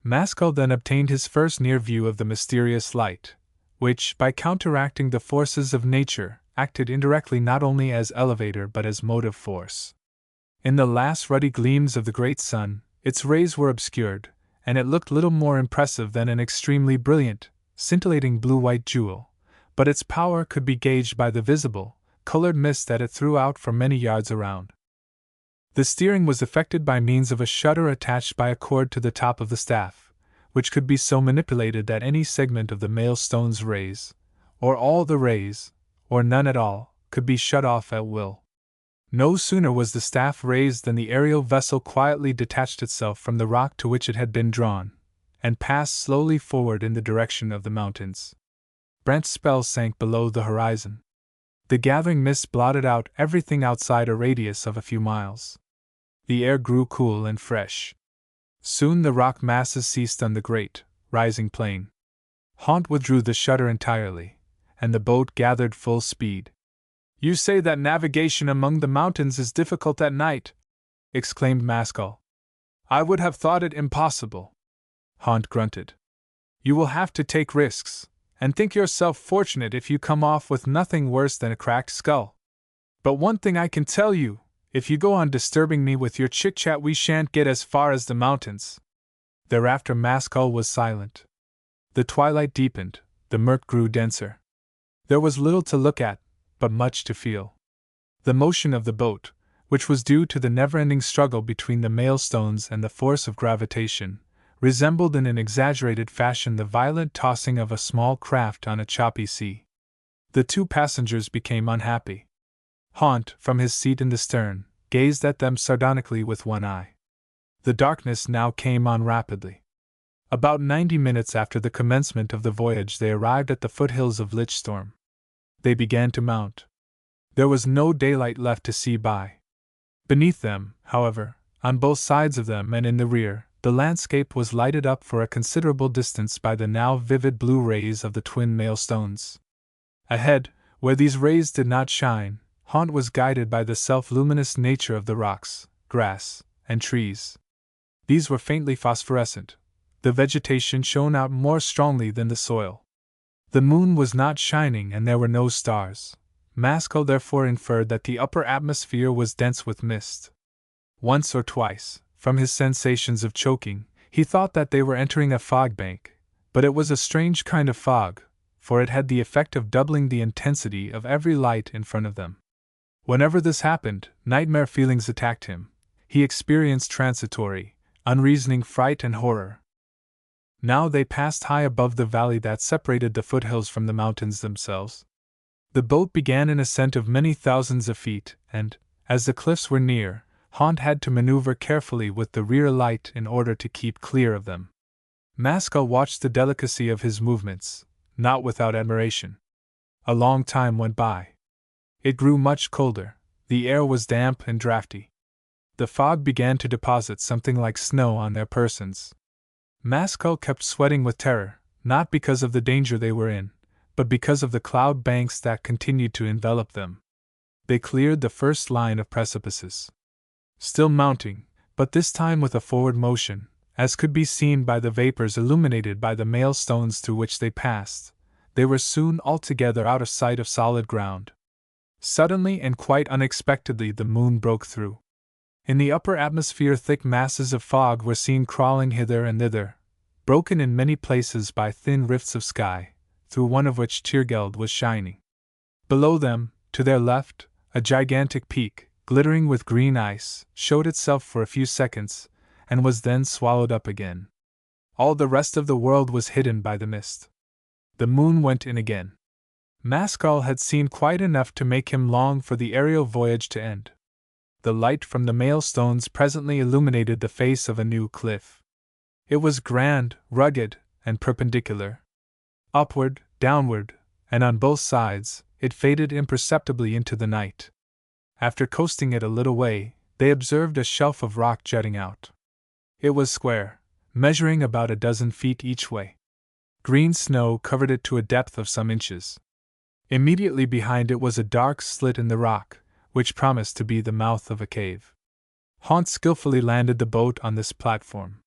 Maskell then obtained his first near view of the mysterious light, which, by counteracting the forces of nature, acted indirectly not only as elevator but as motive force. In the last ruddy gleams of the great sun, its rays were obscured, and it looked little more impressive than an extremely brilliant, scintillating blue-white jewel, but its power could be gauged by the visible, colored mist that it threw out for many yards around. The steering was effected by means of a shutter attached by a cord to the top of the staff, which could be so manipulated that any segment of the male stone's rays, or all the rays, or none at all, could be shut off at will. No sooner was the staff raised than the aerial vessel quietly detached itself from the rock to which it had been drawn, and passed slowly forward in the direction of the mountains. Brent's spell sank below the horizon. The gathering mist blotted out everything outside a radius of a few miles. The air grew cool and fresh. Soon the rock masses ceased on the great, rising plain. Haunt withdrew the shutter entirely, and the boat gathered full speed. "You say that navigation among the mountains is difficult at night?" exclaimed Maskell. "I would have thought it impossible." Haunt grunted. "You will have to take risks, and think yourself fortunate if you come off with nothing worse than a cracked skull. But one thing I can tell you, if you go on disturbing me with your chit-chat we shan't get as far as the mountains." Thereafter Maskell was silent. The twilight deepened, the murk grew denser. There was little to look at, but much to feel. The motion of the boat, which was due to the never-ending struggle between the male stones and the force of gravitation, resembled in an exaggerated fashion the violent tossing of a small craft on a choppy sea. The 2 passengers became unhappy. Haunt, from his seat in the stern, gazed at them sardonically with one eye. The darkness now came on rapidly. About 90 minutes after the commencement of the voyage they arrived at the foothills of Lichstorm. They began to mount. There was no daylight left to see by. Beneath them, however, on both sides of them and in the rear, the landscape was lighted up for a considerable distance by the now vivid blue rays of the twin male stones. Ahead, where these rays did not shine, Haunt was guided by the self-luminous nature of the rocks, grass, and trees. These were faintly phosphorescent. The vegetation shone out more strongly than the soil. The moon was not shining and there were no stars. Maskell therefore inferred that the upper atmosphere was dense with mist. Once or twice, from his sensations of choking, He thought that they were entering a fog bank, but it was a strange kind of fog, for it had the effect of doubling the intensity of every light in front of them. Whenever this happened, nightmare feelings attacked him. He experienced transitory, unreasoning fright and horror. Now they passed high above the valley that separated the foothills from the mountains themselves. The boat began an ascent of many thousands of feet, and, as the cliffs were near, Haunt had to maneuver carefully with the rear light in order to keep clear of them. Maskell watched the delicacy of his movements, not without admiration. A long time went by. It grew much colder, the air was damp and draughty. The fog began to deposit something like snow on their persons. Maskell kept sweating with terror, not because of the danger they were in, but because of the cloud banks that continued to envelop them. They cleared the first line of precipices. Still mounting, but this time with a forward motion, as could be seen by the vapors illuminated by the maelstones through which they passed, they were soon altogether out of sight of solid ground. Suddenly and quite unexpectedly the moon broke through. In the upper atmosphere thick masses of fog were seen crawling hither and thither, broken in many places by thin rifts of sky, through one of which Tyrgeld was shining. Below them, to their left, a gigantic peak, glittering with green ice, showed itself for a few seconds, and was then swallowed up again. All the rest of the world was hidden by the mist. The moon went in again. Maskell had seen quite enough to make him long for the aerial voyage to end. The light from the maelstones presently illuminated the face of a new cliff. It was grand, rugged, and perpendicular. Upward, downward, and on both sides, it faded imperceptibly into the night. After coasting it a little way, they observed a shelf of rock jutting out. It was square, measuring about a dozen feet each way. Green snow covered it to a depth of some inches. Immediately behind it was a dark slit in the rock, which promised to be the mouth of a cave. Haunt skillfully landed the boat on this platform.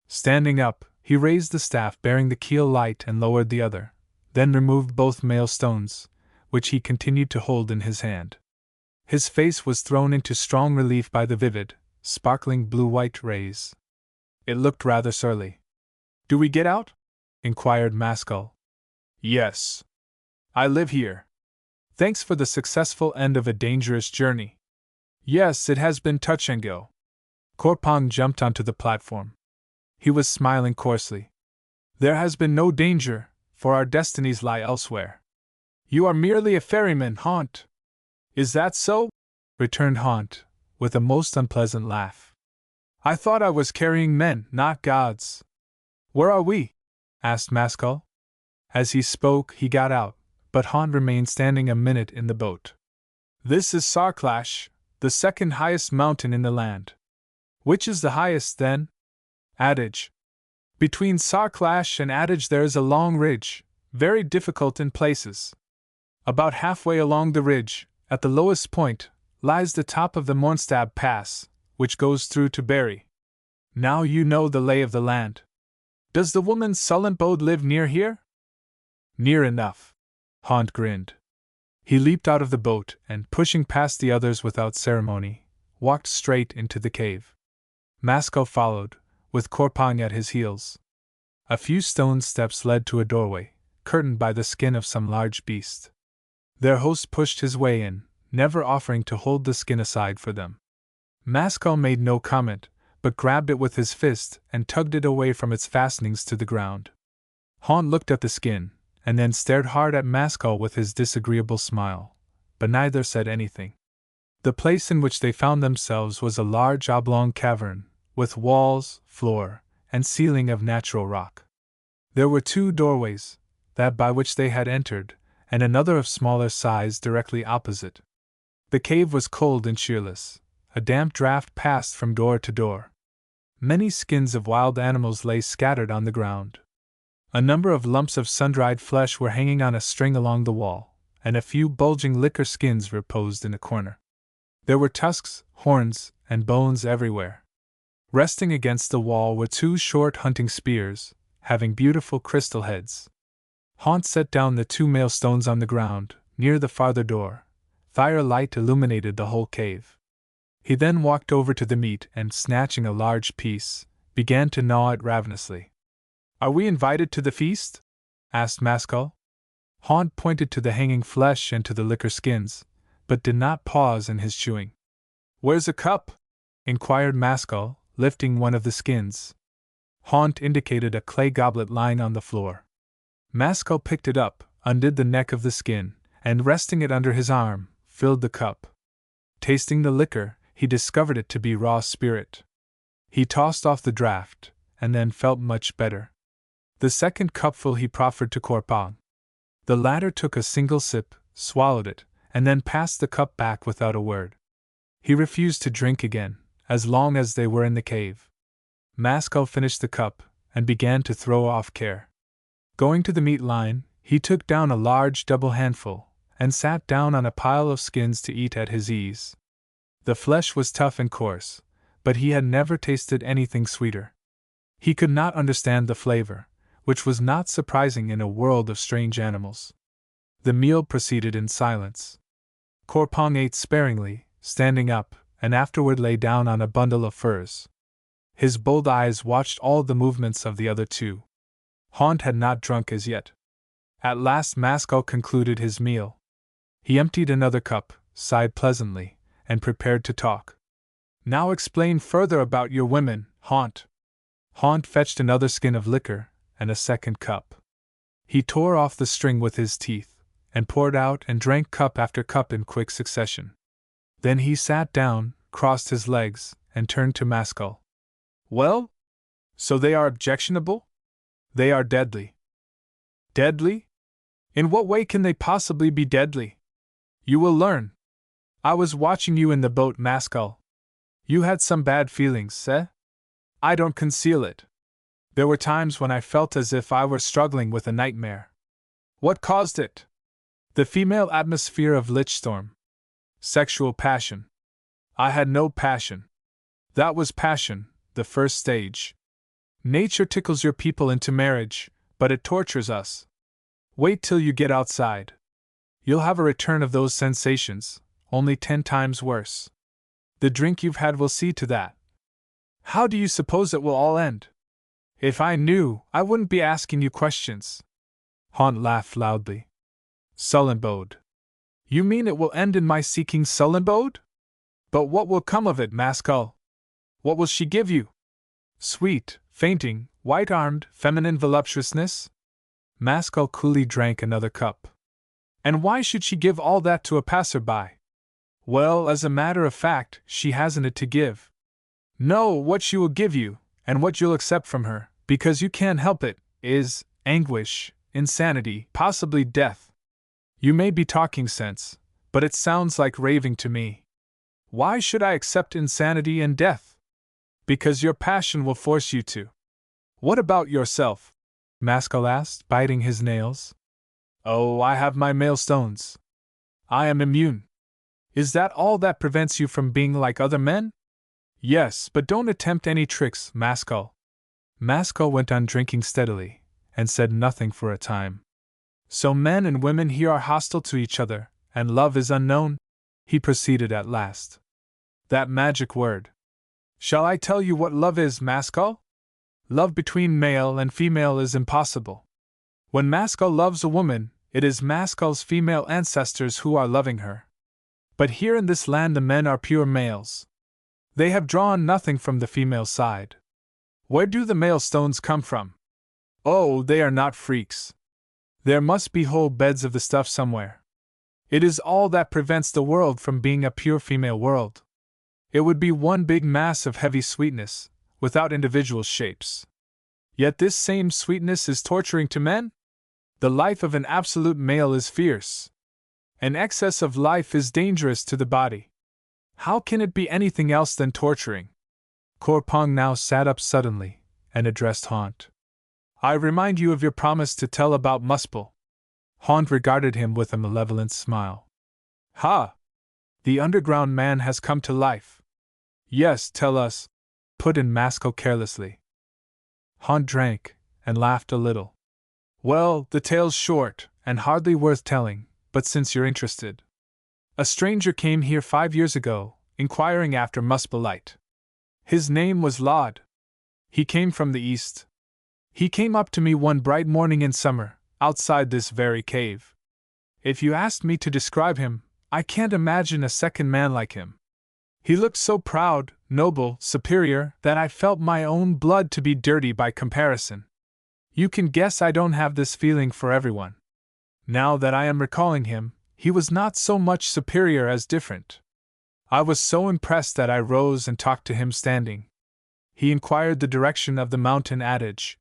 Standing up, he raised the staff bearing the keel light and lowered the other, then removed both maelstones, which he continued to hold in his hand. His face was thrown into strong relief by the vivid, sparkling blue-white rays. It looked rather surly. "Do we get out?" inquired Maskell. "Yes. I live here. Thanks for the successful end of a dangerous journey." "Yes, it has been touch and go." Korpong jumped onto the platform. He was smiling coarsely. "There has been no danger, for our destinies lie elsewhere." "You are merely a ferryman, Haunt." "Is that so?" returned Haunt, with a most unpleasant laugh. "I thought I was carrying men, not gods." "Where are we?" asked Maskell. As he spoke, he got out, but Haunt remained standing a minute in the boat. "This is Sarklash, the second highest mountain in the land." "Which is the highest, then?" "Adage. Between Sarklash and Adage there is a long ridge, very difficult in places. About halfway along the ridge, at the lowest point, lies the top of the Mornstab Pass, which goes through to Berry. Now you know the lay of the land. Does the woman Sullenbode live near here?" "Near enough." Haunt grinned. He leaped out of the boat and, pushing past the others without ceremony, walked straight into the cave. Maskell followed, with Korpong at his heels. A few stone steps led to a doorway, curtained by the skin of some large beast. Their host pushed his way in, never offering to hold the skin aside for them. Maskell made no comment, but grabbed it with his fist and tugged it away from its fastenings to the ground. Haunt looked at the skin, and then stared hard at Maskell with his disagreeable smile, but neither said anything. The place in which they found themselves was a large oblong cavern, with walls, floor, and ceiling of natural rock. There were two doorways, that by which they had entered, and another of smaller size directly opposite. The cave was cold and cheerless. A damp draught passed from door to door. Many skins of wild animals lay scattered on the ground. A number of lumps of sun-dried flesh were hanging on a string along the wall, and a few bulging liquor skins reposed in a corner. There were tusks, horns, and bones everywhere. Resting against the wall were two short hunting spears, having beautiful crystal heads. Haunt set down the two maelstones on the ground, near the farther door. Firelight illuminated the whole cave. He then walked over to the meat and, snatching a large piece, began to gnaw it ravenously. "Are we invited to the feast?" asked Maskell. Haunt pointed to the hanging flesh and to the liquor skins, but did not pause in his chewing. "Where's a cup?" inquired Maskell, lifting one of the skins. Haunt indicated a clay goblet lying on the floor. Maskell picked it up, undid the neck of the skin, and resting it under his arm, filled the cup. Tasting the liquor, he discovered it to be raw spirit. He tossed off the draught, and then felt much better. The second cupful he proffered to Corpong. The latter took a single sip, swallowed it, and then passed the cup back without a word. He refused to drink again, as long as they were in the cave. Maskell finished the cup, and began to throw off care. Going to the meat line, he took down a large double handful, and sat down on a pile of skins to eat at his ease. The flesh was tough and coarse, but he had never tasted anything sweeter. He could not understand the flavor, which was not surprising in a world of strange animals. The meal proceeded in silence. Corpong ate sparingly, standing up, and afterward lay down on a bundle of furs. His bold eyes watched all the movements of the other two. Haunt had not drunk as yet. At last Maskell concluded his meal. He emptied another cup, sighed pleasantly, and prepared to talk. "Now explain further about your women, Haunt." Haunt fetched another skin of liquor, and a second cup. He tore off the string with his teeth, and poured out and drank cup after cup in quick succession. Then he sat down, crossed his legs, and turned to Maskell. "Well? So they are objectionable?" "They are deadly." "Deadly? In what way can they possibly be deadly?" "You will learn. I was watching you in the boat, Maskell. You had some bad feelings, eh? I don't conceal it. There were times when I felt as if I were struggling with a nightmare. What caused it? The female atmosphere of Lichstorm. Sexual passion. I had no passion. That was passion, the first stage. Nature tickles your people into marriage, but it tortures us. Wait till you get outside. You'll have a return of those sensations, only 10 times worse. The drink you've had will see to that. How do you suppose it will all end? If I knew, I wouldn't be asking you questions." Haunt laughed loudly. "Sullenbode. You mean it will end in my seeking Sullenbode? But what will come of it, Maskell? What will she give you? Sweet, fainting, white-armed, feminine voluptuousness?" Maskell coolly drank another cup. "And why should she give all that to a passer-by?" "Well, as a matter of fact, she hasn't it to give. No, what she will give you, and what you'll accept from her, because you can't help it, is anguish, insanity, possibly death. You may be talking sense, but it sounds like raving to me. Why should I accept insanity and death? Because your passion will force you to." "What about yourself?" Maskell asked, biting his nails. "Oh, I have my maelstones. I am immune." "Is that all that prevents you from being like other men?" "Yes, but don't attempt any tricks, Maskell." Maskell went on drinking steadily, and said nothing for a time. "So men and women here are hostile to each other, and love is unknown?" he proceeded at last. "That magic word. Shall I tell you what love is, Maskell? Love between male and female is impossible. When Maskell loves a woman, it is Maskell's female ancestors who are loving her. But here in this land the men are pure males. They have drawn nothing from the female side. Where do the male stones come from? Oh, they are not freaks. There must be whole beds of the stuff somewhere. It is all that prevents the world from being a pure female world. It would be one big mass of heavy sweetness, without individual shapes. Yet this same sweetness is torturing to men? The life of an absolute male is fierce. An excess of life is dangerous to the body. How can it be anything else than torturing?" Corpong now sat up suddenly, and addressed Haunt. "I remind you of your promise to tell about Muspel." Haunt regarded him with a malevolent smile. "Ha! The underground man has come to life." "Yes, tell us," put in Maskell carelessly. Haunt drank, and laughed a little. "Well, the tale's short, and hardly worth telling, but since you're interested. A stranger came here 5 years ago, inquiring after Muspelite. His name was Laud. He came from the east. He came up to me one bright morning in summer, outside this very cave. If you asked me to describe him, I can't imagine a second man like him. He looked so proud, noble, superior, that I felt my own blood to be dirty by comparison. You can guess I don't have this feeling for everyone. Now that I am recalling him, he was not so much superior as different. I was so impressed that I rose and talked to him standing. He inquired the direction of the mountain adage.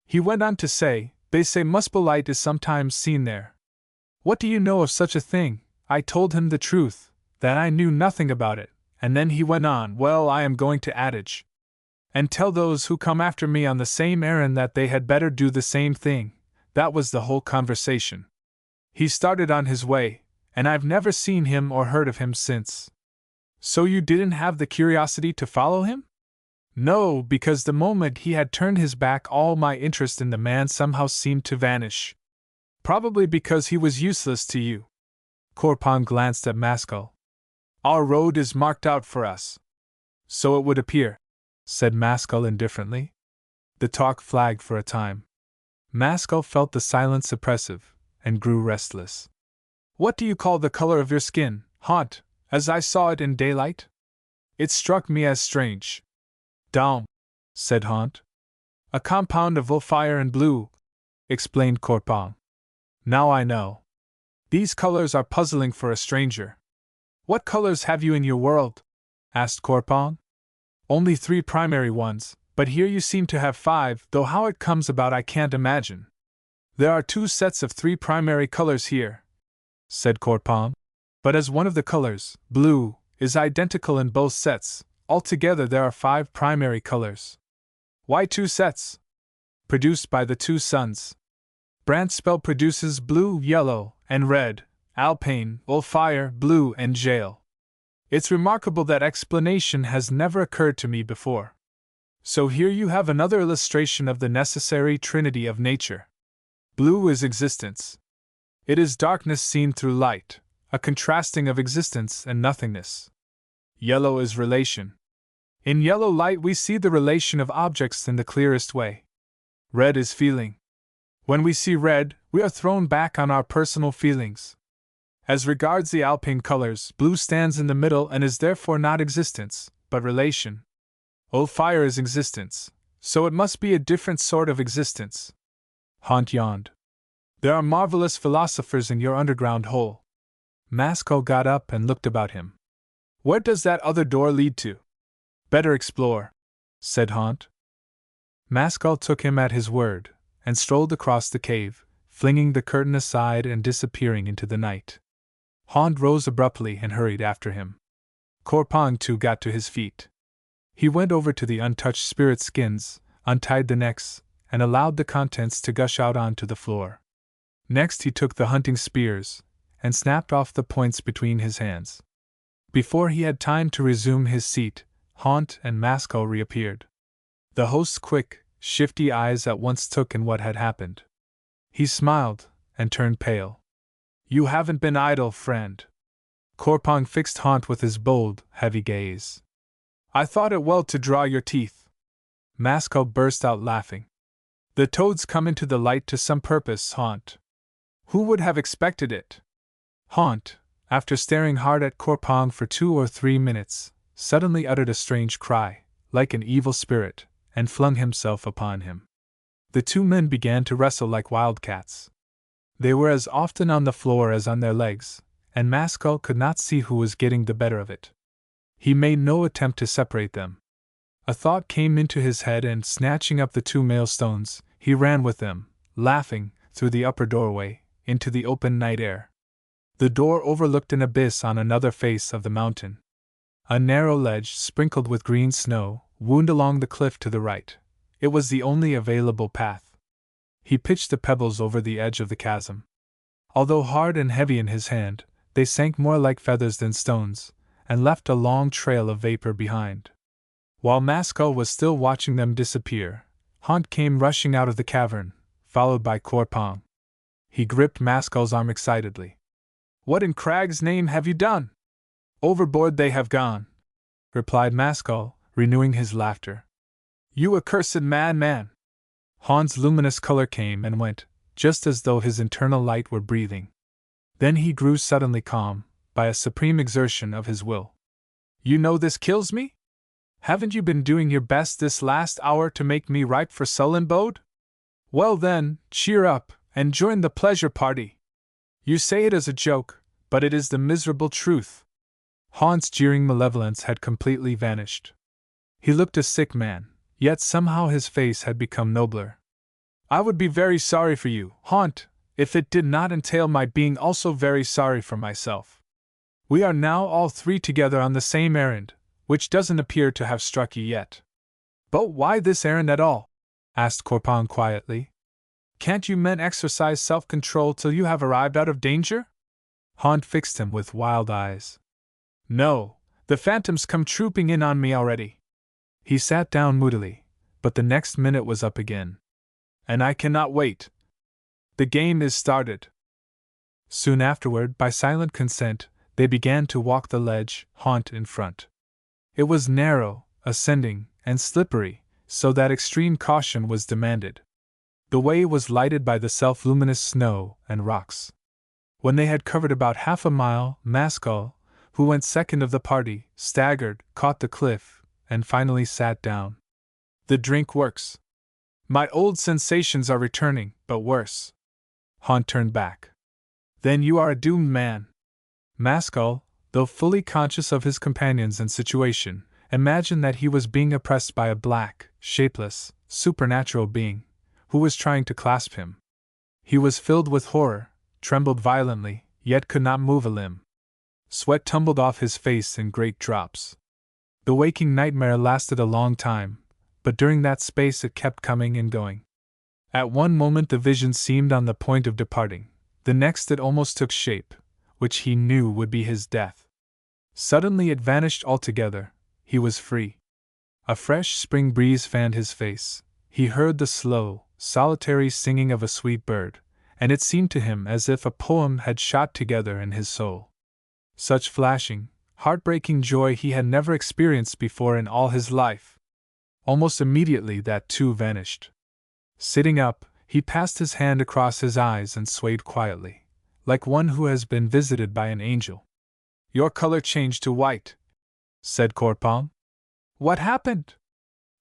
He went on to say, they say muspelite is sometimes seen there. What do you know of such a thing? I told him the truth, that I knew nothing about it, and then he went on, well, I am going to adage. And tell those who come after me on the same errand that they had better do the same thing. That was the whole conversation. He started on his way, and I've never seen him or heard of him since. So you didn't have the curiosity to follow him? No, because the moment he had turned his back, all my interest in the man somehow seemed to vanish. Probably because he was useless to you. Corpon glanced at Maskell. Our road is marked out for us. So it would appear, said Maskell indifferently. The talk flagged for a time. Maskell felt the silence oppressive, and grew restless. What do you call the color of your skin, Haunt, as I saw it in daylight? It struck me as strange. Daum, said Haunt. A compound of fire and blue, explained Corpon. Now I know. These colors are puzzling for a stranger. What colors have you in your world? Asked Corpon. Only 3 primary ones, but here you seem to have 5, though how it comes about I can't imagine. There are 2 sets of 3 primary colors here, said Corpon. But as one of the colors, blue, is identical in both sets, altogether there are 5 primary colors. Why 2 sets? Produced by the 2 suns. Brandt's spell produces blue, yellow, and red, Alpane, fire, blue, and jail. It's remarkable that explanation has never occurred to me before. So here you have another illustration of the necessary trinity of nature. Blue is existence. It is darkness seen through light, a contrasting of existence and nothingness. Yellow is relation. In yellow light we see the relation of objects in the clearest way. Red is feeling. When we see red, we are thrown back on our personal feelings. As regards the Alpine colors, blue stands in the middle and is therefore not existence, but relation. Fire is existence, so it must be a different sort of existence. Haunt yawned. There are marvelous philosophers in your underground hole. Maskell got up and looked about him. Where does that other door lead to? Better explore, said Haunt. Maskell took him at his word, and strolled across the cave, flinging the curtain aside and disappearing into the night. Haunt rose abruptly and hurried after him. Corpon too got to his feet. He went over to the untouched spirit skins, untied the necks, and allowed the contents to gush out onto the floor. Next he took the hunting spears, and snapped off the points between his hands. Before he had time to resume his seat, Haunt and Maskell reappeared. The host's quick, shifty eyes at once took in what had happened. He smiled, and turned pale. You haven't been idle, friend. Corpon fixed Haunt with his bold, heavy gaze. I thought it well to draw your teeth. Maskell burst out laughing. The toads come into the light to some purpose, Haunt. Who would have expected it? Haunt, after staring hard at Corpon for 2 or 3 minutes, suddenly uttered a strange cry, like an evil spirit, and flung himself upon him. The 2 men began to wrestle like wildcats. They were as often on the floor as on their legs, and Maskell could not see who was getting the better of it. He made no attempt to separate them. A thought came into his head, and snatching up the 2 mailstones, he ran with them, laughing, through the upper doorway, into the open night air. The door overlooked an abyss on another face of the mountain. A narrow ledge, sprinkled with green snow, wound along the cliff to the right. It was the only available path. He pitched the pebbles over the edge of the chasm. Although hard and heavy in his hand, they sank more like feathers than stones, and left a long trail of vapor behind. While Maskell was still watching them disappear, Haunt came rushing out of the cavern, followed by Corpon. He gripped Maskell's arm excitedly. What in Crag's name have you done? Overboard they have gone, replied Maskell, renewing his laughter. You accursed madman! Hahn's luminous color came and went, just as though his internal light were breathing. Then he grew suddenly calm, by a supreme exertion of his will. You know this kills me? Haven't you been doing your best this last hour to make me ripe for sullenbode? Well then, cheer up, and join the pleasure party. You say it as a joke, but it is the miserable truth. Hahn's jeering malevolence had completely vanished. He looked a sick man, yet somehow his face had become nobler. I would be very sorry for you, Hahn, if it did not entail my being also very sorry for myself. We are now all three together on the same errand, which doesn't appear to have struck you yet. But why this errand at all? Asked Corpon quietly. Can't you men exercise self-control till you have arrived out of danger? Hahn fixed him with wild eyes. No, the phantoms come trooping in on me already. He sat down moodily, but the next minute was up again. And I cannot wait. The game is started. Soon afterward, by silent consent, they began to walk the ledge, Hahn in front. It was narrow, ascending, and slippery, so that extreme caution was demanded. The way was lighted by the self-luminous snow and rocks. When they had covered about half a mile, Maskell, who went second of the party, staggered, caught the cliff, and finally sat down. The drink works. My old sensations are returning, but worse. Hahn turned back. Then you are a doomed man. Maskell, though fully conscious of his companions and situation, imagined that he was being oppressed by a black, shapeless, supernatural being, who was trying to clasp him. He was filled with horror, trembled violently, yet could not move a limb. Sweat tumbled off his face in great drops. The waking nightmare lasted a long time, but during that space it kept coming and going. At one moment the vision seemed on the point of departing, the next it almost took shape, which he knew would be his death. Suddenly it vanished altogether, he was free. A fresh spring breeze fanned his face, he heard the slow, solitary singing of a sweet bird, and it seemed to him as if a poem had shot together in his soul. Such flashing, heartbreaking joy he had never experienced before in all his life. Almost immediately that too vanished. Sitting up, he passed his hand across his eyes and swayed quietly, like one who has been visited by an angel. Your color changed to white, said Corpon. What happened?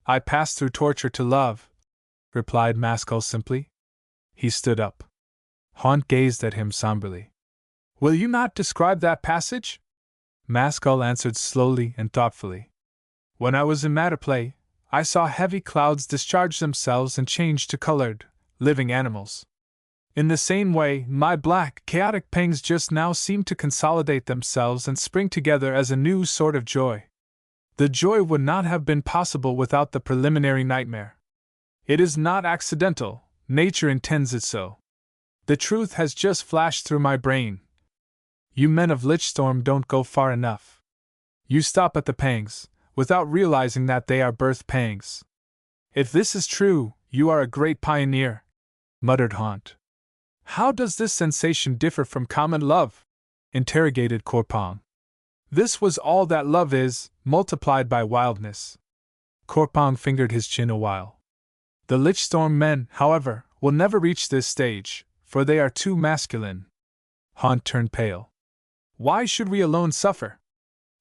I passed through torture to love, replied Maskell simply. He stood up. Hahn gazed at him somberly. Will you not describe that passage? Maskell answered slowly and thoughtfully. When I was in Matterplay, I saw heavy clouds discharge themselves and change to colored, living animals. In the same way, my black, chaotic pangs just now seem to consolidate themselves and spring together as a new sort of joy. The joy would not have been possible without the preliminary nightmare. It is not accidental, nature intends it so. The truth has just flashed through my brain. You men of Lichtstorm don't go far enough. You stop at the pangs, without realizing that they are birth pangs. If this is true, you are a great pioneer, muttered Hahn. How does this sensation differ from common love? Interrogated Corpon. This was all that love is, multiplied by wildness. Corpon fingered his chin a while. The Lichtstorm men, however, will never reach this stage, for they are too masculine. Hahn turned pale. Why should we alone suffer?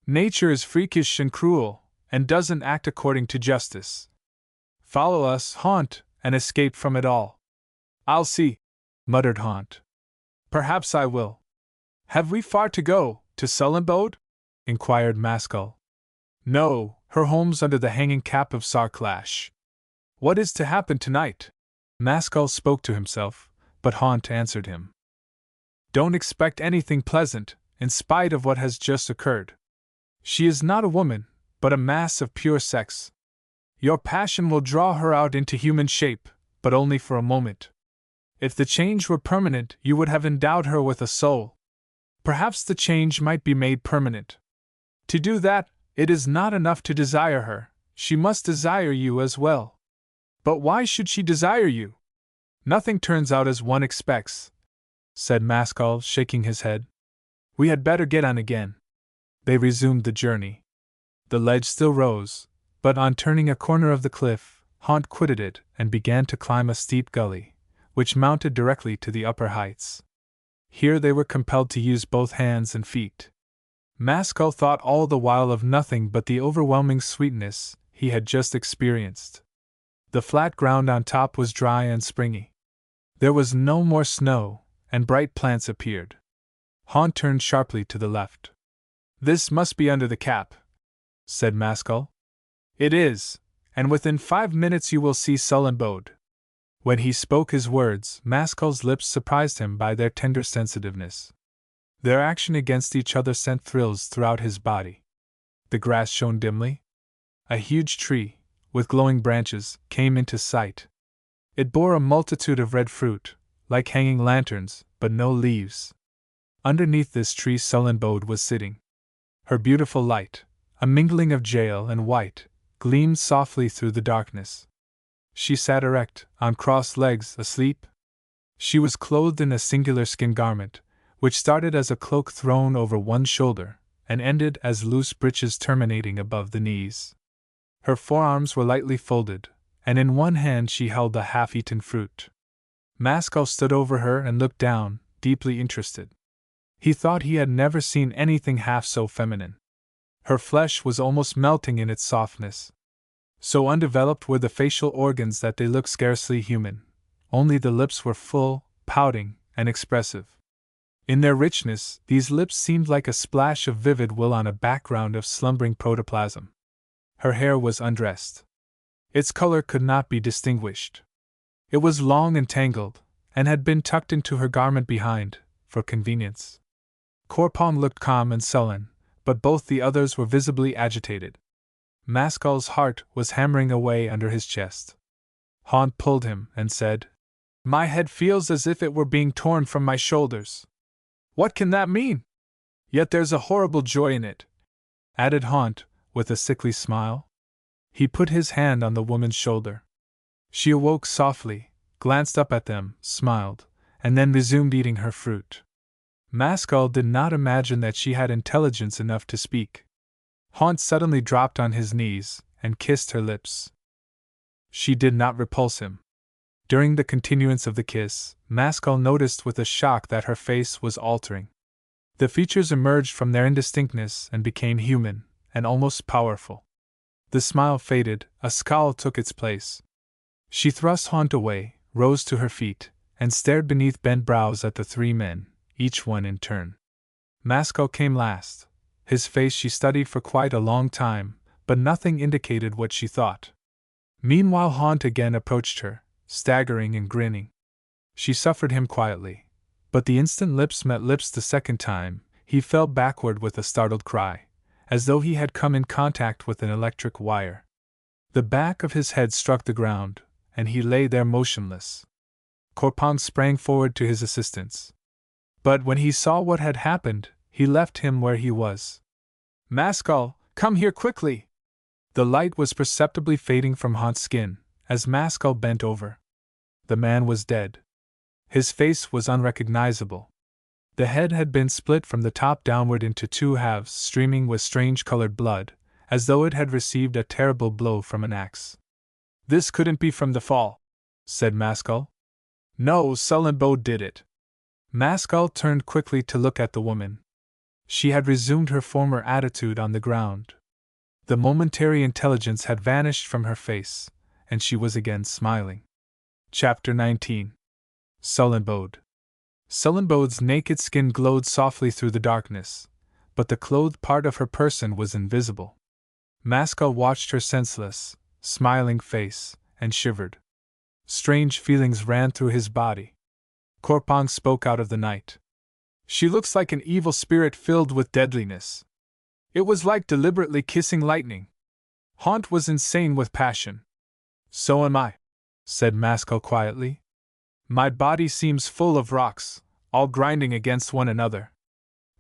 Nature is freakish and cruel, and doesn't act according to justice. Follow us, Hahn, and escape from it all. I'll see, muttered Hahn. Perhaps I will. Have we far to go, to Sullenbode? Inquired Maskell. No, her home's under the hanging cap of Sarklash. What is to happen tonight? Maskell spoke to himself, but Hahn answered him. Don't expect anything pleasant, in spite of what has just occurred. She is not a woman, but a mass of pure sex. Your passion will draw her out into human shape, but only for a moment. If the change were permanent, you would have endowed her with a soul. Perhaps the change might be made permanent. To do that, it is not enough to desire her, she must desire you as well. But why should she desire you? Nothing turns out as one expects, said Maskell, shaking his head. We had better get on again. They resumed the journey. The ledge still rose, but on turning a corner of the cliff, Haunt quitted it and began to climb a steep gully, which mounted directly to the upper heights. Here they were compelled to use both hands and feet. Maskell thought all the while of nothing but the overwhelming sweetness he had just experienced. The flat ground on top was dry and springy. There was no more snow, and bright plants appeared. Haunt turned sharply to the left. "This must be under the cap," said Maskell. "It is, and within 5 minutes you will see Sullenbode." When he spoke his words, Maskell's lips surprised him by their tender sensitiveness. Their action against each other sent thrills throughout his body. The grass shone dimly. A huge tree, with glowing branches, came into sight. It bore a multitude of red fruit, like hanging lanterns, but no leaves. Underneath this tree Sullenbode was sitting. Her beautiful light, a mingling of jail and white, gleamed softly through the darkness. She sat erect, on crossed legs, asleep. She was clothed in a singular skin garment, which started as a cloak thrown over one shoulder, and ended as loose breeches terminating above the knees. Her forearms were lightly folded, and in one hand she held the half-eaten fruit. Maskell stood over her and looked down, deeply interested. He thought he had never seen anything half so feminine. Her flesh was almost melting in its softness. So undeveloped were the facial organs that they looked scarcely human. Only the lips were full, pouting, and expressive. In their richness, these lips seemed like a splash of vivid wool on a background of slumbering protoplasm. Her hair was undressed. Its color could not be distinguished. It was long and tangled, and had been tucked into her garment behind, for convenience. Corpon looked calm and sullen, but both the others were visibly agitated. Maskell's heart was hammering away under his chest. Haunt pulled him and said, "My head feels as if it were being torn from my shoulders." "What can that mean? Yet there's a horrible joy in it," added Haunt, with a sickly smile. He put his hand on the woman's shoulder. She awoke softly, glanced up at them, smiled, and then resumed eating her fruit. Maskell did not imagine that she had intelligence enough to speak. Haunt suddenly dropped on his knees and kissed her lips. She did not repulse him. During the continuance of the kiss, Maskell noticed with a shock that her face was altering. The features emerged from their indistinctness and became human, and almost powerful. The smile faded, a scowl took its place. She thrust Haunt away, rose to her feet, and stared beneath bent brows at the three men, each one in turn. Maskell came last. His face she studied for quite a long time, but nothing indicated what she thought. Meanwhile Haunt again approached her, staggering and grinning. She suffered him quietly, but the instant lips met lips the second time, he fell backward with a startled cry, as though he had come in contact with an electric wire. The back of his head struck the ground, and he lay there motionless. Corpon sprang forward to his assistance. But when he saw what had happened, he left him where he was. "Maskell, come here quickly!" The light was perceptibly fading from Haunt's skin, as Maskell bent over. The man was dead. His face was unrecognizable. The head had been split from the top downward into two halves, streaming with strange-colored blood, as though it had received a terrible blow from an axe. "This couldn't be from the fall," said Maskell. "No, Sullenbode did it." Maskell turned quickly to look at the woman. She had resumed her former attitude on the ground. The momentary intelligence had vanished from her face, and she was again smiling. Chapter 19. Sullenbode. Sullenbode's naked skin glowed softly through the darkness, but the clothed part of her person was invisible. Maskell watched her senseless, smiling face, and shivered. Strange feelings ran through his body. Corpon spoke out of the night. "She looks like an evil spirit filled with deadliness. It was like deliberately kissing lightning. Haunt was insane with passion." "So am I," said Maskell quietly. "My body seems full of rocks, all grinding against one another.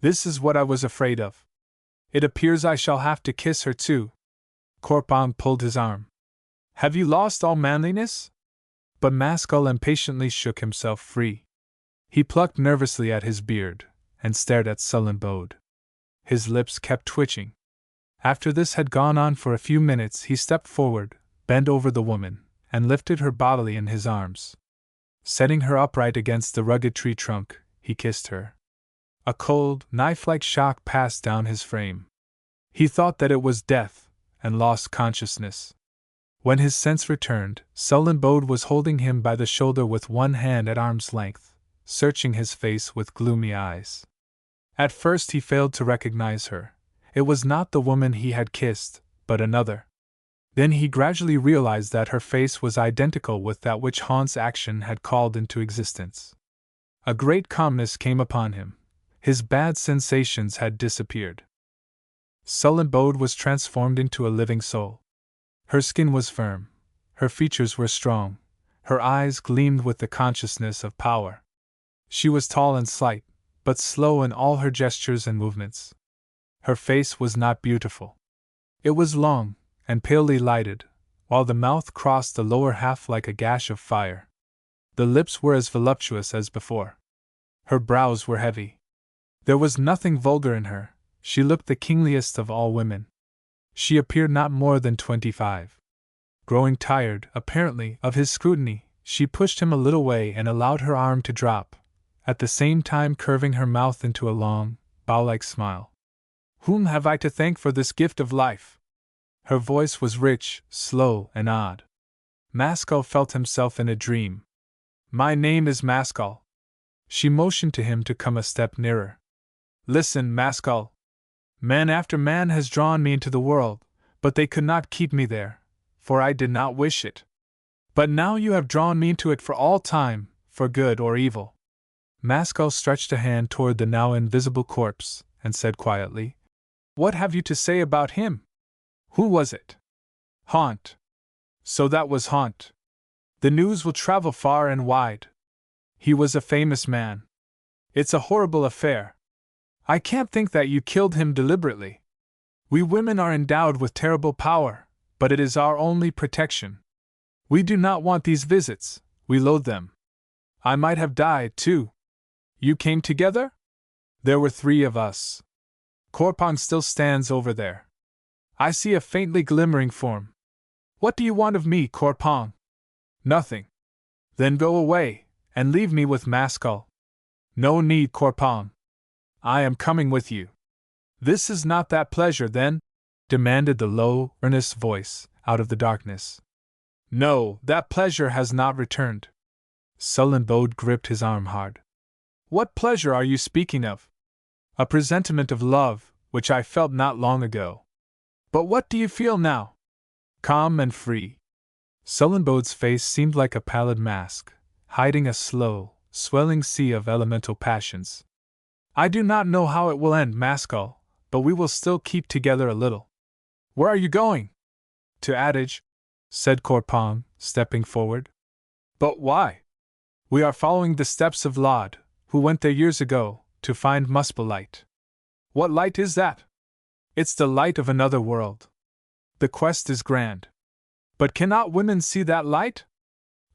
This is what I was afraid of. It appears I shall have to kiss her too." Corpon pulled his arm. "Have you lost all manliness?" But Maskell impatiently shook himself free. He plucked nervously at his beard, and stared at Sullenbode. His lips kept twitching. After this had gone on for a few minutes, he stepped forward, bent over the woman, and lifted her bodily in his arms. Setting her upright against the rugged tree trunk, he kissed her. A cold, knife-like shock passed down his frame. He thought that it was death, and lost consciousness. When his sense returned, sullen Bode was holding him by the shoulder with one hand at arm's length, searching his face with gloomy eyes. At first he failed to recognize her. It was not the woman he had kissed, but another. Then he gradually realized that her face was identical with that which Haunt's action had called into existence. A great calmness came upon him. His bad sensations had disappeared. Sullen Bode was transformed into a living soul. Her skin was firm, her features were strong, her eyes gleamed with the consciousness of power. She was tall and slight, but slow in all her gestures and movements. Her face was not beautiful. It was long, and palely lighted, while the mouth crossed the lower half like a gash of fire. The lips were as voluptuous as before. Her brows were heavy. There was nothing vulgar in her. She looked the kingliest of all women. She appeared not more than 25. Growing tired, apparently, of his scrutiny, she pushed him a little way and allowed her arm to drop, at the same time curving her mouth into a long, bow-like smile. "Whom have I to thank for this gift of life?" Her voice was rich, slow, and odd. Maskell felt himself in a dream. "My name is Maskell." She motioned to him to come a step nearer. "Listen, Maskell. Man after man has drawn me into the world, but they could not keep me there, for I did not wish it. But now you have drawn me into it for all time, for good or evil." Maskell stretched a hand toward the now invisible corpse, and said quietly, "What have you to say about him? Who was it?" "Haunt." "So that was Haunt. The news will travel far and wide. He was a famous man. It's a horrible affair. I can't think that you killed him deliberately. We women are endowed with terrible power, but it is our only protection. We do not want these visits, we loathe them. I might have died, too. You came together? There were 3 of us. Korpong still stands over there. I see a faintly glimmering form. What do you want of me, Korpong?" "Nothing." "Then go away, and leave me with Maskell." "No need, Korpong. I am coming with you." "This is not that pleasure, then?" demanded the low, earnest voice, out of the darkness. "No, that pleasure has not returned." Sullen Bode gripped his arm hard. "What pleasure are you speaking of?" "A presentiment of love, which I felt not long ago." "But what do you feel now?" "Calm and free." Sullen Bode's face seemed like a pallid mask, hiding a slow, swelling sea of elemental passions. "I do not know how it will end, Maskell, but we will still keep together a little." "Where are you going?" "To Adage," said Korpong, stepping forward. "But why?" "We are following the steps of Laud, who went there years ago, to find Muspel light." "What light is that?" "It's the light of another world. The quest is grand." "But cannot women see that light?"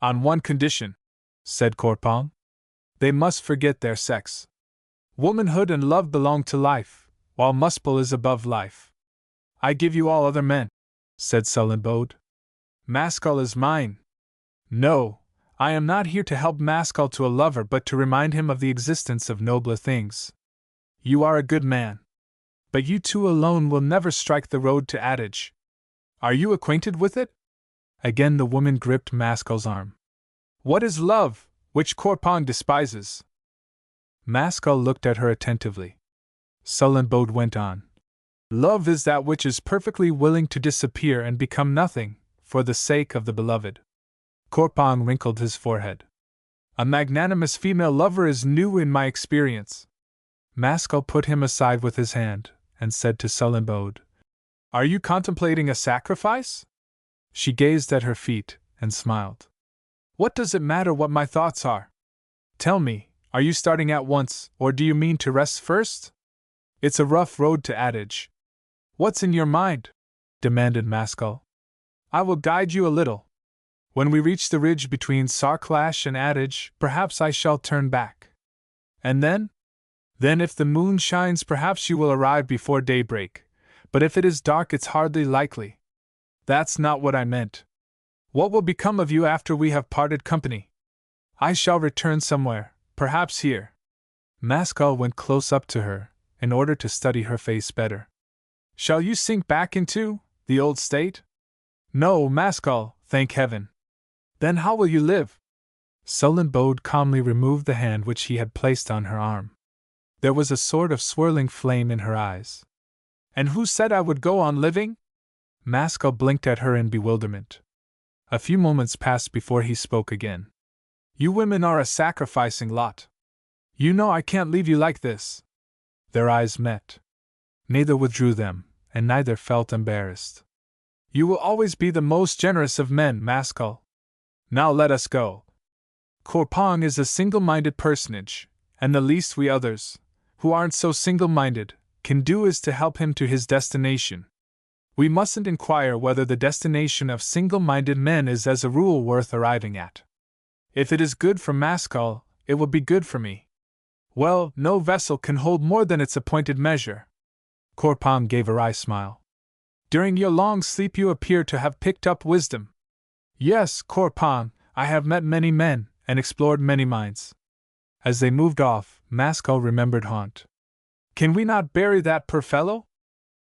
"On one condition," said Korpong. "They must forget their sex. Womanhood and love belong to life, while Muspel is above life." "I give you all other men," said Sullen Bode. "Maskell is mine." "No, I am not here to help Maskell to a lover but to remind him of the existence of nobler things. You are a good man. But you two alone will never strike the road to Adage. Are you acquainted with it?" Again the woman gripped Maskell's arm. "What is love, which Korpong despises?" Maskell looked at her attentively. Sullen Bode went on. "Love is that which is perfectly willing to disappear and become nothing, for the sake of the beloved." Korpong wrinkled his forehead. "A magnanimous female lover is new in my experience." Maskell put him aside with his hand, and said to Sullen Bode, "Are you contemplating a sacrifice?" She gazed at her feet, and smiled. "What does it matter what my thoughts are? Tell me, are you starting at once, or do you mean to rest first? It's a rough road to Adage." "What's in your mind?" demanded Maskell. "I will guide you a little. When we reach the ridge between Sarclash and Adage, perhaps I shall turn back. And then? Then if the moon shines perhaps you will arrive before daybreak, but if it is dark it's hardly likely." "That's not what I meant." What will become of you after we have parted company? I shall return somewhere, perhaps here. Maskell went close up to her, in order to study her face better. Shall you sink back into the old state? No, Maskell, thank heaven. Then how will you live? Sullen Bode calmly removed the hand which he had placed on her arm. There was a sort of swirling flame in her eyes. And who said I would go on living? Maskell blinked at her in bewilderment. A few moments passed before he spoke again. You women are a sacrificing lot. You know I can't leave you like this. Their eyes met. Neither withdrew them, and neither felt embarrassed. You will always be the most generous of men, Maskell. Now let us go. Corpong is a single-minded personage, and the least we others, who aren't so single-minded, can do is to help him to his destination. We mustn't inquire whether the destination of single-minded men is as a rule worth arriving at. If it is good for Maskell, it will be good for me. Well, no vessel can hold more than its appointed measure. Corpong gave a wry smile. During your long sleep you appear to have picked up wisdom. Yes, Corpong, I have met many men, and explored many minds. As they moved off, Maskell remembered Haunt. Can we not bury that poor fellow?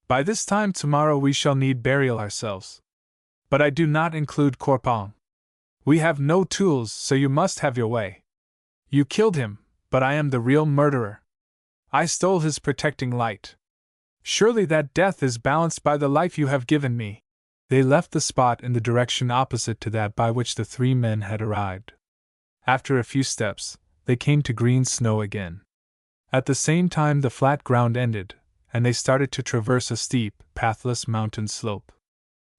By this time tomorrow we shall need burial ourselves. But I do not include Corpong. We have no tools, so you must have your way. You killed him, but I am the real murderer. I stole his protecting light. Surely that death is balanced by the life you have given me. They left the spot in the direction opposite to that by which the three men had arrived. After a few steps, they came to green snow again. At the same time the flat ground ended, and they started to traverse a steep, pathless mountain slope.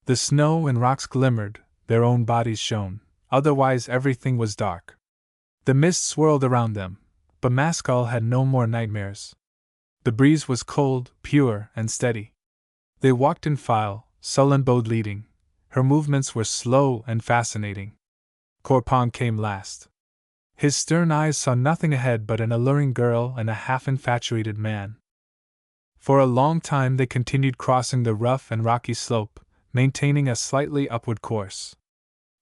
The snow and rocks glimmered, their own bodies shone, otherwise everything was dark. The mist swirled around them, but Maskell had no more nightmares. The breeze was cold, pure, and steady. They walked in file, Sullen Bode leading. Her movements were slow and fascinating. Corpong came last. His stern eyes saw nothing ahead but an alluring girl and a half-infatuated man. For a long time they continued crossing the rough and rocky slope, maintaining a slightly upward course.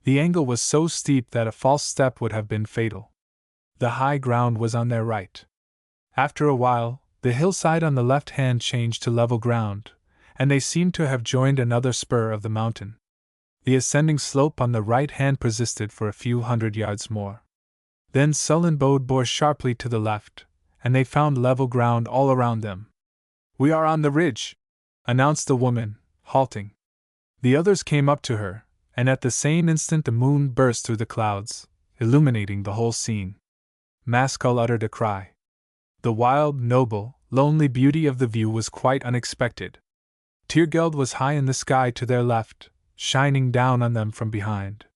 The angle was so steep that a false step would have been fatal. The high ground was on their right. After a while, the hillside on the left hand changed to level ground, and they seemed to have joined another spur of the mountain. The ascending slope on the right hand persisted for a few hundred yards more. Then Sullen Bode bore sharply to the left, and they found level ground all around them. We are on the ridge, announced the woman, halting. The others came up to her, and at the same instant the moon burst through the clouds, illuminating the whole scene. Maskell uttered a cry. The wild, noble, lonely beauty of the view was quite unexpected. Tiergeld was high in the sky to their left, shining down on them from behind.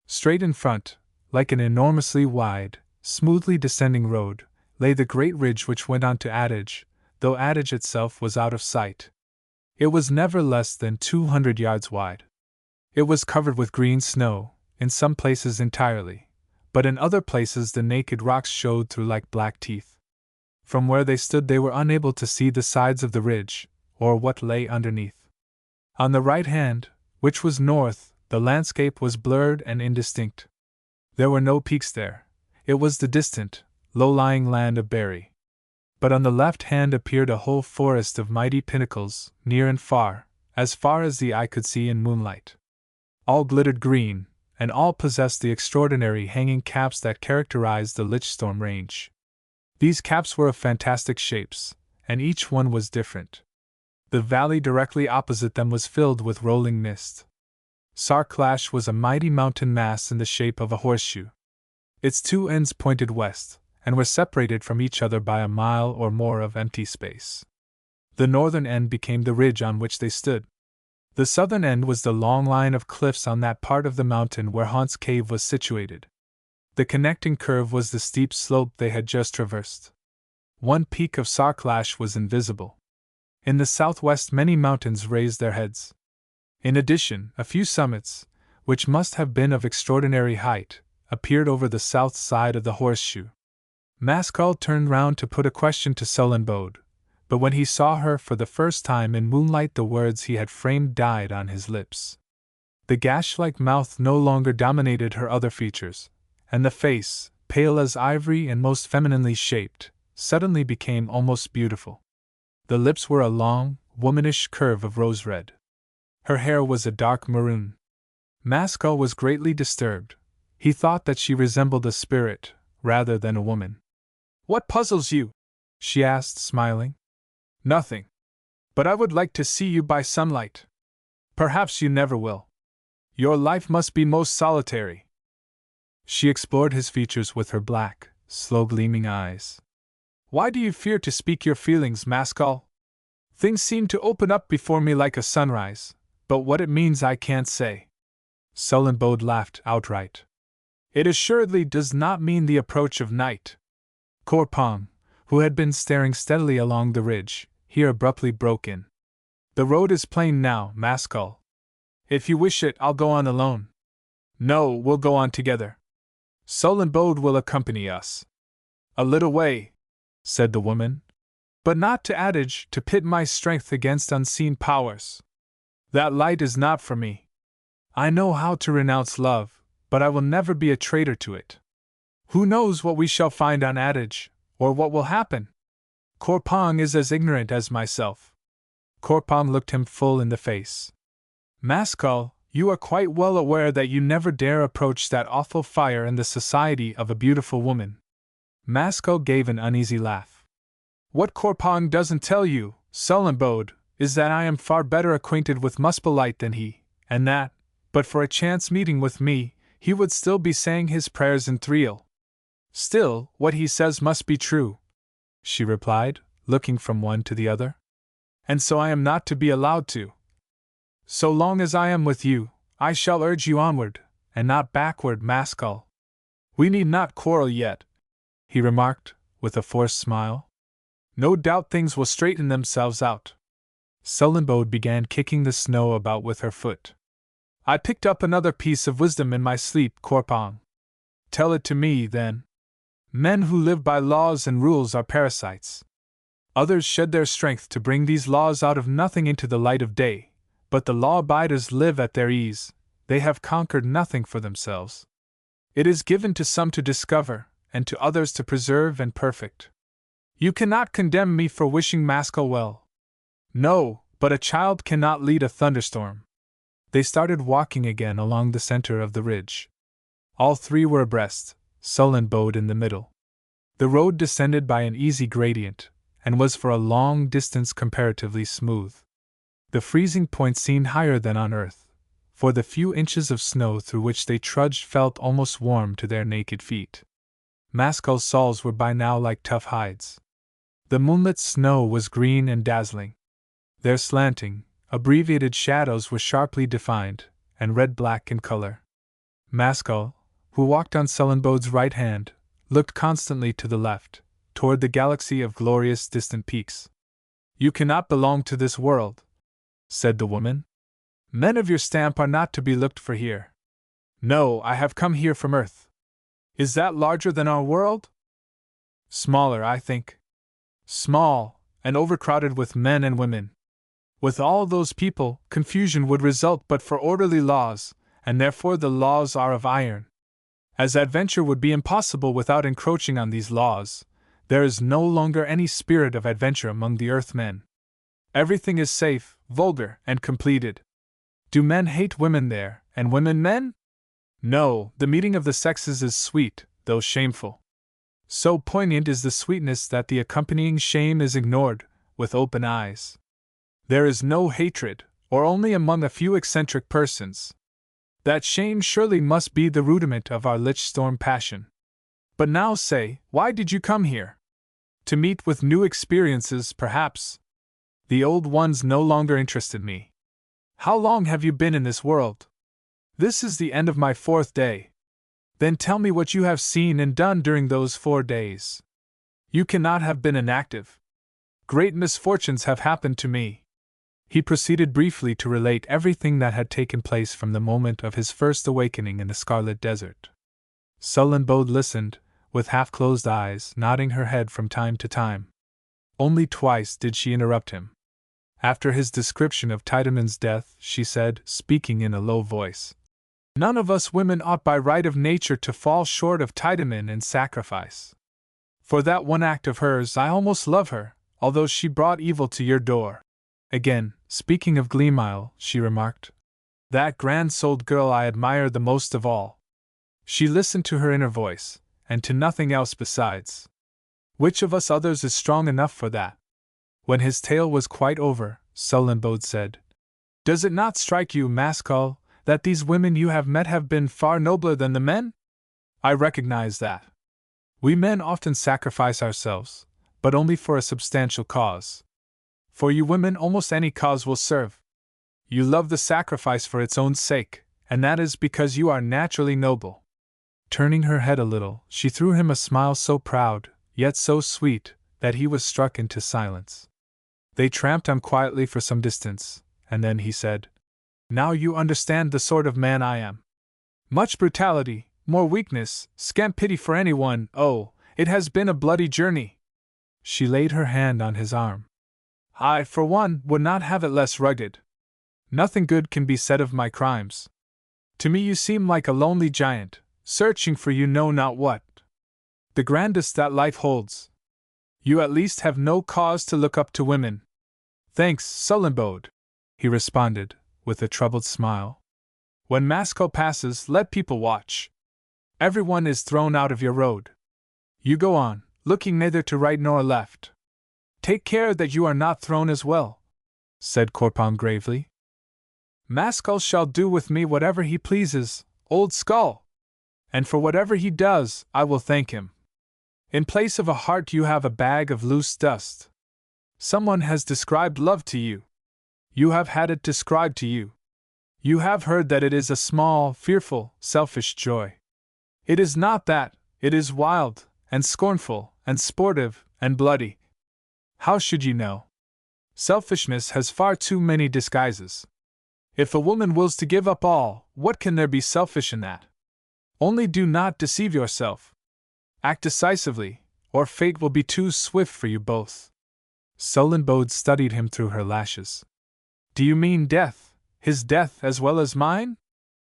Straight in front, like an enormously wide, smoothly descending road, lay the great ridge which went on to Adage, though Adage itself was out of sight. It was never less than 200 yards wide. It was covered with green snow, in some places entirely, but in other places the naked rocks showed through like black teeth. From where they stood they were unable to see the sides of the ridge, or what lay underneath. On the right hand, which was north, the landscape was blurred and indistinct. There were no peaks there. It was the distant, low-lying land of Berry. But on the left hand appeared a whole forest of mighty pinnacles, near and far as the eye could see in moonlight. All glittered green, and all possessed the extraordinary hanging caps that characterized the Lichstorm range. These caps were of fantastic shapes, and each one was different. The valley directly opposite them was filled with rolling mist. Sarklash was a mighty mountain mass in the shape of a horseshoe. Its two ends pointed west, and were separated from each other by a mile or more of empty space. The northern end became the ridge on which they stood. The southern end was the long line of cliffs on that part of the mountain where Haunt's cave was situated. The connecting curve was the steep slope they had just traversed. One peak of Sarklash was invisible. In the southwest many mountains raised their heads. In addition, a few summits, which must have been of extraordinary height, appeared over the south side of the horseshoe. Maskell turned round to put a question to Sullen Bode, but when he saw her for the first time in moonlight the words he had framed died on his lips. The gash-like mouth no longer dominated her other features, and the face, pale as ivory and most femininely shaped, suddenly became almost beautiful. The lips were a long, womanish curve of rose red. Her hair was a dark maroon. Maskell was greatly disturbed. He thought that she resembled a spirit, rather than a woman. "What puzzles you?" she asked, smiling. "Nothing. But I would like to see you by sunlight. Perhaps you never will. Your life must be most solitary." She explored his features with her black, slow-gleaming eyes. "Why do you fear to speak your feelings, Maskell? Things seem to open up before me like a sunrise, but what it means I can't say." Sullenbode laughed outright. "It assuredly does not mean the approach of night." Corpong, who had been staring steadily along the ridge, here abruptly broke in. "The road is plain now, Maskell. If you wish it, I'll go on alone." "No, we'll go on together. Sullenbode will accompany us." "A little way," said the woman, "but not to adage to pit my strength against unseen powers. That light is not for me. I know how to renounce love, but I will never be a traitor to it. Who knows what we shall find on adage, or what will happen? Corpong is as ignorant as myself." Corpong looked him full in the face. "Maskell, you are quite well aware that you never dare approach that awful fire in the society of a beautiful woman." Maskell gave an uneasy laugh. "What Corpong doesn't tell you, Sullenbode, is that I am far better acquainted with Muspelite than he, and that, but for a chance meeting with me, he would still be saying his prayers in Thriel." "Still, what he says must be true," she replied, looking from one to the other. "And so I am not to be allowed to. So long as I am with you, I shall urge you onward, and not backward, Maskell. We need not quarrel yet," he remarked, with a forced smile. "No doubt things will straighten themselves out." Sullenbode began kicking the snow about with her foot. "I picked up another piece of wisdom in my sleep, Corpong." "Tell it to me, then." "Men who live by laws and rules are parasites. Others shed their strength to bring these laws out of nothing into the light of day, but the law-abiders live at their ease, they have conquered nothing for themselves. It is given to some to discover, and to others to preserve and perfect. You cannot condemn me for wishing Maskell well. No, but a child cannot lead a thunderstorm." They started walking again along the center of the ridge. All three were abreast, Sullenbode in the middle. The road descended by an easy gradient, and was for a long distance comparatively smooth. The freezing point seemed higher than on earth, for the few inches of snow through which they trudged felt almost warm to their naked feet. Maskell's soles were by now like tough hides. The moonlit snow was green and dazzling. Their slanting, abbreviated shadows were sharply defined, and red-black in color. Maskell, who walked on Sullenbode's right hand, looked constantly to the left, toward the galaxy of glorious distant peaks. "You cannot belong to this world," said the woman. "Men of your stamp are not to be looked for here." "No, I have come here from Earth." "Is that larger than our world?" "Smaller, I think." "Small, and overcrowded with men and women. With all those people, confusion would result but for orderly laws, and therefore the laws are of iron. As adventure would be impossible without encroaching on these laws, there is no longer any spirit of adventure among the Earthmen. Everything is safe, vulgar, and completed. Do men hate women there, and women men? No, the meeting of the sexes is sweet, though shameful. So poignant is the sweetness that the accompanying shame is ignored, with open eyes. There is no hatred, or only among a few eccentric persons. That shame surely must be the rudiment of our lich-storm passion. But now say, why did you come here? To meet with new experiences, perhaps? The old ones no longer interested me. How long have you been in this world? This is the end of my 4th day. Then tell me what you have seen and done during those 4 days. You cannot have been inactive. Great misfortunes have happened to me." He proceeded briefly to relate everything that had taken place from the moment of his first awakening in the Scarlet Desert. Sullenbode listened, with half-closed eyes, nodding her head from time to time. Only twice did she interrupt him. After his description of Titemon's death, she said, speaking in a low voice, "None of us women ought by right of nature to fall short of Titemon in sacrifice. For that one act of hers I almost love her, although she brought evil to your door." Again, speaking of Gleamile, she remarked, "That grand-souled girl I admire the most of all. She listened to her inner voice, and to nothing else besides. Which of us others is strong enough for that?" When his tale was quite over, Sullenbode said, "Does it not strike you, Mascal, that these women you have met have been far nobler than the men? I recognize that. We men often sacrifice ourselves, but only for a substantial cause. For you women almost any cause will serve. You love the sacrifice for its own sake, and that is because you are naturally noble." Turning her head a little, she threw him a smile so proud, yet so sweet, that he was struck into silence. They tramped on quietly for some distance, and then he said, "Now you understand the sort of man I am. Much brutality, more weakness, scant pity for anyone. Oh, it has been a bloody journey." She laid her hand on his arm. "I, for one, would not have it less rugged. Nothing good can be said of my crimes. To me you seem like a lonely giant, searching for you know not what. The grandest that life holds. You at least have no cause to look up to women." "Thanks, Sullenbode," he responded, with a troubled smile. "When Masco passes, let people watch. Everyone is thrown out of your road. You go on, looking neither to right nor left. Take care that you are not thrown as well," said Corpon gravely. "Mascal shall do with me whatever he pleases, old skull. And for whatever he does, I will thank him. In place of a heart you have a bag of loose dust. Someone has described love to you. You have had it described to you. You have heard that it is a small, fearful, selfish joy. It is not that, it is wild, and scornful, and sportive, and bloody. How should you know? Selfishness has far too many disguises. If a woman wills to give up all, what can there be selfish in that? Only do not deceive yourself. Act decisively, or fate will be too swift for you both." Sullenbode studied him through her lashes. "Do you mean death, his death as well as mine?"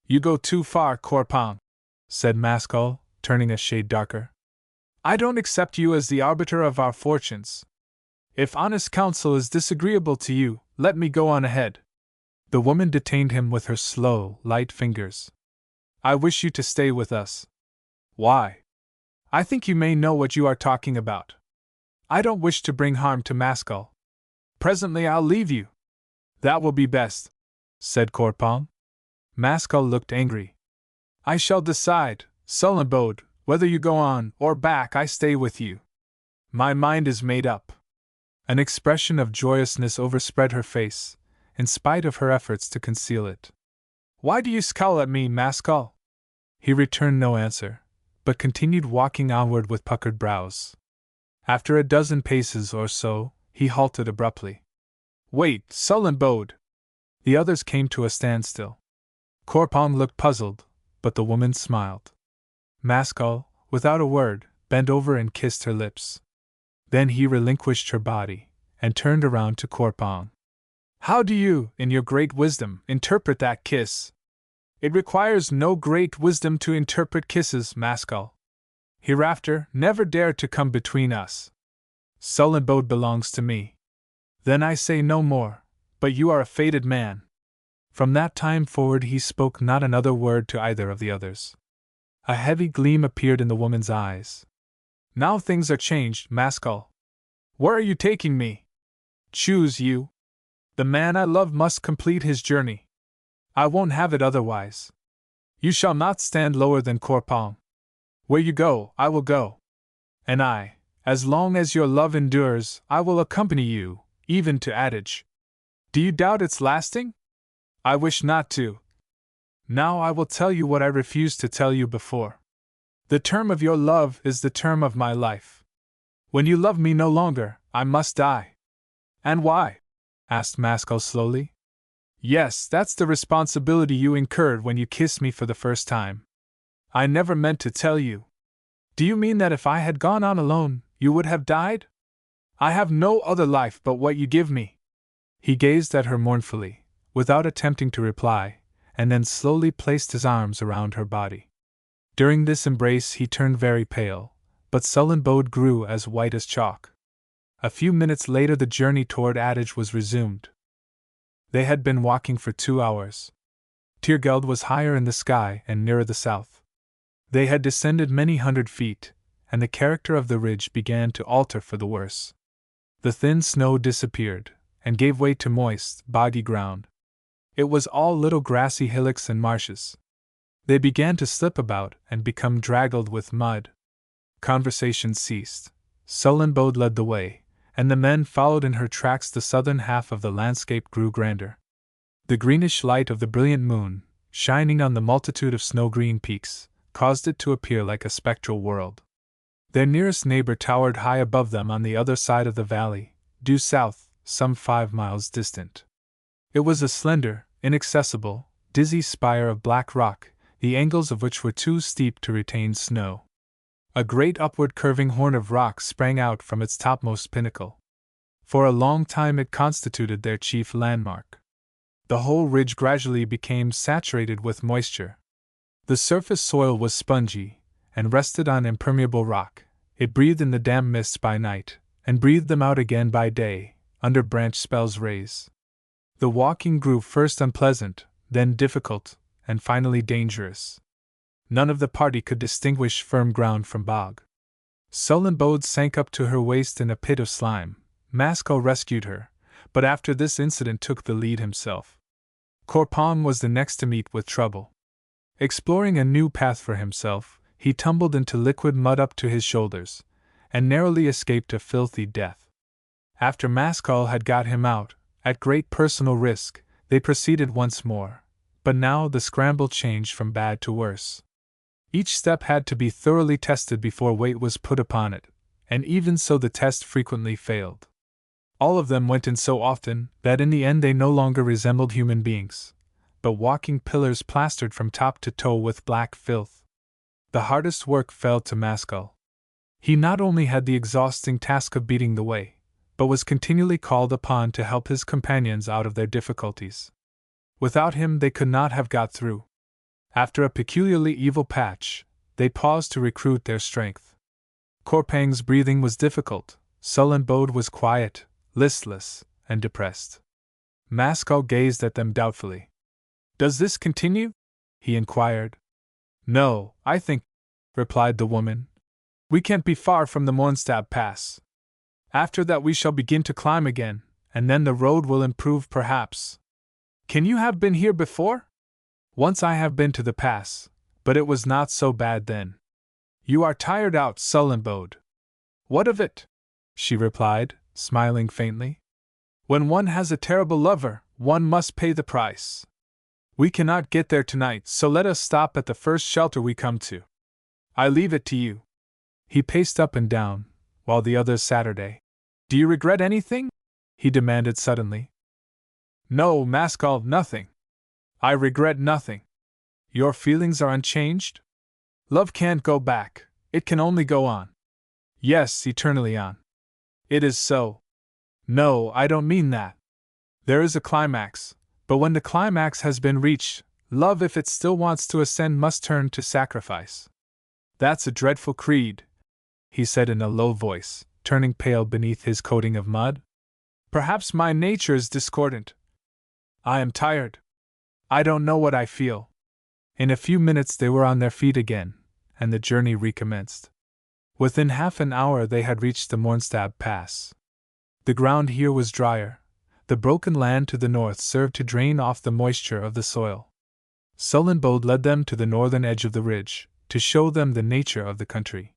"You go too far, Corpon," said Mascal, turning a shade darker. "I don't accept you as the arbiter of our fortunes. If honest counsel is disagreeable to you, let me go on ahead." The woman detained him with her slow, light fingers. "I wish you to stay with us." "Why?" "I think you may know what you are talking about. I don't wish to bring harm to Mascal. Presently I'll leave you." "That will be best," said Corpon. Mascal looked angry. "I shall decide, Sullenbode, whether you go on or back. I stay with you. My mind is made up." An expression of joyousness overspread her face, in spite of her efforts to conceal it. "Why do you scowl at me, Mascal?" He returned no answer, but continued walking onward with puckered brows. After a dozen paces or so, he halted abruptly. "Wait, Sullenbode!" The others came to a standstill. Corpon looked puzzled, but the woman smiled. Mascal, without a word, bent over and kissed her lips. Then he relinquished her body, and turned around to Corpon. "How do you, in your great wisdom, interpret that kiss?" "It requires no great wisdom to interpret kisses, Mascal. Hereafter, never dare to come between us. Sullenbode belongs to me. Then I say no more, but you are a fated man." From that time forward he spoke not another word to either of the others. A heavy gleam appeared in the woman's eyes. "Now things are changed, Mascal. Where are you taking me? Choose you. The man I love must complete his journey. I won't have it otherwise. You shall not stand lower than Corpon. Where you go, I will go. And I, as long as your love endures, I will accompany you, even to adage. Do you doubt its lasting? I wish not to. Now I will tell you what I refused to tell you before. The term of your love is the term of my life. When you love me no longer, I must die." "And why?" asked Mascal slowly. "Yes, that's the responsibility you incurred when you kissed me for the first time. I never meant to tell you. Do you mean that if I had gone on alone, you would have died? I have no other life but what you give me." He gazed at her mournfully, without attempting to reply, and then slowly placed his arms around her body. During this embrace he turned very pale, but sullen Bode grew as white as chalk. A few minutes later the journey toward Adage was resumed. They had been walking for 2 hours. Tiergeld was higher in the sky and nearer the south. They had descended many hundred feet, and the character of the ridge began to alter for the worse. The thin snow disappeared, and gave way to moist, boggy ground. It was all little grassy hillocks and marshes. They began to slip about and become draggled with mud. Conversation ceased. Sullen Bode led the way, and the men followed in her tracks. The southern half of the landscape grew grander. The greenish light of the brilliant moon, shining on the multitude of snow-green peaks, caused it to appear like a spectral world. Their nearest neighbor towered high above them on the other side of the valley, due south, some 5 miles distant. It was a slender, inaccessible, dizzy spire of black rock, the angles of which were too steep to retain snow. A great upward curving horn of rock sprang out from its topmost pinnacle. For a long time it constituted their chief landmark. The whole ridge gradually became saturated with moisture. The surface soil was spongy, and rested on impermeable rock. It breathed in the damp mists by night, and breathed them out again by day, under branch spells rays. The walking grew first unpleasant, then difficult, and finally dangerous. None of the party could distinguish firm ground from bog. Sullen Bode sank up to her waist in a pit of slime. Masco rescued her, but after this incident took the lead himself. Corpon was the next to meet with trouble. Exploring a new path for himself, he tumbled into liquid mud up to his shoulders, and narrowly escaped a filthy death. After Mascal had got him out, at great personal risk, they proceeded once more, but now the scramble changed from bad to worse. Each step had to be thoroughly tested before weight was put upon it, and even so the test frequently failed. All of them went in so often that in the end they no longer resembled human beings, but walking pillars plastered from top to toe with black filth. The hardest work fell to Mascal. He not only had the exhausting task of beating the way, but was continually called upon to help his companions out of their difficulties. Without him they could not have got through. After a peculiarly evil patch, they paused to recruit their strength. Corpang's breathing was difficult. Sullen Bode was quiet, listless, and depressed. Mascal gazed at them doubtfully. "Does this continue?" he inquired. "No, I think," replied the woman. "We can't be far from the Mornstab Pass. After that we shall begin to climb again, and then the road will improve perhaps. Can you have been here before?" "Once I have been to the pass, but it was not so bad then." "You are tired out, Sullen Bode." "What of it?" she replied, smiling faintly. "When one has a terrible lover, one must pay the price. We cannot get there tonight, so let us stop at the first shelter we come to. I leave it to you." He paced up and down, while the others Saturday. "Do you regret anything?" he demanded suddenly. "No, Mascal, nothing. I regret nothing." "Your feelings are unchanged?" "Love can't go back, it can only go on." "Yes, eternally on." "It is so." "No, I don't mean that. There is a climax, but when the climax has been reached, love, if it still wants to ascend, must turn to sacrifice." "That's a dreadful creed," he said in a low voice, turning pale beneath his coating of mud. "Perhaps my nature is discordant. I am tired. I don't know what I feel." In a few minutes they were on their feet again, and the journey recommenced. Within half an hour they had reached the Mornstab Pass. The ground here was drier. The broken land to the north served to drain off the moisture of the soil. Sullen Bode led them to the northern edge of the ridge, to show them the nature of the country.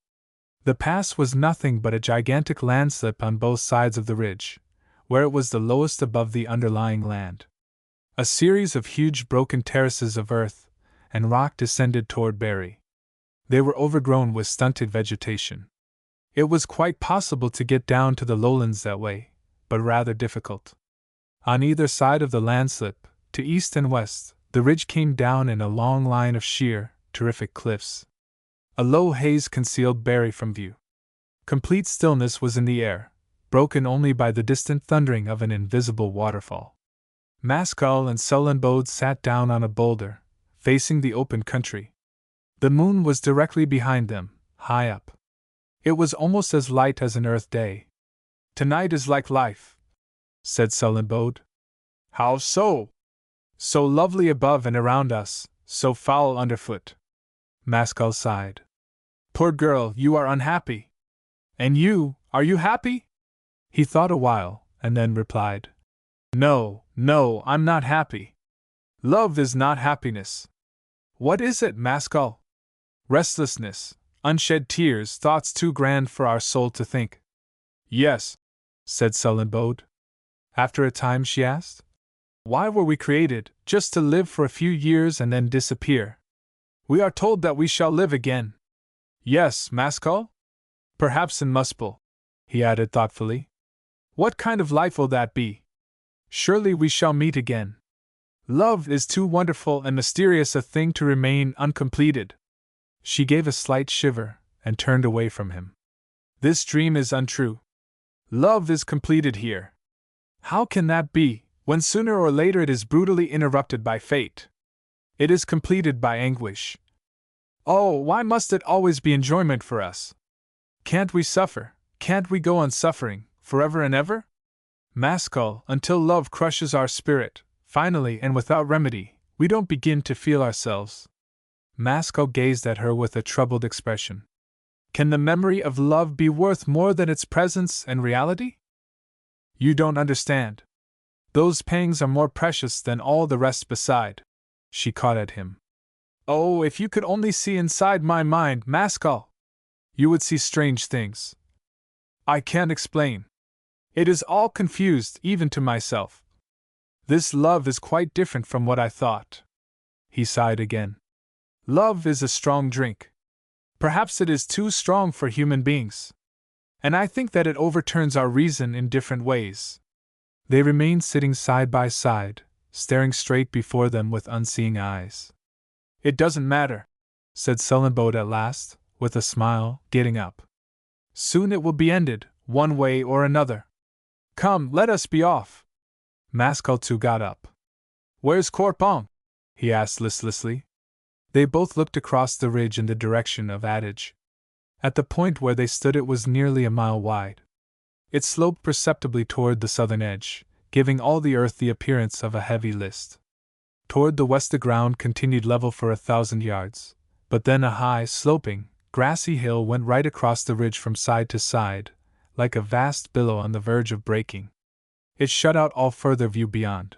The pass was nothing but a gigantic landslip on both sides of the ridge, where it was the lowest above the underlying land. A series of huge broken terraces of earth and rock descended toward Berry. They were overgrown with stunted vegetation. It was quite possible to get down to the lowlands that way, but rather difficult. On either side of the landslip, to east and west, the ridge came down in a long line of sheer, terrific cliffs. A low haze concealed Berry from view. Complete stillness was in the air, broken only by the distant thundering of an invisible waterfall. Maskell and Sullenbode sat down on a boulder, facing the open country. The moon was directly behind them, high up. It was almost as light as an Earth day. "Tonight is like life," said Sullenbode. "How so?" "So lovely above and around us, so foul underfoot." Maskell sighed. "Poor girl, you are unhappy." "And you, are you happy?" He thought a while, and then replied, "No, no, I'm not happy. Love is not happiness." "What is it, Maskell?" "Restlessness, unshed tears, thoughts too grand for our soul to think." "Yes," said Sullenbode. After a time she asked, "Why were we created, just to live for a few years and then disappear? We are told that we shall live again." "Yes, Maskell? Perhaps in Muspel," he added thoughtfully. "What kind of life will that be? Surely we shall meet again. Love is too wonderful and mysterious a thing to remain uncompleted." She gave a slight shiver, and turned away from him. "This dream is untrue. Love is completed here. How can that be, when sooner or later it is brutally interrupted by fate? It is completed by anguish. Oh, why must it always be enjoyment for us? Can't we suffer, can't we go on suffering, forever and ever? Maskell, until love crushes our spirit, finally and without remedy, we don't begin to feel ourselves." Maskell gazed at her with a troubled expression. "Can the memory of love be worth more than its presence and reality?" "You don't understand. Those pangs are more precious than all the rest beside." She caught at him. "Oh, if you could only see inside my mind, Maskell! You would see strange things. I can't explain. It is all confused, even to myself. This love is quite different from what I thought." He sighed again. "Love is a strong drink. Perhaps it is too strong for human beings. And I think that it overturns our reason in different ways." They remained sitting side by side, staring straight before them with unseeing eyes. "It doesn't matter," said Sullenbode at last, with a smile, getting up. "Soon it will be ended, one way or another. Come, let us be off." Maskell too got up. "Where's Corpon?" he asked listlessly. They both looked across the ridge in the direction of Adage. At the point where they stood it was nearly a mile wide. It sloped perceptibly toward the southern edge, giving all the earth the appearance of a heavy list. Toward the west the ground continued level for 1,000 yards, but then a high, sloping, grassy hill went right across the ridge from side to side, like a vast billow on the verge of breaking. It shut out all further view beyond.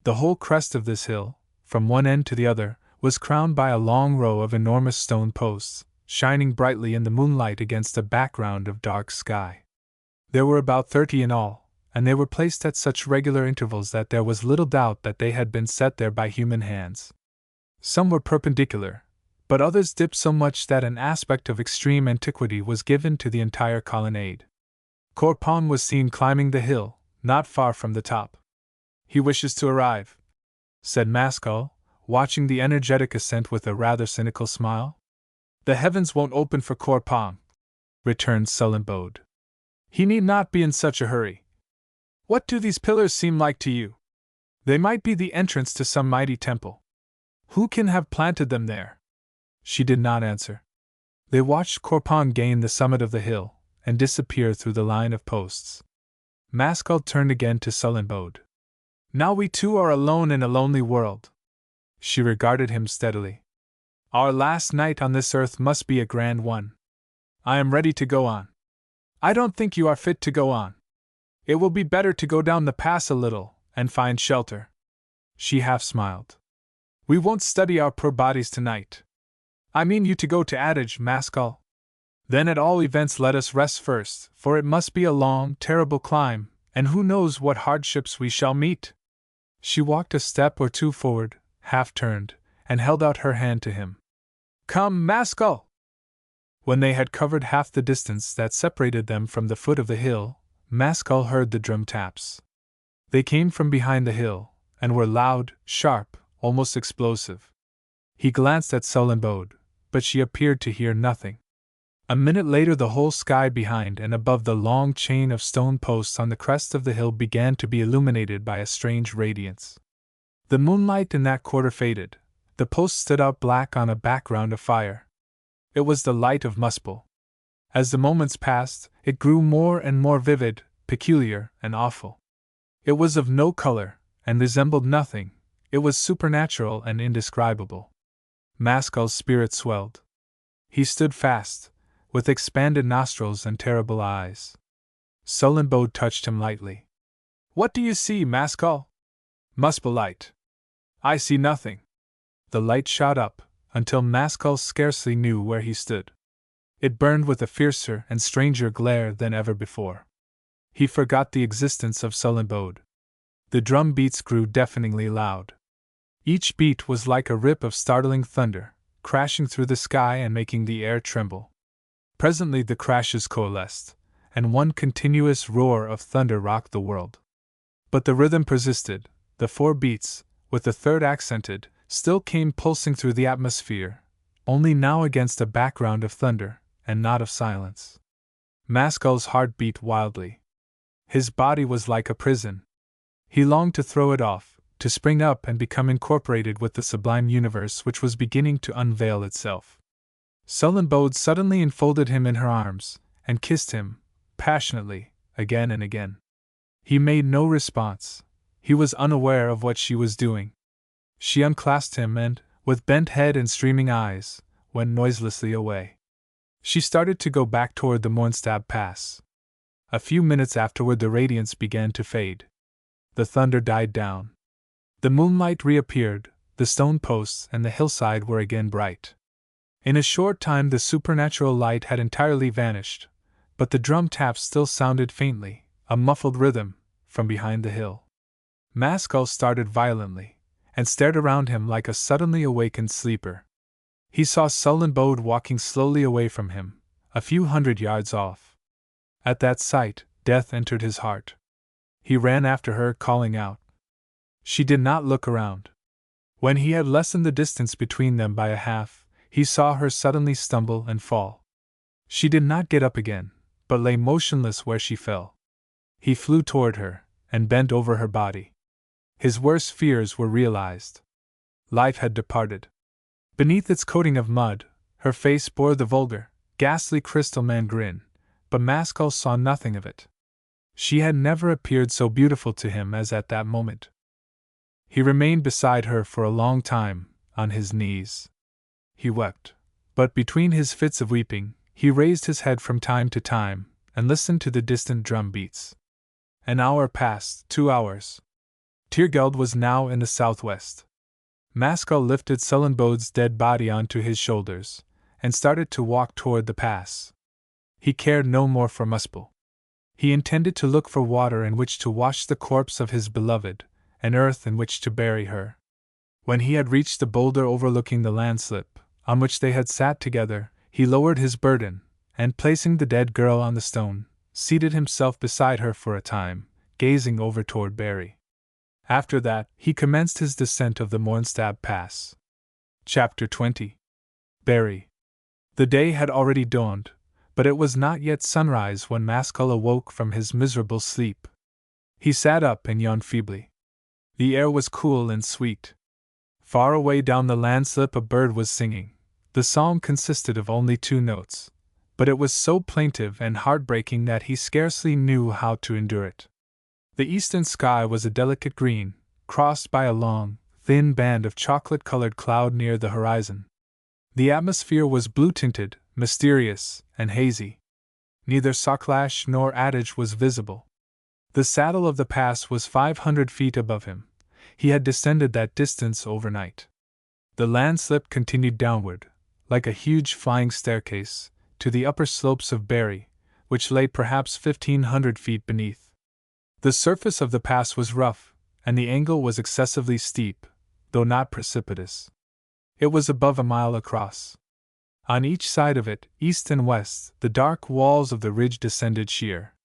The whole crest of this hill, from one end to the other, was crowned by a long row of enormous stone posts, shining brightly in the moonlight against a background of dark sky. There were about 30 in all, and they were placed at such regular intervals that there was little doubt that they had been set there by human hands. Some were perpendicular, but others dipped so much that an aspect of extreme antiquity was given to the entire colonnade. Corpon was seen climbing the hill, not far from the top. "He wishes to arrive," said Maskell, watching the energetic ascent with a rather cynical smile. "The heavens won't open for Corpon," returned Sullenbode. "He need not be in such a hurry. What do these pillars seem like to you? They might be the entrance to some mighty temple. Who can have planted them there?" She did not answer. They watched Corpon gain the summit of the hill, and disappear through the line of posts. Maskell turned again to Sullenbode. "Now we two are alone in a lonely world." She regarded him steadily. "Our last night on this earth must be a grand one. I am ready to go on." "I don't think you are fit to go on. It will be better to go down the pass a little, and find shelter." She half smiled. "We won't study our poor bodies tonight. I mean you to go to Adage, Maskell. Then at all events let us rest first, for it must be a long, terrible climb, and who knows what hardships we shall meet." She walked a step or two forward, half turned, and held out her hand to him. "Come, Maskell!" When they had covered half the distance that separated them from the foot of the hill, Maskell heard the drum taps. They came from behind the hill, and were loud, sharp, almost explosive. He glanced at Sullenbode, but she appeared to hear nothing. A minute later, the whole sky behind and above the long chain of stone posts on the crest of the hill began to be illuminated by a strange radiance. The moonlight in that quarter faded. The posts stood out black on a background of fire. It was the light of Muspel. As the moments passed, it grew more and more vivid, peculiar, and awful. It was of no color, and resembled nothing. It was supernatural and indescribable. Mascal's spirit swelled. He stood fast, with expanded nostrils and terrible eyes. Sullenbode touched him lightly. "What do you see, Mascal?" "Muspel light." "I see nothing." The light shot up, until Mascal scarcely knew where he stood. It burned with a fiercer and stranger glare than ever before. He forgot the existence of Sullenbode. The drum beats grew deafeningly loud. Each beat was like a rip of startling thunder, crashing through the sky and making the air tremble. Presently the crashes coalesced, and one continuous roar of thunder rocked the world. But the rhythm persisted. The 4 beats, with the third accented, still came pulsing through the atmosphere, only now against a background of thunder, and not of silence. Mascal's heart beat wildly. His body was like a prison. He longed to throw it off, to spring up and become incorporated with the sublime universe which was beginning to unveil itself. Sullenbode suddenly enfolded him in her arms, and kissed him, passionately, again and again. He made no response. He was unaware of what she was doing. She unclasped him and, with bent head and streaming eyes, went noiselessly away. She started to go back toward the Mornstab Pass. A few minutes afterward the radiance began to fade. The thunder died down. The moonlight reappeared, the stone posts and the hillside were again bright. In a short time the supernatural light had entirely vanished, but the drum taps still sounded faintly, a muffled rhythm, from behind the hill. Mascal started violently, and stared around him like a suddenly awakened sleeper. He saw Sullenbode walking slowly away from him, a few hundred yards off. At that sight, death entered his heart. He ran after her, calling out. She did not look around. When he had lessened the distance between them by a half, he saw her suddenly stumble and fall. She did not get up again, but lay motionless where she fell. He flew toward her, and bent over her body. His worst fears were realized. Life had departed. Beneath its coating of mud, her face bore the vulgar, ghastly crystal man grin, but Mascal saw nothing of it. She had never appeared so beautiful to him as at that moment. He remained beside her for a long time, on his knees. He wept, but between his fits of weeping, he raised his head from time to time, and listened to the distant drum beats. An hour passed, 2 hours. Tiergeld was now in the southwest. Mascal lifted Sullenbode's dead body onto his shoulders, and started to walk toward the pass. He cared no more for Muspel. He intended to look for water in which to wash the corpse of his beloved, and earth in which to bury her. When he had reached the boulder overlooking the landslip, on which they had sat together, he lowered his burden, and placing the dead girl on the stone, seated himself beside her for a time, gazing over toward Barry. After that, he commenced his descent of the Mornstab Pass. Chapter 20. Barry. The day had already dawned, but it was not yet sunrise when Mascal awoke from his miserable sleep. He sat up and yawned feebly. The air was cool and sweet. Far away down the landslip a bird was singing. The song consisted of only 2 notes, but it was so plaintive and heartbreaking that he scarcely knew how to endure it. The eastern sky was a delicate green, crossed by a long, thin band of chocolate-colored cloud near the horizon. The atmosphere was blue-tinted, mysterious, and hazy. Neither Sarclash nor Adage was visible. The saddle of the pass was 500 feet above him. He had descended that distance overnight. The landslip continued downward, like a huge flying staircase, to the upper slopes of Barry, which lay perhaps 1,500 feet beneath. The surface of the pass was rough, and the angle was excessively steep, though not precipitous. It was above a mile across. On each side of it, east and west, the dark walls of the ridge descended sheer.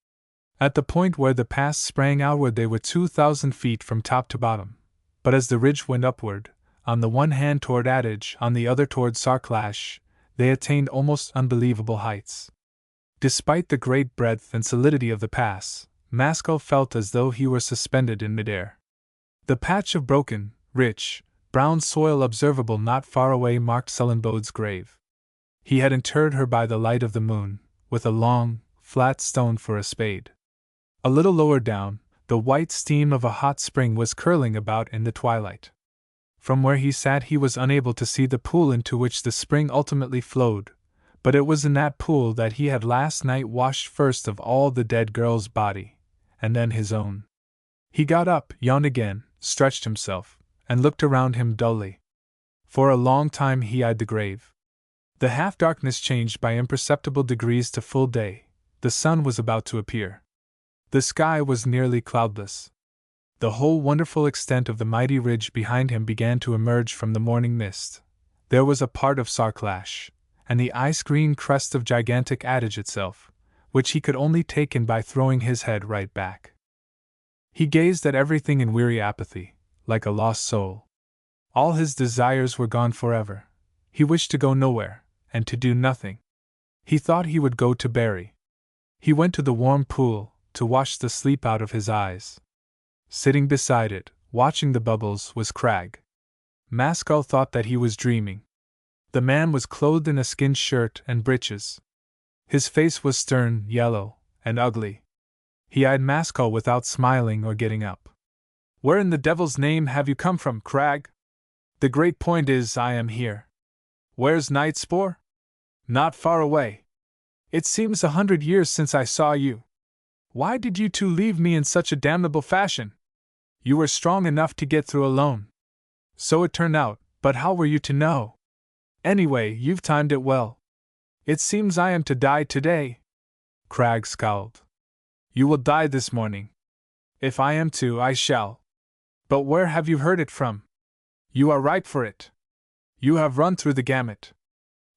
At the point where the pass sprang outward they were 2,000 feet from top to bottom, but as the ridge went upward, on the one hand toward Adage, on the other toward Sarclash, they attained almost unbelievable heights. Despite the great breadth and solidity of the pass, Maskell felt as though he were suspended in midair. The patch of broken, rich, brown soil observable not far away marked Sullenbode's grave. He had interred her by the light of the moon, with a long, flat stone for a spade. A little lower down, the white steam of a hot spring was curling about in the twilight. From where he sat he was unable to see the pool into which the spring ultimately flowed, but it was in that pool that he had last night washed first of all the dead girl's body, and then his own. He got up, yawned again, stretched himself, and looked around him dully. For a long time he eyed the grave. The half-darkness changed by imperceptible degrees to full day. The sun was about to appear. The sky was nearly cloudless. The whole wonderful extent of the mighty ridge behind him began to emerge from the morning mist. There was a part of Sarclash, and the ice-green crest of gigantic Adage itself, which he could only take in by throwing his head right back. He gazed at everything in weary apathy, like a lost soul. All his desires were gone forever. He wished to go nowhere, and to do nothing. He thought he would go to Barry. He went to the warm pool, to wash the sleep out of his eyes. Sitting beside it, watching the bubbles, was Cragg. Maskell thought that he was dreaming. The man was clothed in a skin shirt and breeches. His face was stern, yellow, and ugly. He eyed Maskell without smiling or getting up. "Where in the devil's name have you come from, Cragg? The great point is, I am here. Where's Nightspore?" "Not far away. It seems 100 years since I saw you. Why did you two leave me in such a damnable fashion? You were strong enough to get through alone." "So it turned out, but how were you to know? Anyway, you've timed it well. It seems I am to die today." Cragg scowled. "You will die this morning. If I am to, I shall. But where have you heard it from? You are ripe for it. You have run through the gamut.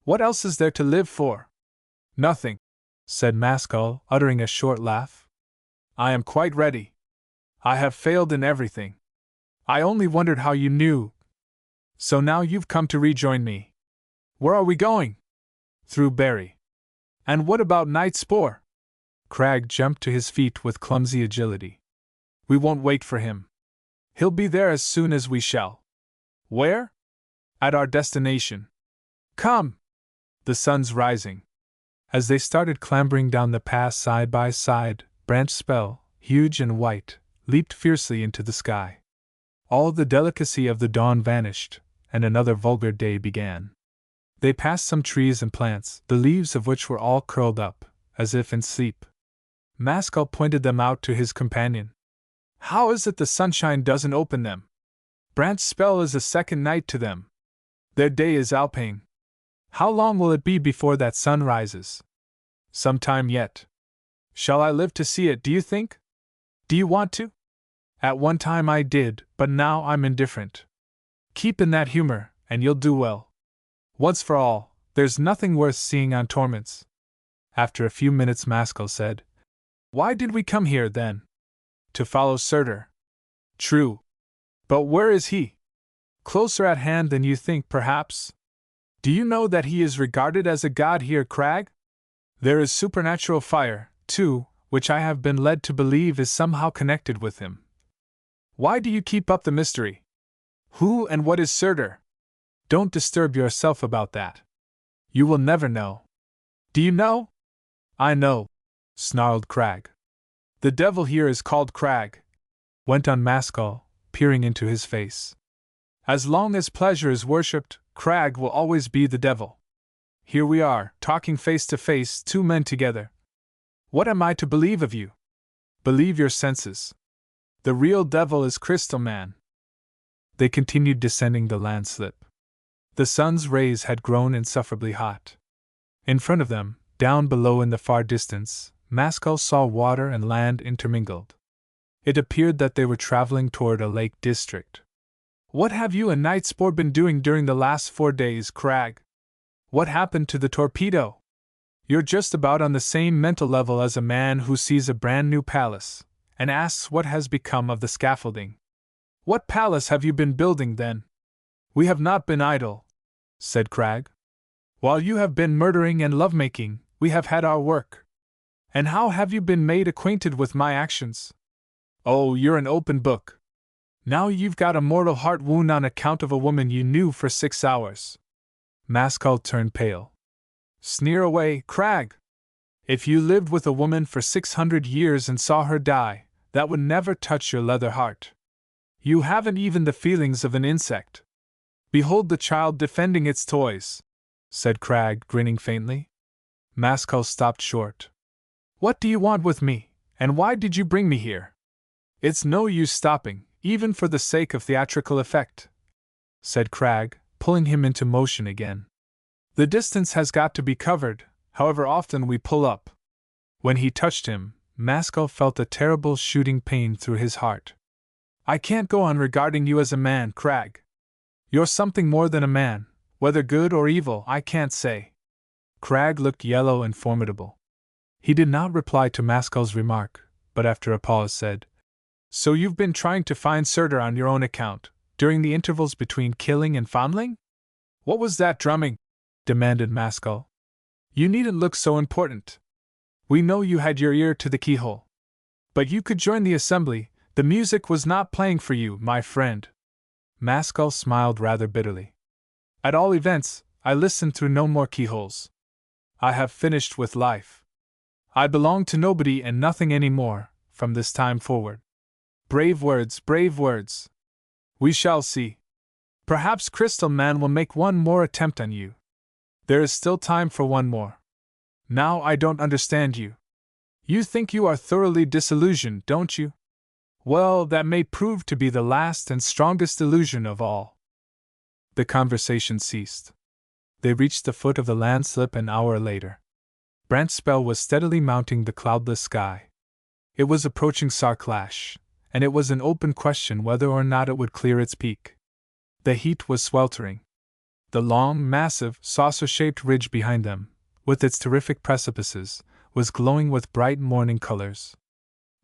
What else is there to live for?" "Nothing," said Maskell, uttering a short laugh. "I am quite ready. I have failed in everything. I only wondered how you knew. So now you've come to rejoin me. Where are we going?" "Through Barry." "And what about Nightspore?" Cragg jumped to his feet with clumsy agility. "We won't wait for him. He'll be there as soon as we shall." "Where?" "At our destination. Come! The sun's rising." As they started clambering down the pass side by side, Branch Spell, huge and white, leaped fiercely into the sky. All the delicacy of the dawn vanished, and another vulgar day began. They passed some trees and plants, the leaves of which were all curled up, as if in sleep. Maskell pointed them out to his companion. "How is it the sunshine doesn't open them? Branch Spell is a second night to them. Their day is alpine. How long will it be before that sun rises?" "Some time yet. Shall I live to see it, do you think? Do you want to? At one time I did, but now I'm indifferent. Keep in that humor, and you'll do well. Once for all, there's nothing worth seeing on Torments." After a few minutes Maskell said, "Why did we come here, then?" "To follow Surtur." "True. But where is he?" "Closer at hand than you think, perhaps. Do you know that he is regarded as a god here, Cragg? There is supernatural fire, too, which I have been led to believe is somehow connected with him." "Why do you keep up the mystery? Who and what is Surtur?" "Don't disturb yourself about that. You will never know." "Do you know?" "I know," snarled Cragg. "The devil here is called Cragg," went on Maskell, peering into his face. "As long as pleasure is worshipped, Cragg will always be the devil. Here we are, talking face to face, two men together. What am I to believe of you?" "Believe your senses. The real devil is Crystal Man." They continued descending the landslip. The sun's rays had grown insufferably hot. In front of them, down below in the far distance, Maskell saw water and land intermingled. It appeared that they were traveling toward a lake district. "What have you and Nightspore been doing during the last 4 days, Cragg? What happened to the torpedo? You're just about on the same mental level as a man who sees a brand new palace, and asks what has become of the scaffolding. What palace have you been building, then?" "We have not been idle," said Cragg. While you have been murdering and lovemaking, we have had our work. And how have you been made acquainted with my actions? Oh, you're an open book. Now you've got a mortal heart wound on account of a woman you knew for 6 hours. Maskell turned pale. Sneer away, Crag! If you lived with a woman for 600 years and saw her die, that would never touch your leather heart. You haven't even the feelings of an insect. Behold the child defending its toys, said Crag, grinning faintly. Maskell stopped short. What do you want with me, and why did you bring me here? It's no use stopping, even for the sake of theatrical effect, said Crag, pulling him into motion again. The distance has got to be covered, however often we pull up. When he touched him, Maskell felt a terrible shooting pain through his heart. I can't go on regarding you as a man, Crag. You're something more than a man, whether good or evil, I can't say. Crag looked yellow and formidable. He did not reply to Maskell's remark, but after a pause said, So you've been trying to find Surtur on your own account, during the intervals between killing and fondling? What was that drumming? Demanded Maskell. You needn't look so important. We know you had your ear to the keyhole. But you could join the assembly, the music was not playing for you, my friend. Maskell smiled rather bitterly. At all events, I listened through no more keyholes. I have finished with life. I belong to nobody and nothing any more, from this time forward. Brave words, brave words. We shall see. Perhaps Crystal Man will make one more attempt on you. There is still time for one more. Now I don't understand you. You think you are thoroughly disillusioned, don't you? Well, that may prove to be the last and strongest illusion of all. The conversation ceased. They reached the foot of the landslip an hour later. Brant's spell was steadily mounting the cloudless sky. It was approaching Sarclash, and it was an open question whether or not it would clear its peak. The heat was sweltering. The long, massive, saucer-shaped ridge behind them, with its terrific precipices, was glowing with bright morning colors.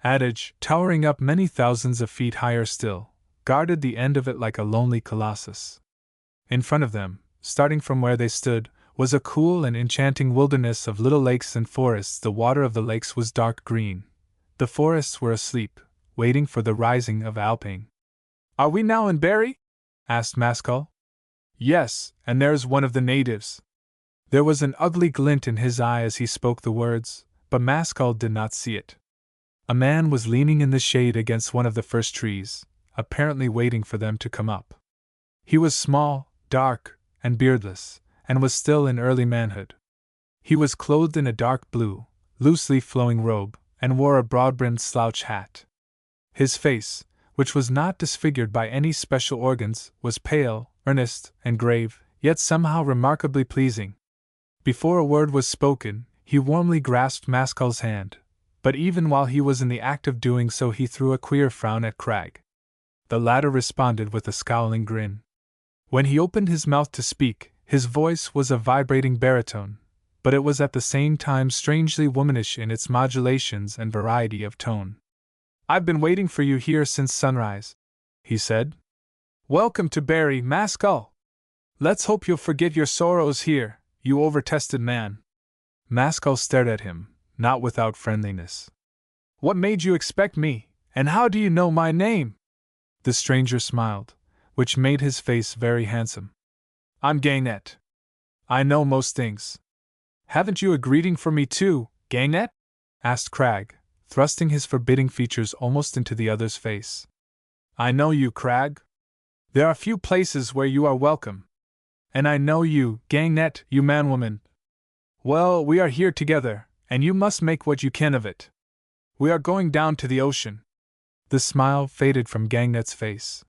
Adage, towering up many thousands of feet higher still, guarded the end of it like a lonely colossus. In front of them, starting from where they stood, was a cool and enchanting wilderness of little lakes and forests. The water of the lakes was dark green. The forests were asleep, waiting for the rising of Alpine. Are we now in Berry? Asked Maskell. Yes, and there's one of the natives. There was an ugly glint in his eye as he spoke the words, but Maskell did not see it. A man was leaning in the shade against one of the first trees, apparently waiting for them to come up. He was small, dark, and beardless, and was still in early manhood. He was clothed in a dark blue, loosely flowing robe, and wore a broad-brimmed slouch hat. His face, which was not disfigured by any special organs, was pale, earnest, and grave, yet somehow remarkably pleasing. Before a word was spoken, he warmly grasped Maskell's hand, but even while he was in the act of doing so he threw a queer frown at Crag. The latter responded with a scowling grin. When he opened his mouth to speak, his voice was a vibrating baritone, but it was at the same time strangely womanish in its modulations and variety of tone. I've been waiting for you here since sunrise, he said. Welcome to Berry, Maskell. Let's hope you'll forget your sorrows here, you over-tested man. Maskell stared at him, not without friendliness. What made you expect me, and how do you know my name? The stranger smiled, which made his face very handsome. I'm Gangnet. I know most things. Haven't you a greeting for me too, Gangnet? Asked Crag, thrusting his forbidding features almost into the other's face. I know you, Crag. There are few places where you are welcome. And I know you, Gangnet, you man-woman. Well, we are here together, and you must make what you can of it. We are going down to the ocean. The smile faded from Gangnet's face.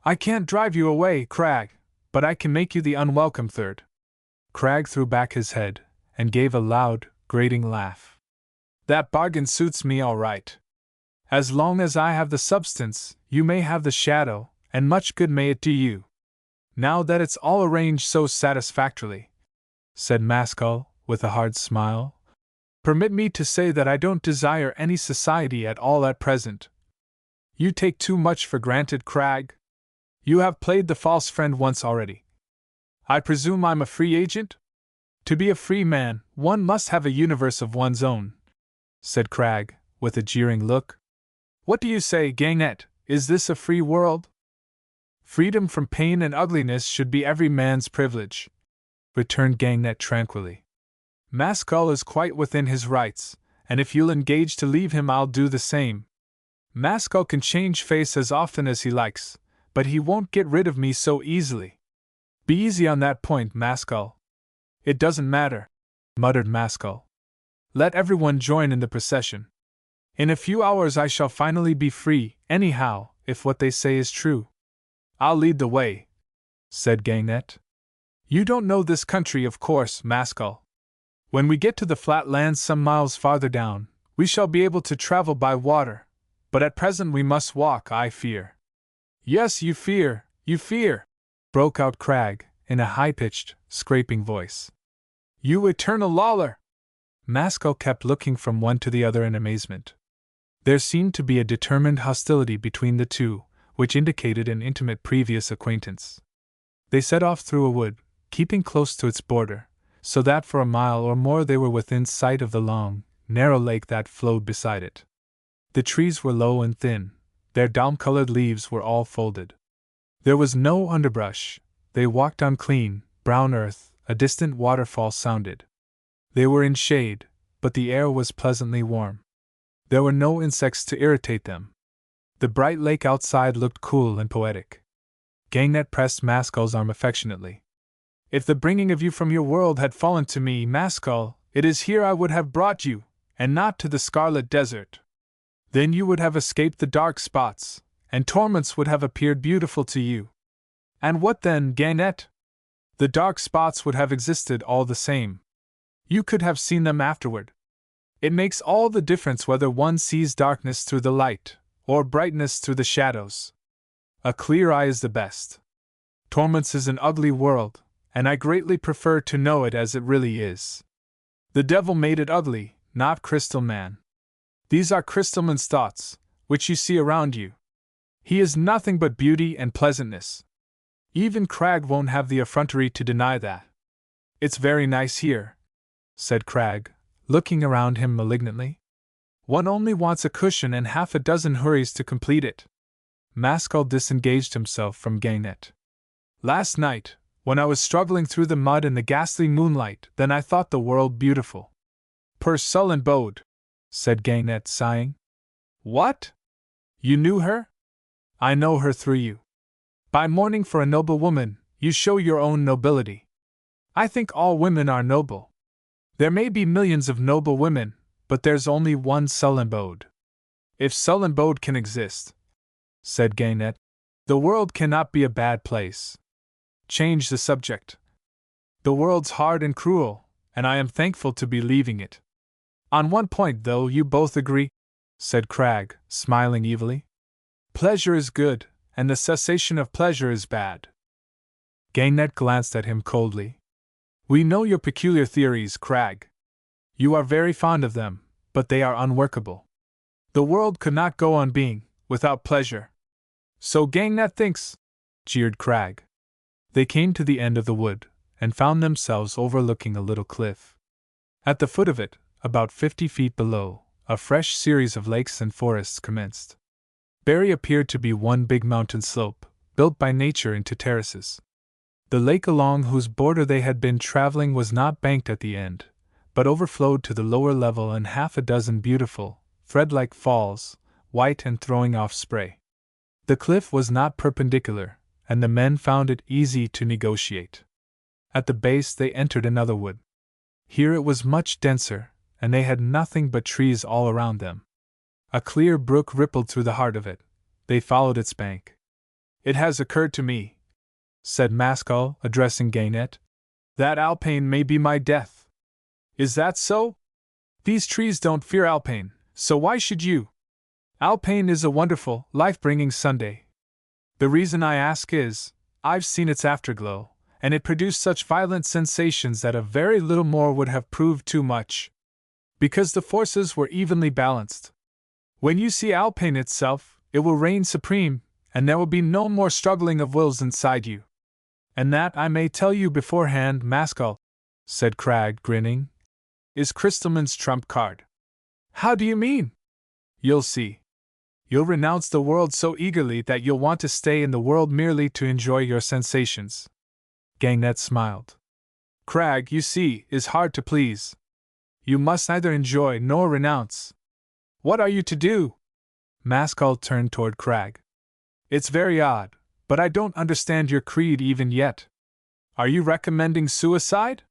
I can't drive you away, Crag, but I can make you the unwelcome third. Crag threw back his head, and gave a loud, grating laugh. That bargain suits me all right. As long as I have the substance, you may have the shadow, and much good may it do you. Now that it's all arranged so satisfactorily, said Maskell, with a hard smile, permit me to say that I don't desire any society at all at present. You take too much for granted, Crag. You have played the false friend once already. I presume I'm a free agent? To be a free man, one must have a universe of one's own, said Crag, with a jeering look. What do you say, Gagnet? Is this a free world? Freedom from pain and ugliness should be every man's privilege, returned Gagnet tranquilly. Mascal is quite within his rights, and if you'll engage to leave him, I'll do the same. Mascal can change face as often as he likes, but he won't get rid of me so easily. Be easy on that point, Mascal. It doesn't matter, muttered Mascal. Let everyone join in the procession. In a few hours I shall finally be free, anyhow, if what they say is true. I'll lead the way, said Gagnet. You don't know this country, of course, Mascal. When we get to the flat lands some miles farther down, we shall be able to travel by water, but at present we must walk, I fear. Yes, you fear, broke out Crag, in a high-pitched, scraping voice. You eternal lawler! Mascal kept looking from one to the other in amazement. There seemed to be a determined hostility between the two, which indicated an intimate previous acquaintance. They set off through a wood, keeping close to its border, so that for a mile or more they were within sight of the long, narrow lake that flowed beside it. The trees were low and thin, their dun-colored leaves were all folded. There was no underbrush, they walked on clean, brown earth, a distant waterfall sounded. They were in shade, but the air was pleasantly warm. There were no insects to irritate them. The bright lake outside looked cool and poetic. Gagnet pressed Mascal's arm affectionately. If the bringing of you from your world had fallen to me, Mascal, it is here I would have brought you, and not to the Scarlet Desert. Then you would have escaped the dark spots, and torments would have appeared beautiful to you. And what then, Gagnet? The dark spots would have existed all the same. You could have seen them afterward. It makes all the difference whether one sees darkness through the light, or brightness through the shadows. A clear eye is the best. Torments is an ugly world, and I greatly prefer to know it as it really is. The devil made it ugly, not Crystal Man. These are Crystal Man's thoughts, which you see around you. He is nothing but beauty and pleasantness. Even Crag won't have the effrontery to deny that. It's very nice here, said Crag, looking around him malignantly. One only wants a cushion and half a dozen hurries to complete it. Mascal disengaged himself from Gagnet. Last night, when I was struggling through the mud in the ghastly moonlight, then I thought the world beautiful. Per sullen bode, said Gagnet, sighing. What? You knew her? I know her through you. By mourning for a noble woman, you show your own nobility. I think all women are noble. There may be millions of noble women, but there's only one sullen bode. If sullen bode can exist, said Gagnet, the world cannot be a bad place. Change the subject. The world's hard and cruel, and I am thankful to be leaving it. On one point, though, you both agree, said Crag, smiling evilly. Pleasure is good, and the cessation of pleasure is bad. Gagnet glanced at him coldly. We know your peculiar theories, Crag. You are very fond of them, but they are unworkable. The world could not go on being without pleasure. So Gagnet thinks, jeered Crag. They came to the end of the wood, and found themselves overlooking a little cliff. At the foot of it, about 50 feet below, a fresh series of lakes and forests commenced. Barry appeared to be one big mountain slope, built by nature into terraces. The lake along whose border they had been traveling was not banked at the end, but overflowed to the lower level in half a dozen beautiful, thread-like falls, white and throwing off spray. The cliff was not perpendicular, and the men found it easy to negotiate. At the base they entered another wood. Here it was much denser, and they had nothing but trees all around them. A clear brook rippled through the heart of it. They followed its bank. It has occurred to me, said Mascal, addressing Gagnet, that Alpine may be my death. Is that so? These trees don't fear Alpine, so why should you? Alpine is a wonderful, life-bringing Sunday. The reason I ask is, I've seen its afterglow, and it produced such violent sensations that a very little more would have proved too much. Because the forces were evenly balanced. When you see Alpine itself, it will reign supreme, and there will be no more struggling of wills inside you. And that I may tell you beforehand, Mascal. said Crag, grinning, is Crystalman's trump card. How do you mean? You'll see. You'll renounce the world so eagerly that you'll want to stay in the world merely to enjoy your sensations. Gangnet smiled. Crag, you see, is hard to please. You must neither enjoy nor renounce. What are you to do? Maskell turned toward Crag. It's very odd, but I don't understand your creed even yet. Are you recommending suicide?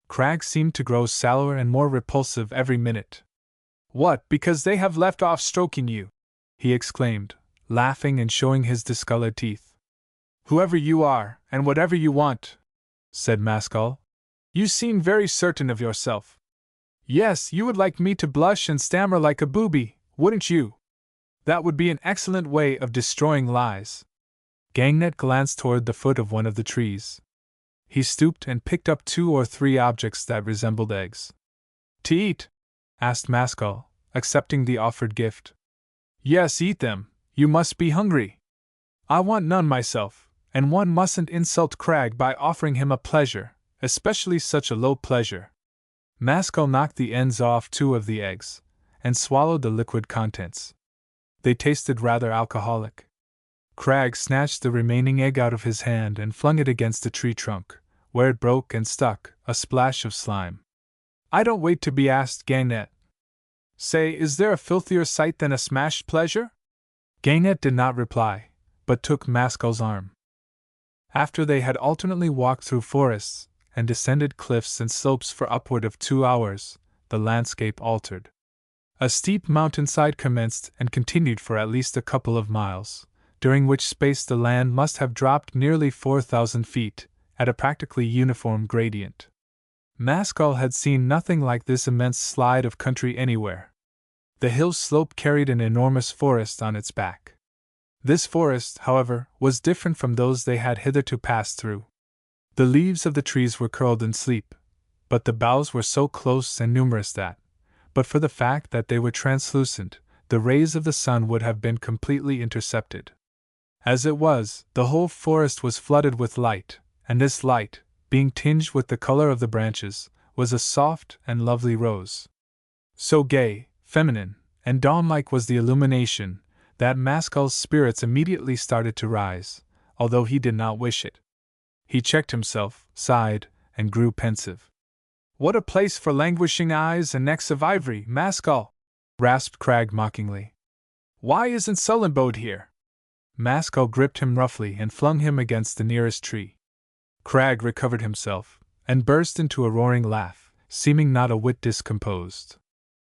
Crag seemed to grow sallower and more repulsive every minute. What, because they have left off stroking you? He exclaimed, laughing and showing his discolored teeth. Whoever you are, and whatever you want, said Maskell, you seem very certain of yourself. Yes, you would like me to blush and stammer like a booby, wouldn't you? That would be an excellent way of destroying lies. Gangnet glanced toward the foot of one of the trees. He stooped and picked up 2 or 3 objects that resembled eggs. To eat? Asked Maskell, accepting the offered gift. Yes, eat them. You must be hungry. I want none myself, and one mustn't insult Crag by offering him a pleasure, especially such a low pleasure. Maskell knocked the ends off 2 of the eggs, and swallowed the liquid contents. They tasted rather alcoholic. Crag snatched the remaining egg out of his hand and flung it against a tree trunk, where it broke and stuck, a splash of slime. I don't wait to be asked, Gangnet. Say, is there a filthier sight than a smashed pleasure? Gangnet did not reply, but took Maskell's arm. After they had alternately walked through forests and descended cliffs and slopes for upward of 2 hours, the landscape altered. A steep mountainside commenced and continued for at least a couple of miles, during which space the land must have dropped nearly 4,000 feet, at a practically uniform gradient. Maskell had seen nothing like this immense slide of country anywhere. The hill slope carried an enormous forest on its back. This forest, however, was different from those they had hitherto passed through. The leaves of the trees were curled in sleep, but the boughs were so close and numerous that, but for the fact that they were translucent, the rays of the sun would have been completely intercepted. As it was, the whole forest was flooded with light, and this light, being tinged with the color of the branches, was a soft and lovely rose. So gay, feminine, and dawn-like was the illumination, that Maskell's spirits immediately started to rise, although he did not wish it. He checked himself, sighed, and grew pensive. What a place for languishing eyes and necks of ivory, Maskell! Rasped Crag mockingly. Why isn't Sullenbode here? Maskell gripped him roughly and flung him against the nearest tree. Crag recovered himself, and burst into a roaring laugh, seeming not a whit discomposed.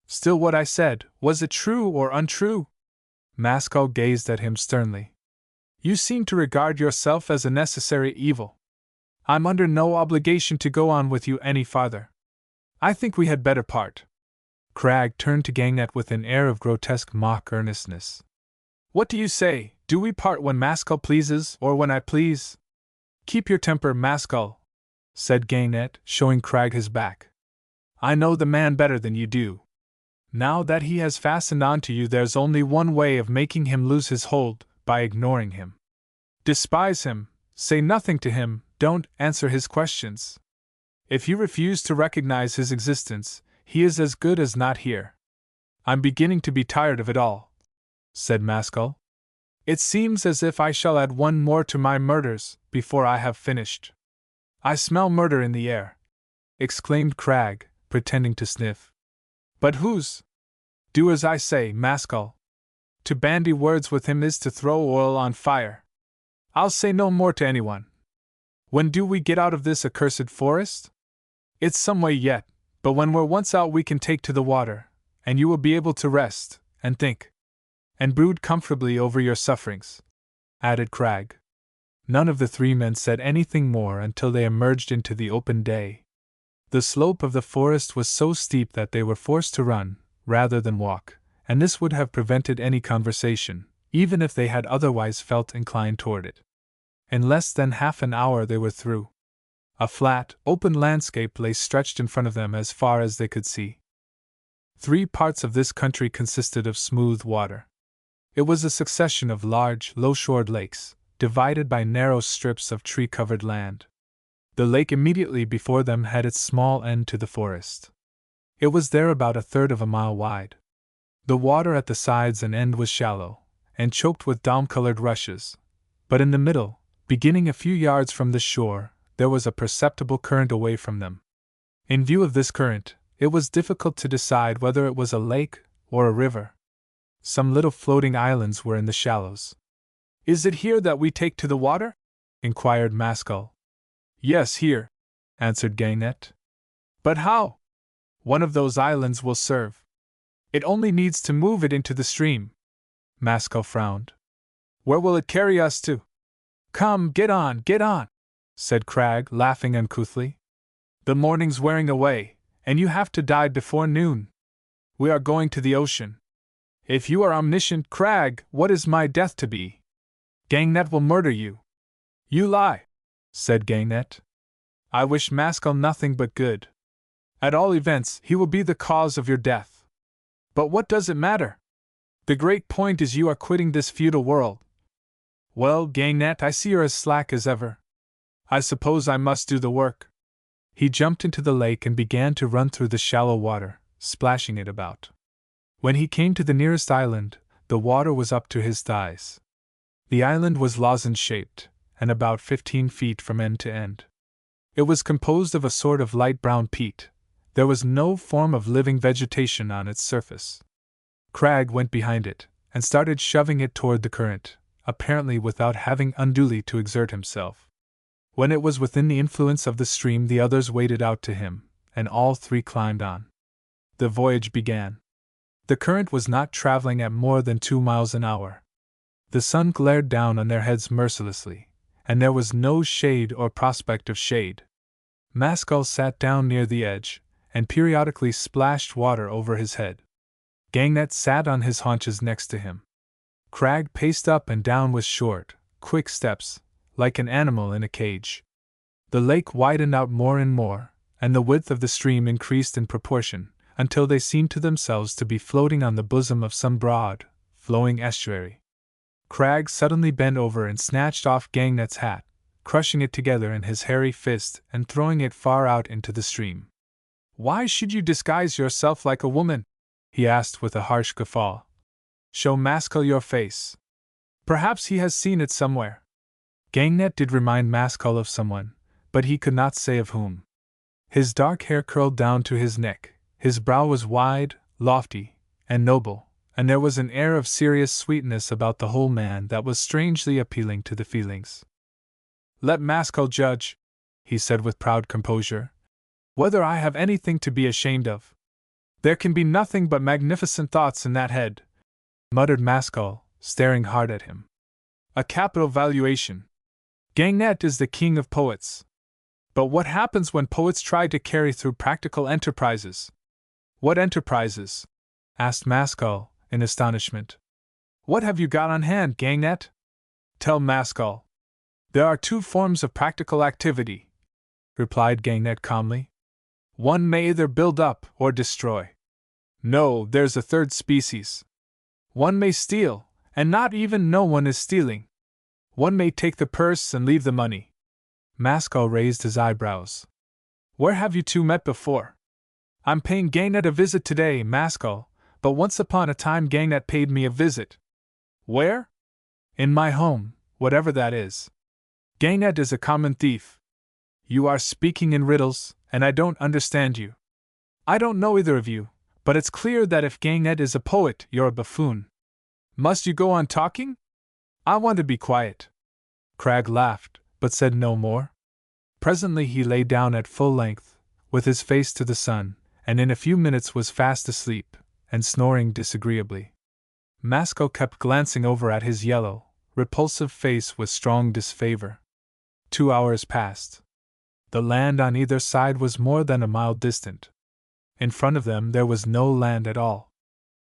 Still what I said, was it true or untrue? Maskell gazed at him sternly. You seem to regard yourself as a necessary evil. I'm under no obligation to go on with you any farther. I think we had better part. Crag turned to Gangnet with an air of grotesque mock earnestness. What do you say, do we part when Maskell pleases, or when I please? Keep your temper, Maskell, said Gangnet, showing Crag his back. I know the man better than you do. Now that he has fastened on to you, there's only one way of making him lose his hold, by ignoring him. Despise him, say nothing to him, don't answer his questions. If you refuse to recognize his existence, he is as good as not here. I'm beginning to be tired of it all, said Maskell. It seems as if I shall add one more to my murders before I have finished. I smell murder in the air, exclaimed Crag, pretending to sniff. But whose? Do as I say, Maskell. To bandy words with him is to throw oil on fire. I'll say no more to anyone. When do we get out of this accursed forest? It's some way yet, but when we're once out we can take to the water, and you will be able to rest, and think, and brood comfortably over your sufferings, added Crag. None of the 3 men said anything more until they emerged into the open day. The slope of the forest was so steep that they were forced to run, rather than walk, and this would have prevented any conversation, even if they had otherwise felt inclined toward it. In less than half an hour they were through. A flat, open landscape lay stretched in front of them as far as they could see. 3 parts of this country consisted of smooth water. It was a succession of large, low-shored lakes, divided by narrow strips of tree-covered land. The lake immediately before them had its small end to the forest. It was there about a third of a mile wide. The water at the sides and end was shallow, and choked with dawn-colored rushes, but in the middle, beginning a few yards from the shore, there was a perceptible current away from them. In view of this current, it was difficult to decide whether it was a lake or a river. Some little floating islands were in the shallows. "Is it here that we take to the water?" inquired Maskell. "Yes, here," answered Gagnet. "But how? One of those islands will serve. It only needs to move it into the stream." Maskell frowned. "Where will it carry us to?" "Come, get on," said Cragg, laughing uncouthly. "The morning's wearing away, and you have to die before noon. We are going to the ocean. If you are omniscient, Cragg, what is my death to be? Gagnet will murder you." "You lie," said Gagnet. "I wish Maskell nothing but good. At all events, he will be the cause of your death. But what does it matter? The great point is you are quitting this feudal world. Well, Gagnet, I see you're as slack as ever. I suppose I must do the work." He jumped into the lake and began to run through the shallow water, splashing it about. When he came to the nearest island, the water was up to his thighs. The island was lozenge-shaped, and about 15 feet from end to end. It was composed of a sort of light brown peat. There was no form of living vegetation on its surface. Cragg went behind it, and started shoving it toward the current, apparently without having unduly to exert himself. When it was within the influence of the stream, the others waded out to him, and all three climbed on. The voyage began. The current was not traveling at more than 2 miles an hour. The sun glared down on their heads mercilessly, and there was no shade or prospect of shade. Maskell sat down near the edge, and periodically splashed water over his head. Gagnet sat on his haunches next to him. Cragg paced up and down with short, quick steps, like an animal in a cage. The lake widened out more and more, and the width of the stream increased in proportion, until they seemed to themselves to be floating on the bosom of some broad, flowing estuary. Cragg suddenly bent over and snatched off Gagnet's hat, crushing it together in his hairy fist and throwing it far out into the stream. "Why should you disguise yourself like a woman?" he asked with a harsh guffaw. "Show Maskell your face. Perhaps he has seen it somewhere." Gagnet did remind Maskell of someone, but he could not say of whom. His dark hair curled down to his neck, his brow was wide, lofty, and noble, and there was an air of serious sweetness about the whole man that was strangely appealing to the feelings. "Let Maskell judge," he said with proud composure, "whether I have anything to be ashamed of. There can be nothing but magnificent thoughts in that head," muttered Maskell, staring hard at him. "A capital valuation. Gagnet is the king of poets. But what happens when poets try to carry through practical enterprises?" "What enterprises?" asked Maskell, in astonishment. "What have you got on hand, Gagnet? Tell Maskell." "There are 2 forms of practical activity," replied Gagnet calmly. "One may either build up or destroy. No, there's a third species. One may steal, and not even know one is stealing. One may take the purse and leave the money." Maskell raised his eyebrows. "Where have you 2 met before?" "I'm paying Gagnet a visit today, Maskell, but once upon a time Gagnet paid me a visit." "Where?" "In my home, whatever that is." "Gagnet is a common thief." "You are speaking in riddles, and I don't understand you." "I don't know either of you, but it's clear that if Gagnet is a poet, you're a buffoon. Must you go on talking? I want to be quiet." Cragg laughed, but said no more. Presently he lay down at full length, with his face to the sun, and in a few minutes was fast asleep, and snoring disagreeably. Maskell kept glancing over at his yellow, repulsive face with strong disfavor. 2 hours passed. The land on either side was more than a mile distant. In front of them there was no land at all.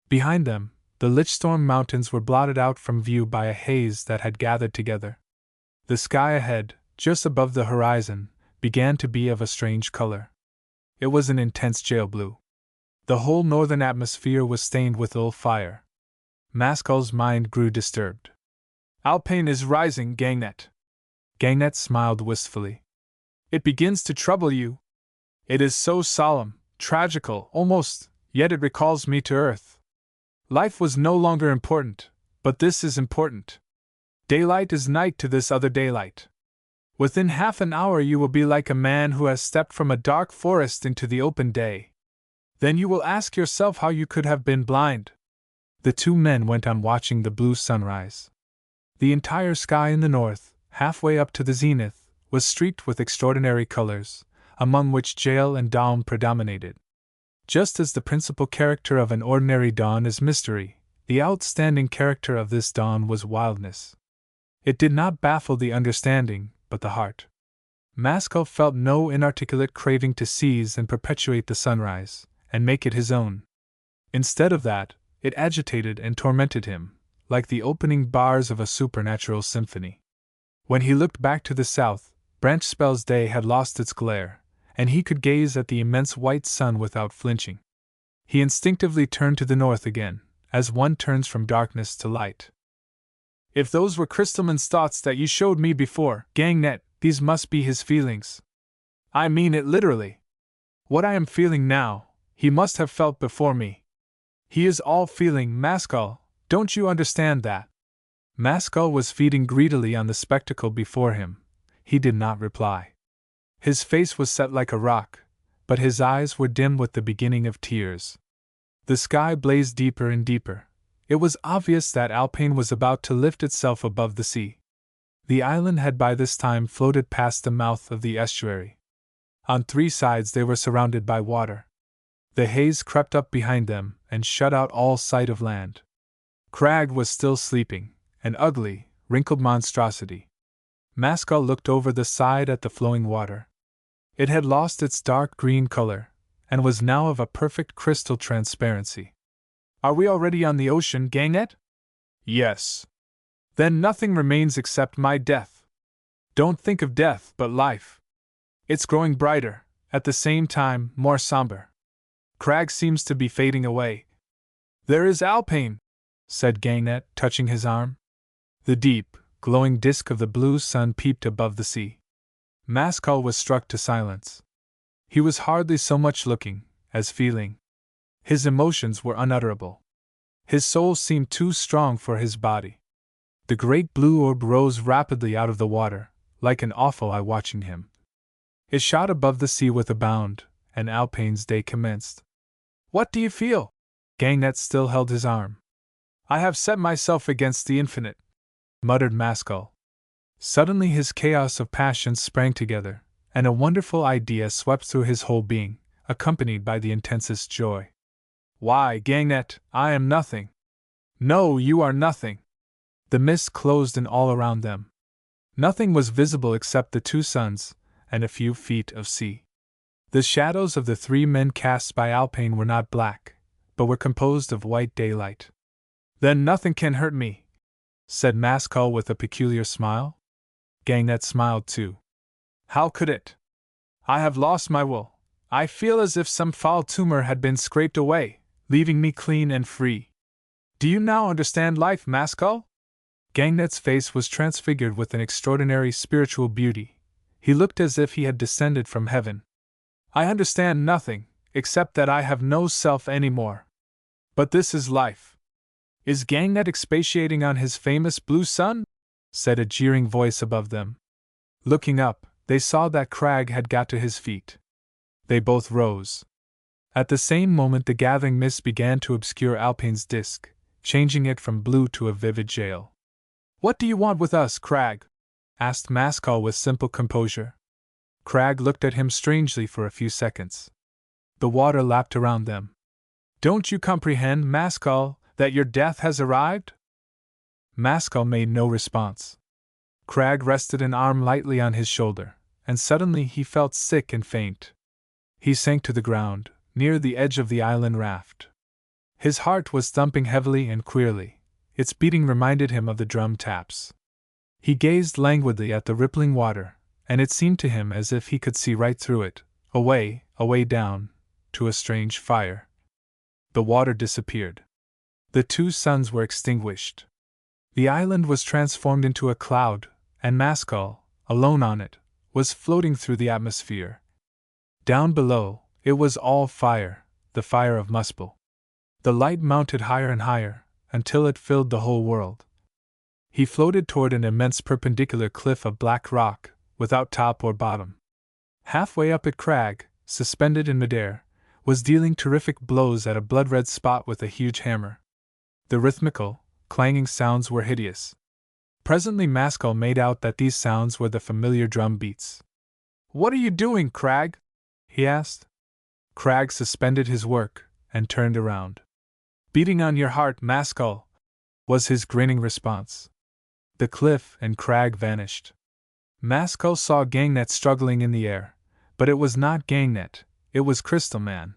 Behind them, the Lichstorm Mountains were blotted out from view by a haze that had gathered together. The sky ahead, just above the horizon, began to be of a strange color. It was an intense jail blue. The whole northern atmosphere was stained with ill fire. Maskell's mind grew disturbed. "Alpine is rising, Gagnet." Gagnet smiled wistfully. It begins to trouble you. It is so solemn, tragical, almost, yet it recalls me to earth. Life was no longer important, but this is important. Daylight is night to this other daylight. Within half an hour you will be like a man who has stepped from a dark forest into the open day. Then you will ask yourself how you could have been blind. The two men went on watching the blue sunrise. The entire sky in the north, halfway up to the zenith, was streaked with extraordinary colors, among which gale and dawn predominated. Just as the principal character of an ordinary dawn is mystery, the outstanding character of this dawn was wildness. It did not baffle the understanding, but the heart. Maskell felt no inarticulate craving to seize and perpetuate the sunrise, and make it his own. Instead of that, it agitated and tormented him, like the opening bars of a supernatural symphony. When he looked back to the south, Branchspell's day had lost its glare, and he could gaze at the immense white sun without flinching. He instinctively turned to the north again, as one turns from darkness to light. If those were Crystalman's thoughts that you showed me before, Gangnet, these must be his feelings. I mean it literally. What I am feeling now, he must have felt before me. He is all feeling, Maskell, don't you understand that? Maskell was feeding greedily on the spectacle before him. He did not reply. His face was set like a rock, but his eyes were dim with the beginning of tears. The sky blazed deeper and deeper. It was obvious that Alpine was about to lift itself above the sea. The island had by this time floated past the mouth of the estuary. On three sides they were surrounded by water. The haze crept up behind them and shut out all sight of land. Crag was still sleeping, an ugly, wrinkled monstrosity. Maskell looked over the side at the flowing water. It had lost its dark green color, and was now of a perfect crystal transparency. Are we already on the ocean, Gangnet? Yes. Then nothing remains except my death. Don't think of death, but life. It's growing brighter, at the same time, more somber. Crag seems to be fading away. There is Alpine, said Gangnet, touching his arm. The deep, glowing disk of the blue sun peeped above the sea. Maskell was struck to silence. He was hardly so much looking, as feeling. His emotions were unutterable. His soul seemed too strong for his body. The great blue orb rose rapidly out of the water, like an awful eye watching him. It shot above the sea with a bound, and Alpine's day commenced. What do you feel? Gangnet still held his arm. I have set myself against the infinite, muttered Maskell. Suddenly his chaos of passions sprang together, and a wonderful idea swept through his whole being, accompanied by the intensest joy. Why, Gangnet, I am nothing. No, you are nothing. The mist closed in all around them. Nothing was visible except the two suns, and a few feet of sea. The shadows of the three men cast by Alpine were not black, but were composed of white daylight. Then nothing can hurt me, said Maskell with a peculiar smile. Gangnet smiled too. How could it? I have lost my will. I feel as if some foul tumor had been scraped away, leaving me clean and free. Do you now understand life, Maskell? Gangnet's face was transfigured with an extraordinary spiritual beauty. He looked as if he had descended from heaven. I understand nothing, except that I have no self any more. But this is life. Is Gangnet expatiating on his famous blue sun? Said a jeering voice above them. Looking up, they saw that Crag had got to his feet. They both rose. At the same moment the gathering mist began to obscure Alpine's disk, changing it from blue to a vivid gale. What do you want with us, Crag? Asked Maskell with simple composure. Crag looked at him strangely for a few seconds. The water lapped around them. Don't you comprehend, Maskell, that your death has arrived? Maskell made no response. Crag rested an arm lightly on his shoulder, and suddenly he felt sick and faint. He sank to the ground, near the edge of the island raft. His heart was thumping heavily and queerly. Its beating reminded him of the drum taps. He gazed languidly at the rippling water, and it seemed to him as if he could see right through it, away down, to a strange fire. The water disappeared. The two suns were extinguished. The island was transformed into a cloud, and Maskell, alone on it, was floating through the atmosphere. Down below, it was all fire, the fire of Muspel. The light mounted higher and higher, until it filled the whole world. He floated toward an immense perpendicular cliff of black rock, without top or bottom. Halfway up it, Crag, suspended in midair, was dealing terrific blows at a blood-red spot with a huge hammer. The rhythmical, clanging sounds were hideous. Presently Maskell made out that these sounds were the familiar drum beats. "What are you doing, Crag?" he asked. Crag suspended his work, and turned around. "Beating on your heart, Maskell," was his grinning response. The cliff and Crag vanished. Maskell saw Gangnet struggling in the air, but it was not Gangnet, it was Crystal Man.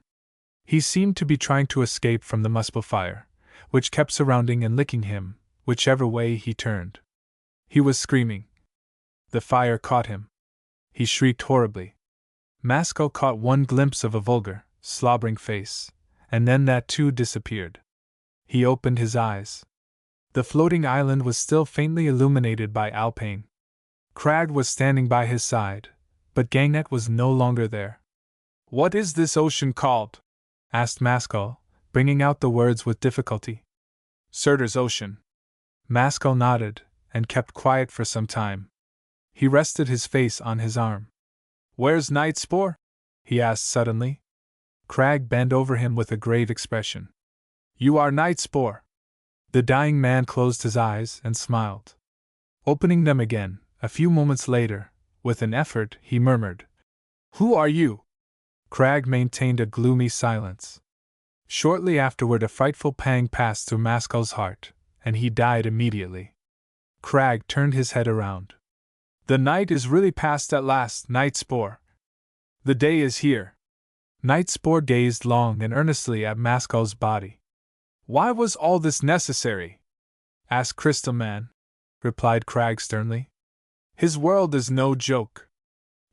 He seemed to be trying to escape from the Muspel fire, which kept surrounding and licking him, whichever way he turned. He was screaming. The fire caught him. He shrieked horribly. Maskell caught one glimpse of a vulgar, slobbering face, and then that too disappeared. He opened his eyes. The floating island was still faintly illuminated by Alpine. Crag was standing by his side, but Gangnet was no longer there. "What is this ocean called?" asked Maskell, bringing out the words with difficulty. "Surtur's Ocean." Maskell nodded, and kept quiet for some time. He rested his face on his arm. "Where's Nightspore?" he asked suddenly. Crag bent over him with a grave expression. "You are Nightspore." The dying man closed his eyes and smiled. Opening them again, a few moments later, with an effort, he murmured, "Who are you?" Crag maintained a gloomy silence. Shortly afterward a frightful pang passed through Maskell's heart, and he died immediately. Crag turned his head around. "The night is really past at last, Nightspore. The day is here." Nightspore gazed long and earnestly at Maskell's body. "Why was all this necessary?" asked Crystal Man. Replied Crag sternly. "His world is no joke.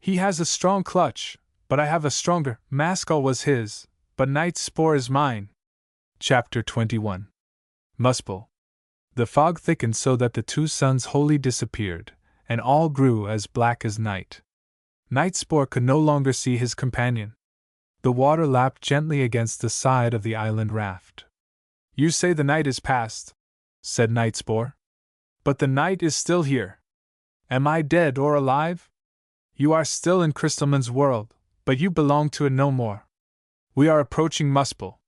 He has a strong clutch, but I have a stronger. Maskell was his, but Nightspore is mine." Chapter 21. Muspel. The fog thickened so that the two suns wholly disappeared, and all grew as black as night. Nightspore could no longer see his companion. The water lapped gently against the side of the island raft. "You say the night is past," said Nightspore. "But the night is still here. Am I dead or alive? You are still in Crystalman's world, but you belong to it no more. We are approaching Muspel."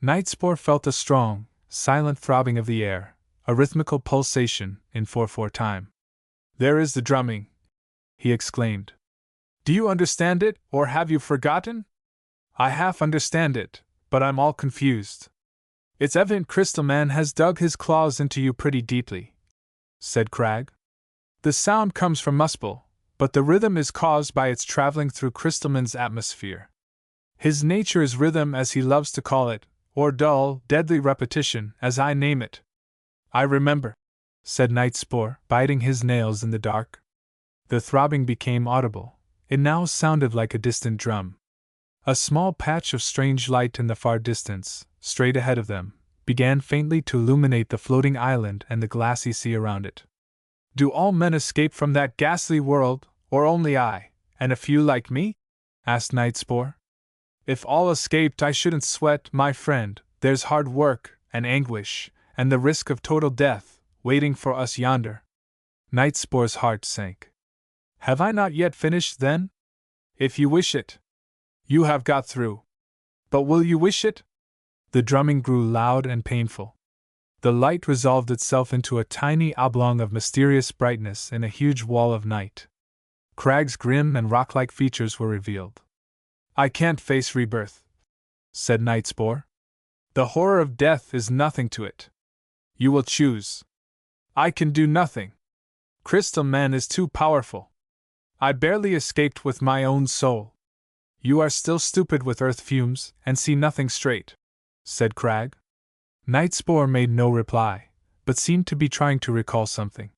Nightspore felt a strong, silent throbbing of the air, a rhythmical pulsation in 4/4 time. "There is the drumming," he exclaimed. "Do you understand it, or have you forgotten?" "I half understand it, but I'm all confused." "It's evident Crystal Man has dug his claws into you pretty deeply," said Crag. "The sound comes from Muspel, but the rhythm is caused by its traveling through Crystalman's atmosphere. His nature is rhythm, as he loves to call it, or dull, deadly repetition, as I name it." "I remember," said Nightspore, biting his nails in the dark. The throbbing became audible. It now sounded like a distant drum. A small patch of strange light in the far distance, straight ahead of them, began faintly to illuminate the floating island and the glassy sea around it. "Do all men escape from that ghastly world, or only I, and a few like me?" asked Nightspore. "If all escaped, I shouldn't sweat, my friend. There's hard work, and anguish, and the risk of total death, waiting for us yonder." Nightspore's heart sank. "Have I not yet finished, then? If you wish it. You have got through. But will you wish it?" The drumming grew loud and painful. The light resolved itself into a tiny oblong of mysterious brightness in a huge wall of night. Crag's grim and rock-like features were revealed. "I can't face rebirth," said Nightspore. "The horror of death is nothing to it. You will choose. I can do nothing. Crystal Man is too powerful. I barely escaped with my own soul." "You are still stupid with earth fumes, and see nothing straight," said Crag. Nightspore made no reply, but seemed to be trying to recall something.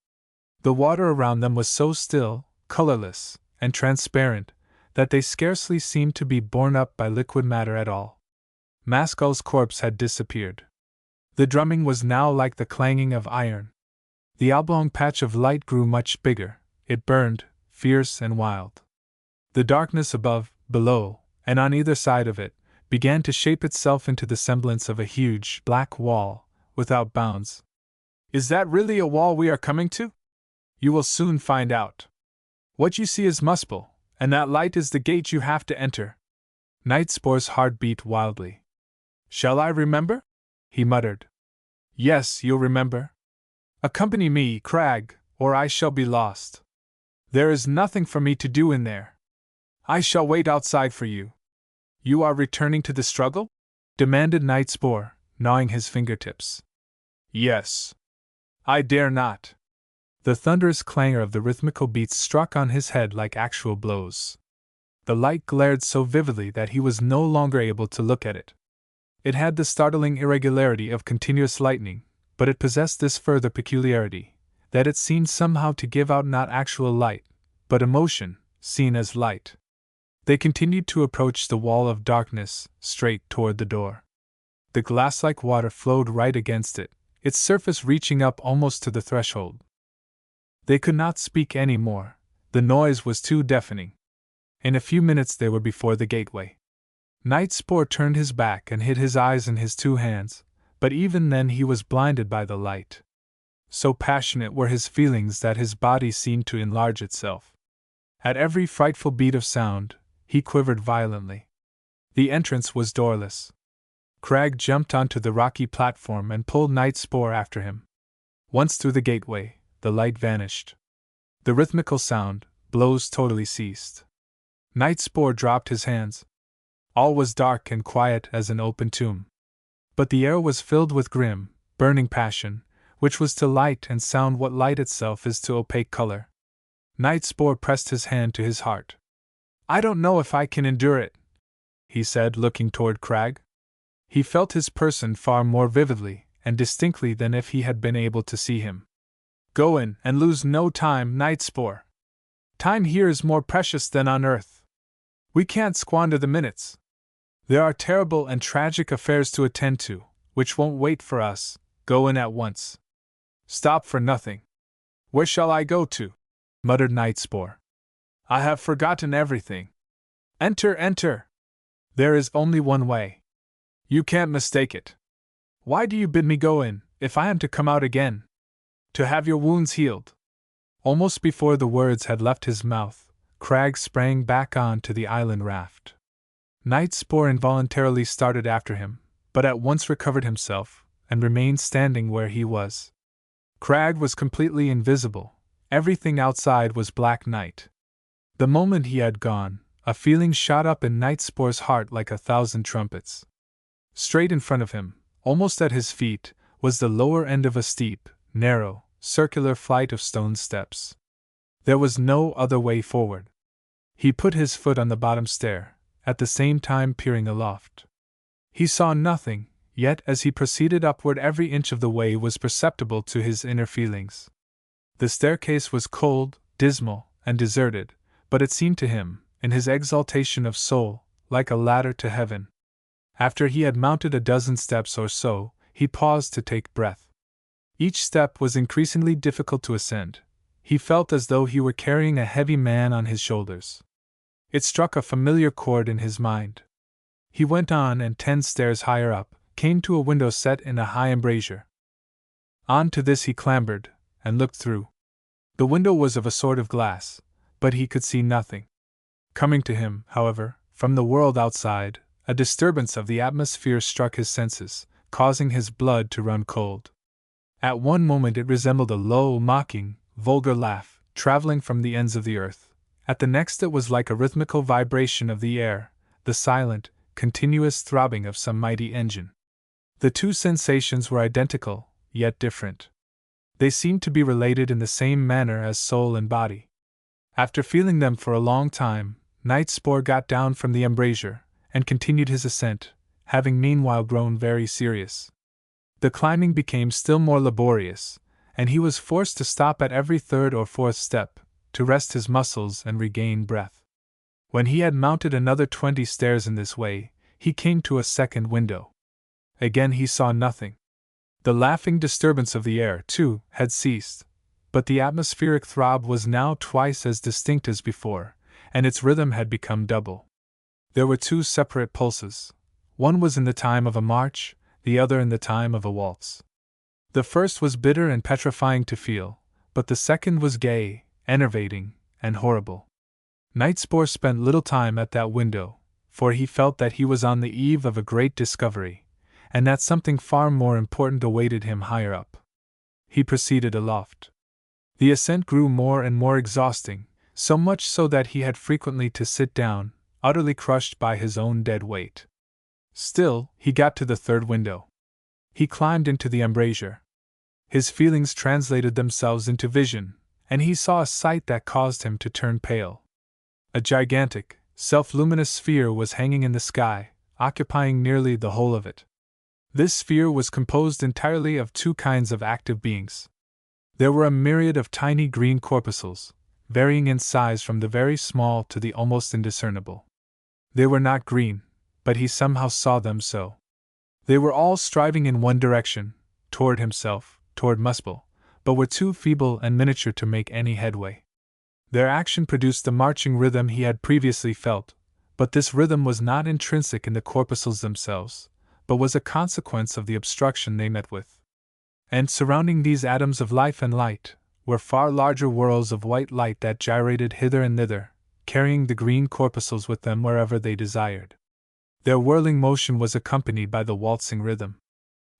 The water around them was so still, colorless, and transparent, that they scarcely seemed to be borne up by liquid matter at all. Maskell's corpse had disappeared. The drumming was now like the clanging of iron. The oblong patch of light grew much bigger. It burned, fierce and wild. The darkness above, below, and on either side of it, began to shape itself into the semblance of a huge, black wall, without bounds. Is that really a wall we are coming to? You will soon find out. What you see is Muspel, and that light is the gate you have to enter. Nightspore's heart beat wildly. Shall I remember? He muttered. Yes, you'll remember. Accompany me, Crag, or I shall be lost. There is nothing for me to do in there. I shall wait outside for you. You are returning to the struggle? Demanded Nightspore, gnawing his fingertips. Yes. I dare not. The thunderous clangor of the rhythmical beats struck on his head like actual blows. The light glared so vividly that he was no longer able to look at it. It had the startling irregularity of continuous lightning, but it possessed this further peculiarity, that it seemed somehow to give out not actual light, but emotion, seen as light. They continued to approach the wall of darkness, straight toward the door. The glass-like water flowed right against it, its surface reaching up almost to the threshold. They could not speak any more, the noise was too deafening. In a few minutes they were before the gateway. Nightspore turned his back and hid his eyes in his two hands, but even then he was blinded by the light. So passionate were his feelings that his body seemed to enlarge itself. At every frightful beat of sound, he quivered violently. The entrance was doorless. Crag jumped onto the rocky platform and pulled Nightspore after him. Once through the gateway, the light vanished. The rhythmical sound, blows totally ceased. Nightspore dropped his hands. All was dark and quiet as an open tomb. But the air was filled with grim, burning passion, which was to light and sound what light itself is to opaque color. Nightspore pressed his hand to his heart. I don't know if I can endure it, he said, looking toward Crag. He felt his person far more vividly and distinctly than if he had been able to see him. Go in and lose no time, Nightspore. Time here is more precious than on Earth. We can't squander the minutes. There are terrible and tragic affairs to attend to, which won't wait for us. Go in at once. Stop for nothing. Where shall I go to? Muttered Nightspore. I have forgotten everything. Enter, enter. There is only one way. You can't mistake it. Why do you bid me go in, if I am to come out again? To have your wounds healed. Almost before the words had left his mouth, Crag sprang back on to the island raft. Nightspore involuntarily started after him, but at once recovered himself, and remained standing where he was. Crag was completely invisible, everything outside was black night. The moment he had gone, a feeling shot up in Nightspore's heart like 1,000 trumpets. Straight in front of him, almost at his feet, was the lower end of a steep, narrow, circular flight of stone steps. There was no other way forward. He put his foot on the bottom stair, at the same time peering aloft. He saw nothing, yet as he proceeded upward every inch of the way was perceptible to his inner feelings. The staircase was cold, dismal, and deserted, but it seemed to him, in his exaltation of soul, like a ladder to heaven. After he had mounted a dozen steps or so, he paused to take breath. Each step was increasingly difficult to ascend. He felt as though he were carrying a heavy man on his shoulders. It struck a familiar chord in his mind. He went on and 10 stairs higher up, came to a window set in a high embrasure. On to this he clambered, and looked through. The window was of a sort of glass, but he could see nothing. Coming to him, however, from the world outside, a disturbance of the atmosphere struck his senses, causing his blood to run cold. At one moment it resembled a low, mocking, vulgar laugh, traveling from the ends of the earth. At the next it was like a rhythmical vibration of the air, the silent, continuous throbbing of some mighty engine. The two sensations were identical, yet different. They seemed to be related in the same manner as soul and body. After feeling them for a long time, Nightspore got down from the embrasure, and continued his ascent, having meanwhile grown very serious. The climbing became still more laborious, and he was forced to stop at every 3rd or 4th step, to rest his muscles and regain breath. When he had mounted another 20 stairs in this way, he came to a second window. Again he saw nothing. The laughing disturbance of the air, too, had ceased, but the atmospheric throb was now twice as distinct as before, and its rhythm had become double. There were two separate pulses. One was in the time of a march, the other in the time of a waltz. The first was bitter and petrifying to feel, but the second was gay, enervating, and horrible. Nightspore spent little time at that window, for he felt that he was on the eve of a great discovery, and that something far more important awaited him higher up. He proceeded aloft. The ascent grew more and more exhausting, so much so that he had frequently to sit down, utterly crushed by his own dead weight. Still, he got to the third window. He climbed into the embrasure. His feelings translated themselves into vision, and he saw a sight that caused him to turn pale. A gigantic, self-luminous sphere was hanging in the sky, occupying nearly the whole of it. This sphere was composed entirely of two kinds of active beings. There were a myriad of tiny green corpuscles, varying in size from the very small to the almost indiscernible. They were not green, but he somehow saw them so. They were all striving in one direction, toward himself, toward Muspel, but were too feeble and miniature to make any headway. Their action produced the marching rhythm he had previously felt, but this rhythm was not intrinsic in the corpuscles themselves, but was a consequence of the obstruction they met with. And surrounding these atoms of life and light were far larger whirls of white light that gyrated hither and thither, carrying the green corpuscles with them wherever they desired. Their whirling motion was accompanied by the waltzing rhythm.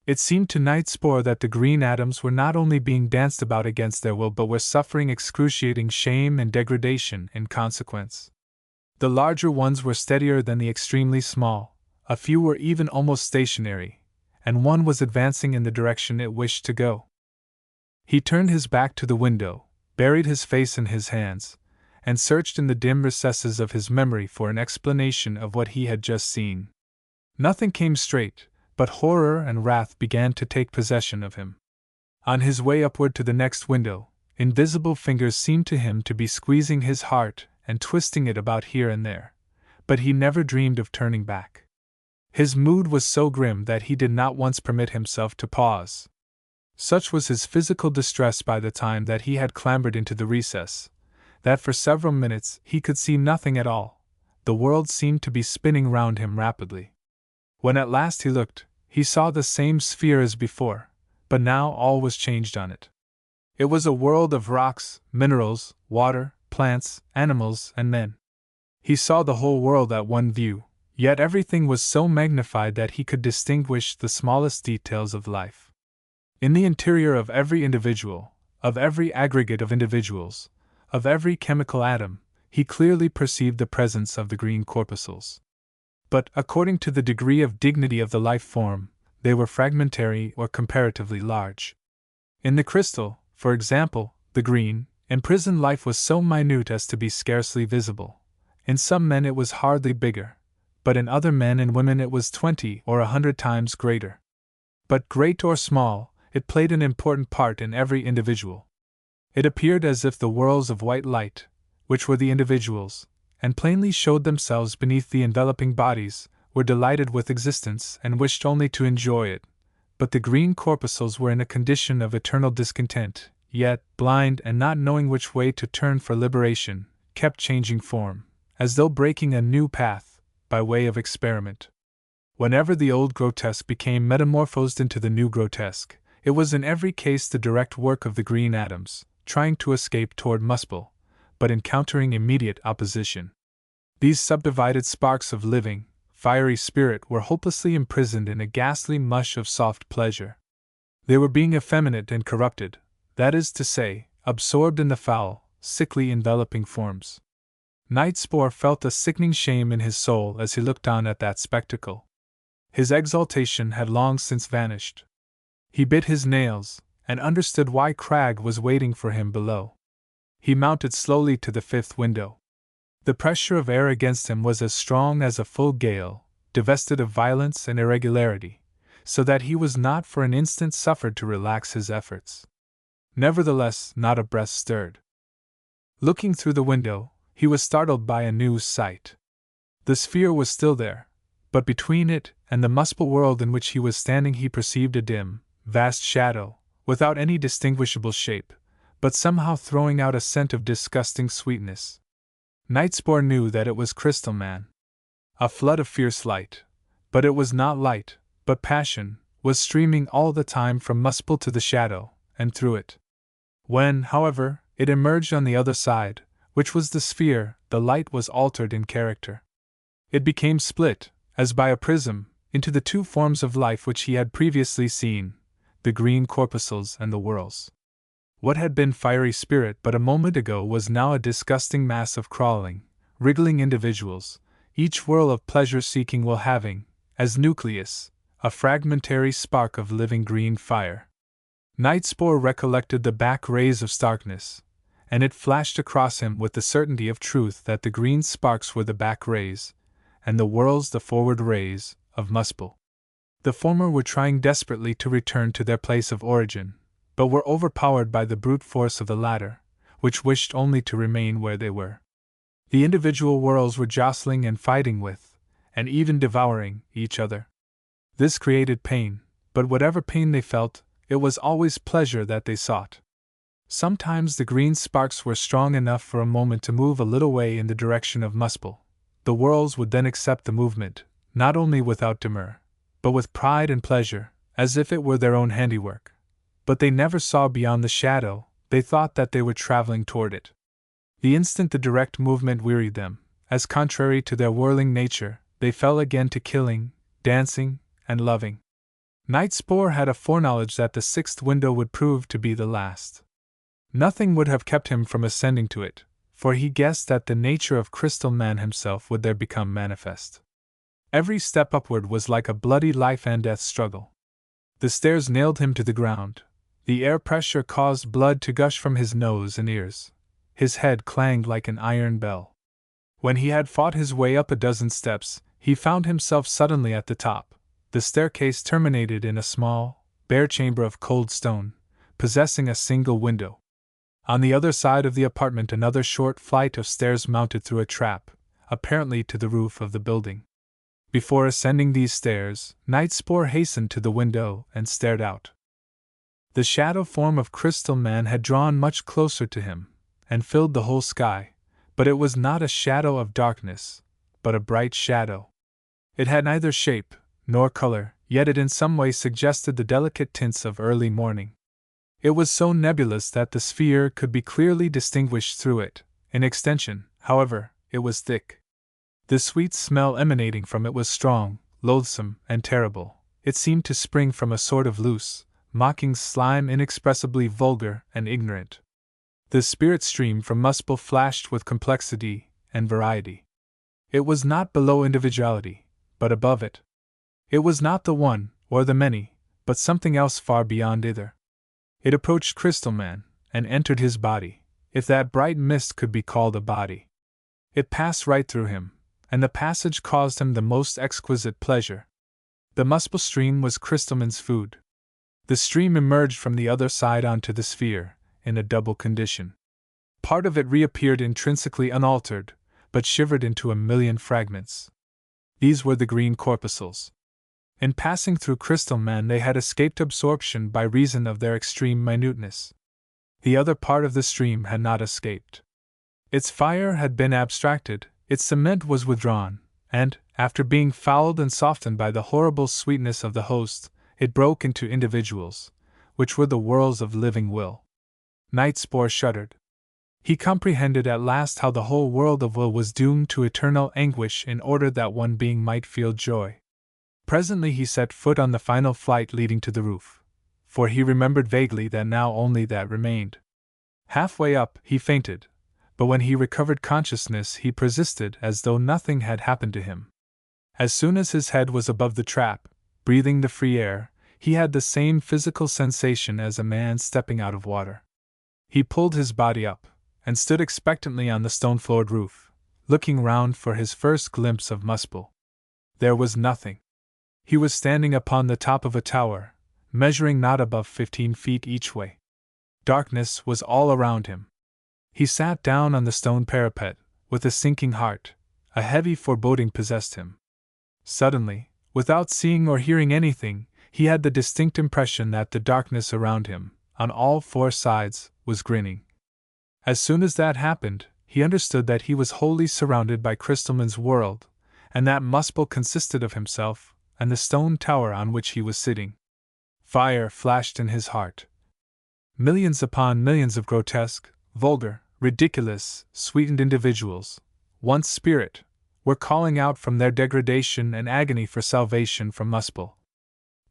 It seemed to Nightspore that the green atoms were not only being danced about against their will but were suffering excruciating shame and degradation in consequence. The larger ones were steadier than the extremely small, a few were even almost stationary, and one was advancing in the direction it wished to go. He turned his back to the window, buried his face in his hands, and searched in the dim recesses of his memory for an explanation of what he had just seen. Nothing came straight, but horror and wrath began to take possession of him. On his way upward to the next window, invisible fingers seemed to him to be squeezing his heart and twisting it about here and there, but he never dreamed of turning back. His mood was so grim that he did not once permit himself to pause. Such was his physical distress by the time that he had clambered into the recess, that for several minutes he could see nothing at all. The world seemed to be spinning round him rapidly. When at last he looked, he saw the same sphere as before, but now all was changed on it. It was a world of rocks, minerals, water, plants, animals, and men. He saw the whole world at one view, yet everything was so magnified that he could distinguish the smallest details of life. In the interior of every individual, of every aggregate of individuals, of every chemical atom, he clearly perceived the presence of the green corpuscles. But, according to the degree of dignity of the life form, they were fragmentary or comparatively large. In the crystal, for example, the green, imprisoned life was so minute as to be scarcely visible. In some men it was hardly bigger, but in other men and women it was 20 or 100 times greater. But great or small, it played an important part in every individual. It appeared as if the whirls of white light, which were the individuals, and plainly showed themselves beneath the enveloping bodies, were delighted with existence and wished only to enjoy it, but the green corpuscles were in a condition of eternal discontent, yet, blind and not knowing which way to turn for liberation, kept changing form, as though breaking a new path, by way of experiment. Whenever the old grotesque became metamorphosed into the new grotesque, it was in every case the direct work of the green atoms, trying to escape toward Muspel, but encountering immediate opposition. These subdivided sparks of living, fiery spirit were hopelessly imprisoned in a ghastly mush of soft pleasure. They were being effeminate and corrupted, that is to say, absorbed in the foul, sickly enveloping forms. Nightspore felt a sickening shame in his soul as he looked on at that spectacle. His exultation had long since vanished. He bit his nails, and understood why Cragg was waiting for him below. He mounted slowly to the fifth window. The pressure of air against him was as strong as a full gale, divested of violence and irregularity, so that he was not for an instant suffered to relax his efforts. Nevertheless, not a breath stirred. Looking through the window, he was startled by a new sight. The sphere was still there, but between it and the Muspel world in which he was standing he perceived a dim, vast shadow, without any distinguishable shape, but somehow throwing out a scent of disgusting sweetness. Nightspore knew that it was Crystal Man. A flood of fierce light, but it was not light, but passion, was streaming all the time from Muspel to the shadow, and through it. When, however, it emerged on the other side, which was the sphere, the light was altered in character. It became split, as by a prism, into the two forms of life which he had previously seen, the green corpuscles and the whirls. What had been fiery spirit but a moment ago was now a disgusting mass of crawling, wriggling individuals, each whirl of pleasure-seeking will having, as nucleus, a fragmentary spark of living green fire. Nightspore recollected the back rays of starkness, and it flashed across him with the certainty of truth that the green sparks were the back rays, and the whirls the forward rays, of Muspel. The former were trying desperately to return to their place of origin, but were overpowered by the brute force of the latter, which wished only to remain where they were. The individual whirls were jostling and fighting with, and even devouring, each other. This created pain, but whatever pain they felt, it was always pleasure that they sought. Sometimes the green sparks were strong enough for a moment to move a little way in the direction of Muspel. The whirls would then accept the movement, not only without demur, but with pride and pleasure, as if it were their own handiwork. But they never saw beyond the shadow, they thought that they were traveling toward it. The instant the direct movement wearied them, as contrary to their whirling nature, they fell again to killing, dancing, and loving. Nightspore had a foreknowledge that the sixth window would prove to be the last. Nothing would have kept him from ascending to it, for he guessed that the nature of Crystal Man himself would there become manifest. Every step upward was like a bloody life-and-death struggle. The stairs nailed him to the ground. The air pressure caused blood to gush from his nose and ears. His head clanged like an iron bell. When he had fought his way up a dozen steps, he found himself suddenly at the top. The staircase terminated in a small, bare chamber of cold stone, possessing a single window. On the other side of the apartment another short flight of stairs mounted through a trap, apparently to the roof of the building. Before ascending these stairs, Nightspore hastened to the window and stared out. The shadow form of Crystal Man had drawn much closer to him, and filled the whole sky, but it was not a shadow of darkness, but a bright shadow. It had neither shape nor color, yet it in some way suggested the delicate tints of early morning. It was so nebulous that the sphere could be clearly distinguished through it. In extension, however, it was thick. The sweet smell emanating from it was strong, loathsome, and terrible. It seemed to spring from a sort of loose, mocking slime inexpressibly vulgar and ignorant. The spirit stream from Muspel flashed with complexity and variety. It was not below individuality, but above it. It was not the one, or the many, but something else far beyond either. It approached Crystal Man, and entered his body, if that bright mist could be called a body. It passed right through him, and the passage caused him the most exquisite pleasure. The Muspel stream was Crystal Man's food. The stream emerged from the other side onto the sphere, in a double condition. Part of it reappeared intrinsically unaltered, but shivered into a million fragments. These were the green corpuscles. In passing through Crystal Man they had escaped absorption by reason of their extreme minuteness. The other part of the stream had not escaped. Its fire had been abstracted, its cement was withdrawn, and, after being fouled and softened by the horrible sweetness of the host, it broke into individuals, which were the whirls of living will. Nightspore shuddered. He comprehended at last how the whole world of will was doomed to eternal anguish in order that one being might feel joy. Presently he set foot on the final flight leading to the roof, for he remembered vaguely that now only that remained. Halfway up, he fainted, but when he recovered consciousness he persisted as though nothing had happened to him. As soon as his head was above the trap, breathing the free air, he had the same physical sensation as a man stepping out of water. He pulled his body up, and stood expectantly on the stone-floored roof, looking round for his first glimpse of Muspel. There was nothing. He was standing upon the top of a tower, measuring not above 15 feet each way. Darkness was all around him. He sat down on the stone parapet, with a sinking heart. A heavy foreboding possessed him. Suddenly, without seeing or hearing anything, he had the distinct impression that the darkness around him, on all four sides, was grinning. As soon as that happened, he understood that he was wholly surrounded by Crystalman's world, and that Muspel consisted of himself and the stone tower on which he was sitting. Fire flashed in his heart. Millions upon millions of grotesque, vulgar, ridiculous, sweetened individuals, once spirit, were calling out from their degradation and agony for salvation from Muspel.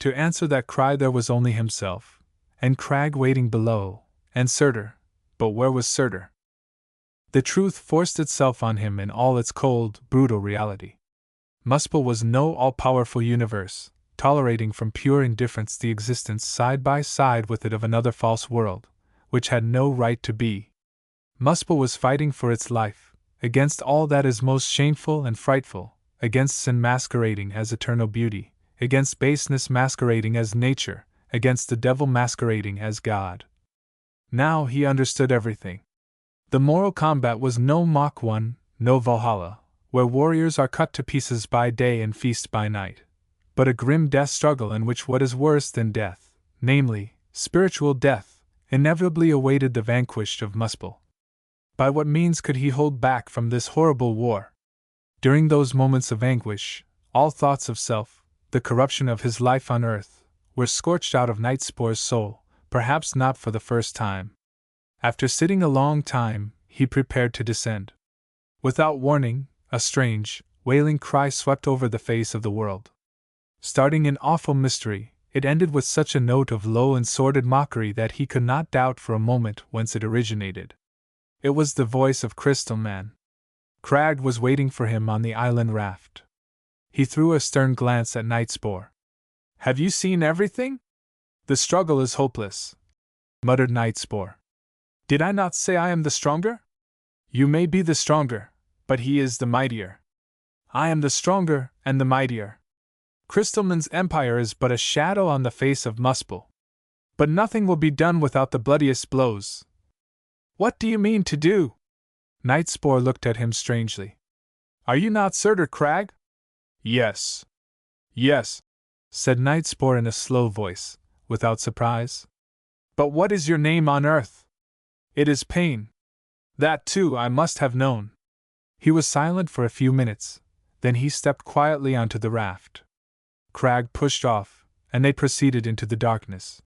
To answer that cry there was only himself, and Crag waiting below, and Surtur, but where was Surtur? The truth forced itself on him in all its cold, brutal reality. Muspel was no all-powerful universe, tolerating from pure indifference the existence side by side with it of another false world, which had no right to be. Muspel was fighting for its life, against all that is most shameful and frightful, against sin masquerading as eternal beauty, against baseness masquerading as nature, against the devil masquerading as God. Now he understood everything. The moral combat was no mock one, no Valhalla, where warriors are cut to pieces by day and feast by night, but a grim death struggle in which what is worse than death, namely, spiritual death, inevitably awaited the vanquished of Muspel. By what means could he hold back from this horrible war? During those moments of anguish, all thoughts of self, the corruption of his life on earth, were scorched out of Nightspore's soul, perhaps not for the first time. After sitting a long time, he prepared to descend. Without warning, a strange, wailing cry swept over the face of the world. Starting in awful mystery, it ended with such a note of low and sordid mockery that he could not doubt for a moment whence it originated. It was the voice of Crystalman. Crag was waiting for him on the island raft. He threw a stern glance at Nightspore. "Have you seen everything? The struggle is hopeless," muttered Nightspore. "Did I not say I am the stronger? You may be the stronger, but he is the mightier. I am the stronger and the mightier. Crystalman's empire is but a shadow on the face of Muspel. But nothing will be done without the bloodiest blows." "What do you mean to do?" Nightspore looked at him strangely. "Are you not Surtur, Crag?" "Yes. Yes," said Nightspore in a slow voice, without surprise. "But what is your name on earth?" "It is Pain. That, too, I must have known." He was silent for a few minutes, then he stepped quietly onto the raft. Crag pushed off, and they proceeded into the darkness.